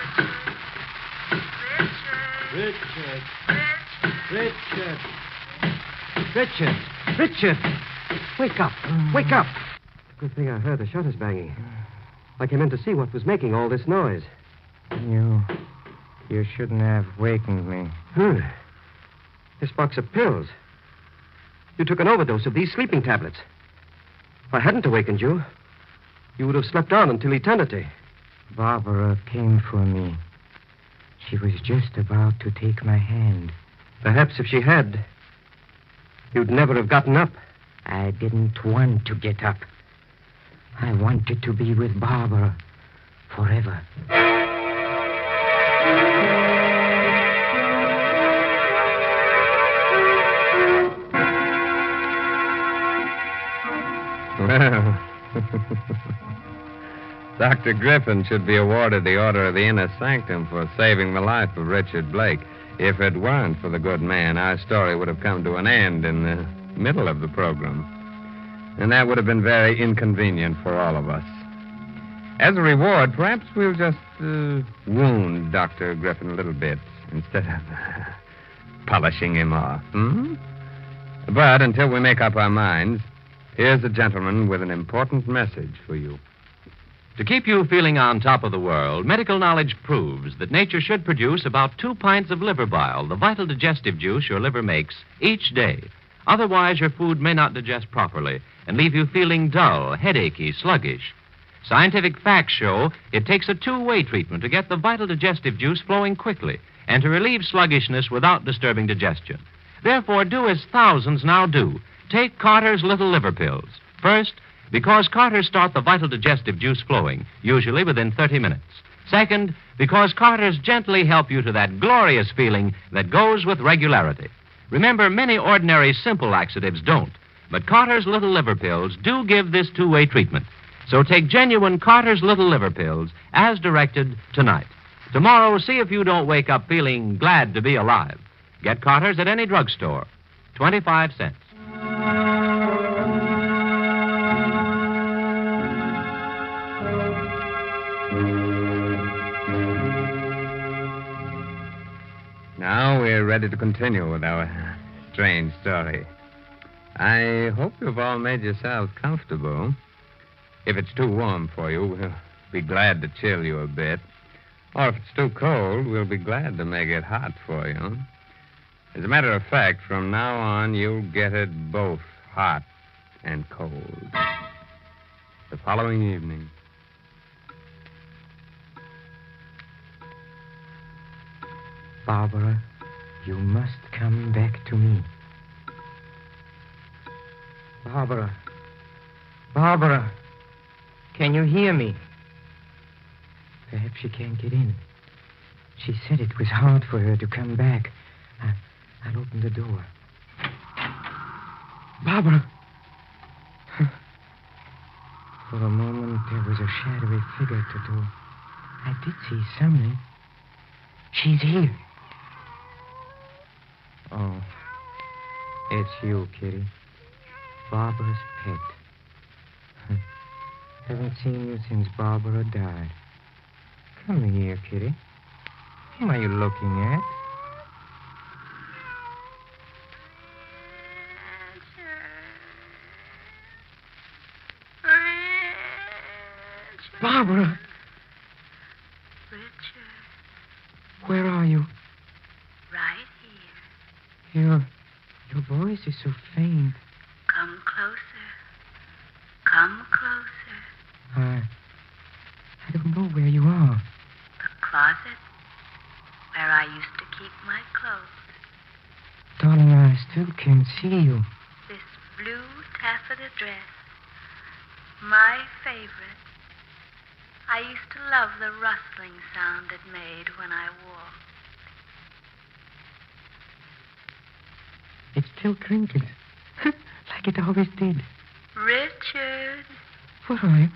Richard. Richard! Richard! Wake up! Wake up! Good thing I heard the shutters banging. I came in to see what was making all this noise. You shouldn't have wakened me. This box of pills. You took an overdose of these sleeping tablets. If I hadn't awakened you, you would have slept on until eternity. Barbara came for me. She was just about to take my hand. Perhaps if she had, you'd never have gotten up. I didn't want to get up. I wanted to be with Barbara forever. Well, Dr. Griffin should be awarded the Order of the Inner Sanctum for saving the life of Richard Blake. If it weren't for the good man, our story would have come to an end in the middle of the program. And that would have been very inconvenient for all of us. As a reward, perhaps we'll just wound Dr. Griffin a little bit instead of polishing him off. But until we make up our minds, here's a gentleman with an important message for you. To keep you feeling on top of the world, medical knowledge proves that nature should produce about 2 pints of liver bile, the vital digestive juice your liver makes, each day. Otherwise, your food may not digest properly and leave you feeling dull, headachy, sluggish. Scientific facts show it takes a two-way treatment to get the vital digestive juice flowing quickly and to relieve sluggishness without disturbing digestion. Therefore, do as thousands now do. Take Carter's Little Liver Pills. First, because Carters start the vital digestive juice flowing, usually within 30 minutes. Second, because Carters gently help you to that glorious feeling that goes with regularity. Remember, many ordinary simple laxatives don't, but Carter's Little Liver Pills do give this two-way treatment. So take genuine Carter's Little Liver Pills as directed tonight. Tomorrow, see if you don't wake up feeling glad to be alive. Get Carter's at any drugstore. 25 cents. Now we're ready to continue with our strange story. I hope you've all made yourselves comfortable. If it's too warm for you, we'll be glad to chill you a bit. Or if it's too cold, we'll be glad to make it hot for you. As a matter of fact, from now on, you'll get it both hot and cold. The following evening. Barbara, you must come back to me. Barbara. Barbara. Can you hear me? Perhaps she can't get in. She said it was hard for her to come back. I'll open the door. Barbara. For a moment, there was a shadowy figure at the door. I did see something. She's here. Oh, it's you, Kitty. Barbara's pet. Haven't seen you since Barbara died. Come here, Kitty. Whom are you looking at? Barbara! Richard. Where are you? Right here. Your voice is so faint. Come closer. Come closer. I don't know where you are. The closet where I used to keep my clothes. Darling, I still can't see you. This blue taffeta dress. My favorite. I used to love the rustling sound it made when I walked. It still crinkles. Like it always did. Richard. Where are you?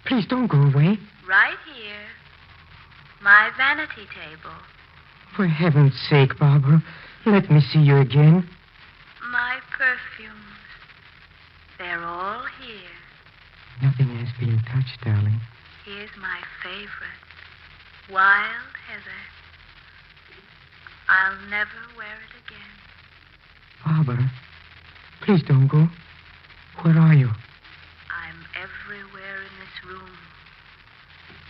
Please don't go away. Right here. My vanity table. For heaven's sake, Barbara, let me see you again. My perfumes. They're all here. Nothing has been touched, darling. Here's my favorite. Wild heather. I'll never wear it again. Barbara, please don't go. Where are you? I'm everywhere in this room.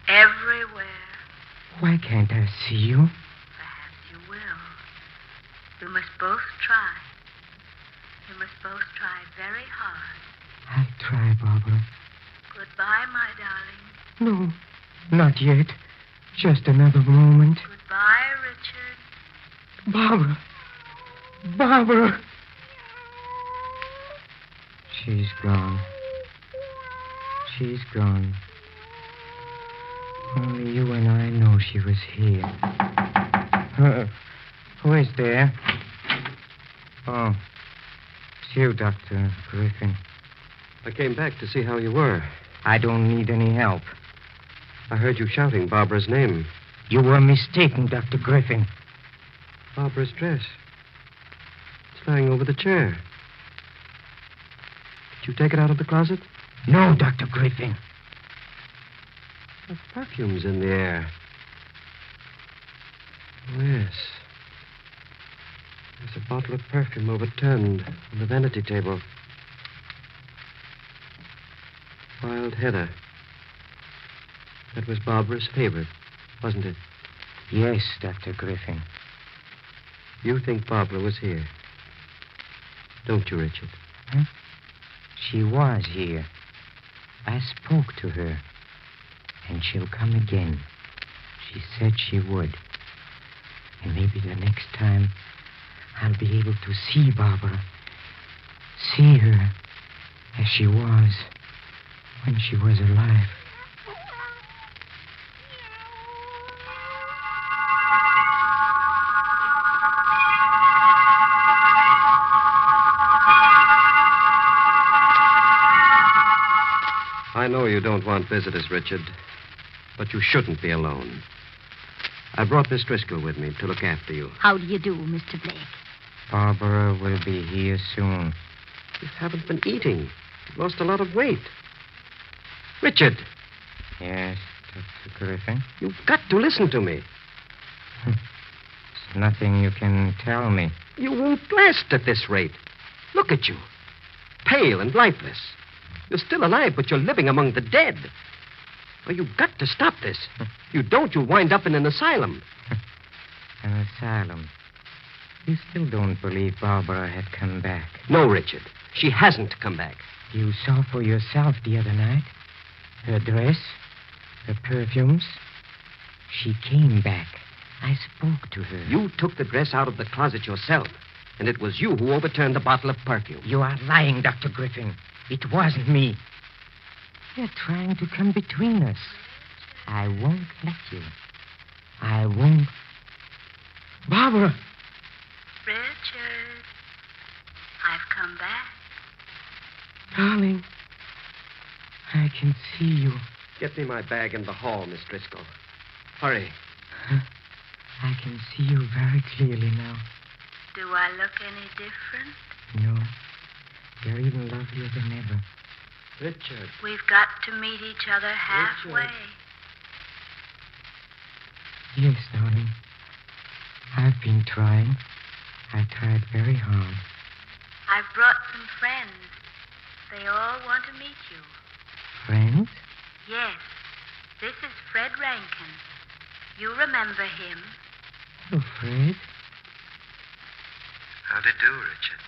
Everywhere. Why can't I see you? Perhaps you will. We must both try. We must both try very hard. I'll try, Barbara. Goodbye, my darling. No, not yet. Just another moment. Goodbye, Richard. Barbara. Barbara. She's gone. She's gone. Only you and I know she was here. Who is there? Oh, it's you, Dr. Griffin. I came back to see how you were. I don't need any help. I heard you shouting Barbara's name. You were mistaken, Dr. Griffin. Barbara's dress. It's lying over the chair. Did you take it out of the closet? No, Dr. Griffin. The perfume's in the air. Oh, yes. There's a bottle of perfume overturned on the vanity table. Wild heather. That was Barbara's favorite, wasn't it? Yes, Dr. Griffin. You think Barbara was here? Don't you, Richard? Huh? She was here. I spoke to her. And she'll come again. She said she would. And maybe the next time I'll be able to see Barbara. See her as she was when she was alive. I know you don't want visitors, Richard, but you shouldn't be alone. I brought Miss Driscoll with me to look after you. How do you do, Mr. Blake? Barbara will be here soon. You haven't been eating. You've lost a lot of weight. Richard! Yes, Dr. Griffin? You've got to listen to me. There's nothing you can tell me. You won't last at this rate. Look at you. Pale and lifeless. You're still alive, but you're living among the dead. Well, you've got to stop this. You don't, you'll wind up in an asylum. An asylum? You still don't believe Barbara had come back? No, Richard. She hasn't come back. You saw for yourself the other night? Her dress? Her perfumes? She came back. I spoke to her. You took the dress out of the closet yourself, and it was you who overturned the bottle of perfume. You are lying, Dr. Griffin. It wasn't me. You're trying to come between us. I won't let you. I won't. Barbara! Richard, I've come back. Darling, I can see you. Get me my bag in the hall, Miss Driscoll. Hurry. I can see you very clearly now. Do I look any different? No. You're even lovelier than ever. Richard. We've got to meet each other halfway. Richard. Yes, darling. I've been trying. I tried very hard. I've brought some friends. They all want to meet you. Friends? Yes. This is Fred Rankin. You remember him? Oh, Fred. How do you do, Richard?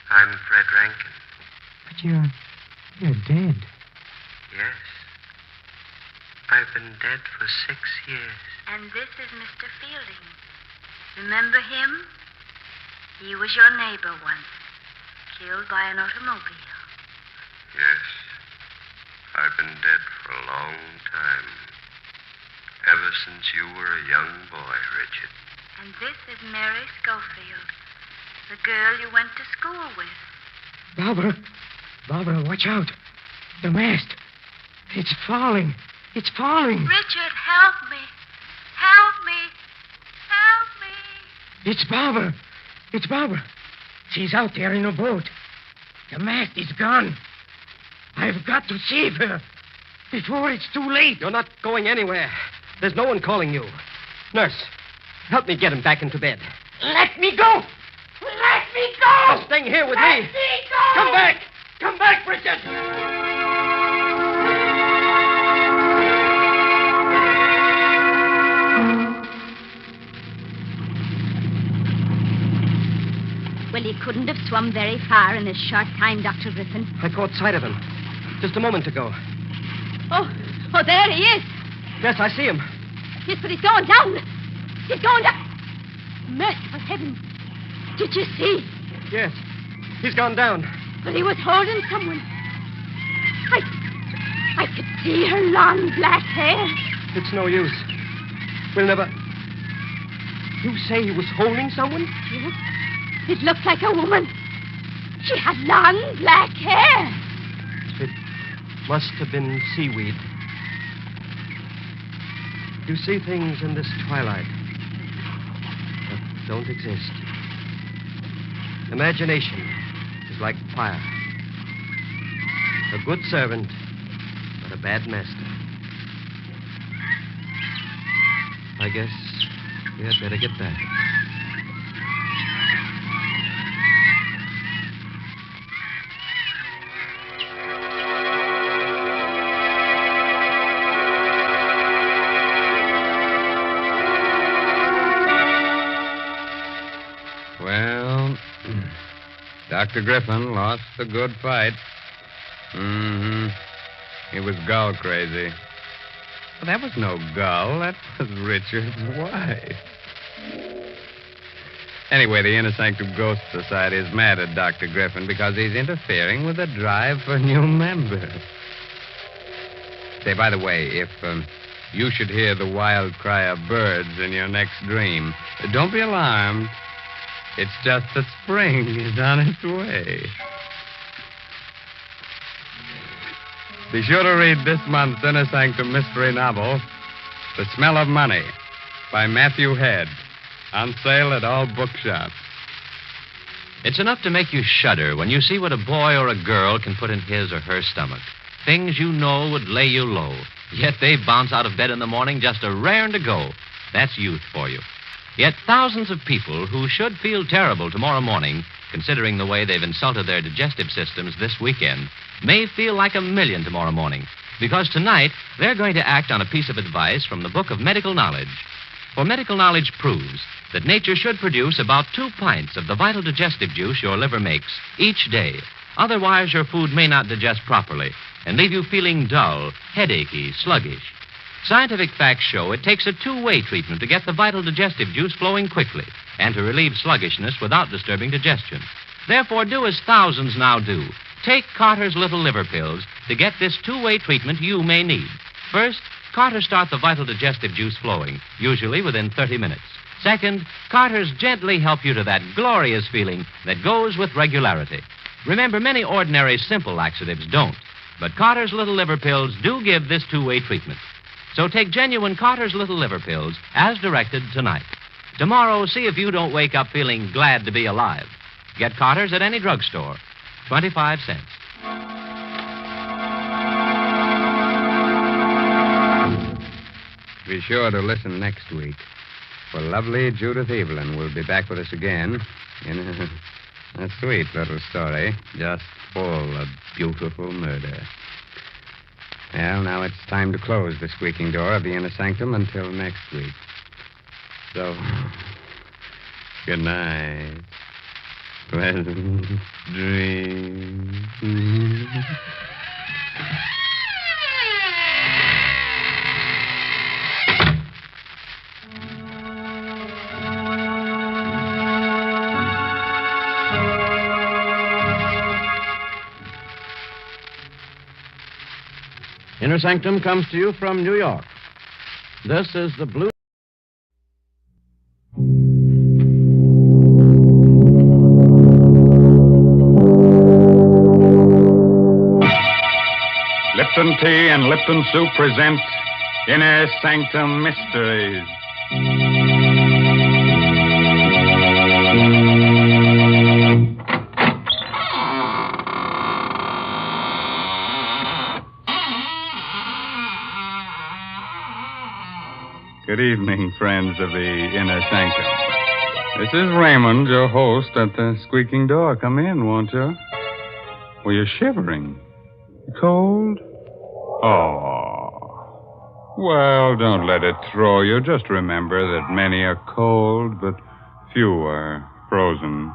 I'm Fred Rankin. But you're dead. Yes. I've been dead for 6 years. And this is Mr. Fielding. Remember him? He was your neighbor once, killed by an automobile. Yes. I've been dead for a long time. Ever since you were a young boy, Richard. And this is Mary Schofield, the girl you went to school with. Barbara. Barbara, watch out. The mast. It's falling. It's falling. Richard, help me. Help me. Help me. It's Barbara. It's Barbara. She's out there in a boat. The mast is gone. I've got to save her before it's too late. You're not going anywhere. There's no one calling you. Nurse, help me get him back into bed. Let me go! Let me go! You're staying here with me. Let me go! Come back! Come back, Richard! Well, he couldn't have swum very far in this short time, Dr. Griffin. I caught sight of him just a moment ago. Oh, there he is. Yes, I see him. Yes, but he's going down. He's going down. Merciful heavens. Did you see? Yes, he's gone down. But he was holding someone. I could see her long black hair. It's no use. We'll never... You say he was holding someone? Yes. It looked like a woman. She had long black hair. It must have been seaweed. You see things in this twilight that don't exist. Imagination is like fire. A good servant, but a bad master. I guess we had better get back. Dr. Griffin lost a good fight. Mm-hmm. He was Gull crazy. But that was no Gull. That was Richard's wife. Anyway, the Inner Sanctum Ghost Society is mad at Dr. Griffin because he's interfering with the drive for new members. Say, by the way, if you should hear the wild cry of birds in your next dream, don't be alarmed. It's just that spring is on its way. Be sure to read this month's Inner Sanctum mystery novel, The Smell of Money, by Matthew Head, on sale at all bookshops. It's enough to make you shudder when you see what a boy or a girl can put in his or her stomach. Things you know would lay you low. Yet they bounce out of bed in the morning just a raring to go. That's youth for you. Yet thousands of people who should feel terrible tomorrow morning, considering the way they've insulted their digestive systems this weekend, may feel like a million tomorrow morning. Because tonight, they're going to act on a piece of advice from the Book of Medical Knowledge. For medical knowledge proves that nature should produce about 2 pints of the vital digestive juice your liver makes each day. Otherwise, your food may not digest properly and leave you feeling dull, headachy, sluggish. Scientific facts show it takes a 2-way treatment to get the vital digestive juice flowing quickly and to relieve sluggishness without disturbing digestion. Therefore, do as thousands now do. Take Carter's Little Liver Pills to get this 2-way treatment you may need. First, Carter starts the vital digestive juice flowing, usually within 30 minutes. Second, Carter's gently help you to that glorious feeling that goes with regularity. Remember, many ordinary simple laxatives don't, but Carter's Little Liver Pills do give this 2-way treatment. So take genuine Carter's Little Liver Pills as directed tonight. Tomorrow, see if you don't wake up feeling glad to be alive. Get Carter's at any drugstore. 25 cents. Be sure to listen next week, for lovely Judith Evelyn will be back with us again in a sweet little story just full of beautiful murder. Well, now it's time to close the squeaking door of the Inner Sanctum until next week. So, good night. Pleasant dreams. Inner Sanctum comes to you from New York. This is the Blue. Lipton Tea and Lipton Soup present Inner Sanctum Mysteries. Good evening, friends of the Inner Sanctum. This is Raymond, your host at the squeaking door. Come in, won't you? Well, you're shivering. Cold? Oh. Well, don't let it throw you. Just remember that many are cold, but few are frozen.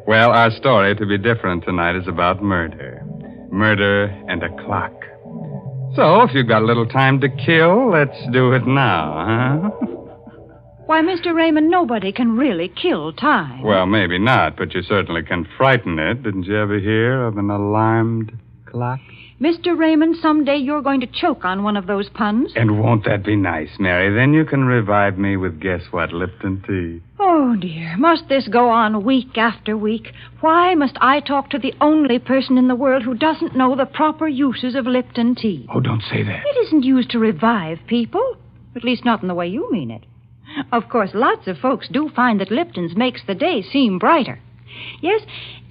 Well, our story, to be different tonight, is about murder. Murder and a clock. So, if you've got a little time to kill, let's do it now, huh? Why, Mr. Raymond, nobody can really kill time. Well, maybe not, but you certainly can frighten it. Didn't you ever hear of an alarmed clock? Mr. Raymond, someday you're going to choke on one of those puns. And won't that be nice, Mary? Then you can revive me with guess what, Lipton tea. Oh, dear. Must this go on week after week? Why must I talk to the only person in the world who doesn't know the proper uses of Lipton tea? Oh, don't say that. It isn't used to revive people. At least not in the way you mean it. Of course, lots of folks do find that Lipton's makes the day seem brighter. Yes,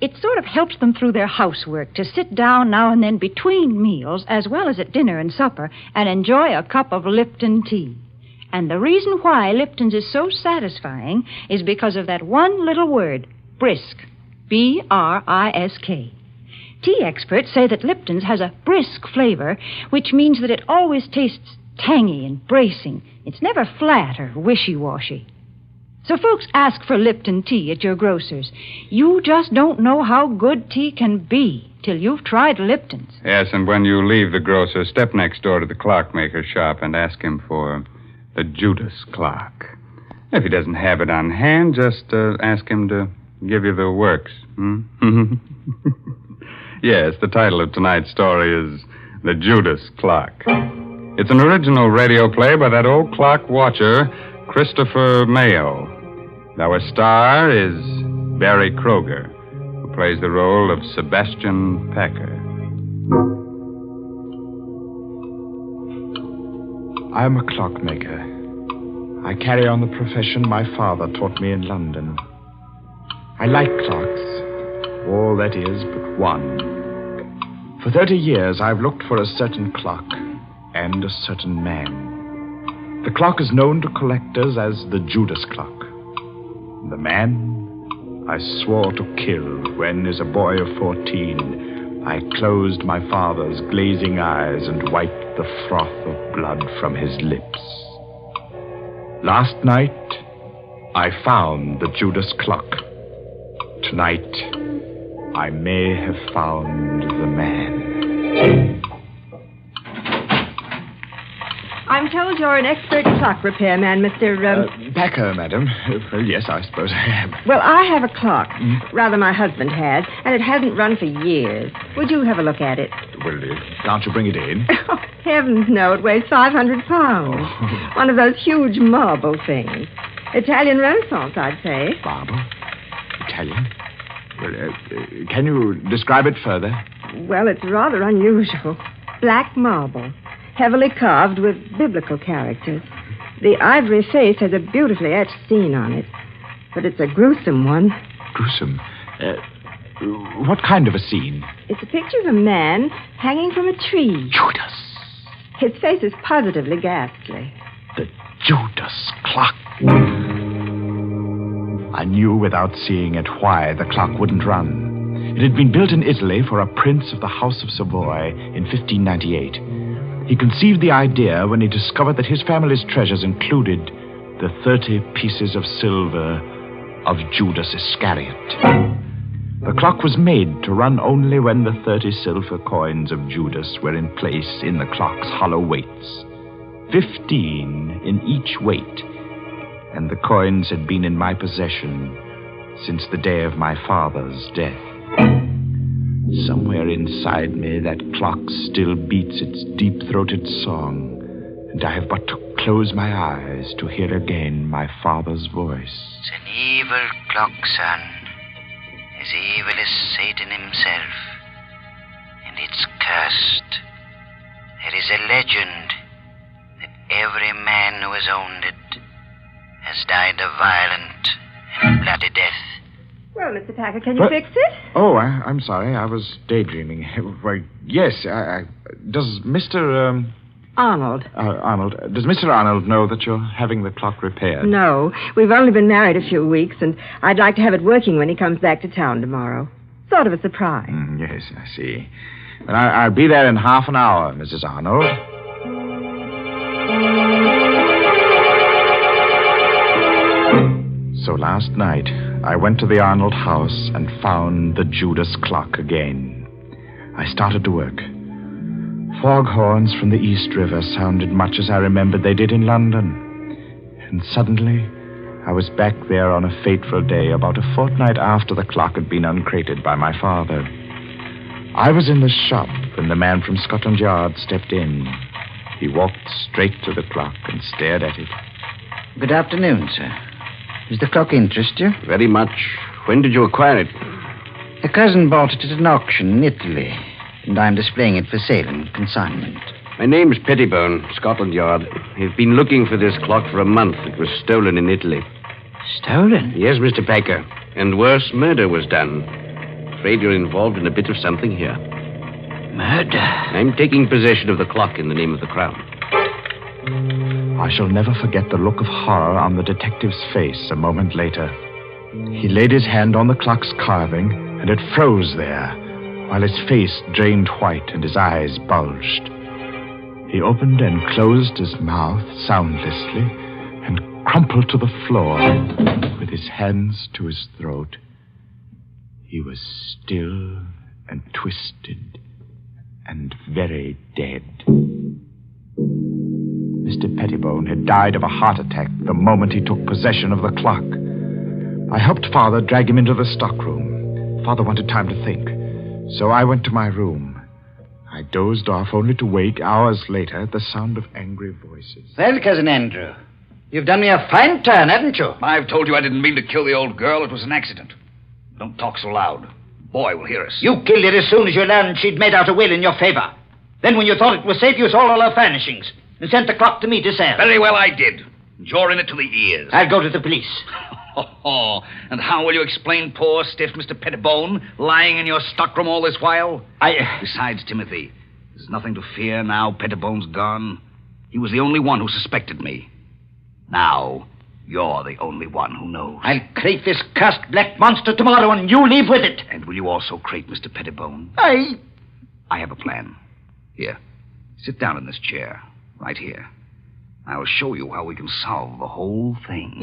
it sort of helps them through their housework to sit down now and then between meals, as well as at dinner and supper, and enjoy a cup of Lipton tea. And the reason why Lipton's is so satisfying is because of that one little word, brisk. B-R-I-S-K. Tea experts say that Lipton's has a brisk flavor, which means that it always tastes tangy and bracing. It's never flat or wishy-washy. So folks ask for Lipton tea at your grocer's. You just don't know how good tea can be till you've tried Lipton's. Yes, and when you leave the grocer, step next door to the clockmaker's shop and ask him for the Judas clock. If he doesn't have it on hand, just ask him to give you the works. Yes, the title of tonight's story is The Judas Clock. It's an original radio play by that old clock watcher, Christopher Mayo. Our star is Barry Kroger, who plays the role of Sebastian Packer. I'm a clockmaker. I carry on the profession my father taught me in London. I like clocks, all that is but one. For 30 years, I've looked for a certain clock and a certain man. The clock is known to collectors as the Judas clock. The man I swore to kill when, as a boy of 14, I closed my father's glazing eyes and wiped the froth of blood from his lips. Last night, I found the Judas clock. Tonight, I may have found the man. I'm told you're an expert clock repairman, Mr. Packer, madam. Well, yes, I suppose I am. Well, I have a clock. Rather, my husband has, and it hasn't run for years. Would you have a look at it? Well, can't you bring it in? Oh, heavens, no. It weighs 500 pounds. Oh. One of those huge marble things. Italian Renaissance, I'd say. Marble? Italian? Well, can you describe it further? Well, it's rather unusual. Black marble, heavily carved with biblical characters. The ivory face has a beautifully etched scene on it, but it's a gruesome one. Gruesome? What kind of a scene? It's a picture of a man hanging from a tree. Judas! His face is positively ghastly. The Judas clock. I knew without seeing it why the clock wouldn't run. It had been built in Italy for a prince of the House of Savoy in 1598. He conceived the idea when he discovered that his family's treasures included the 30 pieces of silver of Judas Iscariot. The clock was made to run only when the 30 silver coins of Judas were in place in the clock's hollow weights. 15 in each weight. And the coins had been in my possession since the day of my father's death. Somewhere inside me, that clock still beats its deep-throated song, and I have but to close my eyes to hear again my father's voice. It's an evil clock, son, as evil as Satan himself, and it's cursed. There is a legend that every man who has owned it has died a violent and bloody death. Well, Mr. Packer, can you fix it? Oh, I'm sorry. I was daydreaming. Well, yes. Does Mr. Arnold. Arnold. Does Mr. Arnold know that you're having the clock repaired? No. We've only been married a few weeks, and I'd like to have it working when he comes back to town tomorrow. Sort of a surprise. Yes, I see. Well, I'll be there in half an hour, Mrs. Arnold. So last night, I went to the Arnold house and found the Judas clock again. I started to work. Foghorns from the East River sounded much as I remembered they did in London. And suddenly, I was back there on a fateful day about a fortnight after the clock had been uncrated by my father. I was in the shop when the man from Scotland Yard stepped in. He walked straight to the clock and stared at it. Good afternoon, sir. Does the clock interest you? Very much. When did you acquire it? A cousin bought it at an auction in Italy, and I'm displaying it for sale and consignment. My name's Pettibone, Scotland Yard. I've been looking for this clock for a month. It was stolen in Italy. Stolen? Yes, Mr. Packer. And worse, murder was done. Afraid you're involved in a bit of something here. Murder? I'm taking possession of the clock in the name of the Crown. I shall never forget the look of horror on the detective's face a moment later. He laid his hand on the clock's carving, and it froze there, while his face drained white and his eyes bulged. He opened and closed his mouth soundlessly and crumpled to the floor with his hands to his throat. He was still and twisted and very dead. Mr. Pettibone had died of a heart attack the moment he took possession of the clock. I helped Father drag him into the stockroom. Father wanted time to think, so I went to my room. I dozed off only to wake hours later at the sound of angry voices. Well, Cousin Andrew, you've done me a fine turn, haven't you? I've told you I didn't mean to kill the old girl. It was an accident. Don't talk so loud. Boy will hear us. You killed her as soon as you learned she'd made out a will in your favor. Then when you thought it was safe, you sold all her furnishings and sent the clock to me to sell. Very well, I did. You're in it to the ears. I'll go to the police. Oh, and how will you explain poor, stiff Mr. Pettibone lying in your stockroom all this while? Besides, Timothy, there's nothing to fear now Pettibone's gone. He was the only one who suspected me. Now, you're the only one who knows. I'll crate this cursed black monster tomorrow, and you leave with it. And will you also crate Mr. Pettibone? I have a plan. Here, sit down in this chair, right here. I'll show you how we can solve the whole thing.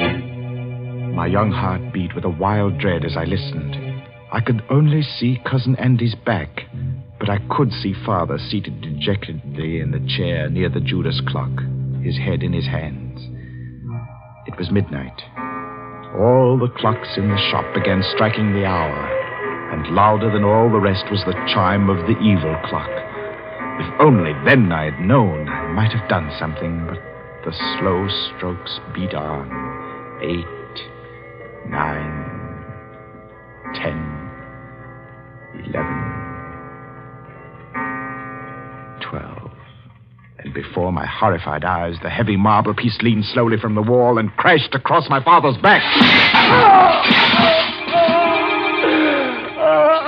My young heart beat with a wild dread as I listened. I could only see Cousin Andy's back, but I could see Father seated dejectedly in the chair near the Judas clock, his head in his hands. It was midnight. All the clocks in the shop began striking the hour, and louder than all the rest was the chime of the evil clock. If only then I had known, I might have done something, but the slow strokes beat on. 8, 9, 10, 11, 12. And before my horrified eyes, the heavy marble piece leaned slowly from the wall and crashed across my father's back.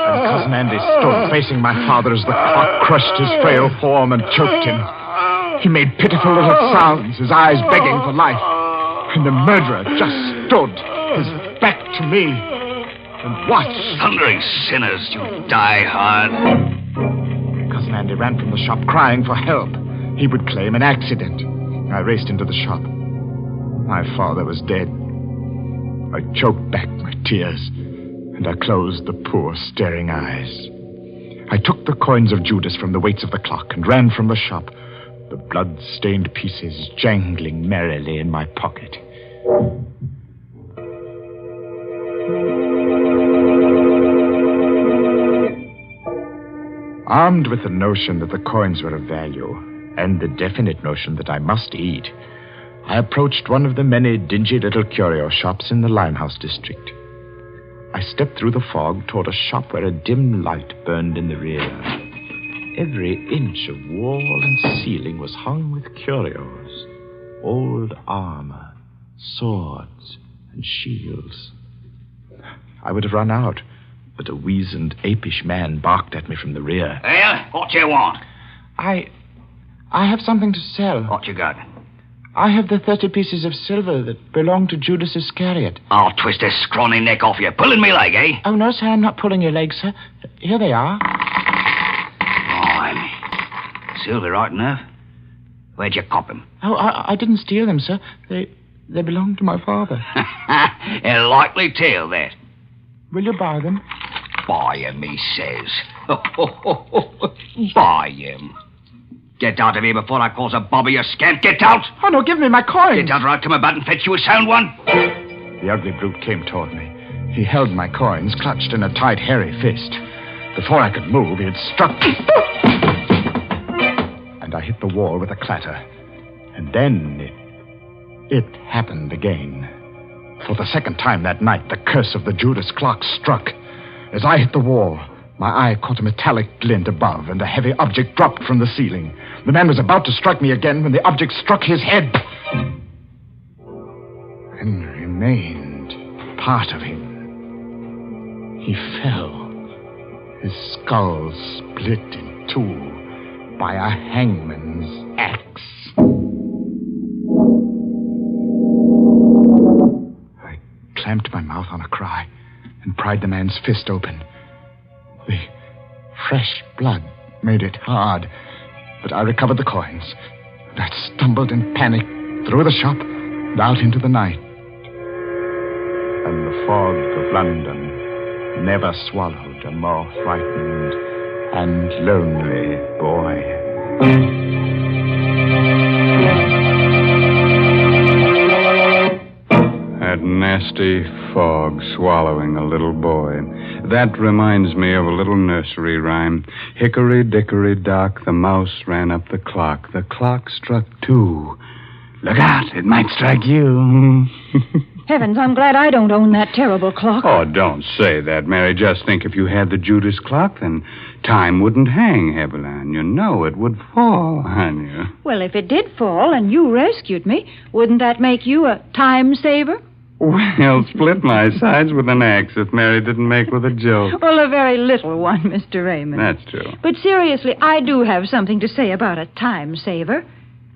And Cousin Andy stood facing my father as the clock crushed his frail form and choked him. He made pitiful little sounds, his eyes begging for life. And the murderer just stood, his back to me, and watched. Thundering sinners, you die hard. Cousin Andy ran from the shop crying for help. He would claim an accident. I raced into the shop. My father was dead. I choked back my tears, and I closed the poor, staring eyes. I took the coins of Judas from the weights of the clock and ran from the shop, the blood-stained pieces jangling merrily in my pocket. Armed with the notion that the coins were of value, and the definite notion that I must eat, I approached one of the many dingy little curio shops in the Limehouse district. I stepped through the fog toward a shop where a dim light burned in the rear. Every inch of wall and ceiling was hung with curios, old armor, swords, and shields. I would have run out, but a weazened, apish man barked at me from the rear. Well, what you want? I have something to sell. What you got? I have the 30 pieces of silver that belong to Judas Iscariot. I'll twist this scrawny neck off you. Pulling me leg, eh? Oh, no, sir, I'm not pulling your leg, sir. Here they are. Blimey. Silver, right enough. Where'd you cop them? Oh, I didn't steal them, sir. They belong to my father. A likely tale, that. Will you buy them? Buy him, he says. Buy him. Get out of here before I cause a bobby, you scamp. Get out! Oh, no, give me my coins. Get out or I'll come about and fetch you a sound one. The ugly brute came toward me. He held my coins, clutched in a tight, hairy fist. Before I could move, he had struck me. And I hit the wall with a clatter. And then it happened again. For the second time that night, the curse of the Judas clock struck. As I hit the wall, my eye caught a metallic glint above, and a heavy object dropped from the ceiling. The man was about to strike me again when the object struck his head. And remained part of him. He fell. His skull split in two by a hangman's axe. I clamped my mouth on a cry and pried the man's fist open. The fresh blood made it hard, but I recovered the coins. And I stumbled in panic through the shop and out into the night. And the fog of London never swallowed a more frightened and lonely boy. That nasty fog swallowing a little boy. That reminds me of a little nursery rhyme. Hickory dickory dock, the mouse ran up the clock. The clock struck 2. Look out, it might strike you. Heavens, I'm glad I don't own that terrible clock. Oh, don't say that, Mary. Just think if you had the Judas clock, then time wouldn't hang heavily on you. No, it would fall on you. Well, if it did fall and you rescued me, wouldn't that make you a time saver? Well, split my sides with an axe if Mary didn't make with a joke. Well, a very little one, Mr. Raymond. That's true. But seriously, I do have something to say about a time saver.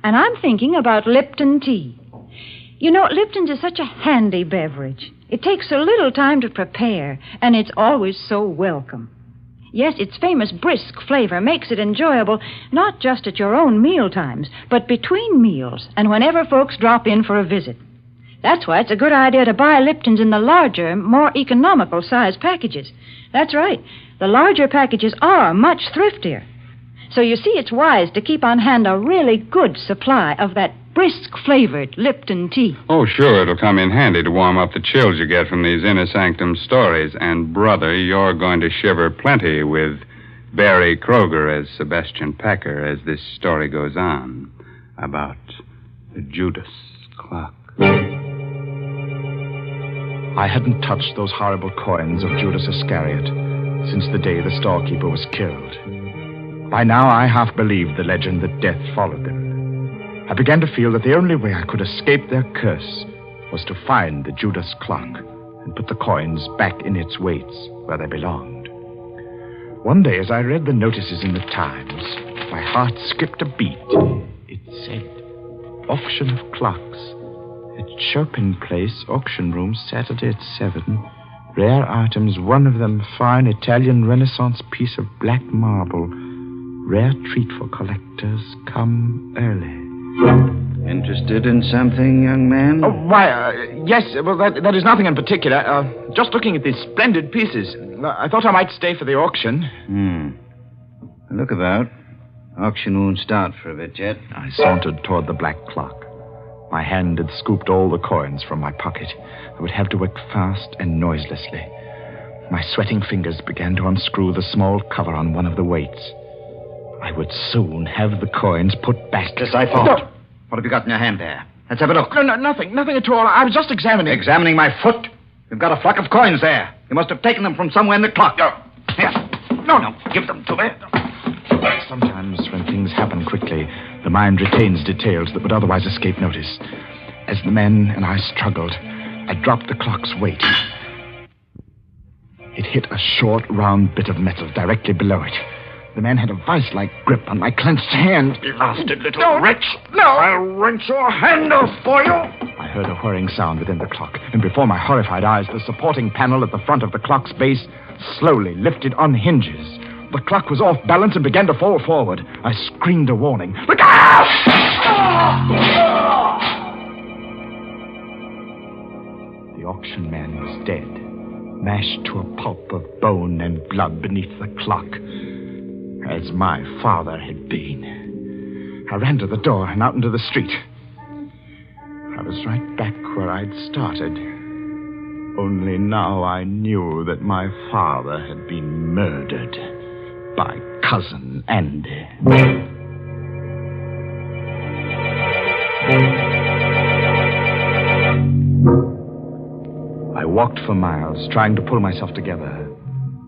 And I'm thinking about Lipton tea. You know, Lipton's is such a handy beverage. It takes so little time to prepare, and it's always so welcome. Yes, its famous brisk flavor makes it enjoyable, not just at your own meal times, but between meals and whenever folks drop in for a visit. That's why it's a good idea to buy Lipton's in the larger, more economical size packages. That's right. The larger packages are much thriftier. So you see, it's wise to keep on hand a really good supply of that brisk-flavored Lipton tea. Oh, sure, it'll come in handy to warm up the chills you get from these inner sanctum stories. And, brother, you're going to shiver plenty with Barry Kroger as Sebastian Packer as this story goes on about the Judas clock. I hadn't touched those horrible coins of Judas Iscariot since the day the storekeeper was killed. By now, I half believed the legend that death followed them. I began to feel that the only way I could escape their curse was to find the Judas clock and put the coins back in its weights where they belonged. One day, as I read the notices in the Times, my heart skipped a beat. It said, auction of clocks. At Chopin Place, auction room, Saturday at 7. Rare items, one of them fine Italian Renaissance piece of black marble. Rare treat for collectors. Come early. Interested in something, young man? Oh, why, yes. Well, that is nothing in particular. Just looking at these splendid pieces. I thought I might stay for the auction. Look about. Auction won't start for a bit yet. I sauntered toward the black clock. My hand had scooped all the coins from my pocket. I would have to work fast and noiselessly. My sweating fingers began to unscrew the small cover on one of the weights. I would soon have the coins put back. Just I thought. No. What have you got in your hand there? Let's have a look. No, nothing at all. I was just examining. Examining my foot? You've got a flock of coins there. You must have taken them from somewhere in the clock. Here. No, give them to me. Sometimes when things happen quickly, the mind retains details that would otherwise escape notice. As the men and I struggled, I dropped the clock's weight. It hit a short, round bit of metal directly below it. The man had a vice-like grip on my clenched hand. Blasted little wretch. No! I'll wrench your hand off for you. I heard a whirring sound within the clock, and before my horrified eyes, the supporting panel at the front of the clock's base slowly lifted on hinges. The clock was off balance and began to fall forward. I screamed a warning. Look out! The auction man was dead, mashed to a pulp of bone and blood beneath the clock, as my father had been. I ran to the door and out into the street. I was right back where I'd started. Only now I knew that my father had been murdered by Cousin Andy. I walked for miles, trying to pull myself together.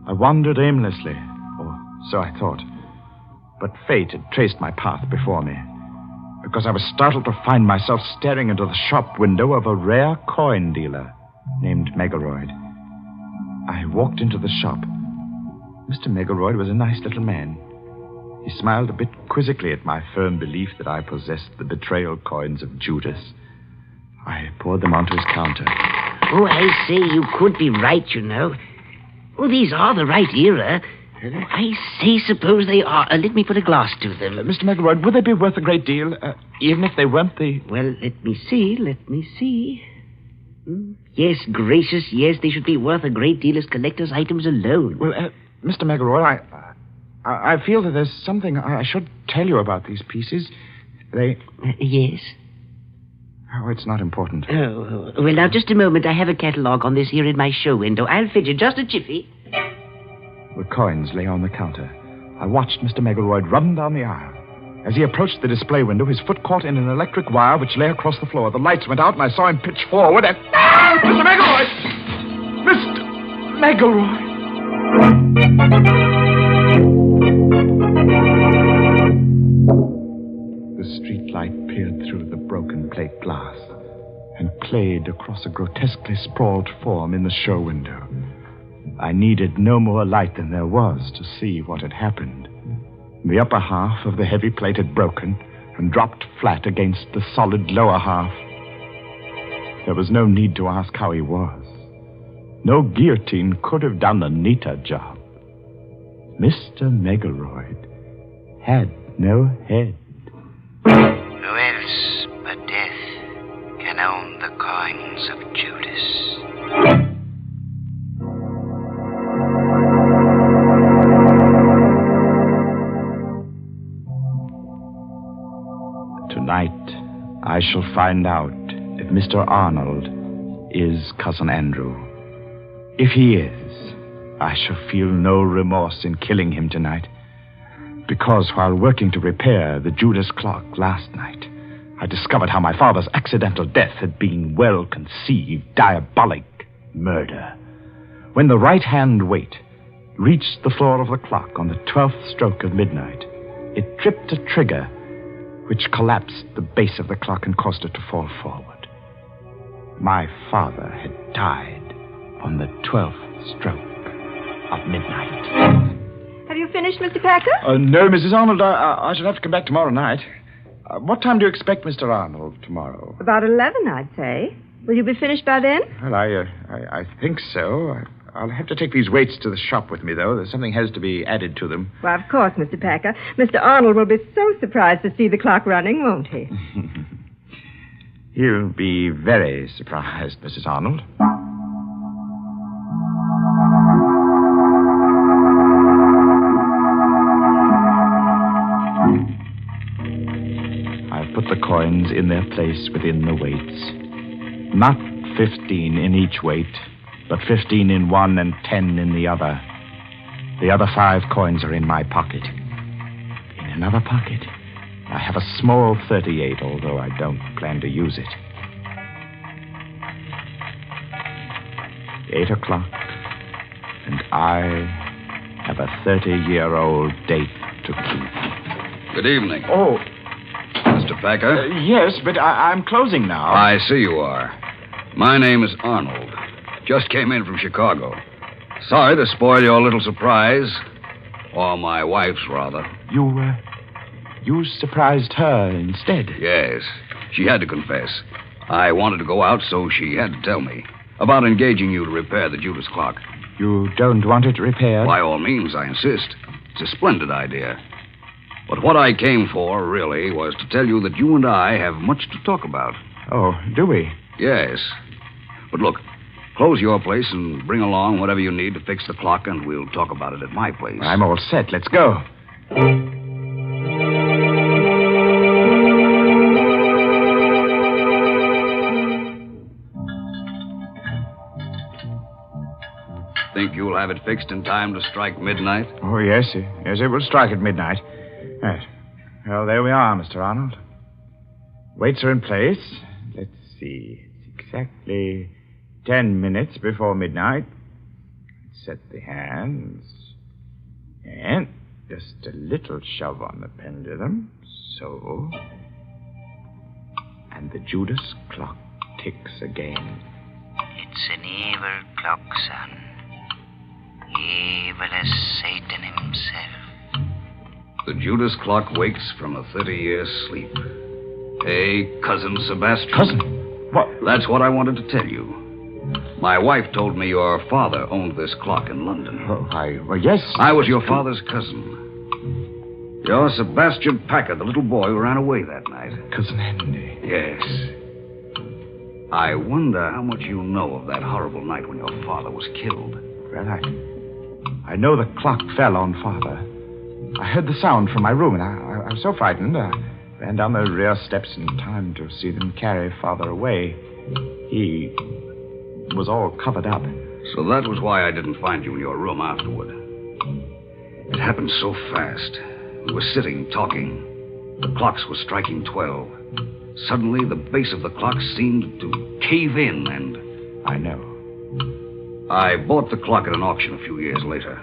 I wandered aimlessly, or so I thought. But fate had traced my path before me, because I was startled to find myself staring into the shop window of a rare coin dealer named Megaroyd. I walked into the shop. Mr. Megaroyd was a nice little man. He smiled a bit quizzically at my firm belief that I possessed the betrayal coins of Judas. I poured them onto his counter. Oh, I say, you could be right, you know. Oh, these are the right era. I say, suppose they are. Let me put a glass to them. Mr. McElroy, would they be worth a great deal, even if they weren't the... Well, let me see. Yes, gracious, yes, they should be worth a great deal as collector's items alone. Well, Mr. McElroy, I feel that there's something I should tell you about these pieces. They... Yes? Oh, it's not important. Oh, well, now, just a moment. I have a catalogue on this here in my show window. I'll fidget just a jiffy. The coins lay on the counter. I watched Mr. McElroy run down the aisle. As he approached the display window, his foot caught in an electric wire which lay across the floor. The lights went out, and I saw him pitch forward and... Ah! Mr. McElroy! Mr. McElroy! The street light peered through the broken plate glass and played across a grotesquely sprawled form in the show window. I needed no more light than there was to see what had happened. The upper half of the heavy plate had broken and dropped flat against the solid lower half. There was no need to ask how he was. No guillotine could have done a neater job. Mr. Megaloid had no head. Who else but death can own the coins of Judas? Tonight, I shall find out if Mr. Arnold is Cousin Andrew. If he is, I shall feel no remorse in killing him tonight. Because while working to repair the Judas clock last night, I discovered how my father's accidental death had been well-conceived, diabolic murder. When the right-hand weight reached the floor of the clock on the 12th stroke of midnight, it tripped a trigger which collapsed the base of the clock and caused it to fall forward. My father had died on the 12th stroke of midnight. Have you finished, Mr. Packer? No, Mrs. Arnold. I shall have to come back tomorrow night. What time do you expect Mr. Arnold tomorrow? About 11, I'd say. Will you be finished by then? Well, I think so. I'll have to take these weights to the shop with me, though. Something has to be added to them. Well, of course, Mr. Packer. Mr. Arnold will be so surprised to see the clock running, won't he? He'll be very surprised, Mrs. Arnold. I've put the coins in their place within the weights. Not 15 in each weight, but 15 in one and 10 in the other. The other 5 coins are in my pocket. In another pocket, I have a small 38, although I don't plan to use it. 8 o'clock, and I have a 30-year-old date to keep. Good evening. Oh. Mr. Packer? Yes, but I'm closing now. I see you are. My name is Arnold. Just came in from Chicago. Sorry to spoil your little surprise. Or my wife's, rather. You surprised her instead? Yes. She had to confess. I wanted to go out, so she had to tell me about engaging you to repair the Judas clock. You don't want it repaired? By all means, I insist. It's a splendid idea. But what I came for, really, was to tell you that you and I have much to talk about. Oh, do we? Yes. But look, close your place and bring along whatever you need to fix the clock, and we'll talk about it at my place. I'm all set. Let's go. Think you'll have it fixed in time to strike midnight? Oh, yes. Yes, it will strike at midnight. Yes. Well, there we are, Mr. Arnold. Weights are in place. Let's see. It's exactly 10 minutes before midnight. Set the hands. And just a little shove on the pendulum. So. And the Judas clock ticks again. It's an evil clock, son. Evil as Satan himself. The Judas clock wakes from a 30-year sleep. Hey, Cousin Sebastian. Cousin? What? That's what I wanted to tell you. My wife told me your father owned this clock in London. Well, yes. I was your father's cousin. You're Sebastian Packard, the little boy who ran away that night. Cousin Andy. Yes. I wonder how much you know of that horrible night when your father was killed. Well, I know the clock fell on Father. I heard the sound from my room, and I was so frightened. I ran down the rear steps in time to see them carry Father away. He was all covered up. So that was why I didn't find you in your room afterward. It happened so fast. We were sitting, talking. The clocks were striking 12. Suddenly, the base of the clock seemed to cave in, and... I know. I bought the clock at an auction a few years later.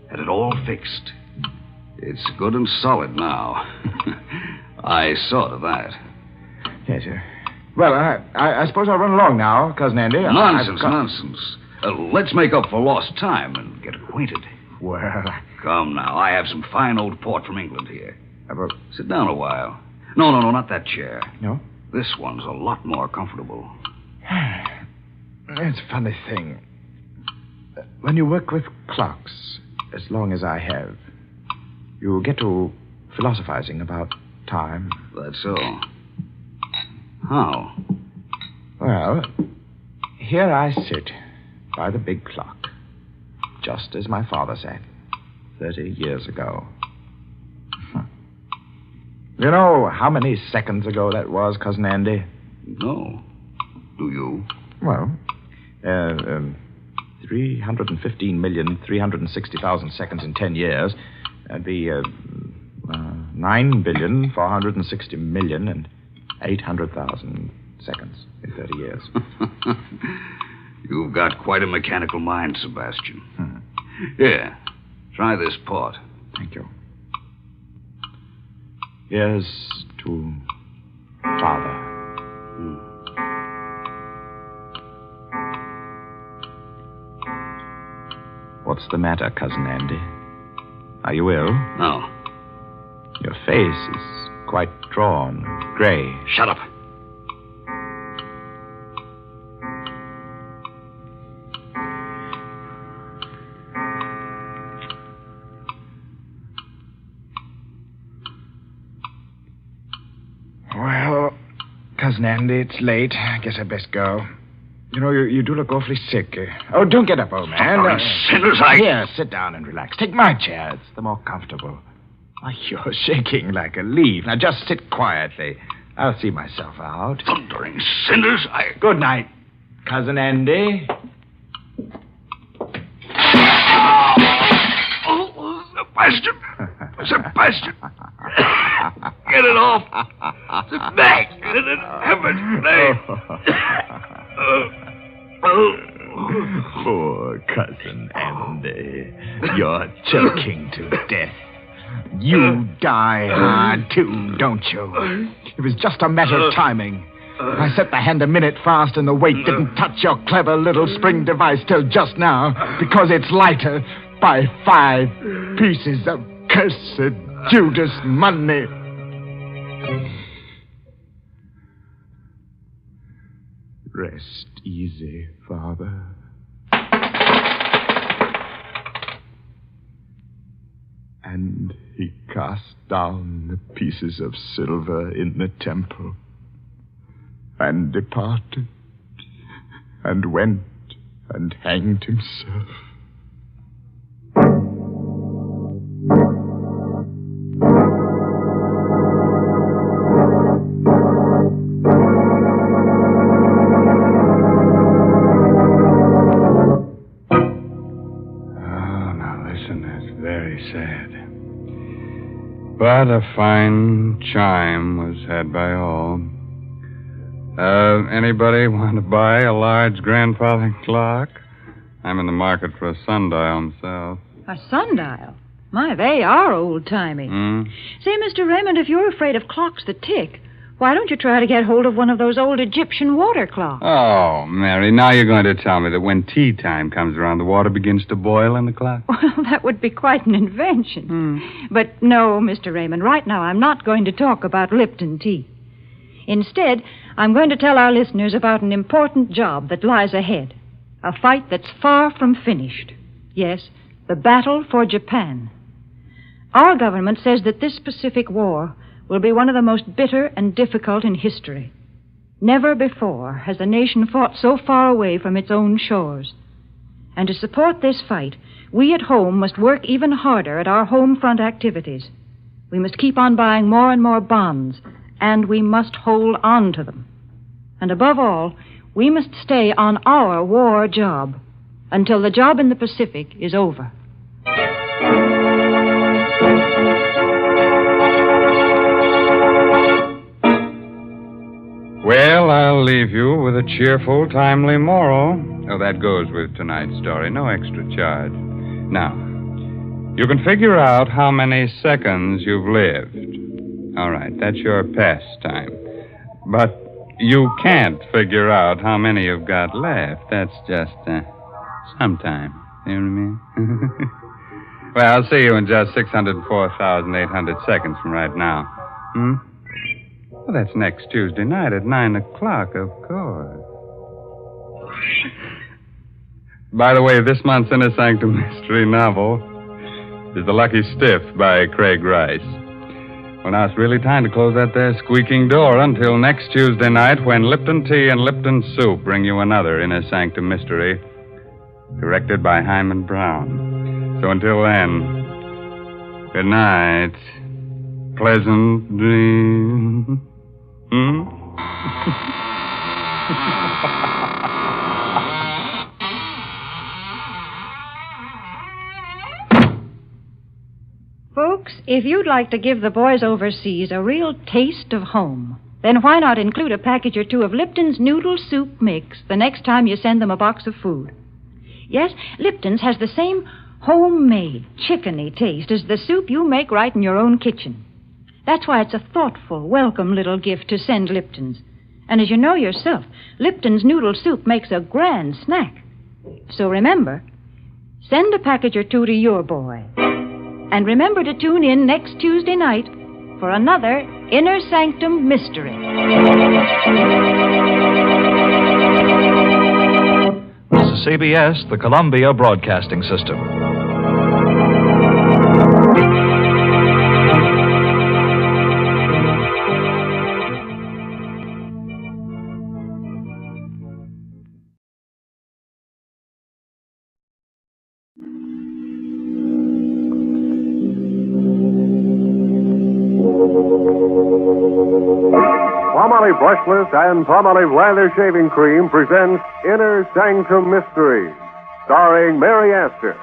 Had it all fixed. It's good and solid now. I saw to that. Yes, sir. Well, I suppose I'll run along now, Cousin Andy. Nonsense. Let's make up for lost time and get acquainted. Well... Come now. I have some fine old port from England here. Sit down a while. No, not that chair. No? This one's a lot more comfortable. It's a funny thing. When you work with clocks, as long as I have, you get to philosophizing about time. That's so. How? Well, here I sit by the big clock, just as my father sat 30 years ago. You know how many seconds ago that was, Cousin Andy? No. Do you? Well, 315,360,000 seconds in 10 years. That'd be 9,460,800,000 seconds in 30 years. You've got quite a mechanical mind, Sebastian. Here, try this port. Thank you. Here's to Father. What's the matter, Cousin Andy? Are you ill? No. Your face is quite drawn, gray. Shut up. Well, Cousin Andy, it's late. I guess I'd best go. You know, you do look awfully sick. Oh, don't get up, old man. Sinners, Here, sit down and relax. Take my chair. It's the more comfortable. Why, you're shaking like a leaf. Now, just sit quietly. I'll see myself out. Thundering sinners, Good night, Cousin Andy. Oh, Sebastian. Get it off. Back. In heaven's name. Poor Cousin Andy. You're choking to death. You die hard, too, don't you? It was just a matter of timing. I set the hand a minute fast and the weight didn't touch your clever little spring device till just now because it's lighter by 5 pieces of cursed Judas money. Rest easy, Father. And he cast down the pieces of silver in the temple and departed and went and hanged himself. But a fine chime was had by all. Anybody want to buy a large grandfather clock? I'm in the market for a sundial myself. A sundial? My, they are old-timey. Say, Mr. Raymond, if you're afraid of clocks that tick, why don't you try to get hold of one of those old Egyptian water clocks? Oh, Mary, now you're going to tell me that when tea time comes around, the water begins to boil in the clock? Well, that would be quite an invention. But no, Mr. Raymond, right now I'm not going to talk about Lipton tea. Instead, I'm going to tell our listeners about an important job that lies ahead. A fight that's far from finished. Yes, the battle for Japan. Our government says that this Pacific War will be one of the most bitter and difficult in history. Never before has a nation fought so far away from its own shores. And to support this fight, we at home must work even harder at our home front activities. We must keep on buying more and more bonds, and we must hold on to them. And above all, we must stay on our war job until the job in the Pacific is over. Well, I'll leave you with a cheerful, timely moral. Oh, that goes with tonight's story. No extra charge. Now, you can figure out how many seconds you've lived. All right, that's your pastime. But you can't figure out how many you've got left. That's just, sometime. You know what I mean? Well, I'll see you in just 604,800 seconds from right now. Well, that's next Tuesday night at 9 o'clock, of course. By the way, this month's Inner Sanctum mystery novel is The Lucky Stiff by Craig Rice. Well, now it's really time to close that there squeaking door until next Tuesday night when Lipton Tea and Lipton Soup bring you another Inner Sanctum mystery directed by Hyman Brown. So until then, good night. Pleasant dreams. Folks, if you'd like to give the boys overseas a real taste of home, then why not include a package or two of Lipton's Noodle Soup Mix the next time you send them a box of food? Yes, Lipton's has the same homemade, chickeny taste as the soup you make right in your own kitchen. That's why it's a thoughtful, welcome little gift to send Lipton's. And as you know yourself, Lipton's Noodle Soup makes a grand snack. So remember, send a package or two to your boy. And remember to tune in next Tuesday night for another Inner Sanctum mystery. This is CBS, the Columbia Broadcasting System. Palmolive Brushless and Palmolive Lather Shaving Cream presents Inner Sanctum Mysteries, starring Mary Astor.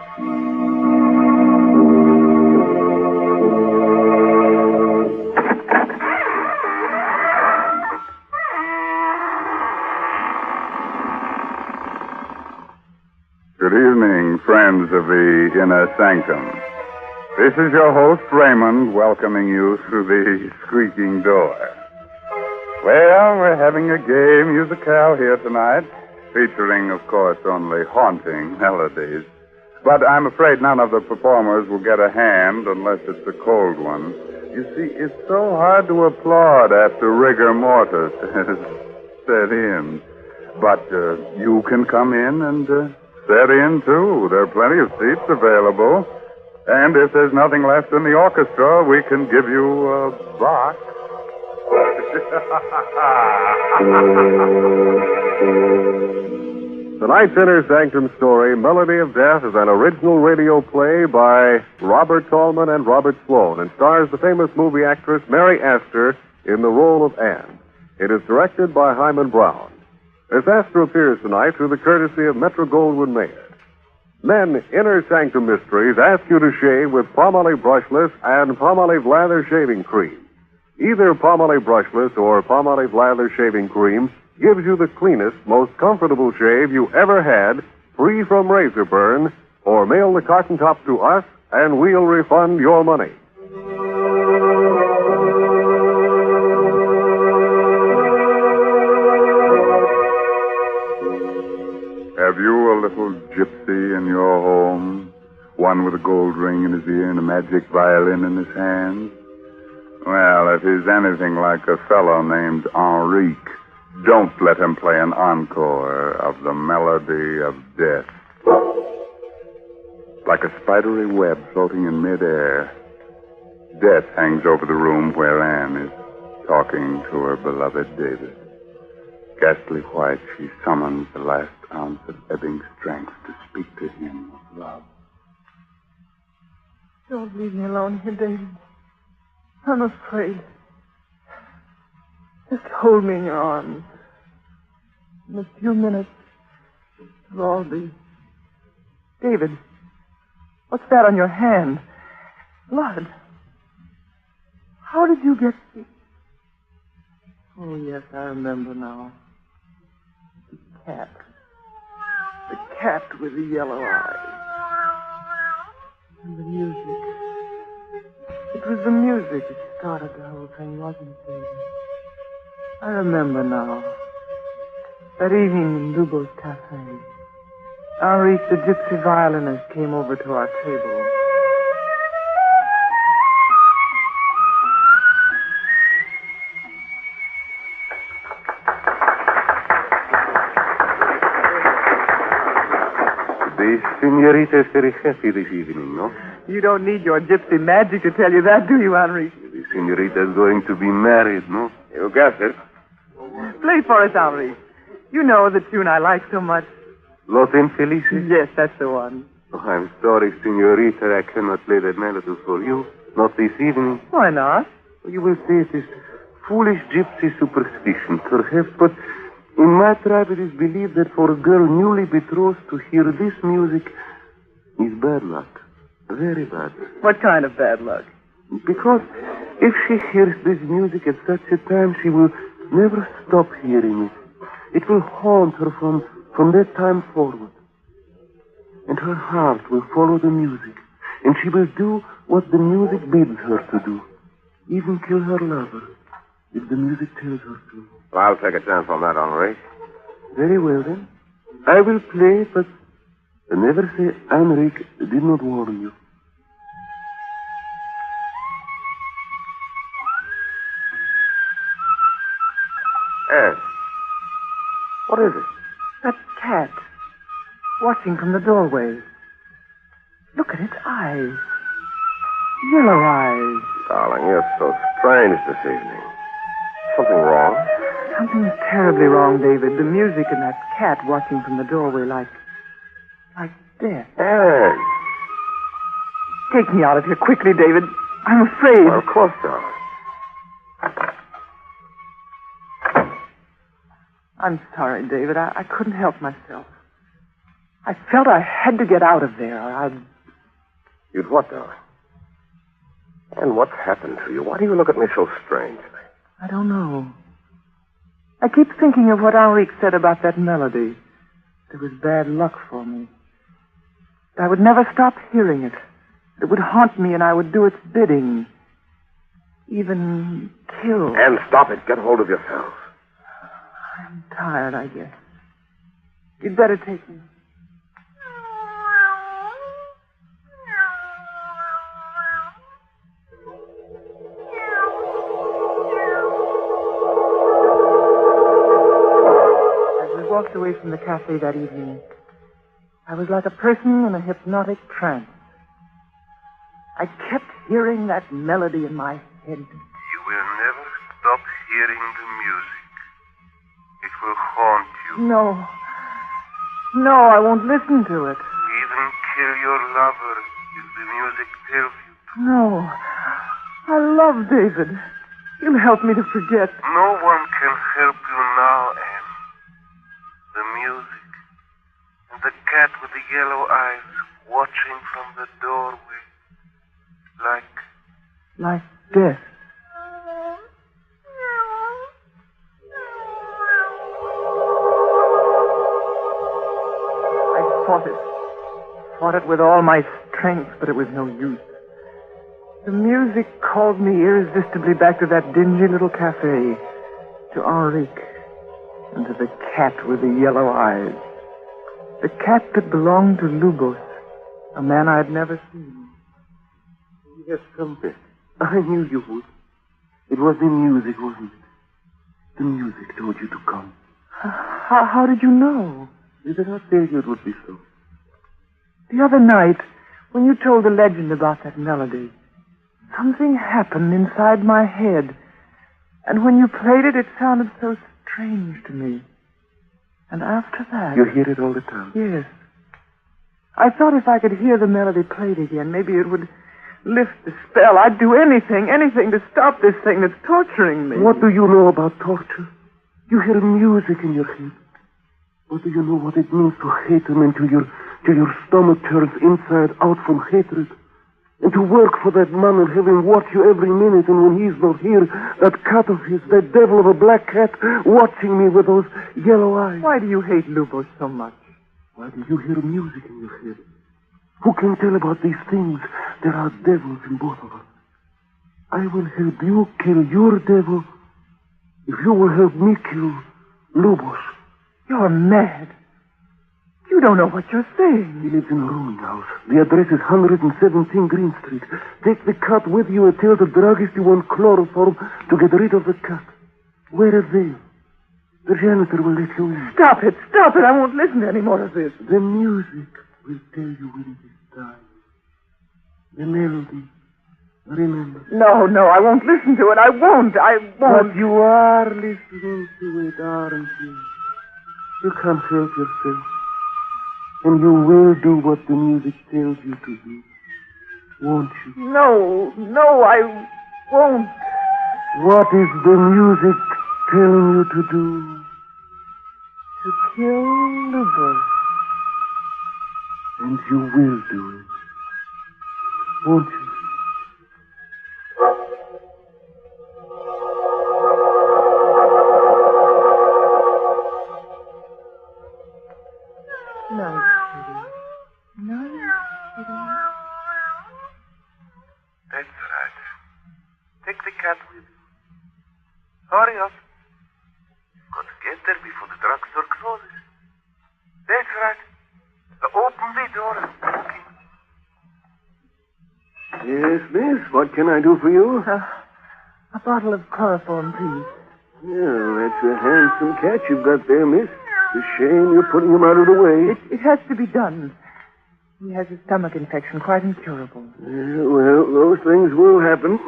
Good evening, friends of the Inner Sanctum. This is your host, Raymond, welcoming you through the squeaking door. Well, we're having a gay musicale here tonight, featuring, of course, only haunting melodies. But I'm afraid none of the performers will get a hand unless it's a cold one. You see, it's so hard to applaud after rigor mortis has set in. But you can come in and set in, too. There are plenty of seats available. And if there's nothing left in the orchestra, we can give you a box. Tonight's Inner Sanctum story, Melody of Death, is an original radio play by Robert Tallman and Robert Sloan and stars the famous movie actress Mary Astor in the role of Anne. It is directed by Hyman Brown. Miss Astor appears tonight through the courtesy of Metro-Goldwyn-Mayer. Then, Inner Sanctum Mysteries ask you to shave with Palmolive Brushless and Palmolive Lather Shaving Cream. Either Palmolive Brushless or Palmolive Lather Shaving Cream gives you the cleanest, most comfortable shave you ever had, free from razor burn, or mail the carton top to us and we'll refund your money. Have you a little gypsy in your home? One with a gold ring in his ear and a magic violin in his hand? Well, if he's anything like a fellow named Enrique, Don't let him play an encore of the melody of death. Like a spidery web floating in midair, death hangs over the room where Anne is talking to her beloved David. Ghastly white, she summons the last ounce of ebbing strength to speak to him of love. Don't leave me alone here, David. I'm afraid. Just hold me in your arms. In a few minutes, it'll all be... David, what's that on your hand? Blood. How did you get... Oh, yes, I remember now. The cat. The cat with the yellow eyes. And the music. It was the music that started the whole thing, wasn't it, David? I remember now. That evening in Lubo's cafe, Henri, the gypsy violinist, came over to our table. The senorita is very happy this evening, no? You don't need your gypsy magic to tell you that, do you, Henri? The senorita is going to be married, no? You guessed it. Play for us, Henri. You know the tune I like so much. Los Infelices? Yes, that's the one. Oh, I'm sorry, senorita, I cannot play that melody for you. Not this evening. Why not? You will say it is foolish gypsy superstition, perhaps, but in my tribe it is believed that for a girl newly betrothed to hear this music is bad luck. Very bad. What kind of bad luck? Because if she hears this music at such a time, she will never stop hearing it. It will haunt her from that time forward. And her heart will follow the music. And she will do what the music bids her to do. Even kill her lover, if the music tells her to. Well, I'll take a chance on that, Henri. Very well, then. I will play, but never say Heinrich did not warn you. Anne, what is it? That cat, watching from the doorway. Look at its eyes. Yellow eyes. Darling, you're so strange this evening. Something wrong? Something's terribly wrong, David. The music and that cat watching from the doorway like death. Anne. Take me out of here quickly, David. I'm afraid. Well, of course, darling. I'm sorry, David. I couldn't help myself. I felt I had to get out of there. You'd what, darling? And what happened to you? Why do you look at me so strangely? I don't know. I keep thinking of what Henrique said about that melody. It was bad luck for me. I would never stop hearing it. It would haunt me and I would do its bidding. Even kill. Anne, stop it. Get hold of yourself. I'm tired, I guess. You'd better take me. As we walked away from the cafe that evening, I was like a person in a hypnotic trance. I kept hearing that melody in my head. You will never stop hearing the music. It will haunt you. No. No, I won't listen to it. Even kill your lover if the music tells you to. No. I love David. He'll help me to forget. No one can help you now, Anne. The music and the cat with the yellow eyes watching from the doorway. Like death. I fought it with all my strength, but it was no use. The music called me irresistibly back to that dingy little cafe, to Henrique, and to the cat with the yellow eyes. The cat that belonged to Lubos, a man I had never seen. Yes, something. I knew you would. It was the music, wasn't it? The music told you to come. How did you know? Did I not tell you it would be so? The other night, when you told the legend about that melody, something happened inside my head. And when you played it, it sounded so strange to me. And after that... You hear it all the time? Yes. I thought if I could hear the melody played again, maybe it would lift the spell. I'd do anything to stop this thing that's torturing me. What do you know about torture? You hear music in your head. What do you know what it means to hate him until your stomach turns inside out from hatred? And to work for that man and have him watch you every minute, and when he's not here, that cat of his, that devil of a black cat, watching me with those yellow eyes. Why do you hate Lubos so much? Why do you hear music in your head? Who can tell about these things? There are devils in both of us. I will help you kill your devil if you will help me kill Lubos. You're mad. You don't know what you're saying. He lives in a rooming house. The address is 117 Green Street. Take the cat with you and tell the druggist you want chloroform to get rid of the cat. Where are they? The janitor will let you in. Stop it. I won't listen to any more of this. The music will tell you when it is time. The melody. Remember. No, I won't listen to it. I won't. But you are listening to it, aren't you? You can't help yourself. And you will do what the music tells you to do. Won't you? No, I won't. What is the music telling you to do? To kill Lubos. And you will do it. Won't you? That's right. Take the cat with you. Hurry up. Got to get there before the drugstore closes. That's right. Open the door and walk in. Yes, miss. What can I do for you? A bottle of chloroform, please. Yeah, that's a handsome cat you've got there, miss. It's a shame you're putting him out of the way. It has to be done. He has a stomach infection, quite incurable. Well, those things will happen.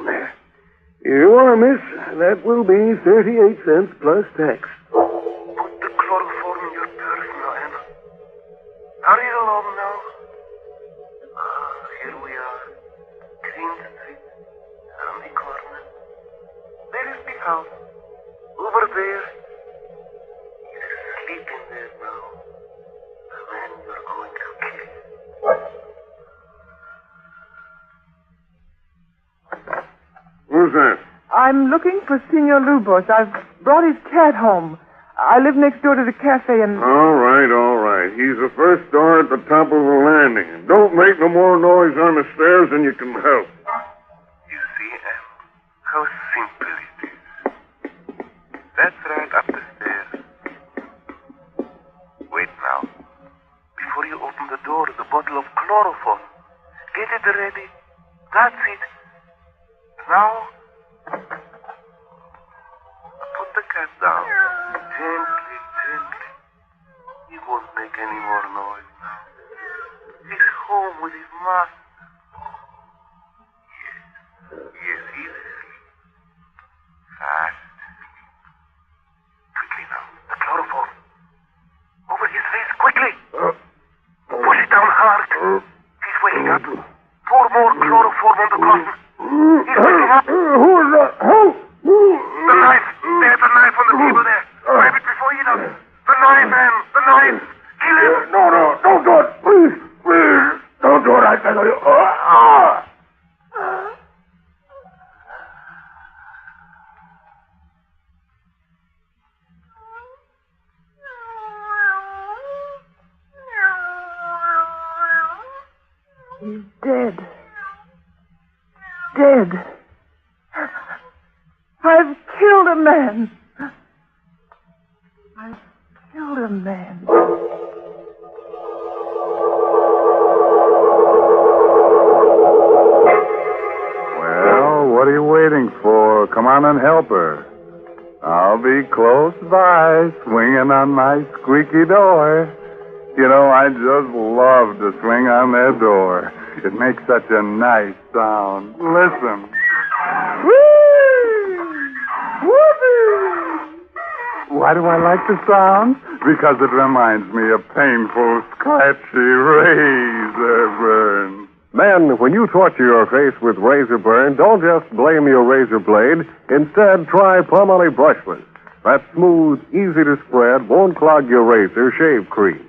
Here you are, miss. That will be 38 cents plus tax. Put the chloroform in your purse now, Anna. Hurry along now. Here we are. Green Street. Around the corner. There is the house. Over there. He's asleep in there now. The man you're going to kill. Who's that? I'm looking for Senor Lubos. I've brought his cat home. I live next door to the cafe and... All right. He's the first door at the top of the landing. And don't make no more noise on the stairs than you can help. You see, how simple it is. That's right, up the stairs. Wait now. Before you open the door, the bottle of chloroform. Get it ready. That's it. Now, put the cat down. Gently. He won't make any more noise now. He's home with his master. Yes, he's asleep. Fast. Quickly now, the chloroform. Over his face, quickly. Push it down hard. He's waking up. Pour more chloroform on the cotton. He's waking up. Who is that? Who? The knife. There's a knife on the table there. Grab it before you know. The knife, Anne. The knife. Kill him. No, don't do it. Please. Don't do it. I tell you. He's dead. Dead. I've killed a man. I've killed a man. Well, what are you waiting for? Come on and help her. I'll be close by, swinging on my squeaky door. You know, I just love to swing on that door. It makes such a nice sound. Listen. Why do I like the sound? Because it reminds me of painful, scratchy razor burns. Men, when you torture your face with razor burn, don't just blame your razor blade. Instead, try Palmolive Brushless. That smooth, easy to spread, won't clog your razor shave cream.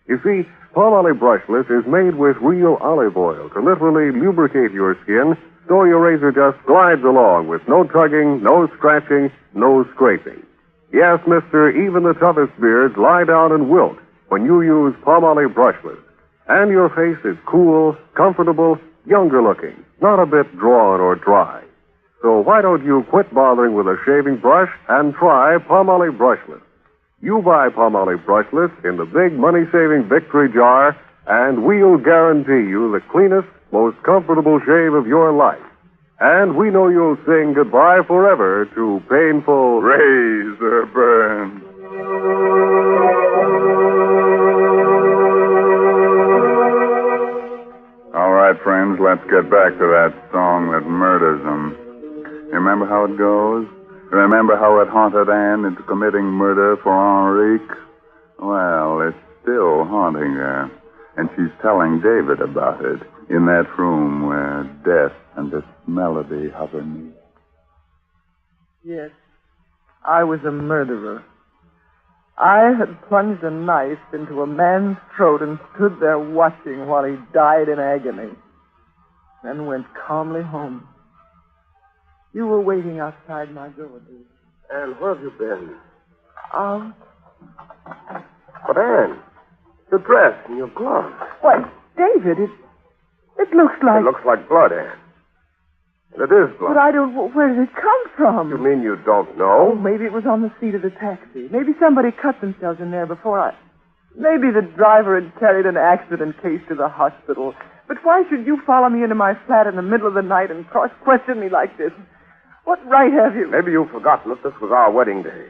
You see, Palmolive Brushless is made with real olive oil to literally lubricate your skin so your razor just glides along with no tugging, no scratching, no scraping. Yes, mister, even the toughest beards lie down and wilt when you use Palmolive Brushless. And your face is cool, comfortable, younger looking, not a bit drawn or dry. So why don't you quit bothering with a shaving brush and try Palmolive Brushless? You buy Palmolive Brushless in the big money-saving Victory jar, and we'll guarantee you the cleanest, most comfortable shave of your life. And we know you'll sing goodbye forever to painful razor burns. All right, friends, let's get back to that song that murders them. Remember how it goes? Remember how it haunted Anne into committing murder for Henrique? Well, it's still haunting her. And she's telling David about it in that room where death and this melody hover near. Yes, I was a murderer. I had plunged a knife into a man's throat and stood there watching while he died in agony. Then went calmly home. You were waiting outside my door, David. Anne, where have you been? Out. But, Anne, your dress and your gloves. Why, David, it looks like... It looks like blood, Anne. And it is blood. But I don't... Where did it come from? You mean you don't know? Oh, maybe it was on the seat of the taxi. Maybe somebody cut themselves in there before I... Maybe the driver had carried an accident case to the hospital. But why should you follow me into my flat in the middle of the night and cross-question me like this? What right have you? Maybe you've forgotten that this was our wedding day.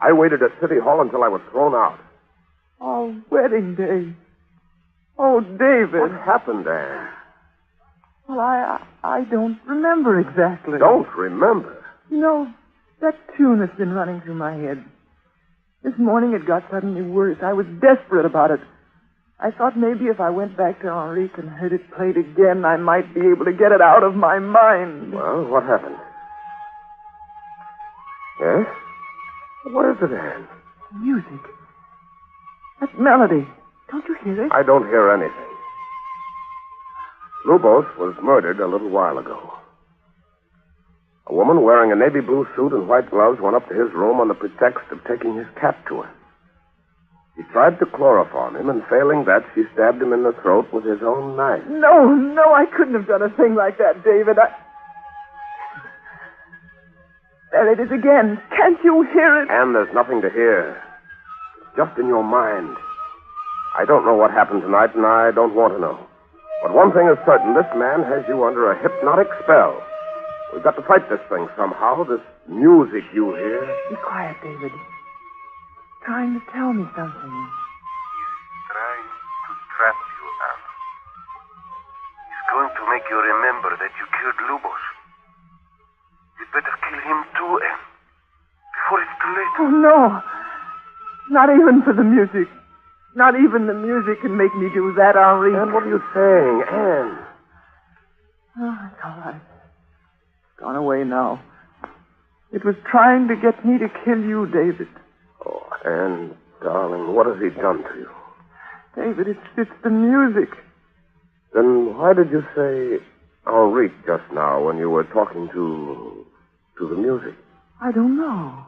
I waited at City Hall until I was thrown out. Our wedding day. Oh, David. What happened, Anne? Well, I don't remember exactly. Don't remember? You know, that tune that's been running through my head. This morning it got suddenly worse. I was desperate about it. I thought maybe if I went back to Henrique and heard it played again, I might be able to get it out of my mind. Well, what happened? Yes? What is it, Anne? Music. That melody. Don't you hear it? I don't hear anything. Lubos was murdered a little while ago. A woman wearing a navy blue suit and white gloves went up to his room on the pretext of taking his cat to her. She tried to chloroform him, and failing that, she stabbed him in the throat with his own knife. No, I couldn't have done a thing like that, David. There it is again. Can't you hear it? Anne, there's nothing to hear. It's just in your mind. I don't know what happened tonight, and I don't want to know. But one thing is certain, this man has you under a hypnotic spell. We've got to fight this thing somehow, this music you hear. Be quiet, David. Trying to tell me something. He's trying to trap you, Anne. He's going to make you remember that you killed Lubos. You'd better kill him too, Anne. Before it's too late. Oh, no. Not even for the music. Not even the music can make me do that, Henri. Anne, what are you saying, Anne? Oh, it's all right. It's gone away now. It was trying to get me to kill you, David. Oh, Anne, darling, what has he done to you? David, it's the music. Then why did you say Henrique just now when you were talking to the music? I don't know.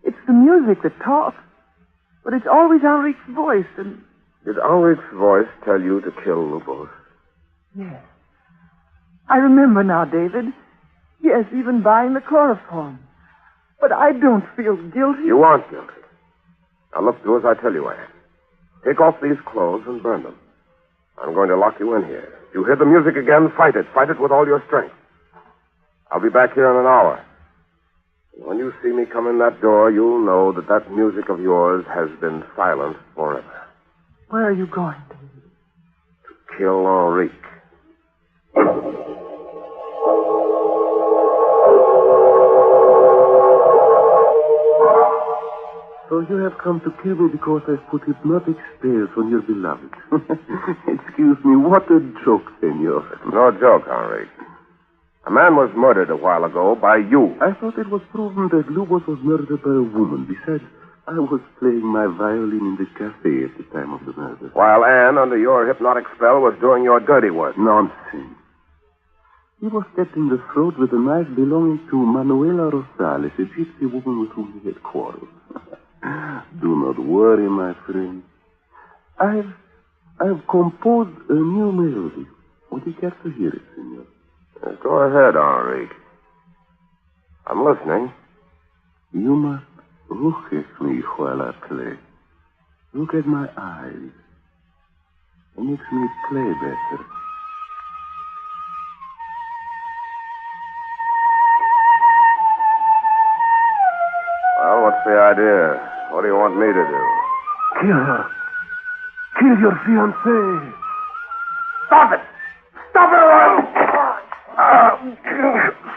It's the music that talks. But it's always Henrique's voice, and... Did Henrique's voice tell you to kill Lubos? Yes. I remember now, David. Yes, even buying the chloroform. But I don't feel guilty. You aren't guilty. Now, look, do as I tell you, Anne. Take off these clothes and burn them. I'm going to lock you in here. If you hear the music again, fight it. Fight it with all your strength. I'll be back here in an hour. When you see me come in that door, you'll know that that music of yours has been silent forever. Where are you going? To kill Henrique. So you have come to kill me because I've put hypnotic spells on your beloved. Excuse me, what a joke, senor. No joke, Henrique. A man was murdered a while ago by you. I thought it was proven that Lubos was murdered by a woman. Besides, I was playing my violin in the cafe at the time of the murder. While Anne, under your hypnotic spell, was doing your dirty work. Nonsense. He was stabbed in the throat with a knife belonging to Manuela Rosales, a gypsy woman with whom he had quarreled. Do not worry, my friend. I've composed a new melody. Would you care to hear it, senor? Go ahead, Henrique. I'm listening. You must look at me while I play. Look at my eyes. It makes me play better. Well, what's the idea? What do you want me to do? Kill her. Kill your fiancée. Stop it! Stop it, or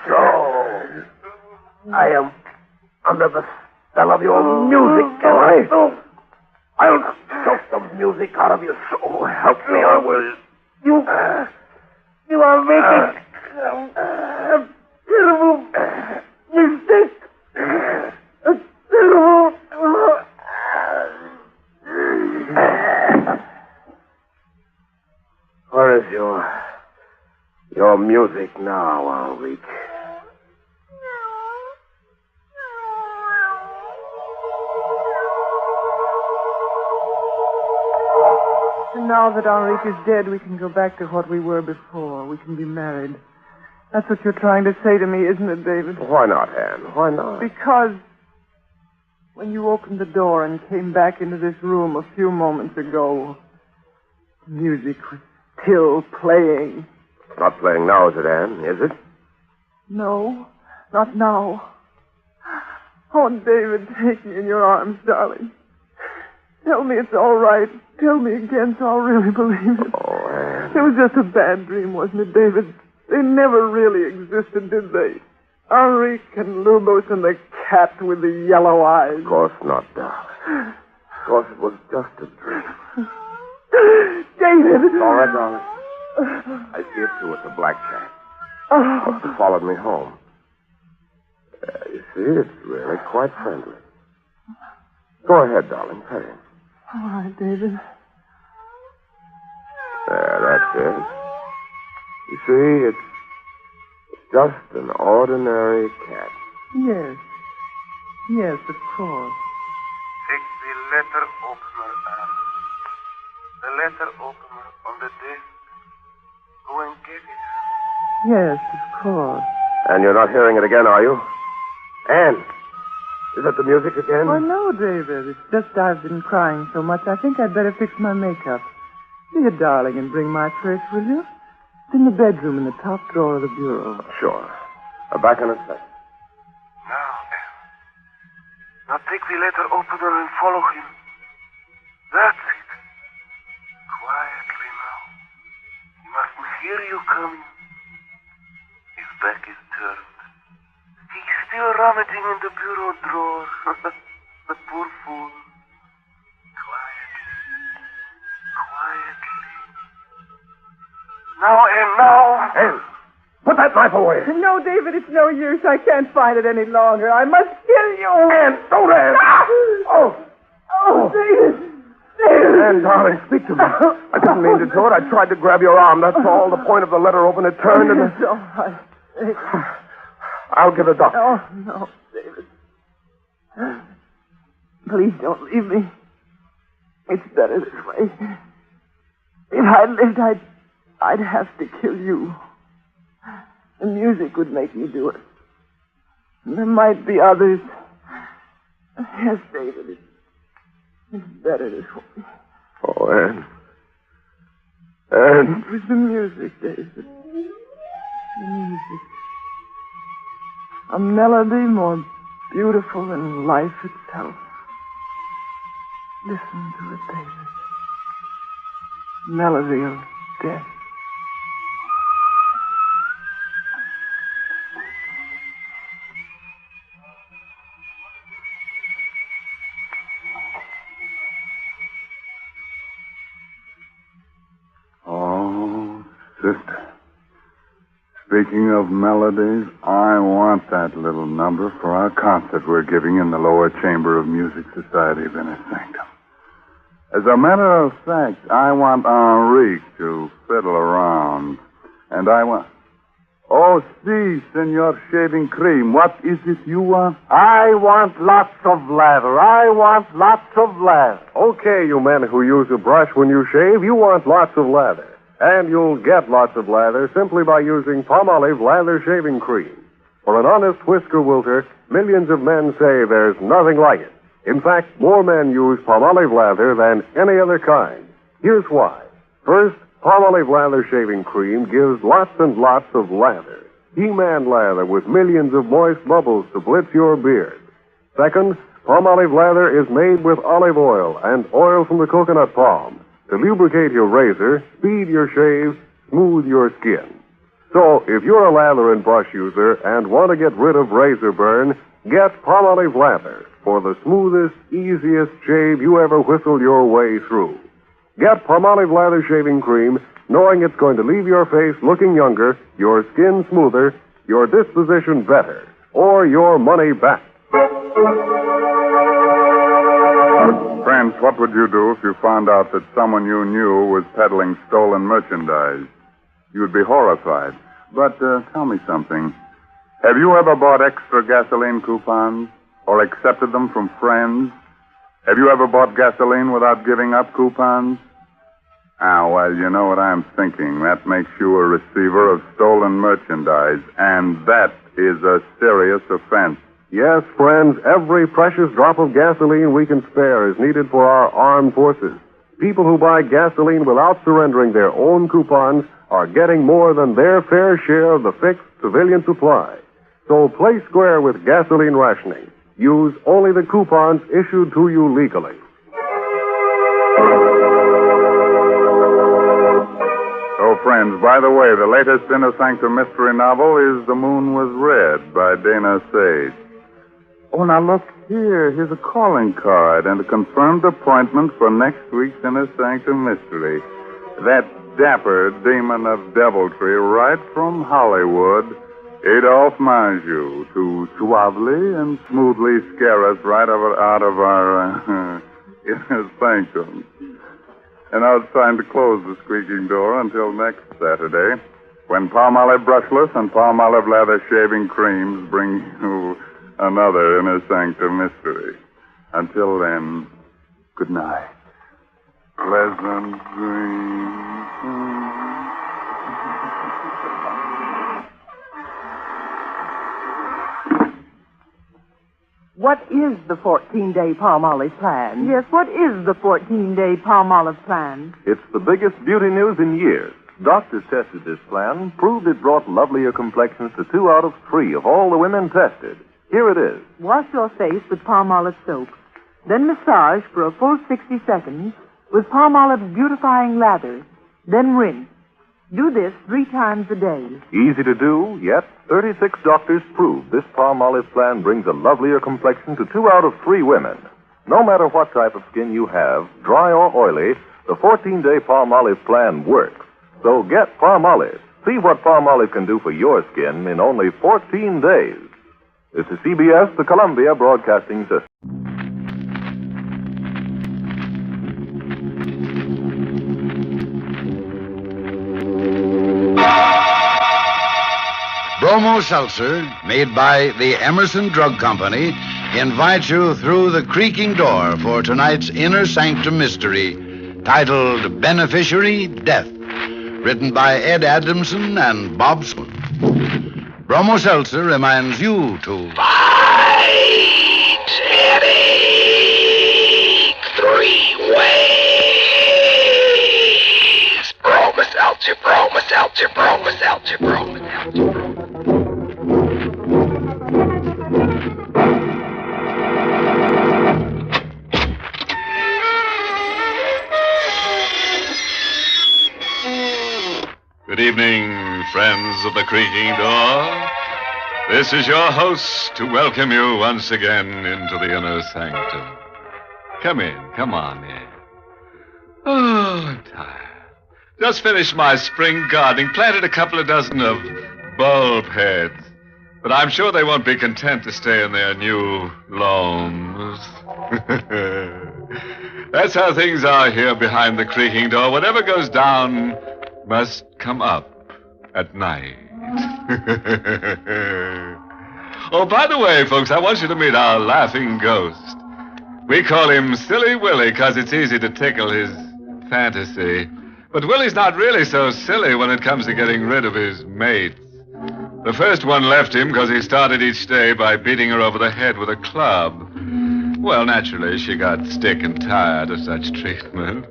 So, I am under the spell of your music, am I? I'll choke the music out of you, so help me, I will. You are making a terrible mistake. A terrible... Where is your music now, Henrique? And now that Henrique is dead, we can go back to what we were before. We can be married. That's what you're trying to say to me, isn't it, David? Why not, Anne? Why not? Because when you opened the door and came back into this room a few moments ago, the music was still playing. It's not playing now, is it, Anne? Is it? No, not now. Oh, David, take me in your arms, darling. Tell me it's all right. Tell me again so I'll really believe it. Oh, Anne. It was just a bad dream, wasn't it, David? They never really existed, did they? Henrique and Lubos and the cat with the yellow eyes. Of course not, darling. Of course it was just a dream. David! It's all right, darling. I see it too. It's a black cat. Must have followed me home. You see, it's really quite friendly. Go ahead, darling. Pet him. All right, David. There, that's it. You see, it's just an ordinary cat. Yes. Yes, of course. Take the letter opener, Anne. The letter opener on the desk. Go and get it. Yes, of course. And you're not hearing it again, are you? Anne, is that the music again? Oh, no, David. It's just I've been crying so much, I think I'd better fix my makeup. Be a darling and bring my purse, will you? It's in the bedroom in the top drawer of the bureau. Sure. Back in a sec. Now, Anne. Now take the letter opener and follow him. That's it. Quietly now. He mustn't hear you coming. His back is turned. He's still rummaging in the bureau drawer. The poor fool. Quietly. Now, Anne, now. Anne, put that knife away. No, David, it's no use. I can't find it any longer. I must kill you. Anne, don't, Anne. Oh, David. Anne, darling, speak to me. I didn't mean to do it. I tried to grab your arm. That's all. The point of the letter opener turned and... It's all right. I'll get a doctor. Oh, no, David. Please don't leave me. It's better this way. If I lived, I'd have to kill you. The music would make me do it. And there might be others. Yes, David, it's better this way. Oh, Anne. Anne. It was the music, David. The music. A melody more beautiful than life itself. Listen to it, David. Melody of death. Oh, sister. Speaking of melodies, I want that little number for our concert we're giving in the lower chamber of Music Society of Inner Sanctum. As a matter of fact, I want Henrique to fiddle around. And I want... Oh, si, Senor Shaving Cream, what is it you want? I want lots of lather. I want lots of lather. Okay, you men who use a brush when you shave, you want lots of lather. And you'll get lots of lather simply by using Palmolive Lather Shaving Cream. For an honest whisker wilter, millions of men say there's nothing like it. In fact, more men use Palmolive Lather than any other kind. Here's why. First, Palmolive Lather Shaving Cream gives lots and lots of lather. He-Man lather with millions of moist bubbles to blitz your beard. Second, Palmolive Lather is made with olive oil and oil from the coconut palm to lubricate your razor, speed your shave, smooth your skin. So, if you're a lather and brush user and want to get rid of razor burn, get Palmolive Lather for the smoothest, easiest shave you ever whistled your way through. Get Palmolive Lather Shaving Cream, knowing it's going to leave your face looking younger, your skin smoother, your disposition better, or your money back. Friends, what would you do if you found out that someone you knew was peddling stolen merchandise? You'd be horrified. But tell me something. Have you ever bought extra gasoline coupons or accepted them from friends? Have you ever bought gasoline without giving up coupons? Ah, well, you know what I'm thinking. That makes you a receiver of stolen merchandise, and that is a serious offense. Yes, friends, every precious drop of gasoline we can spare is needed for our armed forces. People who buy gasoline without surrendering their own coupons are getting more than their fair share of the fixed civilian supply. So play square with gasoline rationing. Use only the coupons issued to you legally. So, friends, by the way, the latest Inner Sanctum mystery novel is The Moon Was Red by Dana Sage. Oh, now look here. Here's a calling card and a confirmed appointment for next week's Inner Sanctum mystery. That dapper demon of deviltry right from Hollywood, Adolphe Manjou, to suavely and smoothly scare us right out of our Inner Sanctum. And now it's time to close the squeaking door until next Saturday, when Palmolive Brushless and Palmolive Lather Shaving Creams bring you another Inner Sanctum mystery. Until then, good night. Pleasant dreams. What is the 14-day Palmolive plan? Yes, what is the 14-day Palmolive plan? It's the biggest beauty news in years. Doctors tested this plan, proved it brought lovelier complexions to 2 out of 3 of all the women tested. Here it is. Wash your face with Palmolive soap. Then massage for a full 60 seconds with Palmolive beautifying lather. Then rinse. Do this 3 times a day. Easy to do, yet 36 doctors prove this Palmolive plan brings a lovelier complexion to 2 out of 3 women. No matter what type of skin you have, dry or oily, the 14-day Palmolive plan works. So get Palmolive. See what Palmolive can do for your skin in only 14 days. This is CBS, the Columbia Broadcasting System. Bromo Seltzer, made by the Emerson Drug Company, invites you through the creaking door for tonight's Inner Sanctum mystery, titled Beneficiary, Death, written by Ed Adamson and Bob Sloan. Bromo Seltzer reminds you to fight headache 3 ways. Bromo Seltzer, Bromo Seltzer, Bromo Seltzer, Bromo Seltzer. friends of the creaking door. This is your host to welcome you once again into the inner sanctum. Come in. Come on in. Oh, I'm tired. Just finished my spring gardening. Planted a couple of dozen of bulb heads. But I'm sure they won't be content to stay in their new loams. That's how things are here behind the creaking door. Whatever goes down must come up at night. Oh, by the way, folks, I want you to meet our laughing ghost. We call him Silly Willie because it's easy to tickle his fantasy. But Willie's not really so silly when it comes to getting rid of his mates. The first one left him because he started each day by beating her over the head with a club. Well, naturally, she got sick and tired of such treatment.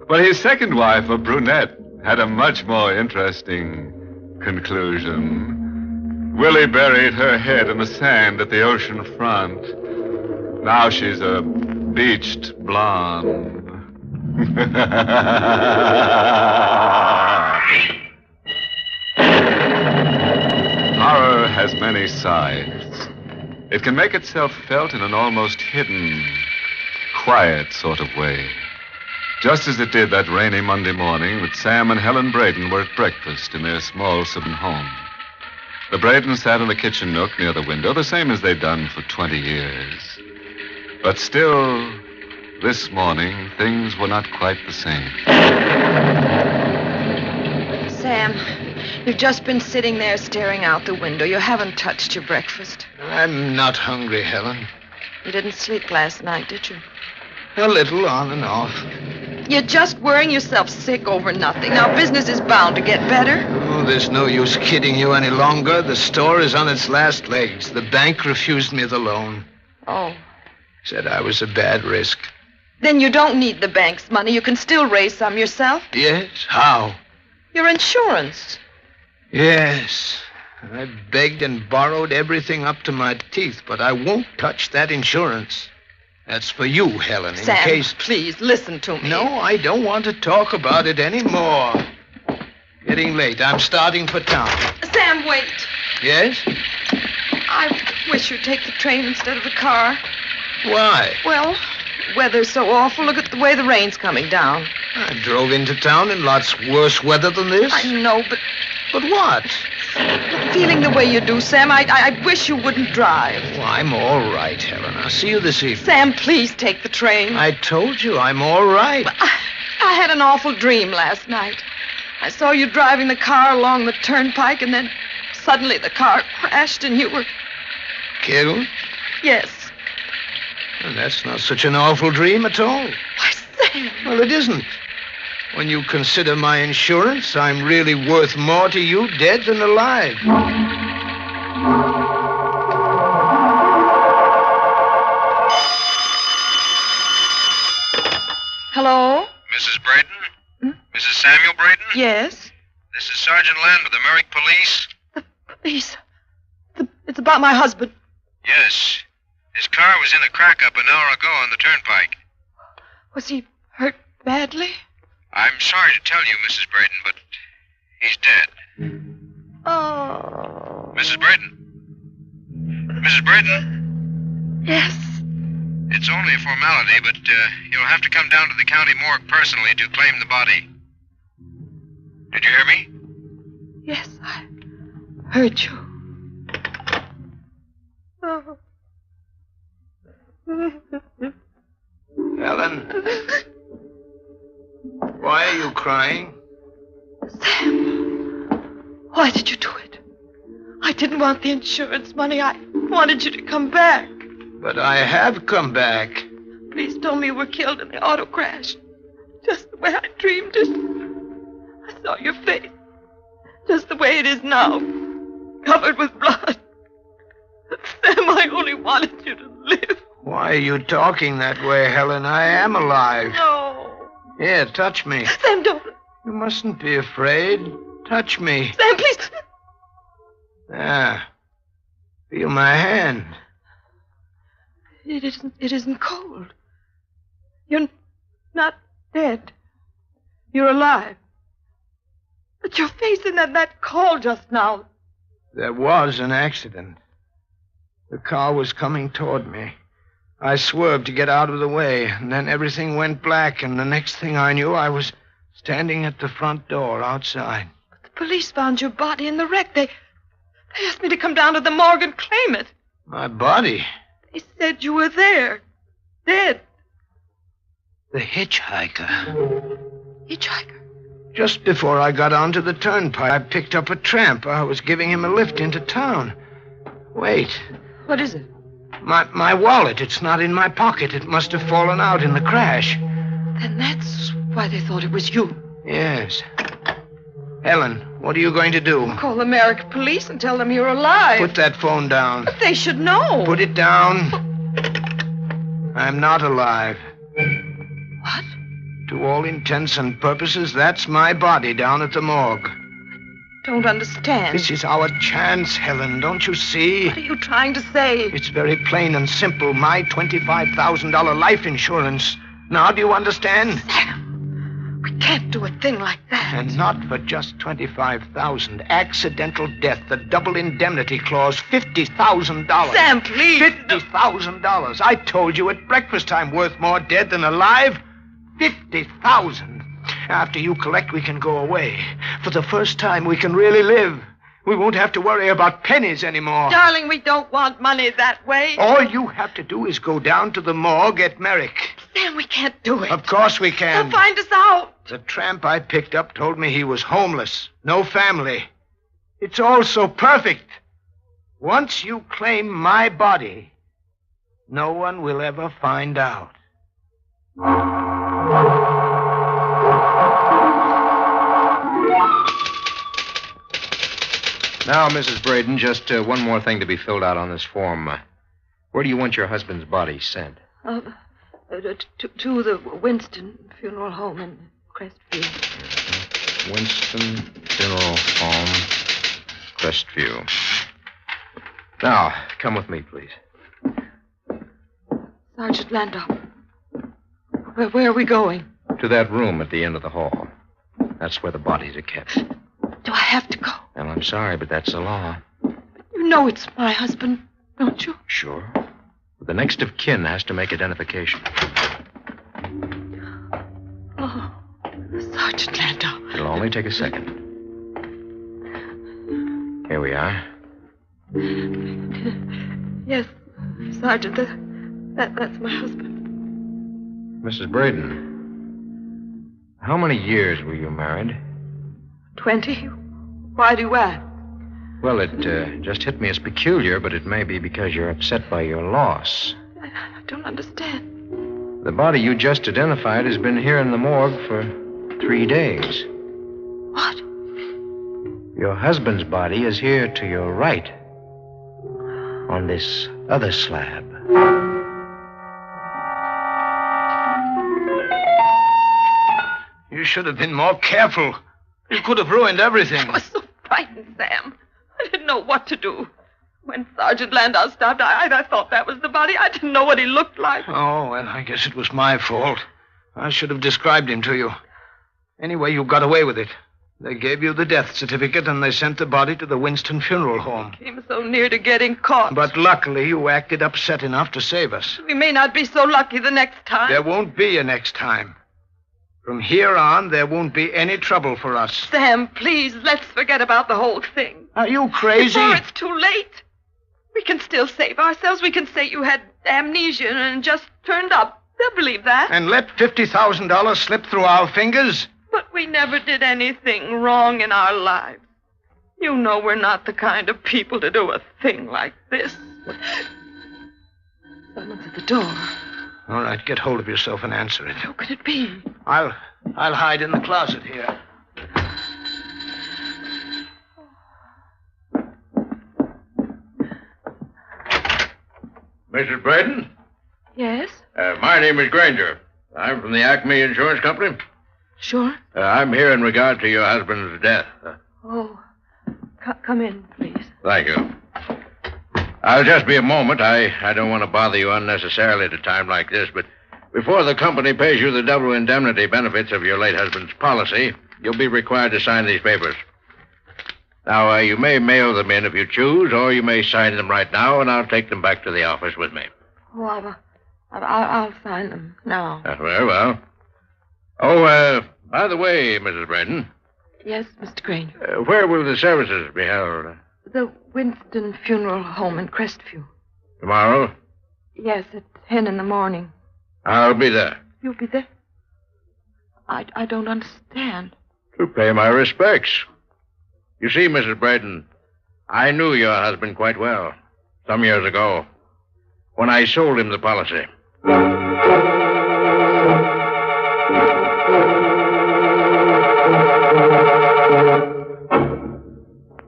But his second wife, a brunette, had a much more interesting conclusion. Willie buried her head in the sand at the ocean front. Now she's a beached blonde. Horror has many sides. It can make itself felt in an almost hidden, quiet sort of way. Just as it did that rainy Monday morning that Sam and Helen Braden were at breakfast in their small southern home. The Bradens sat in the kitchen nook near the window, the same as they'd done for 20 years. But still, this morning, things were not quite the same. Sam, you've just been sitting there staring out the window. You haven't touched your breakfast. I'm not hungry, Helen. You didn't sleep last night, did you? A little, on and off. You're just worrying yourself sick over nothing. Now, business is bound to get better. Oh, there's no use kidding you any longer. The store is on its last legs. The bank refused me the loan. Oh. Said I was a bad risk. Then you don't need the bank's money. You can still raise some yourself. Yes? How? Your insurance. Yes. I begged and borrowed everything up to my teeth, but I won't touch that insurance. That's for you, Helen, in Sam, case... please, listen to me. No, I don't want to talk about it anymore. Getting late. I'm starting for town. Sam, wait. Yes? I wish you'd take the train instead of the car. Why? Well, weather's so awful. Look at the way the rain's coming down. I drove into town in lots worse weather than this. I know, but... But what? Feeling the way you do, Sam, I wish you wouldn't drive. Oh, I'm all right, Helen. I'll see you this evening. Sam, please take the train. I told you I'm all right. I had an awful dream last night. I saw you driving the car along the turnpike, and then suddenly the car crashed and you were... Killed? Yes. Well, that's not such an awful dream at all. Why, Sam... Well, it isn't. When you consider my insurance, I'm really worth more to you dead than alive. Hello? Mrs. Braden? Mrs. Samuel Braden? Yes? This is Sergeant Land with the Merrick Police. Police? It's about my husband. Yes. His car was in a crack-up an hour ago on the turnpike. Was he hurt badly? I'm sorry to tell you, Mrs. Braden, but he's dead. Oh. Mrs. Braden? Mrs. Braden? Yes. It's only a formality, but you'll have to come down to the county morgue personally to claim the body. Did you hear me? Yes, I heard you. Oh. Helen? Why are you crying? Sam, why did you do it? I didn't want the insurance money. I wanted you to come back. But I have come back. Please tell me you were killed in the auto crash. Just the way I dreamed it. I saw your face. Just the way it is now. Covered with blood. Sam, I only wanted you to live. Why are you talking that way, Helen? I am alive. No. Here, touch me. Sam, don't. You mustn't be afraid. Touch me. Sam, please. Ah. Feel my hand. It isn't cold. You're not dead. You're alive. But your face in that call just now. There was an accident. The car was coming toward me. I swerved to get out of the way, and then everything went black, and the next thing I knew, I was standing at the front door outside. The police found your body in the wreck. They asked me to come down to the morgue and claim it. My body? They said you were there, dead. The hitchhiker. Hitchhiker? Just before I got onto the turnpike, I picked up a tramp. I was giving him a lift into town. Wait. What is it? My wallet. It's not in my pocket. It must have fallen out in the crash. Then that's why they thought it was you. Yes. Helen, what are you going to do? Call the American police and tell them you're alive. Put that phone down. But they should know. Put it down. I'm not alive. What? To all intents and purposes, that's my body down at the morgue. Don't understand. This is our chance, Helen. Don't you see? What are you trying to say? It's very plain and simple. My $25,000 life insurance. Now, do you understand? Sam, we can't do a thing like that. And not for just $25,000. Accidental death, the double indemnity clause, $50,000. Sam, please. $50,000. I told you at breakfast time, worth more dead than alive. $50,000. After you collect, we can go away. For the first time, we can really live. We won't have to worry about pennies anymore. Darling, we don't want money that way. All you have to do is go down to the morgue at Merrick. Sam, we can't do it. Of course we can. They'll find us out. The tramp I picked up told me he was homeless, no family. It's all so perfect. Once you claim my body, no one will ever find out. Now, Mrs. Braden, just one more thing to be filled out on this form. Where do you want your husband's body sent? To the Winston Funeral Home in Crestview. Winston Funeral Home, Crestview. Now, come with me, please. Sergeant Landau. Where are we going? To that room at the end of the hall. That's where the bodies are kept. Do I have to go? Well, I'm sorry, but that's the law. You know it's my husband, don't you? Sure. But the next of kin has to make identification. Oh, Sergeant Landau. It'll only take a second. Here we are. Yes, Sergeant, that's my husband. Mrs. Braden, how many years were you married? 20. Why do you ask? Well, it just hit me as peculiar, but it may be because you're upset by your loss. I don't understand. The body you just identified has been here in the morgue for 3 days. What? Your husband's body is here to your right. On this other slab. You should have been more careful. You could have ruined everything. I was so frightened, Sam. I didn't know what to do. When Sergeant Landau stopped, I thought that was the body. I didn't know what he looked like. Oh, well, I guess it was my fault. I should have described him to you. Anyway, you got away with it. They gave you the death certificate, and they sent the body to the Winston Funeral Home. Came so near to getting caught. But luckily, you acted upset enough to save us. We may not be so lucky the next time. There won't be a next time. From here on, there won't be any trouble for us. Sam, please, let's forget about the whole thing. Are you crazy? Before it's too late. We can still save ourselves. We can say you had amnesia and just turned up. They'll believe that. And let $50,000 slip through our fingers? But we never did anything wrong in our lives. You know we're not the kind of people to do a thing like this. Someone's at the door. All right, get hold of yourself and answer it. Who could it be? I'll hide in the closet here. Mrs. Braden? Yes? My name is Granger. I'm from the Acme Insurance Company. Sure. I'm here in regard to your husband's death. Come in, please. Thank you. I'll just be a moment. I don't want to bother you unnecessarily at a time like this, but before the company pays you the double indemnity benefits of your late husband's policy, you'll be required to sign these papers. Now, you may mail them in if you choose, or you may sign them right now, and I'll take them back to the office with me. Oh, I'll sign them now. Very well. Oh, by the way, Mrs. Braden. Yes, Mr. Granger. Where will the services be held? The Winston Funeral Home in Crestview. Tomorrow? Yes, at 10 in the morning. I'll be there. You'll be there? I don't understand. To pay my respects. You see, Mrs. Braden, I knew your husband quite well some years ago when I sold him the policy.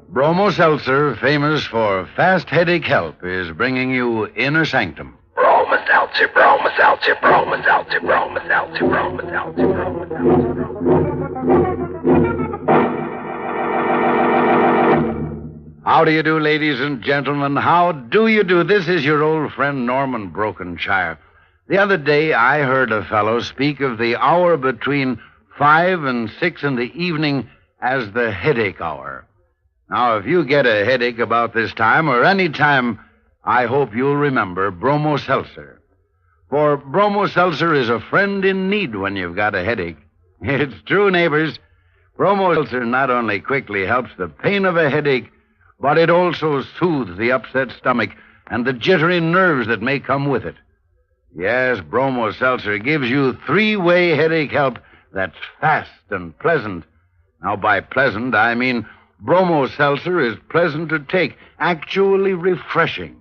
Bromo Seltzer, famous for fast headache help, is bringing you Inner Sanctum. Bromo Seltzer, Bromo Seltzer, Bromo Seltzer, Bromo Seltzer, Bromo Seltzer, Bromo Seltzer. How do you do, ladies and gentlemen? How do you do? This is your old friend Norman Brokenshire. The other day, I heard a fellow speak of the hour between 5 and 6 in the evening as the headache hour. Now, if you get a headache about this time or any time, I hope you'll remember Bromo Seltzer. For Bromo Seltzer is a friend in need when you've got a headache. It's true, neighbors. Bromo Seltzer not only quickly helps the pain of a headache, but it also soothes the upset stomach and the jittery nerves that may come with it. Yes, Bromo Seltzer gives you three-way headache help that's fast and pleasant. Now, by pleasant, I mean Bromo Seltzer is pleasant to take, actually refreshing.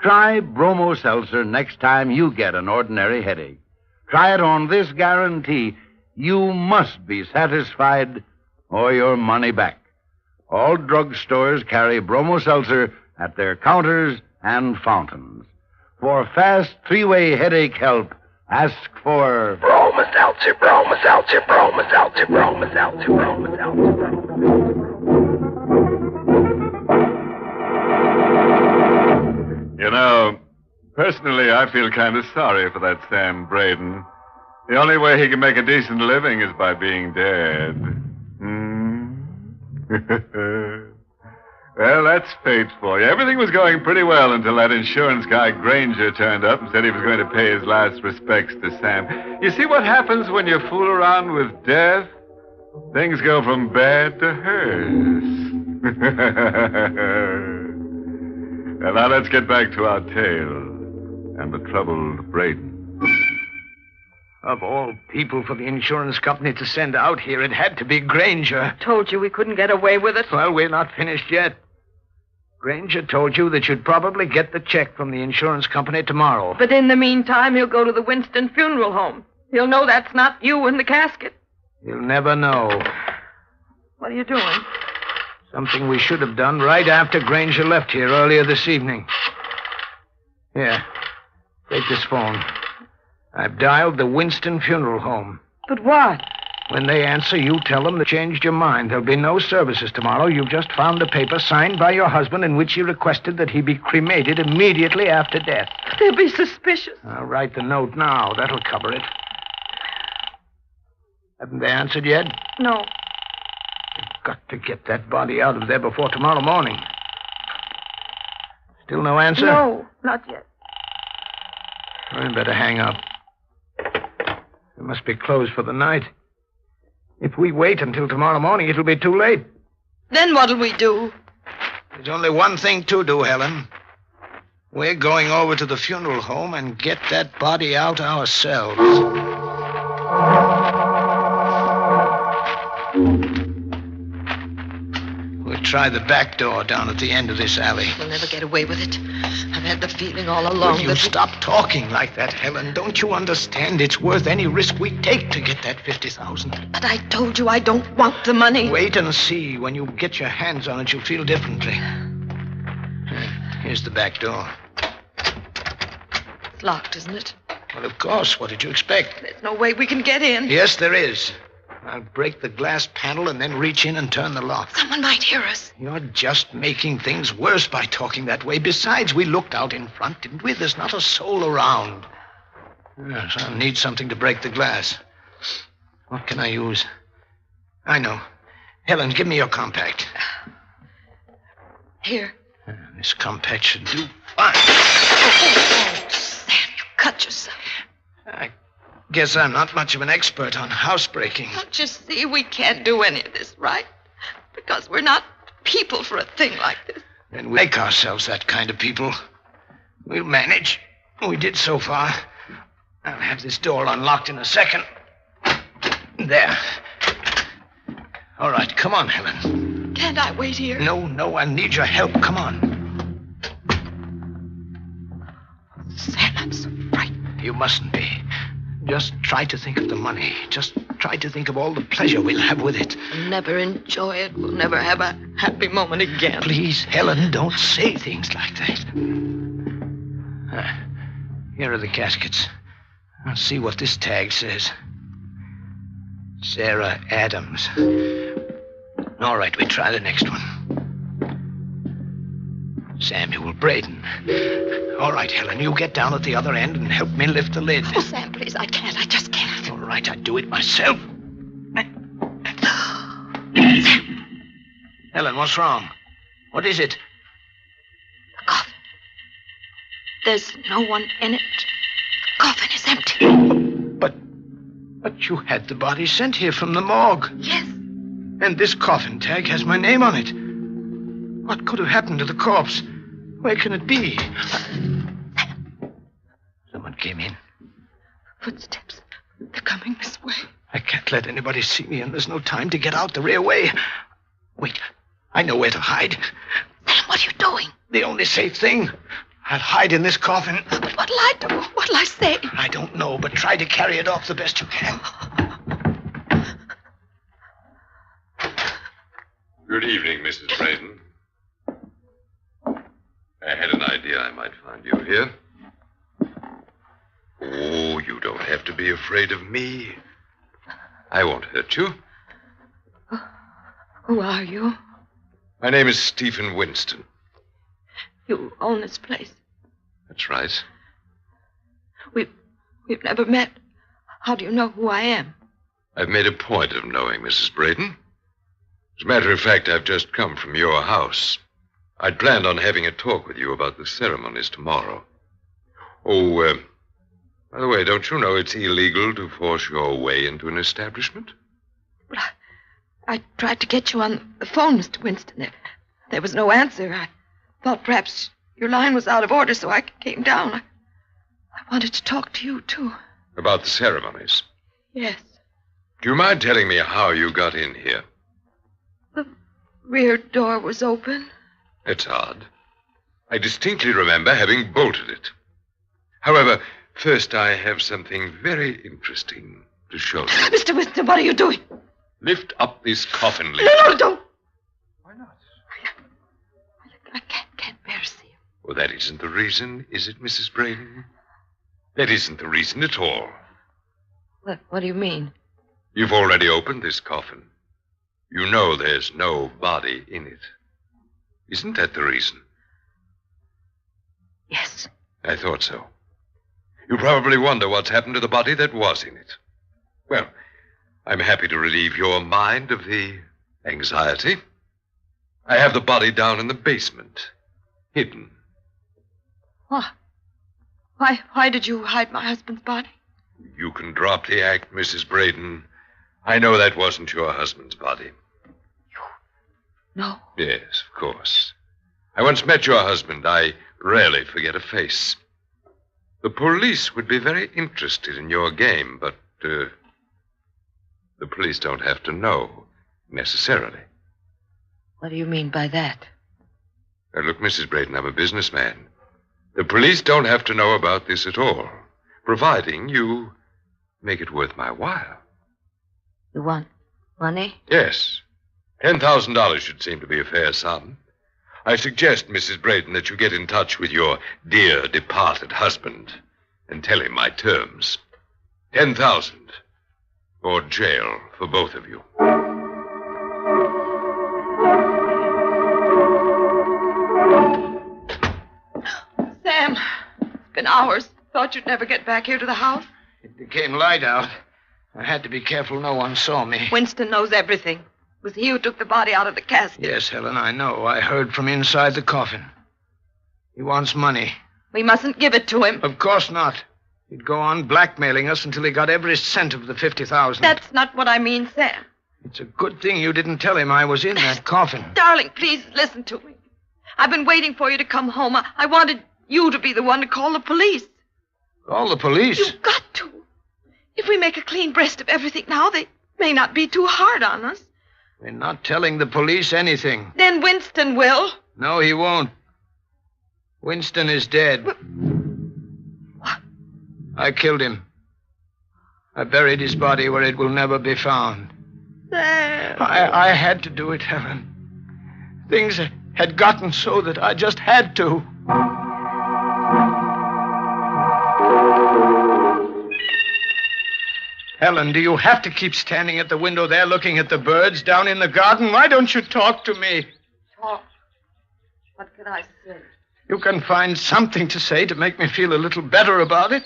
Try Bromo Seltzer next time you get an ordinary headache. Try it on this guarantee. You must be satisfied or your money back. All drugstores carry Bromo Seltzer at their counters and fountains. For fast three-way headache help, ask for Bromo Seltzer, Bromo Seltzer, Bromo Seltzer, Bromo Seltzer, Bromo Seltzer. You know, personally, I feel kind of sorry for that Sam Braden. The only way he can make a decent living is by being dead. Well, that's fate for you. Everything was going pretty well until that insurance guy Granger turned up and said he was going to pay his last respects to Sam. You see what happens when you fool around with death? Things go from bad to hers. Well, now let's get back to our tale and the troubled Braden. Of all people for the insurance company to send out here, it had to be Granger. Told you we couldn't get away with it. Well, we're not finished yet. Granger told you that you'd probably get the check from the insurance company tomorrow. But in the meantime, he'll go to the Winston Funeral Home. He'll know that's not you in the casket. You'll never know. What are you doing? Something we should have done right after Granger left here earlier this evening. Here, take this phone. I've dialed the Winston Funeral Home. But what? When they answer, you tell them they changed your mind. There'll be no services tomorrow. You've just found a paper signed by your husband in which he requested that he be cremated immediately after death. They'll be suspicious. I'll write the note now. That'll cover it. Haven't they answered yet? No. You've got to get that body out of there before tomorrow morning. Still no answer? No, not yet. I better hang up. It must be closed for the night. If we wait until tomorrow morning, it'll be too late. Then what'll we do? There's only one thing to do, Helen. We're going over to the funeral home and get that body out ourselves. We'll try the back door down at the end of this alley. We'll never get away with it. I've had the feeling all along Will you stop talking like that, Helen? Don't you understand? It's worth any risk we take to get that $50,000. But I told you I don't want the money. Wait and see. When you get your hands on it, you'll feel differently. Here's the back door. It's locked, isn't it? Well, of course. What did you expect? There's no way we can get in. Yes, there is. I'll break the glass panel and then reach in and turn the lock. Someone might hear us. You're just making things worse by talking that way. Besides, we looked out in front, didn't we? There's not a soul around. Yes, I'll need something to break the glass. What can I use? I know. Helen, give me your compact. Here. This compact should do fine. Sam, you cut yourself. I guess I'm not much of an expert on housebreaking. Don't you see we can't do any of this, right? Because we're not people for a thing like this. And we make ourselves that kind of people. We'll manage. We did so far. I'll have this door unlocked in a second. There. All right, come on, Helen. Can't I wait here? No, I need your help. Come on. Sam, I'm so frightened. You mustn't be. Just try to think of the money. Just try to think of all the pleasure we'll have with it. We'll never enjoy it. We'll never have a happy moment again. Please, Helen, don't say things like that. Here are the caskets. I'll see what this tag says. Sarah Adams. All right, we try the next one. Samuel Braden. All right, Helen, you get down at the other end and help me lift the lid. Oh, Sam, please, I can't. I just can't. All right, I'll do it myself. Helen, what's wrong? What is it? The coffin. There's no one in it. The coffin is empty. But you had the body sent here from the morgue. Yes. And this coffin tag has my name on it. What could have happened to the corpse? Where can it be? Someone came in. Footsteps. They're coming this way. I can't let anybody see me, and there's no time to get out the rear way. Wait, I know where to hide. Sam, what are you doing? The only safe thing. I'll hide in this coffin. But what'll I do? What'll I say? I don't know, but try to carry it off the best you can. Good evening, Mrs. Braden. I had an idea I might find you here. Oh, you don't have to be afraid of me. I won't hurt you. Who are you? My name is Stephen Winston. You own this place. That's right. We've never met. How do you know who I am? I've made a point of knowing Mrs. Braden. As a matter of fact, I've just come from your house. I'd planned on having a talk with you about the ceremonies tomorrow. Oh, by the way, don't you know it's illegal to force your way into an establishment? Well, I tried to get you on the phone, Mr. Winston. There was no answer. I thought perhaps your line was out of order, so I came down. I wanted to talk to you, too. About the ceremonies? Yes. Do you mind telling me how you got in here? The rear door was open. That's odd. I distinctly remember having bolted it. However, first I have something very interesting to show you. Mr. Winston, what are you doing? Lift up this coffin lid. No, don't. Why not? I can't bear to see him. Well, that isn't the reason, is it, Mrs. Braden? That isn't the reason at all. What do you mean? You've already opened this coffin. You know there's no body in it. Isn't that the reason? Yes. I thought so. You probably wonder what's happened to the body that was in it. Well, I'm happy to relieve your mind of the anxiety. I have the body down in the basement, hidden. What? Why did you hide my husband's body? You can drop the act, Mrs. Braden. I know that wasn't your husband's body. No. Yes, of course. I once met your husband. I rarely forget a face. The police would be very interested in your game, but the police don't have to know, necessarily. What do you mean by that? Now, look, Mrs. Braden, I'm a businessman. The police don't have to know about this at all, providing you make it worth my while. You want money? Yes. $10,000 should seem to be a fair sum. I suggest, Mrs. Braden, that you get in touch with your dear departed husband and tell him my terms. 10,000 or jail for both of you. Sam, it's been hours. Thought you'd never get back here to the house. It became light out. I had to be careful no one saw me. Winston knows everything. It was he who took the body out of the casket. Yes, Helen, I know. I heard from inside the coffin. He wants money. We mustn't give it to him. Of course not. He'd go on blackmailing us until he got every cent of the 50,000. That's not what I mean, Sam. It's a good thing you didn't tell him I was in that coffin. Darling, please listen to me. I've been waiting for you to come home. I wanted you to be the one to call the police. Call the police? You've got to. If we make a clean breast of everything now, they may not be too hard on us. We're not telling the police anything. Then Winston will. No, he won't. Winston is dead. What? I killed him. I buried his body where it will never be found. Sam. I had to do it, Helen. Things had gotten so that I just had to. Helen, do you have to keep standing at the window there looking at the birds down in the garden? Why don't you talk to me? Talk? What can I say? You can find something to say to make me feel a little better about it.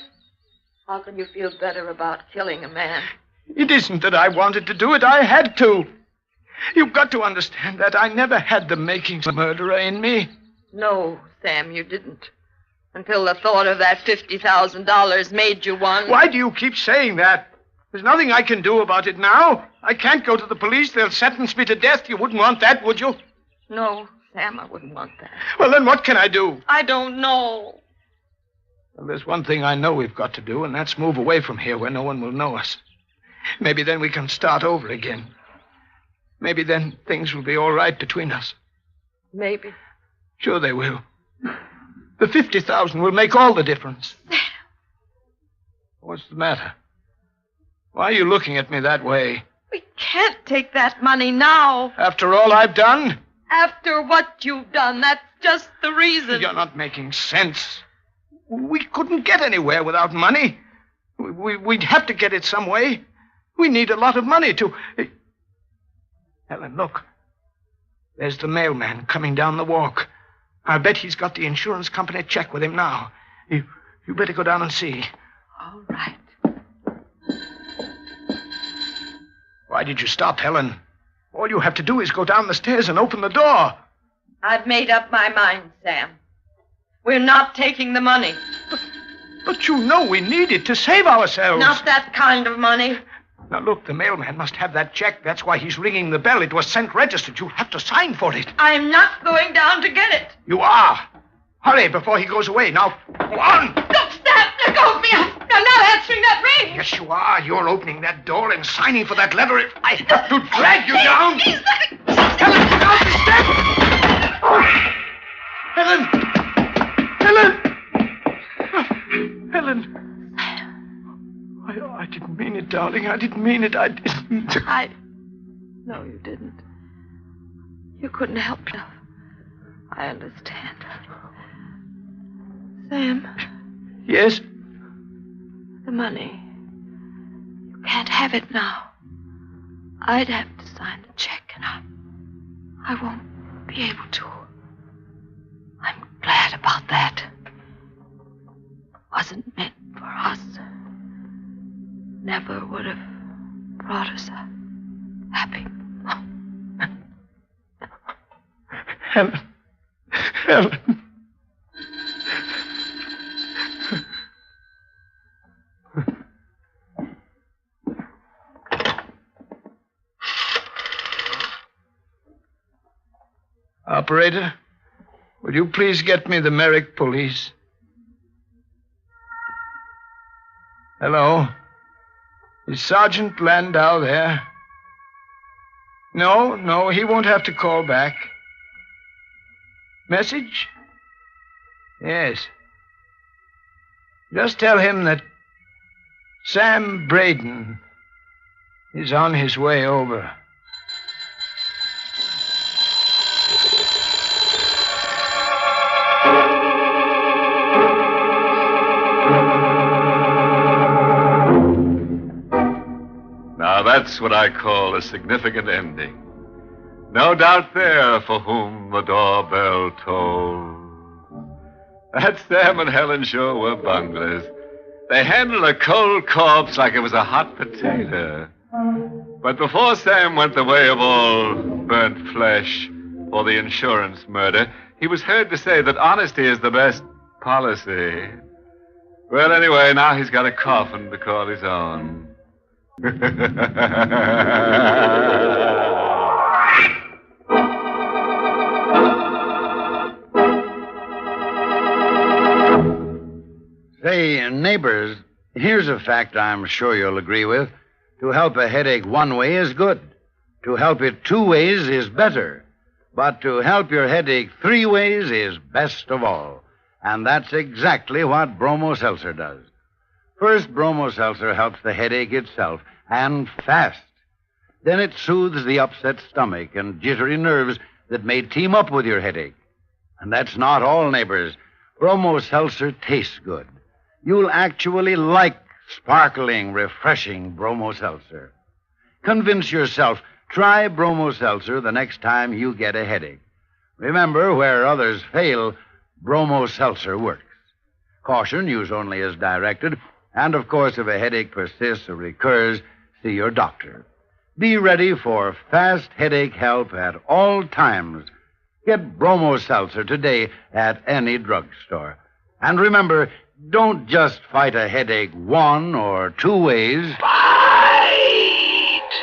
How can you feel better about killing a man? It isn't that I wanted to do it. I had to. You've got to understand that I never had the makings of a murderer in me. No, Sam, you didn't. Until the thought of that $50,000 made you one. Why do you keep saying that? There's nothing I can do about it now. I can't go to the police. They'll sentence me to death. You wouldn't want that, would you? No, Sam, I wouldn't want that. Well, then what can I do? I don't know. Well, there's one thing I know we've got to do, and that's move away from here where no one will know us. Maybe then we can start over again. Maybe then things will be all right between us. Maybe. Sure they will. The 50,000 will make all the difference. What's the matter? Why are you looking at me that way? We can't take that money now. After all I've done? After what you've done, that's just the reason. You're not making sense. We couldn't get anywhere without money. We'd have to get it some way. We need a lot of money to... Helen, look. There's the mailman coming down the walk. I bet he's got the insurance company check with him now. You better go down and see. All right. Why did you stop, Helen? All you have to do is go down the stairs and open the door. I've made up my mind, Sam. We're not taking the money. But you know we need it to save ourselves. Not that kind of money. Now, look, the mailman must have that check. That's why he's ringing the bell. It was sent registered. You'll have to sign for it. I'm not going down to get it. You are. Hurry before he goes away. Now, go on. Don't stop. Let go of me. I'm not answering that ring. Yes, you are. You're opening that door and signing for that letter. I have to drag you down. Helen, down the steps. Helen! Helen! I didn't mean it, darling. I didn't mean it. I didn't. No, you didn't. You couldn't help it. I understand. Sam. Yes? The money. You can't have it now. I'd have to sign the check, and I won't be able to. I'm glad about that. Wasn't meant for us. Never would have brought us a happy moment. Helen. Operator, will you please get me the Merrick police? Hello? Is Sergeant Landau there? No, he won't have to call back. Message? Yes. Just tell him that Sam Braden is on his way over. Now, that's what I call a significant ending. No doubt there for whom the doorbell tolls. That Sam and Helen sure were bunglers. They handled a cold corpse like it was a hot potato. But before Sam went the way of all burnt flesh for the insurance murder, he was heard to say that honesty is the best policy. Well, anyway, now he's got a coffin to call his own. Say, neighbors, here's a fact I'm sure you'll agree with. To help a headache one way is good. To help it two ways is better. But to help your headache three ways is best of all. And that's exactly what Bromo Seltzer does. First, Bromo Seltzer helps the headache itself, and fast. Then it soothes the upset stomach and jittery nerves that may team up with your headache. And that's not all, neighbors. Bromo Seltzer tastes good. You'll actually like sparkling, refreshing Bromo Seltzer. Convince yourself. Try Bromo Seltzer the next time you get a headache. Remember, where others fail, Bromo Seltzer works. Caution, use only as directed. And, of course, if a headache persists or recurs, see your doctor. Be ready for fast headache help at all times. Get Bromo Seltzer today at any drugstore. And remember, don't just fight a headache one or two ways. Fight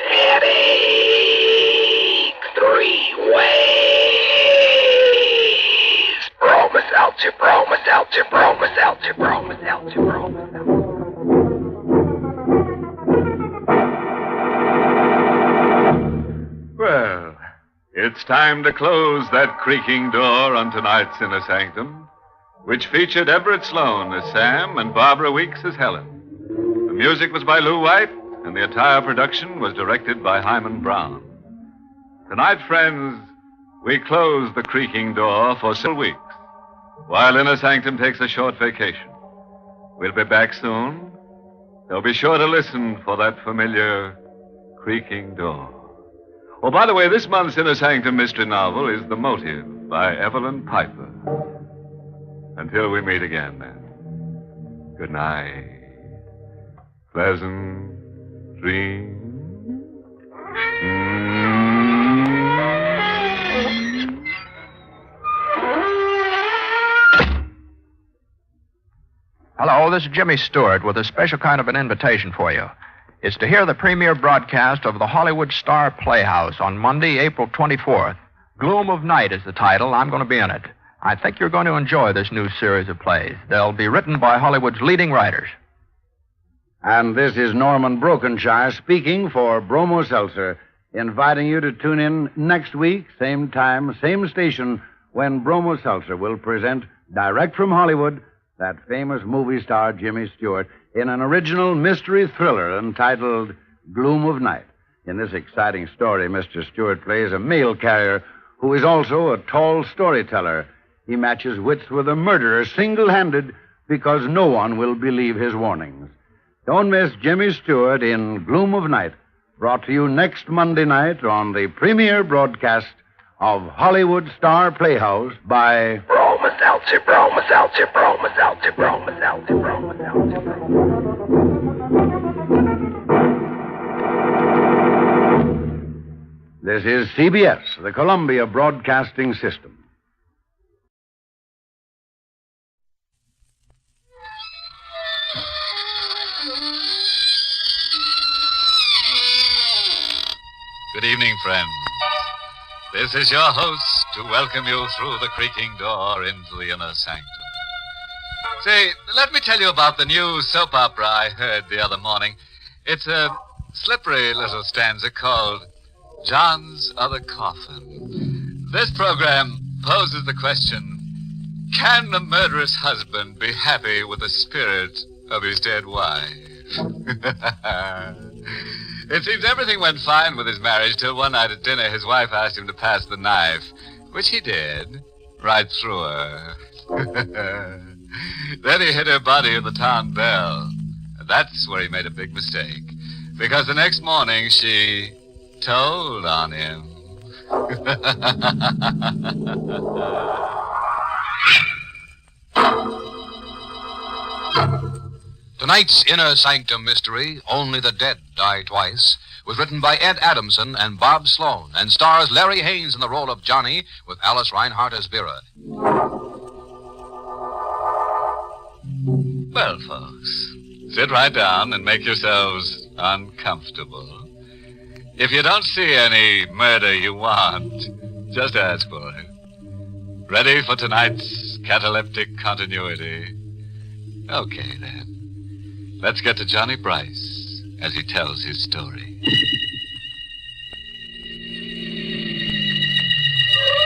headache three ways. Bromo Seltzer, Bromo Seltzer, Bromo Seltzer, Bromo Seltzer, Bromo Seltzer. Well, it's time to close that creaking door on tonight's Inner Sanctum, which featured Everett Sloane as Sam and Barbara Weeks as Helen. The music was by Lou White, and the entire production was directed by Hyman Brown. Tonight, friends, we close the creaking door for several weeks, while Inner Sanctum takes a short vacation. We'll be back soon, so be sure to listen for that familiar creaking door. Oh, by the way, this month's Inner Sanctum mystery novel is The Motive by Evelyn Piper. Until we meet again, then. Good night. Pleasant dreams. Hello, this is Jimmy Stewart with a special kind of an invitation for you. It's to hear the premiere broadcast of the Hollywood Star Playhouse on Monday, April 24th. Gloom of Night is the title. I'm going to be in it. I think you're going to enjoy this new series of plays. They'll be written by Hollywood's leading writers. And this is Norman Brokenshire speaking for Bromo Seltzer, inviting you to tune in next week, same time, same station, when Bromo Seltzer will present, direct from Hollywood, that famous movie star Jimmy Stewart in an original mystery thriller entitled Gloom of Night. In this exciting story, Mr. Stewart plays a mail carrier who is also a tall storyteller. He matches wits with a murderer single-handed because no one will believe his warnings. Don't miss Jimmy Stewart in Gloom of Night, brought to you next Monday night on the premiere broadcast of Hollywood Star Playhouse by Bromo Seltzer, Bromo Seltzer, Bromo Seltzer, Bromo Seltzer, Bromo Seltzer. This is CBS, the Columbia Broadcasting System. Good evening, friends. This is your host to welcome you through the creaking door into the Inner Sanctum. Say, let me tell you about the new soap opera I heard the other morning. It's a slippery little stanza called John's Other Coffin. This program poses the question, can a murderous husband be happy with the spirit of his dead wife? It seems everything went fine with his marriage till one night at dinner his wife asked him to pass the knife, which he did, right through her. Then he hit her body in the town bell. That's where he made a big mistake, because the next morning she told on him. Tonight's Inner Sanctum mystery, Only the Dead Die Twice, was written by Ed Adamson and Bob Sloan and stars Larry Haynes in the role of Johnny with Alice Reinhardt as Vera. Well, folks, sit right down and make yourselves uncomfortable. If you don't see any murder you want, just ask for it. Ready for tonight's cataleptic continuity? Okay, then. Let's get to Johnny Bryce as he tells his story.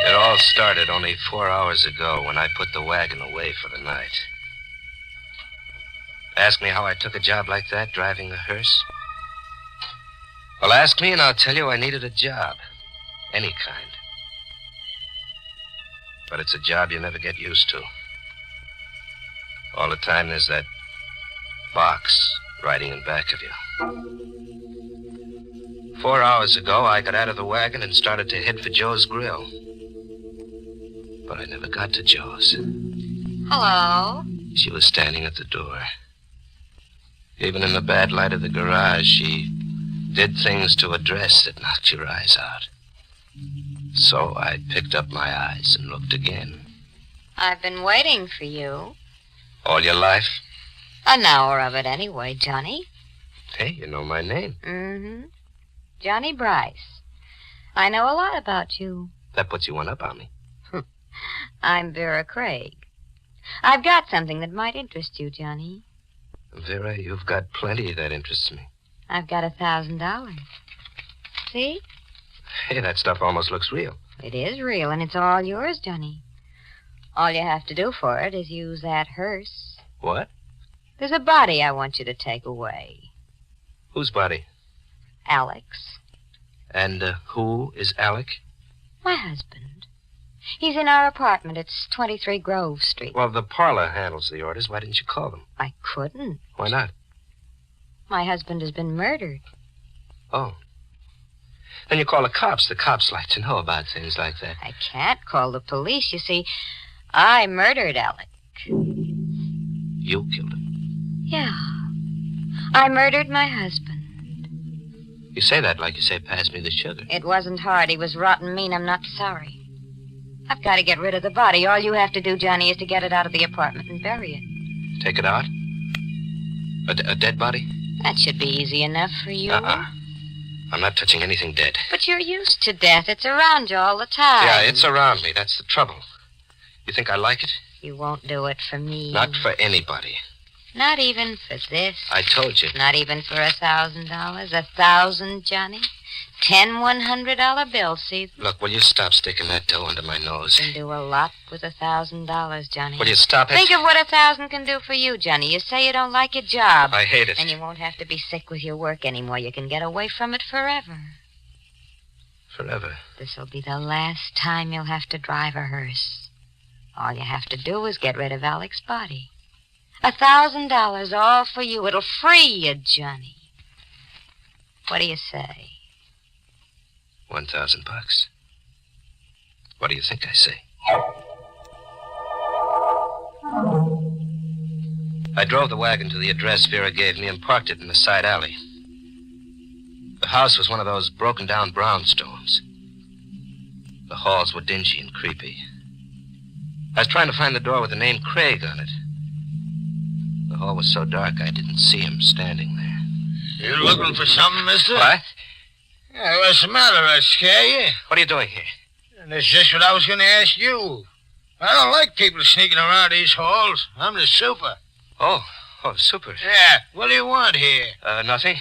It all started only 4 hours ago when I put the wagon away for the night. Ask me how I took a job like that, driving a hearse? Well, ask me and I'll tell you I needed a job. Any kind. But it's a job you never get used to. All the time there's that box riding in back of you. 4 hours ago, I got out of the wagon and started to head for Joe's Grill. But I never got to Joe's. Hello? She was standing at the door. Even in the bad light of the garage, she did things to a dress that knocked your eyes out. So I picked up my eyes and looked again. I've been waiting for you. All your life? An hour of it anyway, Johnny. Hey, you know my name. Mm-hmm. Johnny Bryce. I know a lot about you. That puts you one up on me. I'm Vera Craig. I've got something that might interest you, Johnny. Vera, you've got plenty that interests me. I've got $1,000. See? Hey, that stuff almost looks real. It is real, and it's all yours, Johnny. All you have to do for it is use that hearse. What? There's a body I want you to take away. Whose body? Alex. And who is Alec? My husband. He's in our apartment. It's 23 Grove Street. Well, the parlor handles the orders. Why didn't you call them? I couldn't. Why not? My husband has been murdered. Oh. Then you call the cops. The cops like to know about things like that. I can't call the police. You see, I murdered Alec. You killed him? Yeah. I murdered my husband. You say that like you say, pass me the sugar. It wasn't hard. He was rotten mean. I'm not sorry. I've got to get rid of the body. All you have to do, Johnny, is to get it out of the apartment and bury it. Take it out? A dead body? That should be easy enough for you. I'm not touching anything dead. But you're used to death. It's around you all the time. Yeah, it's around me. That's the trouble. You think I like it? You won't do it for me. Not for anybody. Not even for this. I told you. Not even for $1,000. 1,000, Johnny. 10 $100 bills, see? Look, will you stop sticking that dough under my nose? You can do a lot with $1,000, Johnny. Will you stop it? Think of what 1,000 can do for you, Johnny. You say you don't like your job. I hate it. And you won't have to be sick with your work anymore. You can get away from it forever. Forever? This'll be the last time you'll have to drive a hearse. All you have to do is get rid of Alec's body. $1,000, all for you. It'll free you, Johnny. What do you say? $1,000. What do you think I say? I drove the wagon to the address Vera gave me and parked it in the side alley. The house was one of those broken-down brownstones. The halls were dingy and creepy. I was trying to find the door with the name Craig on it. The hall was so dark I didn't see him standing there. You looking for something, mister? What? Yeah, what's the matter? I scare you? What are you doing here? And that's just what I was going to ask you. I don't like people sneaking around these halls. I'm the super. Oh, super. Yeah, what do you want here? Nothing.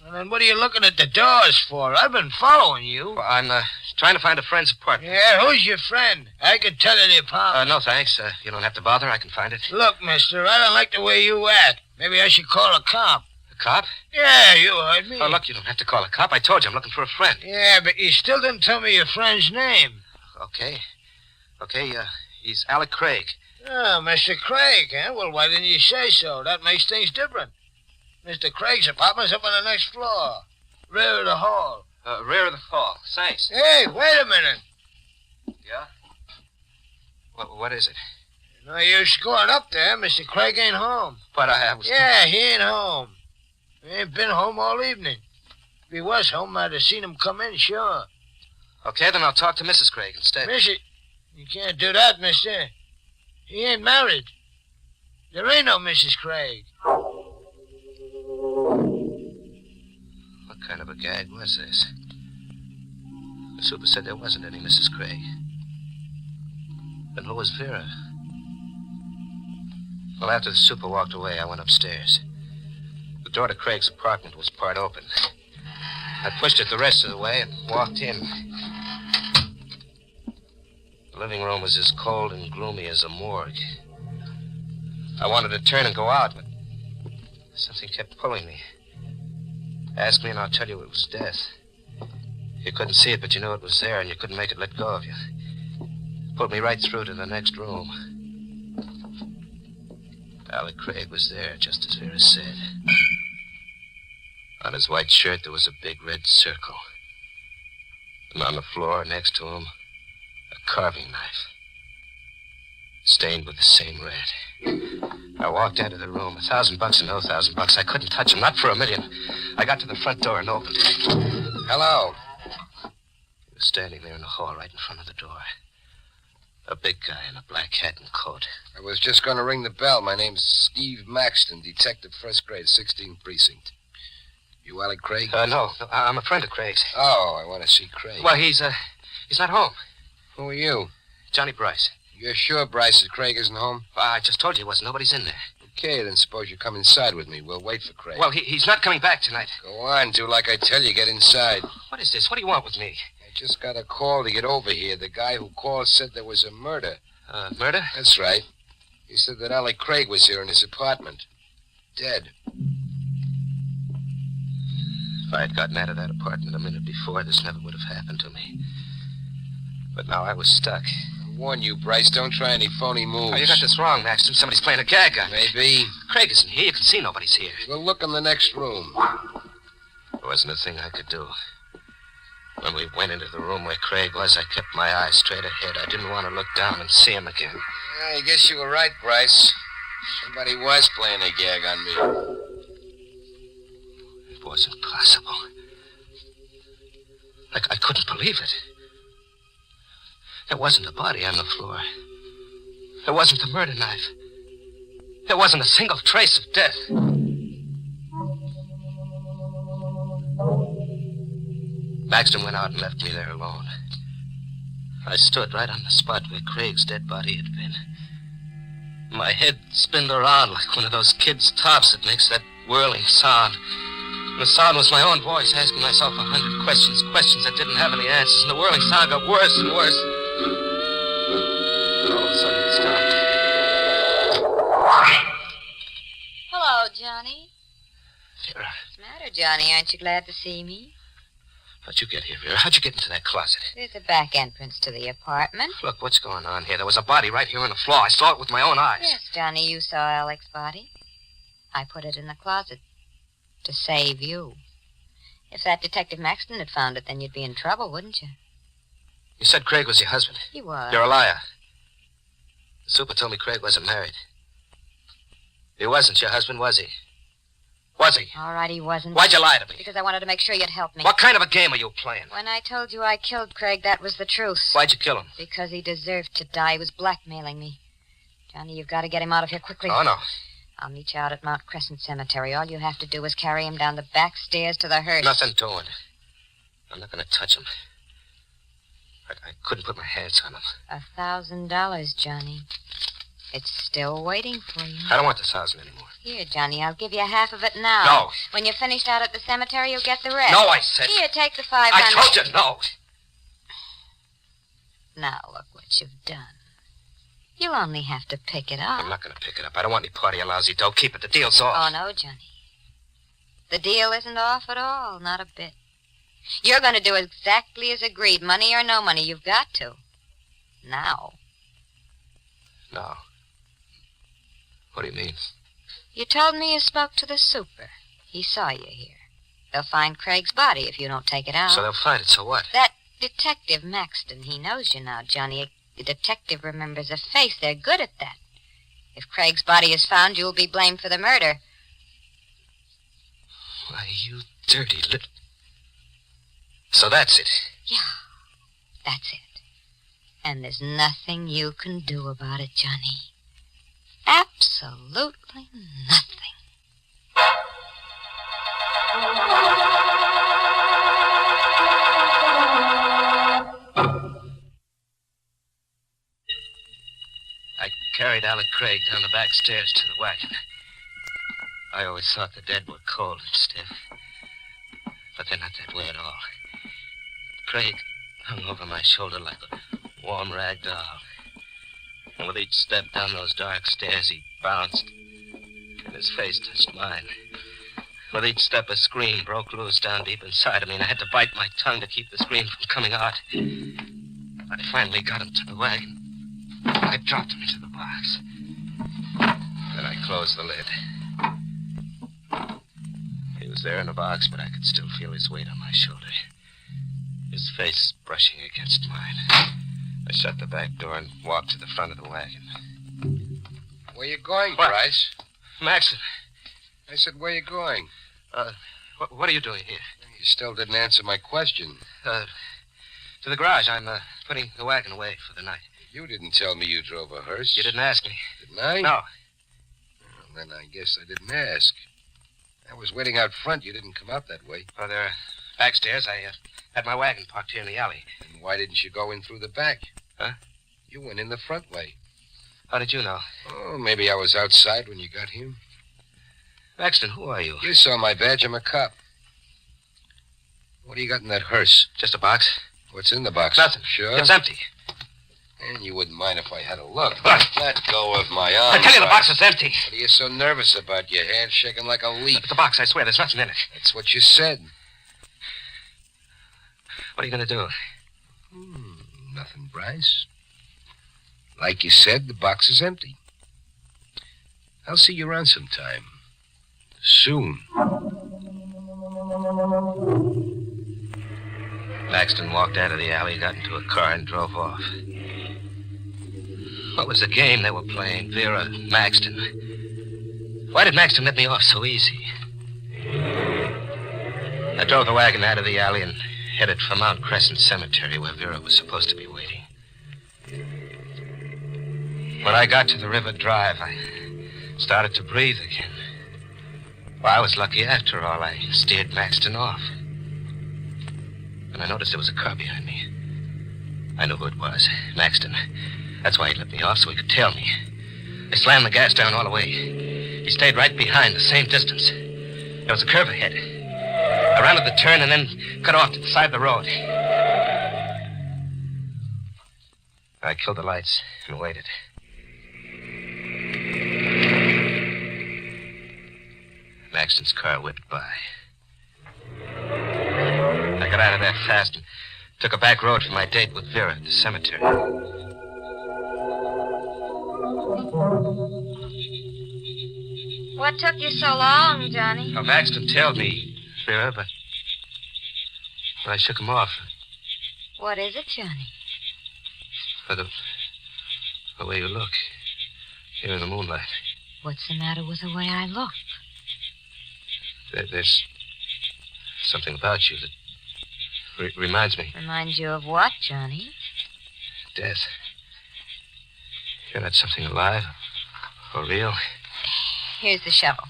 Well, then what are you looking at the doors for? I've been following you. Well, I'm trying to find a friend's apartment. Yeah, who's your friend? I can tell you the apartment. No, thanks. You don't have to bother. I can find it. Look, mister, I don't like the way you act. Maybe I should call a cop. A cop? Yeah, you heard me. Oh, look, you don't have to call a cop. I told you I'm looking for a friend. Yeah, but you still didn't tell me your friend's name. Okay, he's Alec Craig. Oh, Mr. Craig, huh? Well, why didn't you say so? That makes things different. Mr. Craig's apartment's up on the next floor. Rear of the hall. Rear of the hall. Thanks. Hey, wait a minute. Yeah? What is it? No use going up there. Mr. Craig ain't home. But I was... Yeah, he ain't home. He ain't been home all evening. If he was home, I'd have seen him come in, sure. Okay, then I'll talk to Mrs. Craig instead. Missy, you can't do that, mister. He ain't married. There ain't no Mrs. Craig. What kind of a gag was this? The super said there wasn't any Mrs. Craig. Then who was Vera? Well, after the super walked away, I went upstairs. The door to Craig's apartment was part open. I pushed it the rest of the way and walked in. The living room was as cold and gloomy as a morgue. I wanted to turn and go out, but something kept pulling me. Ask me and I'll tell you it was death. You couldn't see it, but you knew it was there, and you couldn't make it let go of you. It pulled me right through to the next room. Alec Craig was there, just as Vera said. On his white shirt, there was a big red circle. And on the floor next to him, a carving knife. Stained with the same red. I walked out of the room. $1,000 and no $1,000. I couldn't touch him, not for $1 million. I got to the front door and opened it. Hello. He was standing there in the hall right in front of the door. A big guy in a black hat and coat. I was just going to ring the bell. My name's Steve Maxton, detective first grade, 16th precinct. You Alec Craig? No, I'm a friend of Craig's. Oh, I want to see Craig. Well, he's not home. Who are you? Johnny Bryce. You're sure Bryce Craig isn't home? Well, I just told you he wasn't. Nobody's in there. Okay, then suppose you come inside with me. We'll wait for Craig. Well, he's not coming back tonight. Go on, do like I tell you. Get inside. What is this? What do you want with me? I just got a call to get over here. The guy who called said there was a murder. Murder? That's right. He said that Alec Craig was here in his apartment. Dead. If I had gotten out of that apartment a minute before, this never would have happened to me. But now I was stuck. I warn you, Bryce, don't try any phony moves. Oh, you got this wrong, Maxton. Somebody's playing a gag on me. Maybe. Craig isn't here. You can see nobody's here. We'll look in the next room. There wasn't a thing I could do. When we went into the room where Craig was, I kept my eyes straight ahead. I didn't want to look down and see him again. I guess you were right, Bryce. Somebody was playing a gag on me. It wasn't possible. I couldn't believe it. There wasn't a body on the floor. There wasn't the murder knife. There wasn't a single trace of death. Maxton went out and left me there alone. I stood right on the spot where Craig's dead body had been. My head spinned around like one of those kids' tops that makes that whirling sound. And the sound was my own voice asking myself 100 questions that didn't have any answers, and the whirling sound got worse and worse. And all of a sudden it stopped. Hello, Johnny. Vera, What's the matter, Johnny? Aren't you glad to see me? how'd you get here, Vera? How'd you get into that closet? There's a back entrance to the apartment. Look, what's going on here? There was a body right here on the floor. I saw it with my own eyes. Yes, Johnny, you saw Alec's body. I put it in the closet to save you. If that Detective Maxton had found it, then you'd be in trouble, wouldn't you? You said Craig was your husband. He was. You're a liar. The super told me Craig wasn't married. He wasn't your husband, was he? Was he? All right, he wasn't. Why'd you lie to me? Because I wanted to make sure you'd help me. What kind of a game are you playing? When I told you I killed Craig, that was the truth. Why'd you kill him? Because he deserved to die. He was blackmailing me. Johnny, you've got to get him out of here quickly. Oh, no. I'll meet you out at Mount Crescent Cemetery. All you have to do is carry him down the back stairs to the hearse. Nothing doing. I'm not going to touch him. I couldn't put my hands on him. $1,000, Johnny. It's still waiting for you. I don't want the 1,000 anymore. Here, Johnny, I'll give you half of it now. No. When you're finished out at the cemetery, you'll get the rest. No, I said. Here, take the 500. I told you no. Now, look what you've done. You'll only have to pick it up. I'm not going to pick it up. I don't want any party of lousy dough. Keep it. The deal's off. Oh, no, Johnny. The deal isn't off at all. Not a bit. You're going to do exactly as agreed. Money or no money, you've got to. Now. No. What do you mean? You told me you spoke to the super. He saw you here. They'll find Craig's body if you don't take it out. So they'll find it, so what? That Detective Maxton, he knows you now, Johnny. A detective remembers a face. They're good at that. If Craig's body is found, you'll be blamed for the murder. Why, you dirty little... So that's it. Yeah, that's it. And there's nothing you can do about it, Johnny. Absolutely nothing. I carried Alec Craig down the back stairs to the wagon. I always thought the dead were cold and stiff. But they're not that way at all. Craig hung over my shoulder like a warm rag doll. And with each step down those dark stairs, he bounced, and his face touched mine. With each step, a scream broke loose down deep inside of me, and I had to bite my tongue to keep the scream from coming out. I finally got him to the wagon. I dropped him into the box. Then I closed the lid. He was there in the box, but I could still feel his weight on my shoulder. His face brushing against mine. I shut the back door and walked to the front of the wagon. Where you going, What? Bryce? Maxon. I said, where you going? What are you doing here? You still didn't answer my question. To the garage. I'm putting the wagon away for the night. You didn't tell me you drove a hearse. You didn't ask me. Didn't I? No. Well, then I guess I didn't ask. I was waiting out front. You didn't come out that way. Oh, there. Backstairs, I had my wagon parked here in the alley. And why didn't you go in through the back? Huh? You went in the front way. How did you know? Oh, maybe I was outside when you got here. Maxton, who are you? You saw my badge. I'm a cop. What do you got in that hearse? Just a box. What's in the box? Nothing. Sure? It's empty. And you wouldn't mind if I had a look. What? Let go of my arm. I tell you, the Bryce. box is empty. What are you so nervous about? Your hand shaking like a leaf. Look at the box. I swear, there's nothing in it. That's what you said. What are you going to do? Nothing, Bryce. Like you said, the box is empty. I'll see you around sometime. Soon. Maxton walked out of the alley, got into a car, and drove off. What was the game they were playing, Vera, Maxton? Why did Maxton let me off so easy? I drove the wagon out of the alley and headed for Mount Crescent Cemetery, where Vera was supposed to be waiting. When I got to the River Drive, I started to breathe again. Well, I was lucky after all. I steered Maxton off. And I noticed there was a car behind me. I knew who it was. Maxton. That's why he let me off, so he could tail me. I slammed the gas down all the way. He stayed right behind, the same distance. There was a curve ahead. I rounded the turn and then cut off to the side of the road. I killed the lights and waited. Maxton's car whipped by. I got out of there fast and took a back road for my date with Vera at the cemetery. What took you so long, Johnny? Well, Maxton tailed me, Vera, but I shook him off. What is it, Johnny? For the way you look here in the moonlight. What's the matter with the way I look? There's something about you that reminds me. Reminds you of what, Johnny? Death. You're not something alive or real. Here's the shovel.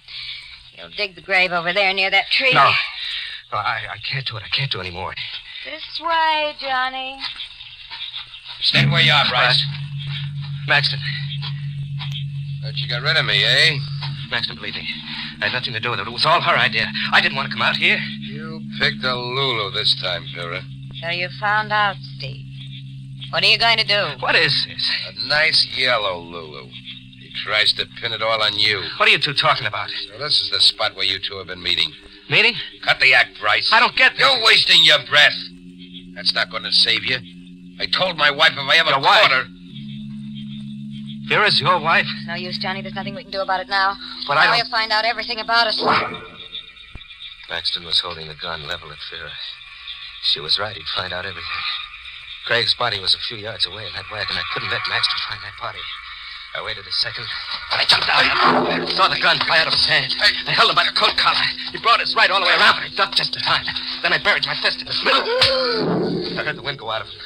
You'll dig the grave over there near that tree. No, I can't do it. I can't do any more. This way, Johnny. Stay where you are, Bryce. Maxton. Thought you got rid of me, eh? Maxton, believe me. I had nothing to do with it. It was all her idea. I didn't want to come out here. You picked a Lulu this time, Vera. So you found out, Steve. What are you going to do? What is this? A nice yellow Lulu. He tries to pin it all on you. What are you two talking about? So this is the spot where you two have been meeting. Meeting? Cut the act, Bryce. I don't get this. You're wasting your breath. That's not going to save you. I told my wife if I ever Your caught wife? her... Vera's your wife? No use, Johnny. There's nothing we can do about it now. But now I don't... you'll find out everything about us. Maxton was holding the gun level at Vera. She was right. He'd find out everything. Craig's body was a few yards away in that wagon. I couldn't let Maxton find that body. I waited a second, and I jumped out. I saw the gun fly out of his hand. I held him by the coat collar. He brought his right all the way around, but I ducked just in time. Then I buried my fist in his middle. I heard the wind go out of him.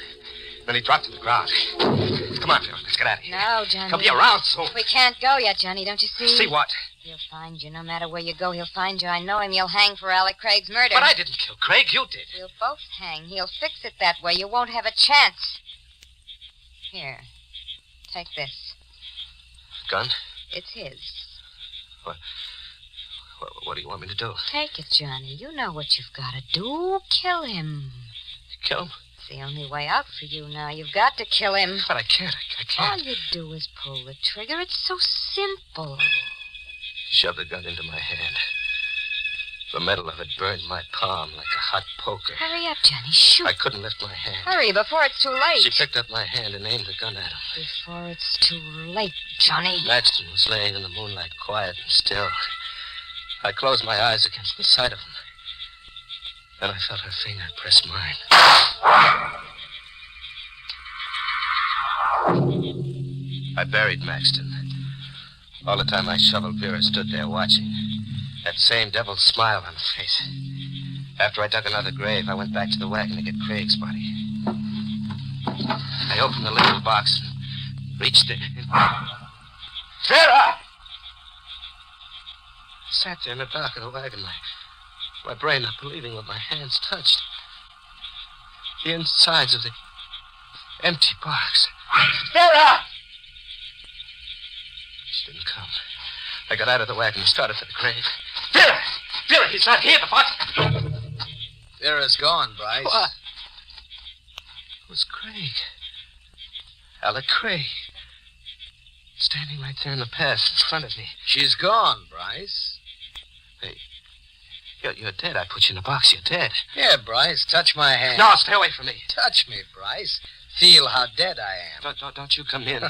Then he dropped to the ground. Come on, Phil. Let's get out of here. No, Johnny. He'll be around soon. We can't go yet, Johnny, don't you see? See what? He'll find you. No matter where you go, he'll find you. I know him. You'll hang for Alec Craig's murder. But I didn't kill Craig. You did. We'll both hang. He'll fix it that way. You won't have a chance. Here. Take this. Gun? It's his. What do you want me to do? Take it, Johnny. You know what you've got to do. Kill him. Kill him? It's the only way out for you now. You've got to kill him. But I can't. I can't. All you do is pull the trigger. It's so simple. He shoved the gun into my hand. The metal of it burned my palm like a hot poker. Hurry up, Johnny. Shoot. I couldn't lift my hand. Hurry before it's too late. She picked up my hand and aimed the gun at him. Before it's too late, Johnny. Maxton was laying in the moonlight, quiet and still. I closed my eyes against the sight of him. Then I felt her finger press mine. I buried Maxton. All the time I shoveled, Vera stood there watching. That same devil's smile on her face. After I dug another grave, I went back to the wagon to get Craig's body. I opened the little box and reached it. Vera! I sat there in the dark of the wagon, my brain not believing what my hands touched. The insides of the empty box. Vera! She didn't come. I got out of the wagon and started for the grave. Vera! Vera, he's not here, the box. Vera's gone, Bryce. What? It was Craig. Alec Craig. Standing right there in the path in front of me. She's gone, Bryce. Hey, you're dead. I put you in a box. You're dead. Here, Bryce, touch my hand. No, stay away from me. Touch me, Bryce. Feel how dead I am. Don't you come in.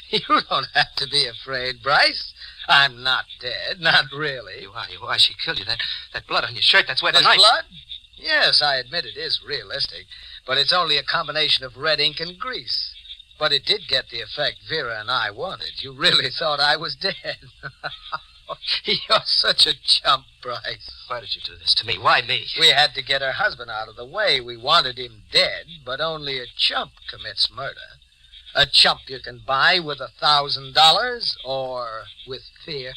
You don't have to be afraid, Bryce. I'm not dead. Not really. You are. She killed you. That blood on your shirt, that's where the There's knife... blood? Yes, I admit it is realistic. But it's only a combination of red ink and grease. But it did get the effect Vera and I wanted. You really thought I was dead. You're such a chump, Bryce. Why did you do this to me? Why me? We had to get her husband out of the way. We wanted him dead, but only a chump commits murder. A chump you can buy with $1,000 or with fear.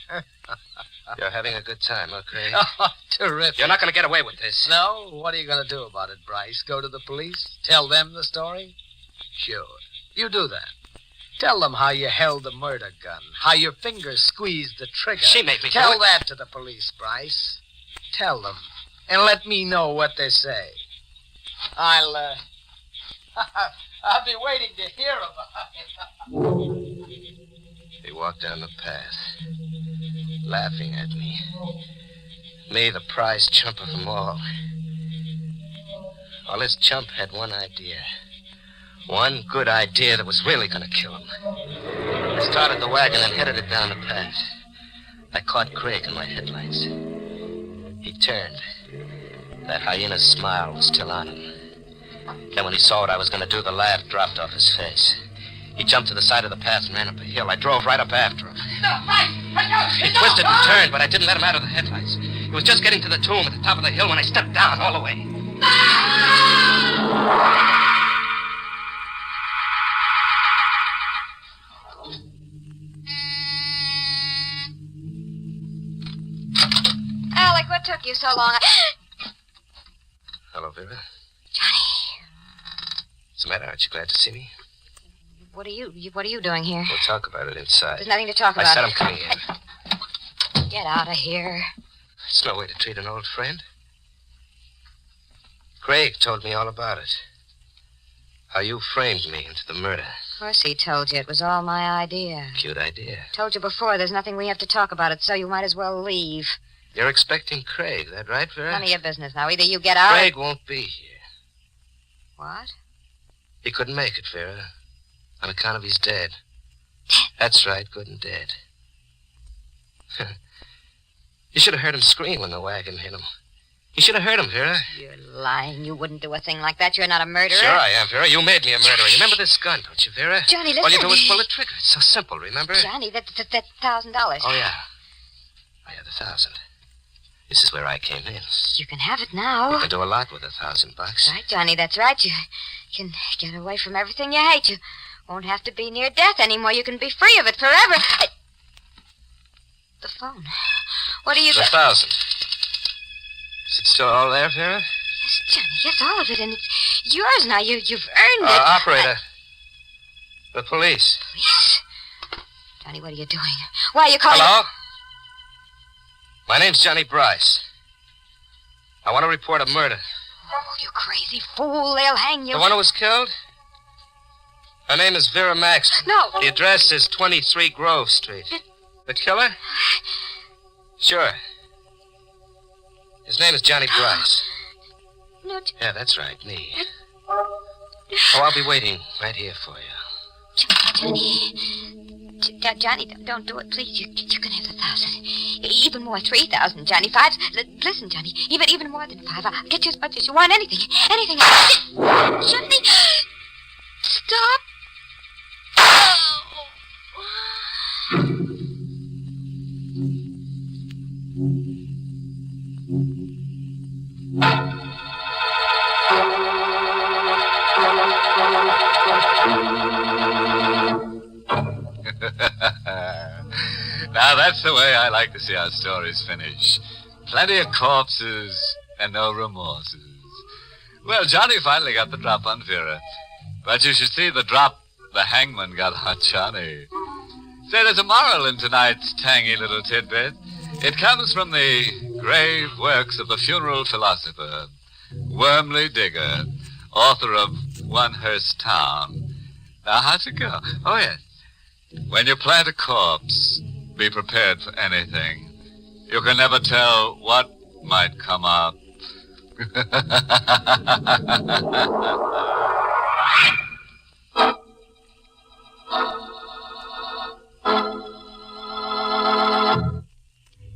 You're having a good time, okay? Oh, terrific. You're not going to get away with this. No? What are you going to do about it, Bryce? Go to the police? Tell them the story? Sure. You do that. Tell them how you held the murder gun, how your fingers squeezed the trigger. She made me Tell do it. that to the police, Bryce. Tell them. And let me know what they say. I'll be waiting to hear about it. He walked down the path, laughing at me. Me, the prize chump of them all. Well, this chump had one idea. One good idea that was really going to kill him. I started the wagon and headed it down the path. I caught Craig in my headlights. He turned. That hyena's smile was still on him. Then when he saw what I was going to do, the laugh dropped off his face. He jumped to the side of the path and ran up a hill. I drove right up after him. He twisted and turned, but I didn't let him out of the headlights. He was just getting to the tomb at the top of the hill when I stepped down all the way. Alec, what took you so long? Hello, Vera. Johnny. What's the matter? Aren't you glad to see me? What are you doing here? We'll talk about it inside. There's nothing to talk about. I said I'm coming in. Get out of here. It's no way to treat an old friend. Craig told me all about it. How you framed me into the murder. Of course he told you. It was all my idea. Cute idea. Told you before, there's nothing we have to talk about it, so you might as well leave. You're expecting Craig, that right, Vera? None of your business now. Either you get out Craig won't be here. What? He couldn't make it, Vera. On account of he's dead. That's right, good and dead. You should have heard him scream when the wagon hit him. You should have heard him, Vera. You're lying. You wouldn't do a thing like that. You're not a murderer. Sure I am, Vera. You made me a murderer. You remember this gun, don't you, Vera? Johnny, listen. All you do is pull the trigger. It's so simple, remember? Johnny, that's $1,000. Oh, yeah. I had 1,000. This is where I came in. You can have it now. You can do a lot with $1,000. Right, Johnny, that's right. You can get away from everything you hate. You won't have to be near death anymore. You can be free of it forever. The phone. What are you... 1,000. Is it still all there, Vera? Yes, Johnny, yes, all of it, and it's yours now. You've earned it. Operator. The police. Police? Johnny, what are you doing? Why are you calling... Hello? My name's Johnny Bryce. I want to report a murder. Oh, you crazy fool. They'll hang you. The one who was killed? Her name is Vera Maxton. No. The address is 23 Grove Street. The killer? Sure. His name is Johnny Bryce. No, Yeah, that's right, me. Oh, I'll be waiting right here for you. Johnny, don't do it, please. You can have 1,000. Even more, 3,000, Johnny. 5. Listen, Johnny, even more than 5. I'll get you as much as you want. Anything. Johnny, stop. Now, that's the way I like to see our stories finish. Plenty of corpses and no remorses. Well, Johnny finally got the drop on Vera. But you should see the drop the hangman got on Johnny. Say, there's a moral in tonight's tangy little tidbit. It comes from the grave works of the funeral philosopher, Wormley Digger, author of One Hearst Town. Now, how's it go? Oh, yes. When you plant a corpse, be prepared for anything. You can never tell what might come up.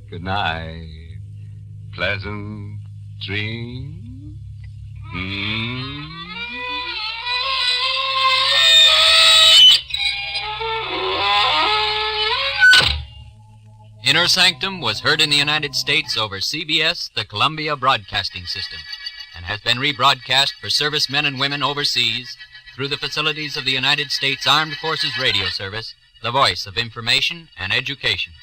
Good night. Pleasant dreams. Inner Sanctum was heard in the United States over CBS, the Columbia Broadcasting System, and has been rebroadcast for servicemen and women overseas through the facilities of the United States Armed Forces Radio Service, the voice of information and education.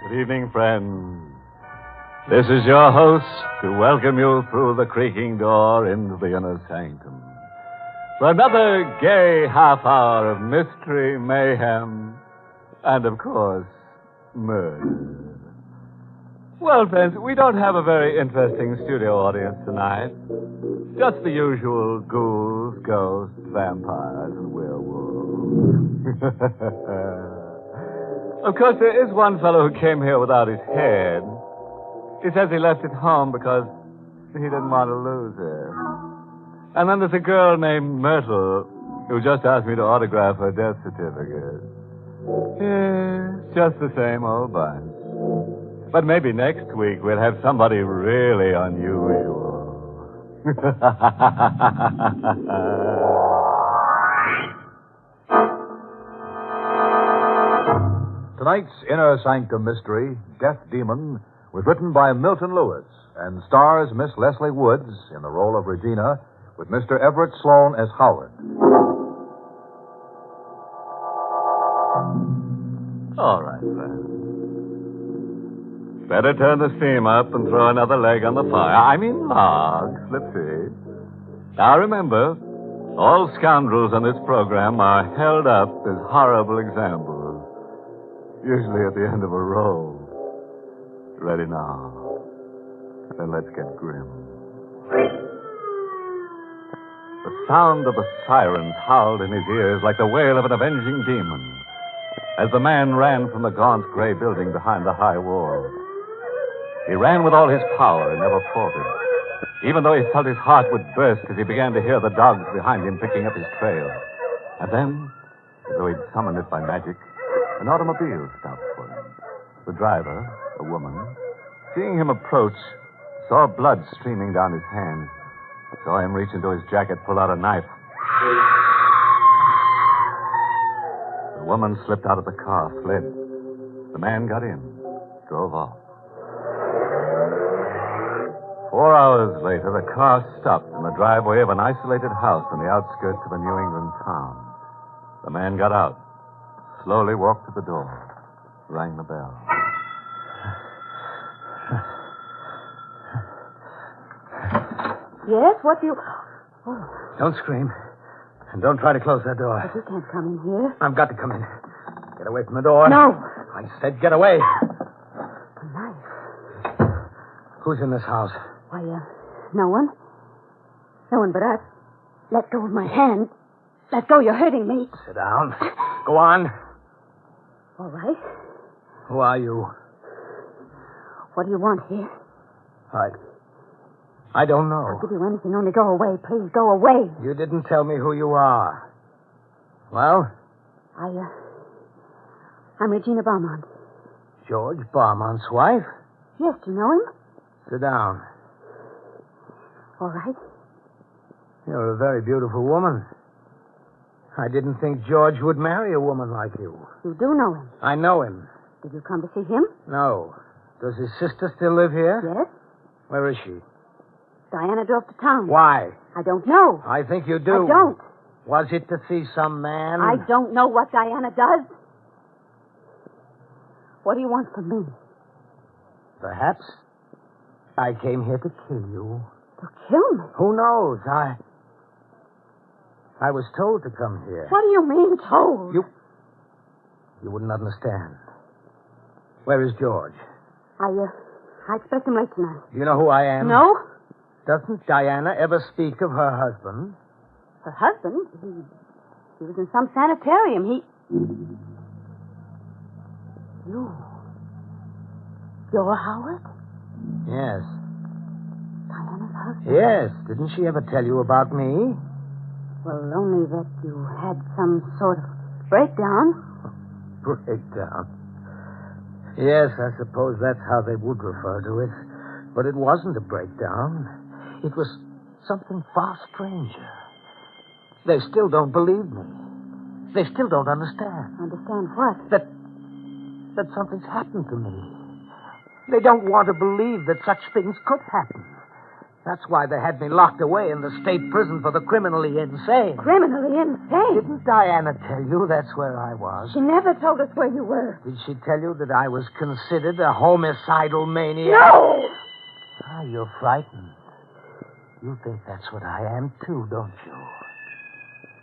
Good evening, friends. This is your host to welcome you through the creaking door into the inner sanctum for another gay half hour of mystery, mayhem, and, of course, murder. Well, friends, we don't have a very interesting studio audience tonight. Just the usual ghouls, ghosts, vampires, and werewolves. Of course, there is one fellow who came here without his head. He says he left it home because he didn't want to lose it. And then there's a girl named Myrtle. who just asked me to autograph her death certificate. Yeah, just the same old bunch. But maybe next week we'll have somebody really unusual. Tonight's Inner Sanctum mystery, Death Demon, was written by Milton Lewis and stars Miss Leslie Woods in the role of Regina, with Mr. Everett Sloane as Howard. All right, friend. Better turn the steam up and throw another leg on the fire. I mean log, Slipsy. Now remember, all scoundrels on this program are held up as horrible examples, usually at the end of a row. Ready now? Then let's get grim. The sound of the sirens howled in his ears like the wail of an avenging demon as the man ran from the gaunt gray building behind the high wall. He ran with all his power and never faltered, even though he felt his heart would burst as he began to hear the dogs behind him picking up his trail. And then, as though he'd summoned it by magic, an automobile stopped for him. The driver, a woman, seeing him approach, saw blood streaming down his hands, saw him reach into his jacket, pull out a knife. The woman slipped out of the car, fled. The man got in, drove off. 4 hours later, the car stopped in the driveway of an isolated house on the outskirts of a New England town. The man got out, slowly walked to the door, rang the bell. Yes, what do you... Oh, Don't scream. And don't try to close that door. but you can't come in here. I've got to come in. Get away from the door. No. I said get away. A knife. Who's in this house? Why, no one. No one but us. Let go of my hand. Let go, you're hurting me. Sit down. Go on. All right. Who are you? What do you want here? I don't know. I'll give you anything, only go away. Please, go away. You didn't tell me who you are. Well? I'm Regina Beaumont. George Beaumont's wife? Yes, do you know him? Sit down. All right. You're a very beautiful woman. I didn't think George would marry a woman like you. You do know him. I know him. Did you come to see him? No. Does his sister still live here? Yes. Where is she? Diana drove to town. Why? I don't know. I think you do. I don't. Was it to see some man? I don't know what Diana does. What do you want from me? Perhaps I came here to kill you. To kill me? Who knows? I was told to come here. What do you mean, told? You wouldn't understand. Where is George? I expect him late tonight. You know who I am? No? Doesn't Diana ever speak of her husband? Her husband? He was in some sanitarium. You're Howard? Yes. Diana's husband? Yes. Didn't she ever tell you about me? Well, only that you had some sort of breakdown. Breakdown? Yes, I suppose that's how they would refer to it. But it wasn't a breakdown. It was something far stranger. They still don't believe me. They still don't understand. Understand what? That something's happened to me. They don't want to believe that such things could happen. That's why they had me locked away in the state prison for the criminally insane. Criminally insane? Didn't Diana tell you that's where I was? She never told us where you were. Did she tell you that I was considered a homicidal maniac? No! You're frightened. You think that's what I am, too, don't you?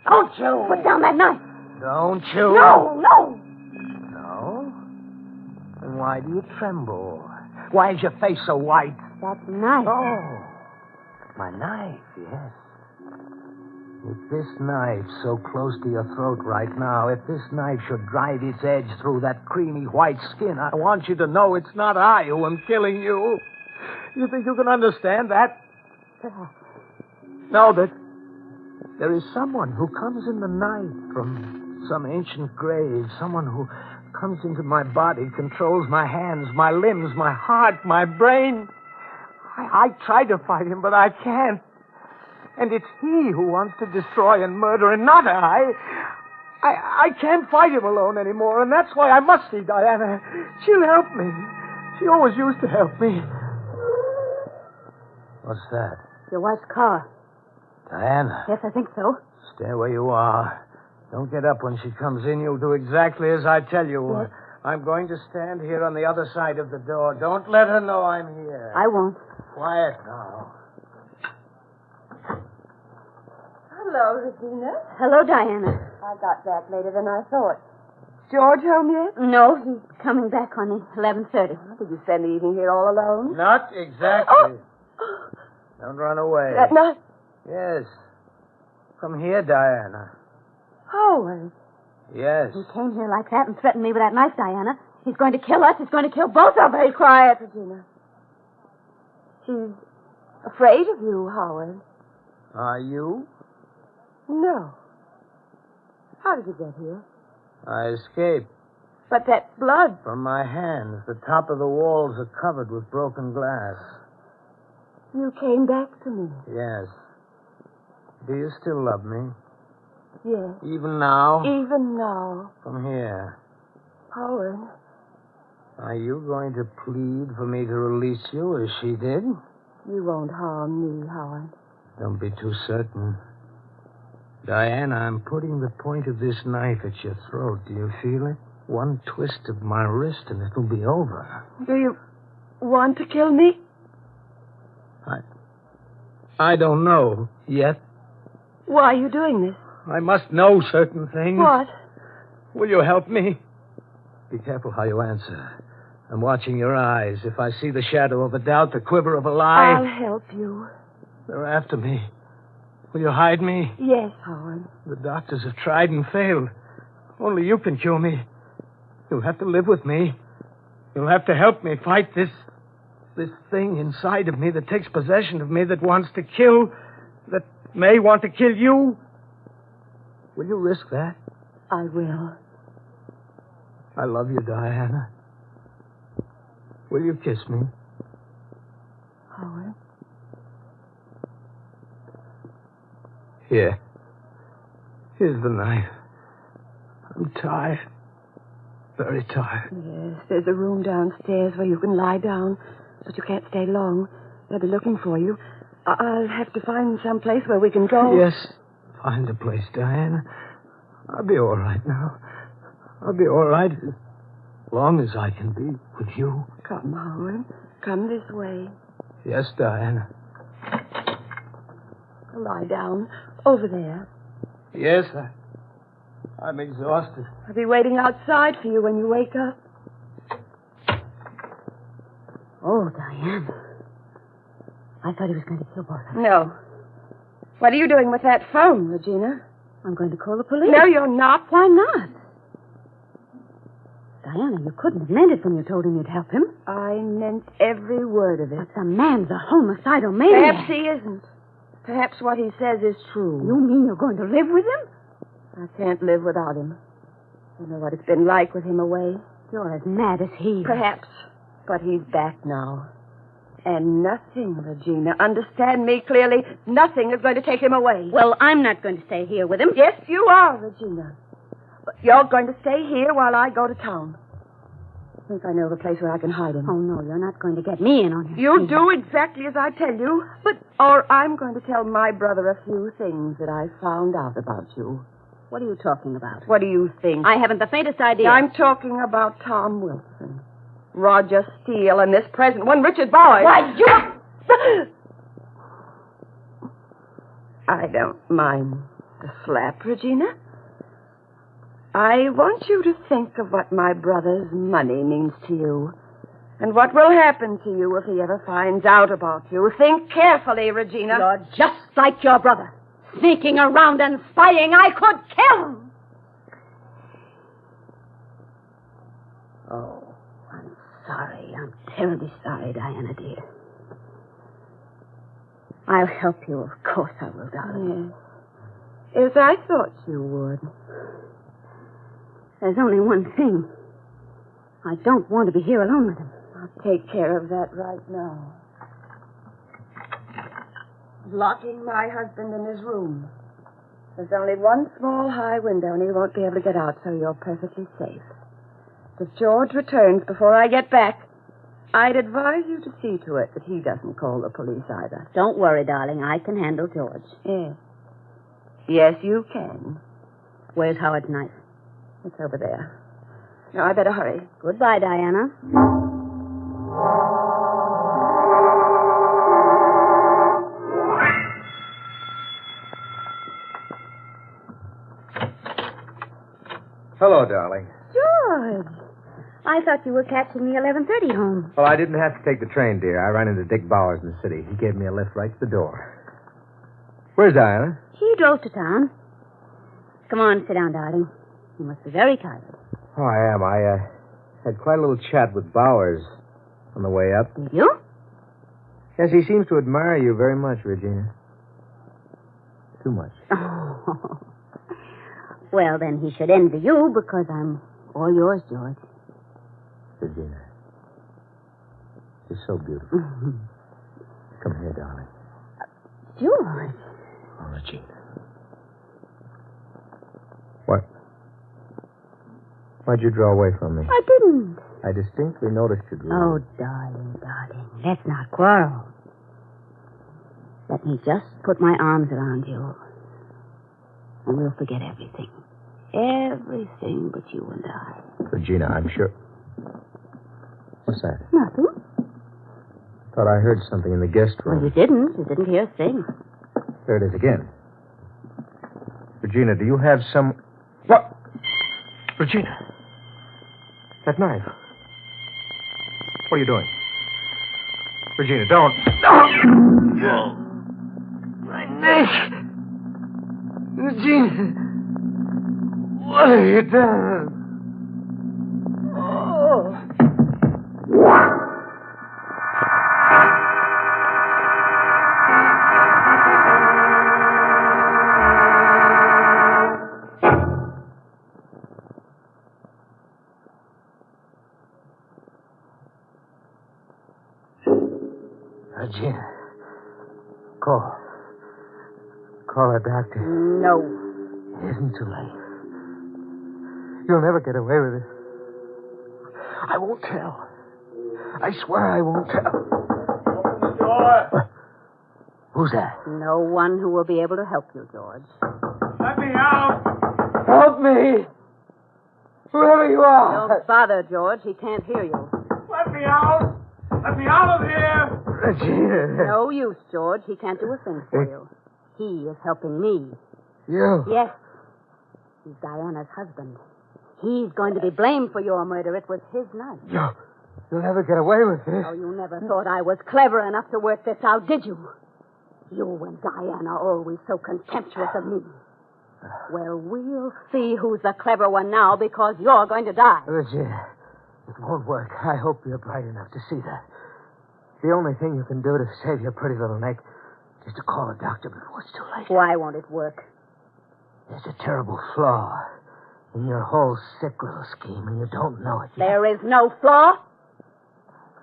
Don't you! Put down that knife! Don't you? No! No? Then why do you tremble? Why is your face so white? That knife. Oh, my knife, yes. If this knife so close to your throat right now, if this knife should drive its edge through that creamy white skin, I want you to know it's not I who am killing you. You think you can understand that? Perhaps. No, that There is someone who comes in the night from some ancient grave, someone who comes into my body, controls my hands, my limbs, my heart, my brain. I try to fight him, but I can't. And it's he who wants to destroy and murder, and not I. I can't fight him alone anymore, and that's why I must see Diana. She'll help me. She always used to help me. What's that? Your wife's car. Diana. Yes, I think so. Stay where you are. Don't get up when she comes in. You'll do exactly as I tell you. Yes. I'm going to stand here on the other side of the door. Don't let her know I'm here. I won't. Quiet now. Hello, Regina. Hello, Diana. I got back later than I thought. George home yet? No, he's coming back on 11:30. Did you spend the evening here all alone? Not exactly. Don't run away. That night? Yes. Come here, Diana. Howard. Yes. He came here like that and threatened me with that knife, Diana. He's going to kill us. He's going to kill both of us. Be quiet, Regina. She's afraid of you, Howard. Are you? No. How did you get here? I escaped. But that blood. From my hands. The top of the walls are covered with broken glass. You came back to me. Yes. Do you still love me? Yes. Even now? Even now. Come here. Howard. Are you going to plead for me to release you as she did? You won't harm me, Howard. Don't be too certain. Diana, I'm putting the point of this knife at your throat. Do you feel it? One twist of my wrist and it'll be over. Do you want to kill me? I don't know yet. Why are you doing this? I must know certain things. What? Will you help me? Be careful how you answer. I'm watching your eyes. If I see the shadow of a doubt, the quiver of a lie... I'll help you. They're after me. Will you hide me? Yes, Howard. The doctors have tried and failed. Only you can cure me. You'll have to live with me. You'll have to help me fight this thing inside of me that takes possession of me, that wants to kill, that may want to kill you. Will you risk that? I will. I love you, Diana. Will you kiss me? Howard. Here. Here's the knife. I'm tired. Very tired. Yes, there's a room downstairs where you can lie down, but you can't stay long. They'll be looking for you. I'll have to find some place where we can go. Yes. Find a place, Diana. I'll be all right now. I'll be all right as long as I can be with you. Come, Howard. Come this way. Yes, Diana. Lie down. Over there. Yes, I'm exhausted. I'll be waiting outside for you when you wake up. Oh, Diane. I thought he was going to kill both of us. No. What are you doing with that phone, Regina? I'm going to call the police. No, you're not. Why not? Diana, you couldn't have meant it when you told him you'd help him. I meant every word of it. But the man's a homicidal maniac. Perhaps he isn't. Perhaps what he says is true. You mean you're going to live with him? I can't live without him. I know what it's been like with him away. You're as mad as he. Perhaps. But he's back now. And nothing, Regina, understand me clearly, nothing is going to take him away. Well, I'm not going to stay here with him. Yes, you are, Regina. But you're going to stay here while I go to town. I think I know of a place where I can hide him. Oh, no, you're not going to get me in on him. You'll do exactly as I tell you. Or I'm going to tell my brother a few things that I found out about you. What are you talking about? What do you think? I haven't the faintest idea. I'm talking about Tom Wilson, Roger Steele, and this present one, Richard Bowers. Why, you... I don't mind the slap, Regina. I want you to think of what my brother's money means to you. And what will happen to you if he ever finds out about you. Think carefully, Regina. You're just like your brother. Sneaking around and spying. I could kill him. Oh, I'm sorry. I'm terribly sorry, Diana, dear. I'll help you. Of course I will, darling. Yes. Yes, I thought you would. There's only one thing. I don't want to be here alone with him. I'll take care of that right now. Locking my husband in his room. There's only one small high window, and he won't be able to get out, so you're perfectly safe. If George returns before I get back, I'd advise you to see to it that he doesn't call the police either. Don't worry, darling. I can handle George. Yes. Yes, you can. Where's Howard's knife? It's over there. Now, I better hurry. Goodbye, Diana. Hello, darling. George! I thought you were catching the 11:30 home. Well, I didn't have to take the train, dear. I ran into Dick Bowers in the city. He gave me a lift right to the door. Where's Diana? He drove to town. Come on, sit down, darling. You must be very tired. Oh, I am. I had quite a little chat with Bowers on the way up. Did you? Yes, he seems to admire you very much, Regina. Too much. Oh. Well, then he should envy you because I'm all yours, George. Regina. You're so beautiful. Come here, darling. George. Oh, Regina. What? Why'd you draw away from me? I didn't. I distinctly noticed you drew. Oh, darling, darling. Let's not quarrel. Let me just put my arms around you. And we'll forget everything. Everything but you and I. Regina, I'm sure. What's that? Nothing. Thought I heard something in the guest room. Well, you didn't. You didn't hear a thing. There it is again. Regina, do you have some... What? Regina. That knife. What are you doing? Regina, don't. No! My neck. Regina. What have you done? Oh. Regina. Call a doctor. No. It isn't too late. You'll never get away with it. I won't tell. I swear I won't tell. Open the door. Who's that? No one who will be able to help you, George. Let me out. Help me! Whoever you are. Don't bother, George. He can't hear you. Let me out. Let me out of here. Regina. No use, George. He can't do a thing for you. He is helping me. You? Yes. He's Diana's husband. He's going to be blamed for your murder. It was his knife. You'll never get away with this. Oh, you never thought I was clever enough to work this out, did you? You and Diana always so contemptuous of me. Well, we'll see who's the clever one now because you're going to die. Regina, it won't work. I hope you're bright enough to see that. The only thing you can do to save your pretty little neck is to call a doctor before it's too late. Why won't it work? There's a terrible flaw in your whole sick little scheme, and you don't know it yet. There is no flaw.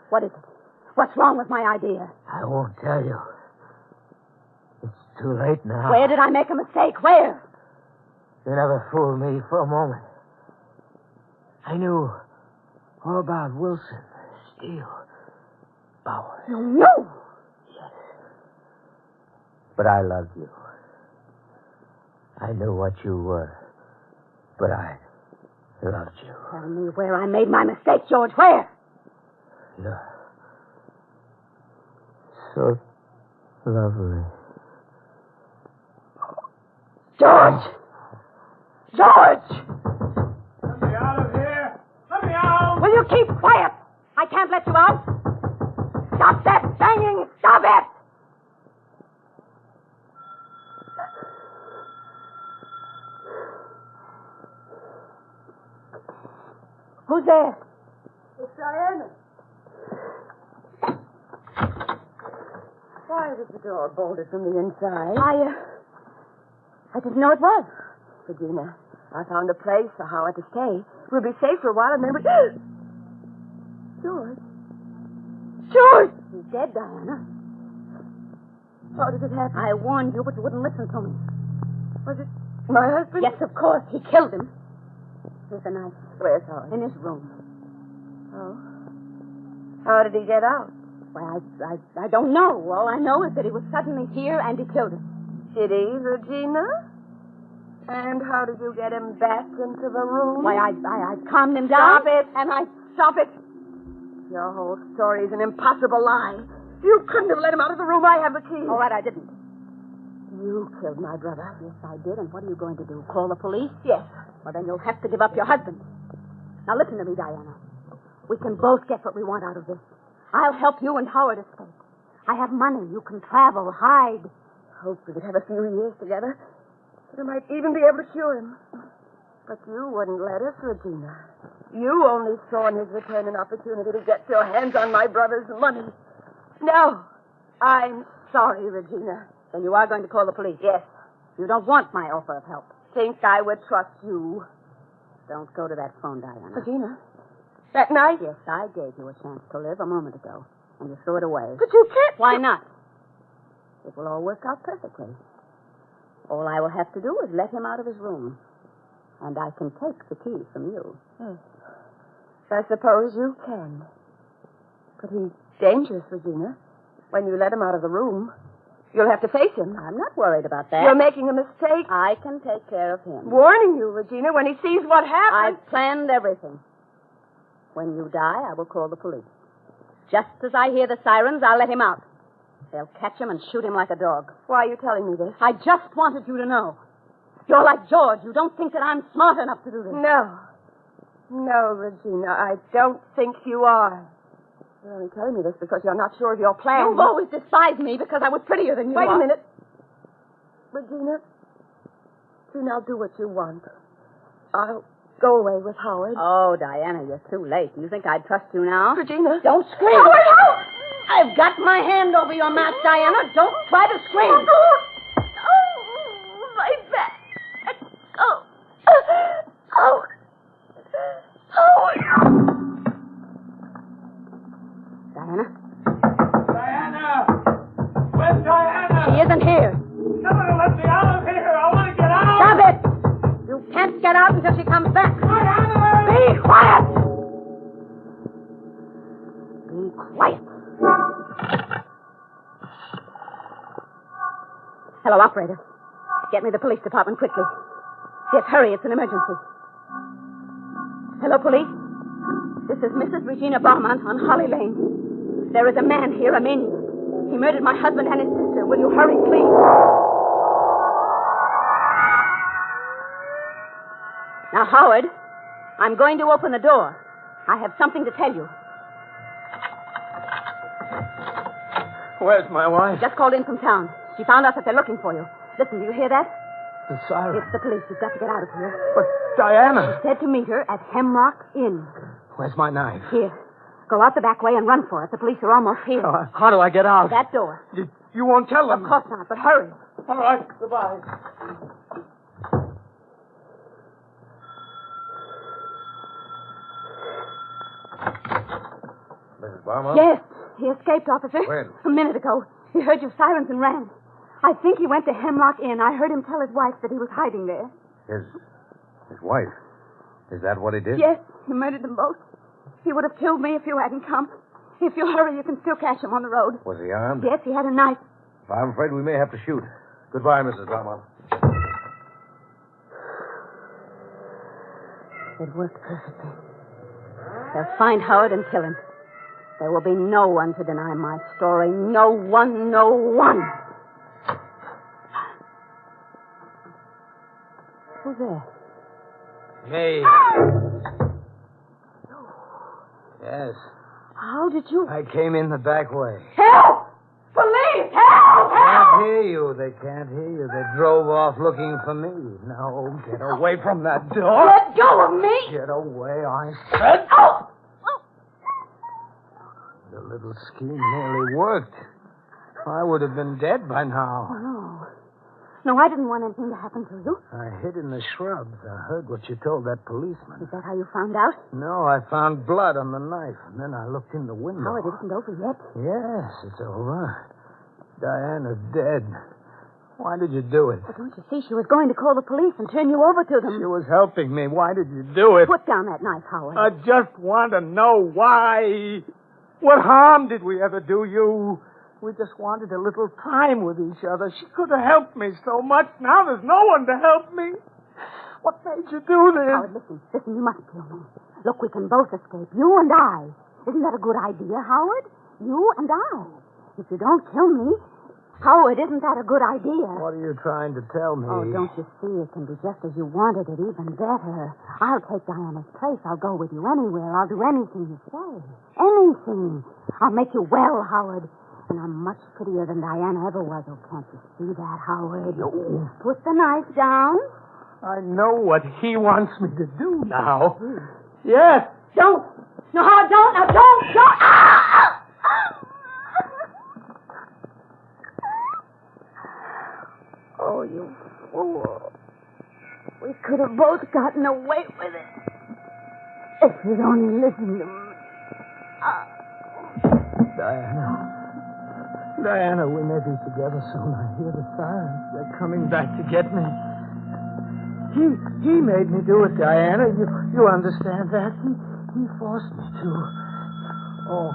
What is it? What's wrong with my idea? I won't tell you. It's too late now. Where did I make a mistake? Where? You never fooled me for a moment. I knew all about Wilson, Steele, Bowers. No. Yes. But I loved you. I knew what you were. But I loved you. Tell me where I made my mistake, George. Where? You're so lovely. George! George! Let me out of here. Let me out. Will you keep quiet? I can't let you out. Stop that banging. Stop it. Who's there? It's Diana. Why was the door bolted from the inside? I didn't know it was. Regina, I found a place for Howard to stay. We'll be safe for a while, and then we... George. George! He's dead, Diana. How did it happen? I warned you, but you wouldn't listen to me. Was it my husband? Yes, of course. He killed him. Here's the knife. Where's Howard? In his room. Oh. How did he get out? Well, I don't know. All I know is that he was suddenly here and he killed him. Did he, Regina? And how did you get him back into the room? Why, I calmed him down. Stop it. And Stop it. Your whole story is an impossible lie. You couldn't have let him out of the room. I have the key. All right, I didn't. You killed my brother. Yes, I did. And what are you going to do? Call the police? Yes. Well, then you'll have to give up your husband. Now, listen to me, Diana. We can both get what we want out of this. I'll help you and Howard escape. I have money. You can travel, hide. Hope we could have a few years together. I might even be able to cure him. But you wouldn't let us, Regina. You only saw in his return an opportunity to get your hands on my brother's money. No. I'm sorry, Regina. Then you are going to call the police? Yes. You don't want my offer of help. Think I would trust you. Don't go to that phone, Diana. Regina, that night? Yes, I gave you a chance to live a moment ago, and you threw it away. But you can't. Why not? It will all work out perfectly. All I will have to do is let him out of his room, and I can take the key from you. Yes. I suppose you can. But he's dangerous, Regina. When you let him out of the room, you'll have to face him. I'm not worried about that. You're making a mistake. I can take care of him. Warning you, Regina, when he sees what happened. I've planned everything. When you die, I will call the police. Just as I hear the sirens, I'll let him out. They'll catch him and shoot him like a dog. Why are you telling me this? I just wanted you to know. You're like George. You don't think that I'm smart enough to do this. No. No, Regina, I don't think you are. You're only telling me this because you're not sure of your plan. You've always despised me because I was prettier than you Wait are. a minute. Regina, I'll do what you want. I'll go away with Howard. Oh, Diana, you're too late. Do you think I'd trust you now? Regina. Don't scream. Howard! I've got my hand over your mouth, Diana. Don't try to scream. Oh, my back. Oh. Howard. Diana? Diana! Where's Diana? She isn't here. Somebody let me out of here. I want to get out. Stop it! You can't get out until she comes back. Diana! Be quiet! Be quiet. Hello, operator. Get me the police department quickly. Yes, hurry. It's an emergency. Hello, police. This is Mrs. Regina Beaumont on Holly Lane. There is a man here, a maniac. He murdered my husband and his sister. Will you hurry, please? Now, Howard, I'm going to open the door. I have something to tell you. Where's my wife? Just called in from town. She found out that they're looking for you. Listen, do you hear that? The siren. It's the police. You've got to get out of here. But Diana. She said to meet her at Hemlock Inn. Where's my knife? Here. Go out the back way and run for it. The police are almost here. How do I get out? That door. You won't tell them? Of course not, but hurry. All right. Goodbye. Mrs. Beaumont? Yes. He escaped, officer. When? A minute ago. He heard your sirens and ran. I think he went to Hemlock Inn. I heard him tell his wife that he was hiding there. His wife? Is that what he did? Yes, he murdered them both. He would have killed me if you hadn't come. If you'll hurry, you can still catch him on the road. Was he armed? Yes, he had a knife. I'm afraid we may have to shoot. Goodbye, Mrs. Beaumont. It worked perfectly. They'll find Howard and kill him. There will be no one to deny my story. No one, no one. Who's there? Me. Yes. How did you... I came in the back way. Help! Police! Help! They can't hear you. They can't hear you. They drove off looking for me. Now, get away from that door. Let go of me! Get away, I said. Oh! The little scheme nearly worked. I would have been dead by now. Oh, no. No, I didn't want anything to happen to you. I hid in the shrubs. I heard what you told that policeman. Is that how you found out? No, I found blood on the knife, and then I looked in the window. Oh, it isn't over yet. Yes, it's over. Diana's dead. Why did you do it? But don't you see, she was going to call the police and turn you over to them. She was helping me. Why did you do it? Put down that knife, Howard. I just want to know why. What harm did we ever do you? We just wanted a little time with each other. She could have helped me so much. Now there's no one to help me. What made you do this? Howard, listen, you must kill me. Look, we can both escape, you and I. Isn't that a good idea, Howard? You and I. If you don't kill me, Howard, isn't that a good idea? What are you trying to tell me? Oh, don't you see? It can be just as you wanted it, even better. I'll take Diana's place. I'll go with you anywhere. I'll do anything you say. Anything. I'll make you well, Howard. And I'm much prettier than Diana ever was. Oh, can't you see that, Howard? No. Put the knife down. I know what he wants me to do now. Yes. Don't. No, Howard, don't. Now, don't. Ah! Oh, you fool. We could have both gotten away with it. If you'd only listened to me. Diana, we may be together soon. I hear the sirens. They're coming back to get me. He made me do it, Diana. You understand that? He forced me to. Oh,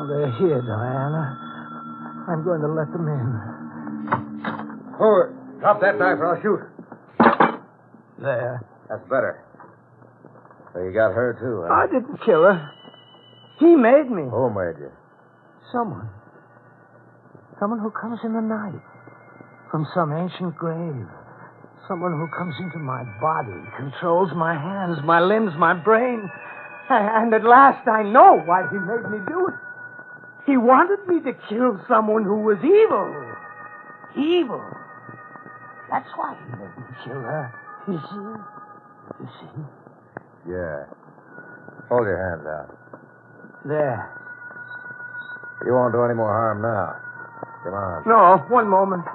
they're here, Diana. I'm going to let them in. Hold it. Drop that knife or I'll shoot. There. That's better. So you got her, too, huh? I didn't kill her. He made me. Who made you? Someone. Someone who comes in the night. From some ancient grave. Someone who comes into my body, controls my hands, my limbs, my brain. And at last I know why he made me do it. He wanted me to kill someone who was evil. Evil. That's why he made me kill her. You see? Yeah. Hold your hands out. There. You won't do any more harm now. Come on. No, one moment.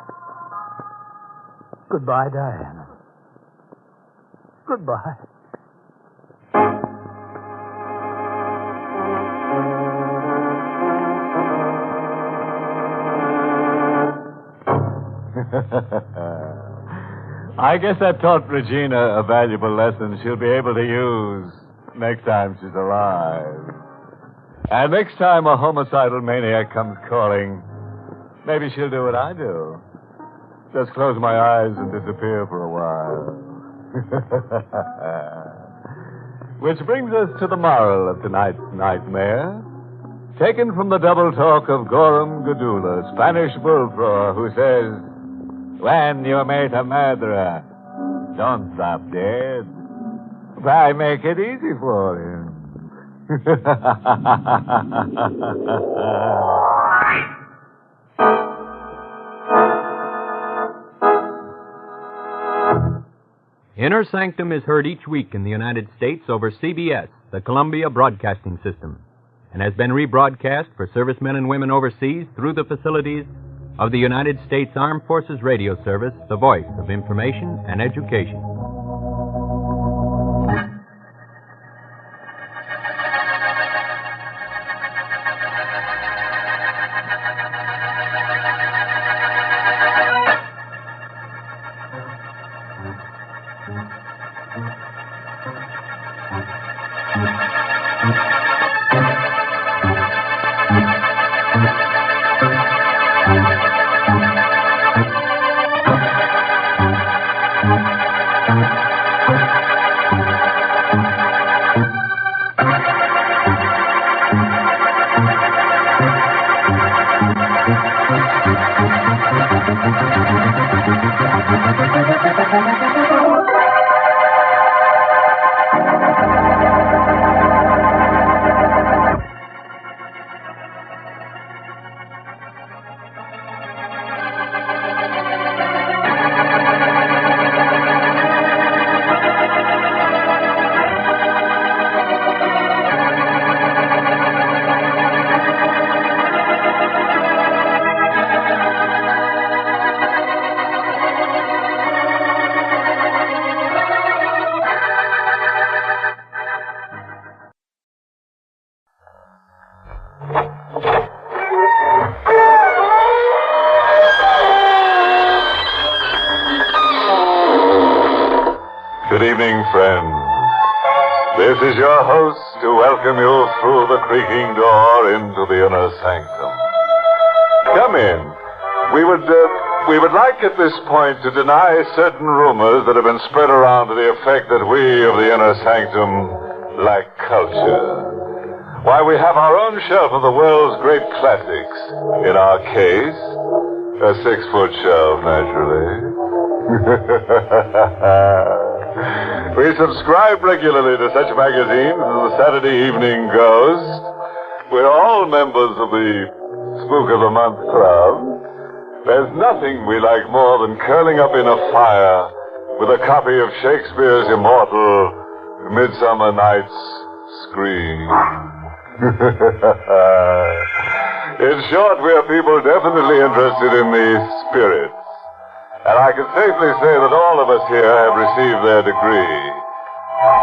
Goodbye, Diana. Goodbye. I guess I taught Regina a valuable lesson she'll be able to use next time she's alive. And next time a homicidal maniac comes calling, maybe she'll do what I do. Just close my eyes and disappear for a while. Which brings us to the moral of tonight's nightmare. Taken from the double talk of Gorham Gadula, Spanish bullfrog, who says, "When you meet a murderer, don't stop dead. Why, make it easy for him." Inner Sanctum is heard each week in the United States over CBS, the Columbia Broadcasting System, and has been rebroadcast for servicemen and women overseas through the facilities of the United States Armed Forces Radio Service, the voice of information and education. evening, friends. This is your host to welcome you through the creaking door into the inner sanctum. Come in. We would like at this point to deny certain rumors that have been spread around to the effect that we of the inner sanctum lack culture. Why, we have our own shelf of the world's great classics. In our case, a 6-foot shelf, naturally. We subscribe regularly to such magazines as the Saturday Evening Ghost. We're all members of the Spook of the Month Club. There's nothing we like more than curling up in a fire with a copy of Shakespeare's immortal Midsummer Night's Scream. In short, we are people definitely interested in the spirits. And I can safely say that all of us here have received their degree.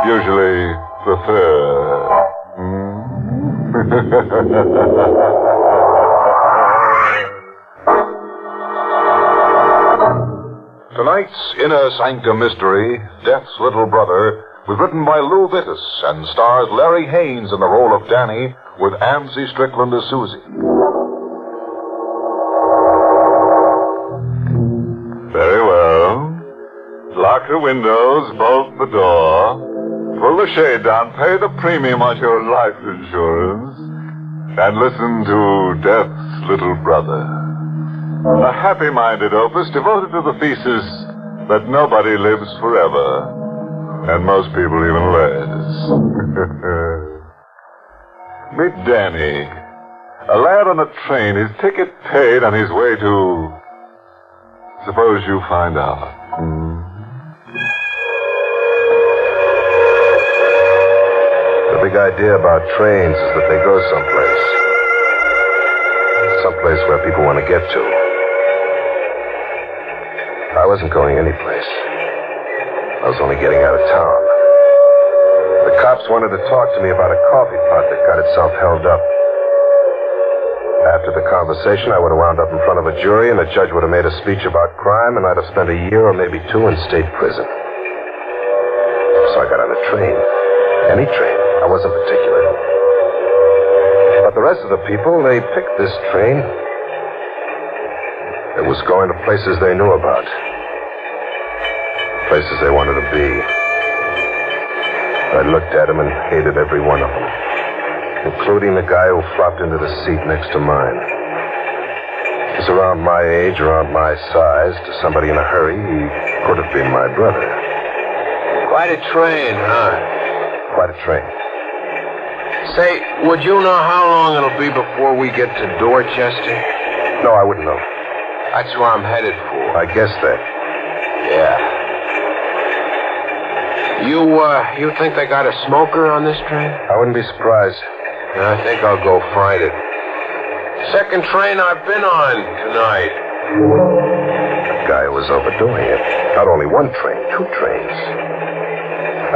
Usually the third. Tonight's Inner Sanctum Mystery, Death's Little Brother, was written by Lou Vittis and stars Larry Haynes in the role of Danny with Amzie Strickland as Susie. Very well. Lock the windows, bolt the door, pull the shade down, pay the premium on your life insurance, and listen to Death's Little Brother. A happy-minded opus devoted to the thesis that nobody lives forever, and most people even less. Meet Danny, a lad on a train, his ticket paid, on his way to... Suppose you find out. The big idea about trains is that they go someplace. Someplace where people want to get to. I wasn't going anyplace. I was only getting out of town. The cops wanted to talk to me about a coffee pot that got itself held up. After the conversation, I would have wound up in front of a jury, and the judge would have made a speech about crime, and I'd have spent a year or maybe 2 in state prison. So I got on a train. Any train. I wasn't particular. But the rest of the people, they picked this train. It was going to places they knew about. Places they wanted to be. I looked at them and hated every one of them. Including the guy who flopped into the seat next to mine. He was around my age, around my size. To somebody in a hurry, he could have been my brother. Quite a train, huh? Quite a train. Say, would you know how long it'll be before we get to Dorchester? No, I wouldn't know. That's where I'm headed for. I guessed that. Yeah. You think they got a smoker on this train? I wouldn't be surprised. I think I'll go find it. Second train I've been on tonight. A guy who was overdoing it. Not only one train, 2 trains.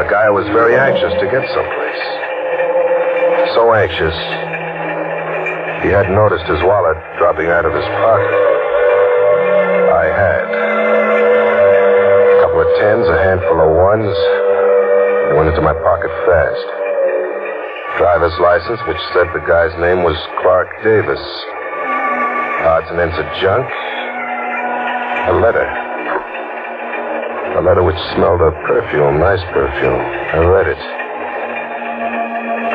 A guy who was very anxious to get someplace. So anxious, he hadn't noticed his wallet dropping out of his pocket. I had. A couple of 10s, a handful of 1s. They went into my pocket fast. Driver's license, which said the guy's name was Clark Davis. Odds and ends of junk. A letter. A letter which smelled of perfume, nice perfume. I read it.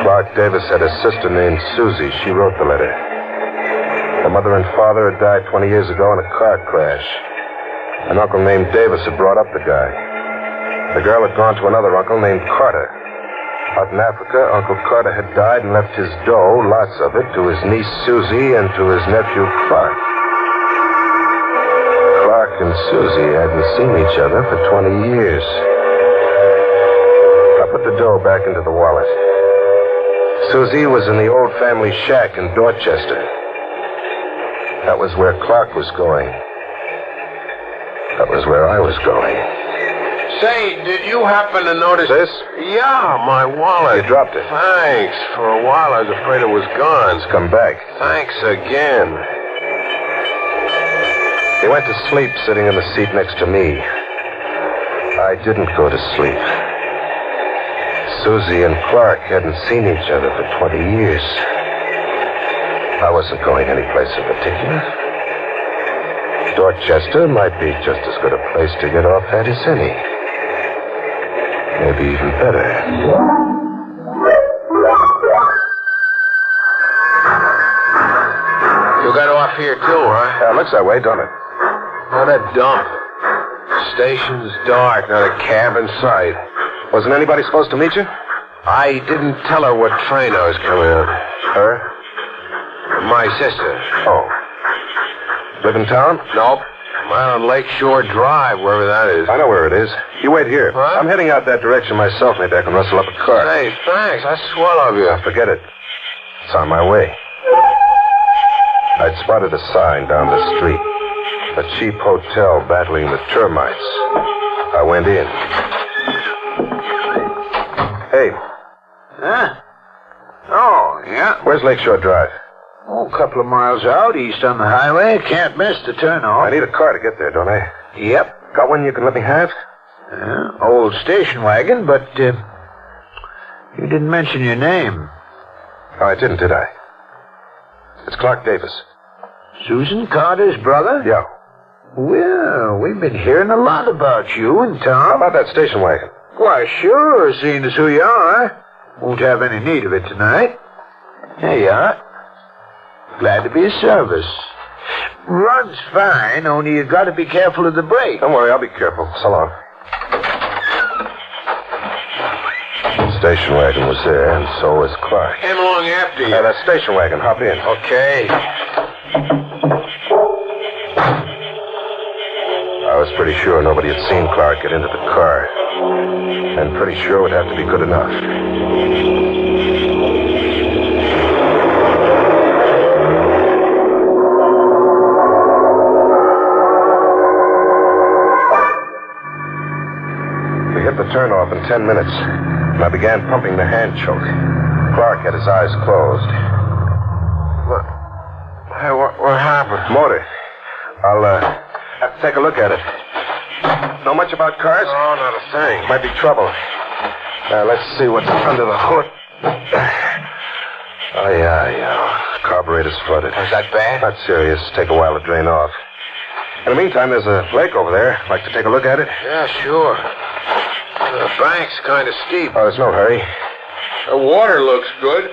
Clark Davis had a sister named Susie. She wrote the letter. Her mother and father had died 20 years ago in a car crash. An uncle named Davis had brought up the guy. The girl had gone to another uncle named Carter. Out in Africa, Uncle Carter had died and left his dough, lots of it, to his niece Susie and to his nephew Clark. Clark and Susie hadn't seen each other for 20 years. I put the dough back into the wallet. Susie was in the old family shack in Dorchester. That was where Clark was going. That was where I was going. Say, did you happen to notice... This? Yeah, my wallet. You dropped it. Thanks. For a while, I was afraid it was gone. It's come back. Thanks again. He went to sleep sitting in the seat next to me. I didn't go to sleep. Susie and Clark hadn't seen each other for 20 years. I wasn't going anyplace in particular. Dorchester might be just as good a place to get off at as any. Maybe even better. You got off here too, huh? Yeah, it looks that way, don't it? What a dump. Station's dark, not a cab in sight. Wasn't anybody supposed to meet you? I didn't tell her what train I was coming on. Her? My sister. Oh. Live in town? Nope. I'm out on Lakeshore Drive, wherever that is. I know where it is. You wait here. What? I'm heading out that direction myself. Maybe I can rustle up a car. Hey, thanks. That's swell of you. Forget it. It's on my way. I'd spotted a sign down the street. A cheap hotel battling the termites. I went in. Hey. Huh? Oh, yeah. Where's Lakeshore Drive? Oh, a couple of miles out, east on the highway. Can't miss the turnoff. I need a car to get there, don't I? Yep. Got one you can let me have? Old station wagon, but you didn't mention your name. Oh, I didn't, did I? It's Clark Davis. Susan Carter's brother? Yeah. Well, we've been hearing a lot about you and Tom. How about that station wagon? Why, sure, seeing as who you are. Won't have any need of it tonight. There you are. Glad to be of service. Runs fine, only you got to be careful of the brake. Don't worry, I'll be careful. So long. The station wagon was there, and so was Clark. Came along after you. Yeah, that station wagon. Hop in. Okay. I was pretty sure nobody had seen Clark get into the car. And pretty sure it would have to be good enough. We hit the turnoff in 10 minutes, and I began pumping the hand choke. Clark had his eyes closed. What happened? Motor. I'll have to take a look at it. Know much about cars? Oh, not a thing. Might be trouble. Let's see what's under the hood. Oh, yeah. Carburetor's flooded. Was that bad? Not serious. Take a while to drain off. In the meantime, there's a lake over there. Like to take a look at it? Yeah, sure. The bank's kind of steep. Oh, there's no hurry. The water looks good.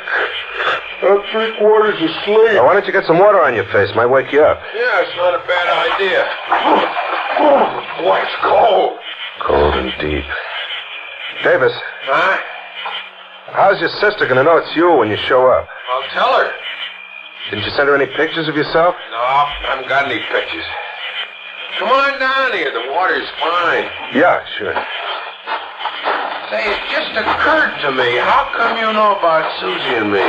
I'm 3/4 asleep. Now, why don't you get some water on your face? Might wake you up. Yeah, it's not a bad idea. Oh, boy, it's cold. Cold and deep. Davis. Huh? How's your sister going to know it's you when you show up? I'll tell her. Didn't you send her any pictures of yourself? No, I haven't got any pictures. Come on down here. The water's fine. Yeah, sure. Say, it just occurred to me. How come you know about Susie and me?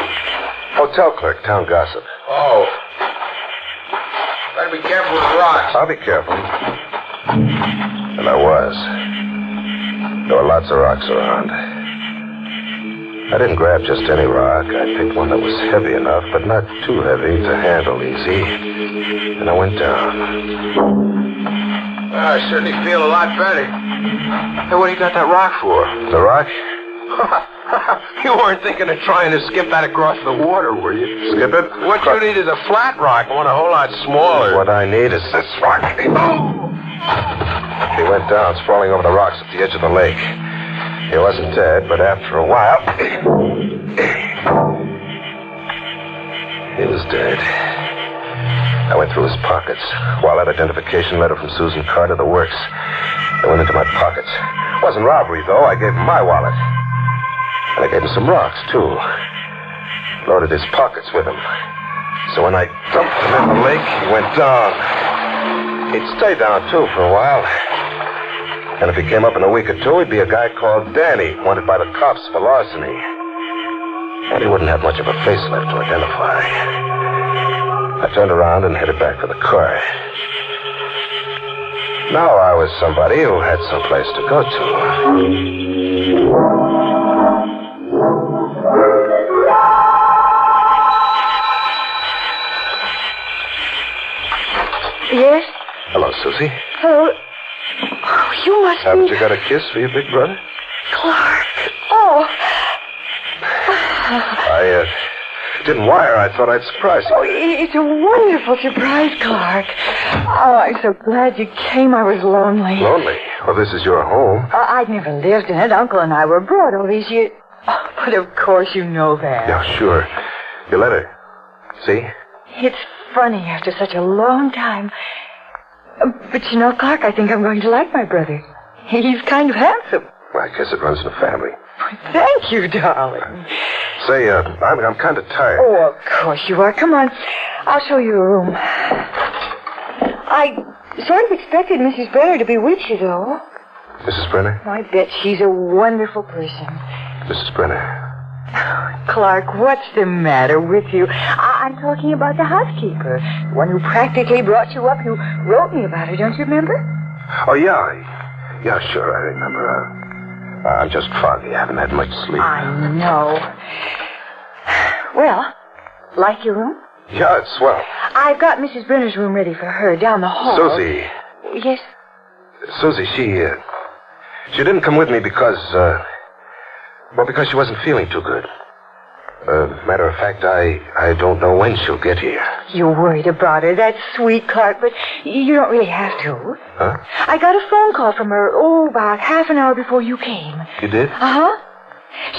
Hotel clerk, town gossip. Oh. Better be careful with the rocks. I'll be careful. And I was. There were lots of rocks around. I didn't grab just any rock. I picked one that was heavy enough, but not too heavy to handle easy. And I went down. Well, I certainly feel a lot better. Hey, what do you got that rock for? The rock? You weren't thinking of trying to skip that across the water, were you? Skip it? What you need is a flat rock, one a whole lot smaller. What I need is this rock. He went down, sprawling over the rocks at the edge of the lake. He wasn't dead, but after a while, he was dead. I went through his pockets. Wallet, identification letter from Susan Carter, the works. They went into my pockets. It wasn't robbery, though. I gave him my wallet. And I gave him some rocks, too. Loaded his pockets with them. So when I dumped him in the lake, he went down. He'd stay down, too, for a while. And if he came up in a week or two, he'd be a guy called Danny, wanted by the cops for larceny. And he wouldn't have much of a face left to identify. I turned around and headed back for the car. Now I was somebody who had some place to go to. Yes? Hello, Susie. Oh, you must Haven't you got a kiss for your big brother? Clark. Oh, I didn't wire. I thought I'd surprise you. Oh, it's a wonderful surprise, Clark. Oh, I'm so glad you came. I was lonely. Lonely? Well, this is your home. I'd never lived in it. Uncle and I were abroad all these years. Oh, but of course you know that. Yeah, sure. Your letter. See? It's funny after such a long time. But you know, Clark, I think I'm going to like my brother. He's kind of handsome. Well, I guess it runs in the family. Thank you, darling. Say, I'm kind of tired. Oh, of course you are. Come on. I'll show you a room. I sort of expected Mrs. Brenner to be with you, though. Mrs. Brenner? I bet she's a wonderful person. Mrs. Brenner. Clark, what's the matter with you? I'm talking about the housekeeper. The one who practically brought you up. You wrote me about her, don't you remember? Oh, yeah. Yeah, sure, I remember. I'm just foggy. I haven't had much sleep. I know. Well, like your room? Yeah, it's swell. I've got Mrs. Brenner's room ready for her down the hall. Susie. Yes? Susie, she didn't come with me because she wasn't feeling too good. Matter of fact, I don't know when she'll get here. You're worried about her. That's sweet, Clark, but you don't really have to. Huh? I got a phone call from her, about half an hour before you came. You did? Uh-huh.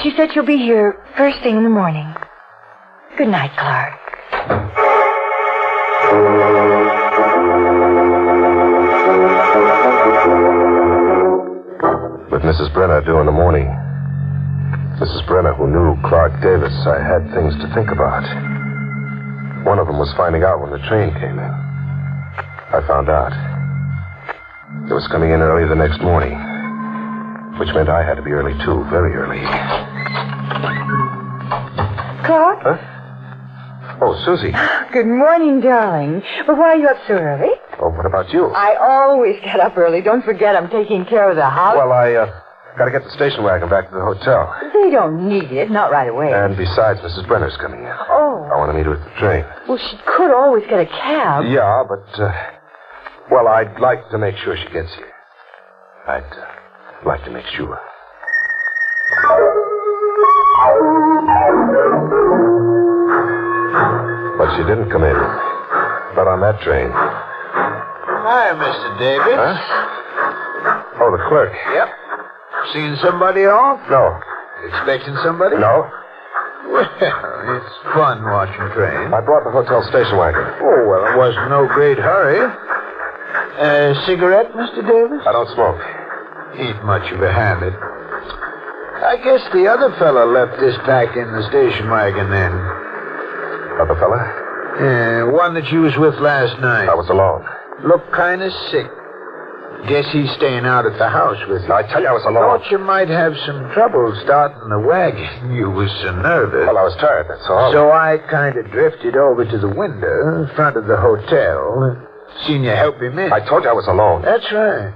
She said she'll be here first thing in the morning. Good night, Clark. With Mrs. Brenner due in the morning. Mrs. Brenner, who knew Clark Davis, I had things to think about. One of them was finding out when the train came in. I found out. It was coming in early the next morning, which meant I had to be early, too, very early. Clark? Huh? Oh, Susie. Good morning, darling. But why are you up so early? Oh, what about you? I always get up early. Don't forget I'm taking care of the house. Well, I got to get the station wagon back to the hotel. They don't need it, not right away. And besides, Mrs. Brenner's coming in. Oh. I want to meet her at the train. Well, she could always get a cab. Yeah, but, well, I'd like to make sure she gets here. I'd like to make sure. But she didn't come in. Not on that train. Hi, Mr. Davis. Huh? Oh, the clerk. Yep. Seeing somebody off? No. Expecting somebody? No. Well, it's fun watching trains. I brought the hotel station wagon. Oh, well, it wasn't no great hurry. Cigarette, Mr. Davis? I don't smoke. Ain't much of a habit. I guess the other fella left this pack in the station wagon then. Other fella? One that you was with last night. I was alone. Looked kind of sick. Guess he's staying out at the house with you. I tell you, I was alone. Thought you might have some trouble starting the wagon. You was so nervous. Well, I was tired, that's all. So I kind of drifted over to the window in front of the hotel. Seen you help him in. I told you I was alone. That's right.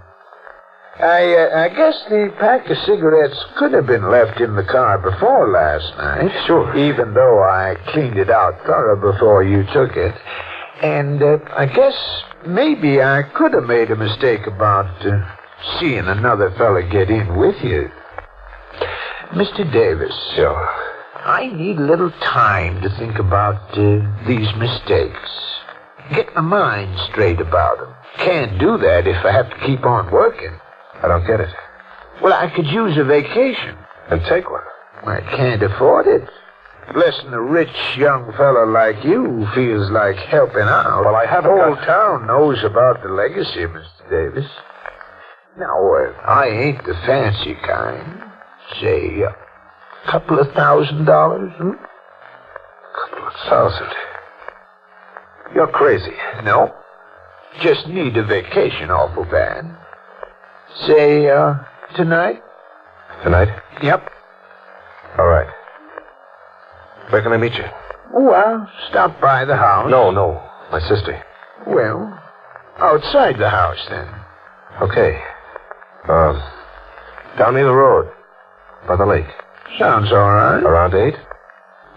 I guess the pack of cigarettes could have been left in the car before last night. Sure. Even though I cleaned it out thorough before you took it. And I guess maybe I could have made a mistake about seeing another fella get in with you. Mr. Davis. Yeah. I need a little time to think about these mistakes. Get my mind straight about them. Can't do that if I have to keep on working. I don't get it. Well, I could use a vacation. And take one. I can't afford it. Less than a rich young fella like you feels like helping out. Well, I haven't Whole town knows about the legacy, Mr. Davis. Now, I ain't the fancy kind. Say, a couple of $1,000, Couple of $1,000. You're crazy. No. Just need a vacation awful bad. Say, tonight? Tonight? Yep. All right. Where can I meet you? Well, stop by the house. No, my sister. Well, outside the house, then. Okay. Down near the road. By the lake. Sounds all right. Around 8?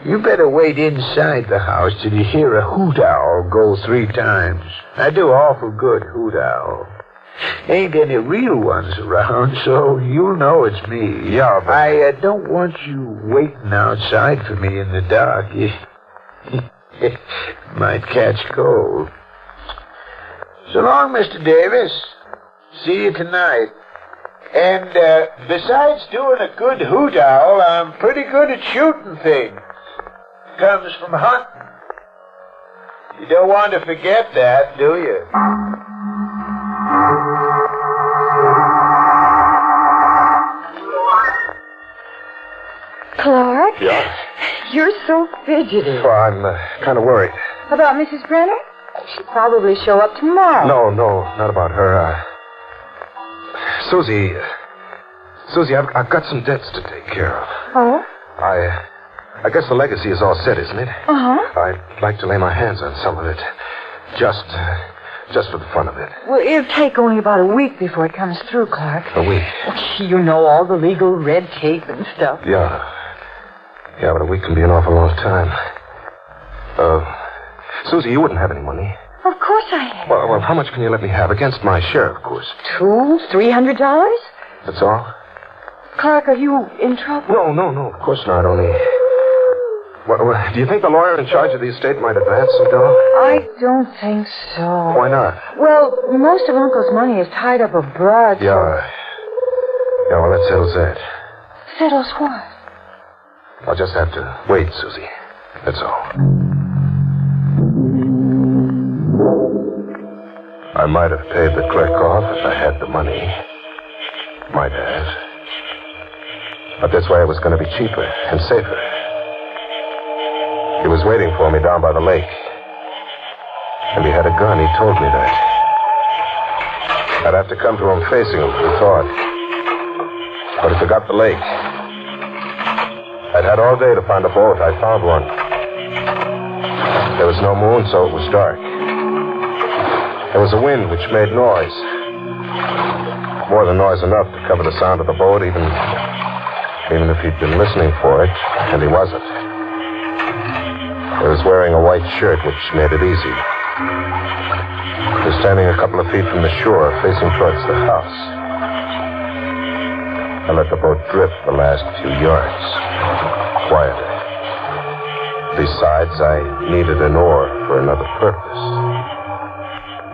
You better wait inside the house till you hear a hoot owl go 3 times. I do awful good hoot owl. Ain't any real ones around, so you'll know it's me. Yeah, but... I don't want you waiting outside for me in the dark. You might catch cold. So long, Mr. Davis. See you tonight. And besides doing a good hoot owl, I'm pretty good at shooting things. Comes from hunting. You don't want to forget that, do you? Clark? Yeah? You're so fidgety. Well, I'm kind of worried. About Mrs. Brenner? She'll probably show up tomorrow. No, not about her. Susie, I've got some debts to take care of. Oh? I guess the legacy is all set, isn't it? Uh-huh. I'd like to lay my hands on some of it. Just for the fun of it. Well, it'll take only about a week before it comes through, Clark. A week? You know all the legal red tape and stuff. Yeah, but a week can be an awful long time. Susie, you wouldn't have any money. Of course I have. Well, how much can you let me have? Against my share, of course. $200-$300? That's all? Clark, are you in trouble? No, of course not. Only... Well, do you think the lawyer in charge of the estate might advance some dough? I don't think so. Why not? Well, most of Uncle's money is tied up abroad. Yeah, well, that settles that. Settles what? I'll just have to wait, Susie. That's all. I might have paid the clerk off if I had the money. Might have. But this way it was going to be cheaper and safer. He was waiting for me down by the lake. And he had a gun. He told me that. I'd have to come to him facing him, he thought. But he forgot the lake. I'd had all day to find a boat. I found one. There was no moon, so it was dark. There was a wind which made noise. More than noise enough to cover the sound of the boat, even if he'd been listening for it, and he wasn't. He was wearing a white shirt, which made it easy. He was standing a couple of feet from the shore, facing towards the house. I let the boat drift the last few yards, quietly. Besides, I needed an oar for another purpose.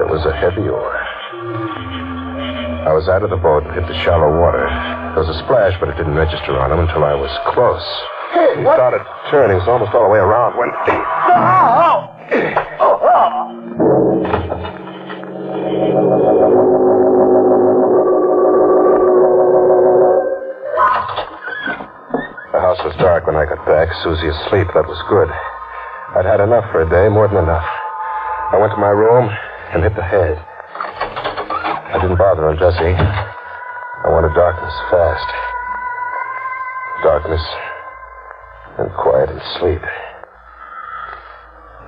It was a heavy oar. I was out of the boat and hit the shallow water. There was a splash, but it didn't register on him until I was close. Hey, he started turning. He was almost all the way around when... The house was dark when I got back. Susie asleep. That was good. I'd had enough for a day, more than enough. I went to my room and hit the head. I didn't bother undressing. I wanted darkness fast. Darkness and quiet and sleep.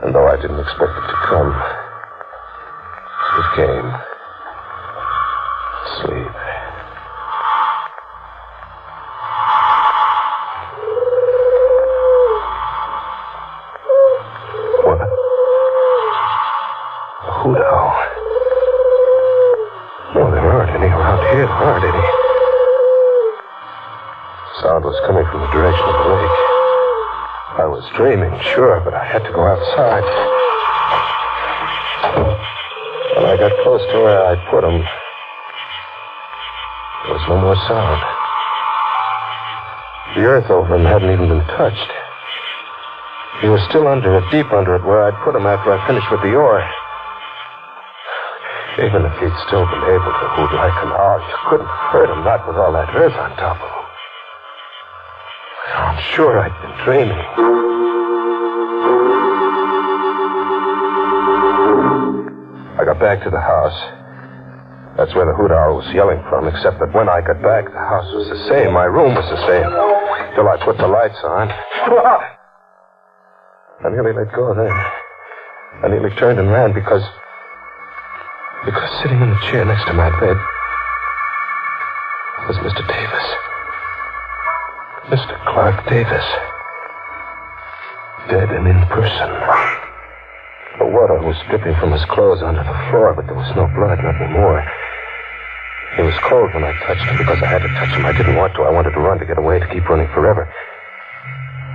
And though I didn't expect it to come, it came. Sleep. What? A hoot owl. No, there aren't any around here. There aren't any. The sound was coming from the direction of the lake. I was dreaming, sure, but I had to go outside. When I got close to where I put him, there was no more sound. The earth over him hadn't even been touched. He was still under it, deep under it, where I'd put him after I finished with the oar. Even if he'd still been able to hoot like an owl, you couldn't hurt him, not with all that earth on top of him. I'm sure I'd been dreaming. I got back to the house. That's where the hoot owl was yelling from, except that when I got back, the house was the same. My room was the same. Till I put the lights on. I nearly let go then. I nearly turned and ran because sitting in the chair next to my bed was Mr. Davis. Mr. Clark Davis. Dead and in person. The water was dripping from his clothes onto the floor, but there was no blood, nothing more. He was cold when I touched him because I had to touch him. I didn't want to. I wanted to run, to get away, to keep running forever.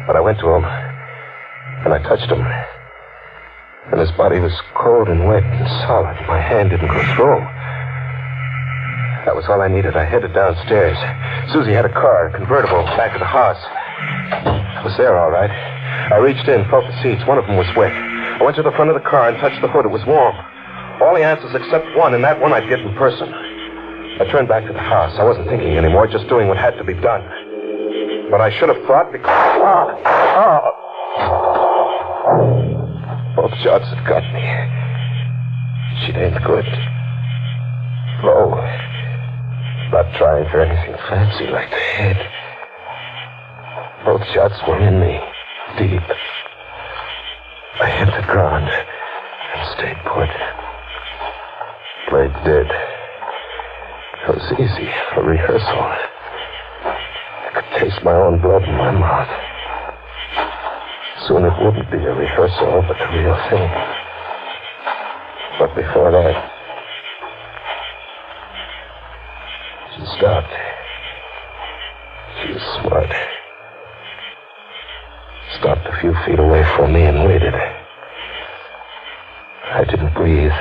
But I went to him, and I touched him. And his body was cold and wet and solid. My hand didn't go through him. That was all I needed. I headed downstairs. Susie had a car, a convertible, back of the house. I was there, all right. I reached in, felt the seats. One of them was wet. I went to the front of the car and touched the hood. It was warm. All the answers except one, and that one I'd get in person. I turned back to the house. I wasn't thinking anymore, just doing what had to be done. But I should have thought because... Both shots had got me. She'd aimed good. Low. Not trying for anything fancy like the head. Both shots were in me. Deep. I hit the ground and stayed put. Played dead. It was easy. A rehearsal. I could taste my own blood in my mouth. Soon it wouldn't be a rehearsal, but the real thing. But before that, she stopped. She was smart. Stopped a few feet away from me and waited. I didn't breathe.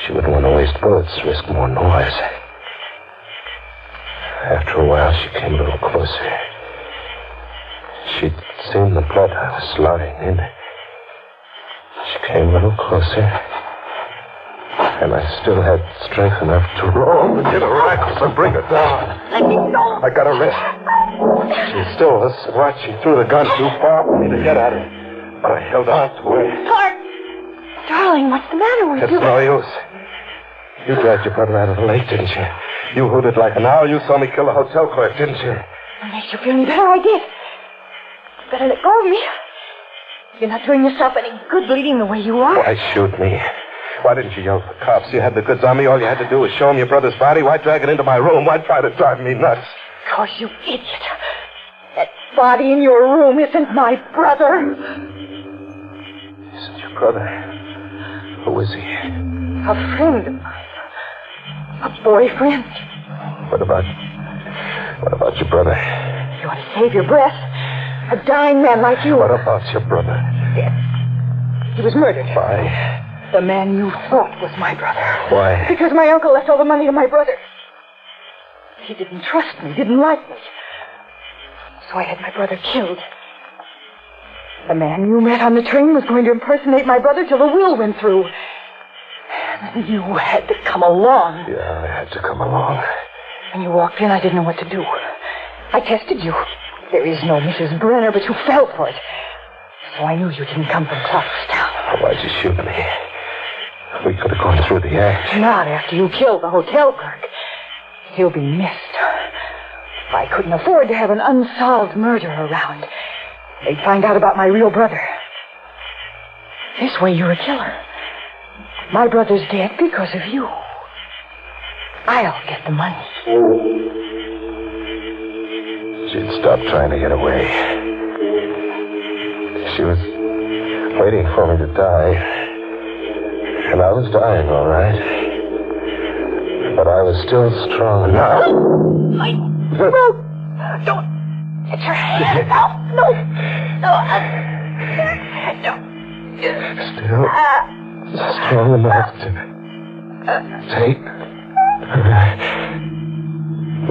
She wouldn't want to waste bullets, risk more noise. After a while, she came a little closer. She'd seen the blood I was lying in. She came a little closer. And I still had strength enough to roll and get her rifle and bring her down. Let me go. I got her wrist. She still was smart. She threw the gun too far for me to get at her. But I held on to her. Clark! Darling, what's the matter with It's you? no use. You dragged your brother out of the lake, didn't you? You hooted like an owl. You saw me kill the hotel clerk, didn't you? It makes you feel any better, I did. You better let go of me. You're not doing yourself any good bleeding the way you are. Why shoot me? Why didn't you yell for the cops? You had the goods on me. All you had to do was show them your brother's body. Why drag it into my room? Why try to drive me nuts? Because you idiot. That body in your room isn't my brother. Isn't your brother? Who is he? A friend of mine. A boyfriend. What about your brother? You want to save your breath? A dying man like you. What about your brother? Dead. He was murdered. Why? The man you thought was my brother. Why? Because my uncle left all the money to my brother. He didn't trust me, didn't like me. So I had my brother killed. The man you met on the train was going to impersonate my brother till the will went through. And you had to come along. Yeah, I had to come along. When you walked in, I didn't know what to do. I tested you. There is no Mrs. Brenner, but you fell for it. So I knew you didn't come from Clarkstown. Why'd you shoot me? We could have gone through the act. Not after you killed the hotel clerk. He'll be missed. I couldn't afford to have an unsolved murder around. They'd find out about my real brother. This way you're a killer. My brother's dead because of you. I'll get the money. She'd stopped trying to get away. She was waiting for me to die. And I was dying, all right. But I was still strong enough. No! Don't! Get your hand off! No! No! Still strong enough to take her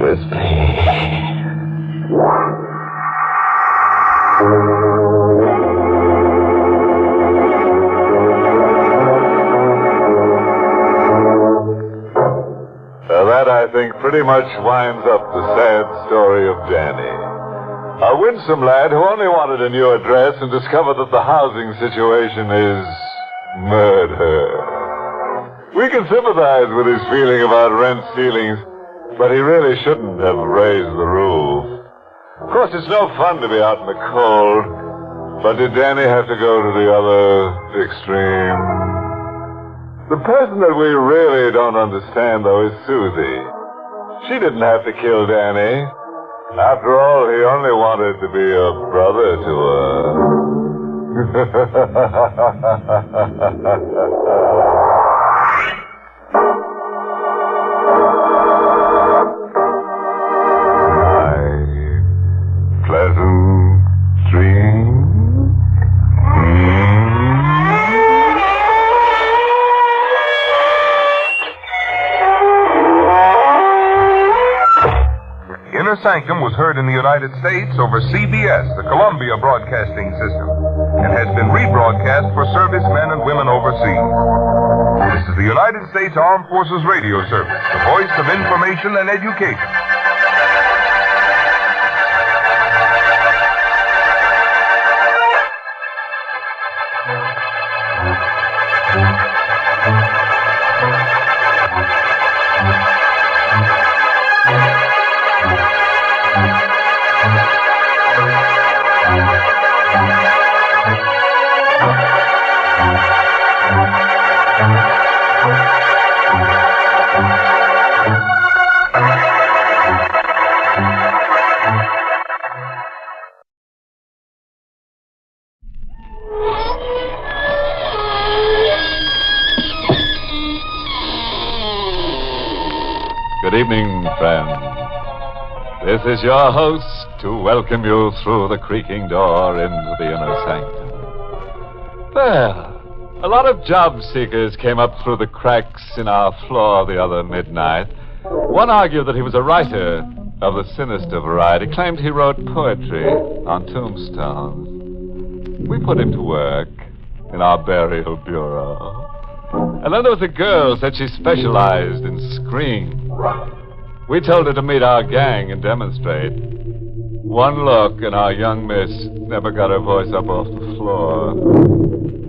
with me. That, I think, pretty much winds up the sad story of Danny. A winsome lad who only wanted a new address and discovered that the housing situation is murder. We can sympathize with his feeling about rent ceilings, but he really shouldn't have raised the roof. Of course, it's no fun to be out in the cold, but did Danny have to go to the other extreme? The person that we really don't understand, though, is Susie. She didn't have to kill Danny. After all, he only wanted to be a brother to her. Inner Sanctum was heard in the United States over CBS, the Columbia Broadcasting System, and has been rebroadcast for servicemen and women overseas. This is the United States Armed Forces Radio Service, the voice of information and education. Good evening, friends. This is your host to welcome you through the creaking door into the inner sanctum. Well, a lot of job seekers came up through the cracks in our floor the other midnight. One argued that he was a writer of the sinister variety, claimed he wrote poetry on tombstones. We put him to work in our burial bureau. And then there was a girl who said she specialized in screams. We told her to meet our gang and demonstrate. One look and our young miss never got her voice up off the floor.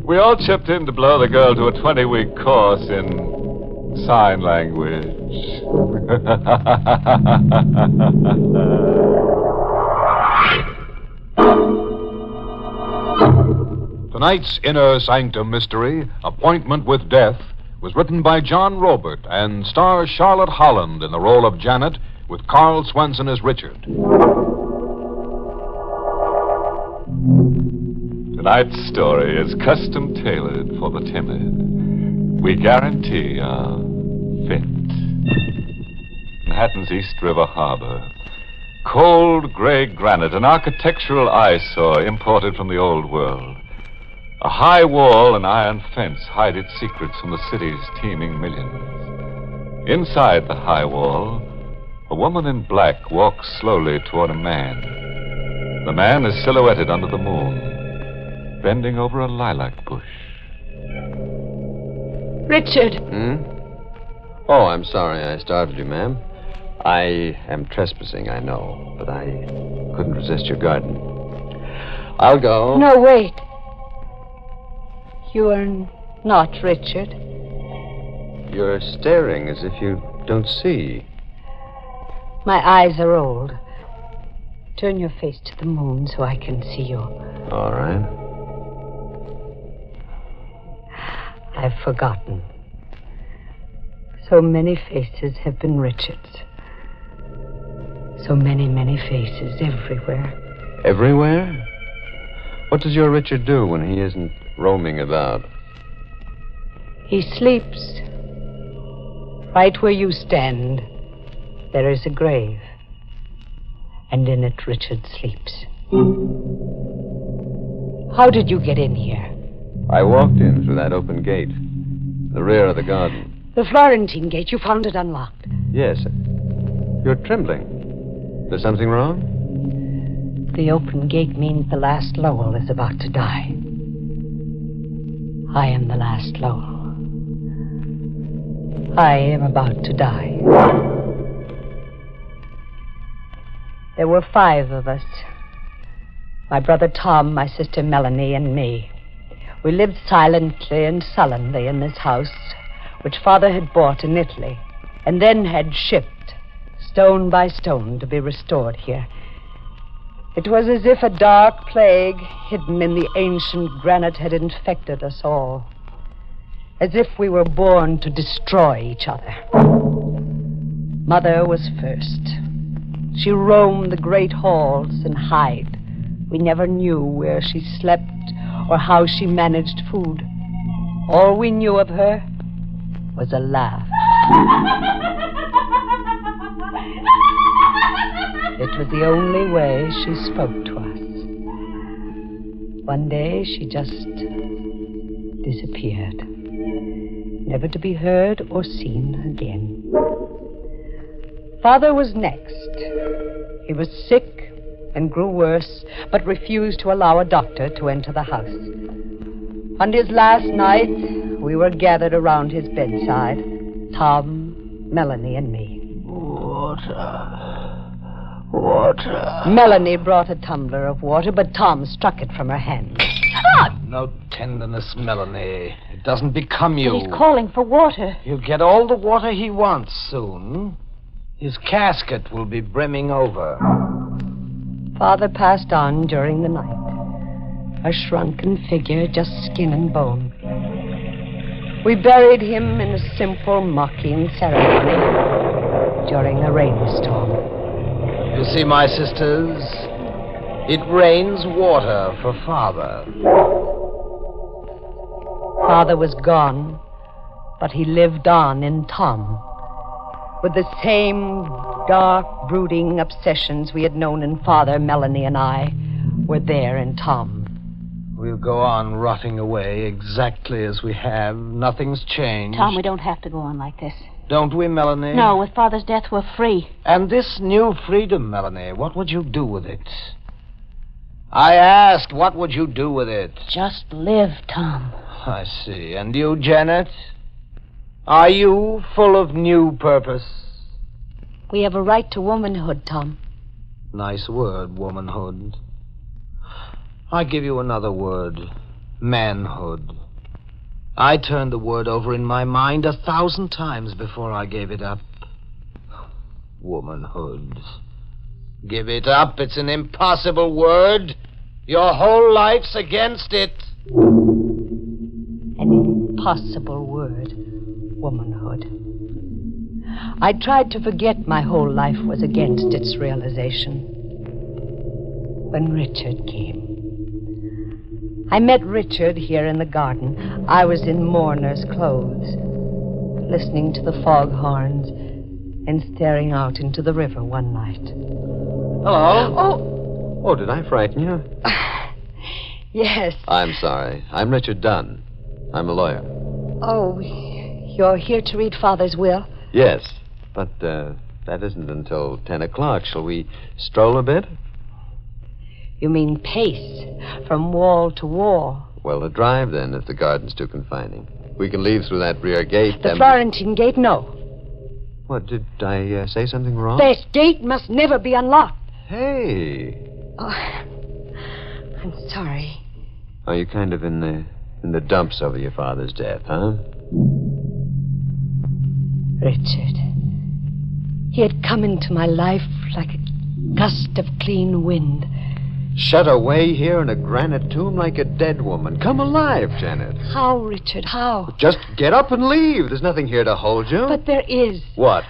We all chipped in to blow the girl to a 20-week course in sign language. Tonight's Inner Sanctum mystery, Appointment with Death, was written by John Robert and stars Charlotte Holland in the role of Janet, with Carl Swenson as Richard. Tonight's story is custom tailored for the timid. We guarantee a fit. Manhattan's East River Harbor. Cold gray granite, an architectural eyesore imported from the old world. A high wall and iron fence hide its secrets from the city's teeming millions. Inside the high wall, a woman in black walks slowly toward a man. The man is silhouetted under the moon, bending over a lilac bush. Richard! Oh, I'm sorry I startled you, ma'am. I am trespassing, I know, but I couldn't resist your garden. I'll go. No, wait. You are not Richard. You're staring as if you don't see. My eyes are old. Turn your face to the moon so I can see you. All right. I've forgotten. So many faces have been Richard's. So many, many faces everywhere. Everywhere? What does your Richard do when he isn't roaming about? He sleeps. Right where you stand, there is a grave. And in it, Richard sleeps. How did you get in here? I walked in through that open gate, the rear of the garden. The Florentine gate. You found it unlocked. Yes. You're trembling. There's something wrong? The open gate means the last Lowell is about to die. I am the last Lowell. I am about to die. There were 5 of us. My brother Tom, my sister Melanie, and me. We lived silently and sullenly in this house, which Father had bought in Italy, and then had shipped, stone by stone, to be restored here. It was as if a dark plague hidden in the ancient granite had infected us all. As if we were born to destroy each other. Mother was first. She roamed the great halls and hid. We never knew where she slept or how she managed food. All we knew of her was a laugh. It was the only way she spoke to us. One day she just disappeared, never to be heard or seen again. Father was next. He was sick and grew worse, but refused to allow a doctor to enter the house. On his last night, we were gathered around his bedside, Tom, Melanie, and me. Water. Melanie brought a tumbler of water, but Tom struck it from her hand. No tenderness, Melanie. It doesn't become you. He's calling for water. He'll get all the water he wants soon. His casket will be brimming over. Father passed on during the night, a shrunken figure, just skin and bone. We buried him in a simple, mocking ceremony during a rainstorm. You see, my sisters, it rains water for Father. Father was gone, but he lived on in Tom, with the same dark, brooding obsessions we had known in Father. Melanie and I were there in Tom. We'll go on rotting away exactly as we have. Nothing's changed. Tom, we don't have to go on like this. Don't we, Melanie? No, with Father's death, we're free. And this new freedom, Melanie, what would you do with it? I asked, what would you do with it? Just live, Tom. I see. And you, Janet? Are you full of new purpose? We have a right to womanhood, Tom. Nice word, womanhood. I give you another word, manhood. I turned the word over in my mind 1,000 times before I gave it up. Womanhood. Give it up. It's an impossible word. Your whole life's against it. An impossible word, womanhood. I tried to forget my whole life was against its realization. When Richard came. I met Richard here in the garden. I was in mourner's clothes, listening to the foghorns and staring out into the river one night. Hello. Oh, did I frighten you? Yes. I'm sorry. I'm Richard Dunn. I'm a lawyer. Oh, you're here to read Father's will? Yes, but that isn't until 10 o'clock. Shall we stroll a bit? You mean pace from wall to wall? Well, a drive, then, if the garden's too confining. We can leave through that rear gate. The Florentine gate, no. What, did I say something wrong? That gate must never be unlocked. Hey. Oh, I'm sorry. Are you kind of in the dumps over your father's death, huh? Richard. He had come into my life like a gust of clean wind. Shut away here in a granite tomb like a dead woman. Come alive, Janet. How, Richard, how? Just get up and leave. There's nothing here to hold you. But there is. What?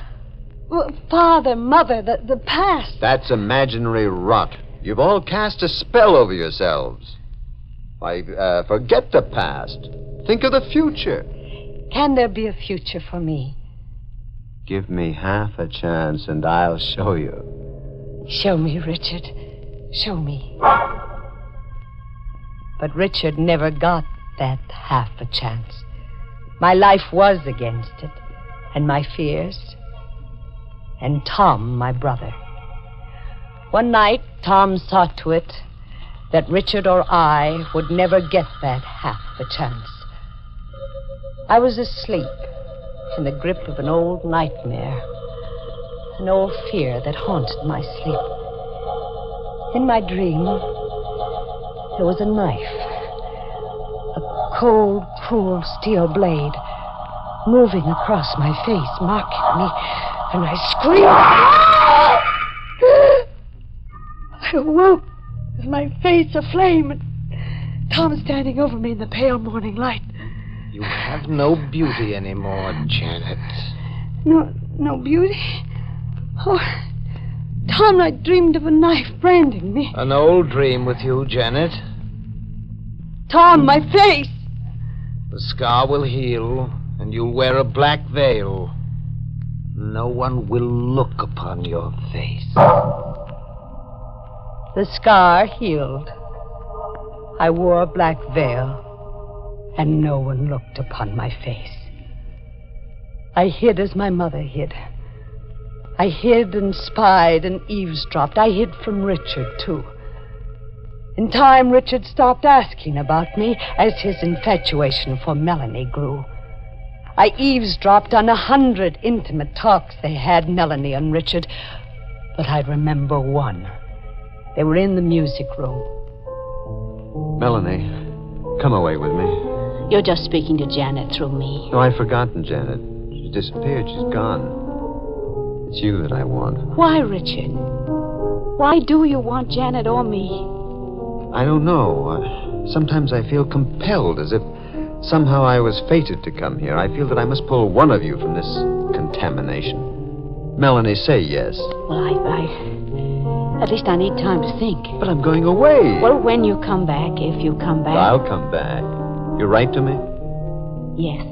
Well, Father, Mother, the past. That's imaginary rot. You've all cast a spell over yourselves. Why, forget the past. Think of the future. Can there be a future for me? Give me half a chance and I'll show you. Show me, Richard. Show me. But Richard never got that half a chance. My life was against it, and my fears, and Tom, my brother. One night, Tom saw to it that Richard or I would never get that half a chance. I was asleep in the grip of an old nightmare, an old fear that haunted my sleep. In my dream, there was a knife, a cold, cruel steel blade, moving across my face, marking me, and I screamed. I awoke with my face aflame, and Tom standing over me in the pale morning light. You have no beauty anymore, Janet. No beauty? Oh, Tom, I dreamed of a knife branding me. An old dream with you, Janet. Tom, my face! The scar will heal, and you'll wear a black veil. No one will look upon your face. The scar healed. I wore a black veil, and no one looked upon my face. I hid as my mother hid. I hid and spied and eavesdropped. I hid from Richard, too. In time, Richard stopped asking about me as his infatuation for Melanie grew. I eavesdropped on 100 intimate talks they had, Melanie and Richard. But I remember one. They were in the music room. Melanie, come away with me. You're just speaking to Janet through me. No, I've forgotten Janet. She disappeared. She's gone. It's you that I want. Why, Richard? Why do you want Janet or me? I don't know. Sometimes I feel compelled, as if somehow I was fated to come here. I feel that I must pull one of you from this contamination. Melanie, say yes. Well, at least I need time to think. But I'm going away. Well, when you come back, if you come back. I'll come back. You write to me? Yes.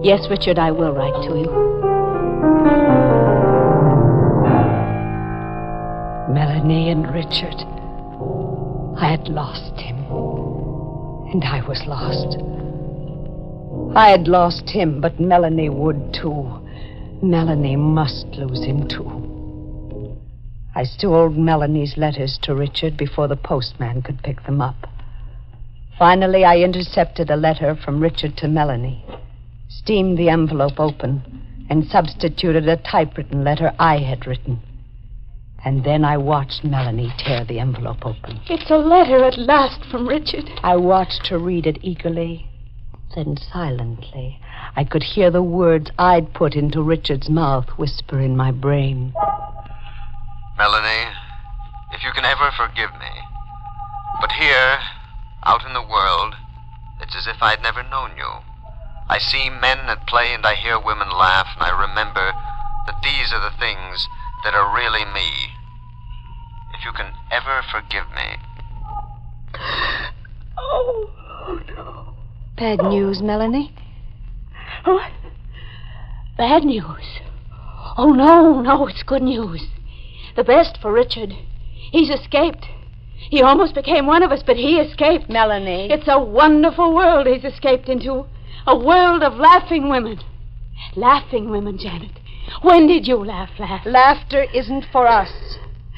Yes, Richard, I will write to you. Melanie and Richard. I had lost him. And I was lost. I had lost him, but Melanie would too. Melanie must lose him too. I stole Melanie's letters to Richard before the postman could pick them up. Finally, I intercepted a letter from Richard to Melanie, steamed the envelope open, and substituted a typewritten letter I had written. And then I watched Melanie tear the envelope open. It's a letter at last from Richard. I watched her read it eagerly, then silently. I could hear the words I'd put into Richard's mouth whisper in my brain. Melanie, if you can ever forgive me. But here, out in the world, it's as if I'd never known you. I see men at play and I hear women laugh, and I remember that these are the things that are really me. If you can ever forgive me. Oh, no. Bad news, Melanie? What? Bad news? Oh, no, it's good news. The best for Richard. He's escaped. He almost became one of us, but he escaped. Melanie. It's a wonderful world he's escaped into. A world of laughing women. Laughing women, Janet. When did you laugh last? Laughter isn't for us.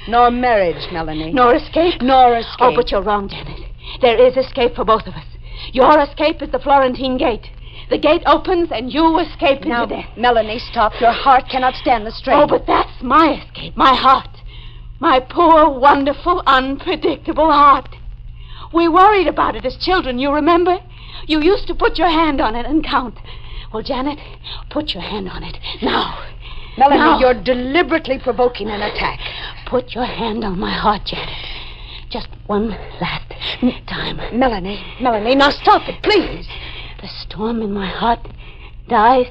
Nor marriage, Melanie. Nor escape? Nor escape. Oh, but you're wrong, Janet. There is escape for both of us. Your escape is the Florentine Gate. The gate opens and you escape into death. Melanie, stop. Your heart cannot stand the strain. Oh, but that's my escape. My heart. My poor, wonderful, unpredictable heart. We worried about it as children, you remember? You used to put your hand on it and count. Well, Janet, put your hand on it. Now. Melanie, now. You're deliberately provoking an attack. Put your hand on my heart, Janet. Just one last time. Melanie, now stop it, please. The storm in my heart dies,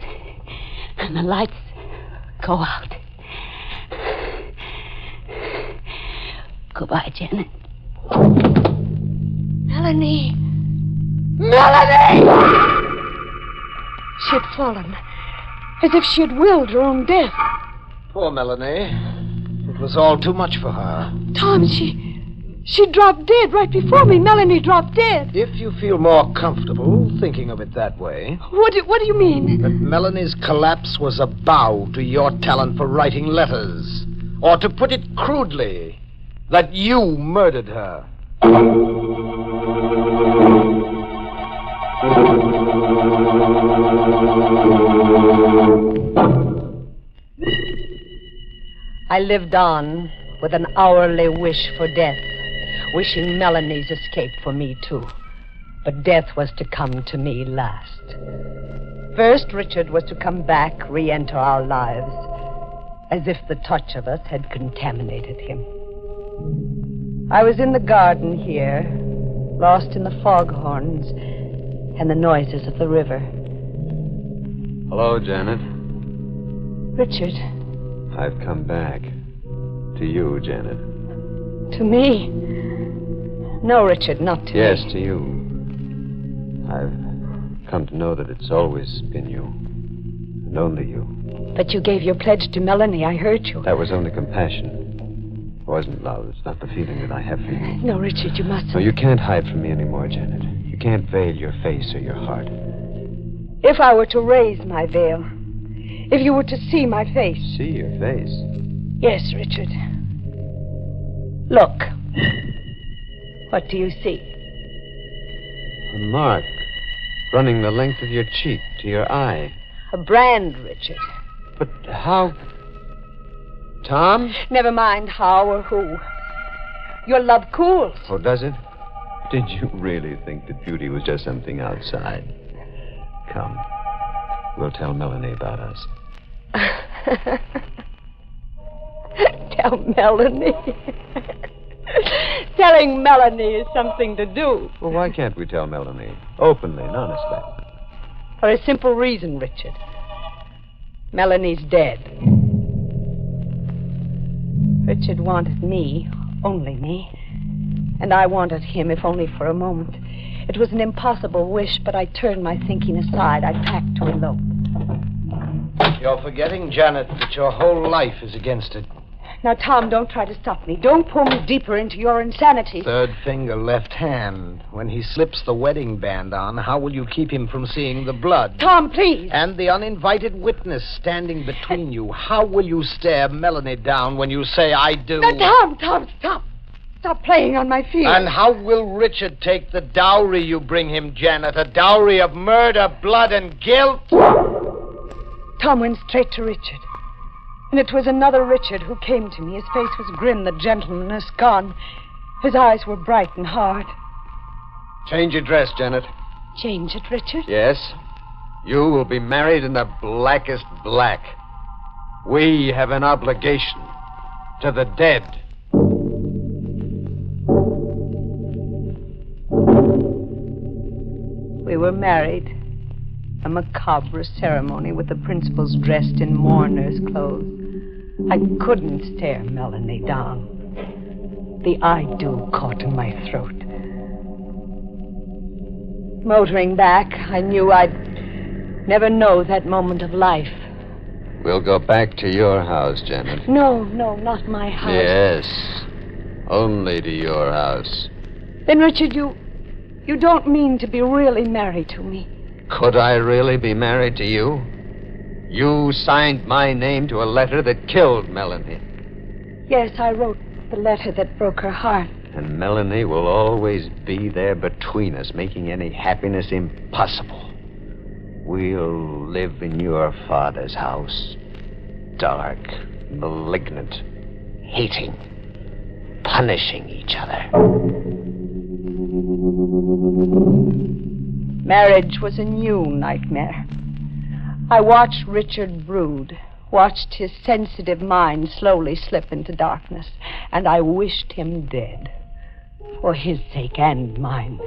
and the lights go out. Goodbye, Janet. Melanie! She had fallen, as if she had willed her own death. Poor Melanie. It was all too much for her. Tom, she dropped dead right before me. Melanie dropped dead. If you feel more comfortable thinking of it that way. What do you mean? That Melanie's collapse was a bow to your talent for writing letters. Or to put it crudely, that you murdered her. I lived on with an hourly wish for death, wishing Melanie's escape for me, too. But death was to come to me last. First, Richard was to come back, re-enter our lives, as if the touch of us had contaminated him. I was in the garden here, lost in the foghorns and the noises of the river. Hello, Janet. Richard. I've come back. To you, Janet. To me? No, Richard, not to me. Yes, to you. I've come to know that it's always been you. And only you. But you gave your pledge to Melanie. I heard you. That was only compassion. It wasn't love. It's not the feeling that I have for you. No, Richard, you mustn't. No, you can't hide from me anymore, Janet. You can't veil your face or your heart. If I were to raise my veil, If you were to see my face. See your face? Yes, Richard. Look. What do you see? A mark running the length of your cheek to your eye. A brand, Richard. But how... Tom? Never mind how or who. Your love cools. Oh, does it? Did you really think that beauty was just something outside? Come. We'll tell Melanie about us. Tell Melanie. Telling Melanie is something to do. Well, why can't we tell Melanie? Openly and honestly. For a simple reason, Richard. Melanie's dead. Richard wanted me, only me. And I wanted him, if only for a moment. It was an impossible wish, but I turned my thinking aside. I packed to elope. You're forgetting, Janet, that your whole life is against it. Now, Tom, don't try to stop me. Don't pull me deeper into your insanity. Third finger, left hand. When he slips the wedding band on, how will you keep him from seeing the blood? Tom, please. And the uninvited witness standing between you. How will you stare Melanie down when you say, I do? Now, Tom, stop. Stop playing on my feelings. And how will Richard take the dowry you bring him, Janet? A dowry of murder, blood, and guilt? Tom went straight to Richard. And it was another Richard who came to me. His face was grim, the gentleness gone. His eyes were bright and hard. Change your dress, Janet. Change it, Richard? Yes. You will be married in the blackest black. We have an obligation to the dead. We were married. A macabre ceremony with the principals dressed in mourners' clothes. I couldn't stare Melanie down. The I do caught in my throat. Motoring back, I knew I'd never know that moment of life. We'll go back to your house, Janet. No, not my house. Yes. Only to your house. Then, Richard, you don't mean to be really married to me. Could I really be married to you? You signed my name to a letter that killed Melanie. Yes, I wrote the letter that broke her heart. And Melanie will always be there between us, making any happiness impossible. We'll live in your father's house. Dark, malignant, hating, punishing each other. Marriage was a new nightmare. I watched Richard brood, watched his sensitive mind slowly slip into darkness, and I wished him dead, for his sake and mine.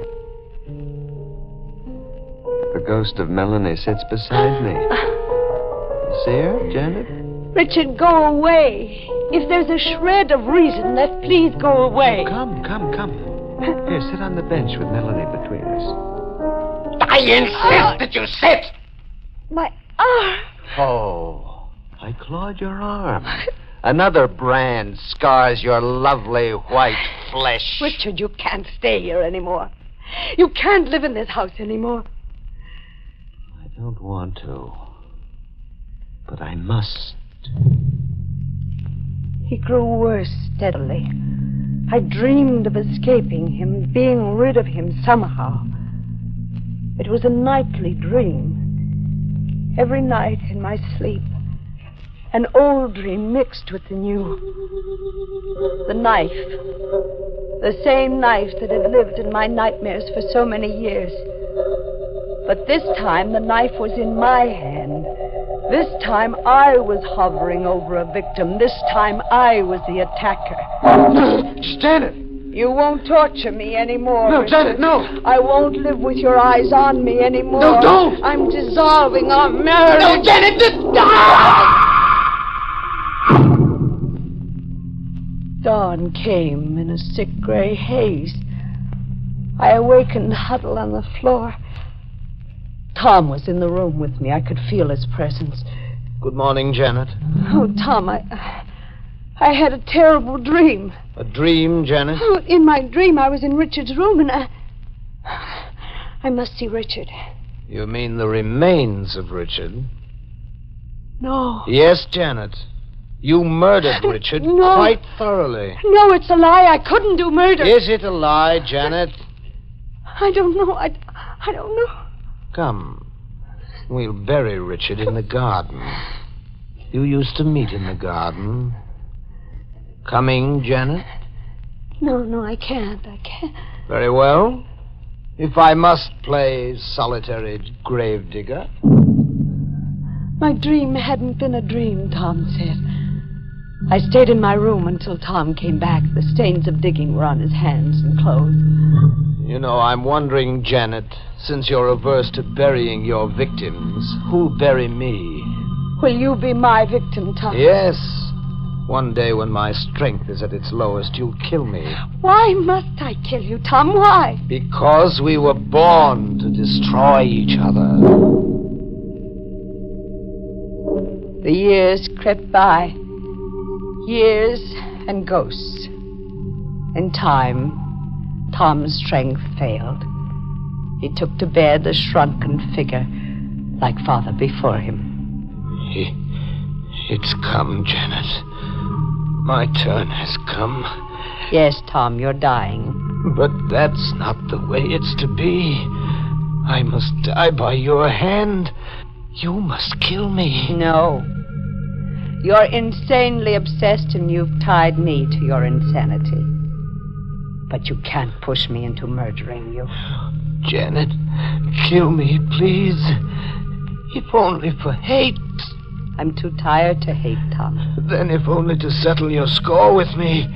The ghost of Melanie sits beside me. You see her, Janet? Richard, go away. If there's a shred of reason left, please go away. Come. Here, sit on the bench with Melanie between us. I insist that you sit! My arm. Oh, I clawed your arm. Another brand scars your lovely white flesh. Richard, you can't stay here anymore. You can't live in this house anymore. I don't want to, but I must. He grew worse steadily. I dreamed of escaping him, being rid of him somehow. It was a nightly dream. Every night in my sleep, an old dream mixed with the new. The knife. The same knife that had lived in my nightmares for so many years. But this time the knife was in my hand. This time I was hovering over a victim. This time I was the attacker. Janet! You won't torture me anymore. No, Richard. Janet, no. I won't live with your eyes on me anymore. No, don't. I'm dissolving our marriage. No, Janet, Dawn came in a sick gray haze. I awakened huddled on the floor. Tom was in the room with me. I could feel his presence. Good morning, Janet. Oh, Tom, I had a terrible dream. A dream, Janet? Oh, in my dream, I was in Richard's room, and I must see Richard. You mean the remains of Richard? No. Yes, Janet. You murdered Richard No. quite thoroughly. No, it's a lie. I couldn't do murder. Is it a lie, Janet? I don't know. I don't know. Come. We'll bury Richard in the garden. You used to meet in the garden. Coming, Janet? No, I can't. Very well. If I must play solitary gravedigger. My dream hadn't been a dream, Tom said. I stayed in my room until Tom came back. The stains of digging were on his hands and clothes. You know, I'm wondering, Janet, since you're averse to burying your victims, who'll bury me? Will you be my victim, Tom? Yes. One day when my strength is at its lowest, you'll kill me. Why must I kill you, Tom? Why? Because we were born to destroy each other. The years crept by. Years and ghosts. In time, Tom's strength failed. He took to bed a shrunken figure, like father before him. It's come, Janet. My turn has come. Yes, Tom, you're dying. But that's not the way it's to be. I must die by your hand. You must kill me. No. You're insanely obsessed, and you've tied me to your insanity. But you can't push me into murdering you. Janet, kill me, please. If only for hate. I'm too tired to hate, Tom. Then if only to settle your score with me.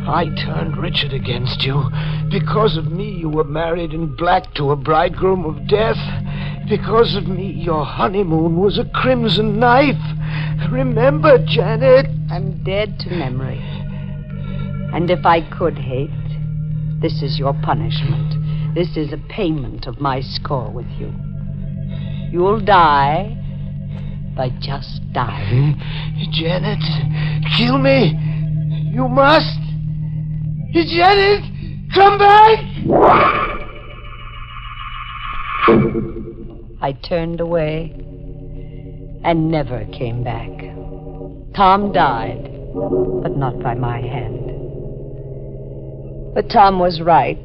I turned Richard against you. Because of me, you were married in black to a bridegroom of death. Because of me, your honeymoon was a crimson knife. Remember, Janet. I'm dead to memory. And if I could hate, this is your punishment. This is a payment of my score with you. You'll die by just dying. Janet, kill me. You must. Janet, come back. I turned away and never came back. Tom died, but not by my hand. But Tom was right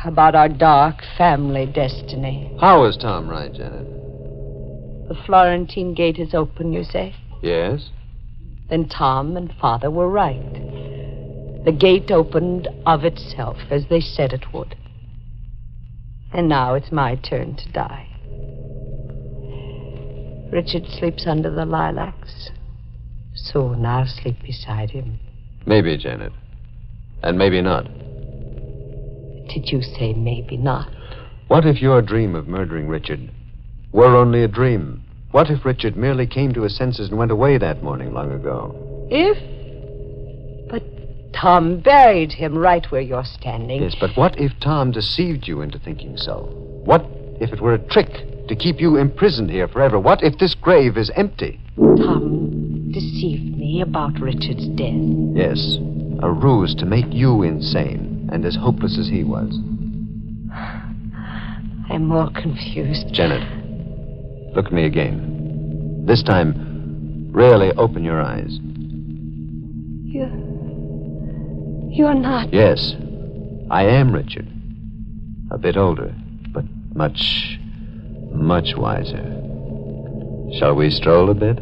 about our dark family destiny. How was Tom right, Janet? The Florentine gate is open, you say? Yes? Then Tom and Father were right. The gate opened of itself, as they said it would. And now it's my turn to die. Richard sleeps under the lilacs. Soon I'll sleep beside him. Maybe, Janet. And maybe not. Did you say maybe not? What if your dream of murdering Richard were only a dream? What if Richard merely came to his senses and went away that morning long ago? But Tom buried him right where you're standing. Yes, but what if Tom deceived you into thinking so? What if it were a trick to keep you imprisoned here forever? What if this grave is empty? Tom deceived me about Richard's death. Yes, a ruse to make you insane and as hopeless as he was. I'm more confused. Janet, look at me again. This time, really open your eyes. You're not... Yes, I am Richard. A bit older, but much wiser. Shall we stroll a bit?